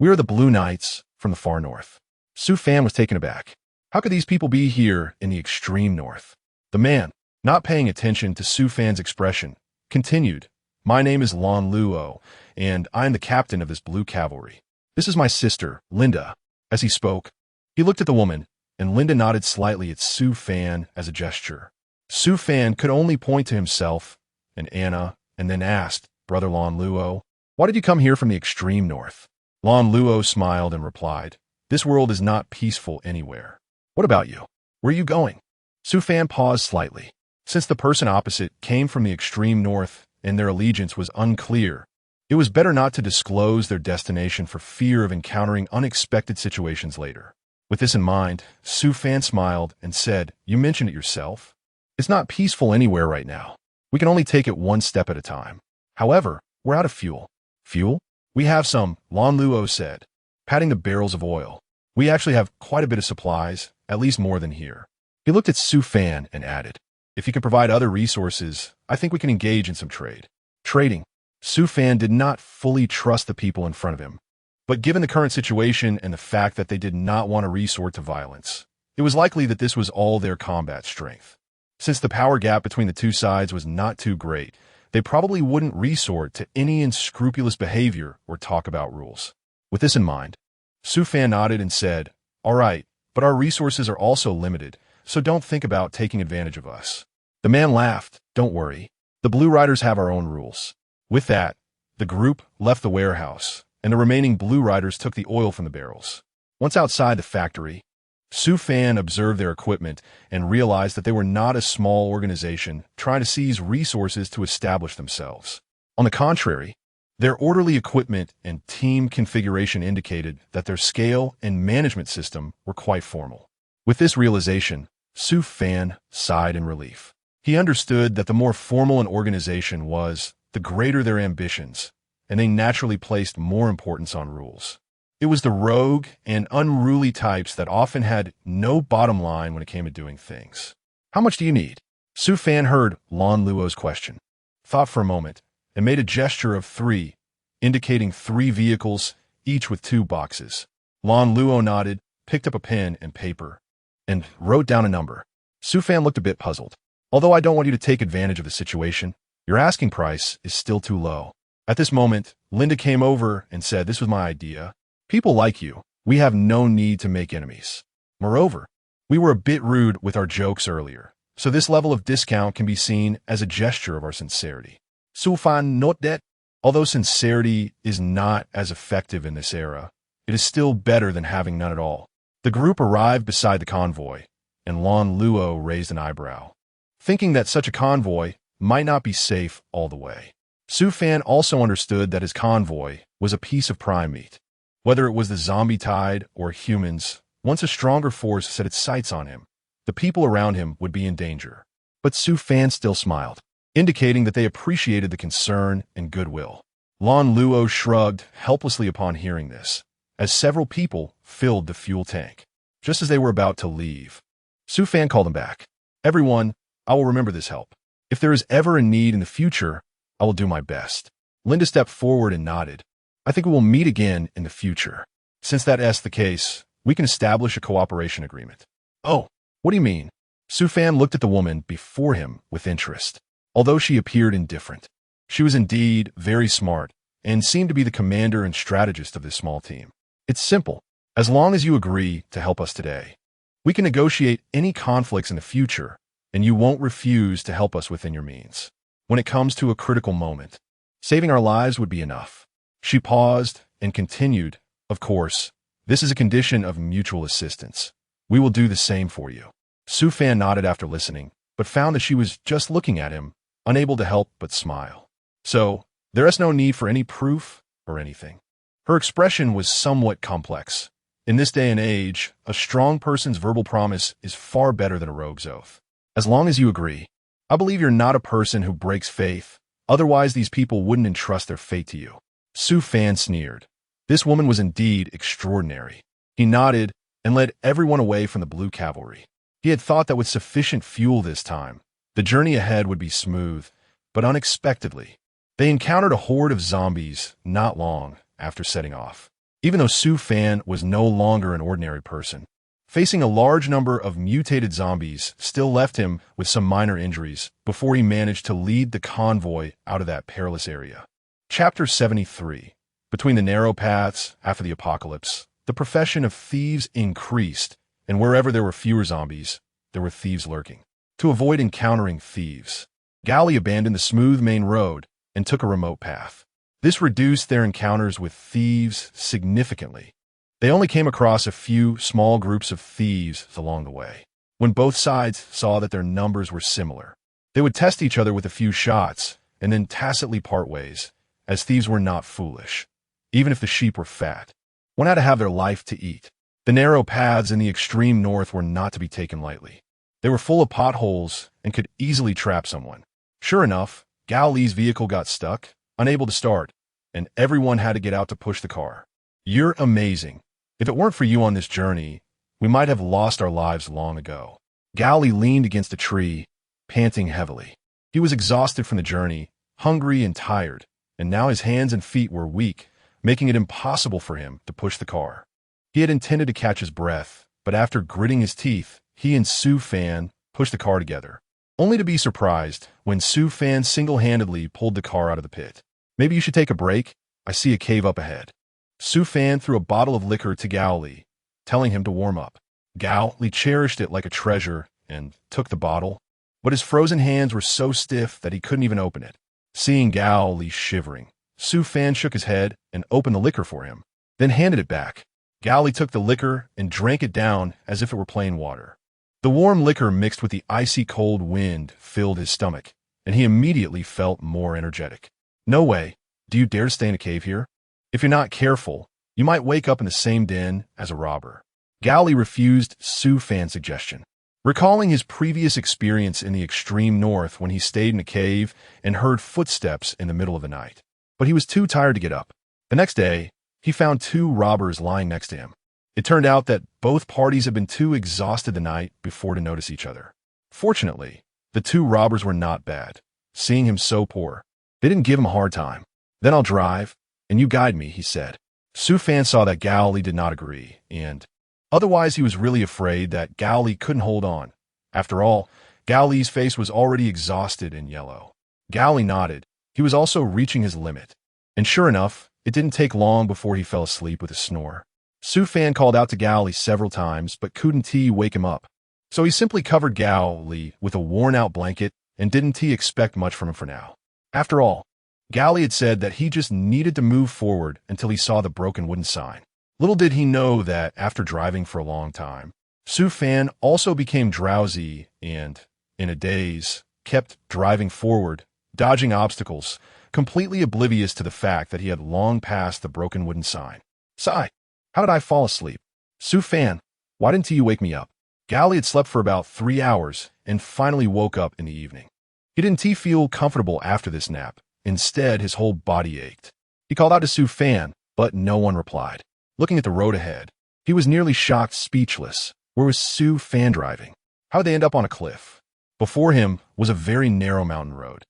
"We are the Blue Knights from the far north." Su Fan was taken aback. How could these people be here in the extreme north? The man, not paying attention to Su Fan's expression, continued, "My name is Lan Luo, and I am the captain of this blue cavalry. This is my sister, Linda." As he spoke, he looked at the woman, and Linda nodded slightly at Su Fan as a gesture. Su Fan could only point to himself and Anna, and then asked, "Brother Lan Luo, why did you come here from the extreme north?" Lan Luo smiled and replied, "This world is not peaceful anywhere. What about you? Where are you going?" Su Fan paused slightly. Since the person opposite came from the extreme north and their allegiance was unclear, it was better not to disclose their destination for fear of encountering unexpected situations later. With this in mind, Su Fan smiled and said, "You mentioned it yourself. It's not peaceful anywhere right now. We can only take it one step at a time. However, we're out of fuel." "Fuel? We have some," Lan Luo said, patting the barrels of oil. "We actually have quite a bit of supplies, at least more than here." He looked at Su Fan and added, "If you can provide other resources, I think we can engage in some trade." Trading. Su Fan did not fully trust the people in front of him, but given the current situation and the fact that they did not want to resort to violence, it was likely that this was all their combat strength. Since the power gap between the two sides was not too great, they probably wouldn't resort to any unscrupulous behavior or talk about rules. With this in mind, Su Fan nodded and said, "All right, but our resources are also limited, so don't think about taking advantage of us." The man laughed. "Don't worry. The Blue Riders have our own rules." With that, the group left the warehouse, and the remaining Blue Riders took the oil from the barrels. Once outside the factory, Su Fan observed their equipment and realized that they were not a small organization trying to seize resources to establish themselves. On the contrary, their orderly equipment and team configuration indicated that their scale and management system were quite formal. With this realization, Su Fan sighed in relief. He understood that the more formal an organization was, the greater their ambitions, and they naturally placed more importance on rules. It was the rogue and unruly types that often had no bottom line when it came to doing things. "How much do you need?" Su Fan heard Lan Luo's question, thought for a moment, and made a gesture of 3, indicating 3 vehicles, each with 2 boxes. Lan Luo nodded, picked up a pen and paper, and wrote down a number. Su Fan looked a bit puzzled. "Although I don't want you to take advantage of the situation, your asking price is still too low." At this moment, Linda came over and said, "This was my idea. People like you. We have no need to make enemies. Moreover, we were a bit rude with our jokes earlier, so this level of discount can be seen as a gesture of our sincerity." Su Fan note that, although sincerity is not as effective in this era, it is still better than having none at all. The group arrived beside the convoy, and Lan Luo raised an eyebrow, thinking that such a convoy might not be safe all the way. Su Fan also understood that his convoy was a piece of prime meat. Whether it was the zombie tide or humans, once a stronger force set its sights on him, the people around him would be in danger. But Su Fan still smiled, indicating that they appreciated the concern and goodwill. Lan Luo shrugged helplessly upon hearing this, as several people filled the fuel tank. Just as they were about to leave, Su Fan called them back. "Everyone, I will remember this help. If there is ever a need in the future, I will do my best." Linda stepped forward and nodded. "I think we will meet again in the future. Since that is the case, we can establish a cooperation agreement." "Oh, what do you mean?" Su Fan looked at the woman before him with interest. Although she appeared indifferent, she was indeed very smart and seemed to be the commander and strategist of this small team. "It's simple. As long as you agree to help us today, we can negotiate any conflicts in the future, and you won't refuse to help us within your means. When it comes to a critical moment, saving our lives would be enough." She paused and continued, "Of course, this is a condition of mutual assistance. We will do the same for you." Su Fan nodded after listening, but found that she was just looking at him, unable to help but smile. "So, there is no need for any proof or anything." Her expression was somewhat complex. In this day and age, a strong person's verbal promise is far better than a rogue's oath. "As long as you agree. I believe you're not a person who breaks faith, otherwise these people wouldn't entrust their fate to you." Su Fan sneered. This woman was indeed extraordinary. He nodded and led everyone away from the Blue Cavalry. He had thought that with sufficient fuel this time, the journey ahead would be smooth, but unexpectedly, they encountered a horde of zombies not long after setting off. Even though Su Fan was no longer an ordinary person, facing a large number of mutated zombies still left him with some minor injuries before he managed to lead the convoy out of that perilous area. Chapter 73. Between the narrow paths after the apocalypse, the profession of thieves increased, and wherever there were fewer zombies, there were thieves lurking. To avoid encountering thieves, Galley abandoned the smooth main road and took a remote path. This reduced their encounters with thieves significantly. They only came across a few small groups of thieves along the way. When both sides saw that their numbers were similar, they would test each other with a few shots and then tacitly part ways, as thieves were not foolish. Even if the sheep were fat, one had to have their life to eat. The narrow paths in the extreme north were not to be taken lightly. They were full of potholes and could easily trap someone. Sure enough, Galilee's vehicle got stuck, unable to start, and everyone had to get out to push the car. "You're amazing. If it weren't for you on this journey, we might have lost our lives long ago." Galilee leaned against a tree, panting heavily. He was exhausted from the journey, hungry and tired, and now his hands and feet were weak, making it impossible for him to push the car. He had intended to catch his breath, but after gritting his teeth, he and Su Fan pushed the car together, only to be surprised when Su Fan single-handedly pulled the car out of the pit. "Maybe you should take a break. I see a cave up ahead." Su Fan threw a bottle of liquor to Galilee, telling him to warm up. Gao Li cherished it like a treasure and took the bottle, but his frozen hands were so stiff that he couldn't even open it. Seeing Gao Li shivering, Su Fan shook his head and opened the liquor for him, then handed it back. Gao Li took the liquor and drank it down as if it were plain water. The warm liquor mixed with the icy cold wind filled his stomach, and he immediately felt more energetic. No way. Do you dare to stay in a cave here? If you're not careful, you might wake up in the same den as a robber. Gao Li refused Su Fan's suggestion, recalling his previous experience in the extreme north when he stayed in a cave and heard footsteps in the middle of the night. But he was too tired to get up. The next day, he found two robbers lying next to him. It turned out that both parties had been too exhausted the night before to notice each other. Fortunately, the two robbers were not bad. Seeing him so poor, they didn't give him a hard time. Then I'll drive, and you guide me, he said. Su Fan saw that Gao Li did not agree, and otherwise he was really afraid that Gao Li couldn't hold on. After all, Gao Li's face was already exhausted and yellow. Gao Li nodded. He was also reaching his limit. And sure enough, it didn't take long before he fell asleep with a snore. Su Fan called out to Gao Li several times, but couldn't wake him up. So he simply covered Gao Li with a worn-out blanket and didn't expect much from him for now. After all, Gao Li had said that he just needed to move forward until he saw the broken wooden sign. Little did he know that after driving for a long time, Su Fan also became drowsy and, in a daze, kept driving forward, dodging obstacles, completely oblivious to the fact that he had long passed the broken wooden sign. Sigh. How did I fall asleep? Su Fan, why didn't you wake me up? Gao Li had slept for about 3 hours and finally woke up in the evening. He didn't feel comfortable after this nap. Instead, his whole body ached. He called out to Su Fan, but no one replied. Looking at the road ahead, he was nearly shocked speechless. Where was Su Fan driving? How did they end up on a cliff? Before him was a very narrow mountain road,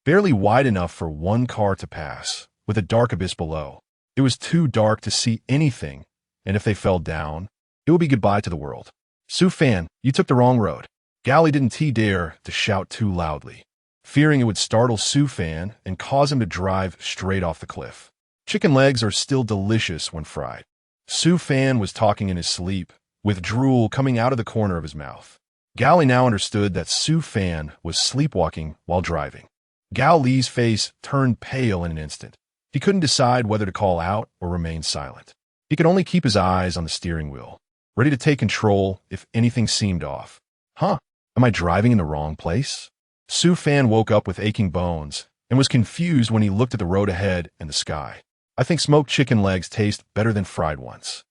barely wide enough for one car to pass, with a dark abyss below. It was too dark to see anything, and if they fell down, it would be goodbye to the world. Su Fan, you took the wrong road. Gao Li didn't dare to shout too loudly, fearing it would startle Su Fan and cause him to drive straight off the cliff. Chicken legs are still delicious when fried. Su Fan was talking in his sleep, with drool coming out of the corner of his mouth. Gao Li now understood that Su Fan was sleepwalking while driving. Gao Li's face turned pale in an instant. He couldn't decide whether to call out or remain silent. He could only keep his eyes on the steering wheel, ready to take control if anything seemed off. Huh? Am I driving in the wrong place? Su Fan woke up with aching bones and was confused when he looked at the road ahead and the sky. I think smoked chicken legs taste better than fried ones.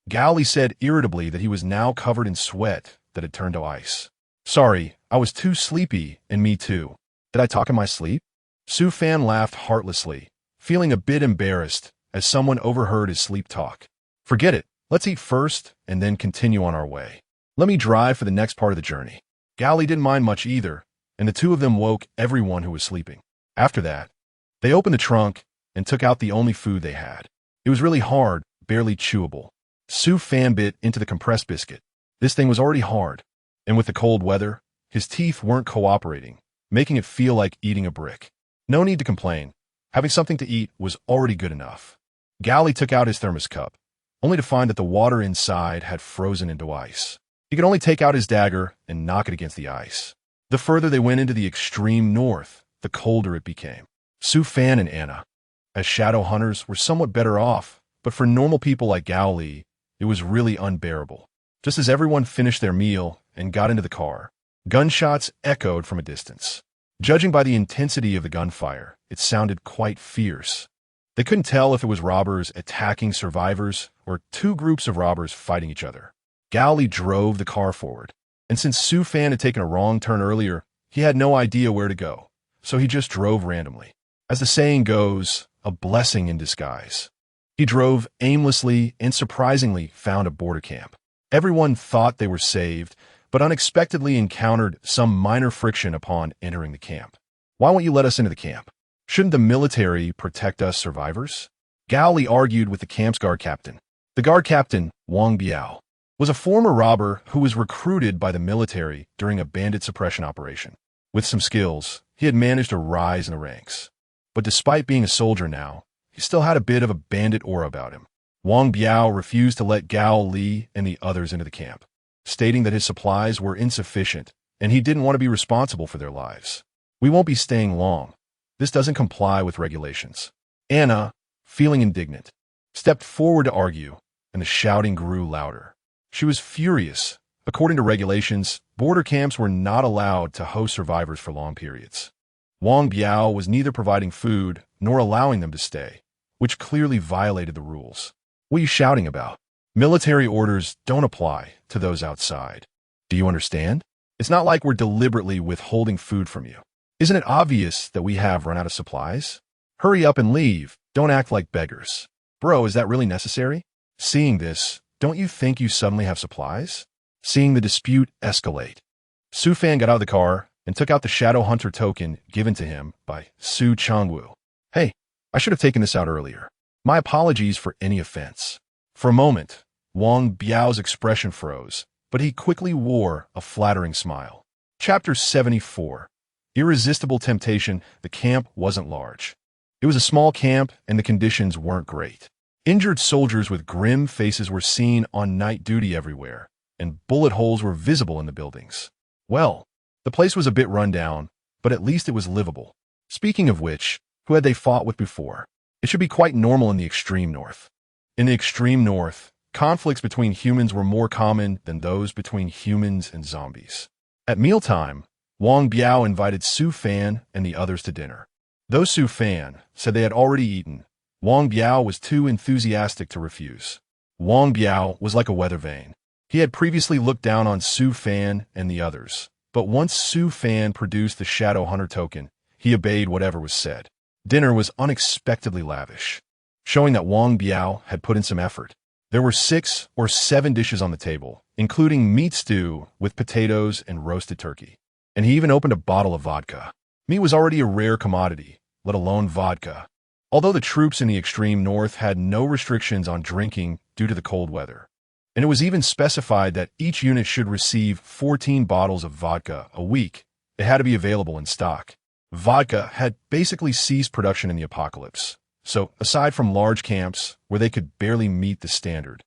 Gao Li said irritably that he was now covered in sweat that had turned to ice. Sorry, I was too sleepy, and me too. Did I talk in my sleep? Su Fan laughed heartlessly, feeling a bit embarrassed as someone overheard his sleep talk. Forget it. Let's eat first and then continue on our way. Let me drive for the next part of the journey. Gao Li didn't mind much either, and the two of them woke everyone who was sleeping. After that, they opened the trunk and took out the only food they had. It was really hard, barely chewable. Su Fan bit into the compressed biscuit. This thing was already hard, and with the cold weather, his teeth weren't cooperating, making it feel like eating a brick. No need to complain. Having something to eat was already good enough. Gao Li took out his thermos cup, only to find that the water inside had frozen into ice. He could only take out his dagger and knock it against the ice. The further they went into the extreme north, the colder it became. Su Fan and Anna, as shadow hunters, were somewhat better off, but for normal people like Gao Li, it was really unbearable. Just as everyone finished their meal and got into the car, gunshots echoed from a distance. Judging by the intensity of the gunfire, it sounded quite fierce. They couldn't tell if it was robbers attacking survivors or two groups of robbers fighting each other. Gao Li drove the car forward, and since Su Fan had taken a wrong turn earlier, he had no idea where to go, so he just drove randomly. As the saying goes, a blessing in disguise. He drove aimlessly and surprisingly found a border camp. Everyone thought they were saved, but unexpectedly encountered some minor friction upon entering the camp. Why won't you let us into the camp? Shouldn't the military protect us survivors? Gao Li argued with the camp's guard captain. The guard captain, Wang Biao, was a former robber who was recruited by the military during a bandit suppression operation. With some skills, he had managed to rise in the ranks. But despite being a soldier now, he still had a bit of a bandit aura about him. Wang Biao refused to let Gao Li and the others into the camp. stating that his supplies were insufficient and he didn't want to be responsible for their lives. "We won't be staying long. This doesn't comply with regulations." Anna, feeling indignant, stepped forward to argue, and the shouting grew louder. She was furious. According to regulations, border camps were not allowed to host survivors for long periods. Wang Biao was neither providing food nor allowing them to stay, which clearly violated the rules. "What are you shouting about? Military orders don't apply to those outside. Do you understand? It's not like we're deliberately withholding food from you. Isn't it obvious that we have run out of supplies? Hurry up and leave. Don't act like beggars." "Bro, is that really necessary?" Seeing this, don't you think you suddenly have supplies? Seeing the dispute escalate, Su Fan got out of the car and took out the Shadow Hunter token given to him by Su Changwu. "Hey, I should have taken this out earlier. My apologies for any offense." For a moment, Wang Biao's expression froze, but he quickly wore a flattering smile. Chapter 74. Irresistible Temptation. The camp wasn't large. It was a small camp, and the conditions weren't great. Injured soldiers with grim faces were seen on night duty everywhere, and bullet holes were visible in the buildings. Well, the place was a bit run down, but at least it was livable. Speaking of which, who had they fought with before? It should be quite normal in the extreme north. In the extreme north, conflicts between humans were more common than those between humans and zombies. At mealtime, Wang Biao invited Su Fan and the others to dinner. Though Su Fan said they had already eaten, Wang Biao was too enthusiastic to refuse. Wang Biao was like a weather vane. He had previously looked down on Su Fan and the others, but once Su Fan produced the Shadow Hunter token, he obeyed whatever was said. Dinner was unexpectedly lavish, showing that Wang Biao had put in some effort. There were 6 or 7 dishes on the table, including meat stew with potatoes and roasted turkey. And he even opened a bottle of vodka. Meat was already a rare commodity, let alone vodka. Although the troops in the extreme north had no restrictions on drinking due to the cold weather, and it was even specified that each unit should receive 14 bottles of vodka a week, it had to be available in stock. Vodka had basically ceased production in the apocalypse, so aside from large camps where they could barely meet the standard,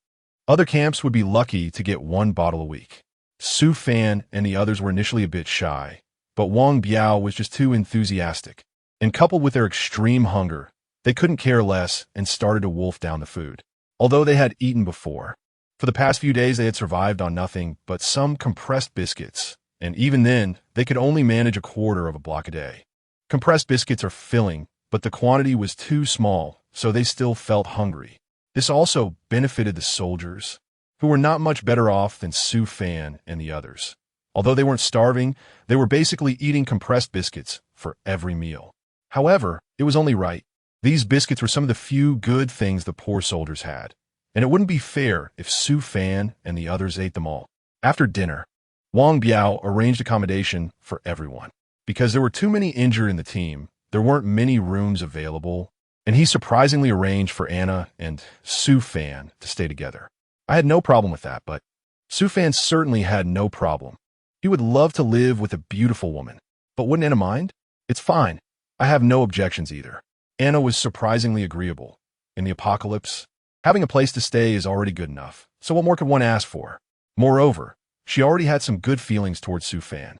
other camps would be lucky to get 1 bottle a week. Su Fan and the others were initially a bit shy, but Wang Biao was just too enthusiastic, and coupled with their extreme hunger, they couldn't care less and started to wolf down the food. Although they had eaten before, for the past few days they had survived on nothing but some compressed biscuits, and even then, they could only manage a quarter of a block a day. Compressed biscuits are filling, but the quantity was too small, so they still felt hungry. This also benefited the soldiers, who were not much better off than Su Fan and the others. Although they weren't starving, they were basically eating compressed biscuits for every meal. However, it was only right. These biscuits were some of the few good things the poor soldiers had, and it wouldn't be fair if Su Fan and the others ate them all. After dinner, Wang Biao arranged accommodation for everyone. Because there were too many injured in the team, there weren't many rooms available, and he surprisingly arranged for Anna and Su Fan to stay together. I had no problem with that, but Su Fan certainly had no problem. He would love to live with a beautiful woman, but wouldn't Anna mind? It's fine. I have no objections either. Anna was surprisingly agreeable. In the apocalypse, having a place to stay is already good enough, so what more could one ask for? Moreover, she already had some good feelings towards Su Fan,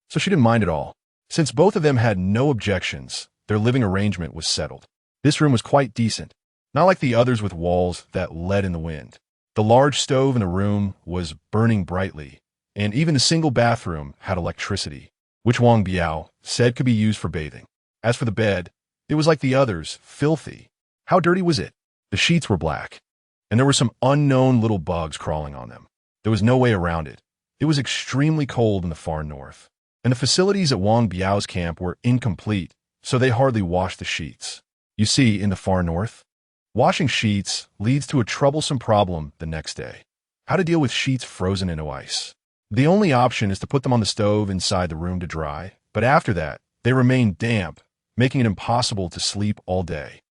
so she didn't mind at all. Since both of them had no objections, their living arrangement was settled. This room was quite decent, not like the others with walls that led in the wind. The large stove in the room was burning brightly, and even the single bathroom had electricity, which Wang Biao said could be used for bathing. As for the bed, it was like the others, filthy. How dirty was it? The sheets were black, and there were some unknown little bugs crawling on them. There was no way around it. It was extremely cold in the far north, and the facilities at Wang Biao's camp were incomplete, so they hardly washed the sheets. You see, in the far north, washing sheets leads to a troublesome problem the next day. How to deal with sheets frozen into ice. The only option is to put them on the stove inside the room to dry, but after that, they remain damp, making it impossible to sleep all day.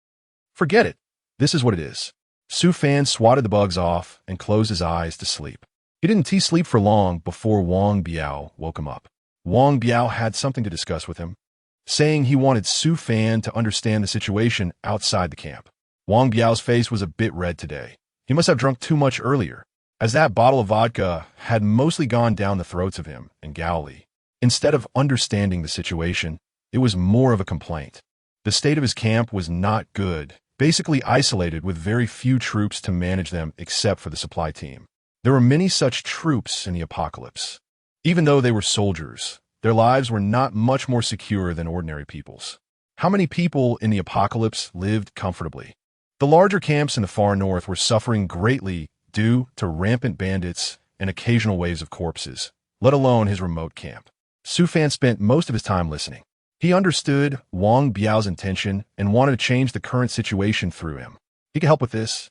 Forget it. This is what it is. Su Fan swatted the bugs off and closed his eyes to sleep. He didn't sleep for long before Wang Biao woke him up. Wang Biao had something to discuss with him, saying he wanted Su Fan to understand the situation outside the camp. Wang Biao's face was a bit red today. He must have drunk too much earlier. as that bottle of vodka had mostly gone down the throats of him and Gowley. Instead of understanding the situation, it was more of a complaint. The state of his camp was not good, basically isolated with very few troops to manage them except for the supply team. There were many such troops in the apocalypse. Even though they were soldiers, their lives were not much more secure than ordinary people's. How many people in the apocalypse lived comfortably? The larger camps in the far north were suffering greatly due to rampant bandits and occasional waves of corpses, let alone his remote camp. Su Fan spent most of his time listening. He understood Wang Biao's intention and wanted to change the current situation through him. He could help with this,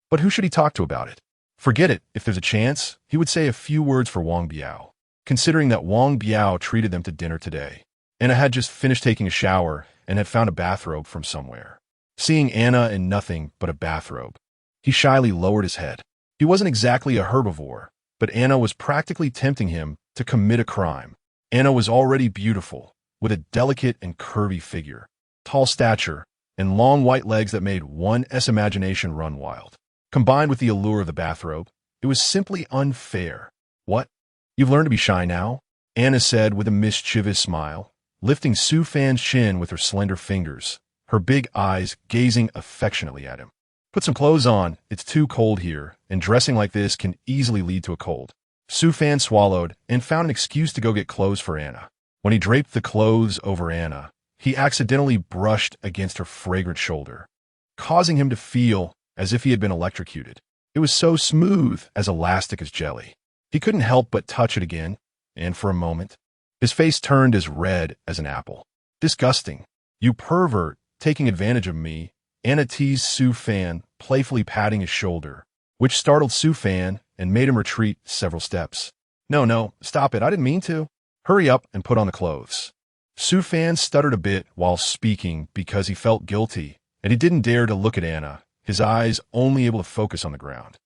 but who should he talk to about it? Forget it. If there's a chance, he would say a few words for Wang Biao, considering that Wang Biao treated them to dinner today. Anna had just finished taking a shower and had found a bathrobe from somewhere. Seeing Anna in nothing but a bathrobe, he shyly lowered his head. He wasn't exactly a herbivore, but Anna was practically tempting him to commit a crime. Anna was already beautiful, with a delicate and curvy figure, tall stature, and long white legs that made one's imagination run wild. Combined with the allure of the bathrobe, it was simply unfair. What? You've learned to be shy now? Anna said with a mischievous smile, lifting Su Fan's chin with her slender fingers, her big eyes gazing affectionately at him. Put some clothes on, it's too cold here, and dressing like this can easily lead to a cold. Su Fan swallowed and found an excuse to go get clothes for Anna. When he draped the clothes over Anna, he accidentally brushed against her fragrant shoulder, causing him to feel as if he had been electrocuted. It was so smooth, as elastic as jelly. He couldn't help but touch it again, and for a moment, his face turned as red as an apple. Disgusting. You pervert, taking advantage of me, Anna teased Su Fan, playfully patting his shoulder, which startled Su Fan and made him retreat several steps. No, stop it, I didn't mean to. Hurry up and put on the clothes. Su Fan stuttered a bit while speaking because he felt guilty, and he didn't dare to look at Anna, his eyes only able to focus on the ground.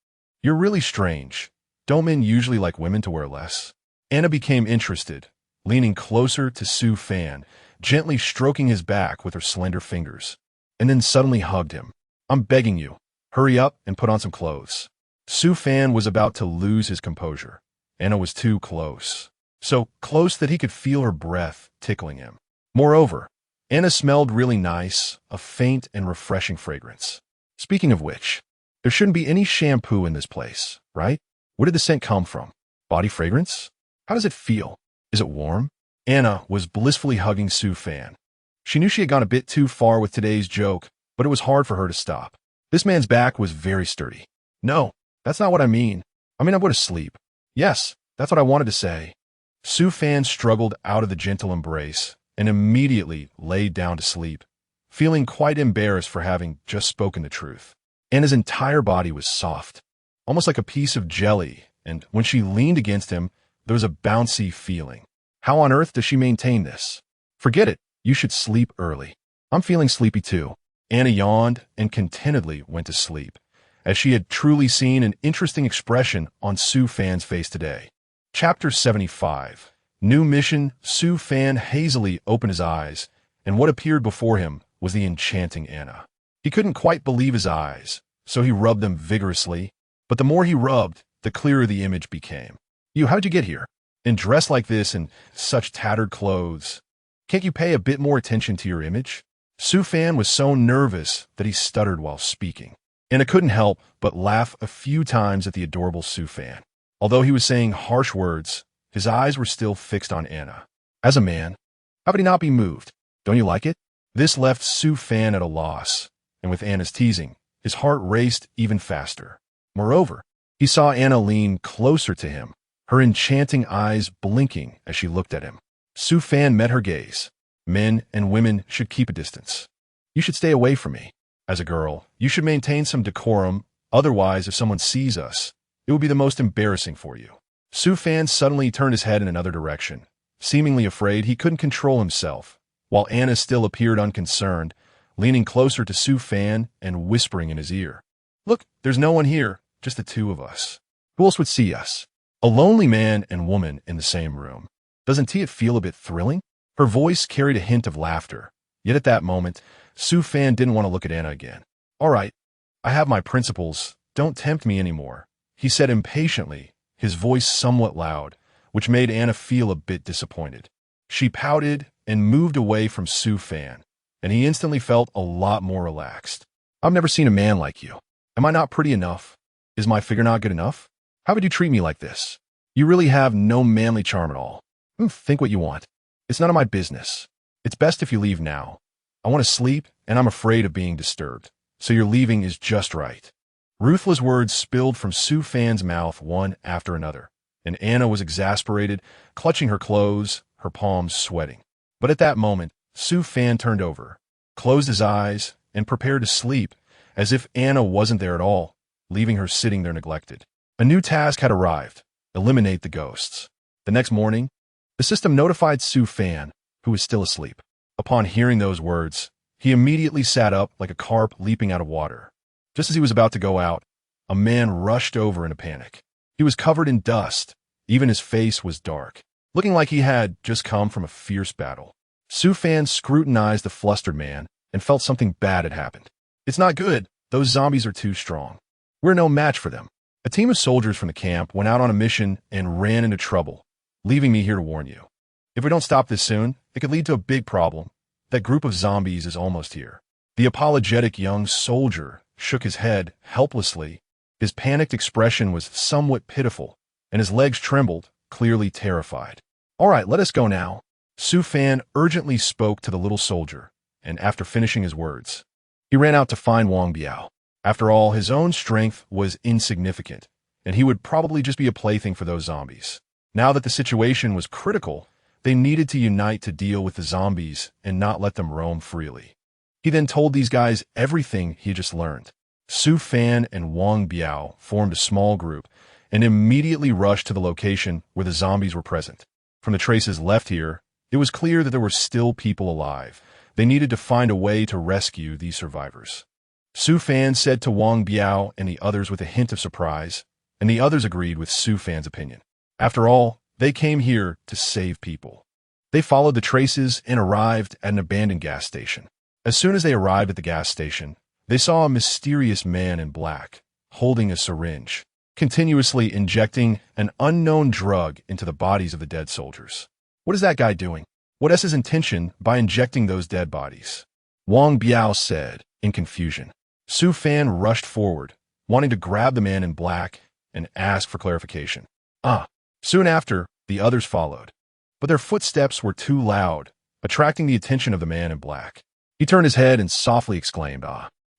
You're really strange. Don't men usually like women to wear less? Anna became interested, leaning closer to Su Fan, gently stroking his back with her slender fingers, and then suddenly hugged him. I'm begging you, hurry up and put on some clothes. Su Fan was about to lose his composure. Anna was too close. So close that he could feel her breath tickling him. Moreover, Anna smelled really nice, a faint and refreshing fragrance. Speaking of which, there shouldn't be any shampoo in this place, right? Where did the scent come from? Body fragrance? How does it feel? Is it warm? Anna was blissfully hugging Su Fan. She knew she had gone a bit too far with today's joke, but it was hard for her to stop. This man's back was very sturdy. No, that's not what I mean. I'm going to sleep. Yes, that's what I wanted to say. Su Fan struggled out of the gentle embrace and immediately laid down to sleep, feeling quite embarrassed for having just spoken the truth. Anna's entire body was soft, almost like a piece of jelly, and when she leaned against him, there was a bouncy feeling. How on earth does she maintain this? Forget it. You should sleep early. I'm feeling sleepy too. Anna yawned and contentedly went to sleep, as she had truly seen an interesting expression on Su Fan's face today. Chapter 75. New mission. Su Fan hazily opened his eyes, and what appeared before him was the enchanting Anna. He couldn't quite believe his eyes, so he rubbed them vigorously, but the more he rubbed, the clearer the image became. How'd you get here? And dressed like this in such tattered clothes. Can't you pay a bit more attention to your image? Su Fan was so nervous that he stuttered while speaking. Anna couldn't help but laugh a few times at the adorable Su Fan. Although he was saying harsh words, his eyes were still fixed on Anna. As a man, how could he not be moved? Don't you like it? This left Su Fan at a loss, and with Anna's teasing, his heart raced even faster. Moreover, he saw Anna lean closer to him, her enchanting eyes blinking as she looked at him. Su Fan met her gaze. Men and women should keep a distance. You should stay away from me. As a girl, you should maintain some decorum, otherwise if someone sees us, it would be the most embarrassing for you. Su Fan suddenly turned his head in another direction, seemingly afraid he couldn't control himself, while Anna still appeared unconcerned, leaning closer to Su Fan and whispering in his ear. Look, there's no one here, just the two of us. Who else would see us? A lonely man and woman in the same room. Doesn't it feel a bit thrilling? Her voice carried a hint of laughter, yet at that moment, Su Fan didn't want to look at Anna again. All right, I have my principles. Don't tempt me anymore. he said impatiently, his voice somewhat loud, which made Anna feel a bit disappointed. She pouted and moved away from Su Fan, and he instantly felt a lot more relaxed. I've never seen a man like you. Am I not pretty enough? Is my figure not good enough? How would you treat me like this? You really have no manly charm at all. Think what you want. It's none of my business. It's best if you leave now. I want to sleep, and I'm afraid of being disturbed, so your leaving is just right. Ruthless words spilled from Su Fan's mouth one after another, and Anna was exasperated, clutching her clothes, her palms sweating. But at that moment, Su Fan turned over, closed his eyes, and prepared to sleep, as if Anna wasn't there at all, leaving her sitting there neglected. A new task had arrived: eliminate the ghosts. The next morning, the system notified Su Fan, who was still asleep. Upon hearing those words, he immediately sat up like a carp leaping out of water. Just as he was about to go out, a man rushed over in a panic. He was covered in dust. Even his face was dark, looking like he had just come from a fierce battle. Su Fan scrutinized the flustered man and felt something bad had happened. It's not good. Those zombies are too strong. We're no match for them. A team of soldiers from the camp went out on a mission and ran into trouble, leaving me here to warn you. If we don't stop this soon, it could lead to a big problem. That group of zombies is almost here. The apologetic young soldier shook his head helplessly. His panicked expression was somewhat pitiful, and his legs trembled, clearly terrified. All right, let us go now. Su Fan urgently spoke to the little soldier, and after finishing his words, he ran out to find Wang Biao. After all, his own strength was insignificant, and he would probably just be a plaything for those zombies. Now that the situation was critical, they needed to unite to deal with the zombies and not let them roam freely. He then told these guys everything he just learned. Su Fan and Wang Biao formed a small group and immediately rushed to the location where the zombies were present. From the traces left here, it was clear that there were still people alive. They needed to find a way to rescue these survivors. Su Fan said to Wang Biao and the others with a hint of surprise, and the others agreed with Su Fan's opinion. After all, they came here to save people. They followed the traces and arrived at an abandoned gas station. As soon as they arrived at the gas station, they saw a mysterious man in black, holding a syringe, continuously injecting an unknown drug into the bodies of the dead soldiers. What is that guy doing? What is his intention by injecting those dead bodies? Wang Biao said, in confusion. Su Fan rushed forward, wanting to grab the man in black and ask for clarification. Soon after, the others followed, but their footsteps were too loud, attracting the attention of the man in black. He turned his head and softly exclaimed,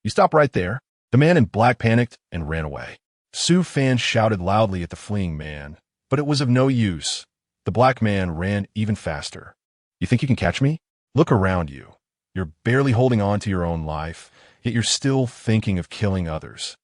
You stop right there. The man in black panicked and ran away. Su Fan shouted loudly at the fleeing man, but it was of no use. The black man ran even faster. You think you can catch me? Look around you. You're barely holding on to your own life, yet you're still thinking of killing others.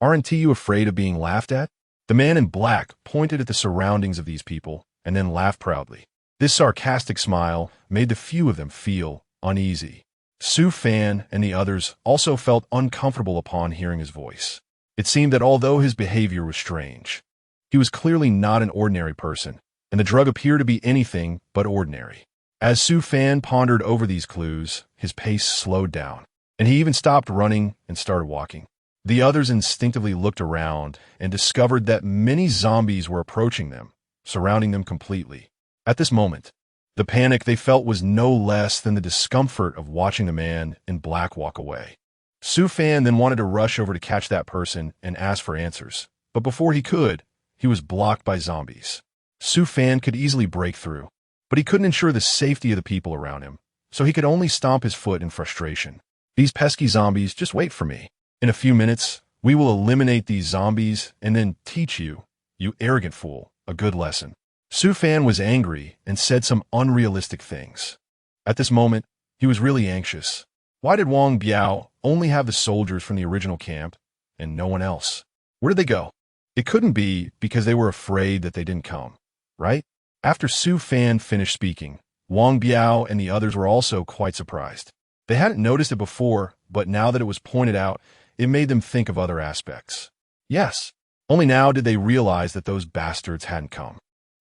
Aren't you afraid of being laughed at? The man in black pointed at the surroundings of these people and then laughed proudly. This sarcastic smile made the few of them feel uneasy. Su Fan and the others also felt uncomfortable upon hearing his voice. It seemed that although his behavior was strange, he was clearly not an ordinary person, and the drug appeared to be anything but ordinary. As Su Fan pondered over these clues, his pace slowed down, and he even stopped running and started walking. The others instinctively looked around and discovered that many zombies were approaching them, surrounding them completely. At this moment, the panic they felt was no less than the discomfort of watching the man in black walk away. Su Fan then wanted to rush over to catch that person and ask for answers, but before he could, he was blocked by zombies. Su Fan could easily break through, but he couldn't ensure the safety of the people around him, so he could only stomp his foot in frustration. These pesky zombies, just wait for me. In a few minutes, we will eliminate these zombies and then teach you, you arrogant fool, a good lesson. Su Fan was angry and said some unrealistic things. At this moment, he was really anxious. Why did Wang Biao only have the soldiers from the original camp and no one else? Where did they go? It couldn't be because they were afraid that they didn't come, right? After Su Fan finished speaking, Wang Biao and the others were also quite surprised. They hadn't noticed it before, but now that it was pointed out, it made them think of other aspects. Yes, only now did they realize that those bastards hadn't come.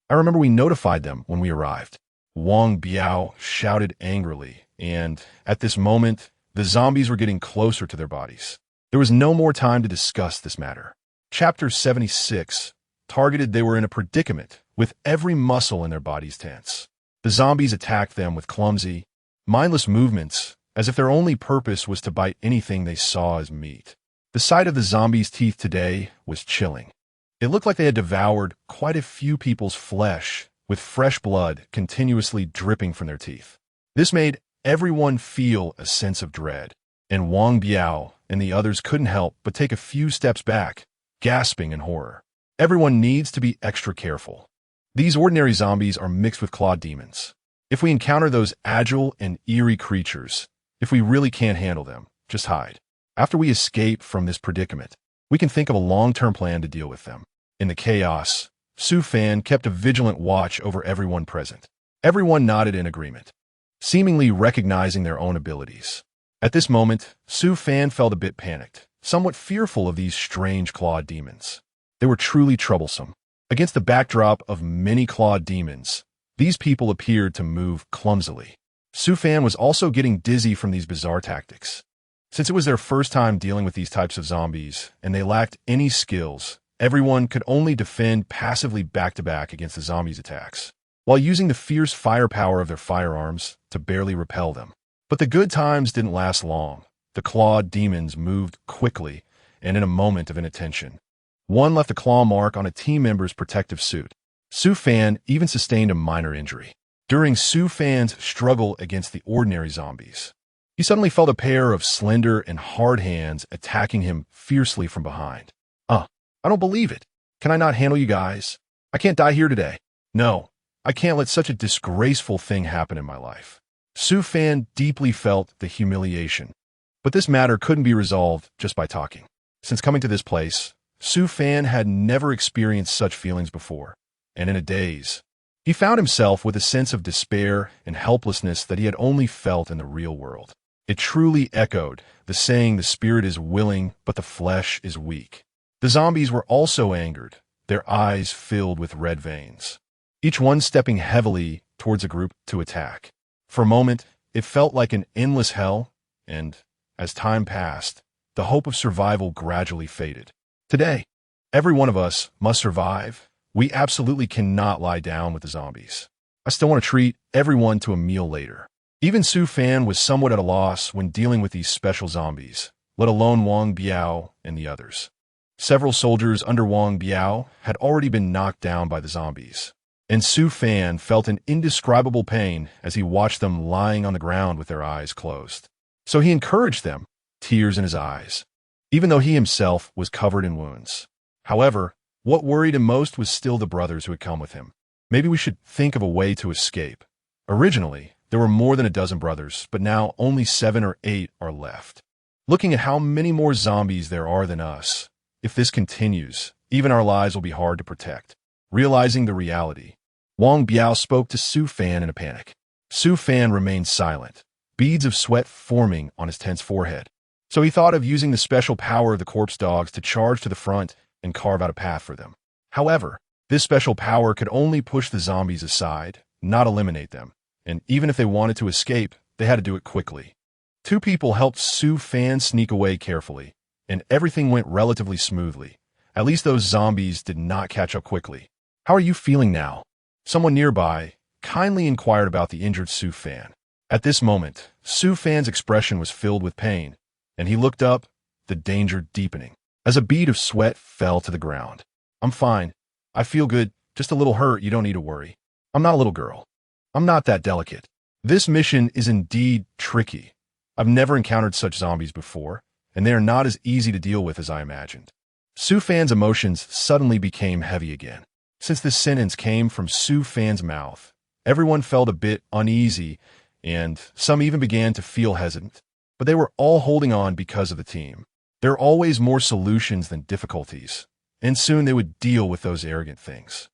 I remember we notified them when we arrived. Wang Biao shouted angrily, and at this moment, the zombies were getting closer to their bodies. There was no more time to discuss this matter. Chapter 76. Targeted. They were in a predicament, with every muscle in their bodies tense. The zombies attacked them with clumsy, mindless movements, as if their only purpose was to bite anything they saw as meat. The sight of the zombies' teeth today was chilling. It looked like they had devoured quite a few people's flesh, with fresh blood continuously dripping from their teeth. This made everyone feel a sense of dread, and Wang Biao and the others couldn't help but take a few steps back, gasping in horror. Everyone needs to be extra careful. These ordinary zombies are mixed with clawed demons. If we encounter those agile and eerie creatures, if we really can't handle them, just hide. After we escape from this predicament, we can think of a long-term plan to deal with them. In the chaos, Su Fan kept a vigilant watch over everyone present. Everyone nodded in agreement, seemingly recognizing their own abilities. At this moment, Su Fan felt a bit panicked, somewhat fearful of these strange clawed demons. They were truly troublesome. Against the backdrop of many clawed demons, these people appeared to move clumsily. Su Fan was also getting dizzy from these bizarre tactics. Since it was their first time dealing with these types of zombies, and they lacked any skills, everyone could only defend passively back-to-back against the zombies' attacks, while using the fierce firepower of their firearms to barely repel them. But the good times didn't last long. The clawed demons moved quickly and in a moment of inattention. One left a claw mark on a team member's protective suit. Su Fan even sustained a minor injury. During Su Fan's struggle against the ordinary zombies, he suddenly felt a pair of slender and hard hands attacking him fiercely from behind. I don't believe it. Can I not handle you guys? I can't die here today. No, I can't let such a disgraceful thing happen in my life. Su Fan deeply felt the humiliation. But this matter couldn't be resolved just by talking. Since coming to this place, Su Fan had never experienced such feelings before, and in a daze, he found himself with a sense of despair and helplessness that he had only felt in the real world. It truly echoed the saying, the spirit is willing, but the flesh is weak. The zombies were also angered, their eyes filled with red veins, each one stepping heavily towards a group to attack. For a moment, it felt like an endless hell, and as time passed, the hope of survival gradually faded. Today, every one of us must survive. We absolutely cannot lie down with the zombies. I still want to treat everyone to a meal later. Even Su Fan was somewhat at a loss when dealing with these special zombies, let alone Wang Biao and the others. Several soldiers under Wang Biao had already been knocked down by the zombies, and Su Fan felt an indescribable pain as he watched them lying on the ground with their eyes closed. So he encouraged them, tears in his eyes, even though he himself was covered in wounds. However, what worried him most was still the brothers who had come with him. Maybe we should think of a way to escape. Originally, there were more than a dozen brothers, but now only 7 or 8 are left. Looking at how many more zombies there are than us, if this continues, even our lives will be hard to protect. Realizing the reality, Wang Biao spoke to Su Fan in a panic. Su Fan remained silent, beads of sweat forming on his tense forehead. So he thought of using the special power of the corpse dogs to charge to the front and carve out a path for them. However, this special power could only push the zombies aside, not eliminate them, and even if they wanted to escape, they had to do it quickly. 2 people helped Su Fan sneak away carefully, and everything went relatively smoothly. At least those zombies did not catch up quickly. How are you feeling now? Someone nearby kindly inquired about the injured Su Fan. At this moment, Su Fan's expression was filled with pain, and he looked up, the danger deepening, as a bead of sweat fell to the ground. I'm fine. I feel good, just a little hurt, you don't need to worry. I'm not a little girl. I'm not that delicate. This mission is indeed tricky. I've never encountered such zombies before, and they are not as easy to deal with as I imagined. Su Fan's emotions suddenly became heavy again. Since this sentence came from Su Fan's mouth, everyone felt a bit uneasy, and some even began to feel hesitant. But they were all holding on because of the team. There are always more solutions than difficulties, and soon they would deal with those arrogant things.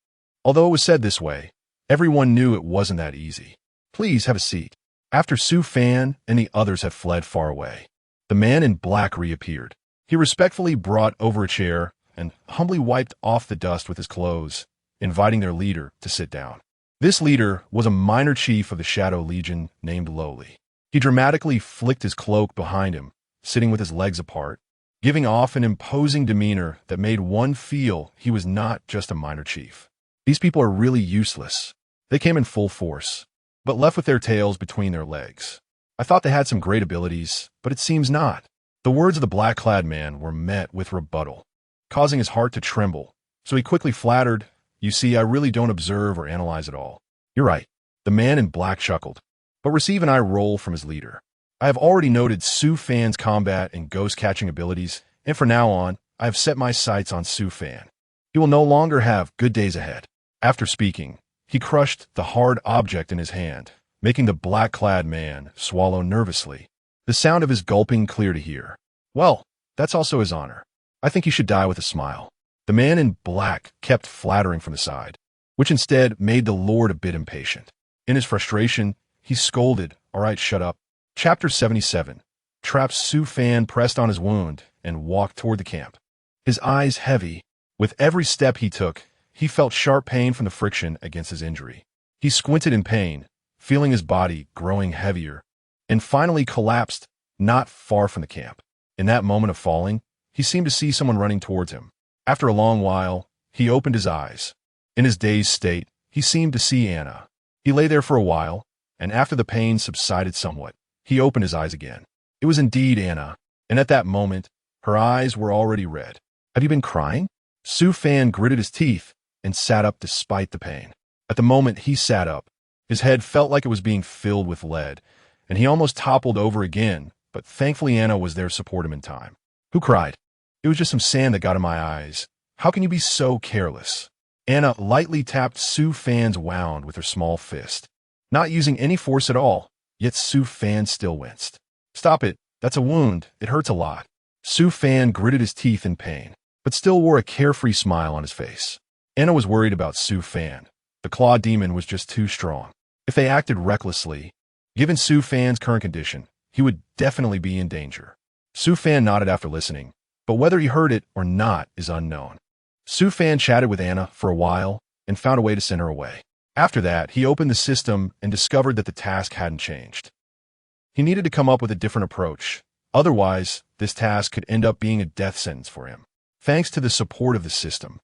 Although it was said this way, everyone knew it wasn't that easy. Please have a seat. After Su Fan and the others had fled far away, the man in black reappeared. He respectfully brought over a chair and humbly wiped off the dust with his clothes, inviting their leader to sit down. This leader was a minor chief of the Shadow Legion named Lowly. He dramatically flicked his cloak behind him, sitting with his legs apart, giving off an imposing demeanor that made one feel he was not just a minor chief. These people are really useless. They came in full force, but left with their tails between their legs. I thought they had some great abilities, but it seems not. The words of the black-clad man were met with rebuttal, causing his heart to tremble, so he quickly flattered, "You see, I really don't observe or analyze at all." "You're right." The man in black chuckled, but received an eye roll from his leader. "I have already noted Su Fan's combat and ghost-catching abilities, and from now on, I have set my sights on Su Fan. He will no longer have good days ahead." After speaking, he crushed the hard object in his hand, making the black-clad man swallow nervously. The sound of his gulping clear to hear. "Well, that's also his honor. I think he should die with a smile." The man in black kept flattering from the side, which instead made the lord a bit impatient. In his frustration, he scolded, "All right, shut up." Chapter 77. Trapped Su Fan pressed on his wound and walked toward the camp. His eyes heavy. With every step he took, he felt sharp pain from the friction against his injury. He squinted in pain, feeling his body growing heavier, and finally collapsed not far from the camp. In that moment of falling, he seemed to see someone running towards him. After a long while, he opened his eyes. In his dazed state, he seemed to see Anna. He lay there for a while, and after the pain subsided somewhat, he opened his eyes again. It was indeed Anna, and at that moment, her eyes were already red. "Have you been crying?" Su Fan gritted his teeth and sat up despite the pain. At the moment he sat up, his head felt like it was being filled with lead, and he almost toppled over again, but thankfully Anna was there to support him in time. "Who cried?" "It was just some sand that got in my eyes. How can you be so careless?" Anna lightly tapped Su Fan's wound with her small fist, not using any force at all, yet Su Fan still winced. "Stop it. That's a wound. It hurts a lot." Su Fan gritted his teeth in pain, but still wore a carefree smile on his face. Anna was worried about Su Fan. The claw demon was just too strong. If they acted recklessly, given Su Fan's current condition, he would definitely be in danger. Su Fan nodded after listening, but whether he heard it or not is unknown. Su Fan chatted with Anna for a while and found a way to send her away. After that, he opened the system and discovered that the task hadn't changed. He needed to come up with a different approach. Otherwise, this task could end up being a death sentence for him. Thanks to the support of the system,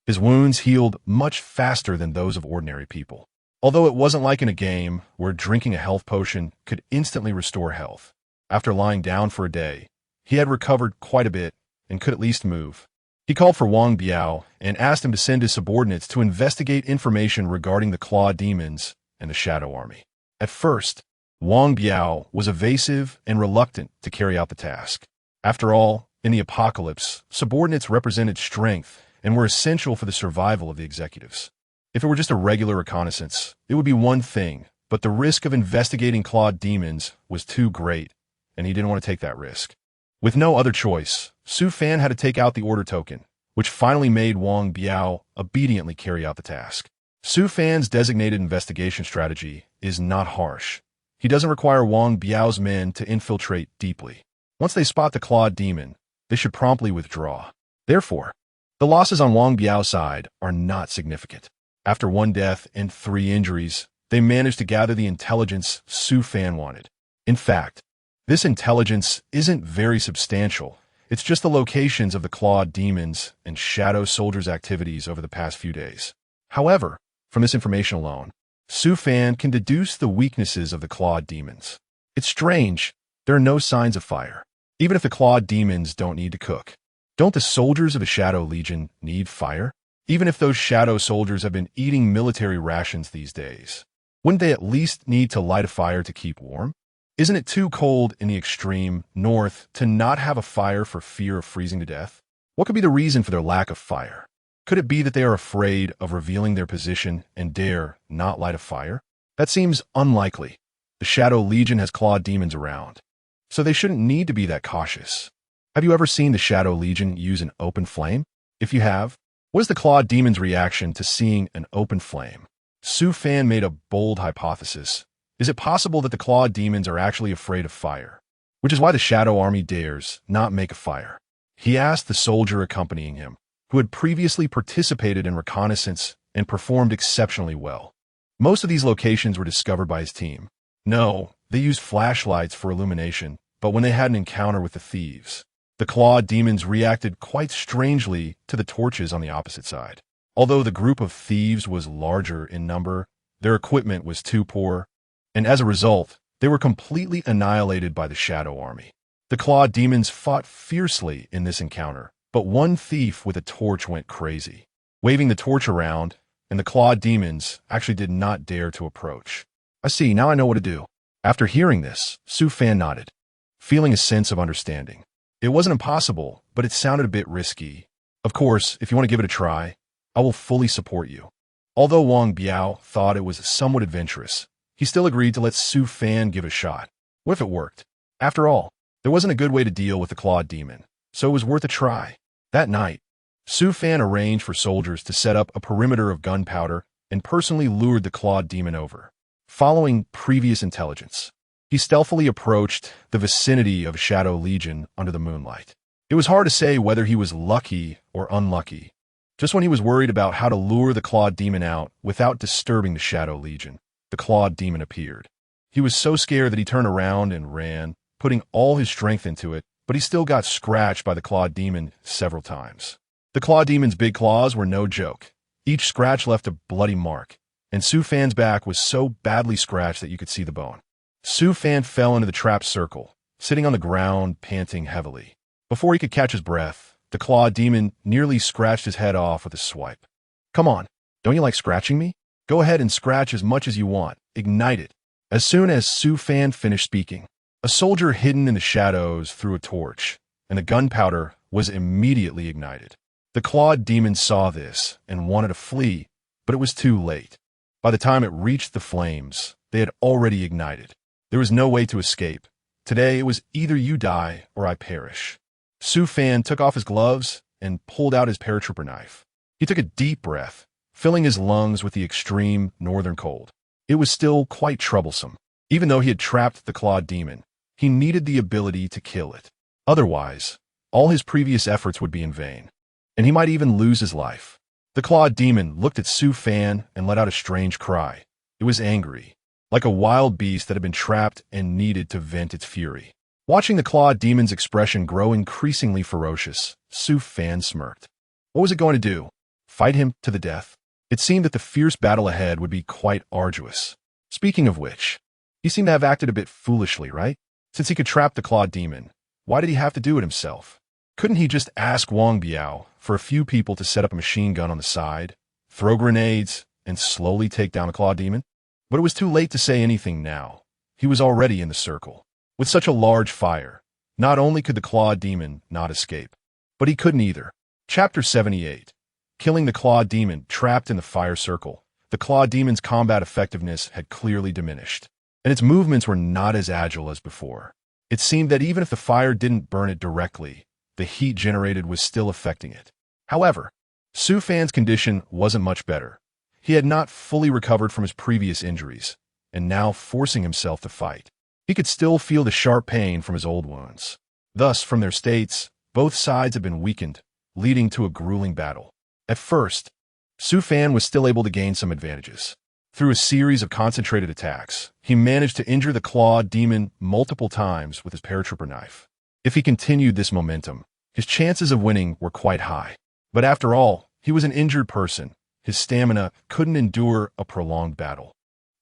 his wounds healed much faster than those of ordinary people. Although it wasn't like in a game where drinking a health potion could instantly restore health. After lying down for a day, he had recovered quite a bit and could at least move. He called for Wang Biao and asked him to send his subordinates to investigate information regarding the Claw Demons and the Shadow Army. At first, Wang Biao was evasive and reluctant to carry out the task. After all, in the apocalypse, subordinates represented strength and were essential for the survival of the executives. If it were just a regular reconnaissance, it would be one thing, but the risk of investigating clawed demons was too great, and he didn't want to take that risk. With no other choice, Su Fan had to take out the order token, which finally made Wang Biao obediently carry out the task. Su Fan's designated investigation strategy is not harsh. He doesn't require Wang Biao's men to infiltrate deeply. Once they spot the clawed demon, they should promptly withdraw. Therefore, the losses on Wang Biao's side are not significant. After 1 death and 3 injuries, they managed to gather the intelligence Su Fan wanted. In fact, this intelligence isn't very substantial. It's just the locations of the clawed demons and shadow soldiers' activities over the past few days. However, from this information alone, Su Fan can deduce the weaknesses of the clawed demons. It's strange, there are no signs of fire. Even if the clawed demons don't need to cook, don't the soldiers of the Shadow Legion need fire? Even if those shadow soldiers have been eating military rations these days, wouldn't they at least need to light a fire to keep warm? Isn't it too cold in the extreme north to not have a fire for fear of freezing to death? What could be the reason for their lack of fire? Could it be that they are afraid of revealing their position and dare not light a fire? That seems unlikely. The Shadow Legion has clawed demons around, so they shouldn't need to be that cautious. Have you ever seen the Shadow Legion use an open flame? If you have, what is the clawed demon's reaction to seeing an open flame? Su Fan made a bold hypothesis. Is it possible that the clawed demons are actually afraid of fire, which is why the Shadow Army dares not make a fire? He asked the soldier accompanying him, who had previously participated in reconnaissance and performed exceptionally well. Most of these locations were discovered by his team. No, they used flashlights for illumination, but when they had an encounter with the thieves, The clawed demons reacted quite strangely to the torches on the opposite side. Although the group of thieves was larger in number, their equipment was too poor, and as a result, they were completely annihilated by the Shadow Army. The clawed demons fought fiercely in this encounter, but one thief with a torch went crazy, waving the torch around, and the clawed demons actually did not dare to approach. I see, now I know what to do. After hearing this, Su Fan nodded, feeling a sense of understanding. It wasn't impossible, but it sounded a bit risky. Of course, if you want to give it a try, I will fully support you. Although Wang Biao thought it was somewhat adventurous, he still agreed to let Su Fan give it a shot. What if it worked? After all, there wasn't a good way to deal with the clawed demon, so it was worth a try. That night, Su Fan arranged for soldiers to set up a perimeter of gunpowder and personally lured the clawed demon over. Following previous intelligence, he stealthily approached the vicinity of Shadow Legion under the moonlight. It was hard to say whether he was lucky or unlucky. Just when he was worried about how to lure the clawed demon out without disturbing the Shadow Legion, the clawed demon appeared. He was so scared that he turned around and ran, putting all his strength into it, but he still got scratched by the clawed demon several times. The clawed demon's big claws were no joke. Each scratch left a bloody mark, and Su Fan's back was so badly scratched that you could see the bone. Su Fan fell into the trapped circle, sitting on the ground, panting heavily. Before he could catch his breath, the clawed demon nearly scratched his head off with a swipe. Come on, don't you like scratching me? Go ahead and scratch as much as you want. Ignite it. As soon as Su Fan finished speaking, a soldier hidden in the shadows threw a torch, and the gunpowder was immediately ignited. The clawed demon saw this and wanted to flee, but it was too late. By the time it reached the flames, they had already ignited. There was no way to escape. Today it was either you die or I perish. Su Fan took off his gloves and pulled out his paratrooper knife. He took a deep breath, filling his lungs with the extreme northern cold. It was still quite troublesome. Even though he had trapped the clawed demon, he needed the ability to kill it. Otherwise, all his previous efforts would be in vain, and he might even lose his life. The clawed demon looked at Su Fan and let out a strange cry. It was angry, like a wild beast that had been trapped and needed to vent its fury. Watching the clawed demon's expression grow increasingly ferocious, Su Fan smirked. What was it going to do? Fight him to the death? It seemed that the fierce battle ahead would be quite arduous. Speaking of which, he seemed to have acted a bit foolishly, right? Since he could trap the clawed demon, why did he have to do it himself? Couldn't he just ask Wang Biao for a few people to set up a machine gun on the side, throw grenades, and slowly take down the clawed demon? But it was too late to say anything now. He was already in the circle. With such a large fire, not only could the clawed demon not escape, but he couldn't either. Chapter 78. Killing the clawed demon trapped in the fire circle. The clawed demon's combat effectiveness had clearly diminished, and its movements were not as agile as before. It seemed that even if the fire didn't burn it directly, the heat generated was still affecting it. However, Su Fan's condition wasn't much better. He had not fully recovered from his previous injuries, and now forcing himself to fight. He could still feel the sharp pain from his old wounds. Thus, from their states, both sides had been weakened, leading to a grueling battle. At first, Su Fan was still able to gain some advantages. Through a series of concentrated attacks, he managed to injure the clawed demon multiple times with his paratrooper knife. If he continued this momentum, his chances of winning were quite high. But after all, he was an injured person. His stamina couldn't endure a prolonged battle,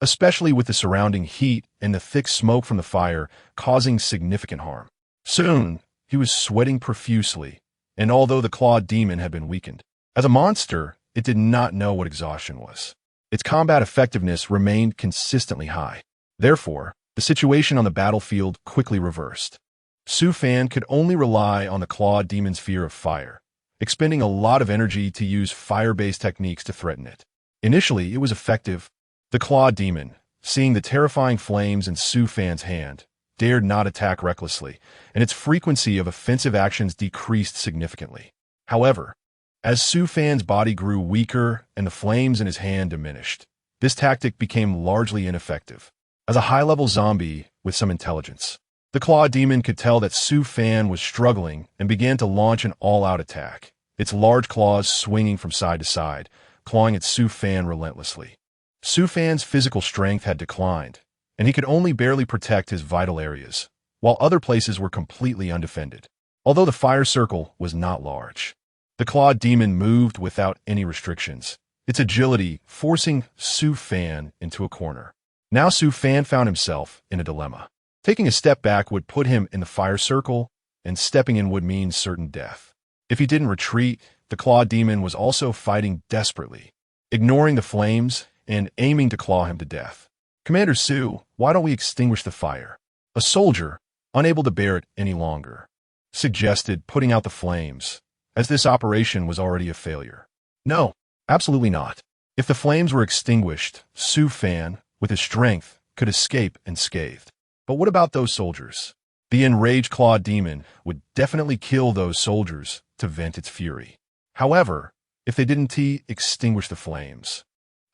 especially with the surrounding heat and the thick smoke from the fire causing significant harm. Soon, he was sweating profusely, and although the clawed demon had been weakened, as a monster, it did not know what exhaustion was. Its combat effectiveness remained consistently high. Therefore, the situation on the battlefield quickly reversed. Su Fan could only rely on the clawed demon's fear of fire, expending a lot of energy to use fire-based techniques to threaten it. Initially, it was effective. The clawed demon, seeing the terrifying flames in Su Fan's hand, dared not attack recklessly, and its frequency of offensive actions decreased significantly. However, as Su Fan's body grew weaker and the flames in his hand diminished, this tactic became largely ineffective. As a high-level zombie with some intelligence, the clawed demon could tell that Su Fan was struggling and began to launch an all-out attack, its large claws swinging from side to side, clawing at Su Fan relentlessly. Su Fan's physical strength had declined, and he could only barely protect his vital areas, while other places were completely undefended. although the fire circle was not large. The clawed demon moved without any restrictions, its agility forcing Su Fan into a corner. Now Su Fan found himself in a dilemma. Taking a step back would put him in the fire circle, and stepping in would mean certain death. If he didn't retreat, the clawed demon was also fighting desperately, ignoring the flames and aiming to claw him to death. "Commander Su, why don't we extinguish the fire?" A soldier, unable to bear it any longer, suggested putting out the flames, as this operation was already a failure. No, absolutely not. If the flames were extinguished, Su Fan, with his strength, could escape unscathed. But what about those soldiers? The enraged clawed demon would definitely kill those soldiers to vent its fury. However, if they didn't extinguish the flames,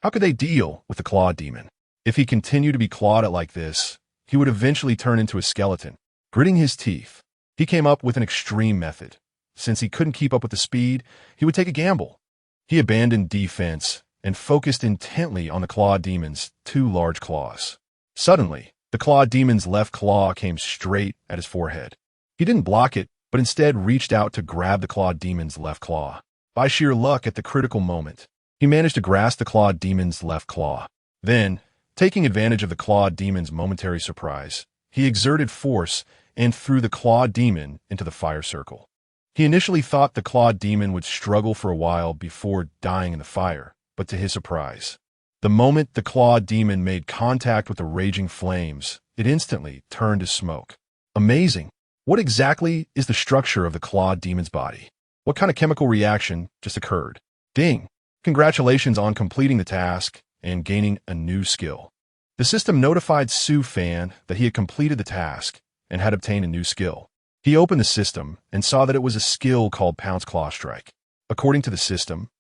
how could they deal with the clawed demon? If he continued to be clawed at like this, he would eventually turn into a skeleton. Gritting his teeth, he came up with an extreme method. Since he couldn't keep up with the speed, he would take a gamble. He abandoned defense and focused intently on the clawed demon's two large claws. Suddenly, the clawed demon's left claw came straight at his forehead. He didn't block it, but instead reached out to grab the clawed demon's left claw. By sheer luck at the critical moment, he managed to grasp the clawed demon's left claw. Then, taking advantage of the clawed demon's momentary surprise, he exerted force and threw the clawed demon into the fire circle. He initially thought the clawed demon would struggle for a while before dying in the fire, but to his surprise, the moment the clawed demon made contact with the raging flames, it instantly turned to smoke. Amazing! What exactly is the structure of the clawed demon's body? What kind of chemical reaction just occurred? Ding! Congratulations on completing the task and gaining a new skill. The system notified Su Fan that he had completed the task and had obtained a new skill. He opened the system and saw that it was a skill called Pounce Claw Strike. According to the system,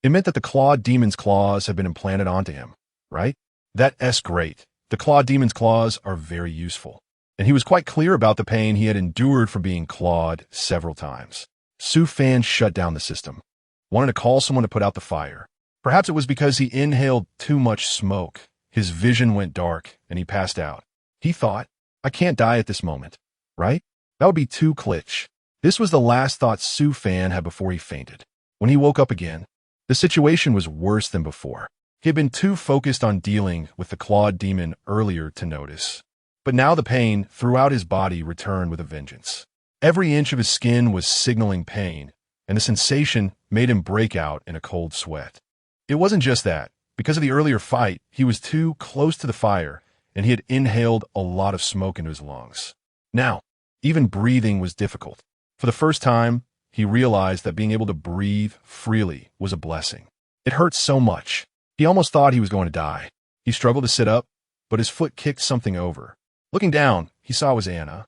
it meant that the clawed demon's claws had been implanted onto him, right? That's great. The clawed demon's claws are very useful. And he was quite clear about the pain he had endured from being clawed several times. Su Fan shut down the system, wanted to call someone to put out the fire. Perhaps it was because he inhaled too much smoke. His vision went dark and he passed out. He thought, I can't die at this moment, right? That would be too clutch. This was the last thought Su Fan had before he fainted. When he woke up again, the situation was worse than before. He had been too focused on dealing with the clawed demon earlier to notice. But now the pain throughout his body returned with a vengeance. Every inch of his skin was signaling pain, and the sensation made him break out in a cold sweat. It wasn't just that. Because of the earlier fight, he was too close to the fire, and he had inhaled a lot of smoke into his lungs. Now, even breathing was difficult. For the first time, he realized that being able to breathe freely was a blessing. It hurt so much. He almost thought he was going to die. He struggled to sit up, but his foot kicked something over. Looking down, he saw it was Anna,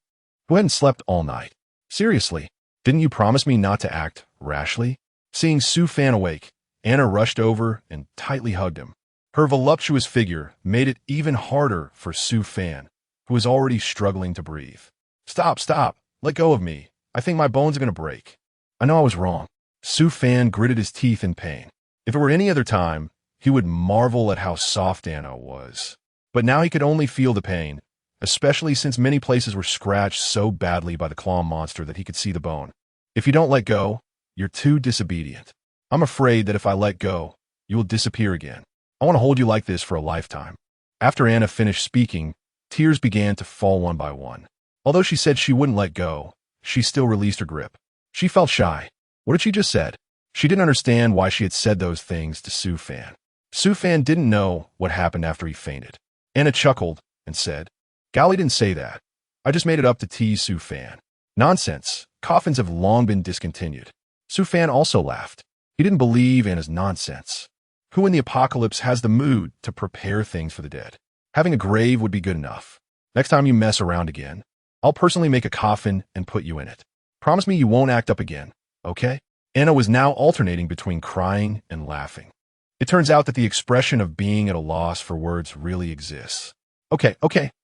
who hadn't slept all night. Seriously, didn't you promise me not to act rashly? Seeing Su Fan awake, Anna rushed over and tightly hugged him. Her voluptuous figure made it even harder for Su Fan, who was already struggling to breathe. Stop, let go of me. I think my bones are going to break. I know I was wrong. Su Fan gritted his teeth in pain. If it were any other time, he would marvel at how soft Anna was. But now he could only feel the pain, especially since many places were scratched so badly by the claw monster that he could see the bone. If you don't let go, you're too disobedient. I'm afraid that if I let go, you will disappear again. I want to hold you like this for a lifetime. After Anna finished speaking, tears began to fall one by one. Although she said she wouldn't let go, she still released her grip. She felt shy. What had she just said? She didn't understand why she had said those things to Su Fan. Su Fan didn't know what happened after he fainted. Anna chuckled and said, Gally didn't say that. I just made it up to tease Su Fan. Nonsense. Coffins have long been discontinued. Su Fan also laughed. He didn't believe Anna's nonsense. Who in the apocalypse has the mood to prepare things for the dead? Having a grave would be good enough. Next time you mess around again, I'll personally make a coffin and put you in it. Promise me you won't act up again, okay? Anna was now alternating between crying and laughing. It turns out that the expression of being at a loss for words really exists. Okay,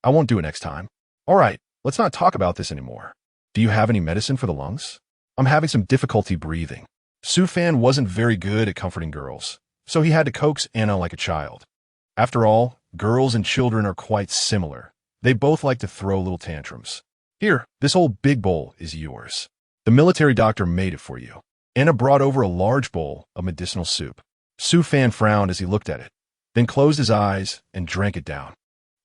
I won't do it next time. All right, let's not talk about this anymore. Do you have any medicine for the lungs? I'm having some difficulty breathing. Su Fan wasn't very good at comforting girls, so he had to coax Anna like a child. After all, girls and children are quite similar. They both like to throw little tantrums. Here, this whole big bowl is yours. The military doctor made it for you. Anna brought over a large bowl of medicinal soup. Su Fan frowned as he looked at it, then closed his eyes and drank it down.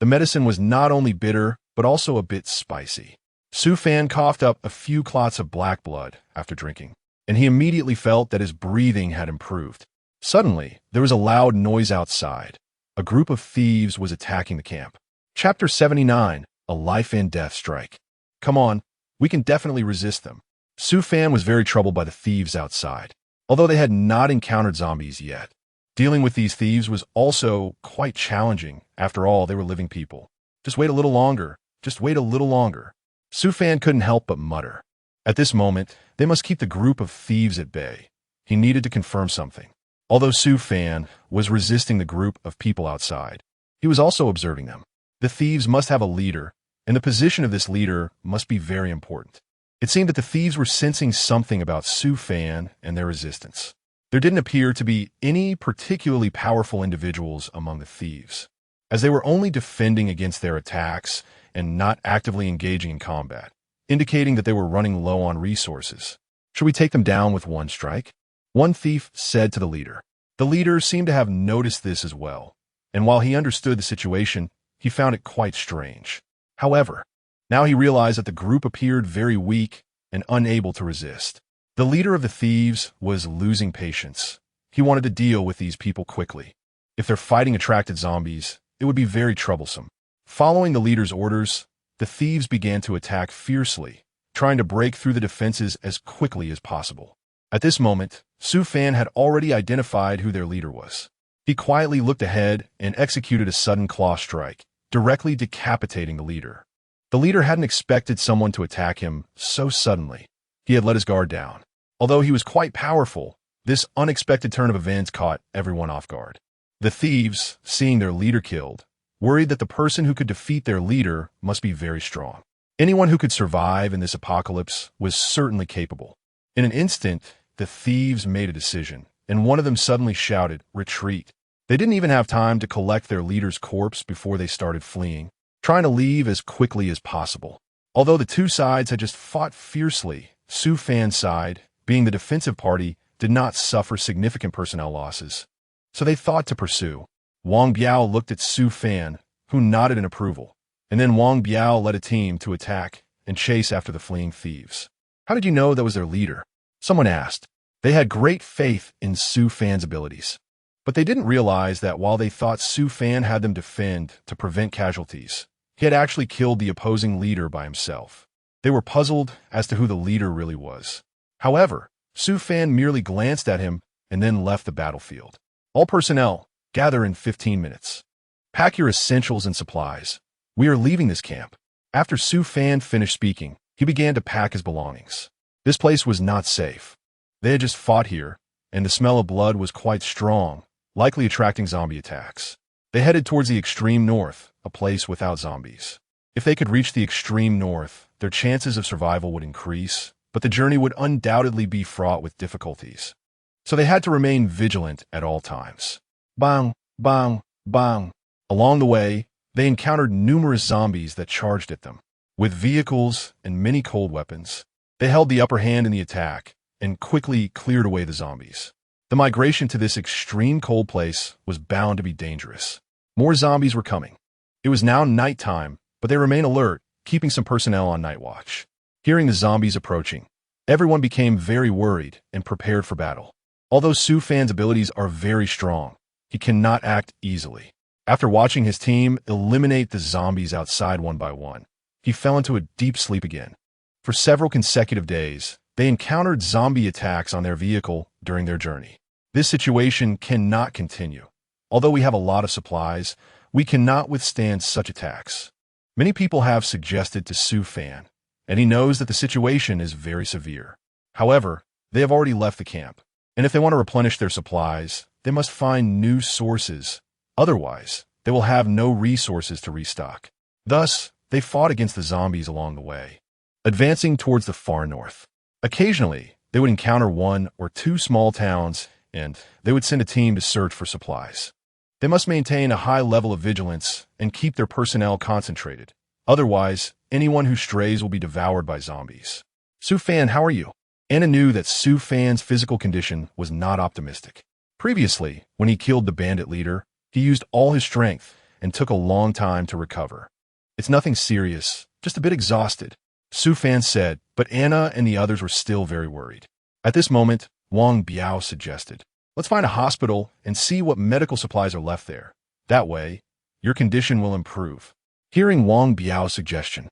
The medicine was not only bitter, but also a bit spicy. Su Fan coughed up a few clots of black blood after drinking, and he immediately felt that his breathing had improved. Suddenly, there was a loud noise outside. A group of thieves was attacking the camp. Chapter 79, A Life and Death Strike. Come on, we can definitely resist them. Su Fan was very troubled by the thieves outside, although they had not encountered zombies yet. Dealing with these thieves was also quite challenging. After all, they were living people. Just wait a little longer. Just wait a little longer. Su Fan couldn't help but mutter. At this moment, they must keep the group of thieves at bay. He needed to confirm something. Although Su Fan was resisting the group of people outside, he was also observing them. The thieves must have a leader, and the position of this leader must be very important. It seemed that the thieves were sensing something about Su Fan and their resistance. There didn't appear to be any particularly powerful individuals among the thieves, as they were only defending against their attacks and not actively engaging in combat, indicating that they were running low on resources. Should we take them down with one strike? One thief said to the leader. The leader seemed to have noticed this as well, and while he understood the situation, he found it quite strange. However, now he realized that the group appeared very weak and unable to resist. The leader of the thieves was losing patience. He wanted to deal with these people quickly. If their fighting attracted zombies, it would be very troublesome. Following the leader's orders, the thieves began to attack fiercely, trying to break through the defenses as quickly as possible. At this moment, Su Fan had already identified who their leader was. He quietly looked ahead and executed a sudden claw strike, directly decapitating the leader. The leader hadn't expected someone to attack him so suddenly. He had let his guard down. Although he was quite powerful, this unexpected turn of events caught everyone off guard. The thieves, seeing their leader killed, worried that the person who could defeat their leader must be very strong. Anyone who could survive in this apocalypse was certainly capable. In an instant, the thieves made a decision, and one of them suddenly shouted, "Retreat." They didn't even have time to collect their leader's corpse before they started fleeing, trying to leave as quickly as possible. Although the two sides had just fought fiercely, Su Fan's side, being the defensive party, did not suffer significant personnel losses. So they thought to pursue. Wang Biao looked at Su Fan, who nodded in approval, and then Wang Biao led a team to attack and chase after the fleeing thieves. How did you know that was their leader? Someone asked. They had great faith in Su Fan's abilities. But they didn't realize that while they thought Su Fan had them defend to prevent casualties, he had actually killed the opposing leader by himself. They were puzzled as to who the leader really was. However, Su Fan merely glanced at him and then left the battlefield. All personnel, gather in 15 minutes. Pack your essentials and supplies. We are leaving this camp. After Su Fan finished speaking, he began to pack his belongings. This place was not safe. They had just fought here, and the smell of blood was quite strong, likely attracting zombie attacks. They headed towards the extreme north, a place without zombies. If they could reach the extreme north, their chances of survival would increase, but the journey would undoubtedly be fraught with difficulties. So they had to remain vigilant at all times. Bang, bang, bang. Along the way, they encountered numerous zombies that charged at them. With vehicles and many cold weapons, they held the upper hand in the attack and quickly cleared away the zombies. The migration to this extreme cold place was bound to be dangerous. More zombies were coming. It was now nighttime, but they remained alert, keeping some personnel on night watch. Hearing the zombies approaching, everyone became very worried and prepared for battle. Although Su Fan's abilities are very strong, he cannot act easily. After watching his team eliminate the zombies outside one by one, he fell into a deep sleep again. For several consecutive days, they encountered zombie attacks on their vehicle during their journey. This situation cannot continue. Although we have a lot of supplies, we cannot withstand such attacks. Many people have suggested to Su Fan, and he knows that the situation is very severe. However, they have already left the camp, and if they want to replenish their supplies, they must find new sources. Otherwise, they will have no resources to restock. Thus, they fought against the zombies along the way, advancing towards the far north. Occasionally, they would encounter one or two small towns, and they would send a team to search for supplies. They must maintain a high level of vigilance and keep their personnel concentrated. Otherwise, anyone who strays will be devoured by zombies. Su Fan, how are you? Anna knew that Su Fan's physical condition was not optimistic. Previously, when he killed the bandit leader, he used all his strength and took a long time to recover. It's nothing serious, just a bit exhausted, Su Fan said, but Anna and the others were still very worried. At this moment, Wang Biao suggested, let's find a hospital and see what medical supplies are left there. That way, your condition will improve. Hearing Wang Biao's suggestion,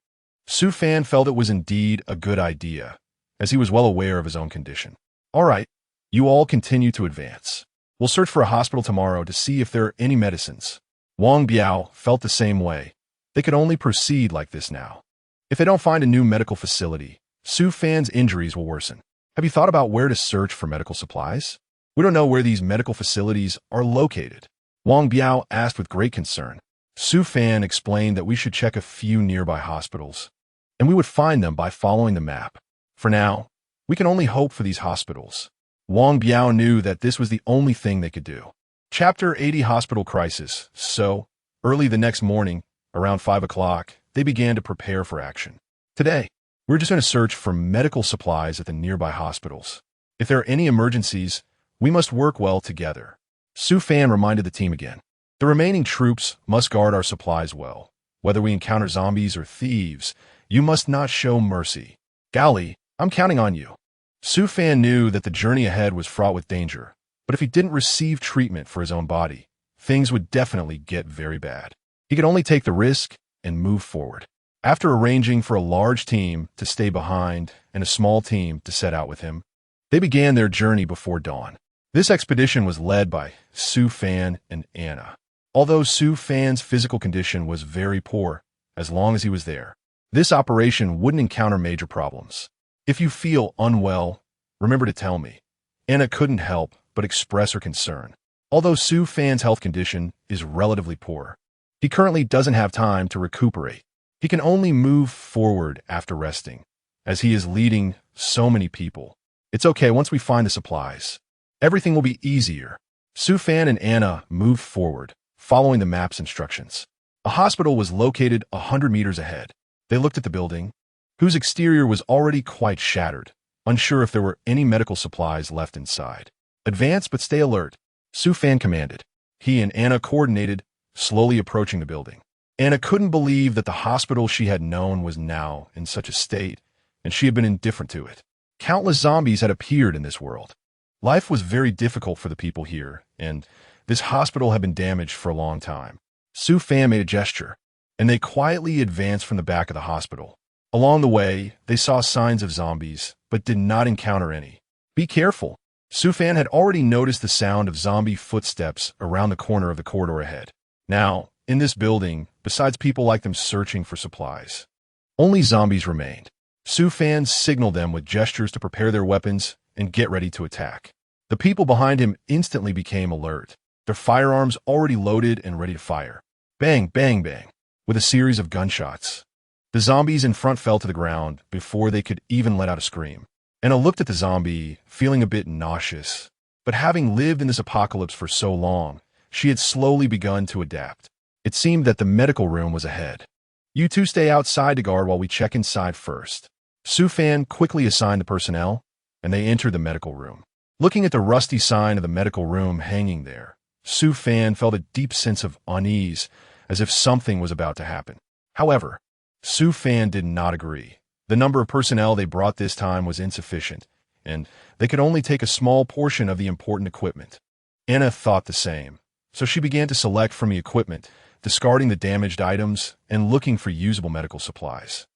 Su Fan felt it was indeed a good idea, as he was well aware of his own condition. All right, you all continue to advance. We'll search for a hospital tomorrow to see if there are any medicines. Wang Biao felt the same way. They could only proceed like this now. If they don't find a new medical facility, Su Fan's injuries will worsen. Have you thought about where to search for medical supplies? We don't know where these medical facilities are located. Wang Biao asked with great concern. Su Fan explained that we should check a few nearby hospitals, and we would find them by following the map. For now, we can only hope for these hospitals. Wang Biao knew that this was the only thing they could do. Chapter 80 Hospital Crisis. So, early the next morning, around 5 o'clock, they began to prepare for action. Today, we're just going to search for medical supplies at the nearby hospitals. If there are any emergencies, we must work well together. Su Fan reminded the team again. The remaining troops must guard our supplies well. Whether we encounter zombies or thieves, you must not show mercy. Gali, I'm counting on you. Su Fan knew that the journey ahead was fraught with danger, but if he didn't receive treatment for his own body, things would definitely get very bad. He could only take the risk and move forward. After arranging for a large team to stay behind and a small team to set out with him, they began their journey before dawn. This expedition was led by Su Fan and Anna. Although Su Fan's physical condition was very poor, as long as he was there, this operation wouldn't encounter major problems. If you feel unwell, remember to tell me. Anna couldn't help but express her concern. Although Su Fan's health condition is relatively poor, he currently doesn't have time to recuperate. He can only move forward after resting, as he is leading so many people. It's okay once we find the supplies. Everything will be easier. Su Fan and Anna moved forward, following the map's instructions. A hospital was located 100 meters ahead. They looked at the building, whose exterior was already quite shattered, unsure if there were any medical supplies left inside. Advance but stay alert, Su Fan commanded. He and Anna coordinated, slowly approaching the building. Anna couldn't believe that the hospital she had known was now in such a state, and she had been indifferent to it. Countless zombies had appeared in this world. Life was very difficult for the people here, and this hospital had been damaged for a long time. Su Fan made a gesture, and they quietly advanced from the back of the hospital. Along the way, they saw signs of zombies, but did not encounter any. Be careful. Su Fan had already noticed the sound of zombie footsteps around the corner of the corridor ahead. Now, in this building, besides people like them searching for supplies, only zombies remained. Su Fan signaled them with gestures to prepare their weapons and get ready to attack. The people behind him instantly became alert, their firearms already loaded and ready to fire. Bang, bang, bang, with a series of gunshots. The zombies in front fell to the ground before they could even let out a scream. Anna looked at the zombie, feeling a bit nauseous. But having lived in this apocalypse for so long, she had slowly begun to adapt. It seemed that the medical room was ahead. You two stay outside to guard while we check inside first. Su Fan quickly assigned the personnel, and they entered the medical room. Looking at the rusty sign of the medical room hanging there, Su Fan felt a deep sense of unease, as if something was about to happen. However, Su Fan did not agree. The number of personnel they brought this time was insufficient, and they could only take a small portion of the important equipment. Anna thought the same, so she began to select from the equipment, discarding the damaged items and looking for usable medical supplies.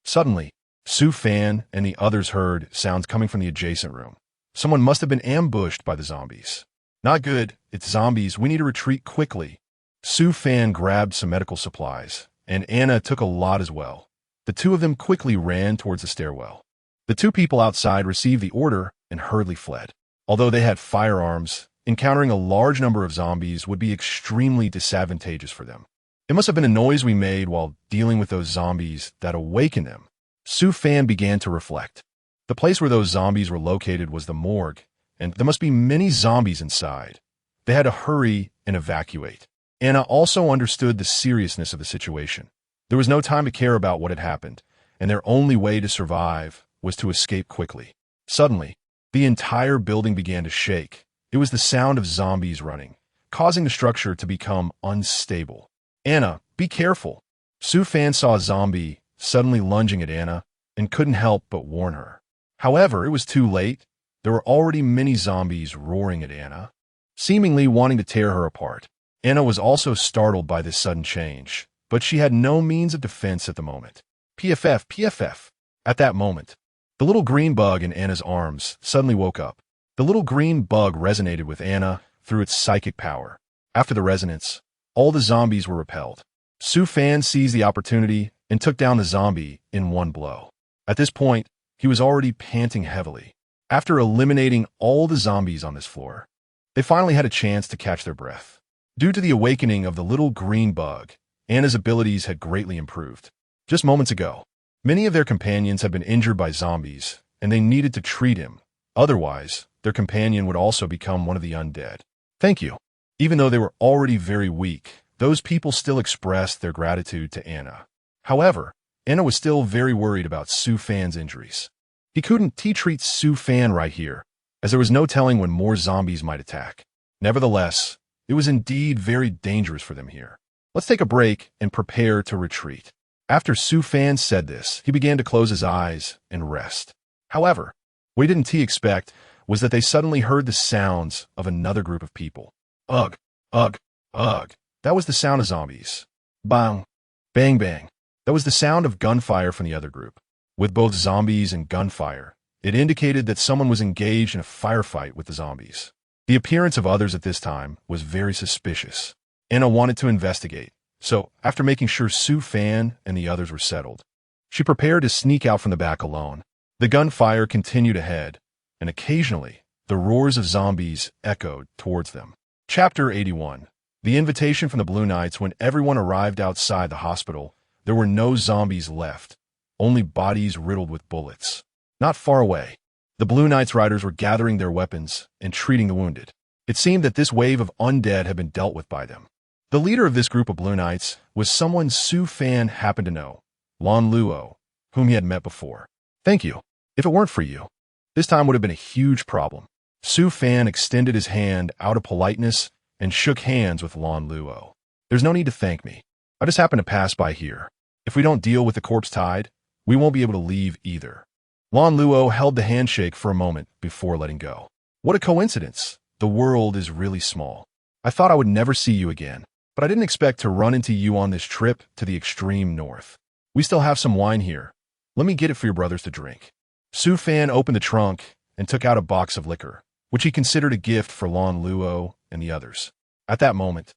Suddenly, Su Fan and the others heard sounds coming from the adjacent room. Someone must have been ambushed by the zombies. Not good, it's zombies, we need to retreat quickly. Su Fan grabbed some medical supplies, and Anna took a lot as well. The two of them quickly ran towards the stairwell. The two people outside received the order and hurriedly fled. Although they had firearms, encountering a large number of zombies would be extremely disadvantageous for them. It must have been a noise we made while dealing with those zombies that awakened them. Su Fan began to reflect. The place where those zombies were located was the morgue, and there must be many zombies inside. They had to hurry and evacuate. Anna also understood the seriousness of the situation. There was no time to care about what had happened, and their only way to survive was to escape quickly. Suddenly, the entire building began to shake. It was the sound of zombies running, causing the structure to become unstable. "Anna, be careful." Sue Fan saw a zombie suddenly lunging at Anna and couldn't help but warn her. However, it was too late. There were already many zombies roaring at Anna, seemingly wanting to tear her apart. Anna was also startled by this sudden change, but she had no means of defense at the moment. PFF, PFF. At that moment, the little green bug in Anna's arms suddenly woke up. The little green bug resonated with Anna through its psychic power. After the resonance, all the zombies were repelled. Sue Fan seized the opportunity and took down the zombie in one blow. At this point, he was already panting heavily. After eliminating all the zombies on this floor, they finally had a chance to catch their breath. Due to the awakening of the little green bug, Anna's abilities had greatly improved. Just moments ago, many of their companions had been injured by zombies, and they needed to treat him. Otherwise, their companion would also become one of the undead. "Thank you." Even though they were already very weak, those people still expressed their gratitude to Anna. However, Anna was still very worried about Sue Fan's injuries. He couldn't treat Sue Fan right here, as there was no telling when more zombies might attack. Nevertheless, it was indeed very dangerous for them here. "Let's take a break and prepare to retreat." After Sue Fan said this, he began to close his eyes and rest. However, what he didn't expect was that they suddenly heard the sounds of another group of people. Ugh, ugh, ugh. That was the sound of zombies. Bang, bang, bang. That was the sound of gunfire from the other group. With both zombies and gunfire, it indicated that someone was engaged in a firefight with the zombies. The appearance of others at this time was very suspicious. Anna wanted to investigate, so after making sure Sue Fan and the others were settled, she prepared to sneak out from the back alone. The gunfire continued ahead, and occasionally, the roars of zombies echoed towards them. Chapter 81. The invitation from the Blue Knights. When everyone arrived outside the hospital, there were no zombies left, only bodies riddled with bullets. Not far away, the Blue Knights riders were gathering their weapons and treating the wounded. It seemed that this wave of undead had been dealt with by them. The leader of this group of Blue Knights was someone Sue Fan happened to know, Lon Luo, whom he had met before. "Thank you. If it weren't for you, this time would have been a huge problem." Sue Fan extended his hand out of politeness and shook hands with Lon Luo. "There's no need to thank me. I just happened to pass by here. If we don't deal with the corpse tide, we won't be able to leave either." Lon Luo held the handshake for a moment before letting go. "What a coincidence. The world is really small. I thought I would never see you again, but I didn't expect to run into you on this trip to the extreme north. We still have some wine here. Let me get it for your brothers to drink." Sue Fan opened the trunk and took out a box of liquor, which he considered a gift for Lon Luo and the others. At that moment,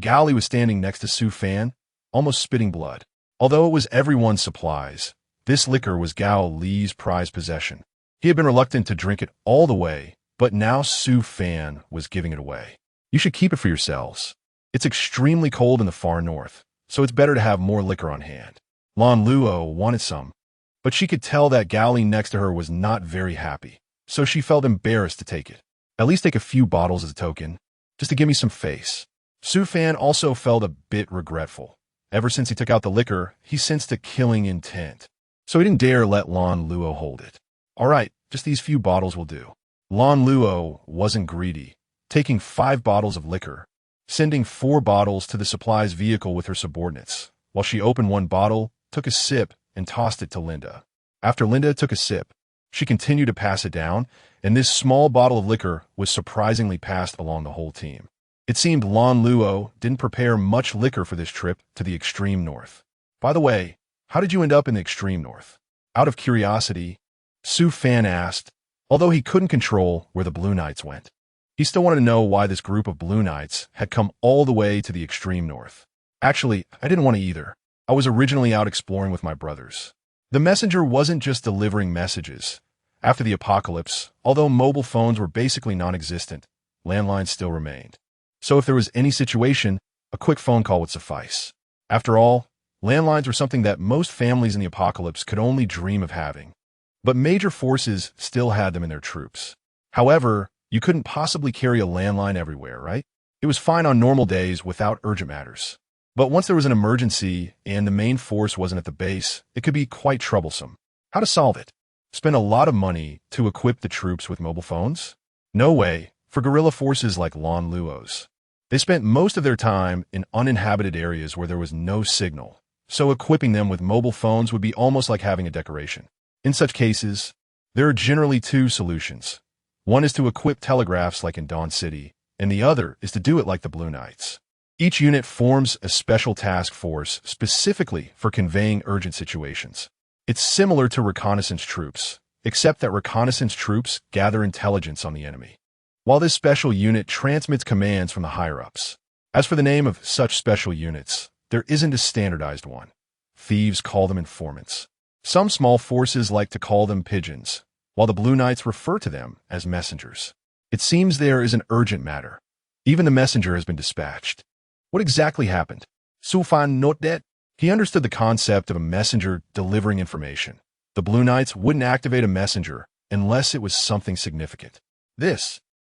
Gally was standing next to Sue Fan, almost spitting blood. Although it was everyone's supplies, this liquor was Gao Li's prized possession. He had been reluctant to drink it all the way, but now Sue Fan was giving it away. "You should keep it for yourselves. It's extremely cold in the far north, so it's better to have more liquor on hand." Lon Luo wanted some, but she could tell that Gally next to her was not very happy, so she felt embarrassed to take it. "At least take a few bottles as a token, just to give me some face." Sue Fan also felt a bit regretful. Ever since he took out the liquor, he sensed a killing intent, so he didn't dare let Lon Luo hold it. "All right, just these few bottles will do." Lon Luo wasn't greedy, taking 5 bottles of liquor, sending 4 bottles to the supplies vehicle with her subordinates, while she opened one bottle, took a sip, and tossed it to Linda. After Linda took a sip, she continued to pass it down, and this small bottle of liquor was surprisingly passed along the whole team. It seemed Lon Luo didn't prepare much liquor for this trip to the extreme north. "By the way, how did you end up in the extreme north?" Out of curiosity, Sue Fan asked, although he couldn't control where the Blue Knights went. He still wanted to know why this group of Blue Knights had come all the way to the extreme north. "Actually, I didn't want to either. I was originally out exploring with my brothers." The messenger wasn't just delivering messages. After the apocalypse, although mobile phones were basically non-existent, landlines still remained. So if there was any situation, a quick phone call would suffice. After all, landlines were something that most families in the apocalypse could only dream of having. But major forces still had them in their troops. However, you couldn't possibly carry a landline everywhere, right? It was fine on normal days without urgent matters. But once there was an emergency and the main force wasn't at the base, it could be quite troublesome. How to solve it? Spend a lot of money to equip the troops with mobile phones? No way, for guerrilla forces like Lon Luos. They spent most of their time in uninhabited areas where there was no signal, so equipping them with mobile phones would be almost like having a decoration. In such cases, there are generally two solutions. One is to equip telegraphs like in Dawn City, and the other is to do it like the Blue Knights. Each unit forms a special task force specifically for conveying urgent situations. It's similar to reconnaissance troops, except that reconnaissance troops gather intelligence on the enemy, while this special unit transmits commands from the higher-ups. As for the name of such special units, there isn't a standardized one. Thieves call them informants. Some small forces like to call them pigeons, while the Blue Knights refer to them as messengers. It seems there is an urgent matter. Even the messenger has been dispatched. What exactly happened? Su Fan not dead? He understood the concept of a messenger delivering information. The Blue Knights wouldn't activate a messenger unless it was something significant.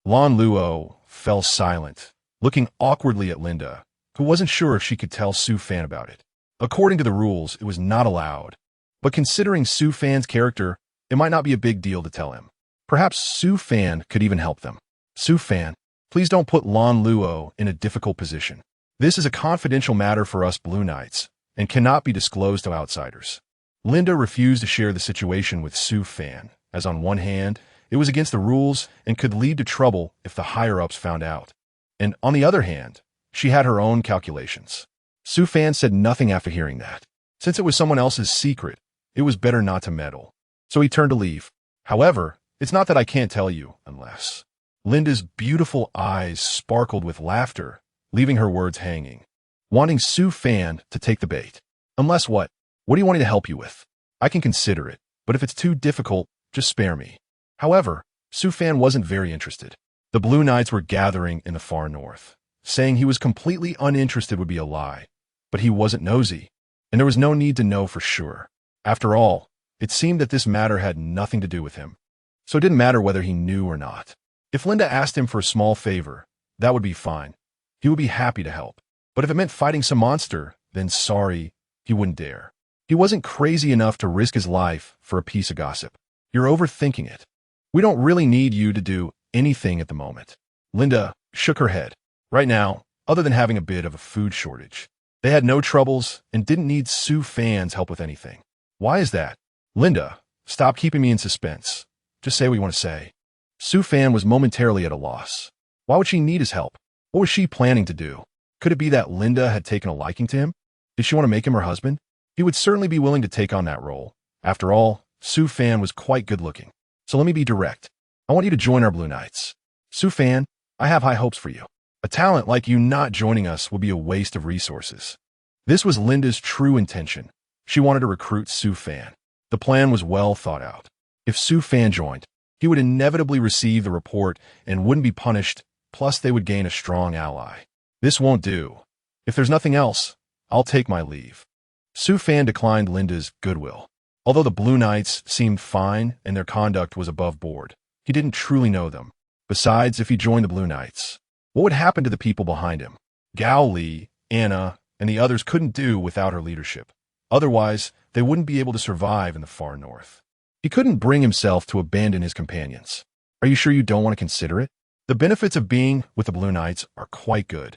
Lon Luo fell silent, looking awkwardly at Linda, who wasn't sure if she could tell Su Fan about it. According to the rules, it was not allowed. But considering Su Fan's character, it might not be a big deal to tell him. Perhaps Su Fan could even help them. Su Fan, please don't put Lon Luo in a difficult position. This is a confidential matter for us Blue Knights, and cannot be disclosed to outsiders. Linda refused to share the situation with Su Fan, as on one hand, it was against the rules and could lead to trouble if the higher-ups found out. And on the other hand, she had her own calculations. Su Fan said nothing after hearing that. Since it was someone else's secret, it was better not to meddle. So he turned to leave. However, it's not that I can't tell you, unless... Linda's beautiful eyes sparkled with laughter, leaving her words hanging, wanting Su Fan to take the bait. Unless what? What do you want me to help you with? I can consider it, but if it's too difficult, just spare me. However, Su Fan wasn't very interested. The Blue Knights were gathering in the far north. Saying he was completely uninterested would be a lie, but he wasn't nosy, and there was no need to know for sure. After all, it seemed that this matter had nothing to do with him, so it didn't matter whether he knew or not. If Linda asked him for a small favor, that would be fine. He would be happy to help. But if it meant fighting some monster, then sorry, he wouldn't dare. He wasn't crazy enough to risk his life for a piece of gossip. You're overthinking it. We don't really need you to do anything at the moment. Linda shook her head. Right now, other than having a bit of a food shortage, they had no troubles and didn't need Su Fan's help with anything. Why is that? Linda, stop keeping me in suspense. Just say what you want to say. Su Fan was momentarily at a loss. Why would she need his help? What was she planning to do? Could it be that Linda had taken a liking to him? Did she want to make him her husband? He would certainly be willing to take on that role. After all, Su Fan was quite good-looking. So let me be direct. I want you to join our Blue Knights. Su Fan, I have high hopes for you. A talent like you not joining us would be a waste of resources. This was Linda's true intention. She wanted to recruit Su Fan. The plan was well thought out. If Su Fan joined, he would inevitably receive the report and wouldn't be punished, plus they would gain a strong ally. This won't do. If there's nothing else, I'll take my leave. Su Fan declined Linda's goodwill. Although the Blue Knights seemed fine and their conduct was above board, he didn't truly know them. Besides, if he joined the Blue Knights, what would happen to the people behind him? Gao Li, Anna, and the others couldn't do without her leadership. Otherwise, they wouldn't be able to survive in the far north. He couldn't bring himself to abandon his companions. Are you sure you don't want to consider it? The benefits of being with the Blue Knights are quite good.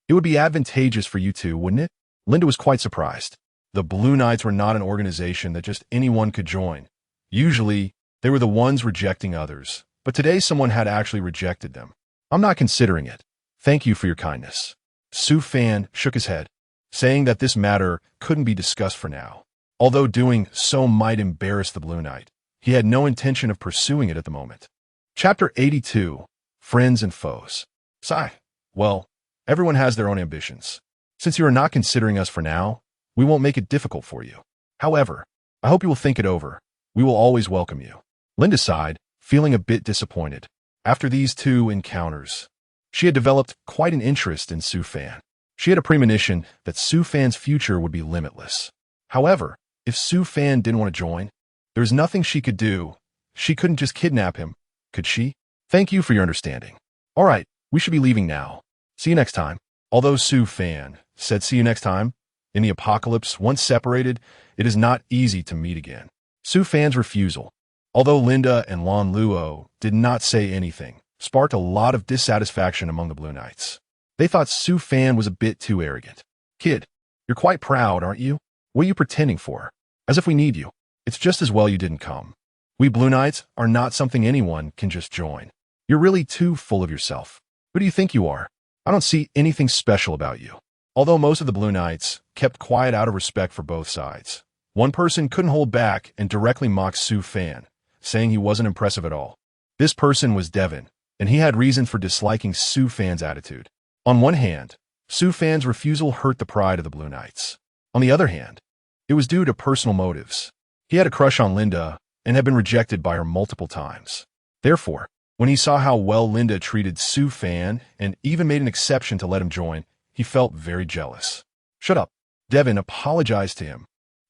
It would be advantageous for you two, wouldn't it? Linda was quite surprised. The Blue Knights were not an organization that just anyone could join. Usually, they were the ones rejecting others, but today someone had actually rejected them. I'm not considering it. Thank you for your kindness. Su Fan shook his head, saying that this matter couldn't be discussed for now. Although doing so might embarrass the Blue Knight, he had no intention of pursuing it at the moment. Chapter 82, Friends and Foes. Sigh. Well, everyone has their own ambitions. Since you are not considering us for now, we won't make it difficult for you. However, I hope you will think it over. We will always welcome you. Linda sighed, feeling a bit disappointed. After these two encounters, she had developed quite an interest in Su Fan. She had a premonition that Su Fan's future would be limitless. However, if Su Fan didn't want to join, there was nothing she could do. She couldn't just kidnap him, could she? Thank you for your understanding. All right, we should be leaving now. See you next time. Although Su Fan said see you next time. In the apocalypse, once separated, it is not easy to meet again. Su Fan's refusal, although Linda and Lan Luo did not say anything, sparked a lot of dissatisfaction among the Blue Knights. They thought Su Fan was a bit too arrogant. Kid, you're quite proud, aren't you? What are you pretending for? As if we need you. It's just as well you didn't come. We Blue Knights are not something anyone can just join. You're really too full of yourself. Who do you think you are? I don't see anything special about you. Although most of the Blue Knights kept quiet out of respect for both sides, one person couldn't hold back and directly mocked Su Fan, saying he wasn't impressive at all. This person was Devin, and he had reason for disliking Su Fan's attitude. On one hand, Su Fan's refusal hurt the pride of the Blue Knights. On the other hand, it was due to personal motives. He had a crush on Linda and had been rejected by her multiple times. Therefore, when he saw how well Linda treated Su Fan and even made an exception to let him join, he felt very jealous. Shut up. Devin apologized to him.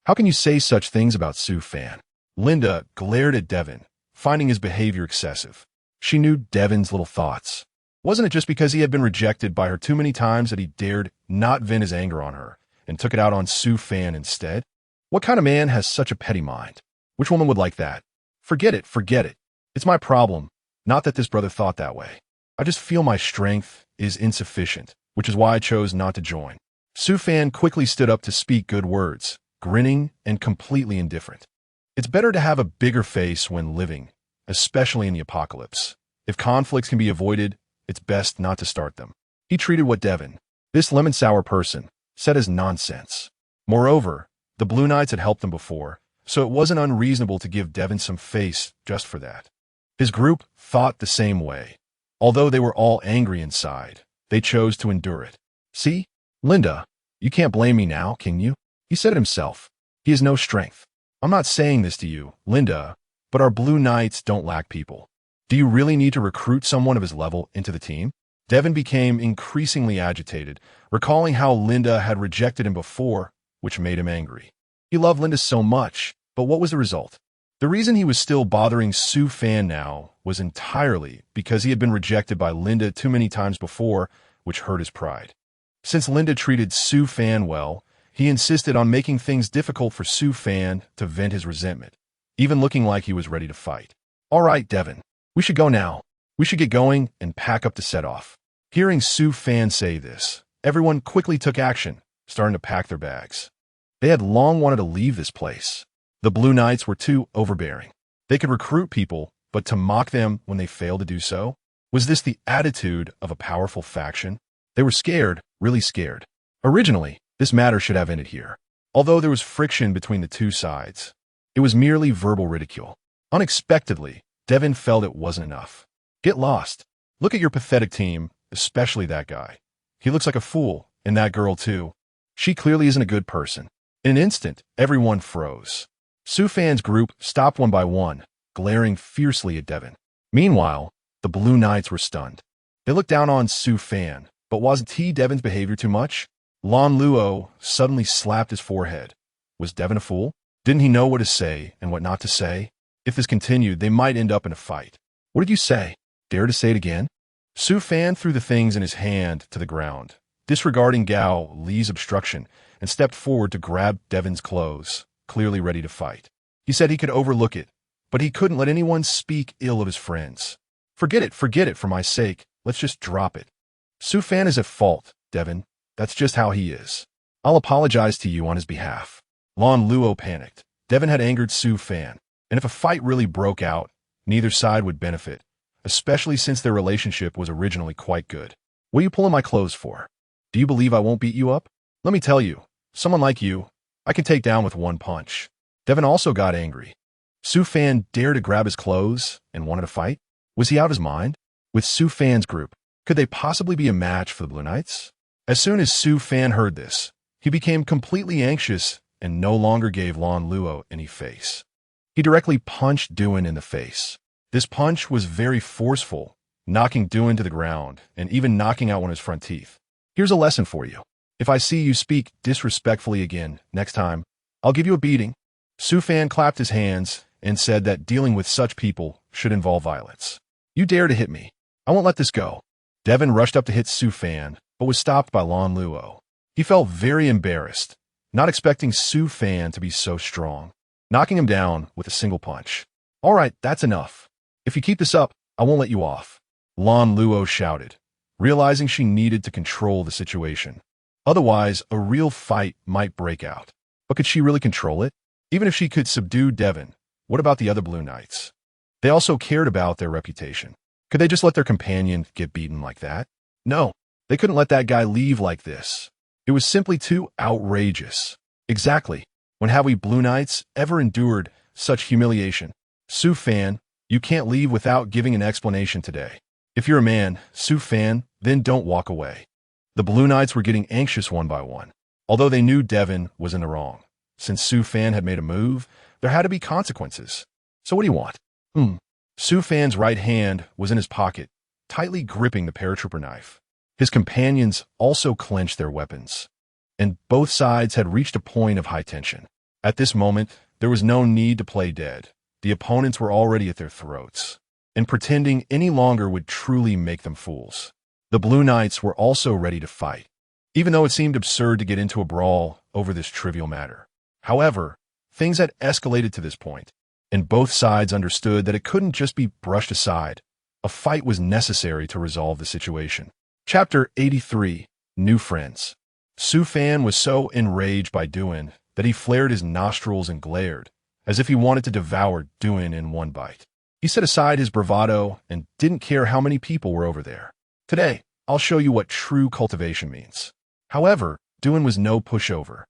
How can you say such things about Su Fan? Linda glared at Devin, finding his behavior excessive. She knew Devin's little thoughts. Wasn't it just because he had been rejected by her too many times that he dared not vent his anger on her and took it out on Su Fan instead? What kind of man has such a petty mind? Which woman would like that? Forget it, forget it. It's my problem, not that this brother thought that way. I just feel my strength is insufficient, which is why I chose not to join. Su Fan quickly stood up to speak good words, grinning and completely indifferent. It's better to have a bigger face when living, especially in the apocalypse. If conflicts can be avoided, it's best not to start them. He treated what Devin, this lemon-sour person, said as nonsense. Moreover, the Blue Knights had helped him before, so it wasn't unreasonable to give Devin some face just for that. His group thought the same way. Although they were all angry inside, they chose to endure it. See? Linda, you can't blame me now, can you? He said it himself. He has no strength. I'm not saying this to you, Linda, but our Blue Knights don't lack people. Do you really need to recruit someone of his level into the team? Devin became increasingly agitated, recalling how Linda had rejected him before, which made him angry. He loved Linda so much, but what was the result? The reason he was still bothering Su Fan now was entirely because he had been rejected by Linda too many times before, which hurt his pride. Since Linda treated Su Fan well, he insisted on making things difficult for Su Fan to vent his resentment, even looking like he was ready to fight. All right, Devin, we should go now. We should get going and pack up to set off. Hearing Su Fan say this, everyone quickly took action, starting to pack their bags. They had long wanted to leave this place. The Blue Knights were too overbearing. They could recruit people, but to mock them when they failed to do so? Was this the attitude of a powerful faction? They were scared, really scared. Originally, this matter should have ended here. Although there was friction between the two sides, it was merely verbal ridicule. Unexpectedly, Devin felt it wasn't enough. Get lost. Look at your pathetic team, especially that guy. He looks like a fool, and that girl too. She clearly isn't a good person. In an instant, everyone froze. Su Fan's group stopped one by one, glaring fiercely at Devin. Meanwhile, the Blue Knights were stunned. They looked down on Su Fan, but wasn't Devin's behavior too much? Lan Luo suddenly slapped his forehead. Was Devin a fool? Didn't he know what to say and what not to say? If this continued, they might end up in a fight. What did you say? Dare to say it again? Su Fan threw the things in his hand to the ground, disregarding Gao Li's obstruction, and stepped forward to grab Devin's clothes, clearly ready to fight. He said he could overlook it, but he couldn't let anyone speak ill of his friends. Forget it for my sake. Let's just drop it. Su Fan is at fault, Devin. That's just how he is. I'll apologize to you on his behalf. Lan Luo panicked. Devin had angered Su Fan, and if a fight really broke out, neither side would benefit, especially since their relationship was originally quite good. What are you pulling my clothes for? Do you believe I won't beat you up? Let me tell you, someone like you, I can take down with one punch. Devin also got angry. Su Fan dared to grab his clothes and wanted to fight? Was he out of his mind? With Su Fan's group, could they possibly be a match for the Blue Knights? As soon as Su Fan heard this, he became completely anxious and no longer gave Lan Luo any face. He directly punched Duan in the face. This punch was very forceful, knocking Duan to the ground and even knocking out one of his front teeth. Here's a lesson for you. If I see you speak disrespectfully again next time, I'll give you a beating. Su Fan clapped his hands and said that dealing with such people should involve violence. You dare to hit me. I won't let this go. Devin rushed up to hit Su Fan, but was stopped by Lan Luo. He felt very embarrassed, not expecting Su Fan to be so strong, knocking him down with a single punch. All right, that's enough. If you keep this up, I won't let you off, Lan Luo shouted, realizing she needed to control the situation. Otherwise, a real fight might break out. But could she really control it? Even if she could subdue Devon, what about the other Blue Knights? They also cared about their reputation. Could they just let their companion get beaten like that? No, they couldn't let that guy leave like this. It was simply too outrageous. Exactly. When have we Blue Knights ever endured such humiliation? Su Fan, you can't leave without giving an explanation today. If you're a man, Su Fan, then don't walk away. The Blue Knights were getting anxious one by one, although they knew Devon was in the wrong. Since Su Fan had made a move, there had to be consequences. So what do you want? Su Fan's right hand was in his pocket, tightly gripping the paratrooper knife. His companions also clenched their weapons, and both sides had reached a point of high tension. At this moment, there was no need to play dead. The opponents were already at their throats, and pretending any longer would truly make them fools. The Blue Knights were also ready to fight, even though it seemed absurd to get into a brawl over this trivial matter. However, things had escalated to this point, and both sides understood that it couldn't just be brushed aside. A fight was necessary to resolve the situation. Chapter 83, New Friends. Su Fan was so enraged by Duin that he flared his nostrils and glared, as if he wanted to devour Duin in one bite. He set aside his bravado and didn't care how many people were over there. Today, I'll show you what true cultivation means. However, Duin was no pushover.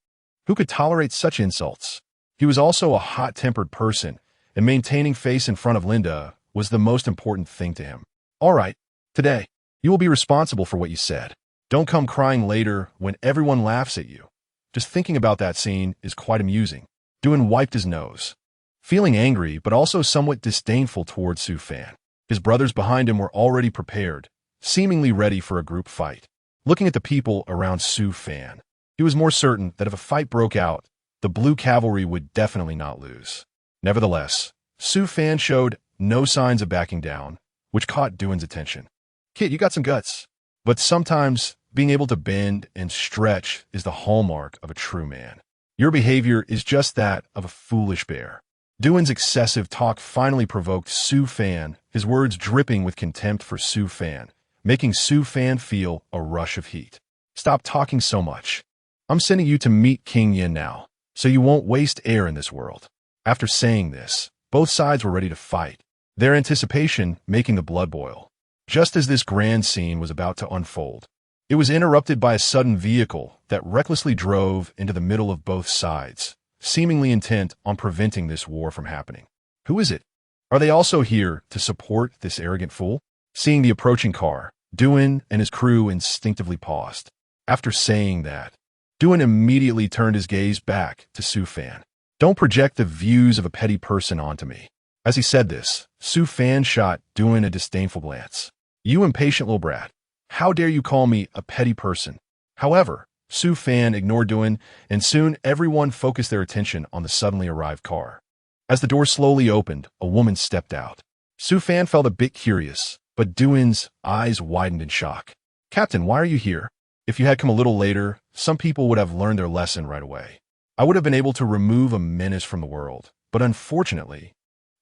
Who could tolerate such insults? He was also a hot-tempered person, and maintaining face in front of Linda was the most important thing to him. All right, today, you will be responsible for what you said. Don't come crying later when everyone laughs at you. Just thinking about that scene is quite amusing. Duin wiped his nose, feeling angry but also somewhat disdainful towards Su Fan. His brothers behind him were already prepared, seemingly ready for a group fight. Looking at the people around Su Fan, he was more certain that if a fight broke out, the Blue Cavalry would definitely not lose. Nevertheless, Su Fan showed no signs of backing down, which caught Duin's attention. Kid, you got some guts. But sometimes, being able to bend and stretch is the hallmark of a true man. Your behavior is just that of a foolish bear. Duin's excessive talk finally provoked Su Fan, his words dripping with contempt for Su Fan, making Su Fan feel a rush of heat. Stop talking so much. I'm sending you to meet King Yin now, so you won't waste air in this world. After saying this, both sides were ready to fight, their anticipation making the blood boil. Just as this grand scene was about to unfold, it was interrupted by a sudden vehicle that recklessly drove into the middle of both sides, seemingly intent on preventing this war from happening. Who is it? Are they also here to support this arrogant fool? Seeing the approaching car, Duin and his crew instinctively paused. After saying that, Duin immediately turned his gaze back to Su Fan. Don't project the views of a petty person onto me. As he said this, Su Fan shot Duin a disdainful glance. You impatient little brat. How dare you call me a petty person? However, Su Fan ignored Duin, and soon everyone focused their attention on the suddenly arrived car. As the door slowly opened, a woman stepped out. Su Fan felt a bit curious, but Duin's eyes widened in shock. Captain, why are you here? If you had come a little later, some people would have learned their lesson right away. I would have been able to remove a menace from the world, but unfortunately,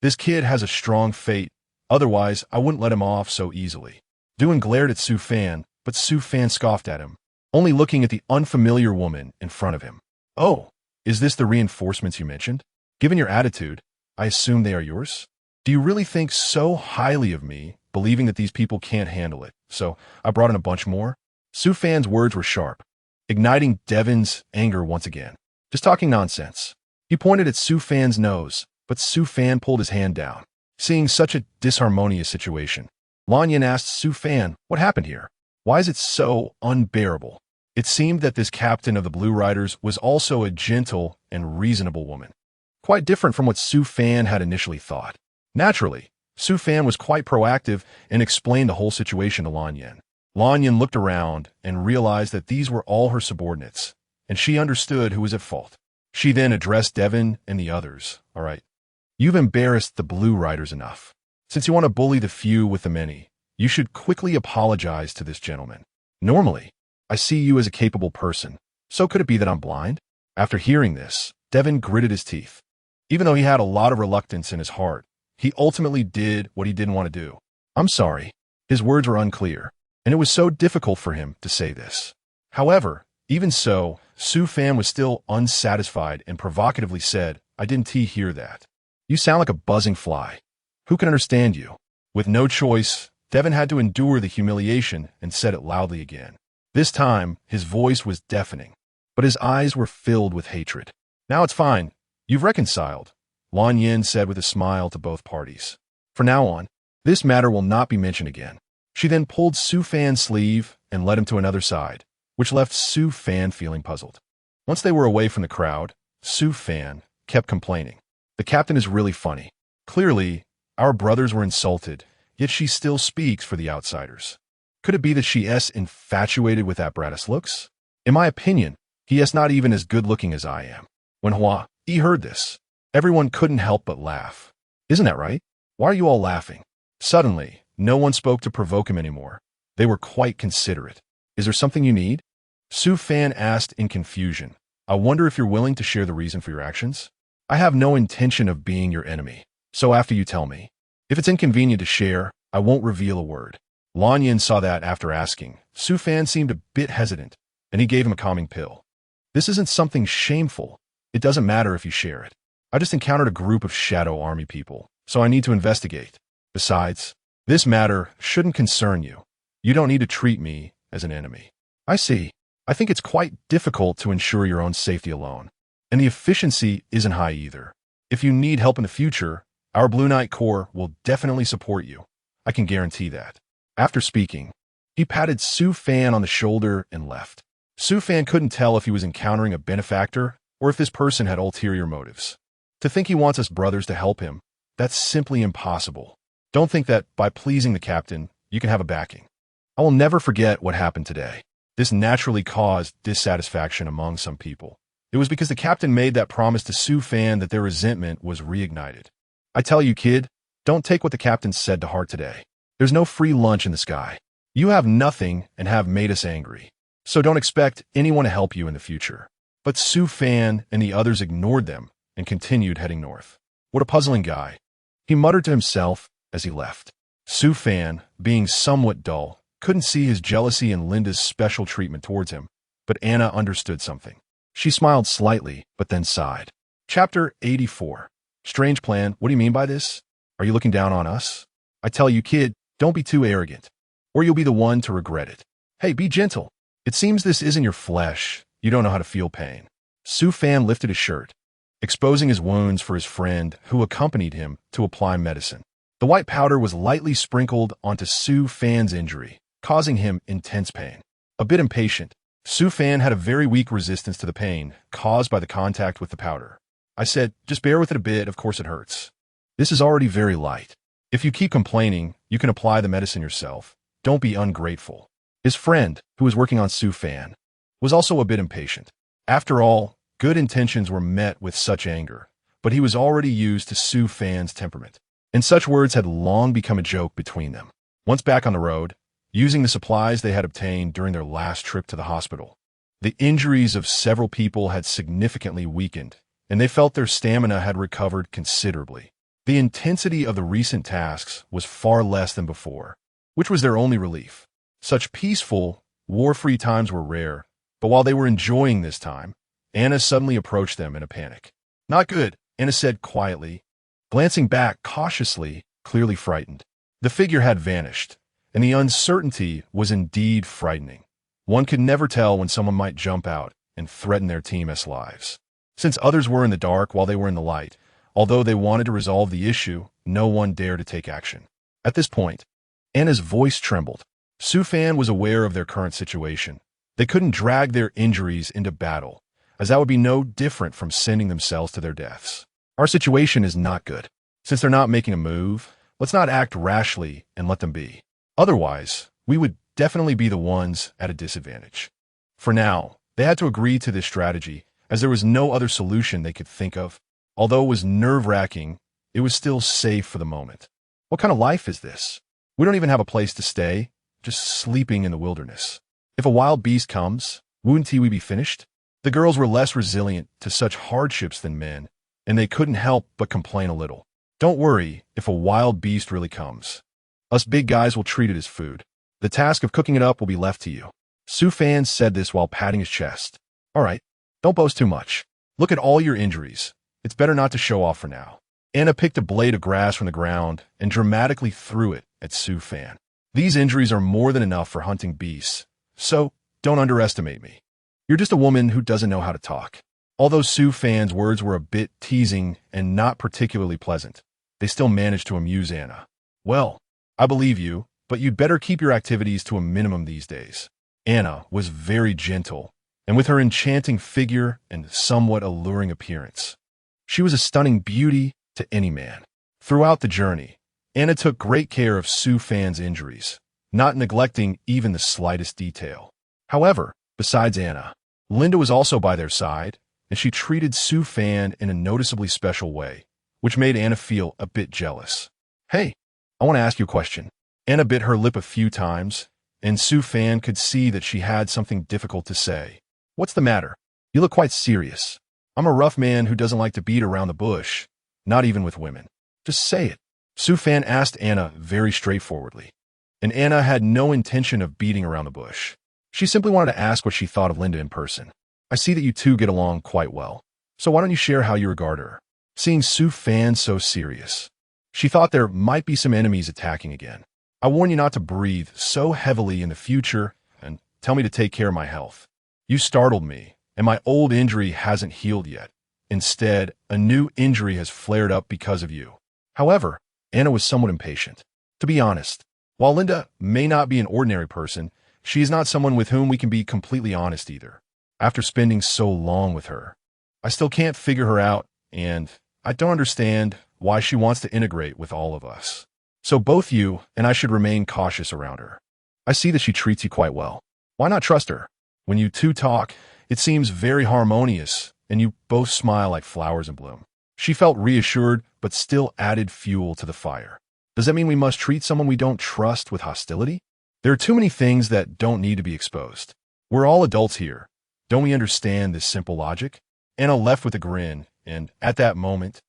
this kid has a strong fate. Otherwise, I wouldn't let him off so easily. Duin glared at Su Fan, but Su Fan scoffed at him, only looking at the unfamiliar woman in front of him. Oh, is this the reinforcements you mentioned? Given your attitude, I assume they are yours? Do you really think so highly of me, believing that these people can't handle it? So, I brought in a bunch more? Su Fan's words were sharp, igniting Devon's anger once again. Just talking nonsense. He pointed at Su Fan's nose, but Su Fan pulled his hand down. Seeing such a disharmonious situation, Lan Yin asked Su Fan, what happened here? Why is it so unbearable? It seemed that this captain of the Blue Riders was also a gentle and reasonable woman, quite different from what Su Fan had initially thought. Naturally, Su Fan was quite proactive and explained the whole situation to Lan Yin. Lan Yin looked around and realized that these were all her subordinates, and she understood who was at fault. She then addressed Devon and the others. All right. You've embarrassed the Blue Riders enough. Since you want to bully the few with the many, you should quickly apologize to this gentleman. Normally, I see you as a capable person, So could it be that I'm blind? After hearing this, Devin gritted his teeth. Even though he had a lot of reluctance in his heart, he ultimately did what he didn't want to do. I'm sorry. His words were unclear, and it was so difficult for him to say this. However, even so, Su Fan was still unsatisfied and provocatively said, I didn't hear that. You sound like a buzzing fly. Who can understand you? With no choice, Devin had to endure the humiliation and said it loudly again. This time, his voice was deafening, but his eyes were filled with hatred. Now it's fine. You've reconciled, Lan Yin said with a smile to both parties. From now on, this matter will not be mentioned again. She then pulled Su Fan's sleeve and led him to another side, which left Su Fan feeling puzzled. Once they were away from the crowd, Su Fan kept complaining. The captain is really funny. Clearly, our brothers were insulted, yet she still speaks for the outsiders. Could it be that she is infatuated with that Bradis looks? In my opinion, he is not even as good-looking as I am. When Hua Yi heard this, everyone couldn't help but laugh. Isn't that right? Why are you all laughing? Suddenly, no one spoke to provoke him anymore. They were quite considerate. Is there something you need? Su Fan asked in confusion. I wonder if you're willing to share the reason for your actions? I have no intention of being your enemy, so after you tell me. If it's inconvenient to share, I won't reveal a word. Lan Yin saw that after asking. Su Fan seemed a bit hesitant, and he gave him a calming pill. This isn't something shameful. It doesn't matter if you share it. I just encountered a group of shadow army people, so I need to investigate. Besides, this matter shouldn't concern you. You don't need to treat me as an enemy. I see. I think it's quite difficult to ensure your own safety alone, and the efficiency isn't high either. If you need help in the future, our Blue Knight Corps will definitely support you. I can guarantee that. After speaking, he patted Su Fan on the shoulder and left. Su Fan couldn't tell if he was encountering a benefactor or if this person had ulterior motives. To think he wants us brothers to help him, that's simply impossible. Don't think that by pleasing the captain, you can have a backing. I will never forget what happened today. This naturally caused dissatisfaction among some people. It was because the captain made that promise to Su Fan that their resentment was reignited. I tell you, kid, don't take what the captain said to heart today. There's no free lunch in the sky. You have nothing and have made us angry. So don't expect anyone to help you in the future. But Su Fan and the others ignored them and continued heading north. What a puzzling guy. He muttered to himself as he left. Su Fan, being somewhat dull, couldn't see his jealousy and Linda's special treatment towards him, but Anna understood something. She smiled slightly, but then sighed. Chapter 84. Strange plan. What do you mean by this? Are you looking down on us? I tell you, kid, don't be too arrogant, or you'll be the one to regret it. Hey, be gentle. It seems this isn't your flesh. You don't know how to feel pain. Su Fan lifted his shirt, exposing his wounds for his friend who accompanied him to apply medicine. The white powder was lightly sprinkled onto Su Fan's injury, causing him intense pain. A bit impatient, Su Fan had a very weak resistance to the pain caused by the contact with the powder. I said, just bear with it a bit, of course it hurts. This is already very light. If you keep complaining, you can apply the medicine yourself. Don't be ungrateful. His friend, who was working on Su Fan, was also a bit impatient. After all, good intentions were met with such anger, but he was already used to Su Fan's temperament, and such words had long become a joke between them. Once back on the road, using the supplies they had obtained during their last trip to the hospital, the injuries of several people had significantly weakened, and they felt their stamina had recovered considerably. The intensity of the recent tasks was far less than before, which was their only relief. Such peaceful, war-free times were rare, but while they were enjoying this time, Anna suddenly approached them in a panic. Not good, Anna said quietly, glancing back cautiously, clearly frightened. The figure had vanished, and the uncertainty was indeed frightening. One could never tell when someone might jump out and threaten their team's lives. Since others were in the dark while they were in the light, although they wanted to resolve the issue, no one dared to take action. At this point, Anna's voice trembled. Su Fan was aware of their current situation. They couldn't drag their injuries into battle, as that would be no different from sending themselves to their deaths. Our situation is not good. Since they're not making a move, let's not act rashly and let them be. Otherwise, we would definitely be the ones at a disadvantage. For now, they had to agree to this strategy, as there was no other solution they could think of. Although it was nerve-wracking, it was still safe for the moment. What kind of life is this? We don't even have a place to stay, just sleeping in the wilderness. If a wild beast comes, wouldn't we be finished? The girls were less resilient to such hardships than men, and they couldn't help but complain a little. Don't worry if a wild beast really comes. Us big guys will treat it as food. The task of cooking it up will be left to you. Su Fan said this while patting his chest. All right, don't boast too much. Look at all your injuries. It's better not to show off for now. Anna picked a blade of grass from the ground and dramatically threw it at Su Fan. These injuries are more than enough for hunting beasts, so don't underestimate me. You're just a woman who doesn't know how to talk. Although Su Fan's words were a bit teasing and not particularly pleasant, they still managed to amuse Anna. Well, I believe you, but you'd better keep your activities to a minimum these days. Anna was very gentle, and with her enchanting figure and somewhat alluring appearance, she was a stunning beauty to any man. Throughout the journey, Anna took great care of Su Fan's injuries, not neglecting even the slightest detail. However, besides Anna, Linda was also by their side, and she treated Su Fan in a noticeably special way, which made Anna feel a bit jealous. Hey, I want to ask you a question. Anna bit her lip a few times, and Su Fan could see that she had something difficult to say. What's the matter? You look quite serious. I'm a rough man who doesn't like to beat around the bush, not even with women. Just say it. Su Fan asked Anna very straightforwardly, and Anna had no intention of beating around the bush. She simply wanted to ask what she thought of Linda in person. I see that you two get along quite well, so why don't you share how you regard her? Seeing Su Fan so serious, she thought there might be some enemies attacking again. I warn you not to breathe so heavily in the future and tell me to take care of my health. You startled me, and my old injury hasn't healed yet. Instead, a new injury has flared up because of you. However, Anna was somewhat impatient. To be honest, while Linda may not be an ordinary person, she is not someone with whom we can be completely honest either. After spending so long with her, I still can't figure her out, and I don't understand why she wants to integrate with all of us. So both you and I should remain cautious around her. I see that she treats you quite well. Why not trust her? When you two talk, it seems very harmonious, and you both smile like flowers in bloom. She felt reassured, but still added fuel to the fire. Does that mean we must treat someone we don't trust with hostility? There are too many things that don't need to be exposed. We're all adults here. Don't we understand this simple logic? Anna left with a grin, and at that moment,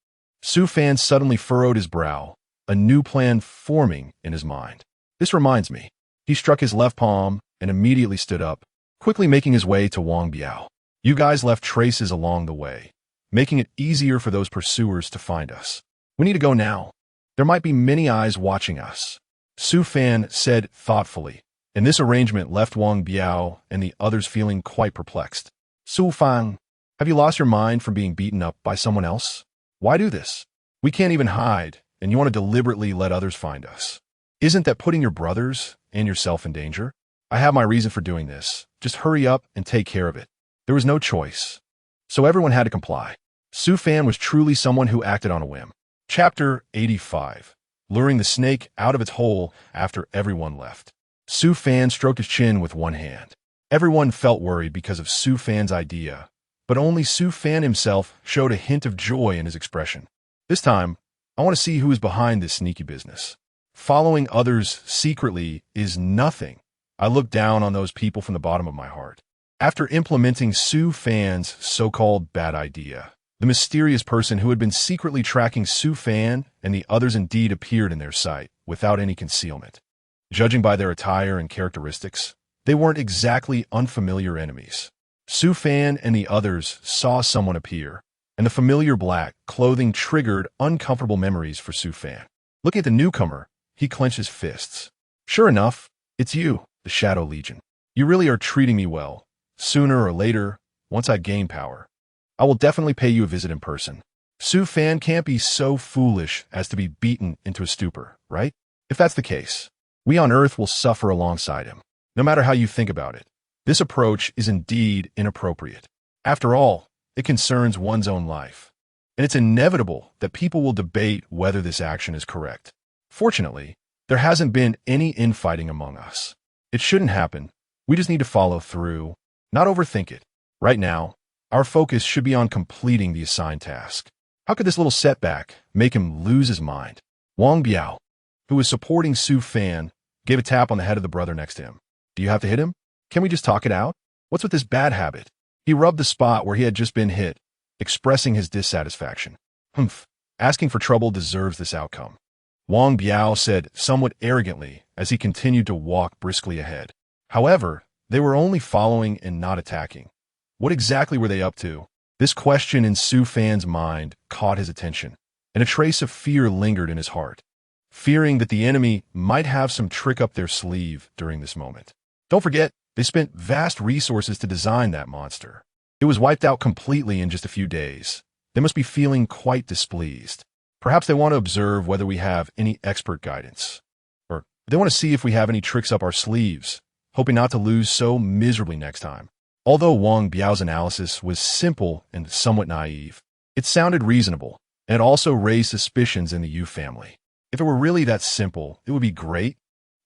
Su Fan suddenly furrowed his brow, a new plan forming in his mind. This reminds me. He struck his left palm and immediately stood up, quickly making his way to Wang Biao. You guys left traces along the way, making it easier for those pursuers to find us. We need to go now. There might be many eyes watching us. Su Fan said thoughtfully, and this arrangement left Wang Biao and the others feeling quite perplexed. Su Fan, have you lost your mind from being beaten up by someone else? Why do this? We can't even hide, and you want to deliberately let others find us. Isn't that putting your brothers and yourself in danger? I have my reason for doing this. Just hurry up and take care of it. There was no choice, so everyone had to comply. Su Fan was truly someone who acted on a whim. Chapter 85. Luring the snake out of its hole after everyone left. Su Fan stroked his chin with one hand. Everyone felt worried because of Su Fan's idea, but only Su Fan himself showed a hint of joy in his expression. This time, I want to see who is behind this sneaky business. Following others secretly is nothing. I look down on those people from the bottom of my heart. After implementing Su Fan's so-called bad idea, the mysterious person who had been secretly tracking Su Fan and the others indeed appeared in their sight, without any concealment. Judging by their attire and characteristics, they weren't exactly unfamiliar enemies. Su Fan and the others saw someone appear, and the familiar black clothing triggered uncomfortable memories for Su Fan. Looking at the newcomer, he clenched his fists. Sure enough, it's you, the Shadow Legion. You really are treating me well. Sooner or later, once I gain power, I will definitely pay you a visit in person. Su Fan can't be so foolish as to be beaten into a stupor, right? If that's the case, we on Earth will suffer alongside him. No matter how you think about it, this approach is indeed inappropriate. After all, it concerns one's own life, and it's inevitable that people will debate whether this action is correct. Fortunately, there hasn't been any infighting among us. It shouldn't happen. We just need to follow through, not overthink it. Right now, our focus should be on completing the assigned task. How could this little setback make him lose his mind? Wang Biao, who was supporting Su Fan, gave a tap on the head of the brother next to him. Do you have to hit him? Can we just talk it out? What's with this bad habit? He rubbed the spot where he had just been hit, expressing his dissatisfaction. Humph, asking for trouble deserves this outcome, Wang Biao said somewhat arrogantly as he continued to walk briskly ahead. However, they were only following and not attacking. What exactly were they up to? This question in Su Fan's mind caught his attention, and a trace of fear lingered in his heart, fearing that the enemy might have some trick up their sleeve during this moment. Don't forget, they spent vast resources to design that monster. It was wiped out completely in just a few days. They must be feeling quite displeased. Perhaps they want to observe whether we have any expert guidance. Or they want to see if we have any tricks up our sleeves, hoping not to lose so miserably next time. Although Wang Biao's analysis was simple and somewhat naive, it sounded reasonable, and it also raised suspicions in the Yu family. If it were really that simple, it would be great.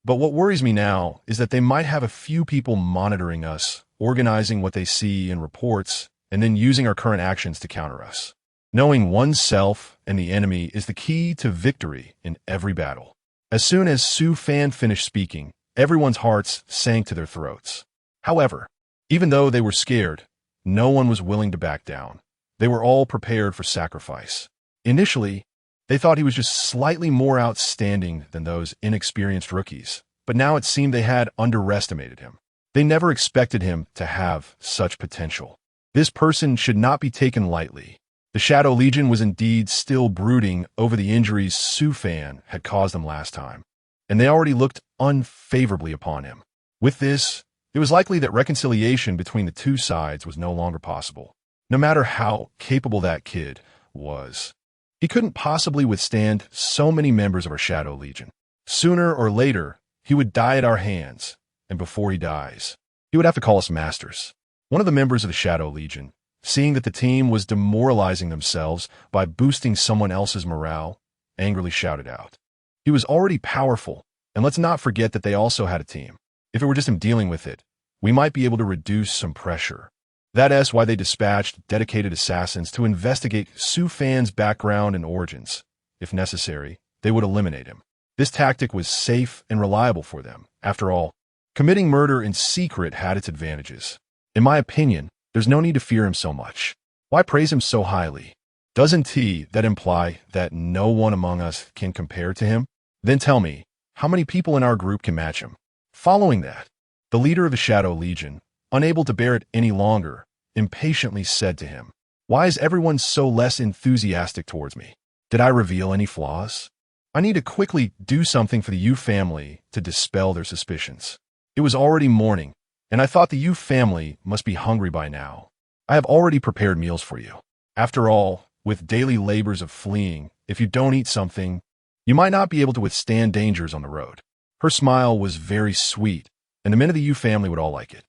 But what worries me now is that they might have a few people monitoring us, organizing what they see in reports, and then using our current actions to counter us. Knowing oneself and the enemy is the key to victory in every battle. As soon as Su Fan finished speaking, everyone's hearts sank to their throats. However, even though they were scared, no one was willing to back down. They were all prepared for sacrifice. Initially, they thought he was just slightly more outstanding than those inexperienced rookies, but now it seemed they had underestimated him. They never expected him to have such potential. This person should not be taken lightly. The Shadow Legion was indeed still brooding over the injuries Su Fan had caused them last time, and they already looked unfavorably upon him. With this, it was likely that reconciliation between the two sides was no longer possible. No matter how capable that kid was, he couldn't possibly withstand so many members of our Shadow Legion. Sooner or later, he would die at our hands, and before he dies, he would have to call us masters. One of the members of the Shadow Legion, seeing that the team was demoralizing themselves by boosting someone else's morale, angrily shouted out. He was already powerful, and let's not forget that they also had a team. If it were just him dealing with it, we might be able to reduce some pressure. That is why they dispatched dedicated assassins to investigate Su Fan's background and origins. If necessary, they would eliminate him. This tactic was safe and reliable for them. After all, committing murder in secret had its advantages. In my opinion, there's no need to fear him so much. Why praise him so highly? Doesn't that imply that no one among us can compare to him? Then tell me, how many people in our group can match him? Following that, the leader of the Shadow Legion, unable to bear it any longer, impatiently said to him, "Why is everyone so less enthusiastic towards me? Did I reveal any flaws? I need to quickly do something for the Yu family to dispel their suspicions." It was already morning, and I thought the Yu family must be hungry by now. I have already prepared meals for you. After all, with daily labors of fleeing, if you don't eat something, you might not be able to withstand dangers on the road. Her smile was very sweet, and the men of the Yu family would all like it.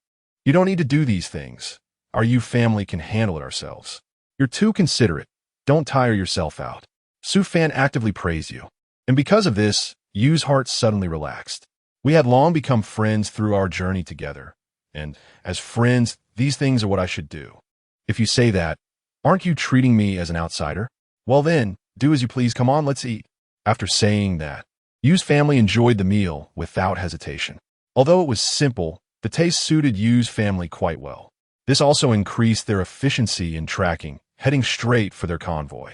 You don't need to do these things. Our Yu family can handle it ourselves. You're too considerate. Don't tire yourself out. Su Fan actively praised you. And because of this, Yu's heart suddenly relaxed. We had long become friends through our journey together. And as friends, these things are what I should do. If you say that, aren't you treating me as an outsider? Well then, do as you please. Come on, let's eat. After saying that, Yu's family enjoyed the meal without hesitation. Although it was simple, the taste suited Yu's family quite well. This also increased their efficiency in tracking, heading straight for their convoy.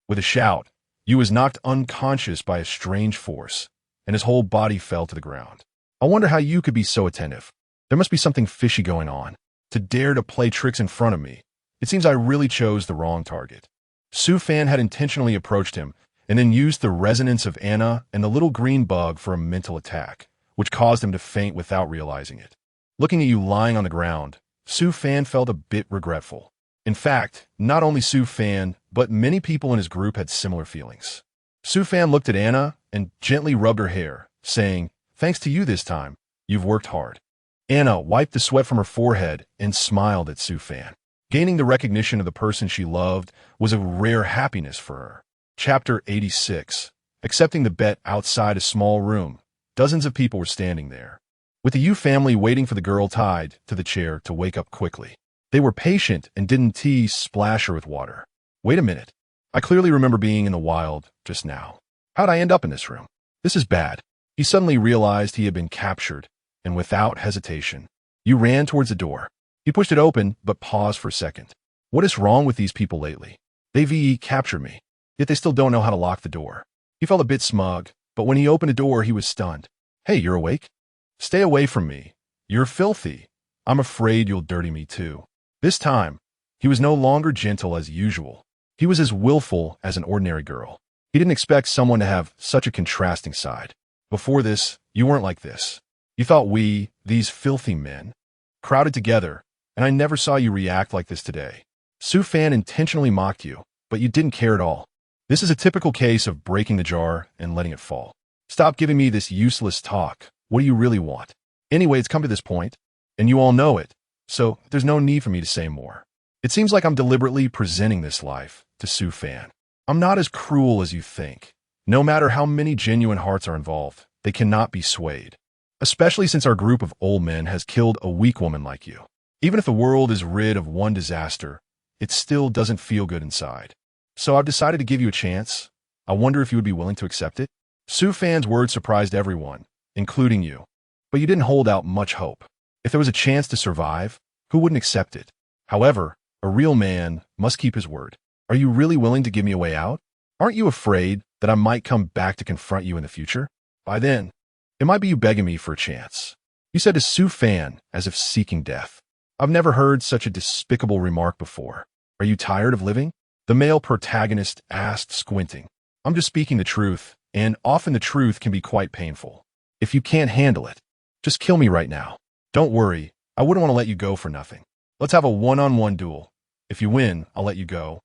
With a shout, Yu was knocked unconscious by a strange force, and his whole body fell to the ground. I wonder how Yu could be so attentive. There must be something fishy going on. To dare to play tricks in front of me, it seems I really chose the wrong target. Su Fan had intentionally approached him, and then used the resonance of Anna and the little green bug for a mental attack, which caused him to faint without realizing it. Looking at Yu lying on the ground, Su Fan felt a bit regretful. In fact, not only Su Fan, but many people in his group had similar feelings. Su Fan looked at Anna and gently rubbed her hair, saying, "Thanks to you this time. You've worked hard." Anna wiped the sweat from her forehead and smiled at Su Fan. Gaining the recognition of the person she loved was a rare happiness for her. Chapter 86. Accepting the bet outside a small room. Dozens of people were standing there, with the Yu family waiting for the girl tied to the chair to wake up quickly. They were patient and didn't splash her with water. Wait a minute. I clearly remember being in the wild just now. How'd I end up in this room? This is bad. He suddenly realized he had been captured, and without hesitation, Yu ran towards the door. He pushed it open, but paused for a second. What is wrong with these people lately? They captured me, yet they still don't know how to lock the door. He felt a bit smug, but when he opened the door, he was stunned. Hey, you're awake? Stay away from me. You're filthy. I'm afraid you'll dirty me too. This time, he was no longer gentle as usual. He was as willful as an ordinary girl. He didn't expect someone to have such a contrasting side. Before this, you weren't like this. You thought we, these filthy men, crowded together, and I never saw you react like this today. Su Fan intentionally mocked you, but you didn't care at all. This is a typical case of breaking the jar and letting it fall. Stop giving me this useless talk. What do you really want? Anyway, it's come to this point, and you all know it, so there's no need for me to say more. It seems like I'm deliberately presenting this life to Su Fan. I'm not as cruel as you think. No matter how many genuine hearts are involved, they cannot be swayed. Especially since our group of old men has killed a weak woman like you. Even if the world is rid of one disaster, it still doesn't feel good inside. So I've decided to give you a chance. I wonder if you would be willing to accept it? Su Fan's words surprised everyone, including you. But you didn't hold out much hope. If there was a chance to survive, who wouldn't accept it? However, a real man must keep his word. Are you really willing to give me a way out? Aren't you afraid that I might come back to confront you in the future? By then, it might be you begging me for a chance. You said to Su Fan as if seeking death. I've never heard such a despicable remark before. Are you tired of living? The male protagonist asked, squinting. I'm just speaking the truth, and often the truth can be quite painful. If you can't handle it, just kill me right now. Don't worry, I wouldn't want to let you go for nothing. Let's have a one-on-one duel. If you win, I'll let you go.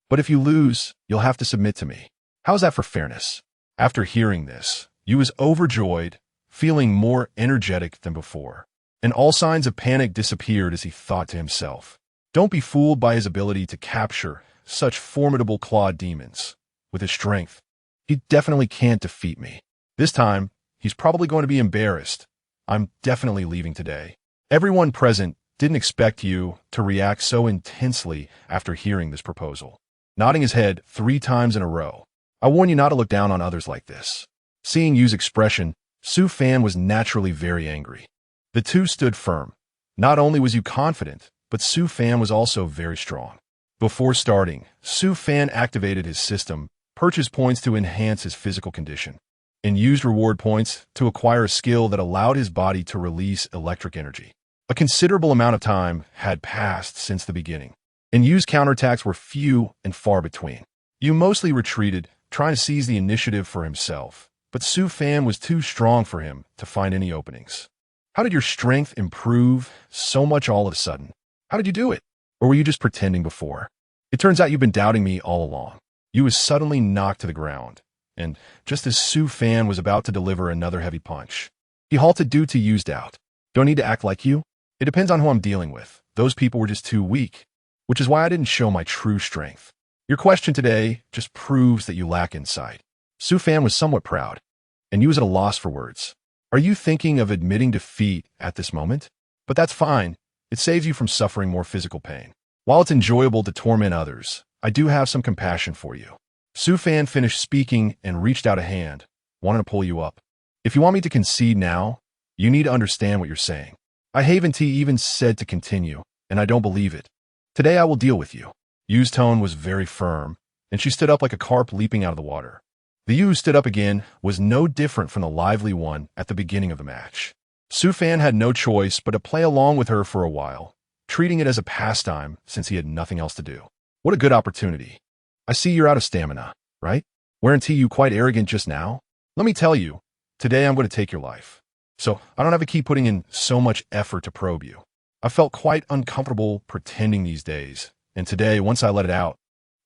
But if you lose, you'll have to submit to me. How's that for fairness? After hearing this, Yu was overjoyed, feeling more energetic than before. And all signs of panic disappeared as he thought to himself. Don't be fooled by his ability to capture such formidable clawed demons. With his strength, he definitely can't defeat me. This time, he's probably going to be embarrassed. I'm definitely leaving today. Everyone present didn't expect Yu to react so intensely after hearing this proposal. Nodding his head 3 times in a row. I warn you not to look down on others like this. Seeing Yu's expression, Su Fan was naturally very angry. The two stood firm. Not only was Yu confident, but Su Fan was also very strong. Before starting, Su Fan activated his system, purchased points to enhance his physical condition, and used reward points to acquire a skill that allowed his body to release electric energy. A considerable amount of time had passed since the beginning, and Yu's counterattacks were few and far between. Yu mostly retreated, trying to seize the initiative for himself, but Su Fan was too strong for him to find any openings. How did your strength improve so much all of a sudden? How did you do it? Or were you just pretending before? It turns out you've been doubting me all along. Yu was suddenly knocked to the ground, and just as Su Fan was about to deliver another heavy punch, he halted due to Yu's doubt. Do I need to act like you? It depends on who I'm dealing with. Those people were just too weak, which is why I didn't show my true strength. Your question today just proves that you lack insight. Su Fan was somewhat proud, and Yu was at a loss for words. Are you thinking of admitting defeat at this moment? But that's fine. It saves you from suffering more physical pain. While it's enjoyable to torment others, I do have some compassion for you. Su Fan finished speaking and reached out a hand, wanting to pull you up. If you want me to concede now, you need to understand what you're saying. I Haven T even said to continue, and I don't believe it. Today I will deal with you. Yu's tone was very firm, and she stood up like a carp leaping out of the water. The Yu who stood up again was no different from the lively one at the beginning of the match. Su Fan had no choice but to play along with her for a while, treating it as a pastime since he had nothing else to do. What a good opportunity. I see you're out of stamina, right? Weren't you quite arrogant just now? Let me tell you, today I'm going to take your life. So I don't have to keep putting in so much effort to probe you. I felt quite uncomfortable pretending these days, and today, once I let it out,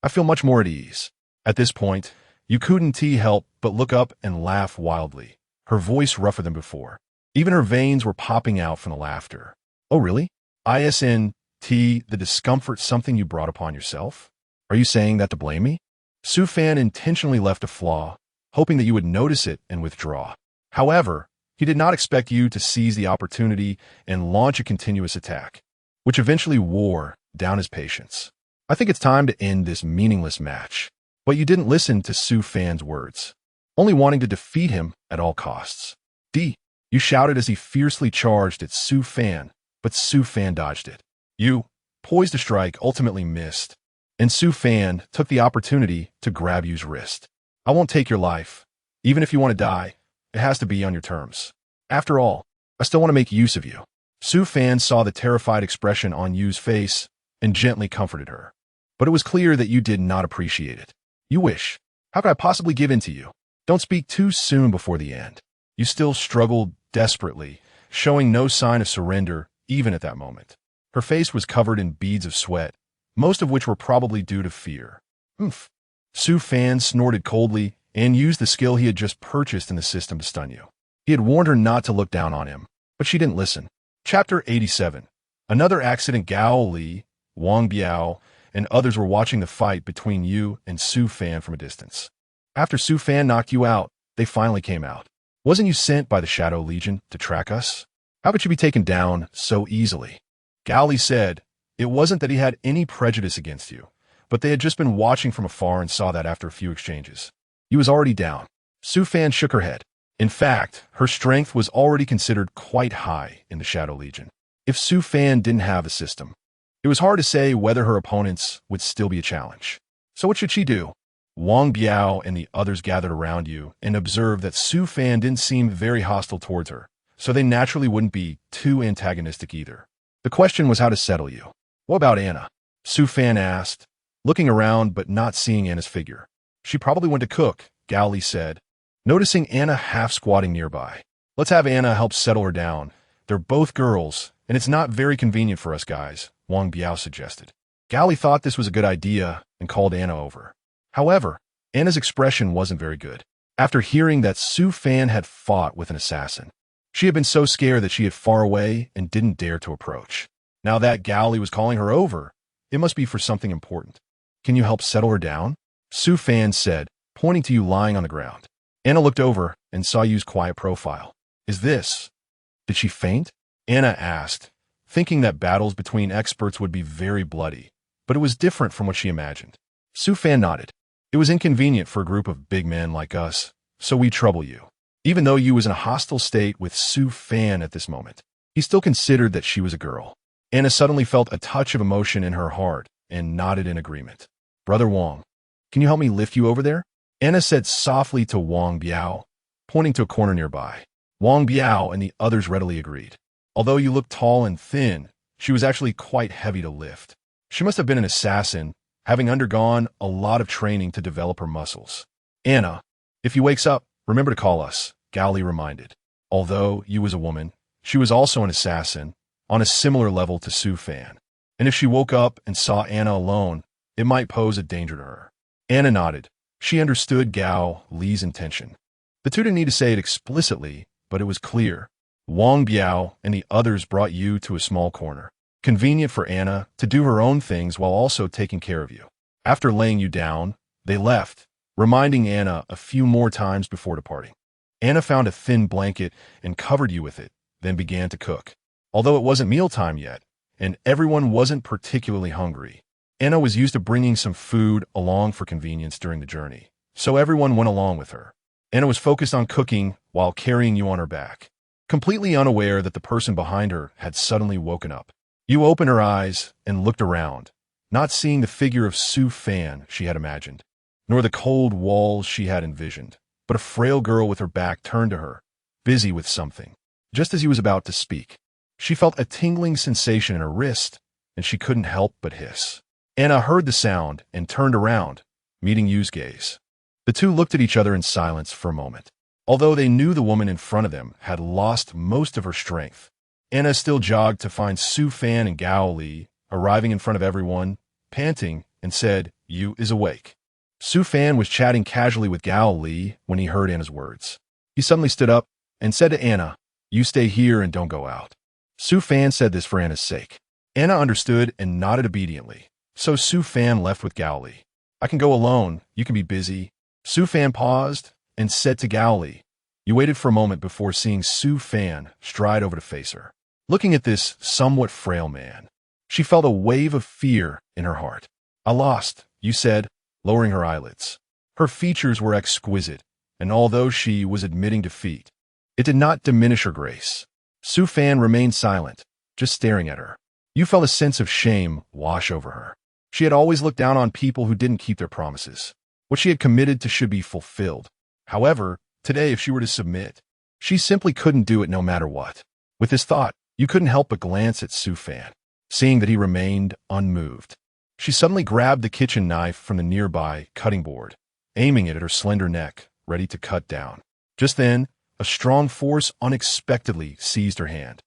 I feel much more at ease. At this point, you couldn't help but look up and laugh wildly, her voice rougher than before. Even her veins were popping out from the laughter. Oh, really? ISNT, the discomfort something you brought upon yourself? Are you saying that to blame me? Su Fan intentionally left a flaw, hoping that you would notice it and withdraw. However, he did not expect you to seize the opportunity and launch a continuous attack, which eventually wore down his patience. I think it's time to end this meaningless match. But you didn't listen to Su Fan's words, only wanting to defeat him at all costs. You shouted as he fiercely charged at Su Fan, but Su Fan dodged it. You, poised to strike, ultimately missed, and Su Fan took the opportunity to grab Yu's wrist. I won't take your life. Even if you want to die, it has to be on your terms. After all, I still want to make use of you. Su Fan saw the terrified expression on Yu's face and gently comforted her. But it was clear that you did not appreciate it. You wish. How could I possibly give in to you? Don't speak too soon before the end. You still struggled desperately, showing no sign of surrender even at that moment. Her face was covered in beads of sweat, most of which were probably due to fear. Oomph. Su Fan snorted coldly and used the skill he had just purchased in the system to stun you. He had warned her not to look down on him, but she didn't listen. Chapter 87. Another accident. Gao Li, Wang Biao, and others were watching the fight between you and Su Fan from a distance. After Su Fan knocked you out, they finally came out. Wasn't you sent by the Shadow Legion to track us? How could you be taken down so easily? Gao Li said it wasn't that he had any prejudice against you, but they had just been watching from afar and saw that after a few exchanges. He was already down. Su Fan shook her head. In fact, her strength was already considered quite high in the Shadow Legion. If Su Fan didn't have the system, it was hard to say whether her opponents would still be a challenge. So what should she do? Wang Biao and the others gathered around you and observed that Su Fan didn't seem very hostile towards her, so they naturally wouldn't be too antagonistic either. The question was how to settle you. What about Anna? Su Fan asked, looking around but not seeing Anna's figure. She probably went to cook, Gao Li said, noticing Anna half squatting nearby. Let's have Anna help settle her down. They're both girls, and it's not very convenient for us guys, Wang Biao suggested. Gao Li thought this was a good idea and called Anna over. However, Anna's expression wasn't very good. After hearing that Su Fan had fought with an assassin, she had been so scared that she hid far away and didn't dare to approach. Now that Gao Li was calling her over, it must be for something important. Can you help settle her down? Su Fan said, pointing to you lying on the ground. Anna looked over and saw Yu's quiet profile. Is this? Did she faint? Anna asked, thinking that battles between experts would be very bloody, but it was different from what she imagined. Su Fan nodded. It was inconvenient for a group of big men like us, so we trouble you. Even though Yu was in a hostile state with Su Fan at this moment, he still considered that she was a girl. Anna suddenly felt a touch of emotion in her heart and nodded in agreement. Brother Wang, can you help me lift you over there? Anna said softly to Wang Biao, pointing to a corner nearby. Wang Biao and the others readily agreed. Although you looked tall and thin, she was actually quite heavy to lift. She must have been an assassin, having undergone a lot of training to develop her muscles. Anna, if you wakes up, remember to call us, Gao Li reminded. Although Yu was a woman, she was also an assassin, on a similar level to Su Fan. And if she woke up and saw Anna alone, it might pose a danger to her. Anna nodded. She understood Gao Li's intention. The two didn't need to say it explicitly, but it was clear. Wang Biao and the others brought Yu to a small corner, convenient for Anna to do her own things while also taking care of you. After laying you down, they left, reminding Anna a few more times before departing. Anna found a thin blanket and covered you with it, then began to cook. Although it wasn't mealtime yet, and everyone wasn't particularly hungry, Anna was used to bringing some food along for convenience during the journey, so everyone went along with her. Anna was focused on cooking while carrying you on her back, completely unaware that the person behind her had suddenly woken up. You opened her eyes and looked around, not seeing the figure of Su Fan she had imagined, nor the cold walls she had envisioned, but a frail girl with her back turned to her, busy with something. Just as he was about to speak, she felt a tingling sensation in her wrist, and she couldn't help but hiss. Anna heard the sound and turned around, meeting Yu's gaze. The two looked at each other in silence for a moment. Although they knew the woman in front of them had lost most of her strength, Anna still jogged to find Su Fan and Gao Li, arriving in front of everyone, panting, and said, Yu is awake. Su Fan was chatting casually with Gao Li when he heard Anna's words. He suddenly stood up and said to Anna, You stay here and don't go out. Su Fan said this for Anna's sake. Anna understood and nodded obediently, so Su Fan left with Gao Li. I can go alone, you can be busy. Su Fan paused and said to Gao Li. You waited for a moment before seeing Su Fan stride over to face her. Looking at this somewhat frail man, she felt a wave of fear in her heart. I lost, you said, lowering her eyelids. Her features were exquisite, and although she was admitting defeat, it did not diminish her grace. Su Fan remained silent, just staring at her. You felt a sense of shame wash over her. She had always looked down on people who didn't keep their promises. What she had committed to should be fulfilled. However, today if she were to submit, she simply couldn't do it no matter what. With this thought, you couldn't help but glance at Su Fan, seeing that he remained unmoved. She suddenly grabbed the kitchen knife from the nearby cutting board, aiming it at her slender neck, ready to cut down. Just then, a strong force unexpectedly seized her hand,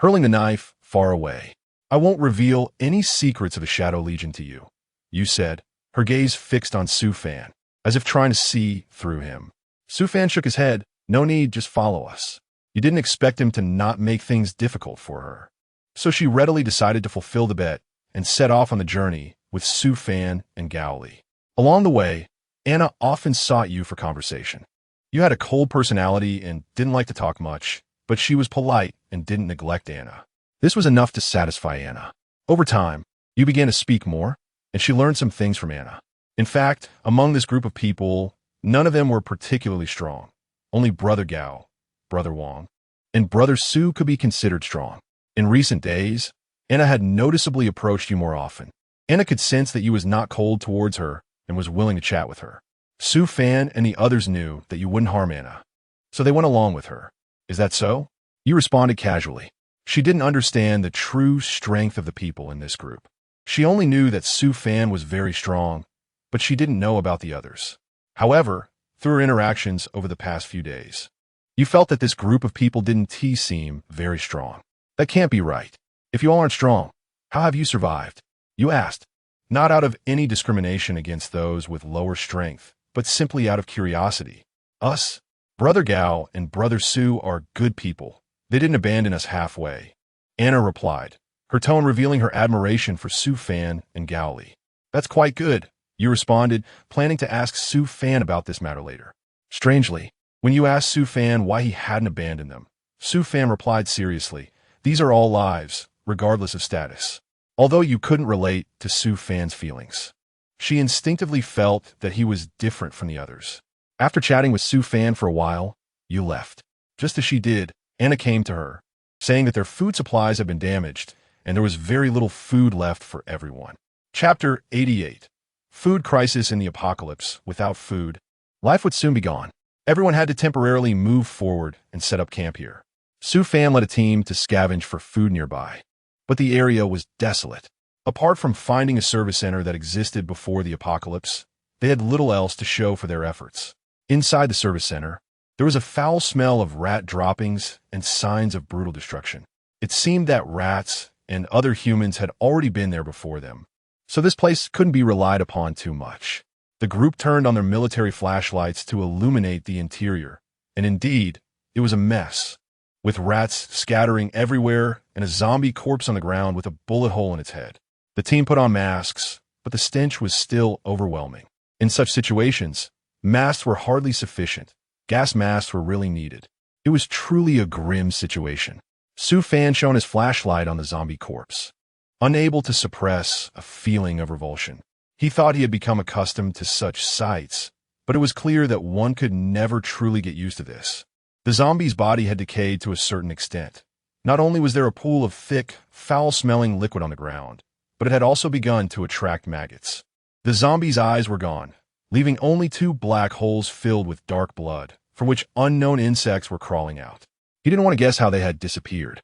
hurling the knife far away. "I won't reveal any secrets of the Shadow Legion to you," you said, her gaze fixed on Su Fan, as if trying to see through him. Su Fan shook his head. "No need, just follow us." You didn't expect him to not make things difficult for her. So she readily decided to fulfill the bet and set off on the journey with Su Fan and Gao Li. Along the way, Anna often sought you for conversation. You had a cold personality and didn't like to talk much, but she was polite and didn't neglect Anna. This was enough to satisfy Anna. Over time, you began to speak more, and she learned some things from Anna. In fact, among this group of people, none of them were particularly strong. Only Brother Gao, Brother Wang, and Brother Su could be considered strong. In recent days, Anna had noticeably approached you more often. Anna could sense that you was not cold towards her and was willing to chat with her. Su Fan and the others knew that you wouldn't harm Anna, so they went along with her. "Is that so?" You responded casually. She didn't understand the true strength of the people in this group. She only knew that Su Fan was very strong, but she didn't know about the others. However, through her interactions over the past few days, you felt that this group of people didn't seem very strong. "That can't be right. If you all aren't strong, how have you survived?" you asked, not out of any discrimination against those with lower strength, but simply out of curiosity. "Us, Brother Gao and Brother Su, are good people. They didn't abandon us halfway," Anna replied, her tone revealing her admiration for Su Fan and Gao Li. "That's quite good," you responded, planning to ask Su Fan about this matter later. Strangely, when you asked Su Fan why he hadn't abandoned them, Su Fan replied seriously, "These are all lives, regardless of status." Although you couldn't relate to Su Fan's feelings, she instinctively felt that he was different from the others. After chatting with Su Fan for a while, you left. Just as she did, Anna came to her, saying that their food supplies had been damaged and there was very little food left for everyone. Chapter 88. Food Crisis in the Apocalypse. Without food, life would soon be gone. Everyone had to temporarily move forward and set up camp here. Su Fan led a team to scavenge for food nearby, but the area was desolate. Apart from finding a service center that existed before the apocalypse, they had little else to show for their efforts. Inside the service center, there was a foul smell of rat droppings and signs of brutal destruction. It seemed that rats and other humans had already been there before them, so this place couldn't be relied upon too much. The group turned on their military flashlights to illuminate the interior, and indeed, it was a mess, with rats scattering everywhere and a zombie corpse on the ground with a bullet hole in its head. The team put on masks, but the stench was still overwhelming. In such situations, masks were hardly sufficient. Gas masks were really needed. It was truly a grim situation. Su Fan shone his flashlight on the zombie corpse, unable to suppress a feeling of revulsion. He thought he had become accustomed to such sights, but it was clear that one could never truly get used to this. The zombie's body had decayed to a certain extent. Not only was there a pool of thick, foul-smelling liquid on the ground, but it had also begun to attract maggots. The zombie's eyes were gone, leaving only 2 black holes filled with dark blood, from which unknown insects were crawling out. He didn't want to guess how they had disappeared.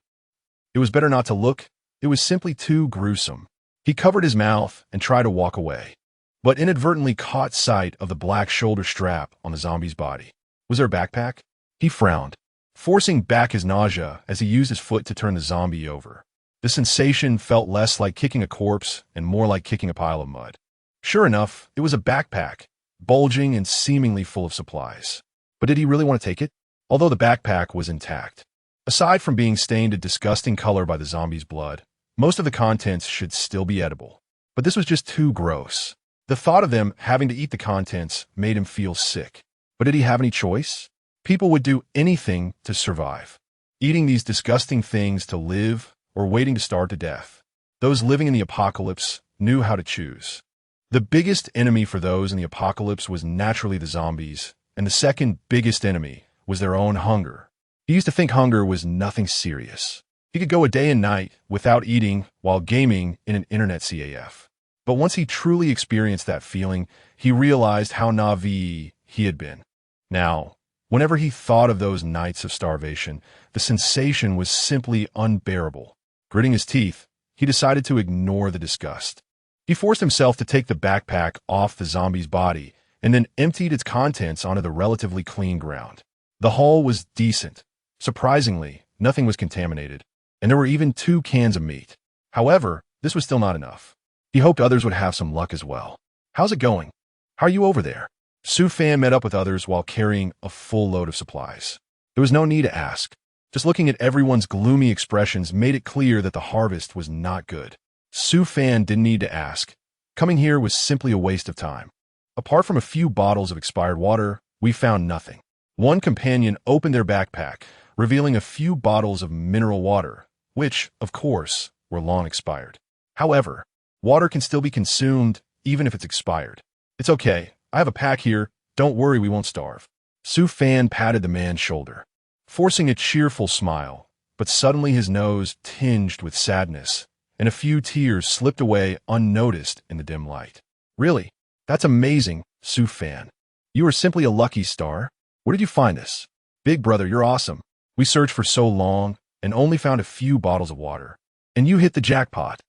It was better not to look. It was simply too gruesome. He covered his mouth and tried to walk away, but inadvertently caught sight of the black shoulder strap on the zombie's body. Was there a backpack? He frowned, forcing back his nausea as he used his foot to turn the zombie over. The sensation felt less like kicking a corpse and more like kicking a pile of mud. Sure enough, it was a backpack, bulging and seemingly full of supplies. But did he really want to take it? Although the backpack was intact, aside from being stained a disgusting color by the zombie's blood, most of the contents should still be edible. But this was just too gross. The thought of them having to eat the contents made him feel sick. But did he have any choice? People would do anything to survive, eating these disgusting things to live or waiting to starve to death. Those living in the apocalypse knew how to choose. The biggest enemy for those in the apocalypse was naturally the zombies, and the second biggest enemy was their own hunger. He used to think hunger was nothing serious. He could go a day and night without eating while gaming in an internet CAF. But once he truly experienced that feeling, he realized how naive he had been. Now, whenever he thought of those nights of starvation, the sensation was simply unbearable. Gritting his teeth, he decided to ignore the disgust. He forced himself to take the backpack off the zombie's body and then emptied its contents onto the relatively clean ground. The haul was decent. Surprisingly, nothing was contaminated, and there were even 2 cans of meat. However, this was still not enough. He hoped others would have some luck as well. "How's it going? How are you over there?" Su Fan met up with others while carrying a full load of supplies. There was no need to ask. Just looking at everyone's gloomy expressions made it clear that the harvest was not good. Su Fan didn't need to ask. Coming here was simply a waste of time. Apart from a few bottles of expired water, we found nothing. One companion opened their backpack, revealing a few bottles of mineral water, which, of course, were long expired. However, water can still be consumed even if it's expired. "It's okay. I have a pack here. Don't worry, we won't starve." Su Fan patted the man's shoulder, forcing a cheerful smile, but suddenly his nose tinged with sadness, and a few tears slipped away unnoticed in the dim light. "Really? That's amazing, Su Fan. You are simply a lucky star. Where did you find this?" "Big brother, you're awesome. We searched for so long and only found a few bottles of water. And you hit the jackpot."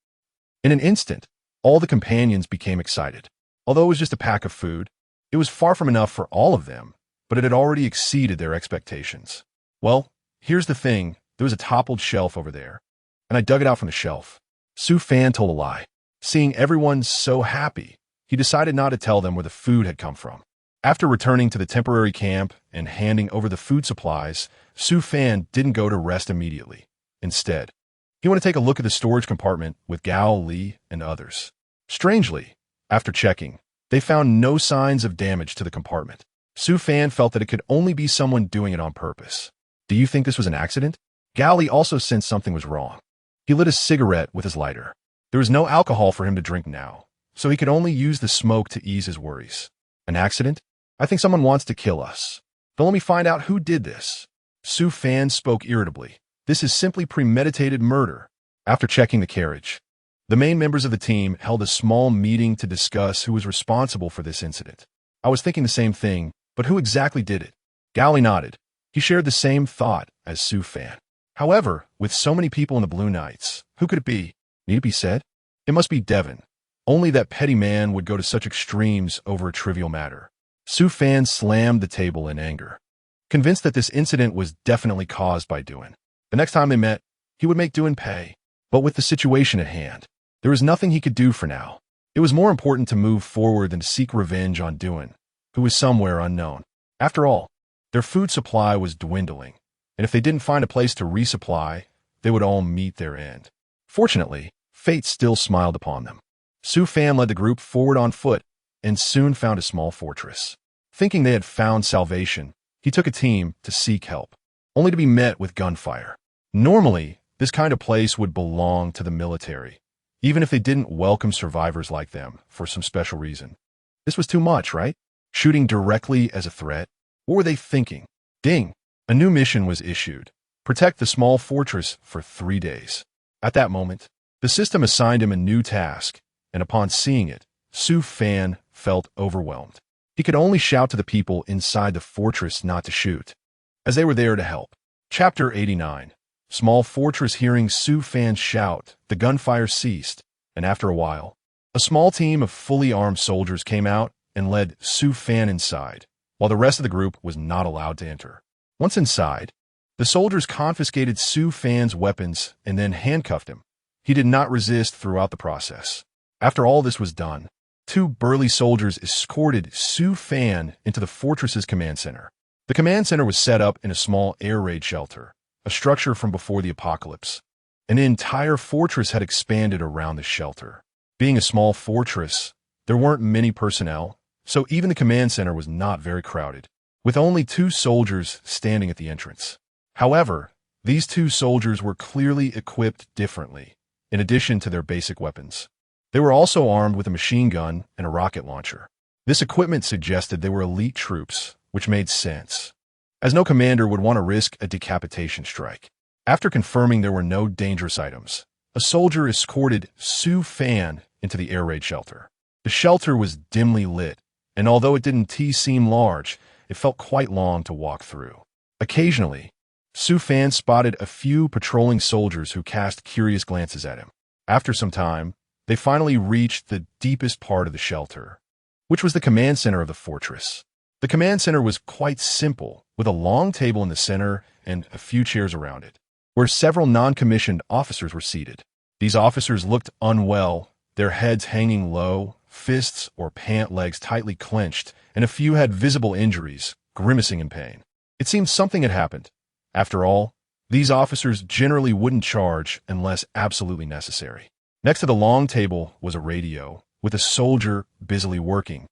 In an instant, all the companions became excited. Although it was just a pack of food, it was far from enough for all of them, but it had already exceeded their expectations. "Well, here's the thing. There was a toppled shelf over there, and I dug it out from the shelf." Su Fan told a lie. Seeing everyone so happy, he decided not to tell them where the food had come from. After returning to the temporary camp and handing over the food supplies, Su Fan didn't go to rest immediately. Instead, he wanted to take a look at the storage compartment with Gao, Li, and others. Strangely, after checking, they found no signs of damage to the compartment. Su Fan felt that it could only be someone doing it on purpose. "Do you think this was an accident?" Gao Li also sensed something was wrong. He lit a cigarette with his lighter. There was no alcohol for him to drink now, so he could only use the smoke to ease his worries. "An accident? I think someone wants to kill us. But let me find out who did this." Su Fan spoke irritably. "This is simply premeditated murder." After checking the carriage, the main members of the team held a small meeting to discuss who was responsible for this incident. "I was thinking the same thing, but who exactly did it?" Gao Li nodded. He shared the same thought as Su Fan. However, with so many people in the Blue Knights, who could it be? Need it be said? It must be Devon. Only that petty man would go to such extremes over a trivial matter. Su Fan slammed the table in anger, convinced that this incident was definitely caused by Duan. The next time they met, he would make Duan pay. But with the situation at hand, there was nothing he could do for now. It was more important to move forward than to seek revenge on Duan, who was somewhere unknown. After all, their food supply was dwindling, and if they didn't find a place to resupply, they would all meet their end. Fortunately, fate still smiled upon them. Su Fan led the group forward on foot and soon found a small fortress. Thinking they had found salvation, he took a team to seek help, only to be met with gunfire. Normally, this kind of place would belong to the military, even if they didn't welcome survivors like them for some special reason. This was too much, right? Shooting directly as a threat? What were they thinking? Ding! A new mission was issued. Protect the small fortress for 3 days. At that moment, the system assigned him a new task, and upon seeing it, Su Fan felt overwhelmed. He could only shout to the people inside the fortress not to shoot, as they were there to help. Chapter 89. Small fortress. Hearing Su Fan shout, the gunfire ceased, and after a while, a small team of fully armed soldiers came out and led Su Fan inside, while the rest of the group was not allowed to enter. Once inside, the soldiers confiscated Su Fan's weapons and then handcuffed him. He did not resist throughout the process. After all this was done, 2 burly soldiers escorted Su Fan into the fortress's command center. The command center was set up in a small air raid shelter, a structure from before the apocalypse. An entire fortress had expanded around the shelter. Being a small fortress, there weren't many personnel, so even the command center was not very crowded, with only 2 soldiers standing at the entrance. However, these 2 soldiers were clearly equipped differently, in addition to their basic weapons. They were also armed with a machine gun and a rocket launcher. This equipment suggested they were elite troops, which made sense, as no commander would want to risk a decapitation strike. After confirming there were no dangerous items, a soldier escorted Su Fan into the air raid shelter. The shelter was dimly lit, and although it didn't seem large, it felt quite long to walk through. Occasionally, Su Fan spotted a few patrolling soldiers who cast curious glances at him. After some time, they finally reached the deepest part of the shelter, which was the command center of the fortress. The command center was quite simple, with a long table in the center and a few chairs around it, where several non-commissioned officers were seated. These officers looked unwell, their heads hanging low, fists or pant legs tightly clenched, and a few had visible injuries, grimacing in pain. It seemed something had happened. After all, these officers generally wouldn't charge unless absolutely necessary. Next to the long table was a radio, with a soldier busily working,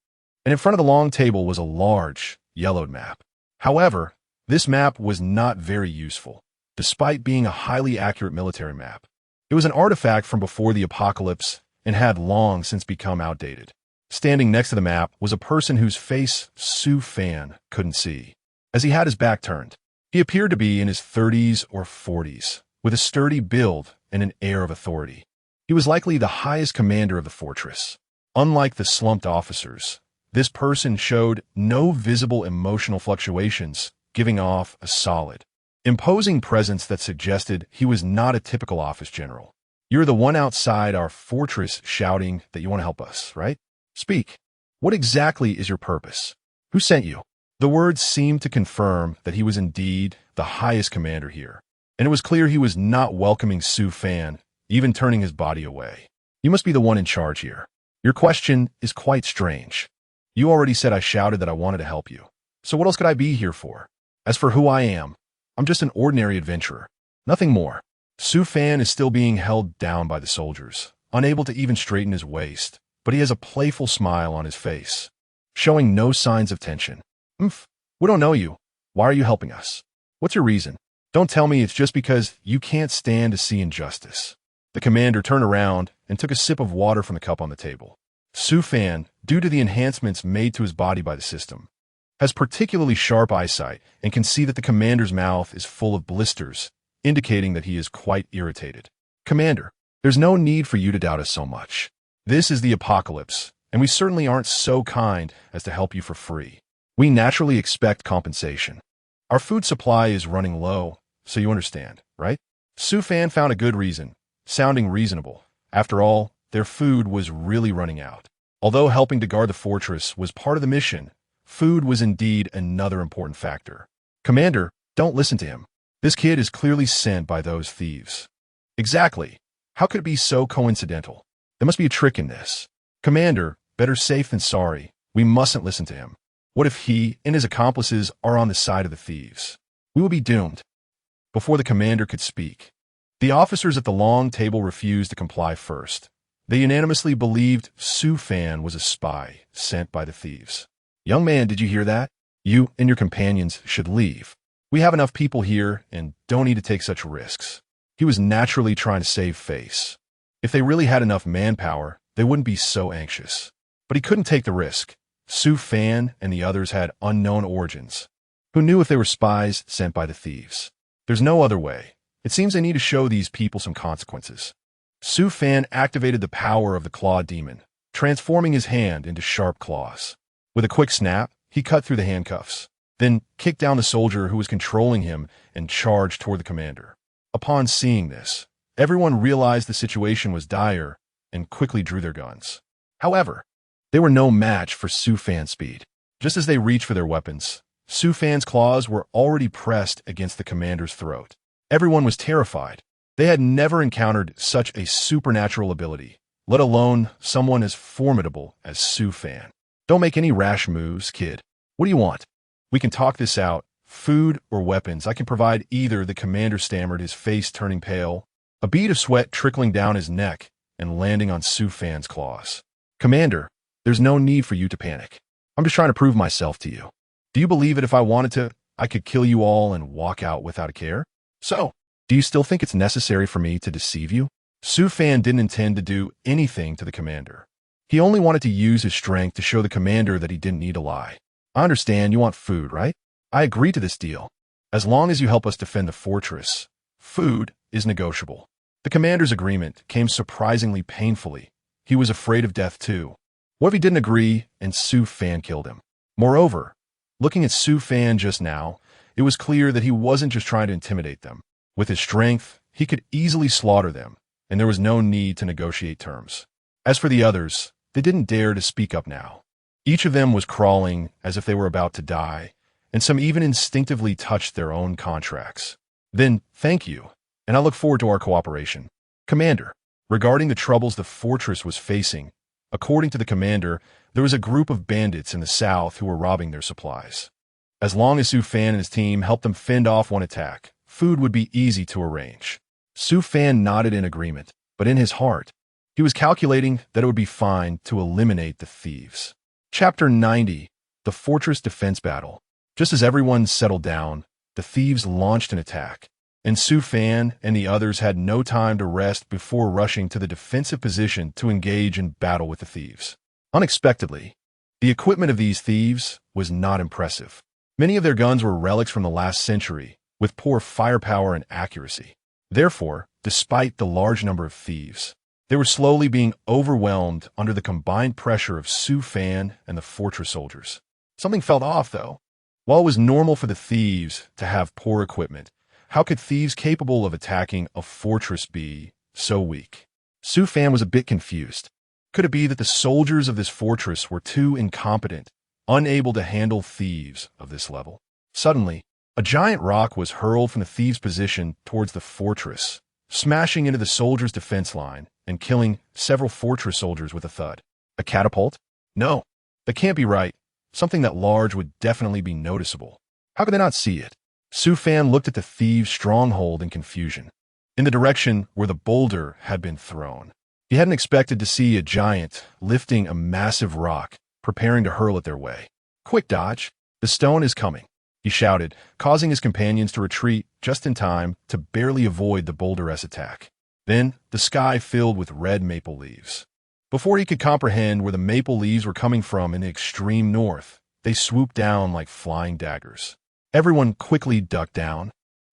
and in front of the long table was a large, yellowed map. However, this map was not very useful, despite being a highly accurate military map. It was an artifact from before the apocalypse and had long since become outdated. Standing next to the map was a person whose face Su Fan couldn't see, as he had his back turned. He appeared to be in his 30s or 40s, with a sturdy build and an air of authority. He was likely the highest commander of the fortress. Unlike the slumped officers, this person showed no visible emotional fluctuations, giving off a solid, imposing presence that suggested he was not a typical office general. You're the one outside our fortress shouting that you want to help us, right? Speak. What exactly is your purpose? Who sent you? The words seemed to confirm that he was indeed the highest commander here, and it was clear he was not welcoming Su Fan, even turning his body away. You must be the one in charge here. Your question is quite strange. You already said I shouted that I wanted to help you. So what else could I be here for? As for who I am, I'm just an ordinary adventurer. Nothing more. Su Fan is still being held down by the soldiers, unable to even straighten his waist, but he has a playful smile on his face, showing no signs of tension. We don't know you. Why are you helping us? What's your reason? Don't tell me it's just because you can't stand to see injustice. The commander turned around and took a sip of water from the cup on the table. Su Fan, due to the enhancements made to his body by the system, has particularly sharp eyesight and can see that the commander's mouth is full of blisters, indicating that he is quite irritated. Commander, there's no need for you to doubt us so much. This is the apocalypse, and we certainly aren't so kind as to help you for free. We naturally expect compensation. Our food supply is running low, so you understand, right? Su Fan found a good reason, sounding reasonable. After all, their food was really running out. Although helping to guard the fortress was part of the mission, food was indeed another important factor. Commander, don't listen to him. This kid is clearly sent by those thieves. Exactly. How could it be so coincidental? There must be a trick in this. Commander, better safe than sorry. We mustn't listen to him. What if he and his accomplices are on the side of the thieves? We will be doomed. Before the commander could speak, the officers at the long table refused to comply first. They unanimously believed Su Fan was a spy sent by the thieves. Young man, did you hear that? You and your companions should leave. We have enough people here and don't need to take such risks. He was naturally trying to save face. If they really had enough manpower, they wouldn't be so anxious. But he couldn't take the risk. Su Fan and the others had unknown origins. Who knew if they were spies sent by the thieves? There's no other way. It seems they need to show these people some consequences. Su Fan activated the power of the claw demon, transforming his hand into sharp claws. With a quick snap, he cut through the handcuffs, then kicked down the soldier who was controlling him and charged toward the commander. Upon seeing this, everyone realized the situation was dire and quickly drew their guns. However, they were no match for Su Fan's speed. Just as they reached for their weapons, Su Fan's claws were already pressed against the commander's throat. Everyone was terrified. They had never encountered such a supernatural ability, let alone someone as formidable as Su Fan. Don't make any rash moves, kid. What do you want? We can talk this out. Food or weapons, I can provide either, the commander stammered, his face turning pale, a bead of sweat trickling down his neck and landing on Su Fan's claws. Commander, there's no need for you to panic. I'm just trying to prove myself to you. Do you believe that if I wanted to, I could kill you all and walk out without a care? So, do you still think it's necessary for me to deceive you? Su Fan didn't intend to do anything to the commander. He only wanted to use his strength to show the commander that he didn't need to lie. I understand you want food, right? I agree to this deal. As long as you help us defend the fortress, Food is negotiable. The commander's agreement came surprisingly painfully. He was afraid of death too. What if he didn't agree and Su Fan killed him? Moreover, looking at Su Fan just now, it was clear that he wasn't just trying to intimidate them. With his strength, he could easily slaughter them, and there was no need to negotiate terms. As for the others, they didn't dare to speak up now. Each of them was crawling as if they were about to die, and some even instinctively touched their own contracts. Then, thank you, and I look forward to our cooperation. Commander, regarding the troubles the fortress was facing, according to the commander, there was a group of bandits in the south who were robbing their supplies. As long as Su Fan and his team helped them fend off one attack, food would be easy to arrange. Su Fan nodded in agreement, but in his heart, he was calculating that it would be fine to eliminate the thieves. Chapter 90, The Fortress Defense Battle. Just as everyone settled down, the thieves launched an attack, and Su Fan and the others had no time to rest before rushing to the defensive position to engage in battle with the thieves. Unexpectedly, the equipment of these thieves was not impressive. Many of their guns were relics from the last century, with poor firepower and accuracy. Therefore, despite the large number of thieves, they were slowly being overwhelmed under the combined pressure of Su Fan and the fortress soldiers. Something felt off, though. While it was normal for the thieves to have poor equipment, how could thieves capable of attacking a fortress be so weak? Su Fan was a bit confused. Could it be that the soldiers of this fortress were too incompetent, unable to handle thieves of this level? Suddenly, a giant rock was hurled from the thieves' position towards the fortress, smashing into the soldiers' defense line and killing several fortress soldiers with a thud. A catapult? No, that can't be right. Something that large would definitely be noticeable. How could they not see it? Su Fan looked at the thieves' stronghold in confusion, in the direction where the boulder had been thrown. He hadn't expected to see a giant lifting a massive rock, preparing to hurl it their way. Quick dodge! The stone is coming, he shouted, causing his companions to retreat just in time to barely avoid the boulder's attack. Then, the sky filled with red maple leaves. Before he could comprehend where the maple leaves were coming from in the extreme north, they swooped down like flying daggers. Everyone quickly ducked down,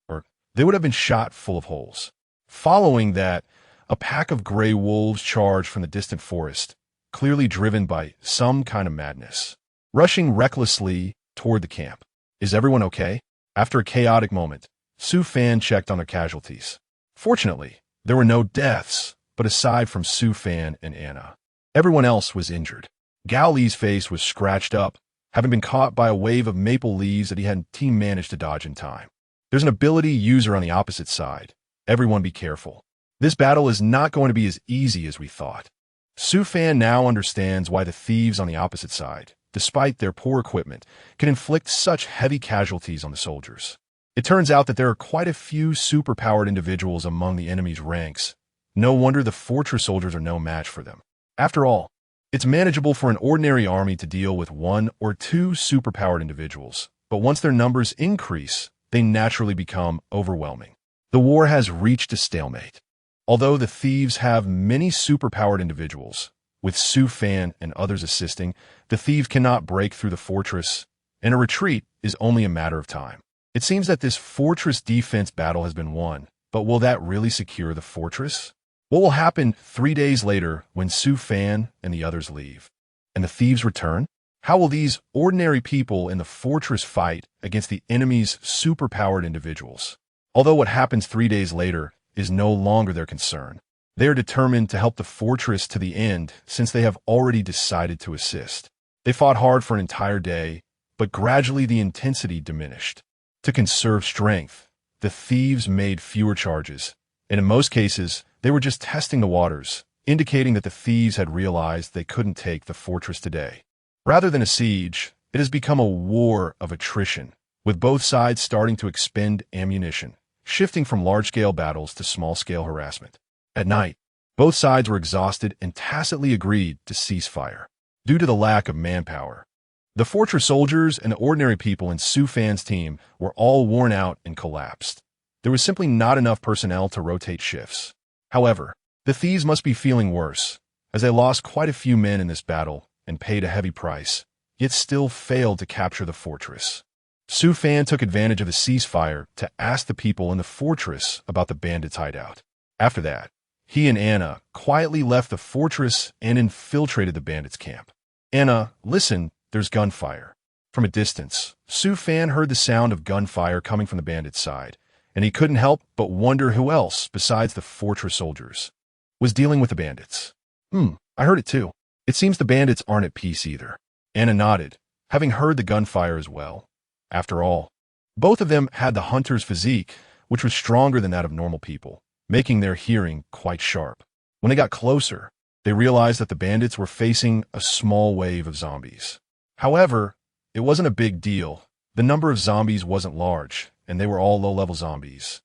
or they would have been shot full of holes. Following that, a pack of gray wolves charged from the distant forest, clearly driven by some kind of madness, rushing recklessly toward the camp. Is everyone okay? After a chaotic moment, Su Fan checked on their casualties. Fortunately, there were no deaths, but aside from Su Fan and Anna, everyone else was injured. Gao Li's face was scratched up, having been caught by a wave of maple leaves that he hadn't managed to dodge in time. There's an ability user on the opposite side. Everyone be careful. This battle is not going to be as easy as we thought. Su Fan now understands why the thieves on the opposite side, despite their poor equipment, can inflict such heavy casualties on the soldiers. It turns out that there are quite a few superpowered individuals among the enemy's ranks. No wonder the fortress soldiers are no match for them. After all, it's manageable for an ordinary army to deal with one or two superpowered individuals, but once their numbers increase, they naturally become overwhelming. The war has reached a stalemate. Although the thieves have many superpowered individuals, with Su Fan and others assisting, the thieves cannot break through the fortress, and a retreat is only a matter of time. It seems that this fortress defense battle has been won, but will that really secure the fortress? What will happen 3 days later when Su Fan and the others leave, and the thieves return? How will these ordinary people in the fortress fight against the enemy's superpowered individuals? Although what happens 3 days later is no longer their concern, they are determined to help the fortress to the end since they have already decided to assist. They fought hard for an entire day, but gradually the intensity diminished. To conserve strength, the thieves made fewer charges, and in most cases, they were just testing the waters, indicating that the thieves had realized they couldn't take the fortress today. Rather than a siege, it has become a war of attrition, with both sides starting to expend ammunition, shifting from large-scale battles to small-scale harassment. At night, both sides were exhausted and tacitly agreed to cease fire. Due to the lack of manpower, the fortress soldiers and the ordinary people in Su Fan's team were all worn out and collapsed. There was simply not enough personnel to rotate shifts. However, the thieves must be feeling worse, as they lost quite a few men in this battle and paid a heavy price, yet still failed to capture the fortress. Su Fan took advantage of the ceasefire to ask the people in the fortress about the bandits' hideout. After that, he and Anna quietly left the fortress and infiltrated the bandits' camp. Anna, listen, there's gunfire. From a distance, Su Fan heard the sound of gunfire coming from the bandits' side, and he couldn't help but wonder who else, besides the fortress soldiers, was dealing with the bandits. I heard it too. It seems the bandits aren't at peace either. Anna nodded, having heard the gunfire as well. After all, both of them had the hunter's physique, which was stronger than that of normal people, making their hearing quite sharp. When they got closer, they realized that the bandits were facing a small wave of zombies. However, it wasn't a big deal. The number of zombies wasn't large, and they were all low-level zombies,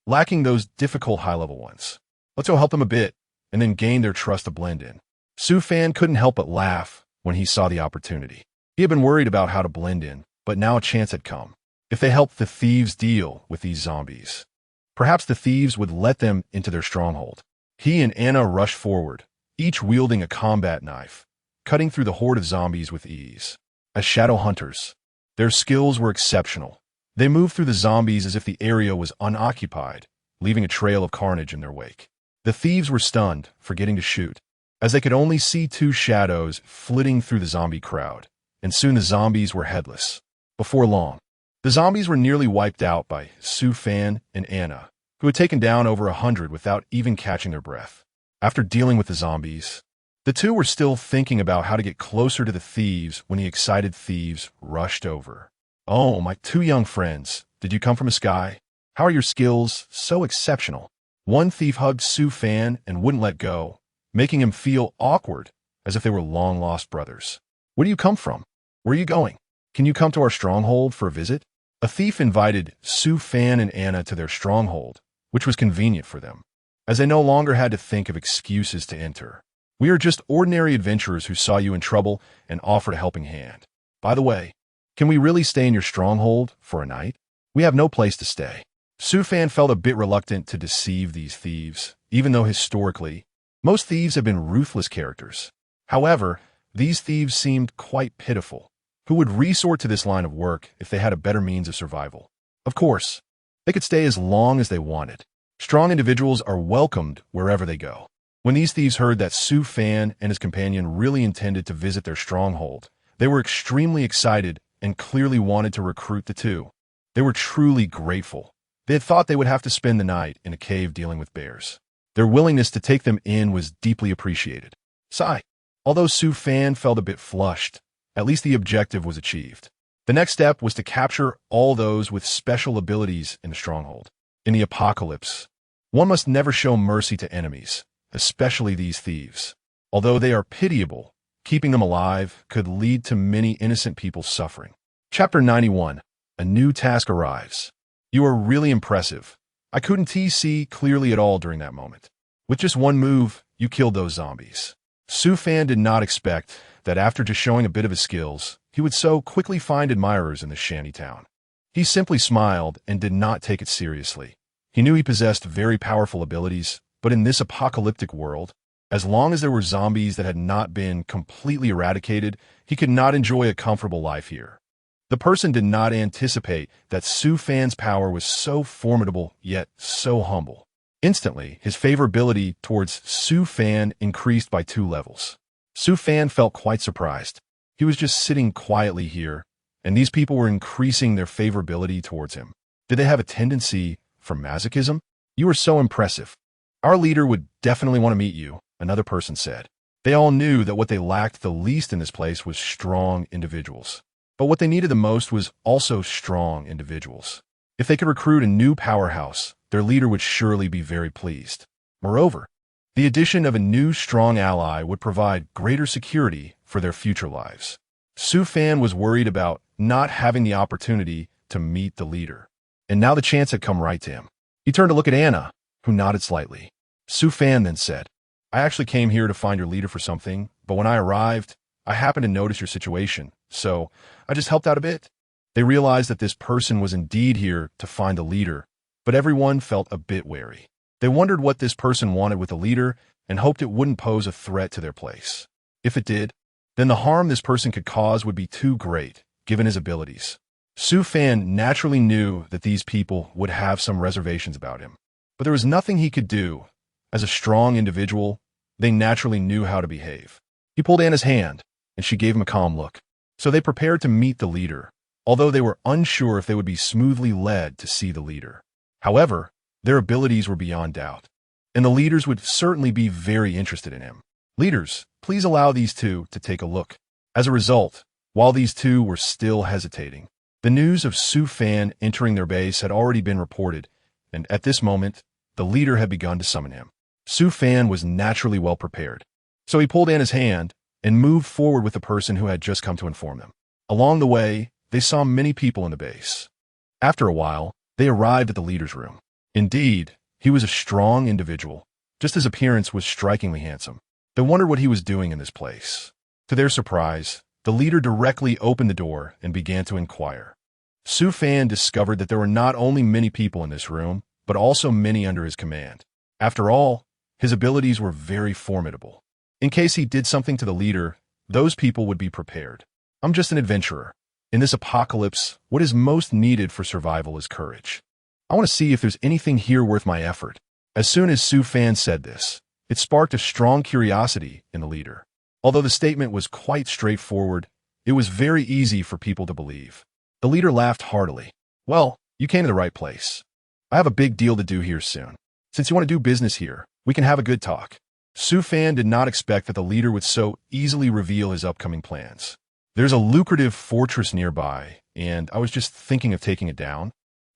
lacking those difficult high-level ones. Let's go help them a bit, and then gain their trust to blend in. Su Fan couldn't help but laugh when he saw the opportunity. He had been worried about how to blend in, but now a chance had come. If they helped the thieves deal with these zombies, perhaps the thieves would let them into their stronghold. He and Anna rushed forward, each wielding a combat knife, cutting through the horde of zombies with ease. As shadow hunters, their skills were exceptional. They moved through the zombies as if the area was unoccupied, leaving a trail of carnage in their wake. The thieves were stunned, forgetting to shoot, as they could only see two shadows flitting through the zombie crowd, and soon the zombies were headless. Before long, the zombies were nearly wiped out by Su Fan and Anna, who had taken down over 100 without even catching their breath. After dealing with the zombies, the two were still thinking about how to get closer to the thieves when the excited thieves rushed over. "Oh, my two young friends, did you come from the sky? How are your skills so exceptional?" One thief hugged Su Fan and wouldn't let go, making him feel awkward, as if they were long-lost brothers. "Where do you come from? Where are you going? Can you come to our stronghold for a visit?" A thief invited Su Fan and Anna to their stronghold, which was convenient for them, as they no longer had to think of excuses to enter. "We are just ordinary adventurers who saw you in trouble and offered a helping hand. By the way, can we really stay in your stronghold for a night? We have no place to stay." Su Fan felt a bit reluctant to deceive these thieves, even though historically, most thieves have been ruthless characters. However, these thieves seemed quite pitiful, who would resort to this line of work if they had a better means of survival. Of course, they could stay as long as they wanted. Strong individuals are welcomed wherever they go. When these thieves heard that Su Fan and his companion really intended to visit their stronghold, they were extremely excited and clearly wanted to recruit the two. They were truly grateful. They had thought they would have to spend the night in a cave dealing with bears. Their willingness to take them in was deeply appreciated. Sigh. Although Su Fan felt a bit flushed, at least the objective was achieved. The next step was to capture all those with special abilities in the stronghold. In the apocalypse, one must never show mercy to enemies, especially these thieves. Although they are pitiable, keeping them alive could lead to many innocent people suffering. Chapter 91. A new task arrives. "You are really impressive. I couldn't see clearly at all during that moment. With just one move, you killed those zombies." Su Fan did not expect that after just showing a bit of his skills, he would so quickly find admirers in this shanty town. He simply smiled and did not take it seriously. He knew he possessed very powerful abilities, but in this apocalyptic world, as long as there were zombies that had not been completely eradicated, he could not enjoy a comfortable life here. The person did not anticipate that Su Fan's power was so formidable yet so humble. Instantly, his favorability towards Su Fan increased by 2 levels. Su Fan felt quite surprised. He was just sitting quietly here, and these people were increasing their favorability towards him. Did they have a tendency for masochism? "You are so impressive. Our leader would definitely want to meet you," another person said. They all knew that what they lacked the least in this place was strong individuals. But what they needed the most was also strong individuals. If they could recruit a new powerhouse, their leader would surely be very pleased. Moreover, the addition of a new strong ally would provide greater security for their future lives. Su Fan was worried about not having the opportunity to meet the leader, and now the chance had come right to him. He turned to look at Anna, who nodded slightly. Su Fan then said, "I actually came here to find your leader for something, but when I arrived, I happened to notice your situation, so I just helped out a bit." They realized that this person was indeed here to find a leader, but everyone felt a bit wary. They wondered what this person wanted with a leader and hoped it wouldn't pose a threat to their place. If it did, then the harm this person could cause would be too great, given his abilities. Su Fan naturally knew that these people would have some reservations about him, but there was nothing he could do. As a strong individual, they naturally knew how to behave. He pulled Anna's hand, and she gave him a calm look. So they prepared to meet the leader, although they were unsure if they would be smoothly led to see the leader. However, their abilities were beyond doubt, and the leaders would certainly be very interested in him. Leaders, please allow these two to take a look. As a result, while these two were still hesitating, the news of Su Fan entering their base had already been reported, and at this moment, the leader had begun to summon him. Su Fan was naturally well prepared, so he pulled Anna's hand and moved forward with the person who had just come to inform them. Along the way, they saw many people in the base. After a while, they arrived at the leader's room. Indeed, he was a strong individual. Just his appearance was strikingly handsome. They wondered what he was doing in this place. To their surprise, the leader directly opened the door and began to inquire. Su Fan discovered that there were not only many people in this room, but also many under his command. After all, his abilities were very formidable. In case he did something to the leader, those people would be prepared. I'm just an adventurer. In this apocalypse, what is most needed for survival is courage. I want to see if there's anything here worth my effort. As soon as Su Fan said this, it sparked a strong curiosity in the leader. Although the statement was quite straightforward, it was very easy for people to believe. The leader laughed heartily. Well, you came to the right place. I have a big deal to do here soon. Since you want to do business here, we can have a good talk. Su Fan did not expect that the leader would so easily reveal his upcoming plans. There's a lucrative fortress nearby, and I was just thinking of taking it down.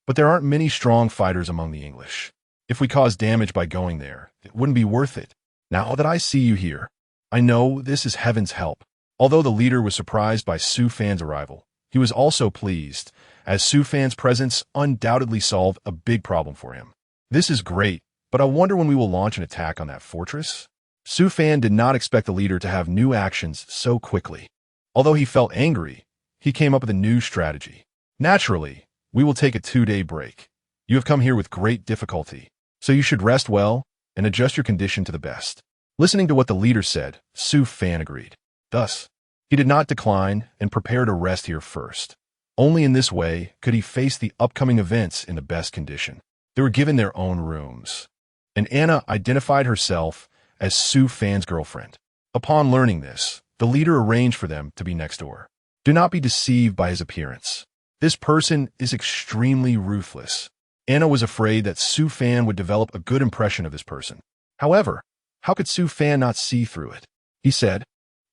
But there aren't many strong fighters among the English. If we cause damage by going there, it wouldn't be worth it. Now that I see you here, I know this is heaven's help. Although the leader was surprised by Su Fan's arrival, he was also pleased, as Su Fan's presence undoubtedly solved a big problem for him. This is great, but I wonder when we will launch an attack on that fortress? Su Fan did not expect the leader to have new actions so quickly. Although he felt angry, he came up with a new strategy. Naturally, we will take a 2-day break. You have come here with great difficulty, so you should rest well and adjust your condition to the best. Listening to what the leader said, Su Fan agreed. Thus, he did not decline and prepared to rest here first. Only in this way could he face the upcoming events in the best condition. They were given their own rooms, and Anna identified herself as Su Fan's girlfriend. Upon learning this, the leader arranged for them to be next door. Do not be deceived by his appearance. This person is extremely ruthless. Anna was afraid that Su Fan would develop a good impression of this person. However, how could Su Fan not see through it? He said,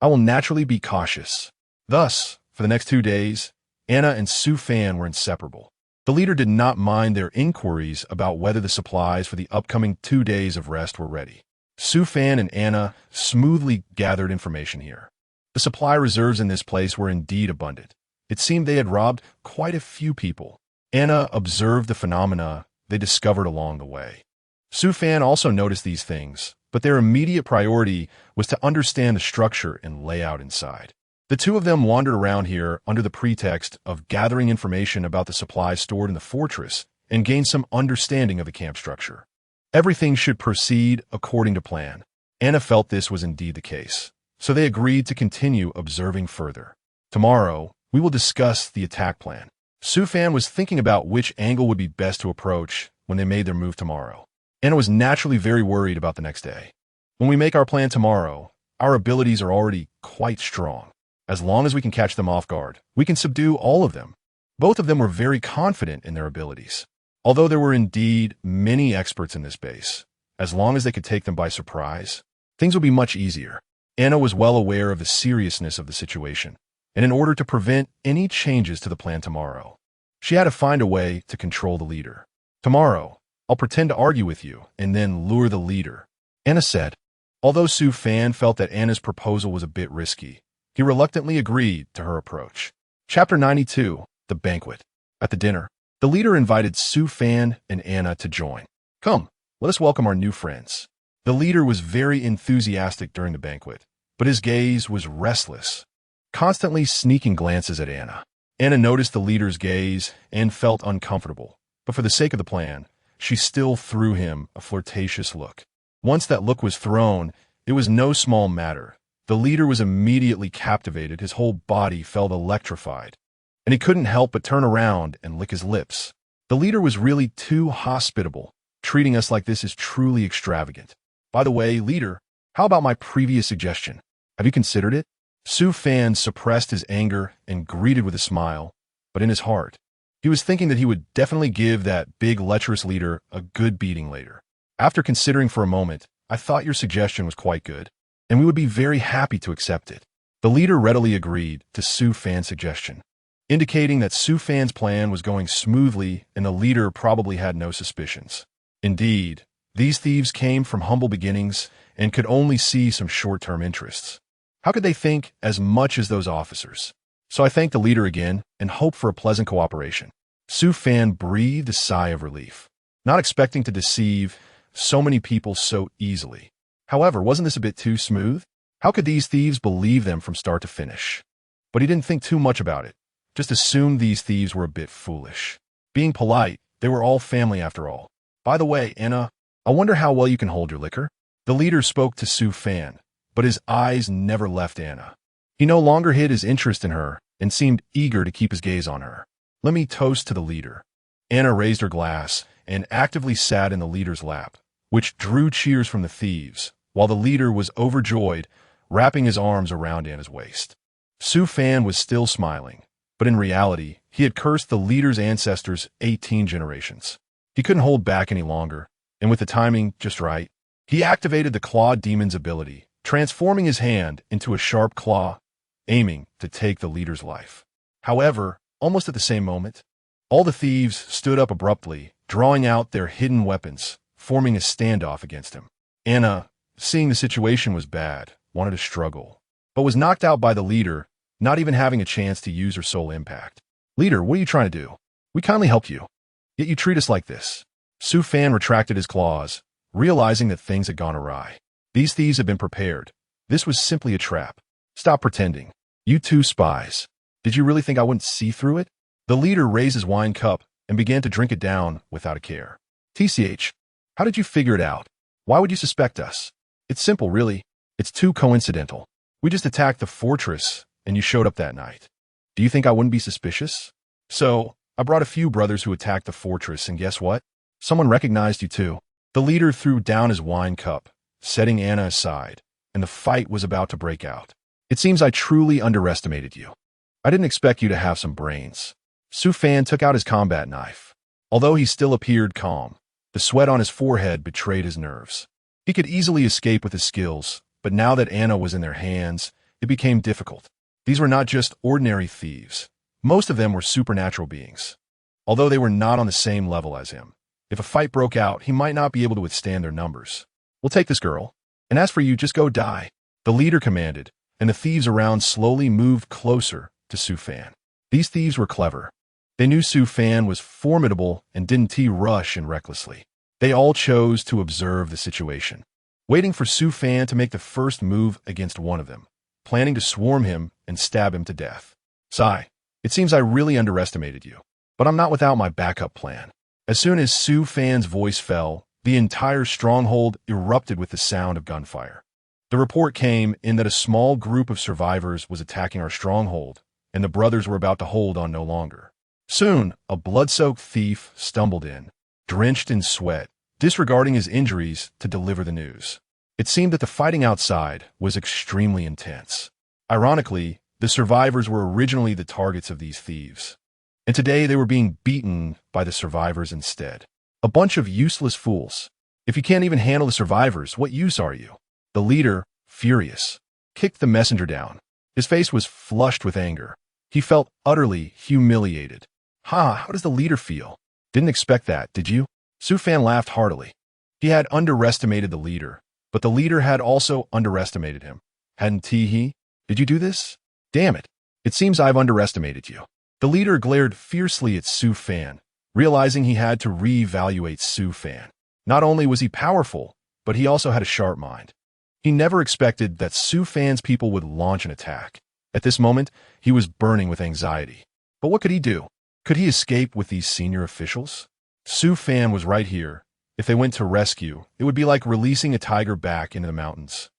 I will naturally be cautious. Thus, for the next 2 days, Anna and Su Fan were inseparable. The leader did not mind their inquiries about whether the supplies for the upcoming 2 days of rest were ready. Su Fan and Anna smoothly gathered information here. The supply reserves in this place were indeed abundant. It seemed they had robbed quite a few people. Anna observed the phenomena they discovered along the way. Su Fan also noticed these things, but their immediate priority was to understand the structure and layout inside. The two of them wandered around here under the pretext of gathering information about the supplies stored in the fortress and gained some understanding of the camp structure. Everything should proceed according to plan. Anna felt this was indeed the case, so they agreed to continue observing further. Tomorrow, we will discuss the attack plan. Su Fan was thinking about which angle would be best to approach when they made their move tomorrow. Anna was naturally very worried about the next day. When we make our plan tomorrow, our abilities are already quite strong. As long as we can catch them off guard, we can subdue all of them. Both of them were very confident in their abilities. Although there were indeed many experts in this base, as long as they could take them by surprise, things would be much easier. Anna was well aware of the seriousness of the situation, and in order to prevent any changes to the plan tomorrow, she had to find a way to control the leader. Tomorrow, I'll pretend to argue with you and then lure the leader, Anna said. Although Su Fan felt that Anna's proposal was a bit risky, he reluctantly agreed to her approach. Chapter 92, The Banquet. At the dinner, the leader invited Su Fan and Anna to join. Come, let us welcome our new friends. The leader was very enthusiastic during the banquet, but his gaze was restless, constantly sneaking glances at Anna. Anna noticed the leader's gaze and felt uncomfortable, but for the sake of the plan, she still threw him a flirtatious look. Once that look was thrown, it was no small matter. The leader was immediately captivated. His whole body felt electrified. and he couldn't help but turn around and lick his lips. The leader was really too hospitable. Treating us like this is truly extravagant. By the way, leader, how about my previous suggestion? Have you considered it? Su Fan suppressed his anger and greeted with a smile, but in his heart, he was thinking that he would definitely give that big lecherous leader a good beating later. After considering for a moment, I thought your suggestion was quite good, and we would be very happy to accept it. The leader readily agreed to Su Fan's suggestion, indicating that Su Fan's plan was going smoothly and the leader probably had no suspicions. Indeed, these thieves came from humble beginnings and could only see some short-term interests. How could they think as much as those officers? So I thanked the leader again and hoped for a pleasant cooperation. Su Fan breathed a sigh of relief, not expecting to deceive so many people so easily. However, wasn't this a bit too smooth? How could these thieves believe them from start to finish? But he didn't think too much about it, just assumed these thieves were a bit foolish. Being polite, they were all family after all. By the way, Anna, I wonder how well you can hold your liquor? The leader spoke to Su Fan, but his eyes never left Anna. He no longer hid his interest in her and seemed eager to keep his gaze on her. Let me toast to the leader. Anna raised her glass and actively sat in the leader's lap, which drew cheers from the thieves, while the leader was overjoyed, wrapping his arms around Anna's waist. Su Fan was still smiling, but in reality, he had cursed the leader's ancestors 18 generations. He couldn't hold back any longer, and with the timing just right, he activated the Claw Demon's ability, transforming his hand into a sharp claw, aiming to take the leader's life. However, almost at the same moment, all the thieves stood up abruptly, drawing out their hidden weapons, forming a standoff against him. Anna, seeing the situation was bad, wanted to struggle, but was knocked out by the leader, not even having a chance to use her soul impact. Leader, what are you trying to do? We kindly helped you, yet you treat us like this. Su Fan retracted his claws, realizing that things had gone awry. These thieves had been prepared. This was simply a trap. Stop pretending. You two spies. Did you really think I wouldn't see through it? The leader raised his wine cup and began to drink it down without a care. TCH, how did you figure it out? Why would you suspect us? It's simple, really. It's too coincidental. We just attacked the fortress, and you showed up that night. Do you think I wouldn't be suspicious? So, I brought a few brothers who attacked the fortress, and guess what? Someone recognized you too. The leader threw down his wine cup, setting Anna aside, and the fight was about to break out. It seems I truly underestimated you. I didn't expect you to have some brains. Su Fan took out his combat knife. Although he still appeared calm, the sweat on his forehead betrayed his nerves. He could easily escape with his skills, but now that Anna was in their hands, it became difficult. These were not just ordinary thieves. Most of them were supernatural beings. Although they were not on the same level as him, if a fight broke out, he might not be able to withstand their numbers. We'll take this girl. And as for you, just go die. The leader commanded, and the thieves around slowly moved closer to Su Fan. These thieves were clever. They knew Su Fan was formidable and didn't rush in recklessly. They all chose to observe the situation, waiting for Su Fan to make the first move against one of them, planning to swarm him and stab him to death. Sigh, it seems I really underestimated you, but I'm not without my backup plan. As soon as Su Fan's voice fell, the entire stronghold erupted with the sound of gunfire. The report came in that a small group of survivors was attacking our stronghold, and the brothers were about to hold on no longer. Soon, a blood-soaked thief stumbled in, drenched in sweat, disregarding his injuries to deliver the news. It seemed that the fighting outside was extremely intense. Ironically, the survivors were originally the targets of these thieves, and today they were being beaten by the survivors instead. A bunch of useless fools. If you can't even handle the survivors, what use are you? The leader, furious, kicked the messenger down. His face was flushed with anger. He felt utterly humiliated. How does the leader feel? Didn't expect that, did you? Su Fan laughed heartily. He had underestimated the leader, but the leader had also underestimated him. Hadn't he? Did you do this? Damn it. It seems I've underestimated you. The leader glared fiercely at Su Fan, realizing he had to reevaluate Su Fan. Not only was he powerful, but he also had a sharp mind. He never expected that Su Fan's people would launch an attack. At this moment, he was burning with anxiety. But what could he do? Could he escape with these senior officials? Su Fan was right here. If they went to rescue, it would be like releasing a tiger back into the mountains.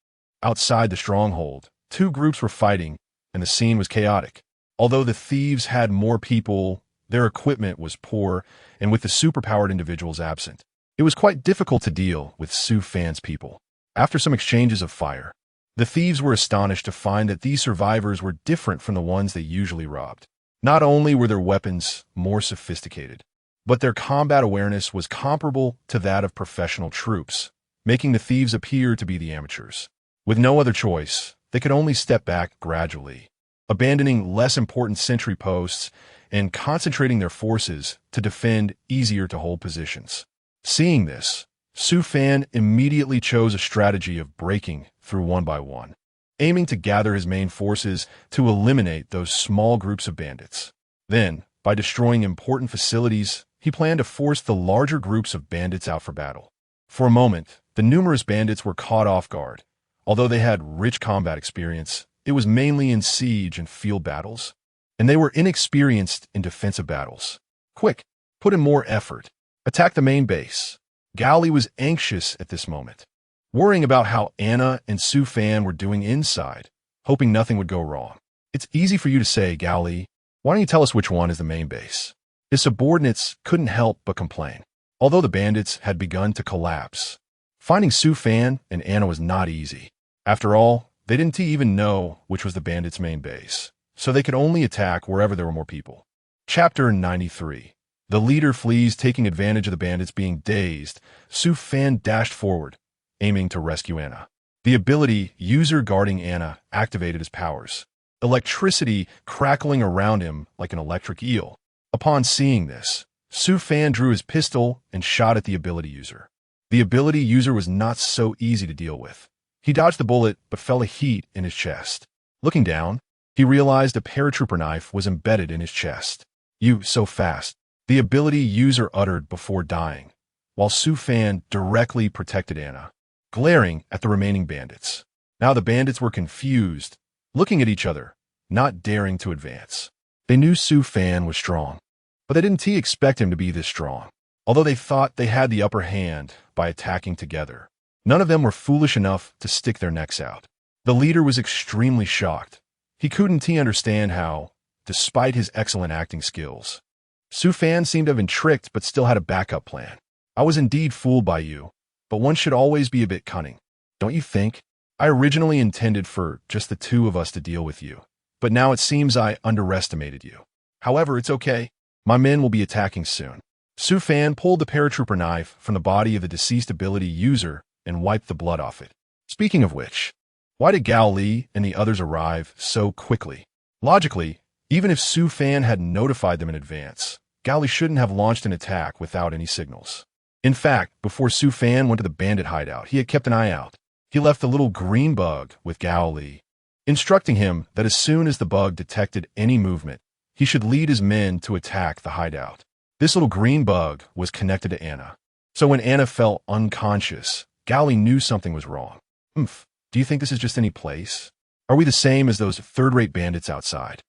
Outside the stronghold, two groups were fighting, and the scene was chaotic. Although the thieves had more people, their equipment was poor, and with the superpowered individuals absent, it was quite difficult to deal with Su Fan's people. After some exchanges of fire, the thieves were astonished to find that these survivors were different from the ones they usually robbed. Not only were their weapons more sophisticated, but their combat awareness was comparable to that of professional troops, making the thieves appear to be the amateurs. With no other choice, they could only step back gradually, abandoning less important sentry posts and concentrating their forces to defend easier-to-hold positions. Seeing this, Su Fan immediately chose a strategy of breaking through one by one, aiming to gather his main forces to eliminate those small groups of bandits. Then, by destroying important facilities, he planned to force the larger groups of bandits out for battle. For a moment, the numerous bandits were caught off guard. Although they had rich combat experience, it was mainly in siege and field battles, and they were inexperienced in defensive battles. Quick, put in more effort. Attack the main base. Gao Li was anxious at this moment, worrying about how Anna and Su Fan were doing inside, hoping nothing would go wrong. It's easy for you to say, Gao Li. Why don't you tell us which one is the main base? His subordinates couldn't help but complain. Although the bandits had begun to collapse, finding Su Fan and Anna was not easy. After all, they didn't even know which was the bandits' main base, so they could only attack wherever there were more people. Chapter 93. The leader flees, taking advantage of the bandits being dazed. Su Fan dashed forward, aiming to rescue Anna. The ability user guarding Anna activated his powers, electricity crackling around him like an electric eel. Upon seeing this, Su Fan drew his pistol and shot at the ability user. The ability user was not so easy to deal with. He dodged the bullet but felt a heat in his chest. Looking down, he realized a paratrooper knife was embedded in his chest. "You, so fast," the ability user uttered before dying, while Su Fan directly protected Anna, glaring at the remaining bandits. Now the bandits were confused, looking at each other, not daring to advance. They knew Su Fan was strong, but they didn't expect him to be this strong. Although they thought they had the upper hand by attacking together, none of them were foolish enough to stick their necks out. The leader was extremely shocked. He couldn't understand how, despite his excellent acting skills, Su Fan seemed to have been tricked but still had a backup plan. "I was indeed fooled by you, but one should always be a bit cunning, don't you think? I originally intended for just the two of us to deal with you, but now it seems I underestimated you. However, it's okay. My men will be attacking soon." Su Fan pulled the paratrooper knife from the body of the deceased ability user and wiped the blood off it. Speaking of which, why did Gao Li and the others arrive so quickly? Logically, even if Su Fan had notified them in advance, Gao Li shouldn't have launched an attack without any signals. In fact, before Su Fan went to the bandit hideout, he had kept an eye out. He left the little green bug with Gao Li, instructing him that as soon as the bug detected any movement, he should lead his men to attack the hideout. This little green bug was connected to Anna, so when Anna fell unconscious, Gao Li knew something was wrong. Do you think this is just any place? Are we the same as those third-rate bandits outside?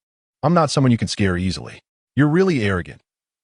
I'm not someone you can scare easily. You're really arrogant.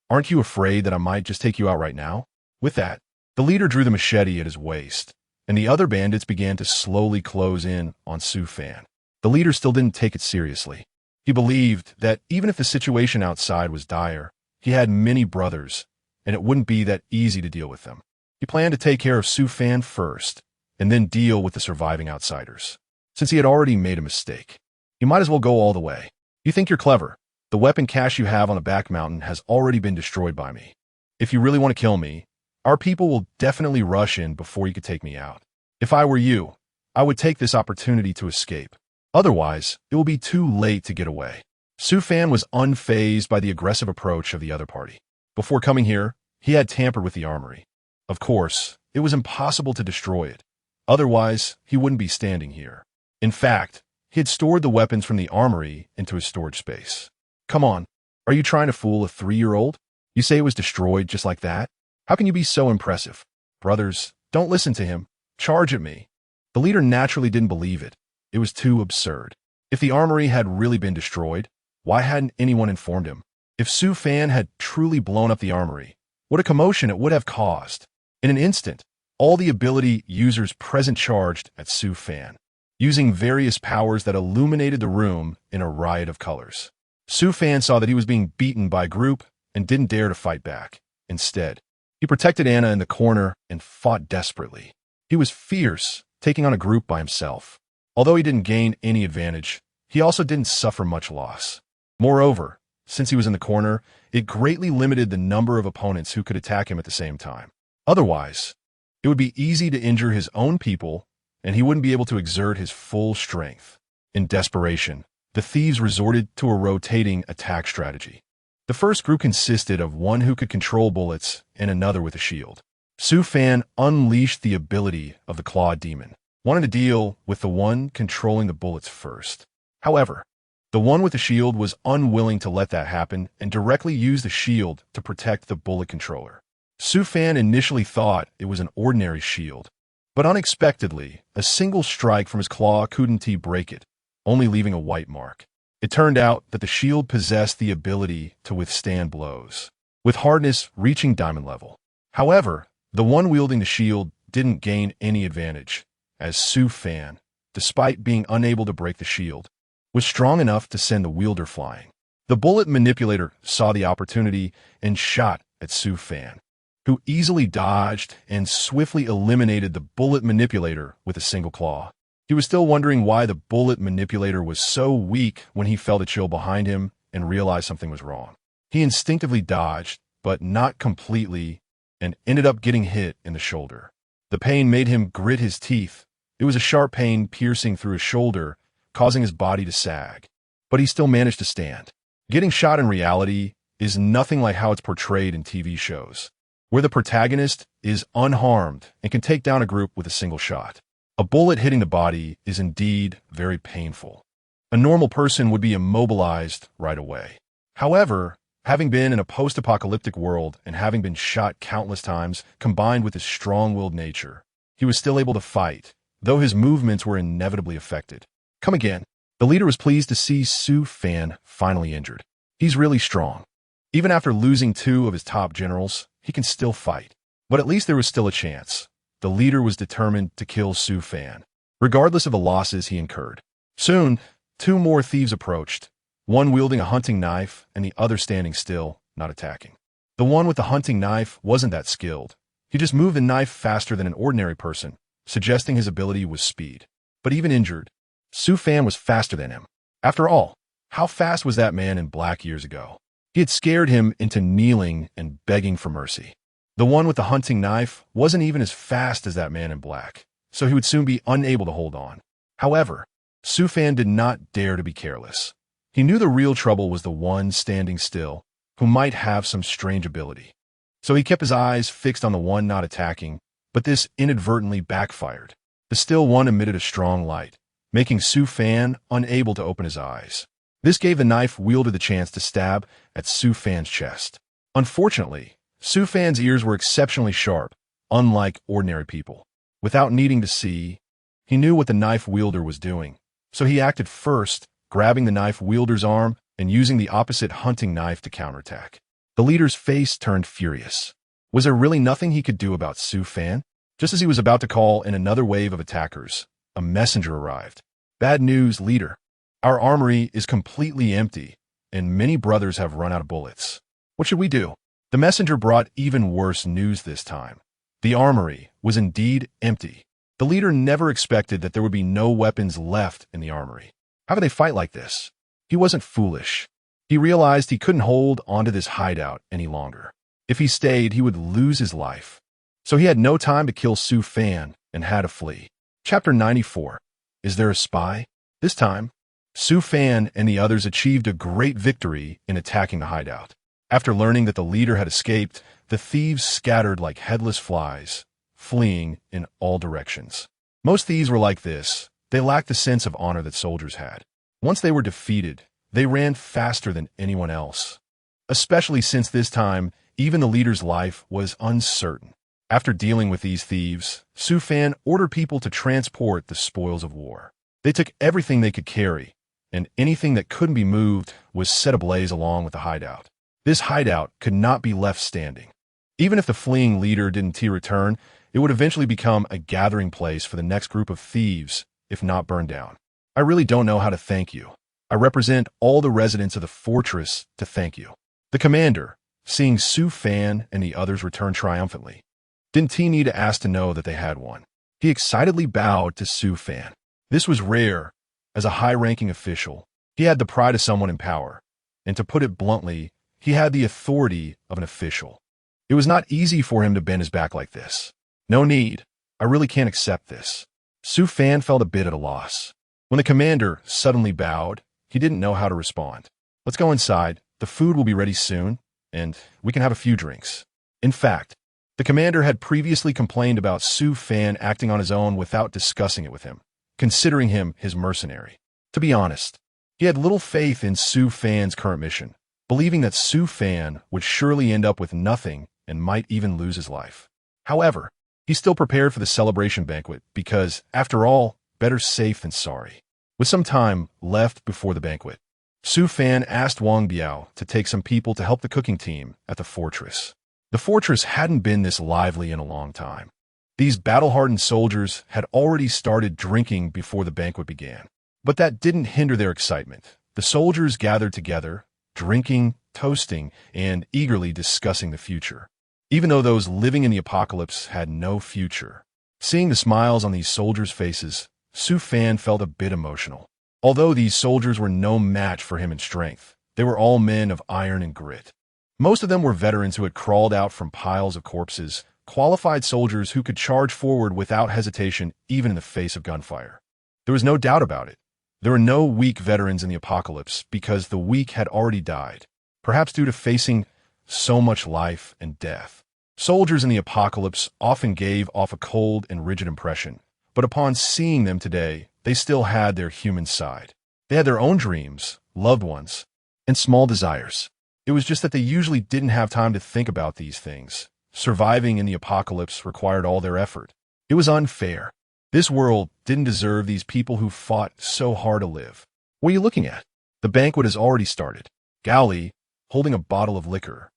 Aren't you afraid that I might just take you out right now?" With that, the leader drew the machete at his waist, and the other bandits began to slowly close in on Su Fan. The leader still didn't take it seriously. He believed that even if the situation outside was dire, he had many brothers, and it wouldn't be that easy to deal with them. He planned to take care of Su Fan first, and then deal with the surviving outsiders. Since he had already made a mistake, he might as well go all the way. "You think you're clever. The weapon cache you have on the back mountain has already been destroyed by me. If you really want to kill me, our people will definitely rush in before you could take me out. If I were you, I would take this opportunity to escape. Otherwise, it will be too late to get away." Su Fan was unfazed by the aggressive approach of the other party. Before coming here, he had tampered with the armory. Of course, it was impossible to destroy it. Otherwise, he wouldn't be standing here. In fact, he had stored the weapons from the armory into his storage space. "Come on, are you trying to fool a 3-year-old? You say it was destroyed just like that? How can you be so impressive? Brothers, don't listen to him. Charge at me." The leader naturally didn't believe it. It was too absurd. If the armory had really been destroyed, why hadn't anyone informed him? If Su Fan had truly blown up the armory, what a commotion it would have caused. In an instant, all the ability users present charged at Su Fan, using various powers that illuminated the room in a riot of colors. Su Fan saw that he was being beaten by a group and didn't dare to fight back. Instead, he protected Anna in the corner and fought desperately. He was fierce, taking on a group by himself. Although he didn't gain any advantage, he also didn't suffer much loss. Moreover, since he was in the corner, it greatly limited the number of opponents who could attack him at the same time. Otherwise, it would be easy to injure his own people, and he wouldn't be able to exert his full strength. In desperation, the thieves resorted to a rotating attack strategy. The first group consisted of one who could control bullets and another with a shield. Su Fan unleashed the ability of the Claw Demon, wanting to deal with the one controlling the bullets first. However, the one with the shield was unwilling to let that happen and directly used the shield to protect the bullet controller. Su Fan initially thought it was an ordinary shield, but unexpectedly, a single strike from his claw couldn't break it, only leaving a white mark. It turned out that the shield possessed the ability to withstand blows, with hardness reaching diamond level. However, the one wielding the shield didn't gain any advantage, as Su Fan, despite being unable to break the shield, was strong enough to send the wielder flying. The bullet manipulator saw the opportunity and shot at Su Fan, who easily dodged and swiftly eliminated the bullet manipulator with a single claw. He was still wondering why the bullet manipulator was so weak when he felt a chill behind him and realized something was wrong. He instinctively dodged, but not completely, and ended up getting hit in the shoulder. The pain made him grit his teeth. It was a sharp pain piercing through his shoulder, causing his body to sag. But he still managed to stand. Getting shot in reality is nothing like how it's portrayed in TV shows, where the protagonist is unharmed and can take down a group with a single shot. A bullet hitting the body is indeed very painful. A normal person would be immobilized right away. However, having been in a post-apocalyptic world and having been shot countless times, combined with his strong-willed nature, he was still able to fight, though his movements were inevitably affected. Come again. The leader was pleased to see Su Fan finally injured. He's really strong. Even after losing 2 of his top generals, he can still fight. But at least there was still a chance. The leader was determined to kill Su Fan, regardless of the losses he incurred. Soon, 2 more thieves approached, one wielding a hunting knife and the other standing still, not attacking. The one with the hunting knife wasn't that skilled. He just moved the knife faster than an ordinary person, suggesting his ability was speed. But even injured, Su Fan was faster than him. After all, how fast was that man in black years ago? He had scared him into kneeling and begging for mercy. The one with the hunting knife wasn't even as fast as that man in black, so he would soon be unable to hold on. However, Su Fan did not dare to be careless. He knew the real trouble was the one standing still, who might have some strange ability. So he kept his eyes fixed on the one not attacking, but this inadvertently backfired. The still one emitted a strong light, making Su Fan unable to open his eyes. This gave the knife wielder the chance to stab at Su Fan's chest. Unfortunately, Su Fan's ears were exceptionally sharp, unlike ordinary people. Without needing to see, he knew what the knife wielder was doing, so he acted first, grabbing the knife wielder's arm and using the opposite hunting knife to counterattack. The leader's face turned furious. Was there really nothing he could do about Su Fan? Just as he was about to call in another wave of attackers, a messenger arrived. Bad news, leader. Our armory is completely empty, and many brothers have run out of bullets. What should we do? The messenger brought even worse news this time. The armory was indeed empty. The leader never expected that there would be no weapons left in the armory. How could they fight like this? He wasn't foolish. He realized he couldn't hold onto this hideout any longer. If he stayed, he would lose his life. So he had no time to kill Su Fan and had to flee. Chapter 94. Is there a spy? This time, Su Fan and the others achieved a great victory in attacking the hideout. After learning that the leader had escaped, the thieves scattered like headless flies, fleeing in all directions. Most thieves were like this. They lacked the sense of honor that soldiers had. Once they were defeated, they ran faster than anyone else. Especially since this time, even the leader's life was uncertain. After dealing with these thieves, Su Fan ordered people to transport the spoils of war. They took everything they could carry, and anything that couldn't be moved was set ablaze along with the hideout. This hideout could not be left standing. Even if the fleeing leader didn't return, it would eventually become a gathering place for the next group of thieves, if not burned down. I really don't know how to thank you. I represent all the residents of the fortress to thank you. The commander, seeing Su Fan and the others return triumphantly, didn't he need to ask to know that they had won. He excitedly bowed to Su Fan. This was rare. As a high-ranking official, he had the pride of someone in power, and to put it bluntly, he had the authority of an official. It was not easy for him to bend his back like this. No need. I really can't accept this. Su Fan felt a bit at a loss. When the commander suddenly bowed, he didn't know how to respond. Let's go inside. The food will be ready soon, and we can have a few drinks. In fact, the commander had previously complained about Su Fan acting on his own without discussing it with him, considering him his mercenary. To be honest, he had little faith in Su Fan's current mission, believing that Su Fan would surely end up with nothing and might even lose his life. However, he still prepared for the celebration banquet because, after all, better safe than sorry. With some time left before the banquet, Su Fan asked Wang Biao to take some people to help the cooking team at the fortress. The fortress hadn't been this lively in a long time. These battle-hardened soldiers had already started drinking before the banquet began. But that didn't hinder their excitement. The soldiers gathered together, drinking, toasting, and eagerly discussing the future. Even though those living in the apocalypse had no future. Seeing the smiles on these soldiers' faces, Su Fan felt a bit emotional. Although these soldiers were no match for him in strength, they were all men of iron and grit. Most of them were veterans who had crawled out from piles of corpses, qualified soldiers who could charge forward without hesitation even in the face of gunfire. There was no doubt about it. There were no weak veterans in the apocalypse because the weak had already died, perhaps due to facing so much life and death. Soldiers in the apocalypse often gave off a cold and rigid impression, but upon seeing them today, they still had their human side. They had their own dreams, loved ones, and small desires. It was just that they usually didn't have time to think about these things. Surviving in the apocalypse required all their effort. It was unfair. This world didn't deserve these people who fought so hard to live. What are you looking at? The banquet has already started. Gao Li, holding a bottle of liquor,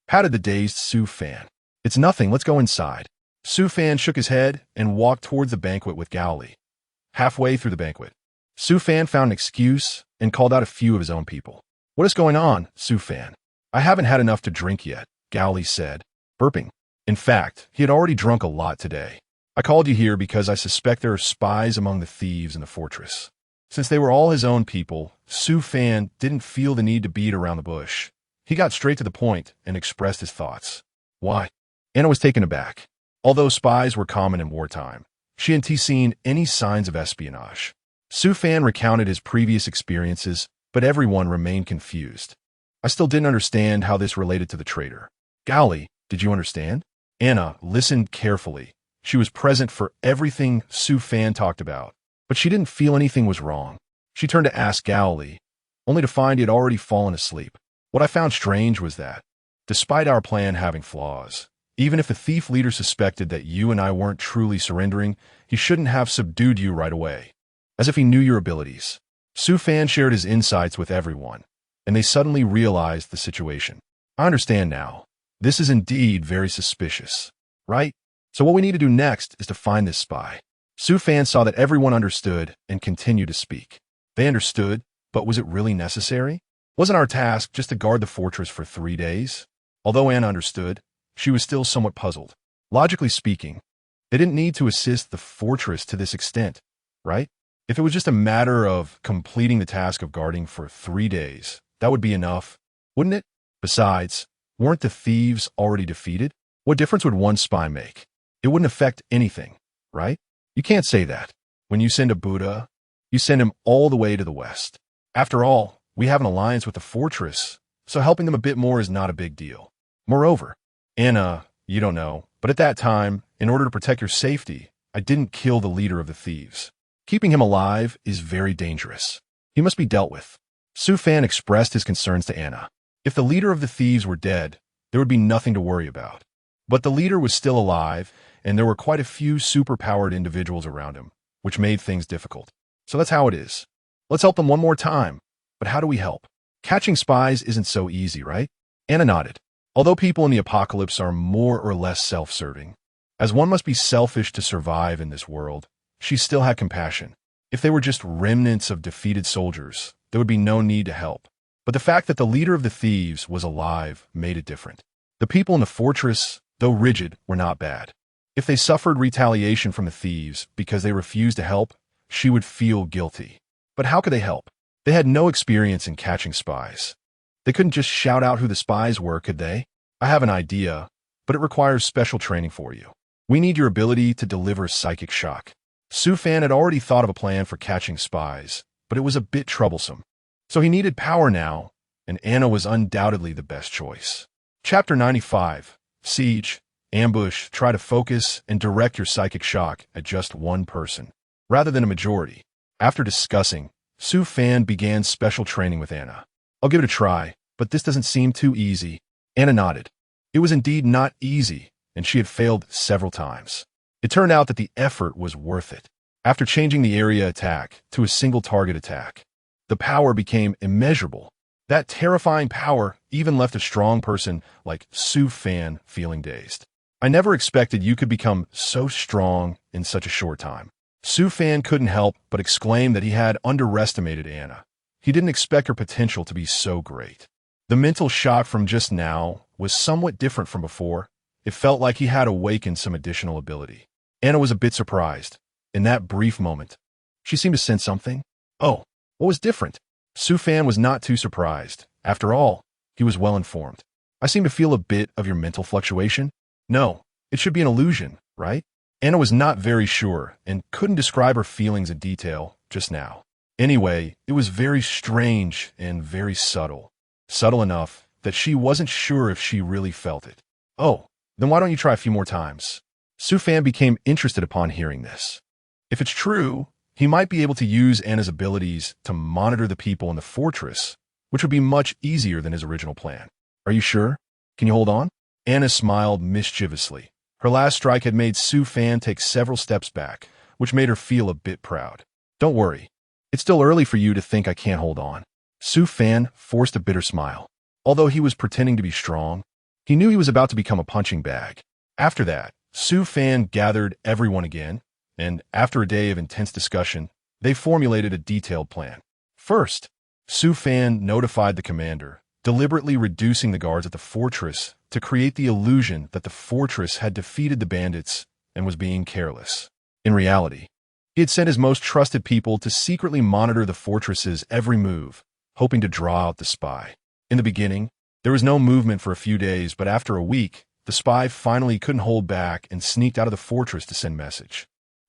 patted the dazed Su Fan. It's nothing, let's go inside. Su Fan shook his head and walked towards the banquet with Gao Li. Halfway through the banquet, Su Fan found an excuse and called out a few of his own people. What is going on, Su Fan? I haven't had enough to drink yet, Gao Li said, burping. In fact, he had already drunk a lot today. I called you here because I suspect there are spies among the thieves in the fortress. Since they were all his own people, Su Fan didn't feel the need to beat around the bush. He got straight to the point and expressed his thoughts. Why? Anna was taken aback. Although spies were common in wartime, she hadn't seen any signs of espionage. Su Fan recounted his previous experiences, but everyone remained confused. I still didn't understand how this related to the traitor. Gao Li, did you understand? Anna listened carefully. She was present for everything Su Fan talked about, but she didn't feel anything was wrong. She turned to ask Gao Li, only to find he had already fallen asleep. What I found strange was that, despite our plan having flaws, even if the thief leader suspected that you and I weren't truly surrendering, he shouldn't have subdued you right away, as if he knew your abilities. Su Fan shared his insights with everyone, and they suddenly realized the situation. I understand now. This is indeed very suspicious, right? So what we need to do next is to find this spy. Su Fan saw that everyone understood and continued to speak. They understood, but was it really necessary? Wasn't our task just to guard the fortress for 3 days? Although Anna understood, she was still somewhat puzzled. Logically speaking, they didn't need to assist the fortress to this extent, right? If it was just a matter of completing the task of guarding for 3 days, that would be enough, wouldn't it? Besides, weren't the thieves already defeated? What difference would one spy make? It wouldn't affect anything, right? You can't say that. When you send a Buddha, you send him all the way to the west. After all, we have an alliance with the fortress, so helping them a bit more is not a big deal. Moreover, Anna, you don't know, but at that time, in order to protect your safety, I didn't kill the leader of the thieves. Keeping him alive is very dangerous. He must be dealt with. Su Fan expressed his concerns to Anna. If the leader of the thieves were dead, there would be nothing to worry about. But the leader was still alive, and there were quite a few superpowered individuals around him, which made things difficult. So that's how it is. Let's help them one more time. But how do we help? Catching spies isn't so easy, right? Anna nodded. Although people in the apocalypse are more or less self-serving, as one must be selfish to survive in this world, she still had compassion. If they were just remnants of defeated soldiers, there would be no need to help. But the fact that the leader of the thieves was alive made it different. The people in the fortress, though rigid, were not bad. If they suffered retaliation from the thieves because they refused to help, she would feel guilty. But how could they help? They had no experience in catching spies. They couldn't just shout out who the spies were, could they? I have an idea, but it requires special training for you. We need your ability to deliver psychic shock. Su Fan had already thought of a plan for catching spies, but it was a bit troublesome. So he needed power now, and Anna was undoubtedly the best choice. Chapter 95. Siege, Ambush. Try to focus and direct your psychic shock at just one person, rather than a majority. After discussing, Su Fan began special training with Anna. I'll give it a try, but this doesn't seem too easy. Anna nodded. It was indeed not easy, and she had failed several times. It turned out that the effort was worth it. After changing the area attack to a single target attack, the power became immeasurable. That terrifying power even left a strong person like Su Fan feeling dazed. I never expected you could become so strong in such a short time. Su Fan couldn't help but exclaim that he had underestimated Anna. He didn't expect her potential to be so great. The mental shock from just now was somewhat different from before. It felt like he had awakened some additional ability. Anna was a bit surprised. In that brief moment, she seemed to sense something. Oh, what was different? Su Fan was not too surprised. After all, he was well informed. I seem to feel a bit of your mental fluctuation. No, it should be an illusion, right? Anna was not very sure and couldn't describe her feelings in detail just now. Anyway, it was very strange and very subtle. Subtle enough that she wasn't sure if she really felt it. Oh, then why don't you try a few more times? Su Fan became interested upon hearing this. If it's true, he might be able to use Anna's abilities to monitor the people in the fortress, which would be much easier than his original plan. Are you sure? Can you hold on? Anna smiled mischievously. Her last strike had made Su Fan take several steps back, which made her feel a bit proud. Don't worry. It's still early for you to think I can't hold on. Su Fan forced a bitter smile. Although he was pretending to be strong, he knew he was about to become a punching bag. After that, Su Fan gathered everyone again, and after a day of intense discussion, they formulated a detailed plan. First, Su Fan notified the commander, deliberately reducing the guards at the fortress to create the illusion that the fortress had defeated the bandits and was being careless. In reality, he had sent his most trusted people to secretly monitor the fortress's every move, hoping to draw out the spy. In the beginning, there was no movement for a few days, but after a week, the spy finally couldn't hold back and sneaked out of the fortress to send message.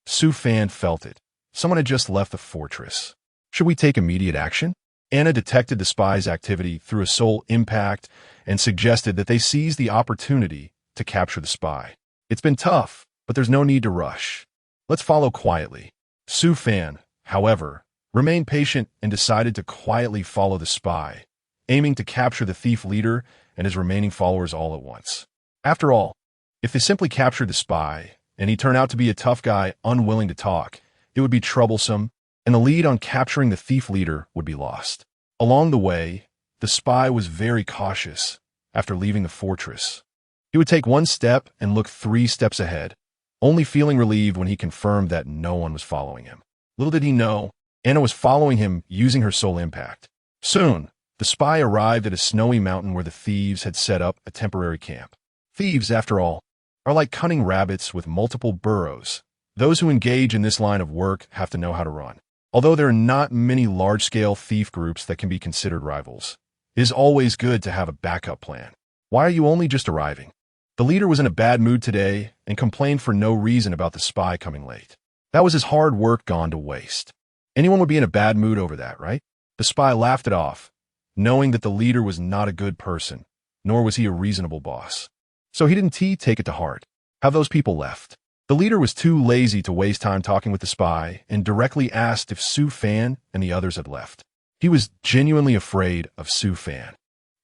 Su Fan felt it. Someone had just left the fortress. Should we take immediate action? Anna detected the spy's activity through a soul impact and suggested that they seize the opportunity to capture the spy. It's been tough, but there's no need to rush. Let's follow quietly. Su Fan, however, remained patient and decided to quietly follow the spy, aiming to capture the thief leader and his remaining followers all at once. After all, if they simply captured the spy, and he turned out to be a tough guy unwilling to talk, it would be troublesome, and the lead on capturing the thief leader would be lost. Along the way, the spy was very cautious after leaving the fortress. He would take one step and look 3 steps ahead, only feeling relieved when he confirmed that no one was following him. Little did he know, Anna was following him using her soul impact. Soon, the spy arrived at a snowy mountain where the thieves had set up a temporary camp. Thieves, after all, are like cunning rabbits with multiple burrows. Those who engage in this line of work have to know how to run. Although there are not many large-scale thief groups that can be considered rivals, it is always good to have a backup plan. Why are you only just arriving? The leader was in a bad mood today and complained for no reason about the spy coming late. That was his hard work gone to waste. Anyone would be in a bad mood over that, right? The spy laughed it off, knowing that the leader was not a good person, nor was he a reasonable boss. So he didn't take it to heart. Have those people left. The leader was too lazy to waste time talking with the spy and directly asked if Su Fan and the others had left. He was genuinely afraid of Su Fan.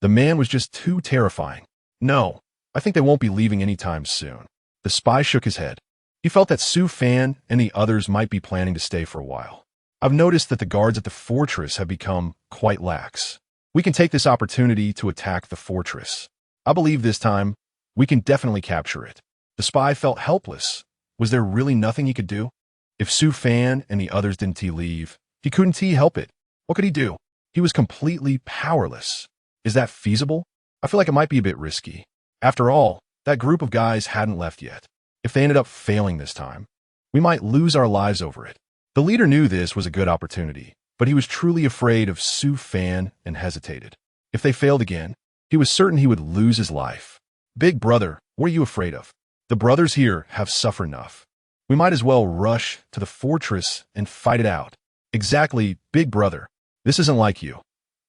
The man was just too terrifying. No, I think they won't be leaving anytime soon. The spy shook his head. He felt that Su Fan and the others might be planning to stay for a while. I've noticed that the guards at the fortress have become quite lax. We can take this opportunity to attack the fortress. I believe this time, we can definitely capture it. The spy felt helpless. Was there really nothing he could do? If Su Fan and the others didn't leave, he couldn't help it. What could he do? He was completely powerless. Is that feasible? I feel like it might be a bit risky. After all, that group of guys hadn't left yet. If they ended up failing this time, we might lose our lives over it. The leader knew this was a good opportunity, but he was truly afraid of Su Fan and hesitated. If they failed again, he was certain he would lose his life. Big brother, what are you afraid of? The brothers here have suffered enough. We might as well rush to the fortress and fight it out. Exactly, big brother. This isn't like you.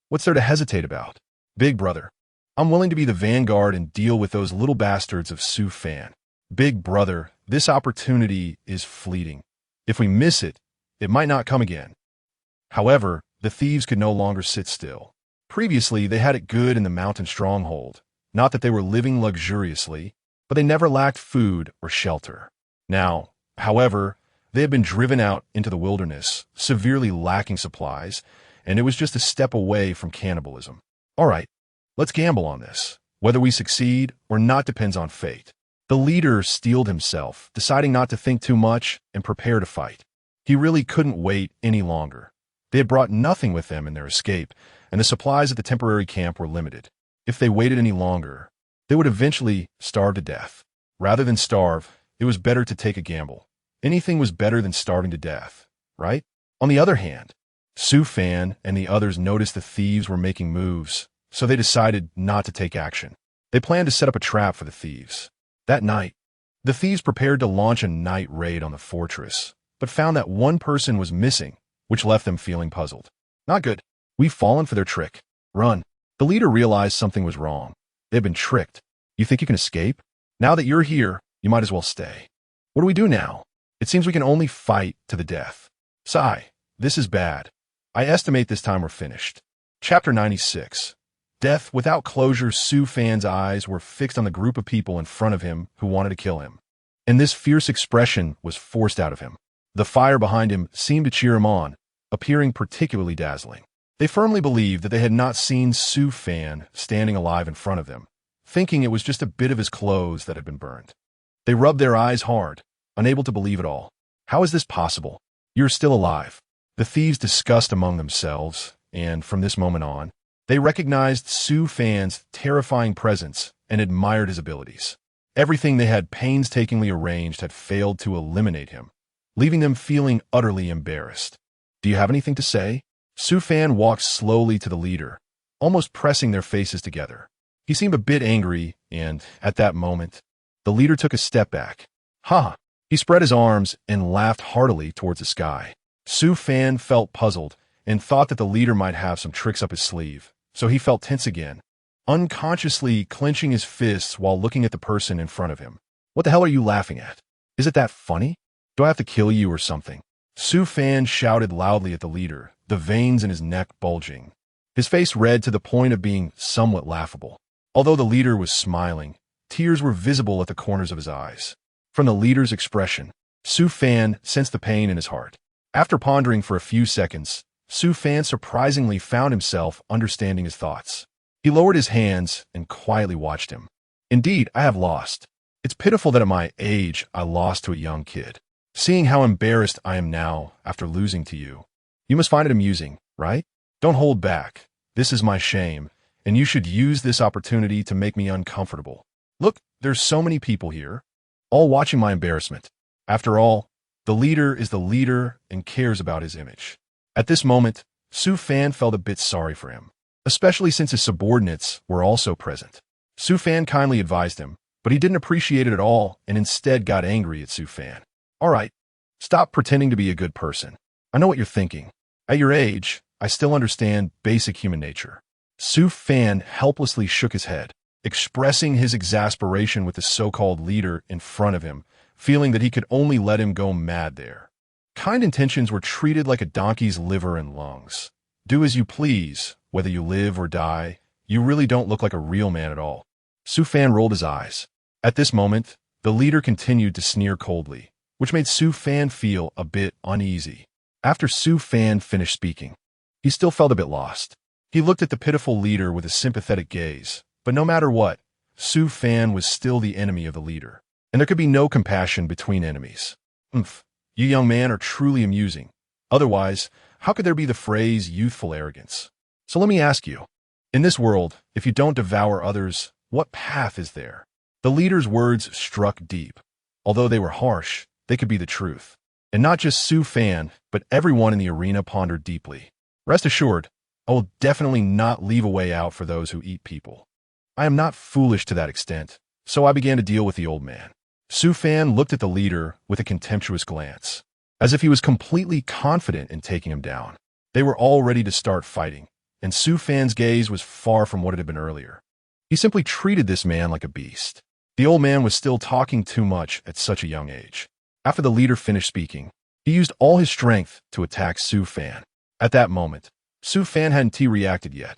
What's there to hesitate about? Big brother, I'm willing to be the vanguard and deal with those little bastards of Su Fan. Big brother, this opportunity is fleeting. If we miss it, it might not come again. However, the thieves could no longer sit still. Previously, they had it good in the mountain stronghold. Not that they were living luxuriously, but they never lacked food or shelter. Now, however, they had been driven out into the wilderness, severely lacking supplies, and it was just a step away from cannibalism. All right, let's gamble on this. Whether we succeed or not depends on fate. The leader steeled himself, deciding not to think too much and prepare to fight. He really couldn't wait any longer. They had brought nothing with them in their escape, and the supplies at the temporary camp were limited. If they waited any longer, they would eventually starve to death. Rather than starve, it was better to take a gamble. Anything was better than starving to death, right? On the other hand, Su Fan and the others noticed the thieves were making moves, so they decided not to take action. They planned to set up a trap for the thieves. That night, the thieves prepared to launch a night raid on the fortress, but found that one person was missing, which left them feeling puzzled. Not good. We've fallen for their trick. Run. The leader realized something was wrong. They've been tricked. You think you can escape? Now that you're here, you might as well stay. What do we do now? It seems we can only fight to the death. Sigh. This is bad. I estimate this time we're finished. Chapter 96. Death without closure. Su Fan's eyes were fixed on the group of people in front of him who wanted to kill him. And this fierce expression was forced out of him. The fire behind him seemed to cheer him on, appearing particularly dazzling. They firmly believed that they had not seen Su Fan standing alive in front of them, thinking it was just a bit of his clothes that had been burned. They rubbed their eyes hard, unable to believe it all. How is this possible? You're still alive. The thieves discussed among themselves, and from this moment on, they recognized Su Fan's terrifying presence and admired his abilities. Everything they had painstakingly arranged had failed to eliminate him, leaving them feeling utterly embarrassed. Do you have anything to say? Su Fan walked slowly to the leader, almost pressing their faces together. He seemed a bit angry, and, at that moment, the leader took a step back. Ha! He spread his arms and laughed heartily towards the sky. Su Fan felt puzzled and thought that the leader might have some tricks up his sleeve, so he felt tense again, unconsciously clenching his fists while looking at the person in front of him. What the hell are you laughing at? Is it that funny? Do I have to kill you or something? Su Fan shouted loudly at the leader, the veins in his neck bulging. His face red to the point of being somewhat laughable. Although the leader was smiling, tears were visible at the corners of his eyes. From the leader's expression, Su Fan sensed the pain in his heart. After pondering for a few seconds, Su Fan surprisingly found himself understanding his thoughts. He lowered his hands and quietly watched him. Indeed, I have lost. It's pitiful that at my age I lost to a young kid. Seeing how embarrassed I am now after losing to you. You must find it amusing, right? Don't hold back. This is my shame, and you should use this opportunity to make me uncomfortable. Look, there's so many people here, all watching my embarrassment. After all, the leader is the leader and cares about his image. At this moment, Su Fan felt a bit sorry for him, especially since his subordinates were also present. Su Fan kindly advised him, but he didn't appreciate it at all and instead got angry at Su Fan. All right, stop pretending to be a good person. I know what you're thinking. At your age, I still understand basic human nature. Su Fan helplessly shook his head, expressing his exasperation with the so-called leader in front of him, feeling that he could only let him go mad there. Kind intentions were treated like a donkey's liver and lungs. Do as you please, whether you live or die. You really don't look like a real man at all. Su Fan rolled his eyes. At this moment, the leader continued to sneer coldly, which made Su Fan feel a bit uneasy. After Su Fan finished speaking, he still felt a bit lost. He looked at the pitiful leader with a sympathetic gaze, but no matter what, Su Fan was still the enemy of the leader, and there could be no compassion between enemies. You young man are truly amusing. Otherwise, how could there be the phrase youthful arrogance? So let me ask you, in this world, if you don't devour others, what path is there? The leader's words struck deep. Although they were harsh, they could be the truth. And not just Su Fan, but everyone in the arena pondered deeply. Rest assured, I will definitely not leave a way out for those who eat people. I am not foolish to that extent, so I began to deal with the old man. Su Fan looked at the leader with a contemptuous glance, as if he was completely confident in taking him down. They were all ready to start fighting, and Su Fan's gaze was far from what it had been earlier. He simply treated this man like a beast. The old man was still talking too much at such a young age. After the leader finished speaking, he used all his strength to attack Su Fan. At that moment, Su Fan hadn't reacted yet,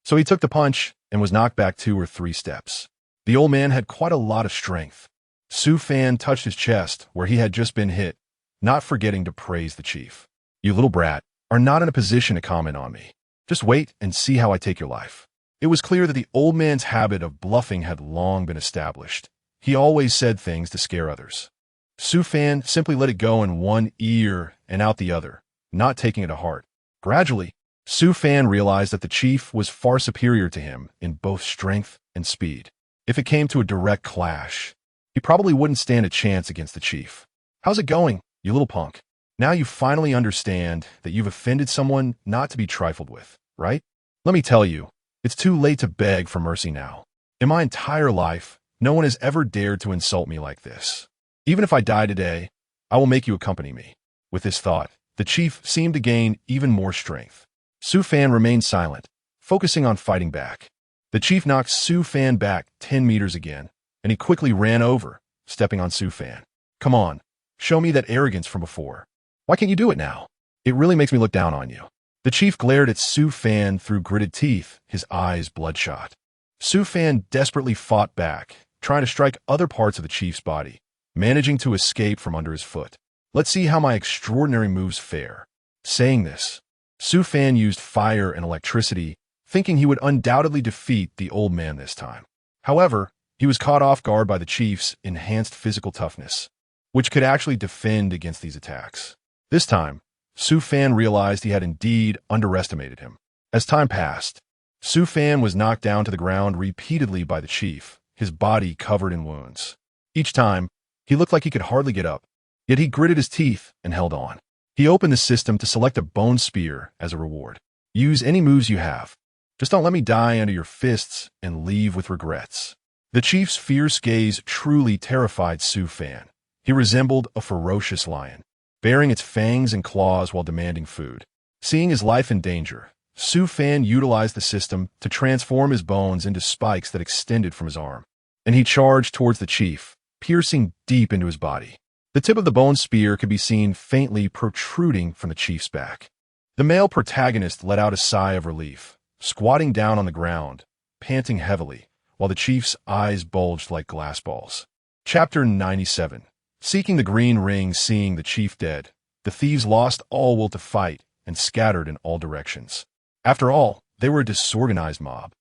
so he took the punch and was knocked back 2 or 3 steps. The old man had quite a lot of strength. Su Fan touched his chest where he had just been hit, not forgetting to praise the chief. "You little brat are not in a position to comment on me. Just wait and see how I take your life." It was clear that the old man's habit of bluffing had long been established. He always said things to scare others. Su Fan simply let it go in one ear and out the other, not taking it to heart. Gradually, Su Fan realized that the chief was far superior to him in both strength and speed. If it came to a direct clash, he probably wouldn't stand a chance against the chief. "How's it going, you little punk? Now you finally understand that you've offended someone not to be trifled with, right? Let me tell you, it's too late to beg for mercy now. In my entire life, no one has ever dared to insult me like this. Even if I die today, I will make you accompany me." With this thought, the chief seemed to gain even more strength. Su Fan remained silent, focusing on fighting back. The chief knocked Su Fan back 10 meters again, and he quickly ran over, stepping on Su Fan. "Come on, show me that arrogance from before. Why can't you do it now? It really makes me look down on you." The chief glared at Su Fan through gritted teeth, his eyes bloodshot. Su Fan desperately fought back, trying to strike other parts of the chief's body, managing to escape from under his foot. "Let's see how my extraordinary moves fare." Saying this, Su Fan used fire and electricity, thinking he would undoubtedly defeat the old man this time. However, he was caught off guard by the chief's enhanced physical toughness, which could actually defend against these attacks. This time, Su Fan realized he had indeed underestimated him. As time passed, Su Fan was knocked down to the ground repeatedly by the chief, his body covered in wounds. Each time, he looked like he could hardly get up, yet he gritted his teeth and held on. He opened the system to select a bone spear as a reward. "Use any moves you have. Just don't let me die under your fists and leave with regrets." The chief's fierce gaze truly terrified Su Fan. He resembled a ferocious lion, baring its fangs and claws while demanding food. Seeing his life in danger, Su Fan utilized the system to transform his bones into spikes that extended from his arm, and he charged towards the chief, piercing deep into his body. The tip of the bone spear could be seen faintly protruding from the chief's back. The male protagonist let out a sigh of relief, squatting down on the ground, panting heavily, while the chief's eyes bulged like glass balls. Chapter 97. Seeking the green ring. Seeing the chief dead, the thieves lost all will to fight and scattered in all directions. After all, they were a disorganized mob,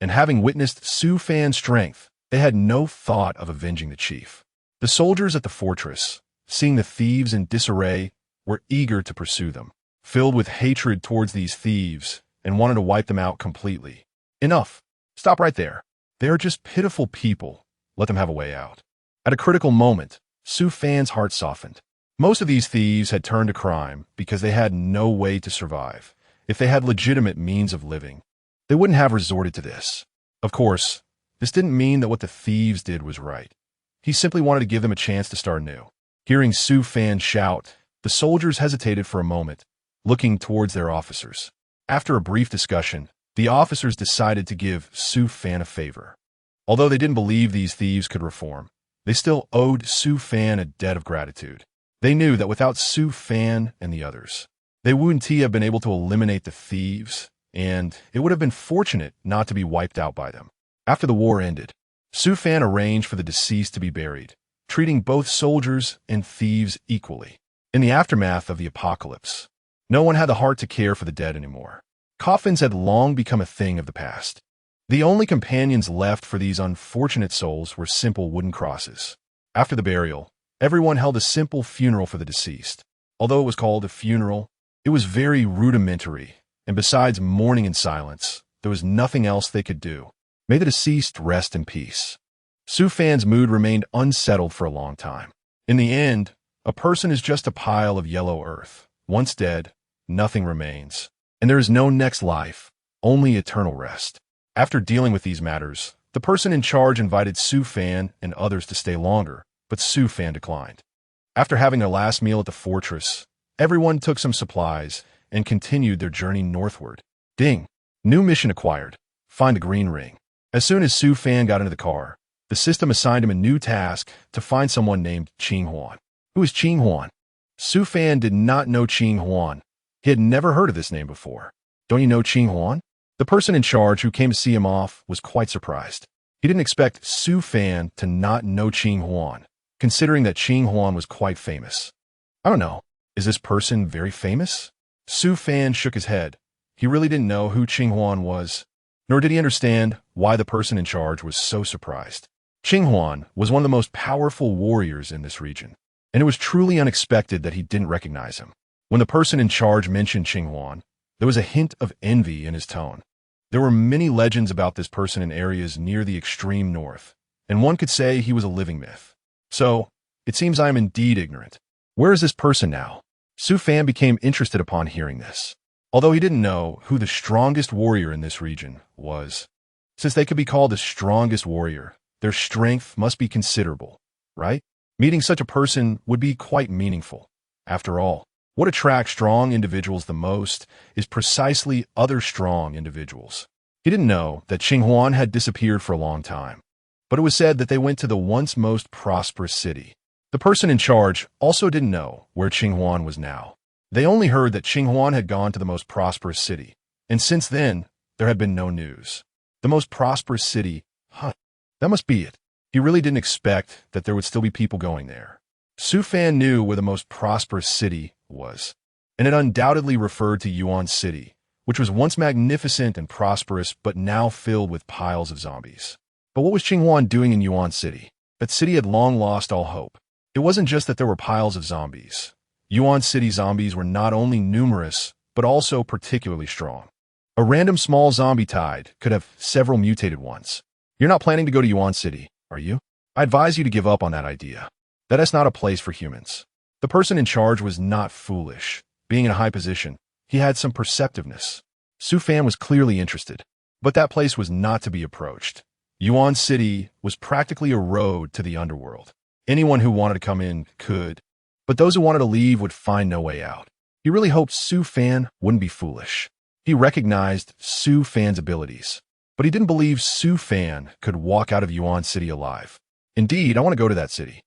and having witnessed Su Fan's strength, they had no thought of avenging the chief. The soldiers at the fortress, seeing the thieves in disarray, were eager to pursue them, filled with hatred towards these thieves, and wanted to wipe them out completely. "Enough. Stop right there. They are just pitiful people. Let them have a way out." At a critical moment, Su Fan's heart softened. Most of these thieves had turned to crime because they had no way to survive. If they had legitimate means of living, they wouldn't have resorted to this. Of course, this didn't mean that what the thieves did was right. He simply wanted to give them a chance to start anew. Hearing Su Fan shout, the soldiers hesitated for a moment, looking towards their officers. After a brief discussion, the officers decided to give Su Fan a favor. Although they didn't believe these thieves could reform, they still owed Su Fan a debt of gratitude. They knew that without Su Fan and the others, they wouldn't have been able to eliminate the thieves, and it would have been fortunate not to be wiped out by them. After the war ended, Su Fan arranged for the deceased to be buried, treating both soldiers and thieves equally. In the aftermath of the apocalypse, no one had the heart to care for the dead anymore. Coffins had long become a thing of the past. The only companions left for these unfortunate souls were simple wooden crosses. After the burial, everyone held a simple funeral for the deceased. Although it was called a funeral, it was very rudimentary and besides mourning in silence, there was nothing else they could do. May the deceased rest in peace. Su Fan's mood remained unsettled for a long time. In the end, a person is just a pile of yellow earth. Once dead, nothing remains. And there is no next life, only eternal rest. After dealing with these matters, the person in charge invited Su Fan and others to stay longer, but Su Fan declined. After having their last meal at the fortress, everyone took some supplies and continued their journey northward. Ding! New mission acquired. Find a green ring. As soon as Su Fan got into the car, the system assigned him a new task to find someone named Qing Huan. Who is Qing Huan? Su Fan did not know Qing Huan. He had never heard of this name before. Don't you know Qing Huan? The person in charge who came to see him off was quite surprised. He didn't expect Su Fan to not know Qing Huan, considering that Qing Huan was quite famous. I don't know. Is this person very famous? Su Fan shook his head. He really didn't know who Qing Huan was, nor did he understand why the person in charge was so surprised. Qing Huan was one of the most powerful warriors in this region, and it was truly unexpected that he didn't recognize him. When the person in charge mentioned Qing Huan, there was a hint of envy in his tone. There were many legends about this person in areas near the extreme north, and one could say he was a living myth. So, it seems I am indeed ignorant. Where is this person now? Su Fan became interested upon hearing this, although he didn't know who the strongest warrior in this region was. Since they could be called the strongest warrior, their strength must be considerable, right? Meeting such a person would be quite meaningful. After all, what attracts strong individuals the most is precisely other strong individuals. He didn't know that Qing Huan had disappeared for a long time, but it was said that they went to the once most prosperous city. The person in charge also didn't know where Qing Huan was now. They only heard that Qing Huan had gone to the most prosperous city, and since then, there had been no news. The most prosperous city, huh? That must be it. He really didn't expect that there would still be people going there. Su Fan knew where the most prosperous city was, and it undoubtedly referred to Yuan City, which was once magnificent and prosperous but now filled with piles of zombies. But what was Qing Huan doing in Yuan City? That city had long lost all hope. It wasn't just that there were piles of zombies. Yuan City zombies were not only numerous, but also particularly strong. A random small zombie tide could have several mutated ones. You're not planning to go to Yuan City, are you? I advise you to give up on that idea. That is not a place for humans. The person in charge was not foolish. Being in a high position, he had some perceptiveness. Su Fan was clearly interested, but that place was not to be approached. Yuan City was practically a road to the underworld. Anyone who wanted to come in could, but those who wanted to leave would find no way out. He really hoped Su Fan wouldn't be foolish. He recognized Su Fan's abilities, but he didn't believe Su Fan could walk out of Yuan City alive. Indeed, I want to go to that city.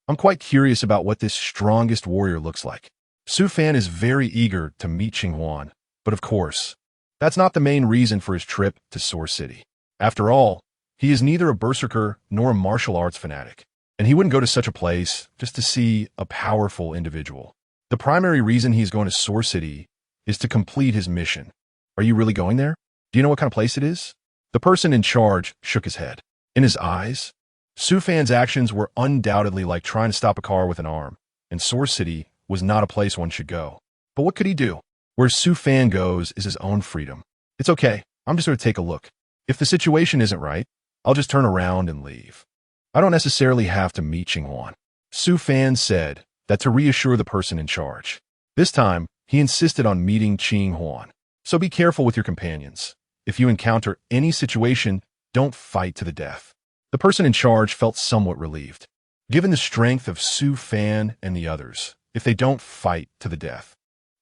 I'm quite curious about what this strongest warrior looks like. Su Fan is very eager to meet Qing Huan, but of course, that's not the main reason for his trip to Soar City. After all, he is neither a berserker nor a martial arts fanatic, and he wouldn't go to such a place just to see a powerful individual. The primary reason he's going to Soar City is to complete his mission. Are you really going there? Do you know what kind of place it is? The person in charge shook his head. In his eyes, Su Fan's actions were undoubtedly like trying to stop a car with an arm, and Soar City was not a place one should go. But what could he do? Where Su Fan goes is his own freedom. It's okay, I'm just going to take a look. If the situation isn't right, I'll just turn around and leave. I don't necessarily have to meet Qing Huan. Su Fan said that to reassure the person in charge. This time, he insisted on meeting Qing Huan. So be careful with your companions. If you encounter any situation, don't fight to the death. The person in charge felt somewhat relieved. Given the strength of Su Fan and the others, if they don't fight to the death,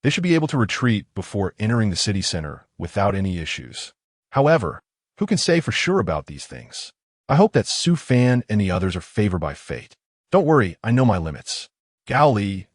they should be able to retreat before entering the city center without any issues. However, who can say for sure about these things? I hope that Su Fan and the others are favored by fate. Don't worry, I know my limits. Gao Li,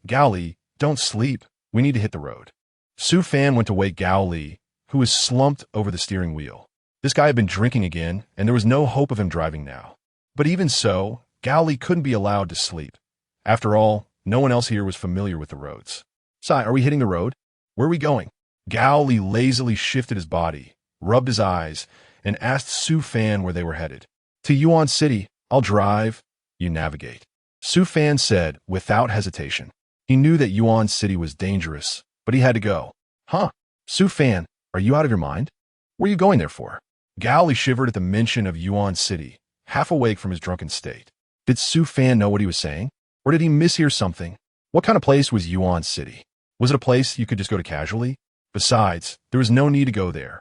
don't sleep. We need to hit the road. Su Fan went to wake Gao Li, who was slumped over the steering wheel. This guy had been drinking again, and there was no hope of him driving now. But even so, Gao Li couldn't be allowed to sleep. After all, no one else here was familiar with the roads. Sai, are we hitting the road? Where are we going? Gao Li lazily shifted his body, rubbed his eyes, and asked Su Fan where they were headed. To Yuan City. I'll drive. You navigate. Su Fan said without hesitation. He knew that Yuan City was dangerous, but he had to go. Huh? Su Fan, Are you out of your mind? What are you going there for? Gally shivered at the mention of Yuan City, half awake from his drunken state. Did Su Fan know what he was saying? Or did he mishear something? What kind of place was Yuan City? Was it a place you could just go to casually? Besides, there was no need to go there.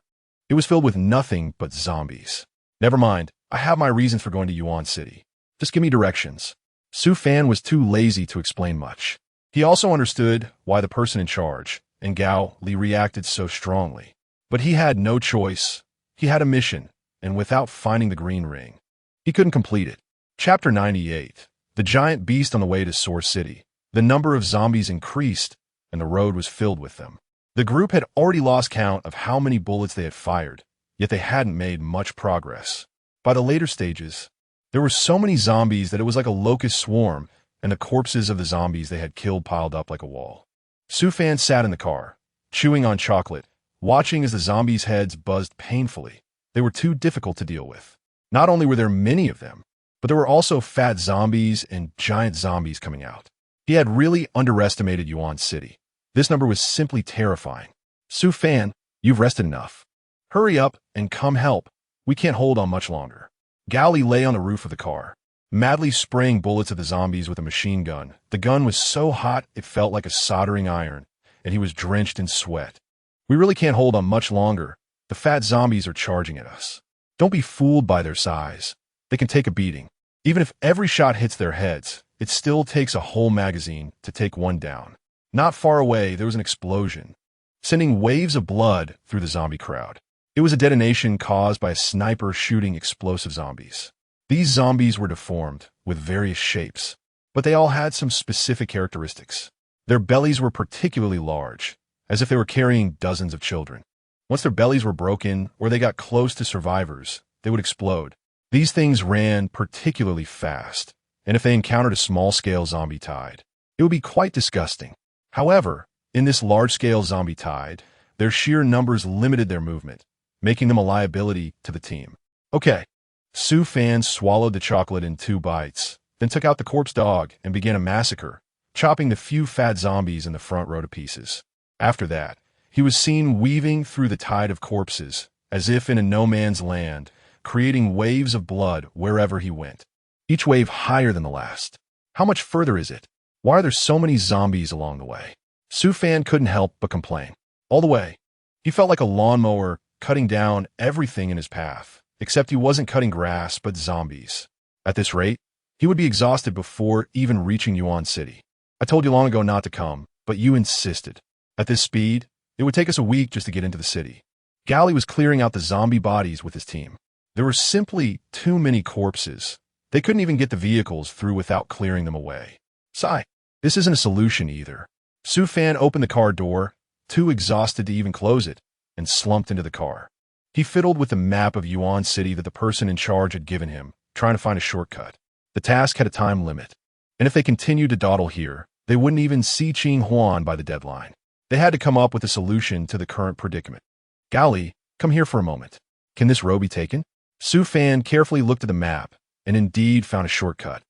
It was filled with nothing but zombies. Never mind, I have my reasons for going to Yuan City. Just give me directions. Su Fan was too lazy to explain much. He also understood why the person in charge, and Gao Li, reacted so strongly. But he had no choice. He had a mission, and without finding the green ring, he couldn't complete it. Chapter 98. The giant beast on the way to Source City. The number of zombies increased, and the road was filled with them. The group had already lost count of how many bullets they had fired, yet they hadn't made much progress. By the later stages, there were so many zombies that it was like a locust swarm, and the corpses of the zombies they had killed piled up like a wall. Su Fan sat in the car, chewing on chocolate, watching as the zombies' heads buzzed painfully. They were too difficult to deal with. Not only were there many of them, but there were also fat zombies and giant zombies coming out. He had really underestimated Yuan City. This number was simply terrifying. Su Fan, you've rested enough. Hurry up and come help. We can't hold on much longer. Gally lay on the roof of the car, madly spraying bullets at the zombies with a machine gun. The gun was so hot it felt like a soldering iron, and he was drenched in sweat. We really can't hold on much longer. The fat zombies are charging at us. Don't be fooled by their size. They can take a beating. Even if every shot hits their heads, it still takes a whole magazine to take one down. Not far away, there was an explosion, sending waves of blood through the zombie crowd. It was a detonation caused by a sniper shooting explosive zombies. These zombies were deformed, with various shapes, but they all had some specific characteristics. Their bellies were particularly large, as if they were carrying dozens of children. Once their bellies were broken or they got close to survivors, they would explode. These things ran particularly fast, and if they encountered a small-scale zombie tide, it would be quite disgusting. However, in this large-scale zombie tide, their sheer numbers limited their movement, making them a liability to the team. Okay. Su Fan swallowed the chocolate in 2 bites, then took out the corpse dog and began a massacre, chopping the few fat zombies in the front row to pieces. After that, he was seen weaving through the tide of corpses, as if in a no-man's land, creating waves of blood wherever he went. Each wave higher than the last. How much further is it? Why are there so many zombies along the way? Su Fan couldn't help but complain. All the way, he felt like a lawnmower cutting down everything in his path, except he wasn't cutting grass but zombies. At this rate, he would be exhausted before even reaching Yuan City. I told you long ago not to come, but you insisted. At this speed, it would take us a week just to get into the city. Gally was clearing out the zombie bodies with his team. There were simply too many corpses. They couldn't even get the vehicles through without clearing them away. Sigh. This isn't a solution either. Su Fan opened the car door, too exhausted to even close it, and slumped into the car. He fiddled with the map of Yuan City that the person in charge had given him, trying to find a shortcut. The task had a time limit, and if they continued to dawdle here, they wouldn't even see Qing Huan by the deadline. They had to come up with a solution to the current predicament. Gally, come here for a moment. Can this road be taken? Su Fan carefully looked at the map, and indeed found a shortcut.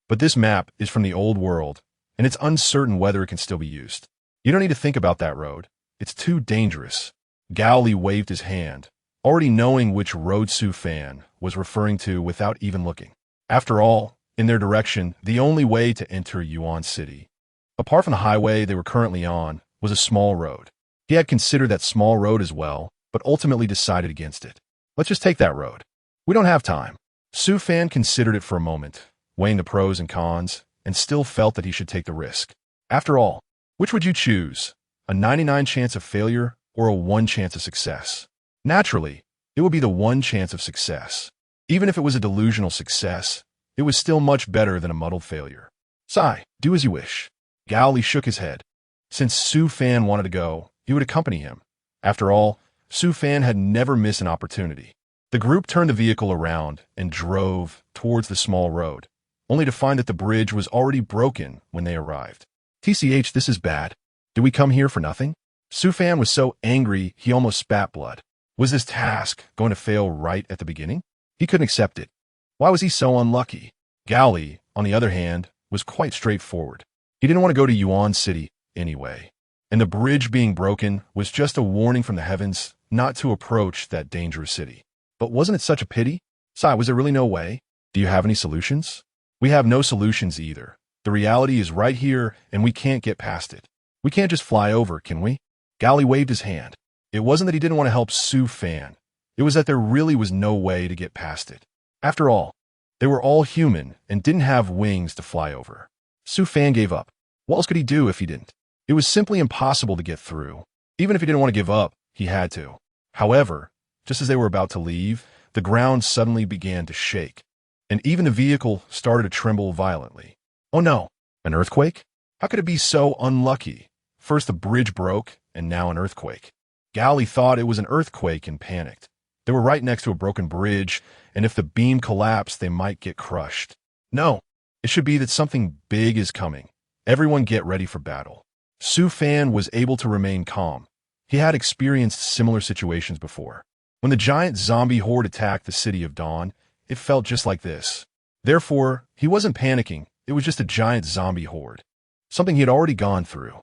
But this map is from the old world, and it's uncertain whether it can still be used. You don't need to think about that road. It's too dangerous. Gally waved his hand, already knowing which road Su Fan was referring to without even looking. After all, in their direction, the only way to enter Yuan City, apart from the highway they were currently on, was a small road. He had considered that small road as well, but ultimately decided against it. Let's just take that road. We don't have time. Su Fan considered it for a moment, weighing the pros and cons, and still felt that he should take the risk. After all, which would you choose? A 99 chance of failure or a 1 chance of success? Naturally, it would be the 1 chance of success. Even if it was a delusional success, it was still much better than a muddled failure. Sigh, do as you wish. Gally shook his head. Since Su Fan wanted to go, he would accompany him. After all, Su Fan had never missed an opportunity. The group turned the vehicle around and drove towards the small road, only to find that the bridge was already broken when they arrived. TCH, this is bad. Did we come here for nothing? Su Fan was so angry he almost spat blood. Was this task going to fail right at the beginning? He couldn't accept it. Why was he so unlucky? Gally, on the other hand, was quite straightforward. He didn't want to go to Yuan City anyway. and the bridge being broken was just a warning from the heavens not to approach that dangerous city. But wasn't it such a pity? Sai, was there really no way? Do you have any solutions? We have no solutions either. The reality is right here, and we can't get past it. We can't just fly over, can we? Gally waved his hand. It wasn't that he didn't want to help Su Fan. It was that there really was no way to get past it. After all, they were all human and didn't have wings to fly over. Su Fan gave up. What else could he do if he didn't? It was simply impossible to get through. Even if he didn't want to give up, he had to. However, just as they were about to leave, the ground suddenly began to shake, and even the vehicle started to tremble violently. Oh no, an earthquake? How could it be so unlucky? First the bridge broke, and now an earthquake. Gally thought it was an earthquake and panicked. They were right next to a broken bridge, and if the beam collapsed, they might get crushed. No, it should be that something big is coming. Everyone get ready for battle. Su Fan was able to remain calm. He had experienced similar situations before. When the giant zombie horde attacked the City of Dawn, it felt just like this. Therefore, he wasn't panicking. It was just a giant zombie horde. Something he had already gone through.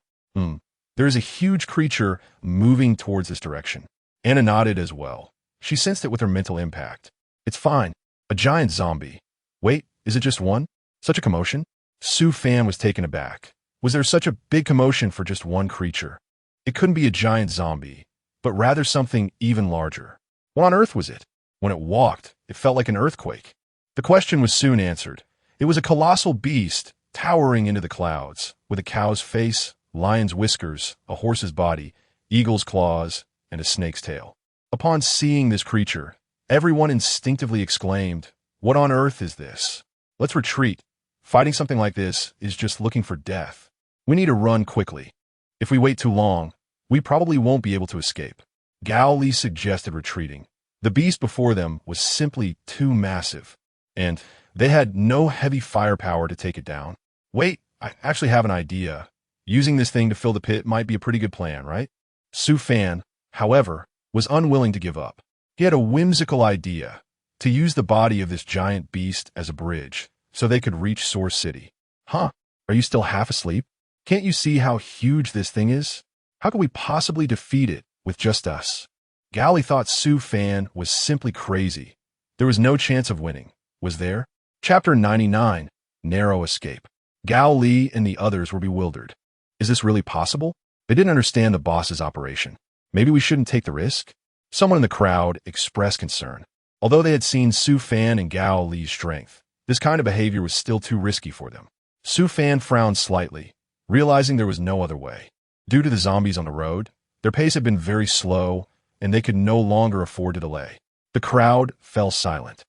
There is a huge creature moving towards this direction. Anna nodded as well. She sensed it with her mental impact. It's fine. A giant zombie. Wait, is it just one? Such a commotion? Su Fan was taken aback. Was there such a big commotion for just one creature? It couldn't be a giant zombie, but rather something even larger. What on earth was it? When it walked, it felt like an earthquake. The question was soon answered. It was a colossal beast, towering into the clouds, with a cow's face, lion's whiskers, a horse's body, eagle's claws, and a snake's tail. Upon seeing this creature, everyone instinctively exclaimed, "What on earth is this? Let's retreat. Fighting something like this is just looking for death. We need to run quickly. If we wait too long, we probably won't be able to escape." Gao Li suggested retreating. The beast before them was simply too massive, and they had no heavy firepower to take it down. Wait, I actually have an idea. Using this thing to fill the pit might be a pretty good plan, right? Su Fan, however, was unwilling to give up. He had a whimsical idea, to use the body of this giant beast as a bridge, so they could reach Source City. Huh? Are you still half asleep? Can't you see how huge this thing is? How could we possibly defeat it with just us? Gally thought Su Fan was simply crazy. There was no chance of winning, was there? Chapter 99, Narrow Escape. Gao Li and the others were bewildered. Is this really possible? They didn't understand the boss's operation. Maybe we shouldn't take the risk? Someone in the crowd expressed concern. Although they had seen Su Fan and Gao Li's strength, this kind of behavior was still too risky for them. Su Fan frowned slightly, realizing there was no other way. Due to the zombies on the road, their pace had been very slow, and they could no longer afford to delay. The crowd fell silent.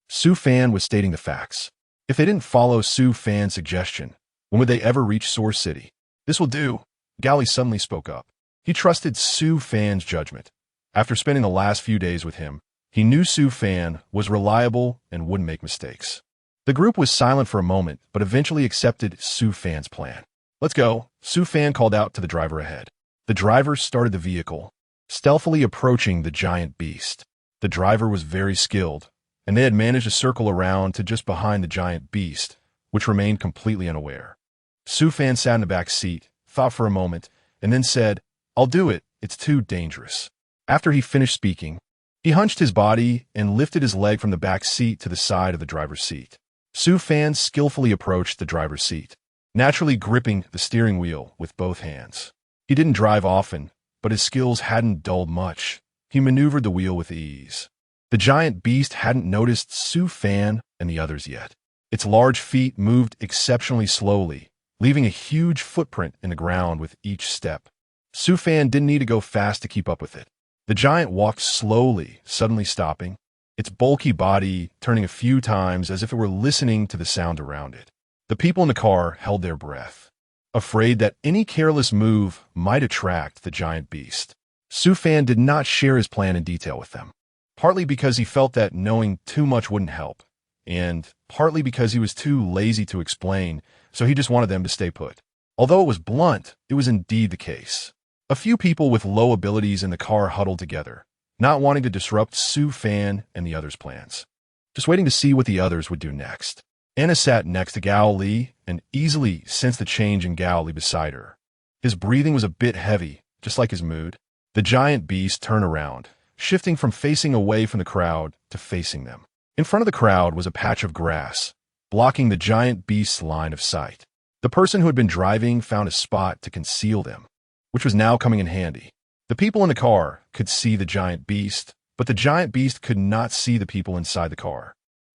Su Fan was stating the facts. If they didn't follow Su Fan's suggestion, when would they ever reach Source City? This will do. Gally suddenly spoke up. He trusted Su Fan's judgment. After spending the last few days with him, he knew Su Fan was reliable and wouldn't make mistakes. The group was silent for a moment, but eventually accepted Su Fan's plan. Let's go, Su Fan called out to the driver ahead. The driver started the vehicle, stealthily approaching the giant beast. The driver was very skilled, and they had managed to circle around to just behind the giant beast, which remained completely unaware. Su Fan sat in the back seat, thought for a moment, and then said, "I'll do it. It's too dangerous." After he finished speaking, he hunched his body and lifted his leg from the back seat to the side of the driver's seat. Su Fan skillfully approached the driver's seat, naturally gripping the steering wheel with both hands. He didn't drive often, but his skills hadn't dulled much. He maneuvered the wheel with ease. The giant beast hadn't noticed Su Fan and the others yet. Its large feet moved exceptionally slowly, leaving a huge footprint in the ground with each step. Su Fan didn't need to go fast to keep up with it. The giant walked slowly, suddenly stopping, its bulky body turning a few times as if it were listening to the sound around it. The people in the car held their breath, afraid that any careless move might attract the giant beast. Su Fan did not share his plan in detail with them, partly because he felt that knowing too much wouldn't help, and partly because he was too lazy to explain, so he just wanted them to stay put. Although it was blunt, it was indeed the case. A few people with low abilities in the car huddled together, not wanting to disrupt Su Fan and the others' plans, just waiting to see what the others would do next. Anna sat next to Gao Li and easily sensed the change in Gao Li beside her. His breathing was a bit heavy, just like his mood. The giant beast turned around, shifting from facing away from the crowd to facing them. In front of the crowd was a patch of grass, blocking the giant beast's line of sight. The person who had been driving found a spot to conceal them, which was now coming in handy. The people in the car could see the giant beast, but the giant beast could not see the people inside the car.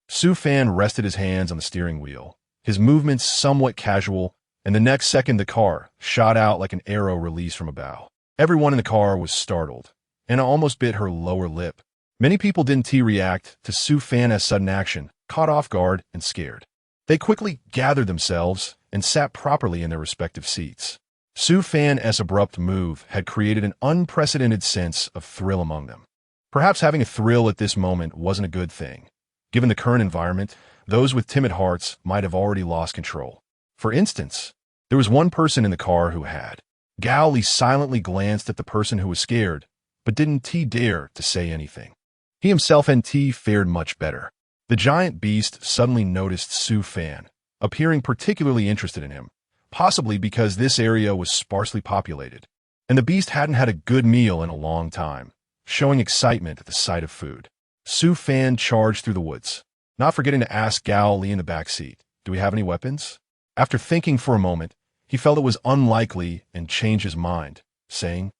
Su Fan rested his hands on the steering wheel, his movements somewhat casual, and the next second the car shot out like an arrow released from a bow. Everyone in the car was startled. Anna almost bit her lower lip. Many people didn't react to Su Fan's sudden action, caught off guard and scared. They quickly gathered themselves and sat properly in their respective seats. Su Fan's abrupt move had created an unprecedented sense of thrill among them. Perhaps having a thrill at this moment wasn't a good thing. Given the current environment, those with timid hearts might have already lost control. For instance, there was one person in the car who had. Gao Li silently glanced at the person who was scared, but didn't dare to say anything. He himself fared much better. The giant beast suddenly noticed Su Fan, appearing particularly interested in him, possibly because this area was sparsely populated, and the beast hadn't had a good meal in a long time, showing excitement at the sight of food. Su Fan charged through the woods, not forgetting to ask Gao Li in the back seat, "Do we have any weapons?" After thinking for a moment, he felt it was unlikely and changed his mind, saying,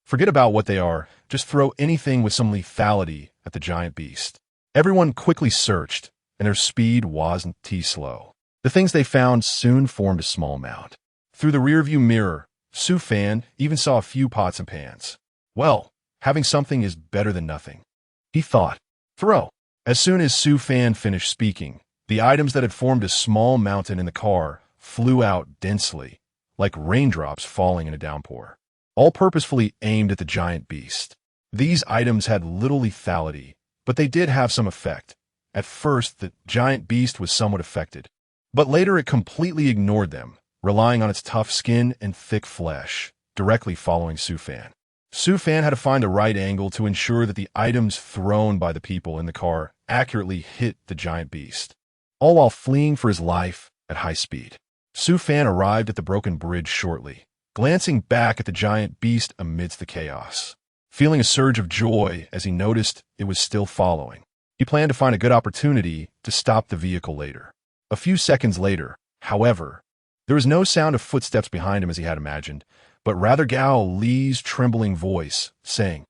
"Forget about what they are, just throw anything with some lethality at the giant beast." Everyone quickly searched, and their speed wasn't slow. The things they found soon formed a small mound. Through the rearview mirror, Su Fan even saw a few pots and pans. Well, having something is better than nothing, he thought. Throw. As soon as Su Fan finished speaking, the items that had formed a small mountain in the car flew out densely, like raindrops falling in a downpour, all purposefully aimed at the giant beast. These items had little lethality, but they did have some effect. At first, the giant beast was somewhat affected, but later it completely ignored them, relying on its tough skin and thick flesh, directly following Su Fan. Su Fan had to find the right angle to ensure that the items thrown by the people in the car accurately hit the giant beast, all while fleeing for his life at high speed. Su Fan arrived at the broken bridge shortly, glancing back at the giant beast amidst the chaos, feeling a surge of joy as he noticed it was still following. He planned to find a good opportunity to stop the vehicle later. A few seconds later, however, there was no sound of footsteps behind him as he had imagined, but rather Gao Li's trembling voice, saying,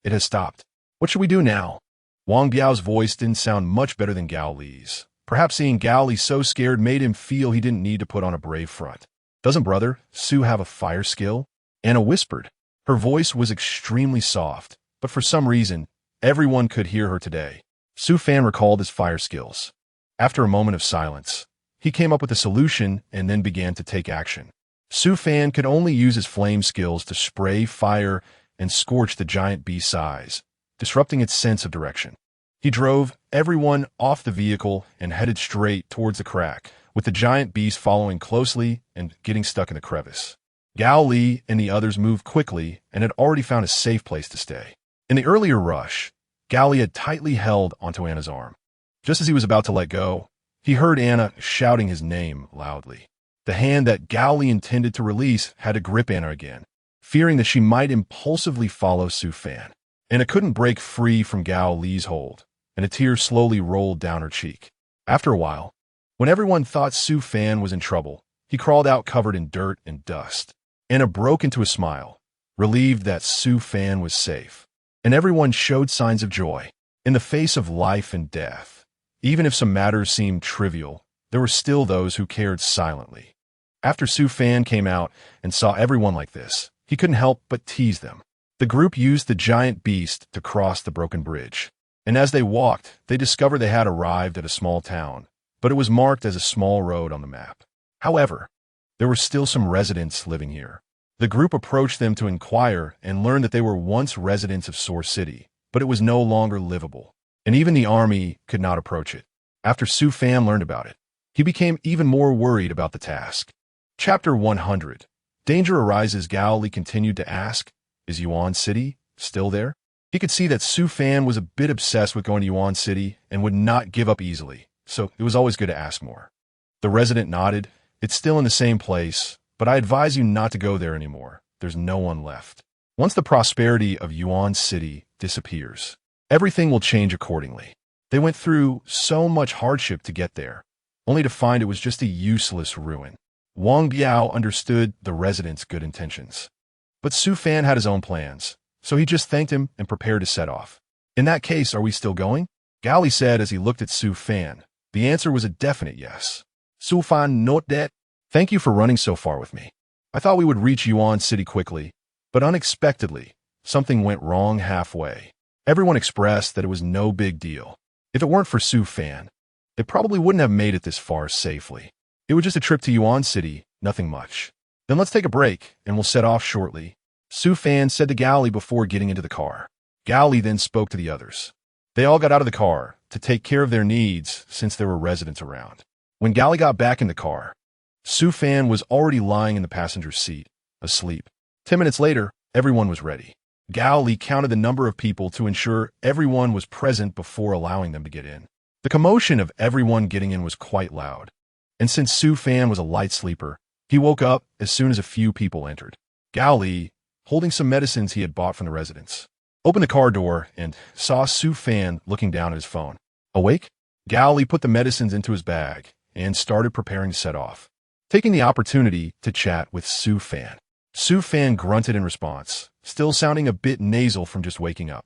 "It has stopped. What should we do now?" Wang Biao's voice didn't sound much better than Gao Li's. Perhaps seeing Gao Li so scared made him feel he didn't need to put on a brave front. "Doesn't Brother Su have a fire skill?" Anna whispered. Her voice was extremely soft, but for some reason, everyone could hear her today. Su Fan recalled his fire skills. After a moment of silence, he came up with a solution and then began to take action. Su Fan could only use his flame skills to spray fire and scorch the giant beast's eyes, disrupting its sense of direction. He drove everyone off the vehicle and headed straight towards the crack, with the giant beast following closely and getting stuck in the crevice. Gao Li and the others moved quickly and had already found a safe place to stay. In the earlier rush, Gao Li had tightly held onto Anna's arm. Just as he was about to let go, he heard Anna shouting his name loudly. The hand that Gao Li intended to release had to grip Anna again, fearing that she might impulsively follow Su Fan. Anna couldn't break free from Gao Li's hold, and a tear slowly rolled down her cheek. After a while, when everyone thought Su Fan was in trouble, he crawled out covered in dirt and dust. Anna broke into a smile, relieved that Su Fan was safe, and everyone showed signs of joy. In the face of life and death, even if some matters seemed trivial, there were still those who cared silently. After Su Fan came out and saw everyone like this, he couldn't help but tease them. The group used the giant beast to cross the broken bridge, and as they walked, they discovered they had arrived at a small town, but it was marked as a small road on the map. However, there were still some residents living here. The group approached them to inquire and learned that they were once residents of Source City, but it was no longer livable, and even the army could not approach it. After Su Fan learned about it, he became even more worried about the task. Chapter 100. Danger arises. Gao Li continued to ask, "Is Yuan City still there?" He could see that Su Fan was a bit obsessed with going to Yuan City and would not give up easily, so it was always good to ask more. The resident nodded. "It's still in the same place, but I advise you not to go there anymore. There's no one left. Once the prosperity of Yuan City disappears, everything will change accordingly. They went through so much hardship to get there, only to find it was just a useless ruin. Wang Biao understood the residents' good intentions. But Su Fan had his own plans, so he just thanked him and prepared to set off. In that case, are we still going? Gao Li said as he looked at Su Fan. The answer was a definite yes. Su Fan, note that. Thank you for running so far with me. I thought we would reach Yuan City quickly, but unexpectedly, something went wrong halfway. Everyone expressed that it was no big deal. If it weren't for Su Fan, they probably wouldn't have made it this far safely. It was just a trip to Yuan City, nothing much. Then let's take a break, and we'll set off shortly, Su Fan said to Gao Li before getting into the car. Gao Li then spoke to the others. They all got out of the car to take care of their needs since there were residents around. When Gao Li got back in the car, Su Fan was already lying in the passenger seat, asleep. 10 minutes later, everyone was ready. Gao Li counted the number of people to ensure everyone was present before allowing them to get in. The commotion of everyone getting in was quite loud, and since Su Fan was a light sleeper, he woke up as soon as a few people entered. Gao Li, holding some medicines he had bought from the residents, opened the car door and saw Su Fan looking down at his phone. Awake? Gao Li put the medicines into his bag and started preparing to set off, taking the opportunity to chat with Su Fan. Su Fan grunted in response, still sounding a bit nasal from just waking up.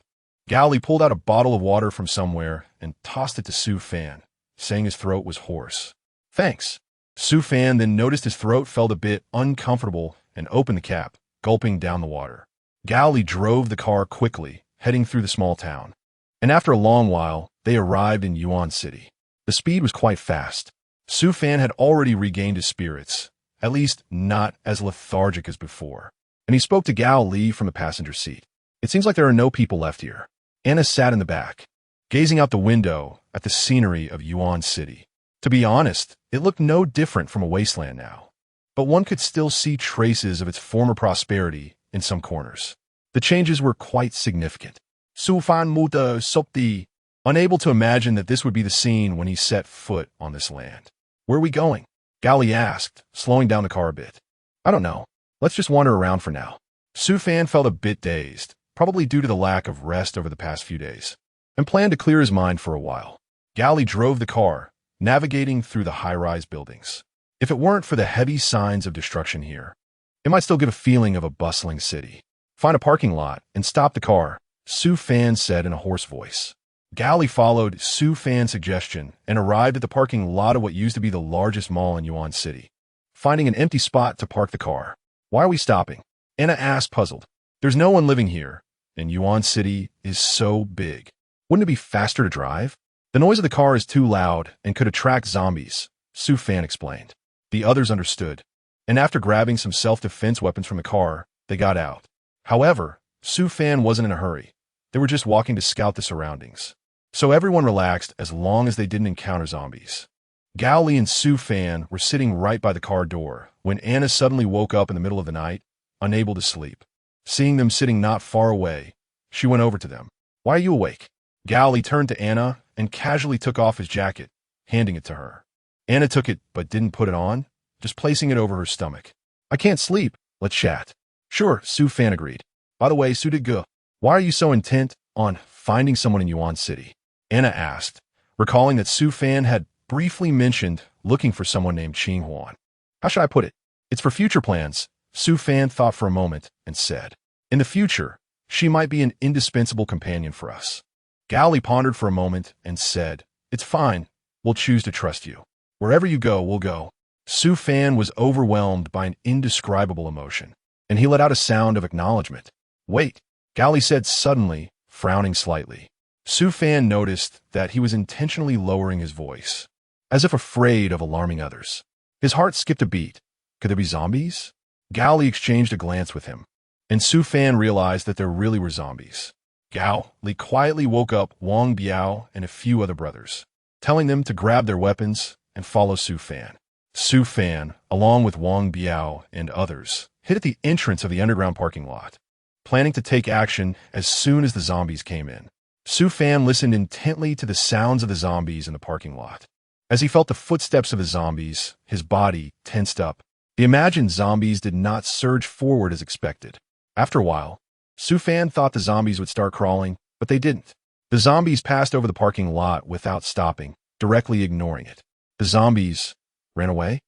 Gao Li pulled out a bottle of water from somewhere and tossed it to Su Fan, saying his throat was hoarse. Thanks. Su Fan then noticed his throat felt a bit uncomfortable and opened the cap, gulping down the water. Gao Li drove the car quickly, heading through the small town. And after a long while, they arrived in Yuan City. The speed was quite fast. Su Fan had already regained his spirits, at least not as lethargic as before, and he spoke to Gao Li from the passenger seat. It seems like there are no people left here. Anna sat in the back, gazing out the window at the scenery of Yuan City. To be honest, it looked no different from a wasteland now, but one could still see traces of its former prosperity in some corners. The changes were quite significant. Su Fan muta sopti, unable to imagine that this would be the scene when he set foot on this land. Where are we going? Gao Li asked, slowing down the car a bit. I don't know. Let's just wander around for now. Su Fan felt a bit dazed, probably due to the lack of rest over the past few days, and planned to clear his mind for a while. Gao Li drove the car, navigating through the high-rise buildings. If it weren't for the heavy signs of destruction here, it might still give a feeling of a bustling city. Find a parking lot and stop the car, Su Fan said in a hoarse voice. Gao Li followed Su Fan's suggestion and arrived at the parking lot of what used to be the largest mall in Yuan City, finding an empty spot to park the car. Why are we stopping? Anna asked, puzzled. There's no one living here, and Yuan City is so big. Wouldn't it be faster to drive? The noise of the car is too loud and could attract zombies, Su Fan explained. The others understood, and after grabbing some self-defense weapons from the car, they got out. However, Su Fan wasn't in a hurry. They were just walking to scout the surroundings. So everyone relaxed as long as they didn't encounter zombies. Gao Li and Su Fan were sitting right by the car door when Anna suddenly woke up in the middle of the night, unable to sleep. Seeing them sitting not far away, she went over to them. Why are you awake? Gao Li turned to Anna and casually took off his jacket, handing it to her. Anna took it but didn't put it on, just placing it over her stomach. I can't sleep. Let's chat. Sure, Su Fan agreed. By the way, Su de Ge, why are you so intent on finding someone in Yuan City? Anna asked, recalling that Su Fan had briefly mentioned looking for someone named Qing Huan. How should I put it? It's for future plans, Su Fan thought for a moment and said. In the future, she might be an indispensable companion for us. Gao Li pondered for a moment and said, It's fine. We'll choose to trust you. Wherever you go, we'll go. Su Fan was overwhelmed by an indescribable emotion, and he let out a sound of acknowledgement. Wait, Gao Li said suddenly, frowning slightly. Su Fan noticed that he was intentionally lowering his voice, as if afraid of alarming others. His heart skipped a beat. Could there be zombies? Gao Li exchanged a glance with him, and Su Fan realized that there really were zombies. Gao Li quietly woke up Wang Biao and a few other brothers, telling them to grab their weapons and follow Su Fan. Su Fan, along with Wang Biao and others, hid at the entrance of the underground parking lot, planning to take action as soon as the zombies came in. Su Fan listened intently to the sounds of the zombies in the parking lot. As he felt the footsteps of the zombies, his body tensed up, The imagined zombies did not surge forward as expected. After a while, Su Fan thought the zombies would start crawling, but they didn't. The zombies passed over the parking lot without stopping, directly ignoring it. The zombies ran away?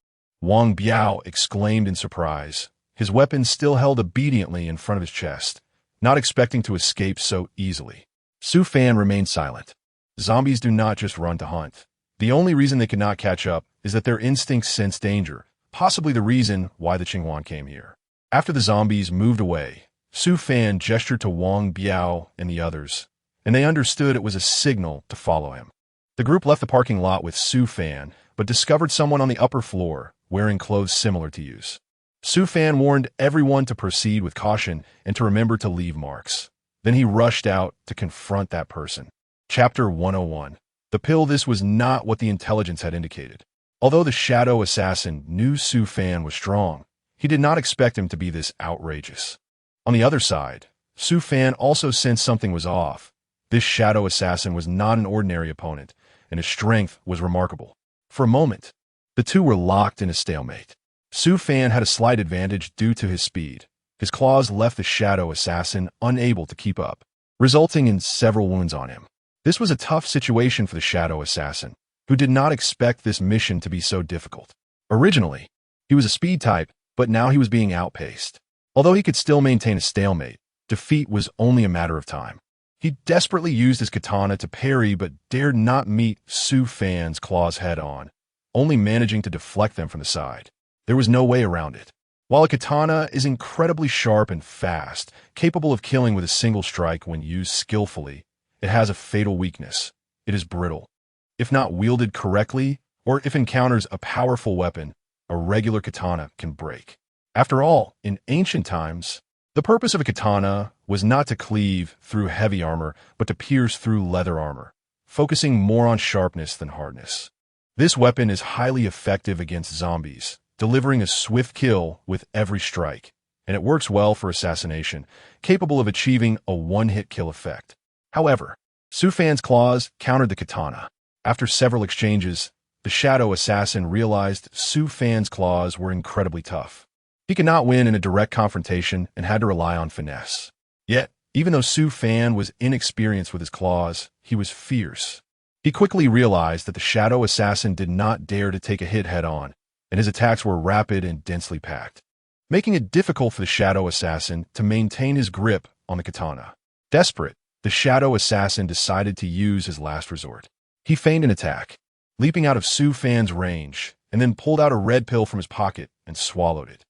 Wang Biao exclaimed in surprise, his weapon still held obediently in front of his chest, not expecting to escape so easily. Su Fan remained silent. Zombies do not just run to hunt. The only reason they could not catch up is that their instincts sense danger, possibly the reason why the Qinghuan came here. After the zombies moved away, Su Fan gestured to Wang Biao and the others, and they understood it was a signal to follow him. The group left the parking lot with Su Fan, but discovered someone on the upper floor, wearing clothes similar to Yu's. Su Fan warned everyone to proceed with caution and to remember to leave marks. Then he rushed out to confront that person. Chapter 101. The pill. This was not what the intelligence had indicated. Although the shadow assassin knew Su Fan was strong, he did not expect him to be this outrageous. On the other side, Su Fan also sensed something was off. This shadow assassin was not an ordinary opponent, and his strength was remarkable. For a moment, the two were locked in a stalemate. Su Fan had a slight advantage due to his speed. His claws left the shadow assassin unable to keep up, resulting in several wounds on him. This was a tough situation for the shadow assassin, who did not expect this mission to be so difficult. Originally, he was a speed type, but now he was being outpaced. Although he could still maintain a stalemate, defeat was only a matter of time. He desperately used his katana to parry but dared not meet Su Fan's claws head-on, only managing to deflect them from the side. There was no way around it. While a katana is incredibly sharp and fast, capable of killing with a single strike when used skillfully, it has a fatal weakness. It is brittle. If not wielded correctly, or if encounters a powerful weapon, a regular katana can break. After all, in ancient times, the purpose of a katana was not to cleave through heavy armor, but to pierce through leather armor, focusing more on sharpness than hardness. This weapon is highly effective against zombies, delivering a swift kill with every strike, and it works well for assassination, capable of achieving a one-hit kill effect. However, Su Fan's claws countered the katana. After several exchanges, the shadow assassin realized Su Fan's claws were incredibly tough. He could not win in a direct confrontation and had to rely on finesse. Yet, even though Su Fan was inexperienced with his claws, he was fierce. He quickly realized that the shadow assassin did not dare to take a hit head-on, and his attacks were rapid and densely packed, making it difficult for the shadow assassin to maintain his grip on the katana. Desperate, the shadow assassin decided to use his last resort. He feigned an attack, leaping out of Su Fan's range, and then pulled out a red pill from his pocket and swallowed it.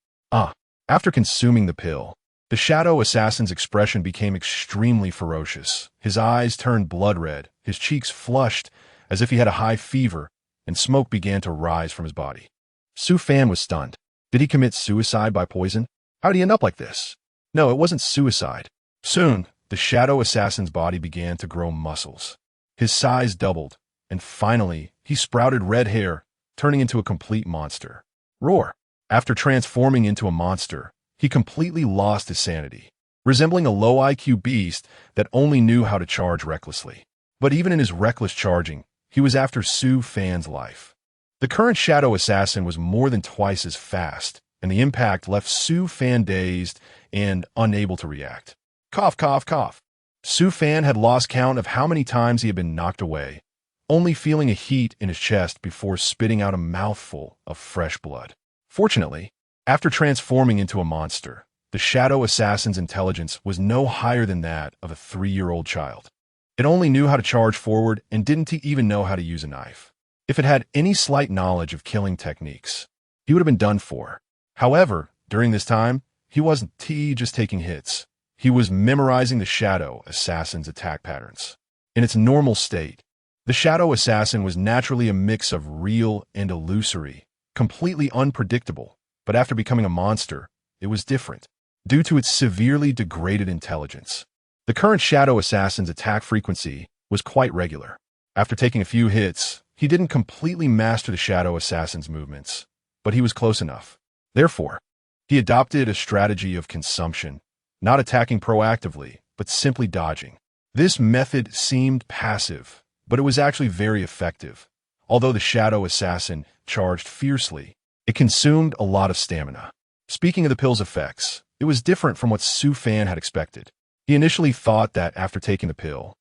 After consuming the pill, the shadow assassin's expression became extremely ferocious. His eyes turned blood red, his cheeks flushed as if he had a high fever, and smoke began to rise from his body. Su Fan was stunned. Did he commit suicide by poison? How did he end up like this? No, it wasn't suicide. Soon, the shadow assassin's body began to grow muscles. His size doubled, and finally, he sprouted red hair, turning into a complete monster. Roar! After transforming into a monster, he completely lost his sanity, resembling a low IQ beast that only knew how to charge recklessly. But even in his reckless charging, he was after Su Fan's life. The current shadow assassin was more than twice as fast, and the impact left Su Fan dazed and unable to react. Cough, cough, cough. Su Fan had lost count of how many times he had been knocked away, only feeling a heat in his chest before spitting out a mouthful of fresh blood. Fortunately, after transforming into a monster, the shadow assassin's intelligence was no higher than that of a 3-year-old child. It only knew how to charge forward and didn't even know how to use a knife. If it had any slight knowledge of killing techniques, he would have been done for. However, during this time, he wasn't just taking hits. He was memorizing the shadow assassin's attack patterns. In its normal state, the shadow assassin was naturally a mix of real and illusory, completely unpredictable, but after becoming a monster, it was different, due to its severely degraded intelligence. The current shadow assassin's attack frequency was quite regular. After taking a few hits, he didn't completely master the shadow assassin's movements, but he was close enough. Therefore, he adopted a strategy of consumption, not attacking proactively, but simply dodging. This method seemed passive, but it was actually very effective. Although the shadow assassin charged fiercely, It consumed a lot of stamina. Speaking of the pill's effects, it was different from what Su Fan had expected. He initially thought that after taking the pill,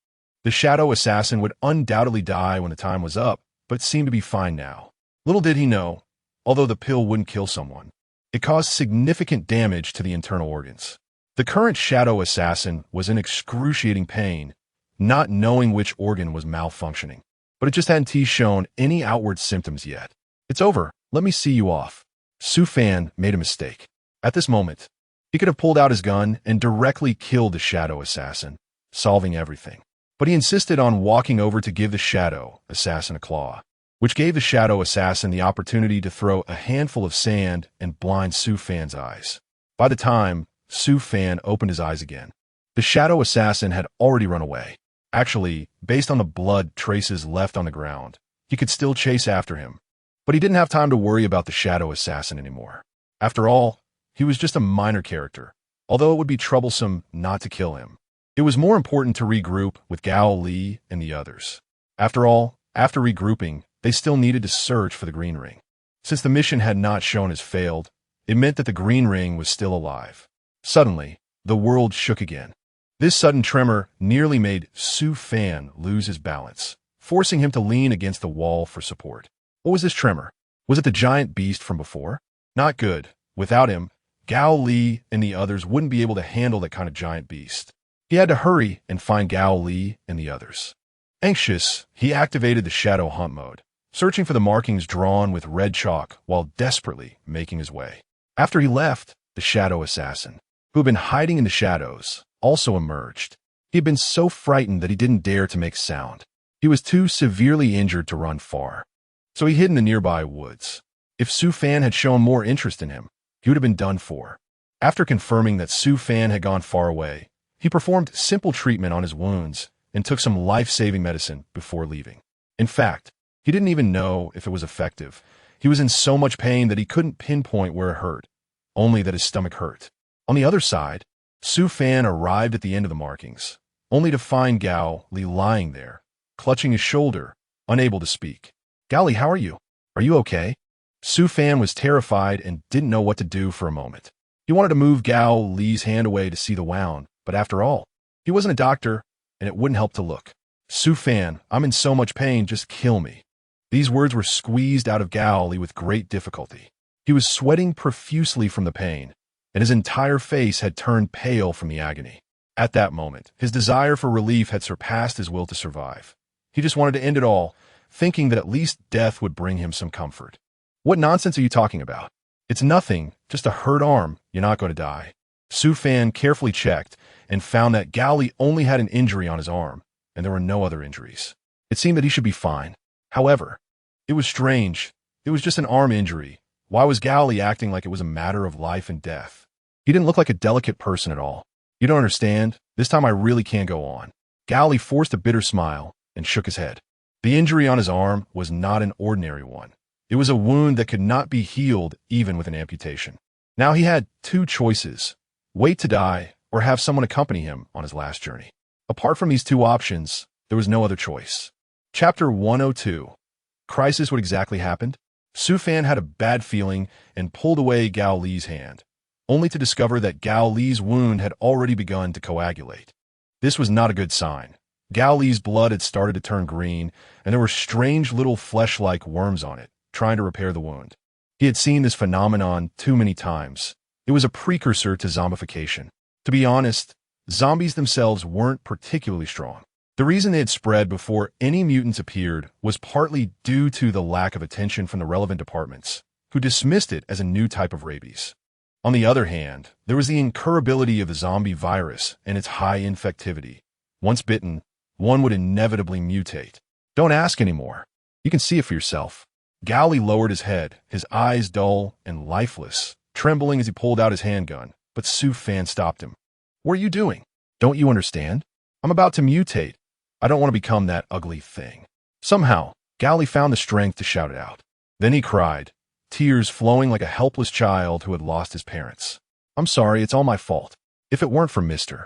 the shadow assassin would undoubtedly die when the time was up, but it seemed to be fine now. Little did he know, although the pill wouldn't kill someone, it caused significant damage to the internal organs. The current shadow assassin was in excruciating pain, not knowing which organ was malfunctioning, but it just hadn't shown any outward symptoms yet. It's over. Let me see you off. Su Fan made a mistake. At this moment, he could have pulled out his gun and directly killed the shadow assassin, solving everything. But he insisted on walking over to give the shadow assassin a claw, which gave the shadow assassin the opportunity to throw a handful of sand and blind Su Fan's eyes. By the time Su Fan opened his eyes again, the shadow assassin had already run away. Actually, based on the blood traces left on the ground, he could still chase after him. But he didn't have time to worry about the shadow assassin anymore. After all, he was just a minor character, although it would be troublesome not to kill him. It was more important to regroup with Gao Li and the others. After all, after regrouping, they still needed to search for the green ring. Since the mission had not shown as failed, it meant that the green ring was still alive. Suddenly, the world shook again. This sudden tremor nearly made Su Fan lose his balance, forcing him to lean against the wall for support. What was this tremor? Was it the giant beast from before? Not good. Without him, Gao Li and the others wouldn't be able to handle that kind of giant beast. He had to hurry and find Gao Li and the others. Anxious, he activated the shadow hunt mode, searching for the markings drawn with red chalk while desperately making his way. After he left, the shadow assassin, who had been hiding in the shadows, also emerged. He had been so frightened that he didn't dare to make sound. He was too severely injured to run far, so he hid in the nearby woods. If Su Fan had shown more interest in him, he would have been done for. After confirming that Su Fan had gone far away, he performed simple treatment on his wounds and took some life-saving medicine before leaving. In fact, he didn't even know if it was effective. He was in so much pain that he couldn't pinpoint where it hurt, only that his stomach hurt. On the other side, Su Fan arrived at the end of the markings, only to find Gao Li lying there, clutching his shoulder, unable to speak. Gao Li, how are you? Are you okay? Su Fan was terrified and didn't know what to do for a moment. He wanted to move Gao Li's hand away to see the wound, but after all, he wasn't a doctor, and it wouldn't help to look. Su Fan, I'm in so much pain, just kill me. These words were squeezed out of Gao Li with great difficulty. He was sweating profusely from the pain, and his entire face had turned pale from the agony. At that moment, his desire for relief had surpassed his will to survive. He just wanted to end it all, thinking that at least death would bring him some comfort. What nonsense are you talking about? It's nothing, just a hurt arm. You're not going to die. Su Fan carefully checked and found that Gao Li only had an injury on his arm, and there were no other injuries. It seemed that he should be fine. However, it was strange. It was just an arm injury. Why was Gao Li acting like it was a matter of life and death? He didn't look like a delicate person at all. You don't understand. This time I really can't go on. Gao Li forced a bitter smile and shook his head. The injury on his arm was not an ordinary one. It was a wound that could not be healed even with an amputation. Now he had two choices: wait to die or have someone accompany him on his last journey. Apart from these two options, there was no other choice. Chapter 102. Crisis. What exactly happened? Su Fan had a bad feeling and pulled away Gao Li's hand, only to discover that Gao Li's wound had already begun to coagulate. This was not a good sign. Gao Li's blood had started to turn green, and there were strange little flesh-like worms on it, trying to repair the wound. He had seen this phenomenon too many times. It was a precursor to zombification. To be honest, zombies themselves weren't particularly strong. The reason they had spread before any mutants appeared was partly due to the lack of attention from the relevant departments, who dismissed it as a new type of rabies. On the other hand, there was the incurability of the zombie virus and its high infectivity. Once bitten, one would inevitably mutate. Don't ask anymore. You can see it for yourself. Gao Li lowered his head, his eyes dull and lifeless, trembling as he pulled out his handgun, but Su Fan stopped him. What are you doing? Don't you understand? I'm about to mutate. I don't want to become that ugly thing. Somehow, Gao Li found the strength to shout it out. Then he cried, tears flowing like a helpless child who had lost his parents. I'm sorry, it's all my fault. If it weren't for Mr.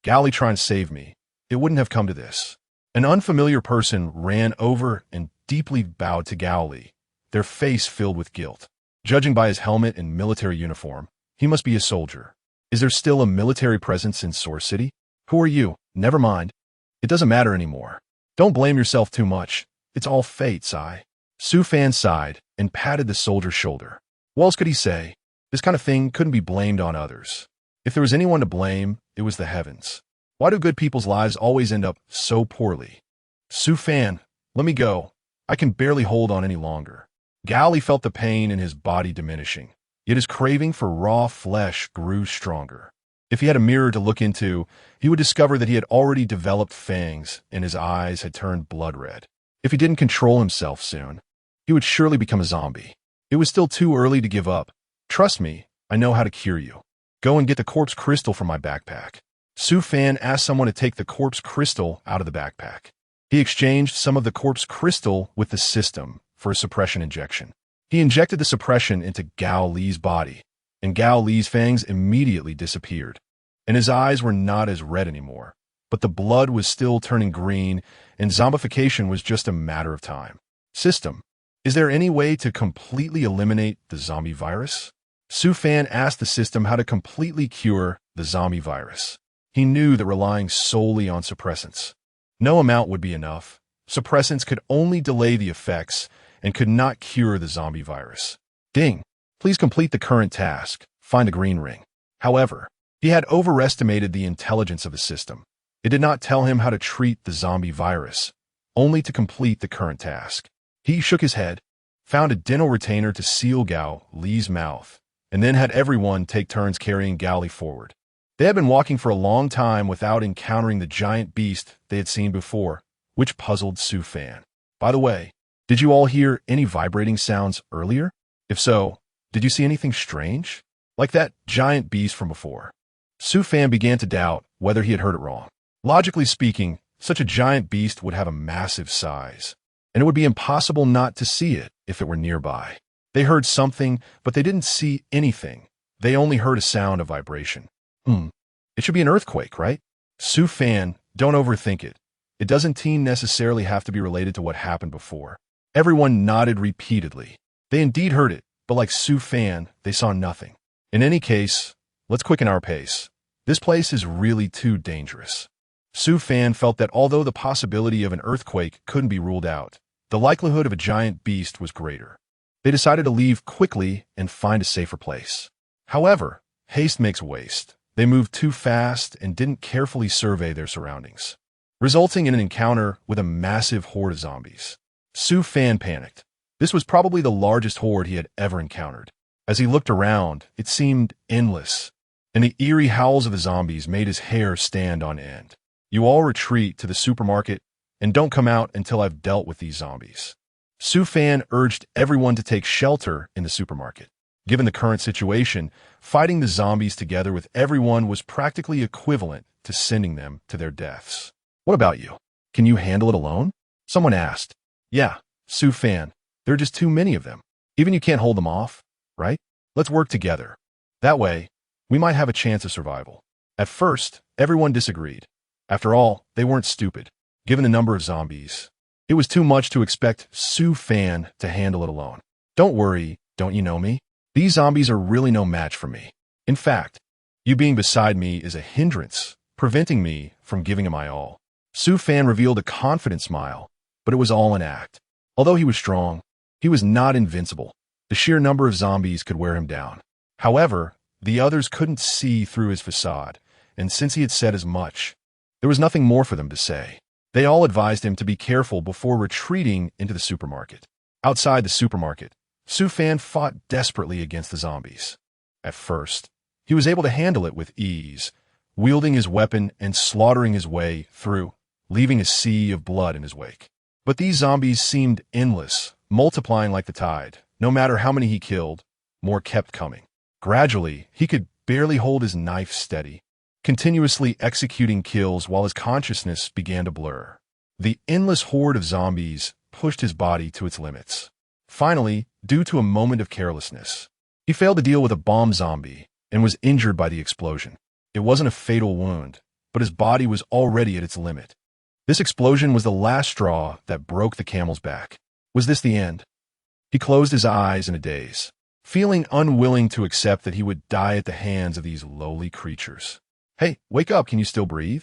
Gao Li trying to save me, it wouldn't have come to this. An unfamiliar person ran over and deeply bowed to Gao Li, their face filled with guilt. Judging by his helmet and military uniform, he must be a soldier. Is there still a military presence in Source City? Who are you? Never mind. It doesn't matter anymore. Don't blame yourself too much. It's all fate, Sai. Su Fan sighed and patted the soldier's shoulder. What else could he say? This kind of thing couldn't be blamed on others. If there was anyone to blame, it was the heavens. Why do good people's lives always end up so poorly? Su Fan, let me go. I can barely hold on any longer. Gao Li felt the pain in his body diminishing, yet his craving for raw flesh grew stronger. If he had a mirror to look into, he would discover that he had already developed fangs and his eyes had turned blood red. If he didn't control himself soon, he would surely become a zombie. It was still too early to give up. Trust me, I know how to cure you. Go and get the corpse crystal from my backpack. Su Fan asked someone to take the corpse crystal out of the backpack. He exchanged some of the corpse crystal with the system for a suppression injection. He injected the suppression into Gao Li's body, and Gao Li's fangs immediately disappeared, and his eyes were not as red anymore, but the blood was still turning green, and zombification was just a matter of time. System, is there any way to completely eliminate the zombie virus? Su Fan asked the system how to completely cure the zombie virus. He knew that relying solely on suppressants, no amount would be enough. Suppressants could only delay the effects and could not cure the zombie virus. Ding! Please complete the current task. Find a green ring. However, he had overestimated the intelligence of the system. It did not tell him how to treat the zombie virus, only to complete the current task. He shook his head, found a dental retainer to seal Gao Li's mouth, and then had everyone take turns carrying Gao Li forward. They had been walking for a long time without encountering the giant beast they had seen before, which puzzled Su Fan. By the way, did you all hear any vibrating sounds earlier? If so, did you see anything strange? Like that giant beast from before? Su Fan began to doubt whether he had heard it wrong. Logically speaking, such a giant beast would have a massive size, and it would be impossible not to see it if it were nearby. They heard something, but they didn't see anything. They only heard a sound of vibration. It should be an earthquake, right? Su Fan, don't overthink it. It doesn't necessarily have to be related to what happened before. Everyone nodded repeatedly. They indeed heard it, but like Su Fan, they saw nothing. In any case, let's quicken our pace. This place is really too dangerous. Su Fan felt that although the possibility of an earthquake couldn't be ruled out, the likelihood of a giant beast was greater. They decided to leave quickly and find a safer place. However, haste makes waste. They moved too fast and didn't carefully survey their surroundings, resulting in an encounter with a massive horde of zombies. Su Fan panicked. This was probably the largest horde he had ever encountered. As he looked around, it seemed endless, and the eerie howls of the zombies made his hair stand on end. You all retreat to the supermarket and don't come out until I've dealt with these zombies. Su Fan urged everyone to take shelter in the supermarket. Given the current situation, fighting the zombies together with everyone was practically equivalent to sending them to their deaths. What about you? Can you handle it alone? Someone asked. Yeah, Su Fan, there are just too many of them. Even you can't hold them off, right? Let's work together. That way, we might have a chance of survival. At first, everyone disagreed. After all, they weren't stupid. Given the number of zombies, it was too much to expect Su Fan to handle it alone. Don't worry, don't you know me? These zombies are really no match for me. In fact, you being beside me is a hindrance, preventing me from giving it my all. Su Fan revealed a confident smile, but it was all an act. Although he was strong, he was not invincible. The sheer number of zombies could wear him down. However, the others couldn't see through his facade, and since he had said as much, there was nothing more for them to say. They all advised him to be careful before retreating into the supermarket. Outside the supermarket, Su Fan fought desperately against the zombies. At first, he was able to handle it with ease, wielding his weapon and slaughtering his way through, leaving a sea of blood in his wake. But these zombies seemed endless, multiplying like the tide. No matter how many he killed, more kept coming. Gradually, he could barely hold his knife steady, continuously executing kills while his consciousness began to blur. The endless horde of zombies pushed his body to its limits. Finally, due to a moment of carelessness, he failed to deal with a bomb zombie and was injured by the explosion. It wasn't a fatal wound, but his body was already at its limit. This explosion was the last straw that broke the camel's back. Was this the end? He closed his eyes in a daze. feeling unwilling to accept that he would die at the hands of these lowly creatures. "Hey, wake up, can you still breathe?"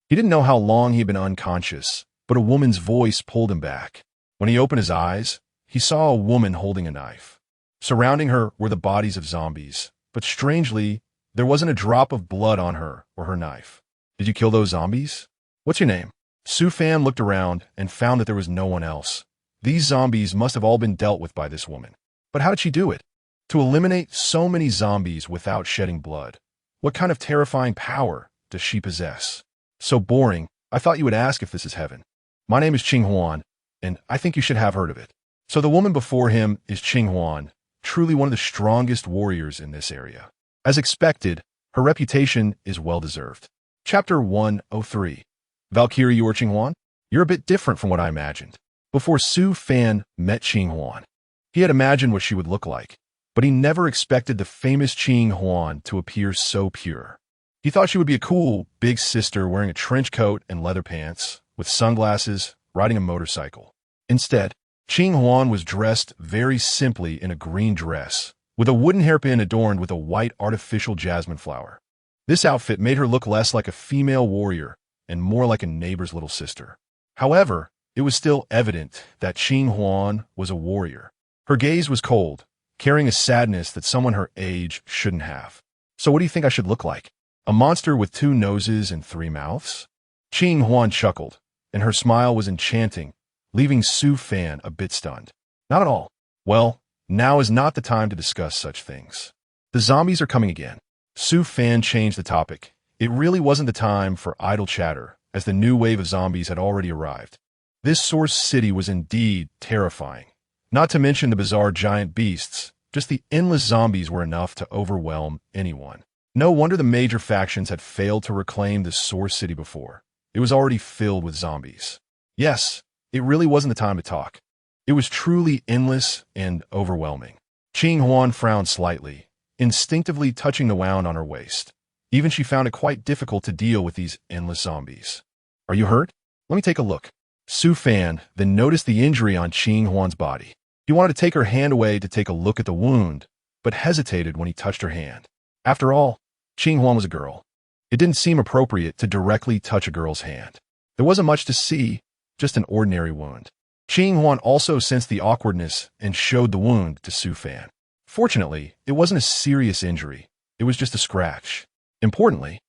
He didn't know how long he had been unconscious, but a woman's voice pulled him back. When he opened his eyes, he saw a woman holding a knife. Surrounding her were the bodies of zombies, but strangely, there wasn't a drop of blood on her or her knife. "Did you kill those zombies? What's your name?" Su Fan looked around and found that there was no one else. These zombies must have all been dealt with by this woman. But how did she do it? To eliminate so many zombies without shedding blood. What kind of terrifying power does she possess? So boring, I thought you would ask if this is heaven. My name is Qing Huan, and I think you should have heard of it. So the woman before him is Qing Huan, truly one of the strongest warriors in this area. As expected, her reputation is well-deserved. Chapter 103. Valkyrie or Qing Huan? You're a bit different from what I imagined. Before Su Fan met Qing Huan, he had imagined what she would look like, but he never expected the famous Qing Huan to appear so pure. He thought she would be a cool, big sister wearing a trench coat and leather pants, with sunglasses, riding a motorcycle. Instead, Qing Huan was dressed very simply in a green dress, with a wooden hairpin adorned with a white artificial jasmine flower. This outfit made her look less like a female warrior and more like a neighbor's little sister. However, it was still evident that Qing Huan was a warrior. Her gaze was cold, carrying a sadness that someone her age shouldn't have. "So what do you think I should look like? A monster with 2 noses and 3 mouths?" Qing Huan chuckled, and her smile was enchanting, leaving Su Fan a bit stunned. "Not at all. Well, now is not the time to discuss such things. The zombies are coming again." Su Fan changed the topic. It really wasn't the time for idle chatter, as the new wave of zombies had already arrived. This Source City was indeed terrifying. Not to mention the bizarre giant beasts, just the endless zombies were enough to overwhelm anyone. No wonder the major factions had failed to reclaim this Source City before. It was already filled with zombies. Yes, it really wasn't the time to talk. It was truly endless and overwhelming. Qing Huan frowned slightly, instinctively touching the wound on her waist. Even she found it quite difficult to deal with these endless zombies. "Are you hurt? Let me take a look." Su Fan then noticed the injury on Qing Huan's body. He wanted to take her hand away to take a look at the wound, but hesitated when he touched her hand. After all, Qing Huan was a girl. It didn't seem appropriate to directly touch a girl's hand. There wasn't much to see, just an ordinary wound. Qing Huan also sensed the awkwardness and showed the wound to Su Fan. Fortunately, it wasn't a serious injury. It was just a scratch. Importantly,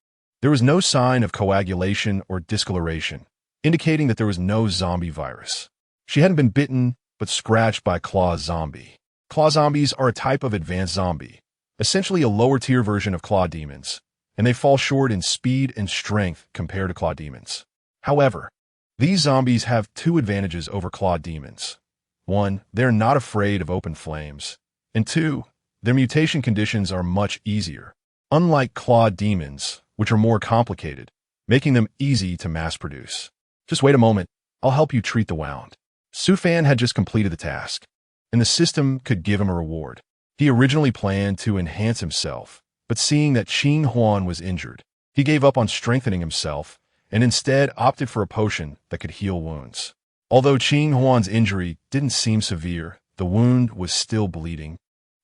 there was no sign of coagulation or discoloration, indicating that there was no zombie virus. She hadn't been bitten, but scratched by a claw zombie. Claw zombies are a type of advanced zombie, essentially a lower-tier version of claw demons, and they fall short in speed and strength compared to claw demons. However, these zombies have 2 advantages over claw demons. 1, they're not afraid of open flames, and 2, their mutation conditions are much easier, unlike claw demons, which are more complicated, making them easy to mass-produce. "Just wait a moment, I'll help you treat the wound." Su Fan had just completed the task, and the system could give him a reward. He originally planned to enhance himself, but seeing that Qing Huan was injured, he gave up on strengthening himself and instead opted for a potion that could heal wounds. Although Qing Huan's injury didn't seem severe, the wound was still bleeding,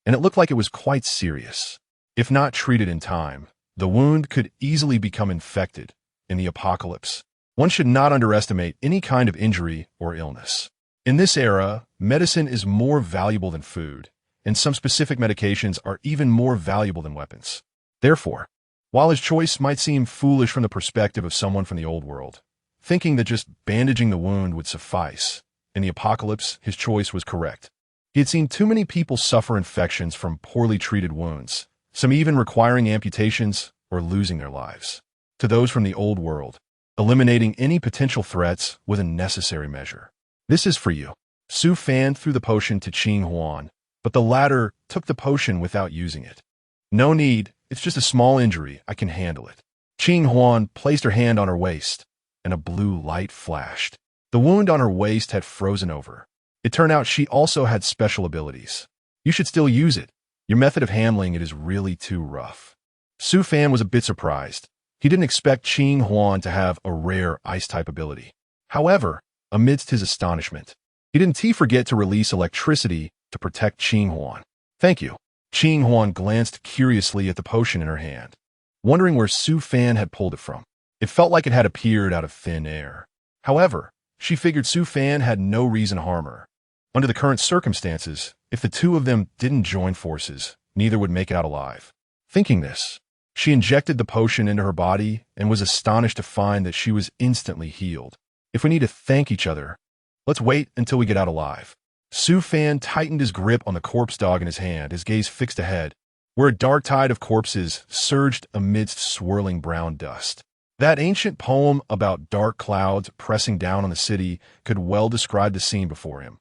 and it looked like it was quite serious. If not treated in time, the wound could easily become infected in the apocalypse. One should not underestimate any kind of injury or illness. In this era, medicine is more valuable than food, and some specific medications are even more valuable than weapons. Therefore, while his choice might seem foolish from the perspective of someone from the old world, thinking that just bandaging the wound would suffice, in the apocalypse, his choice was correct. He had seen too many people suffer infections from poorly treated wounds, some even requiring amputations or losing their lives. To those from the old world, eliminating any potential threats was a necessary measure. "This is for you." Su Fan threw the potion to Qing Huan, but the latter took the potion without using it. "No need, it's just a small injury, I can handle it." Qing Huan placed her hand on her waist, and a blue light flashed. The wound on her waist had frozen over. It turned out she also had special abilities. "You should still use it. Your method of handling it is really too rough." Su Fan was a bit surprised. He didn't expect Qing Huan to have a rare ice-type ability. However, amidst his astonishment, he didn't forget to release electricity to protect Qing Huan. "Thank you." Qing Huan glanced curiously at the potion in her hand, wondering where Su Fan had pulled it from. It felt like it had appeared out of thin air. However, she figured Su Fan had no reason to harm her. Under the current circumstances, if the two of them didn't join forces, neither would make it out alive. Thinking this, she injected the potion into her body and was astonished to find that she was instantly healed. If we need to thank each other, let's wait until we get out alive. Su Fan tightened his grip on the corpse dog in his hand, his gaze fixed ahead, where a dark tide of corpses surged amidst swirling brown dust. That ancient poem about dark clouds pressing down on the city could well describe the scene before him,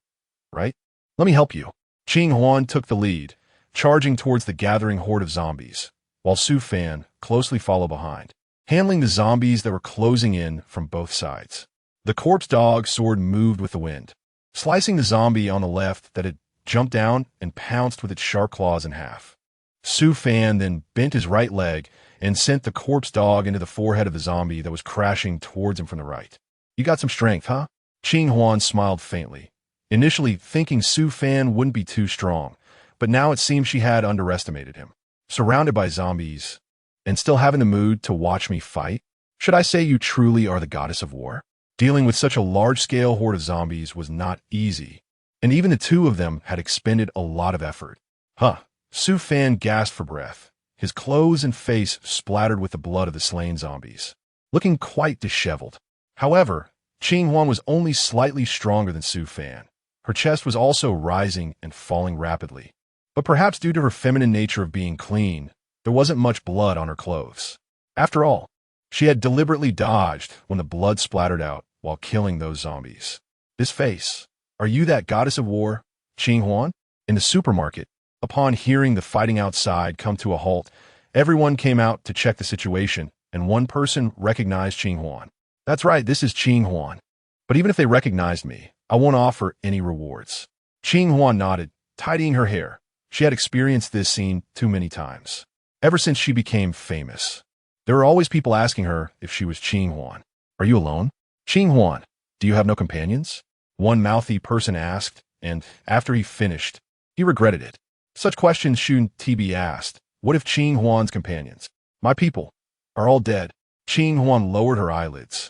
right? Let me help you. Qing Huan took the lead, charging towards the gathering horde of zombies, while Su Fan closely followed behind, handling the zombies that were closing in from both sides. The corpse dog's sword moved with the wind, slicing the zombie on the left that had jumped down and pounced with its sharp claws in half. Su Fan then bent his right leg and sent the corpse dog into the forehead of the zombie that was crashing towards him from the right. You got some strength, huh? Qing Huan smiled faintly, initially thinking Su Fan wouldn't be too strong, but now it seemed she had underestimated him. Surrounded by zombies, and still having the mood to watch me fight? Should I say you truly are the goddess of war? Dealing with such a large-scale horde of zombies was not easy, and even the two of them had expended a lot of effort. Huh. Su Fan gasped for breath, his clothes and face splattered with the blood of the slain zombies, looking quite disheveled. However, Qing Huan was only slightly stronger than Su Fan. Her chest was also rising and falling rapidly. But perhaps due to her feminine nature of being clean, there wasn't much blood on her clothes. After all, she had deliberately dodged when the blood splattered out while killing those zombies. This face. Are you that goddess of war, Qing Huan? In the supermarket, upon hearing the fighting outside come to a halt, everyone came out to check the situation, and one person recognized Qing Huan. That's right, this is Qing Huan. But even if they recognized me, I won't offer any rewards. Qing Huan nodded, tidying her hair. She had experienced this scene too many times. Ever since she became famous, there were always people asking her if she was Qing Huan. Are you alone? Qing Huan, do you have no companions? One mouthy person asked, and after he finished, he regretted it. Such questions shouldn't be asked. What if Qing Huan's companions, my people, are all dead? Qing Huan lowered her eyelids,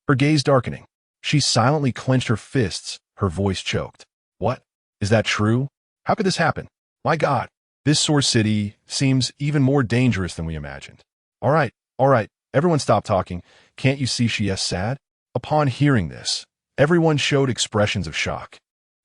her gaze darkening. She silently clenched her fists, her voice choked. What? Is that true? How could this happen? My God, this Source City seems even more dangerous than we imagined. All right, everyone stop talking. Can't you see she is sad? Upon hearing this, everyone showed expressions of shock.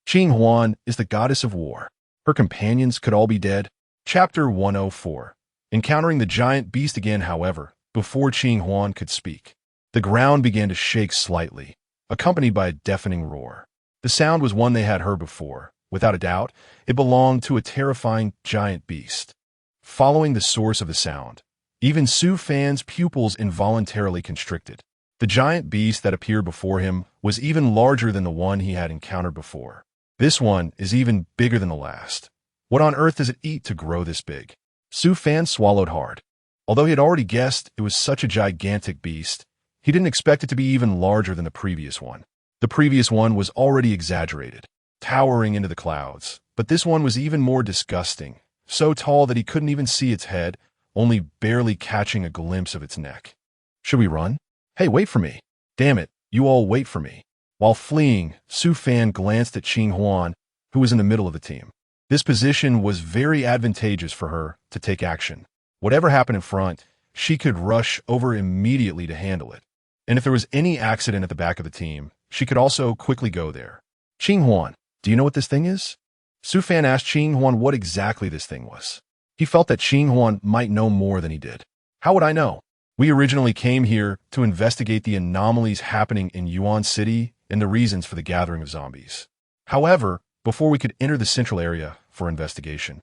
Qing Huan is the goddess of war. Her companions could all be dead. Chapter 104. Encountering the giant beast again, however, before Qing Huan could speak, the ground began to shake slightly, accompanied by a deafening roar. The sound was one they had heard before. Without a doubt, it belonged to a terrifying giant beast. Following the source of the sound, even Su Fan's pupils involuntarily constricted. The giant beast that appeared before him was even larger than the one he had encountered before. This one is even bigger than the last. What on earth does it eat to grow this big? Su Fan swallowed hard. Although he had already guessed it was such a gigantic beast, he didn't expect it to be even larger than the previous one. The previous one was already exaggerated, towering into the clouds, but this one was even more disgusting, so tall that he couldn't even see its head, only barely catching a glimpse of its neck. Should we run? Hey, wait for me. Damn it, you all wait for me. While fleeing, Su Fan glanced at Qing Huan, who was in the middle of the team. This position was very advantageous for her to take action. Whatever happened in front, she could rush over immediately to handle it. And if there was any accident at the back of the team, she could also quickly go there. Qing Huan, do you know what this thing is? Su Fan asked Qing Huan what exactly this thing was. He felt that Qing Huan might know more than he did. How would I know? We originally came here to investigate the anomalies happening in Yuan City and the reasons for the gathering of zombies. However, before we could enter the central area for investigation,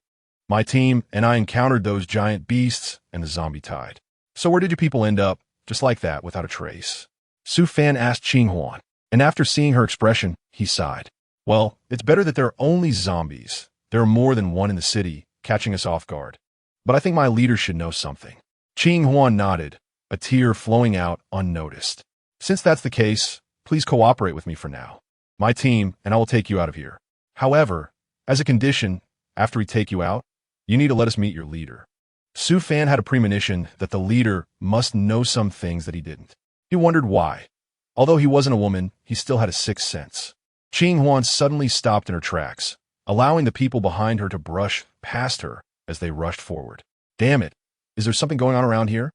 my team and I encountered those giant beasts and the zombie tide. So where did your people end up, just like that, without a trace? Su Fan asked Qing Huan, and after seeing her expression, he sighed. Well, it's better that there are only zombies. There are more than one in the city, catching us off guard. But I think my leader should know something. Qing Huan nodded, a tear flowing out unnoticed. Since that's the case, please cooperate with me for now. My team and I will take you out of here. However, as a condition, after we take you out, You need to let us meet your leader. Su Fan had a premonition that the leader must know some things that he didn't. He wondered why. Although he wasn't a woman, he still had a sixth sense. Qing Huan suddenly stopped in her tracks, allowing the people behind her to brush past her as they rushed forward. Damn it, is there something going on around here?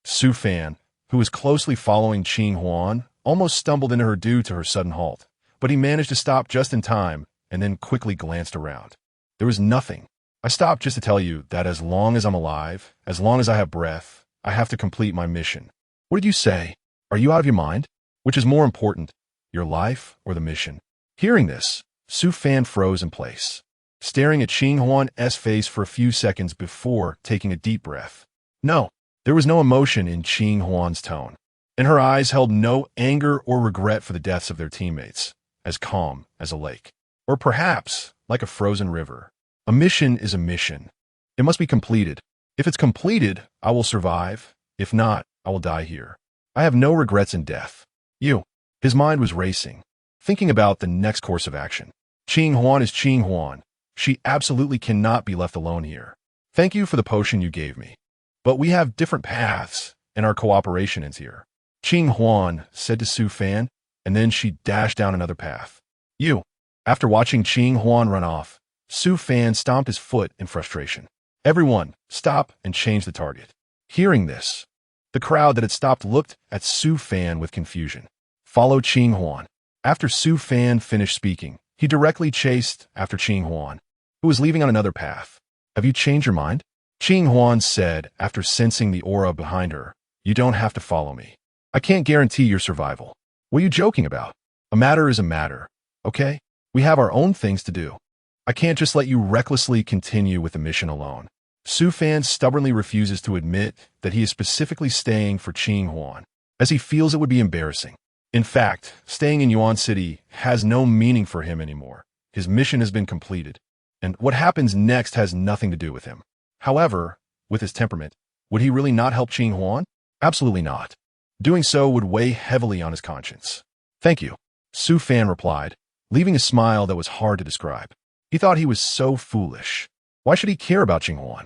Su Fan, who was closely following Qing Huan, almost stumbled into her due to her sudden halt, but he managed to stop just in time and then quickly glanced around. There was nothing. I stopped just to tell you that as long as I'm alive, as long as I have breath, I have to complete my mission. What did you say? Are you out of your mind? Which is more important, your life or the mission? Hearing this, Su Fan froze in place, staring at Qing Huan's face for a few seconds before taking a deep breath. No, there was no emotion in Qing Huan's tone, and her eyes held no anger or regret for the deaths of their teammates, as calm as a lake. Or perhaps, like a frozen river. A mission is a mission. It must be completed. If it's completed, I will survive. If not, I will die here. I have no regrets in death. You. His mind was racing, thinking about the next course of action. Qing Huan is Qing Huan. She absolutely cannot be left alone here. Thank you for the potion you gave me. But we have different paths, and our cooperation ends here. Qing Huan said to Su Fan, and then she dashed down another path. You. After watching Qing Huan run off, Su Fan stomped his foot in frustration. Everyone, stop and change the target. Hearing this, the crowd that had stopped looked at Su Fan with confusion. Follow Qing Huan. After Su Fan finished speaking, he directly chased after Qing Huan, who was leaving on another path. Have you changed your mind? Qing Huan said after sensing the aura behind her. You don't have to follow me. I can't guarantee your survival. What are you joking about? A matter is a matter, okay? We have our own things to do. I can't just let you recklessly continue with the mission alone. Su Fan stubbornly refuses to admit that he is specifically staying for Qing Huan, as he feels it would be embarrassing. In fact, staying in Yuan City has no meaning for him anymore. His mission has been completed, and what happens next has nothing to do with him. However, with his temperament, would he really not help Qing Huan? Absolutely not. Doing so would weigh heavily on his conscience. Thank you, Su Fan replied, leaving a smile that was hard to describe. He thought he was so foolish. Why should he care about Qing Huan?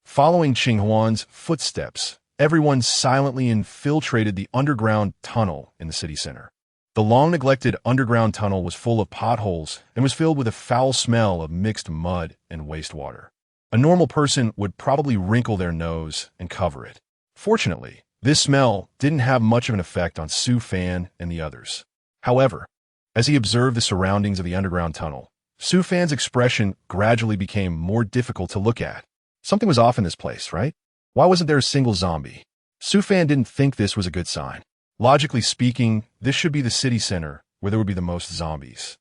Following Qing Huan's footsteps, everyone silently infiltrated the underground tunnel in the city center. The long-neglected underground tunnel was full of potholes and was filled with a foul smell of mixed mud and wastewater. A normal person would probably wrinkle their nose and cover it. Fortunately, this smell didn't have much of an effect on Su Fan and the others. However, as he observed the surroundings of the underground tunnel, Su Fan's expression gradually became more difficult to look at. Something was off in this place, right? Why wasn't there a single zombie? Su Fan didn't think this was a good sign. Logically speaking, this should be the city center, where there would be the most zombies.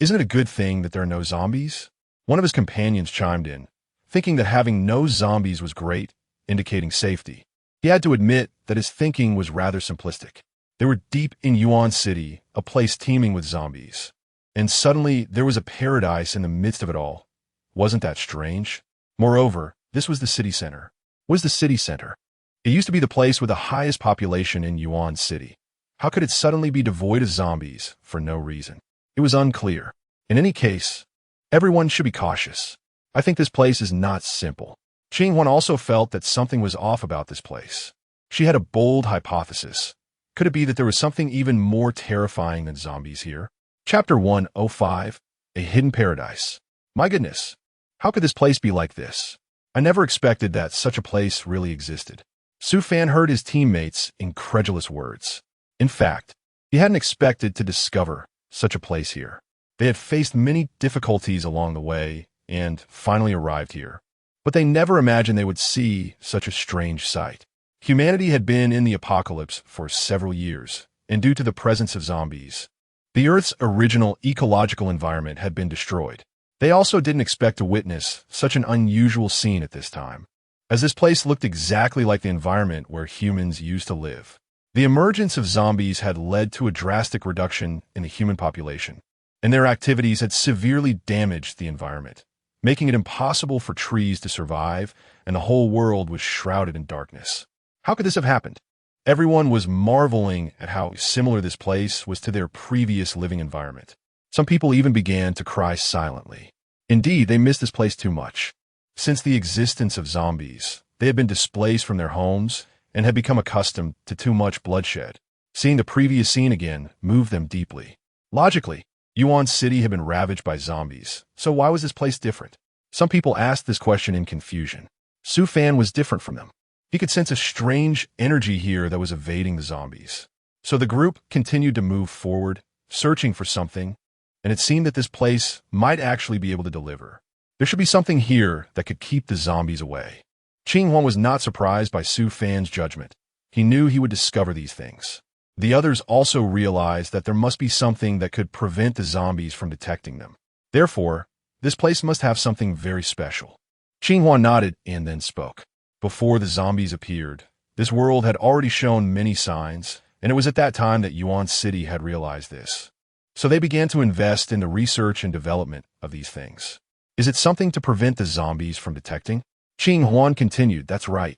Isn't it a good thing that there are no zombies? One of his companions chimed in, thinking that having no zombies was great, indicating safety. He had to admit that his thinking was rather simplistic. They were deep in Yuan City, a place teeming with zombies. And suddenly, there was a paradise in the midst of it all. Wasn't that strange? Moreover, this was the city center. What is the city center? It used to be the place with the highest population in Yuan City. How could it suddenly be devoid of zombies for no reason? It was unclear. In any case, everyone should be cautious. I think this place is not simple. Qing Huan also felt that something was off about this place. She had a bold hypothesis. Could it be that there was something even more terrifying than zombies here? Chapter 105, A Hidden Paradise. My goodness, how could this place be like this? I never expected that such a place really existed. Su Fan heard his teammates' incredulous words. In fact, he hadn't expected to discover such a place here. They had faced many difficulties along the way and finally arrived here. But they never imagined they would see such a strange sight. Humanity had been in the apocalypse for several years, and due to the presence of zombies, the Earth's original ecological environment had been destroyed. They also didn't expect to witness such an unusual scene at this time, as this place looked exactly like the environment where humans used to live. The emergence of zombies had led to a drastic reduction in the human population, and their activities had severely damaged the environment, making it impossible for trees to survive, and the whole world was shrouded in darkness. How could this have happened? Everyone was marveling at how similar this place was to their previous living environment. Some people even began to cry silently. Indeed, they missed this place too much. Since the existence of zombies, they had been displaced from their homes and had become accustomed to too much bloodshed. Seeing the previous scene again moved them deeply. Logically, Yuan City had been ravaged by zombies, so why was this place different? Some people asked this question in confusion. Su Fan was different from them. He could sense a strange energy here that was evading the zombies. So the group continued to move forward, searching for something, and it seemed that this place might actually be able to deliver. There should be something here that could keep the zombies away. Qing Huang was not surprised by Su Fan's judgment. He knew he would discover these things. The others also realized that there must be something that could prevent the zombies from detecting them. Therefore, this place must have something very special. Qing Huang nodded and then spoke. Before the zombies appeared, this world had already shown many signs, and it was at that time that Yuan City had realized this. So they began to invest in the research and development of these things. Is it something to prevent the zombies from detecting? Qing Huang continued, that's right.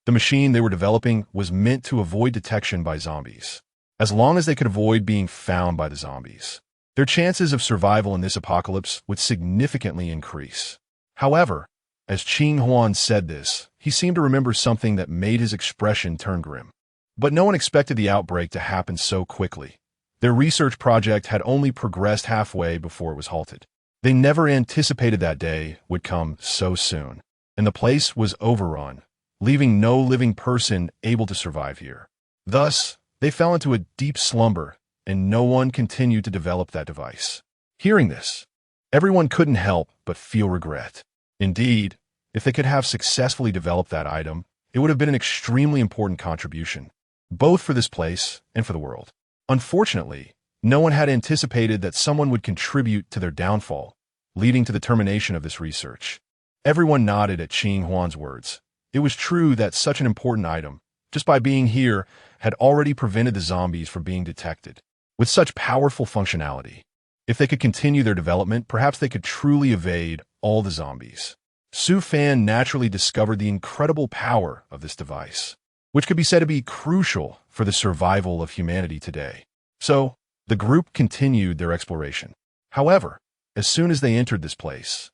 The machine they were developing was meant to avoid detection by zombies. As long as they could avoid being found by the zombies, their chances of survival in this apocalypse would significantly increase. However, as Qing Huang said this, he seemed to remember something that made his expression turn grim. But no one expected the outbreak to happen so quickly. Their research project had only progressed halfway before it was halted. They never anticipated that day would come so soon, and the place was overrun, leaving no living person able to survive here. Thus, they fell into a deep slumber, and no one continued to develop that device. Hearing this, everyone couldn't help but feel regret. Indeed, if they could have successfully developed that item, it would have been an extremely important contribution, both for this place and for the world. Unfortunately, no one had anticipated that someone would contribute to their downfall, leading to the termination of this research. Everyone nodded at Qing Huang's words. It was true that such an important item, just by being here, had already prevented the zombies from being detected. With such powerful functionality, if they could continue their development, perhaps they could truly evade all the zombies. Su Fan naturally discovered the incredible power of this device, which could be said to be crucial for the survival of humanity today. So, the group continued their exploration. However, as soon as they entered this place,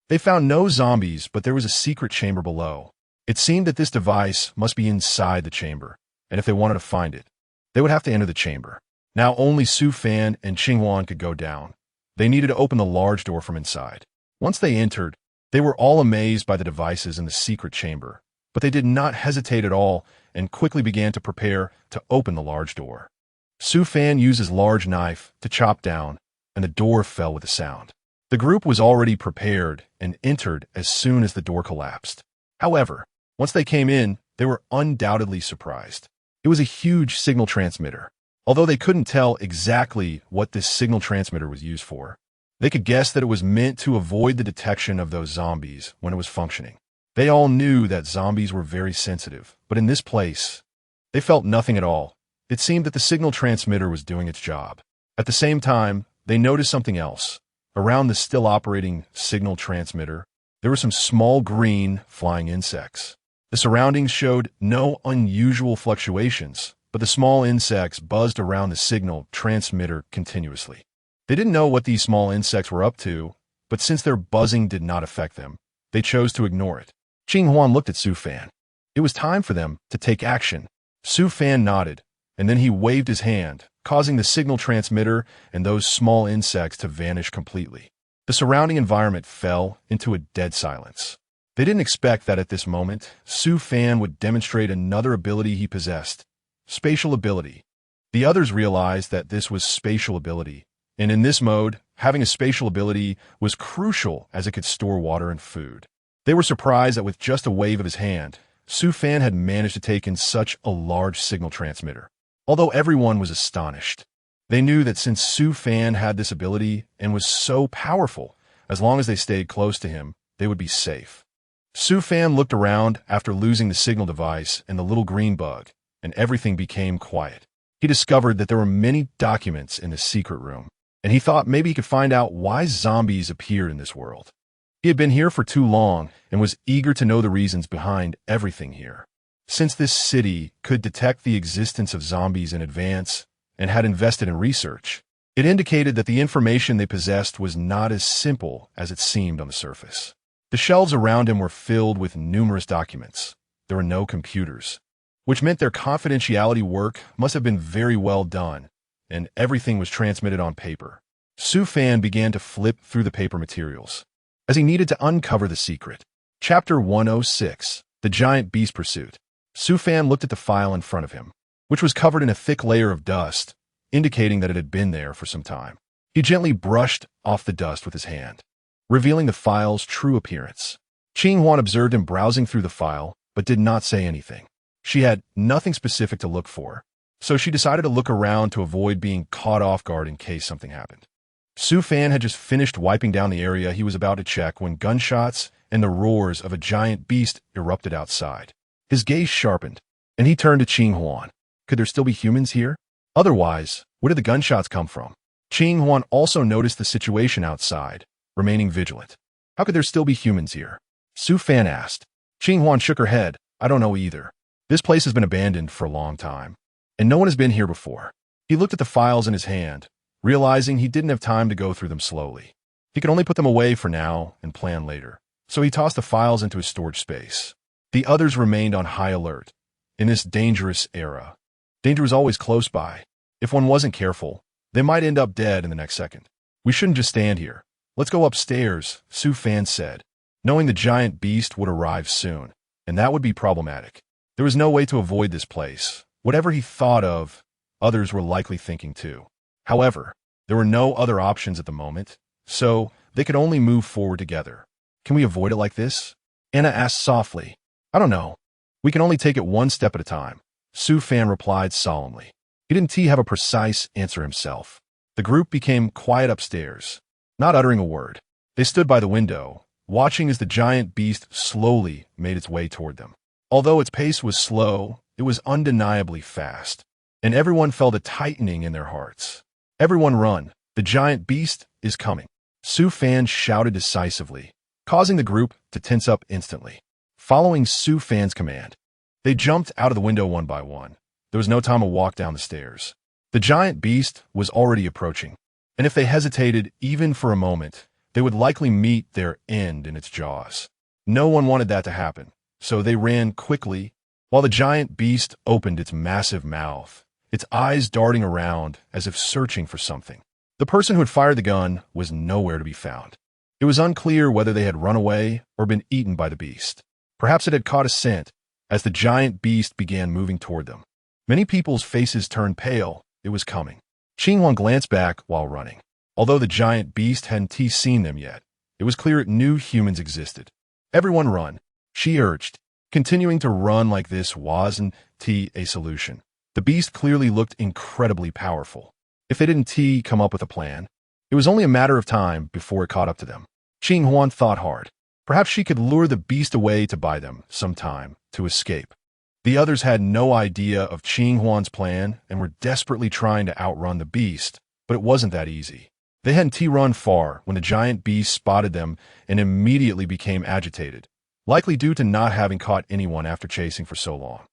they found no zombies, but there was a secret chamber below. It seemed that this device must be inside the chamber, and if they wanted to find it, they would have to enter the chamber. Now only Su Fan and Qing Huang could go down. They needed to open the large door from inside. Once they entered, they were all amazed by the devices in the secret chamber, but they did not hesitate at all and quickly began to prepare to open the large door. Su Fan used his large knife to chop down, and the door fell with a sound. The group was already prepared and entered as soon as the door collapsed. However, once they came in, they were undoubtedly surprised. It was a huge signal transmitter. Although they couldn't tell exactly what this signal transmitter was used for, they could guess that it was meant to avoid the detection of those zombies when it was functioning. They all knew that zombies were very sensitive, but in this place, they felt nothing at all. It seemed that the signal transmitter was doing its job. At the same time, they noticed something else. Around the still operating signal transmitter, there were some small green flying insects. The surroundings showed no unusual fluctuations, but the small insects buzzed around the signal transmitter continuously. They didn't know what these small insects were up to, but since their buzzing did not affect them, they chose to ignore it. Qing Huang looked at Su Fan. It was time for them to take action. Su Fan nodded, and then he waved his hand, causing the signal transmitter and those small insects to vanish completely. The surrounding environment fell into a dead silence. They didn't expect that at this moment, Su Fan would demonstrate another ability he possessed, spatial ability. The others realized that this was spatial ability, and in this mode, having a spatial ability was crucial as it could store water and food. They were surprised that with just a wave of his hand, Su Fan had managed to take in such a large signal transmitter. Although everyone was astonished, they knew that since Su Fan had this ability and was so powerful, as long as they stayed close to him, they would be safe. Su Fan looked around after losing the signal device and the little green bug, and everything became quiet. He discovered that there were many documents in the secret room, and he thought maybe he could find out why zombies appeared in this world. He had been here for too long and was eager to know the reasons behind everything here. Since this city could detect the existence of zombies in advance and had invested in research, it indicated that the information they possessed was not as simple as it seemed on the surface. The shelves around him were filled with numerous documents. There were no computers, which meant their confidentiality work must have been very well done, and everything was transmitted on paper. Su Fan began to flip through the paper materials, as he needed to uncover the secret. Chapter 106, The Giant Beast Pursuit. Su Fan looked at the file in front of him, which was covered in a thick layer of dust, indicating that it had been there for some time. He gently brushed off the dust with his hand, revealing the file's true appearance. Qing Huan observed him browsing through the file, but did not say anything. She had nothing specific to look for, so she decided to look around to avoid being caught off guard in case something happened. Su Fan had just finished wiping down the area he was about to check when gunshots and the roars of a giant beast erupted outside. His gaze sharpened, and he turned to Qing Huan. Could there still be humans here? Otherwise, where did the gunshots come from? Qing Huan also noticed the situation outside, remaining vigilant. How could there still be humans here? Su Fan asked. Qing Huan shook her head. I don't know either. This place has been abandoned for a long time, and no one has been here before. He looked at the files in his hand, realizing he didn't have time to go through them slowly. He could only put them away for now and plan later, so he tossed the files into his storage space. The others remained on high alert. In this dangerous era, danger was always close by. If one wasn't careful, they might end up dead in the next second. We shouldn't just stand here. Let's go upstairs, Su Fan said, knowing the giant beast would arrive soon, and that would be problematic. There was no way to avoid this place. Whatever he thought of, others were likely thinking too. However, there were no other options at the moment, so they could only move forward together. Can we avoid it like this? Anna asked softly. I don't know. We can only take it one step at a time, Su Fan replied solemnly. He didn't have a precise answer himself. The group became quiet upstairs, not uttering a word. They stood by the window, watching as the giant beast slowly made its way toward them. Although its pace was slow, it was undeniably fast, and everyone felt a tightening in their hearts. Everyone run. The giant beast is coming. Su Fan shouted decisively, causing the group to tense up instantly. Following Su Fan's command, they jumped out of the window one by one. There was no time to walk down the stairs. The giant beast was already approaching, and if they hesitated even for a moment, they would likely meet their end in its jaws. No one wanted that to happen, so they ran quickly while the giant beast opened its massive mouth, its eyes darting around as if searching for something. The person who had fired the gun was nowhere to be found. It was unclear whether they had run away or been eaten by the beast. Perhaps it had caught a scent as the giant beast began moving toward them. Many people's faces turned pale. It was coming. Qing Huan glanced back while running. Although the giant beast hadn't seen them yet, it was clear it knew humans existed. Everyone run, she urged. Continuing to run like this wasn't a solution. The beast clearly looked incredibly powerful. If they didn't come up with a plan, it was only a matter of time before it caught up to them. Qing Huan thought hard. Perhaps she could lure the beast away to buy them some time to escape. The others had no idea of Qing Huan's plan and were desperately trying to outrun the beast, but it wasn't that easy. They hadn't run far when the giant beast spotted them and immediately became agitated, likely due to not having caught anyone after chasing for so long.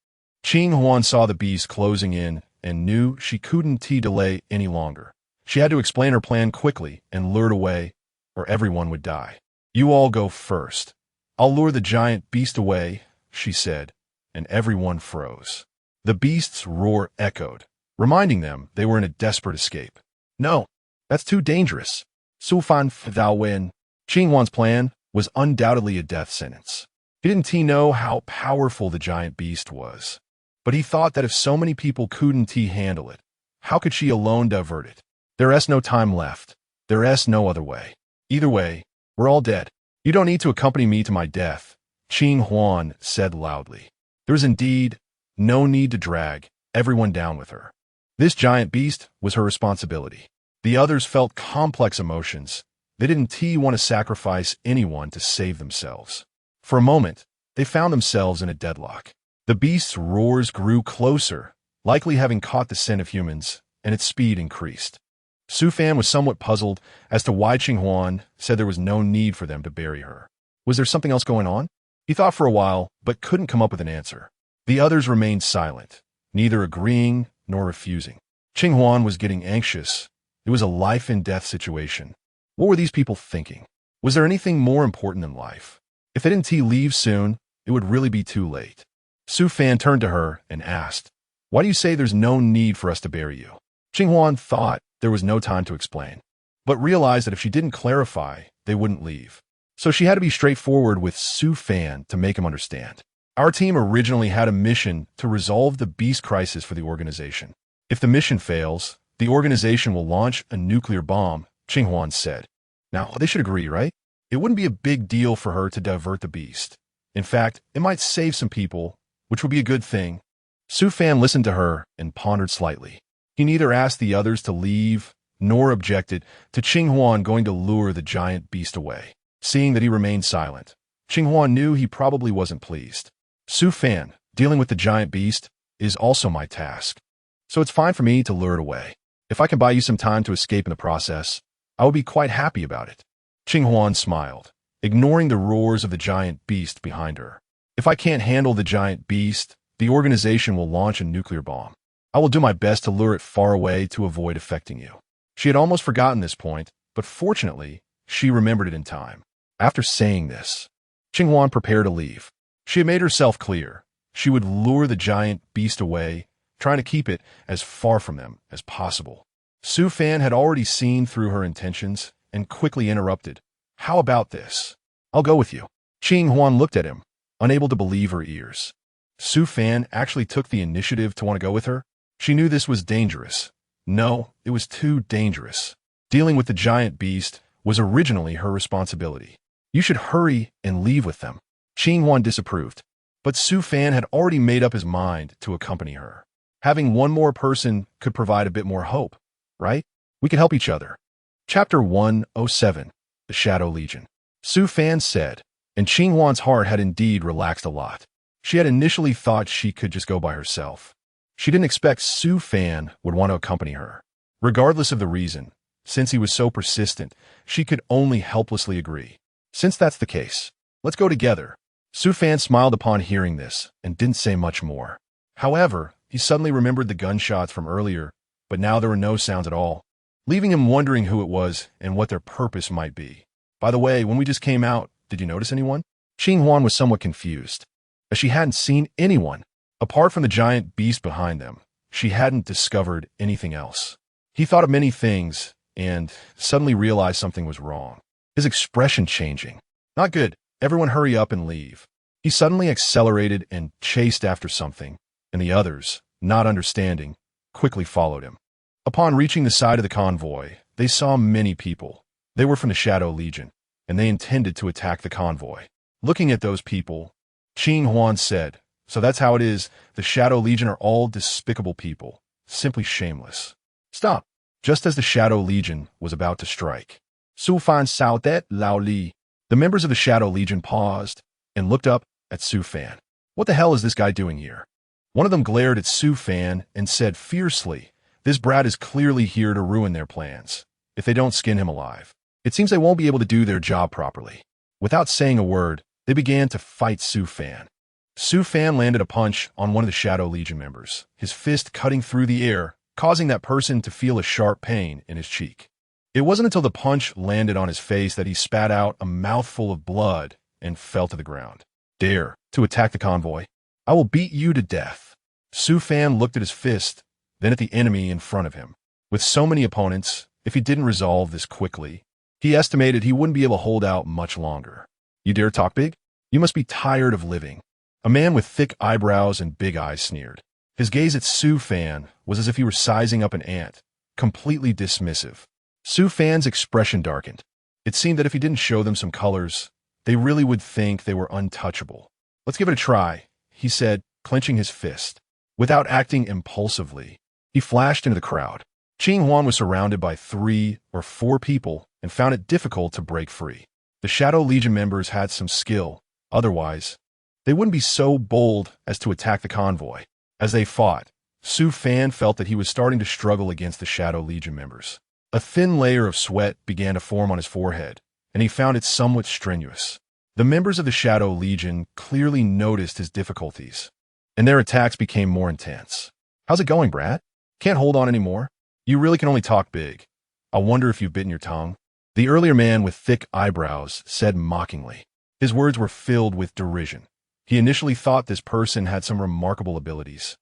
Qing Huan saw the beast closing in and knew she couldn't delay any longer. She had to explain her plan quickly and lure it away, or everyone would die. You all go first. I'll lure the giant beast away, she said, and everyone froze. The beast's roar echoed, reminding them they were in a desperate escape. No, that's too dangerous. Su Fan Thou Win. Qing Huan's plan was undoubtedly a death sentence. He didn't know how powerful the giant beast was, but he thought that if so many people couldn't handle it, how could she alone divert it? There's no time left. There's no other way. Either way, we're all dead. You don't need to accompany me to my death, Qing Huan said loudly. There was indeed no need to drag everyone down with her. This giant beast was her responsibility. The others felt complex emotions. They didn't want to sacrifice anyone to save themselves. For a moment, they found themselves in a deadlock. The beast's roars grew closer, likely having caught the scent of humans, and its speed increased. Su Fan was somewhat puzzled as to why Qing Huan said there was no need for them to bury her. Was there something else going on? He thought for a while, but couldn't come up with an answer. The others remained silent, neither agreeing nor refusing. Qing Huan was getting anxious. It was a life-and-death situation. What were these people thinking? Was there anything more important than life? If they didn't leave soon, it would really be too late. Su Fan turned to her and asked, "Why do you say there's no need for us to bury you?" Qing Huan thought there was no time to explain, but realized that if she didn't clarify, they wouldn't leave. So she had to be straightforward with Su Fan to make him understand. Our team originally had a mission to resolve the beast crisis for the organization. If the mission fails, the organization will launch a nuclear bomb, Qing Huan said. Now, they should agree, right? It wouldn't be a big deal for her to divert the beast. In fact, it might save some people, which would be a good thing. Su Fan listened to her and pondered slightly. He neither asked the others to leave nor objected to Qing Huan going to lure the giant beast away. Seeing that he remained silent, Qing Huan knew he probably wasn't pleased. Su Fan, dealing with the giant beast, is also my task. So it's fine for me to lure it away. If I can buy you some time to escape in the process, I will be quite happy about it. Qing Huan smiled, ignoring the roars of the giant beast behind her. If I can't handle the giant beast, the organization will launch a nuclear bomb. I will do my best to lure it far away to avoid affecting you. She had almost forgotten this point, but fortunately, she remembered it in time. After saying this, Qing Huan prepared to leave. She had made herself clear. She would lure the giant beast away, trying to keep it as far from them as possible. Su Fan had already seen through her intentions and quickly interrupted. "How about this? I'll go with you." Qing Huan looked at him, unable to believe her ears. Su Fan actually took the initiative to want to go with her. She knew this was dangerous. No, it was too dangerous. Dealing with the giant beast was originally her responsibility. You should hurry and leave with them. Qing Huan disapproved, but Su Fan had already made up his mind to accompany her. Having one more person could provide a bit more hope, right? We could help each other. Chapter 107, The Shadow Legion. Su Fan said, and Qing Huan's heart had indeed relaxed a lot. She had initially thought she could just go by herself. She didn't expect Su Fan would want to accompany her. Regardless of the reason, since he was so persistent, she could only helplessly agree. Since that's the case, let's go together. Su Fan smiled upon hearing this and didn't say much more. However, he suddenly remembered the gunshots from earlier, but now there were no sounds at all, leaving him wondering who it was and what their purpose might be. By the way, when we just came out, did you notice anyone? Qing Huan was somewhat confused, as she hadn't seen anyone. Apart from the giant beast behind them, she hadn't discovered anything else. He thought of many things and suddenly realized something was wrong. His expression changing. Not good. Everyone hurry up and leave. He suddenly accelerated and chased after something, and the others, not understanding, quickly followed him. Upon reaching the side of the convoy, they saw many people. They were from the Shadow Legion, and they intended to attack the convoy. Looking at those people, Qing Huan said, "So that's how it is. The Shadow Legion are all despicable people, simply shameless." Stop. Just as the Shadow Legion was about to strike, Su Fan sao det lao li. The members of the Shadow Legion paused and looked up at Su Fan. What the hell is this guy doing here? One of them glared at Su Fan and said fiercely, "This brat is clearly here to ruin their plans, if they don't skin him alive. It seems they won't be able to do their job properly." Without saying a word, they began to fight Su Fan. Su Fan landed a punch on one of the Shadow Legion members, his fist cutting through the air, causing that person to feel a sharp pain in his cheek. It wasn't until the punch landed on his face that he spat out a mouthful of blood and fell to the ground. "Dare to attack the convoy? I will beat you to death." Su Fan looked at his fist, then at the enemy in front of him. With so many opponents, if he didn't resolve this quickly, he estimated he wouldn't be able to hold out much longer. "You dare talk big? You must be tired of living." A man with thick eyebrows and big eyes sneered. His gaze at Su Fan was as if he were sizing up an ant, completely dismissive. Su Fan's expression darkened. It seemed that if he didn't show them some colors, they really would think they were untouchable. "Let's give it a try," he said, clenching his fist. Without acting impulsively, he flashed into the crowd. Qing Huan was surrounded by 3 or 4 people and found it difficult to break free. The Shadow Legion members had some skill, otherwise, they wouldn't be so bold as to attack the convoy. As they fought, Su Fan felt that he was starting to struggle against the Shadow Legion members. A thin layer of sweat began to form on his forehead, and he found it somewhat strenuous. The members of the Shadow Legion clearly noticed his difficulties, and their attacks became more intense. "How's it going, Brad? Can't hold on anymore? You really can only talk big. I wonder if you've bitten your tongue." The earlier man with thick eyebrows said mockingly. His words were filled with derision. He initially thought this person had some remarkable abilities,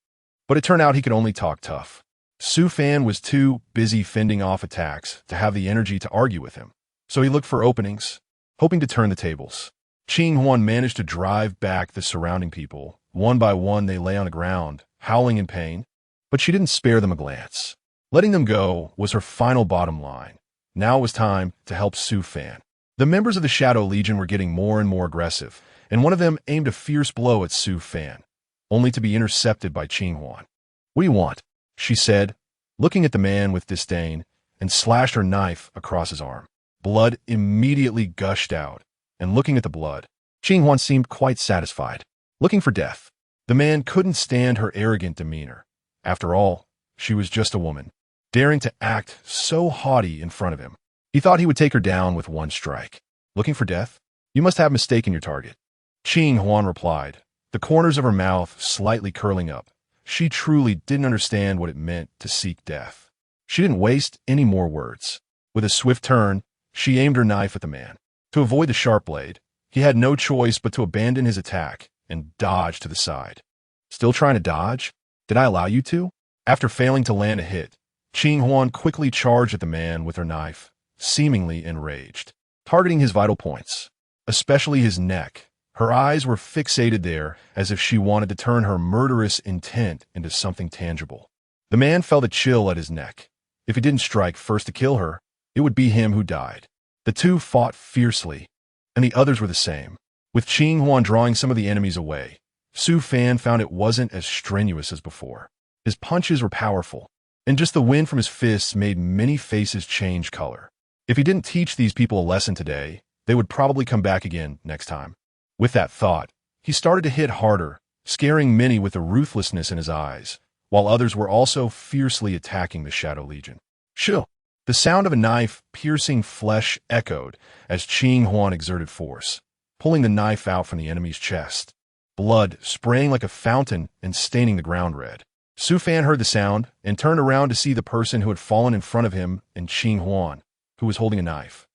but it turned out he could only talk tough. Su Fan was too busy fending off attacks to have the energy to argue with him, so he looked for openings, hoping to turn the tables. Qing Huan managed to drive back the surrounding people. One by one they lay on the ground, howling in pain, but she didn't spare them a glance. Letting them go was her final bottom line. Now it was time to help Su Fan. The members of the Shadow Legion were getting more and more aggressive, and one of them aimed a fierce blow at Su Fan, only to be intercepted by Qing Huan. "What do you want?" she said, looking at the man with disdain, and slashed her knife across his arm. Blood immediately gushed out, and looking at the blood, Qing Huan seemed quite satisfied. Looking for death. The man couldn't stand her arrogant demeanor. After all, she was just a woman, daring to act so haughty in front of him. He thought he would take her down with one strike. "Looking for death? You must have mistaken your target," Qing Huan replied, the corners of her mouth slightly curling up. She truly didn't understand what it meant to seek death. She didn't waste any more words. With a swift turn, she aimed her knife at the man. To avoid the sharp blade, he had no choice but to abandon his attack and dodge to the side. "Still trying to dodge? Did I allow you to?" After failing to land a hit, Qing Huan quickly charged at the man with her knife, seemingly enraged, targeting his vital points, especially his neck. Her eyes were fixated there as if she wanted to turn her murderous intent into something tangible. The man felt a chill at his neck. If he didn't strike first to kill her, it would be him who died. The two fought fiercely, and the others were the same. With Qing Huan drawing some of the enemies away, Su Fan found it wasn't as strenuous as before. His punches were powerful, and just the wind from his fists made many faces change color. If he didn't teach these people a lesson today, they would probably come back again next time. With that thought, he started to hit harder, scaring many with the ruthlessness in his eyes, while others were also fiercely attacking the Shadow Legion. Shoo! The sound of a knife piercing flesh echoed as Qing Huan exerted force, pulling the knife out from the enemy's chest. Blood spraying like a fountain and staining the ground red. Su Fan heard the sound and turned around to see the person who had fallen in front of him and Qing Huan, who was holding a knife.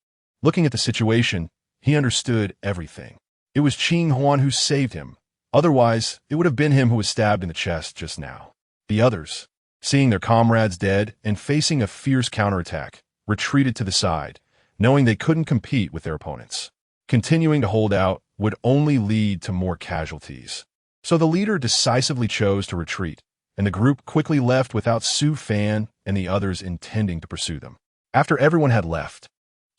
Looking at the situation, he understood everything. It was Qing Huan who saved him. Otherwise, it would have been him who was stabbed in the chest just now. The others, seeing their comrades dead and facing a fierce counterattack, retreated to the side, knowing they couldn't compete with their opponents. Continuing to hold out would only lead to more casualties. So the leader decisively chose to retreat, and the group quickly left without Su Fan and the others intending to pursue them. After everyone had left,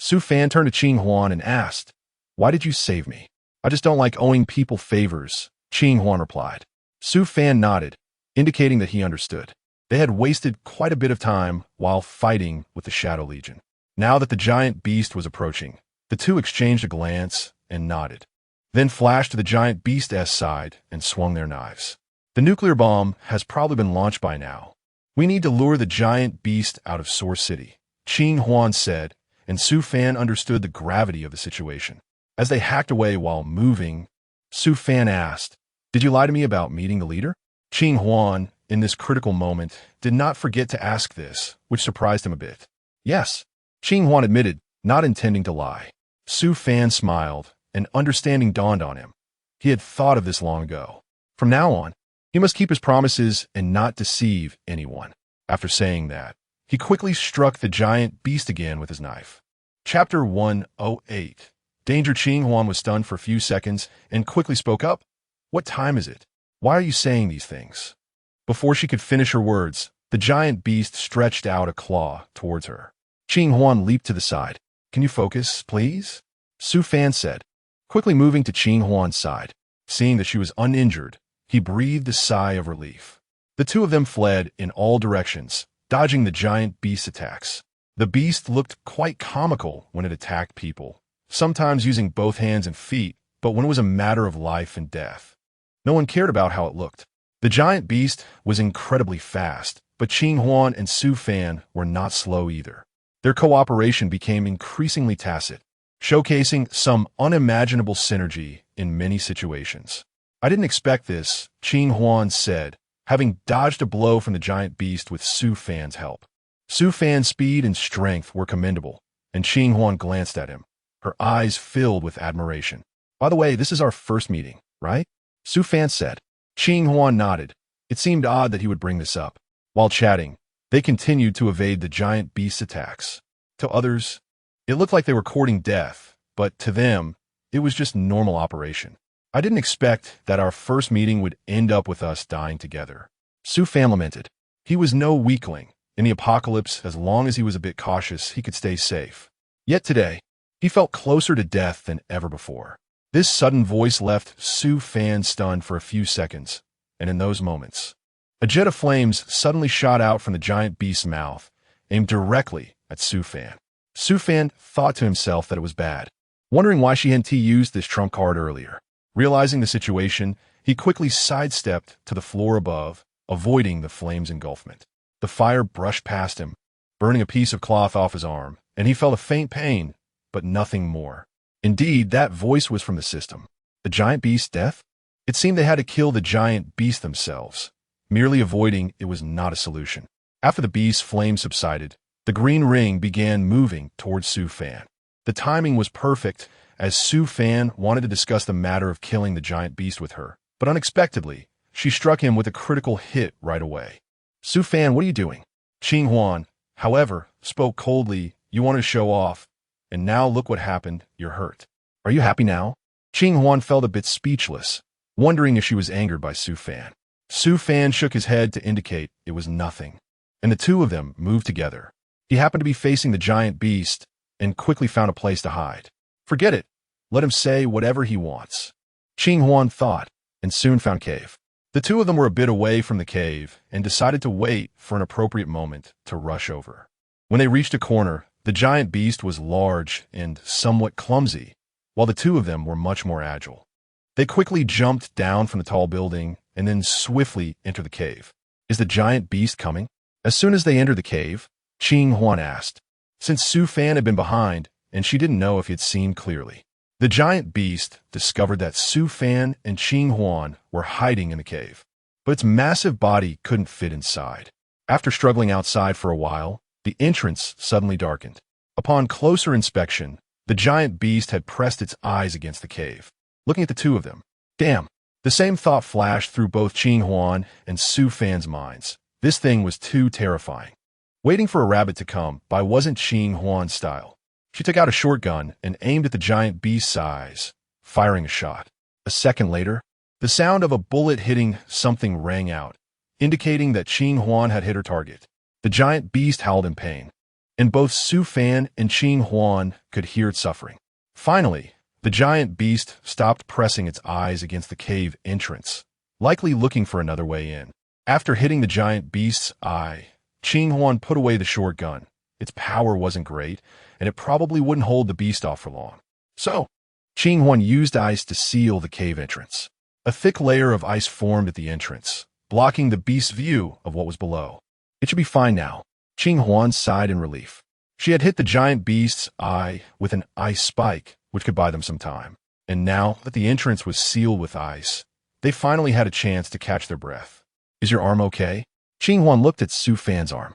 Su Fan turned to Qing Huan and asked, "Why did you save me?" "I just don't like owing people favors," Qing Huan replied. Su Fan nodded, indicating that he understood. They had wasted quite a bit of time while fighting with the Shadow Legion. Now that the giant beast was approaching, the two exchanged a glance and nodded, then flashed to the giant beast's side and swung their knives. "The nuclear bomb has probably been launched by now. We need to lure the giant beast out of Source City," Qing Huan said, and Su Fan understood the gravity of the situation. As they hacked away while moving, Su Fan asked, "Did you lie to me about meeting the leader?" Qing Huan, in this critical moment, did not forget to ask this, which surprised him a bit. "Yes," Qing Huan admitted, not intending to lie. Su Fan smiled, and understanding dawned on him. He had thought of this long ago. From now on, he must keep his promises and not deceive anyone. After saying that, he quickly struck the giant beast again with his knife. Chapter 108. Danger. Qing Huan was stunned for a few seconds and quickly spoke up. "What time is it? Why are you saying these things?" Before she could finish her words, the giant beast stretched out a claw towards her. Qing Huan leaped to the side. "Can you focus, please?" Su Fan said, quickly moving to Qing Huan's side. Seeing that she was uninjured, he breathed a sigh of relief. The two of them fled in all directions, dodging the giant beast's attacks. The beast looked quite comical when it attacked people, sometimes using both hands and feet, but when it was a matter of life and death, no one cared about how it looked. The giant beast was incredibly fast, but Qing Huan and Su Fan were not slow either. Their cooperation became increasingly tacit, showcasing some unimaginable synergy in many situations. "I didn't expect this," Qing Huan said, having dodged a blow from the giant beast with Su Fan's help. Su Fan's speed and strength were commendable, and Qing Huan glanced at him, her eyes filled with admiration. By the way, this is our first meeting, right? Su Fan said. Qing Huan nodded. It seemed odd that he would bring this up. While chatting, they continued to evade the giant beast's attacks. To others, it looked like they were courting death, but to them, it was just normal operation. I didn't expect that our first meeting would end up with us dying together. Su Fan lamented. He was no weakling. In the apocalypse, as long as he was a bit cautious, he could stay safe. Yet today, he felt closer to death than ever before. This sudden voice left Su Fan stunned for a few seconds, and in those moments, a jet of flames suddenly shot out from the giant beast's mouth, aimed directly at Su Fan. Su Fan thought to himself that it was bad, wondering why she hadn't used this trump card earlier. Realizing the situation, he quickly sidestepped to the floor above, avoiding the flame's engulfment. The fire brushed past him, burning a piece of cloth off his arm, and he felt a faint pain, but nothing more. Indeed, that voice was from the system. The giant beast's death? It seemed they had to kill the giant beast themselves. Merely avoiding it was not a solution. After the beast's flame subsided, the green ring began moving towards Su Fan. The timing was perfect, as Su Fan wanted to discuss the matter of killing the giant beast with her, but unexpectedly, she struck him with a critical hit right away. Su Fan, what are you doing? Qing Huan, however, spoke coldly. You wanted to show off, and now look what happened, you're hurt. Are you happy now? Qing Huan felt a bit speechless, wondering if she was angered by Su Fan. Su Fan shook his head to indicate it was nothing, and the two of them moved together. He happened to be facing the giant beast, and quickly found a place to hide. Forget it. Let him say whatever he wants. Qing Huan thought, and soon found cave. The two of them were a bit away from the cave, and decided to wait for an appropriate moment to rush over. When they reached a corner, the giant beast was large and somewhat clumsy, while the two of them were much more agile. They quickly jumped down from the tall building and then swiftly entered the cave. Is the giant beast coming? As soon as they entered the cave, Qing Huan asked, since Su Fan had been behind and she didn't know if he had seen clearly. The giant beast discovered that Su Fan and Qing Huan were hiding in the cave, but its massive body couldn't fit inside. After struggling outside for a while, the entrance suddenly darkened. Upon closer inspection, the giant beast had pressed its eyes against the cave, looking at the two of them. Damn! The same thought flashed through both Qing Huan and Su Fan's minds. This thing was too terrifying. Waiting for a rabbit to come by wasn't Qing Huan's style. She took out a shotgun and aimed at the giant beast's eyes, firing a shot. A second later, the sound of a bullet hitting something rang out, indicating that Qing Huan had hit her target. The giant beast howled in pain, and both Su Fan and Qing Huan could hear it suffering. Finally, the giant beast stopped pressing its eyes against the cave entrance, likely looking for another way in. After hitting the giant beast's eye, Qing Huan put away the shotgun. Its power wasn't great, and it probably wouldn't hold the beast off for long. So, Qing Huan used ice to seal the cave entrance. A thick layer of ice formed at the entrance, blocking the beast's view of what was below. It should be fine now. Qing Huan sighed in relief. She had hit the giant beast's eye with an ice spike, which could buy them some time. And now that the entrance was sealed with ice, they finally had a chance to catch their breath. Is your arm okay? Qing Huan looked at Su Fan's arm.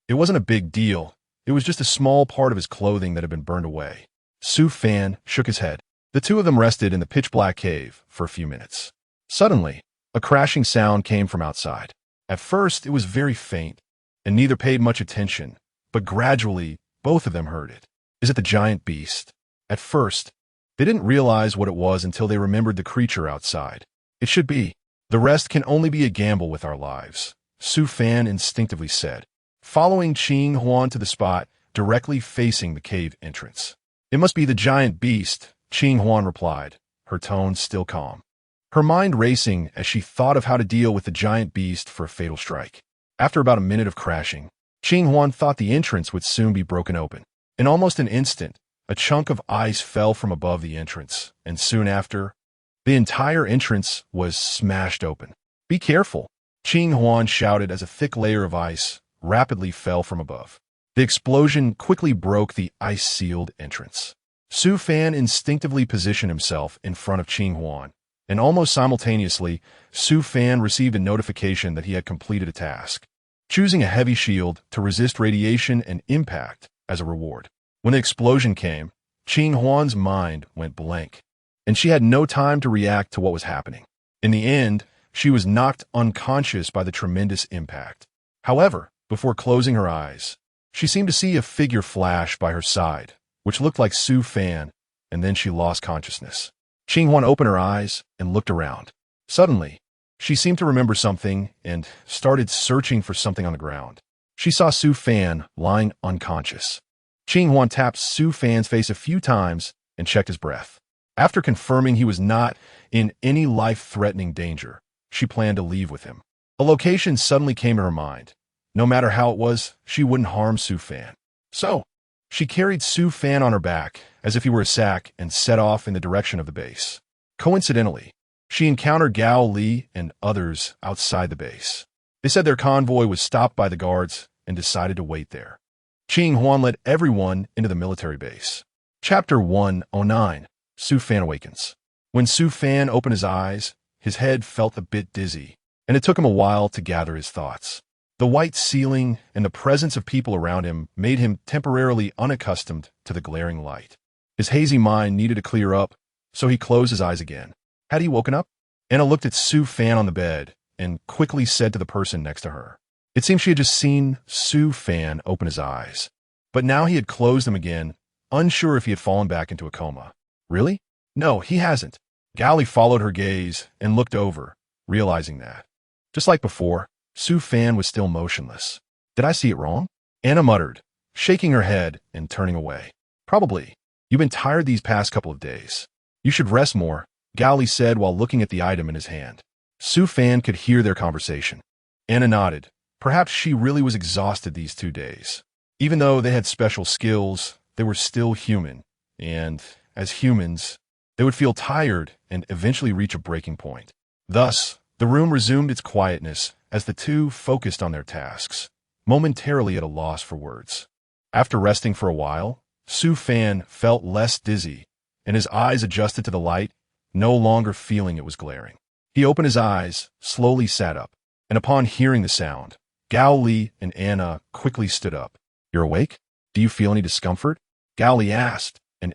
It wasn't a big deal. It was just a small part of his clothing that had been burned away. Su Fan shook his head. The two of them rested in the pitch-black cave for a few minutes. Suddenly, a crashing sound came from outside. At first, it was very faint, and neither paid much attention, but gradually, both of them heard it. Is it the giant beast? At first, they didn't realize what it was until they remembered the creature outside. It should be. The rest can only be a gamble with our lives, Su Fan instinctively said, following Qing Huan to the spot directly facing the cave entrance. It must be the giant beast, Qing Huan replied, her tone still calm. Her mind racing as she thought of how to deal with the giant beast for a fatal strike. After about a minute of crashing, Qing Huan thought the entrance would soon be broken open. In almost an instant, a chunk of ice fell from above the entrance, and soon after, the entire entrance was smashed open. Be careful, Qing Huan shouted as a thick layer of ice rapidly fell from above. The explosion quickly broke the ice-sealed entrance. Su Fan instinctively positioned himself in front of Qing Huan, and almost simultaneously, Su Fan received a notification that he had completed a task, choosing a heavy shield to resist radiation and impact as a reward. When the explosion came, Qing Huan's mind went blank. and she had no time to react to what was happening. In the end, she was knocked unconscious by the tremendous impact. However, before closing her eyes, she seemed to see a figure flash by her side, which looked like Su Fan, and then she lost consciousness. Qinghuan opened her eyes and looked around. Suddenly, she seemed to remember something and started searching for something on the ground. She saw Su Fan lying unconscious. Qinghuan tapped Su Fan's face a few times and checked his breath. After confirming he was not in any life-threatening danger, she planned to leave with him. A location suddenly came to her mind. No matter how it was, she wouldn't harm Su Fan. So, she carried Su Fan on her back as if he were a sack and set off in the direction of the base. Coincidentally, she encountered Gao Li and others outside the base. They said their convoy was stopped by the guards and decided to wait there. Qinghuan led everyone into the military base. Chapter 109. Su Fan Awakens. When Su Fan opened his eyes, his head felt a bit dizzy, and it took him a while to gather his thoughts. The white ceiling and the presence of people around him made him temporarily unaccustomed to the glaring light. His hazy mind needed to clear up, so he closed his eyes again. Had he woken up? Anna looked at Su Fan on the bed and quickly said to the person next to her. It seemed she had just seen Su Fan open his eyes, but now he had closed them again, unsure if he had fallen back into a coma. Really? No, he hasn't. Gally followed her gaze and looked over, realizing that. Just like before, Su Fan was still motionless. Did I see it wrong? Anna muttered, shaking her head and turning away. Probably. You've been tired these past couple of days. You should rest more, Gally said while looking at the item in his hand. Su Fan could hear their conversation. Anna nodded. Perhaps she really was exhausted these 2 days. Even though they had special skills, they were still human, and, as humans, they would feel tired and eventually reach a breaking point. Thus, the room resumed its quietness as the two focused on their tasks, momentarily at a loss for words. After resting for a while, Su Fan felt less dizzy, and his eyes adjusted to the light, no longer feeling it was glaring. He opened his eyes, slowly sat up, and upon hearing the sound, Gao Li and Anna quickly stood up. You're awake? Do you feel any discomfort? Gao Li asked, and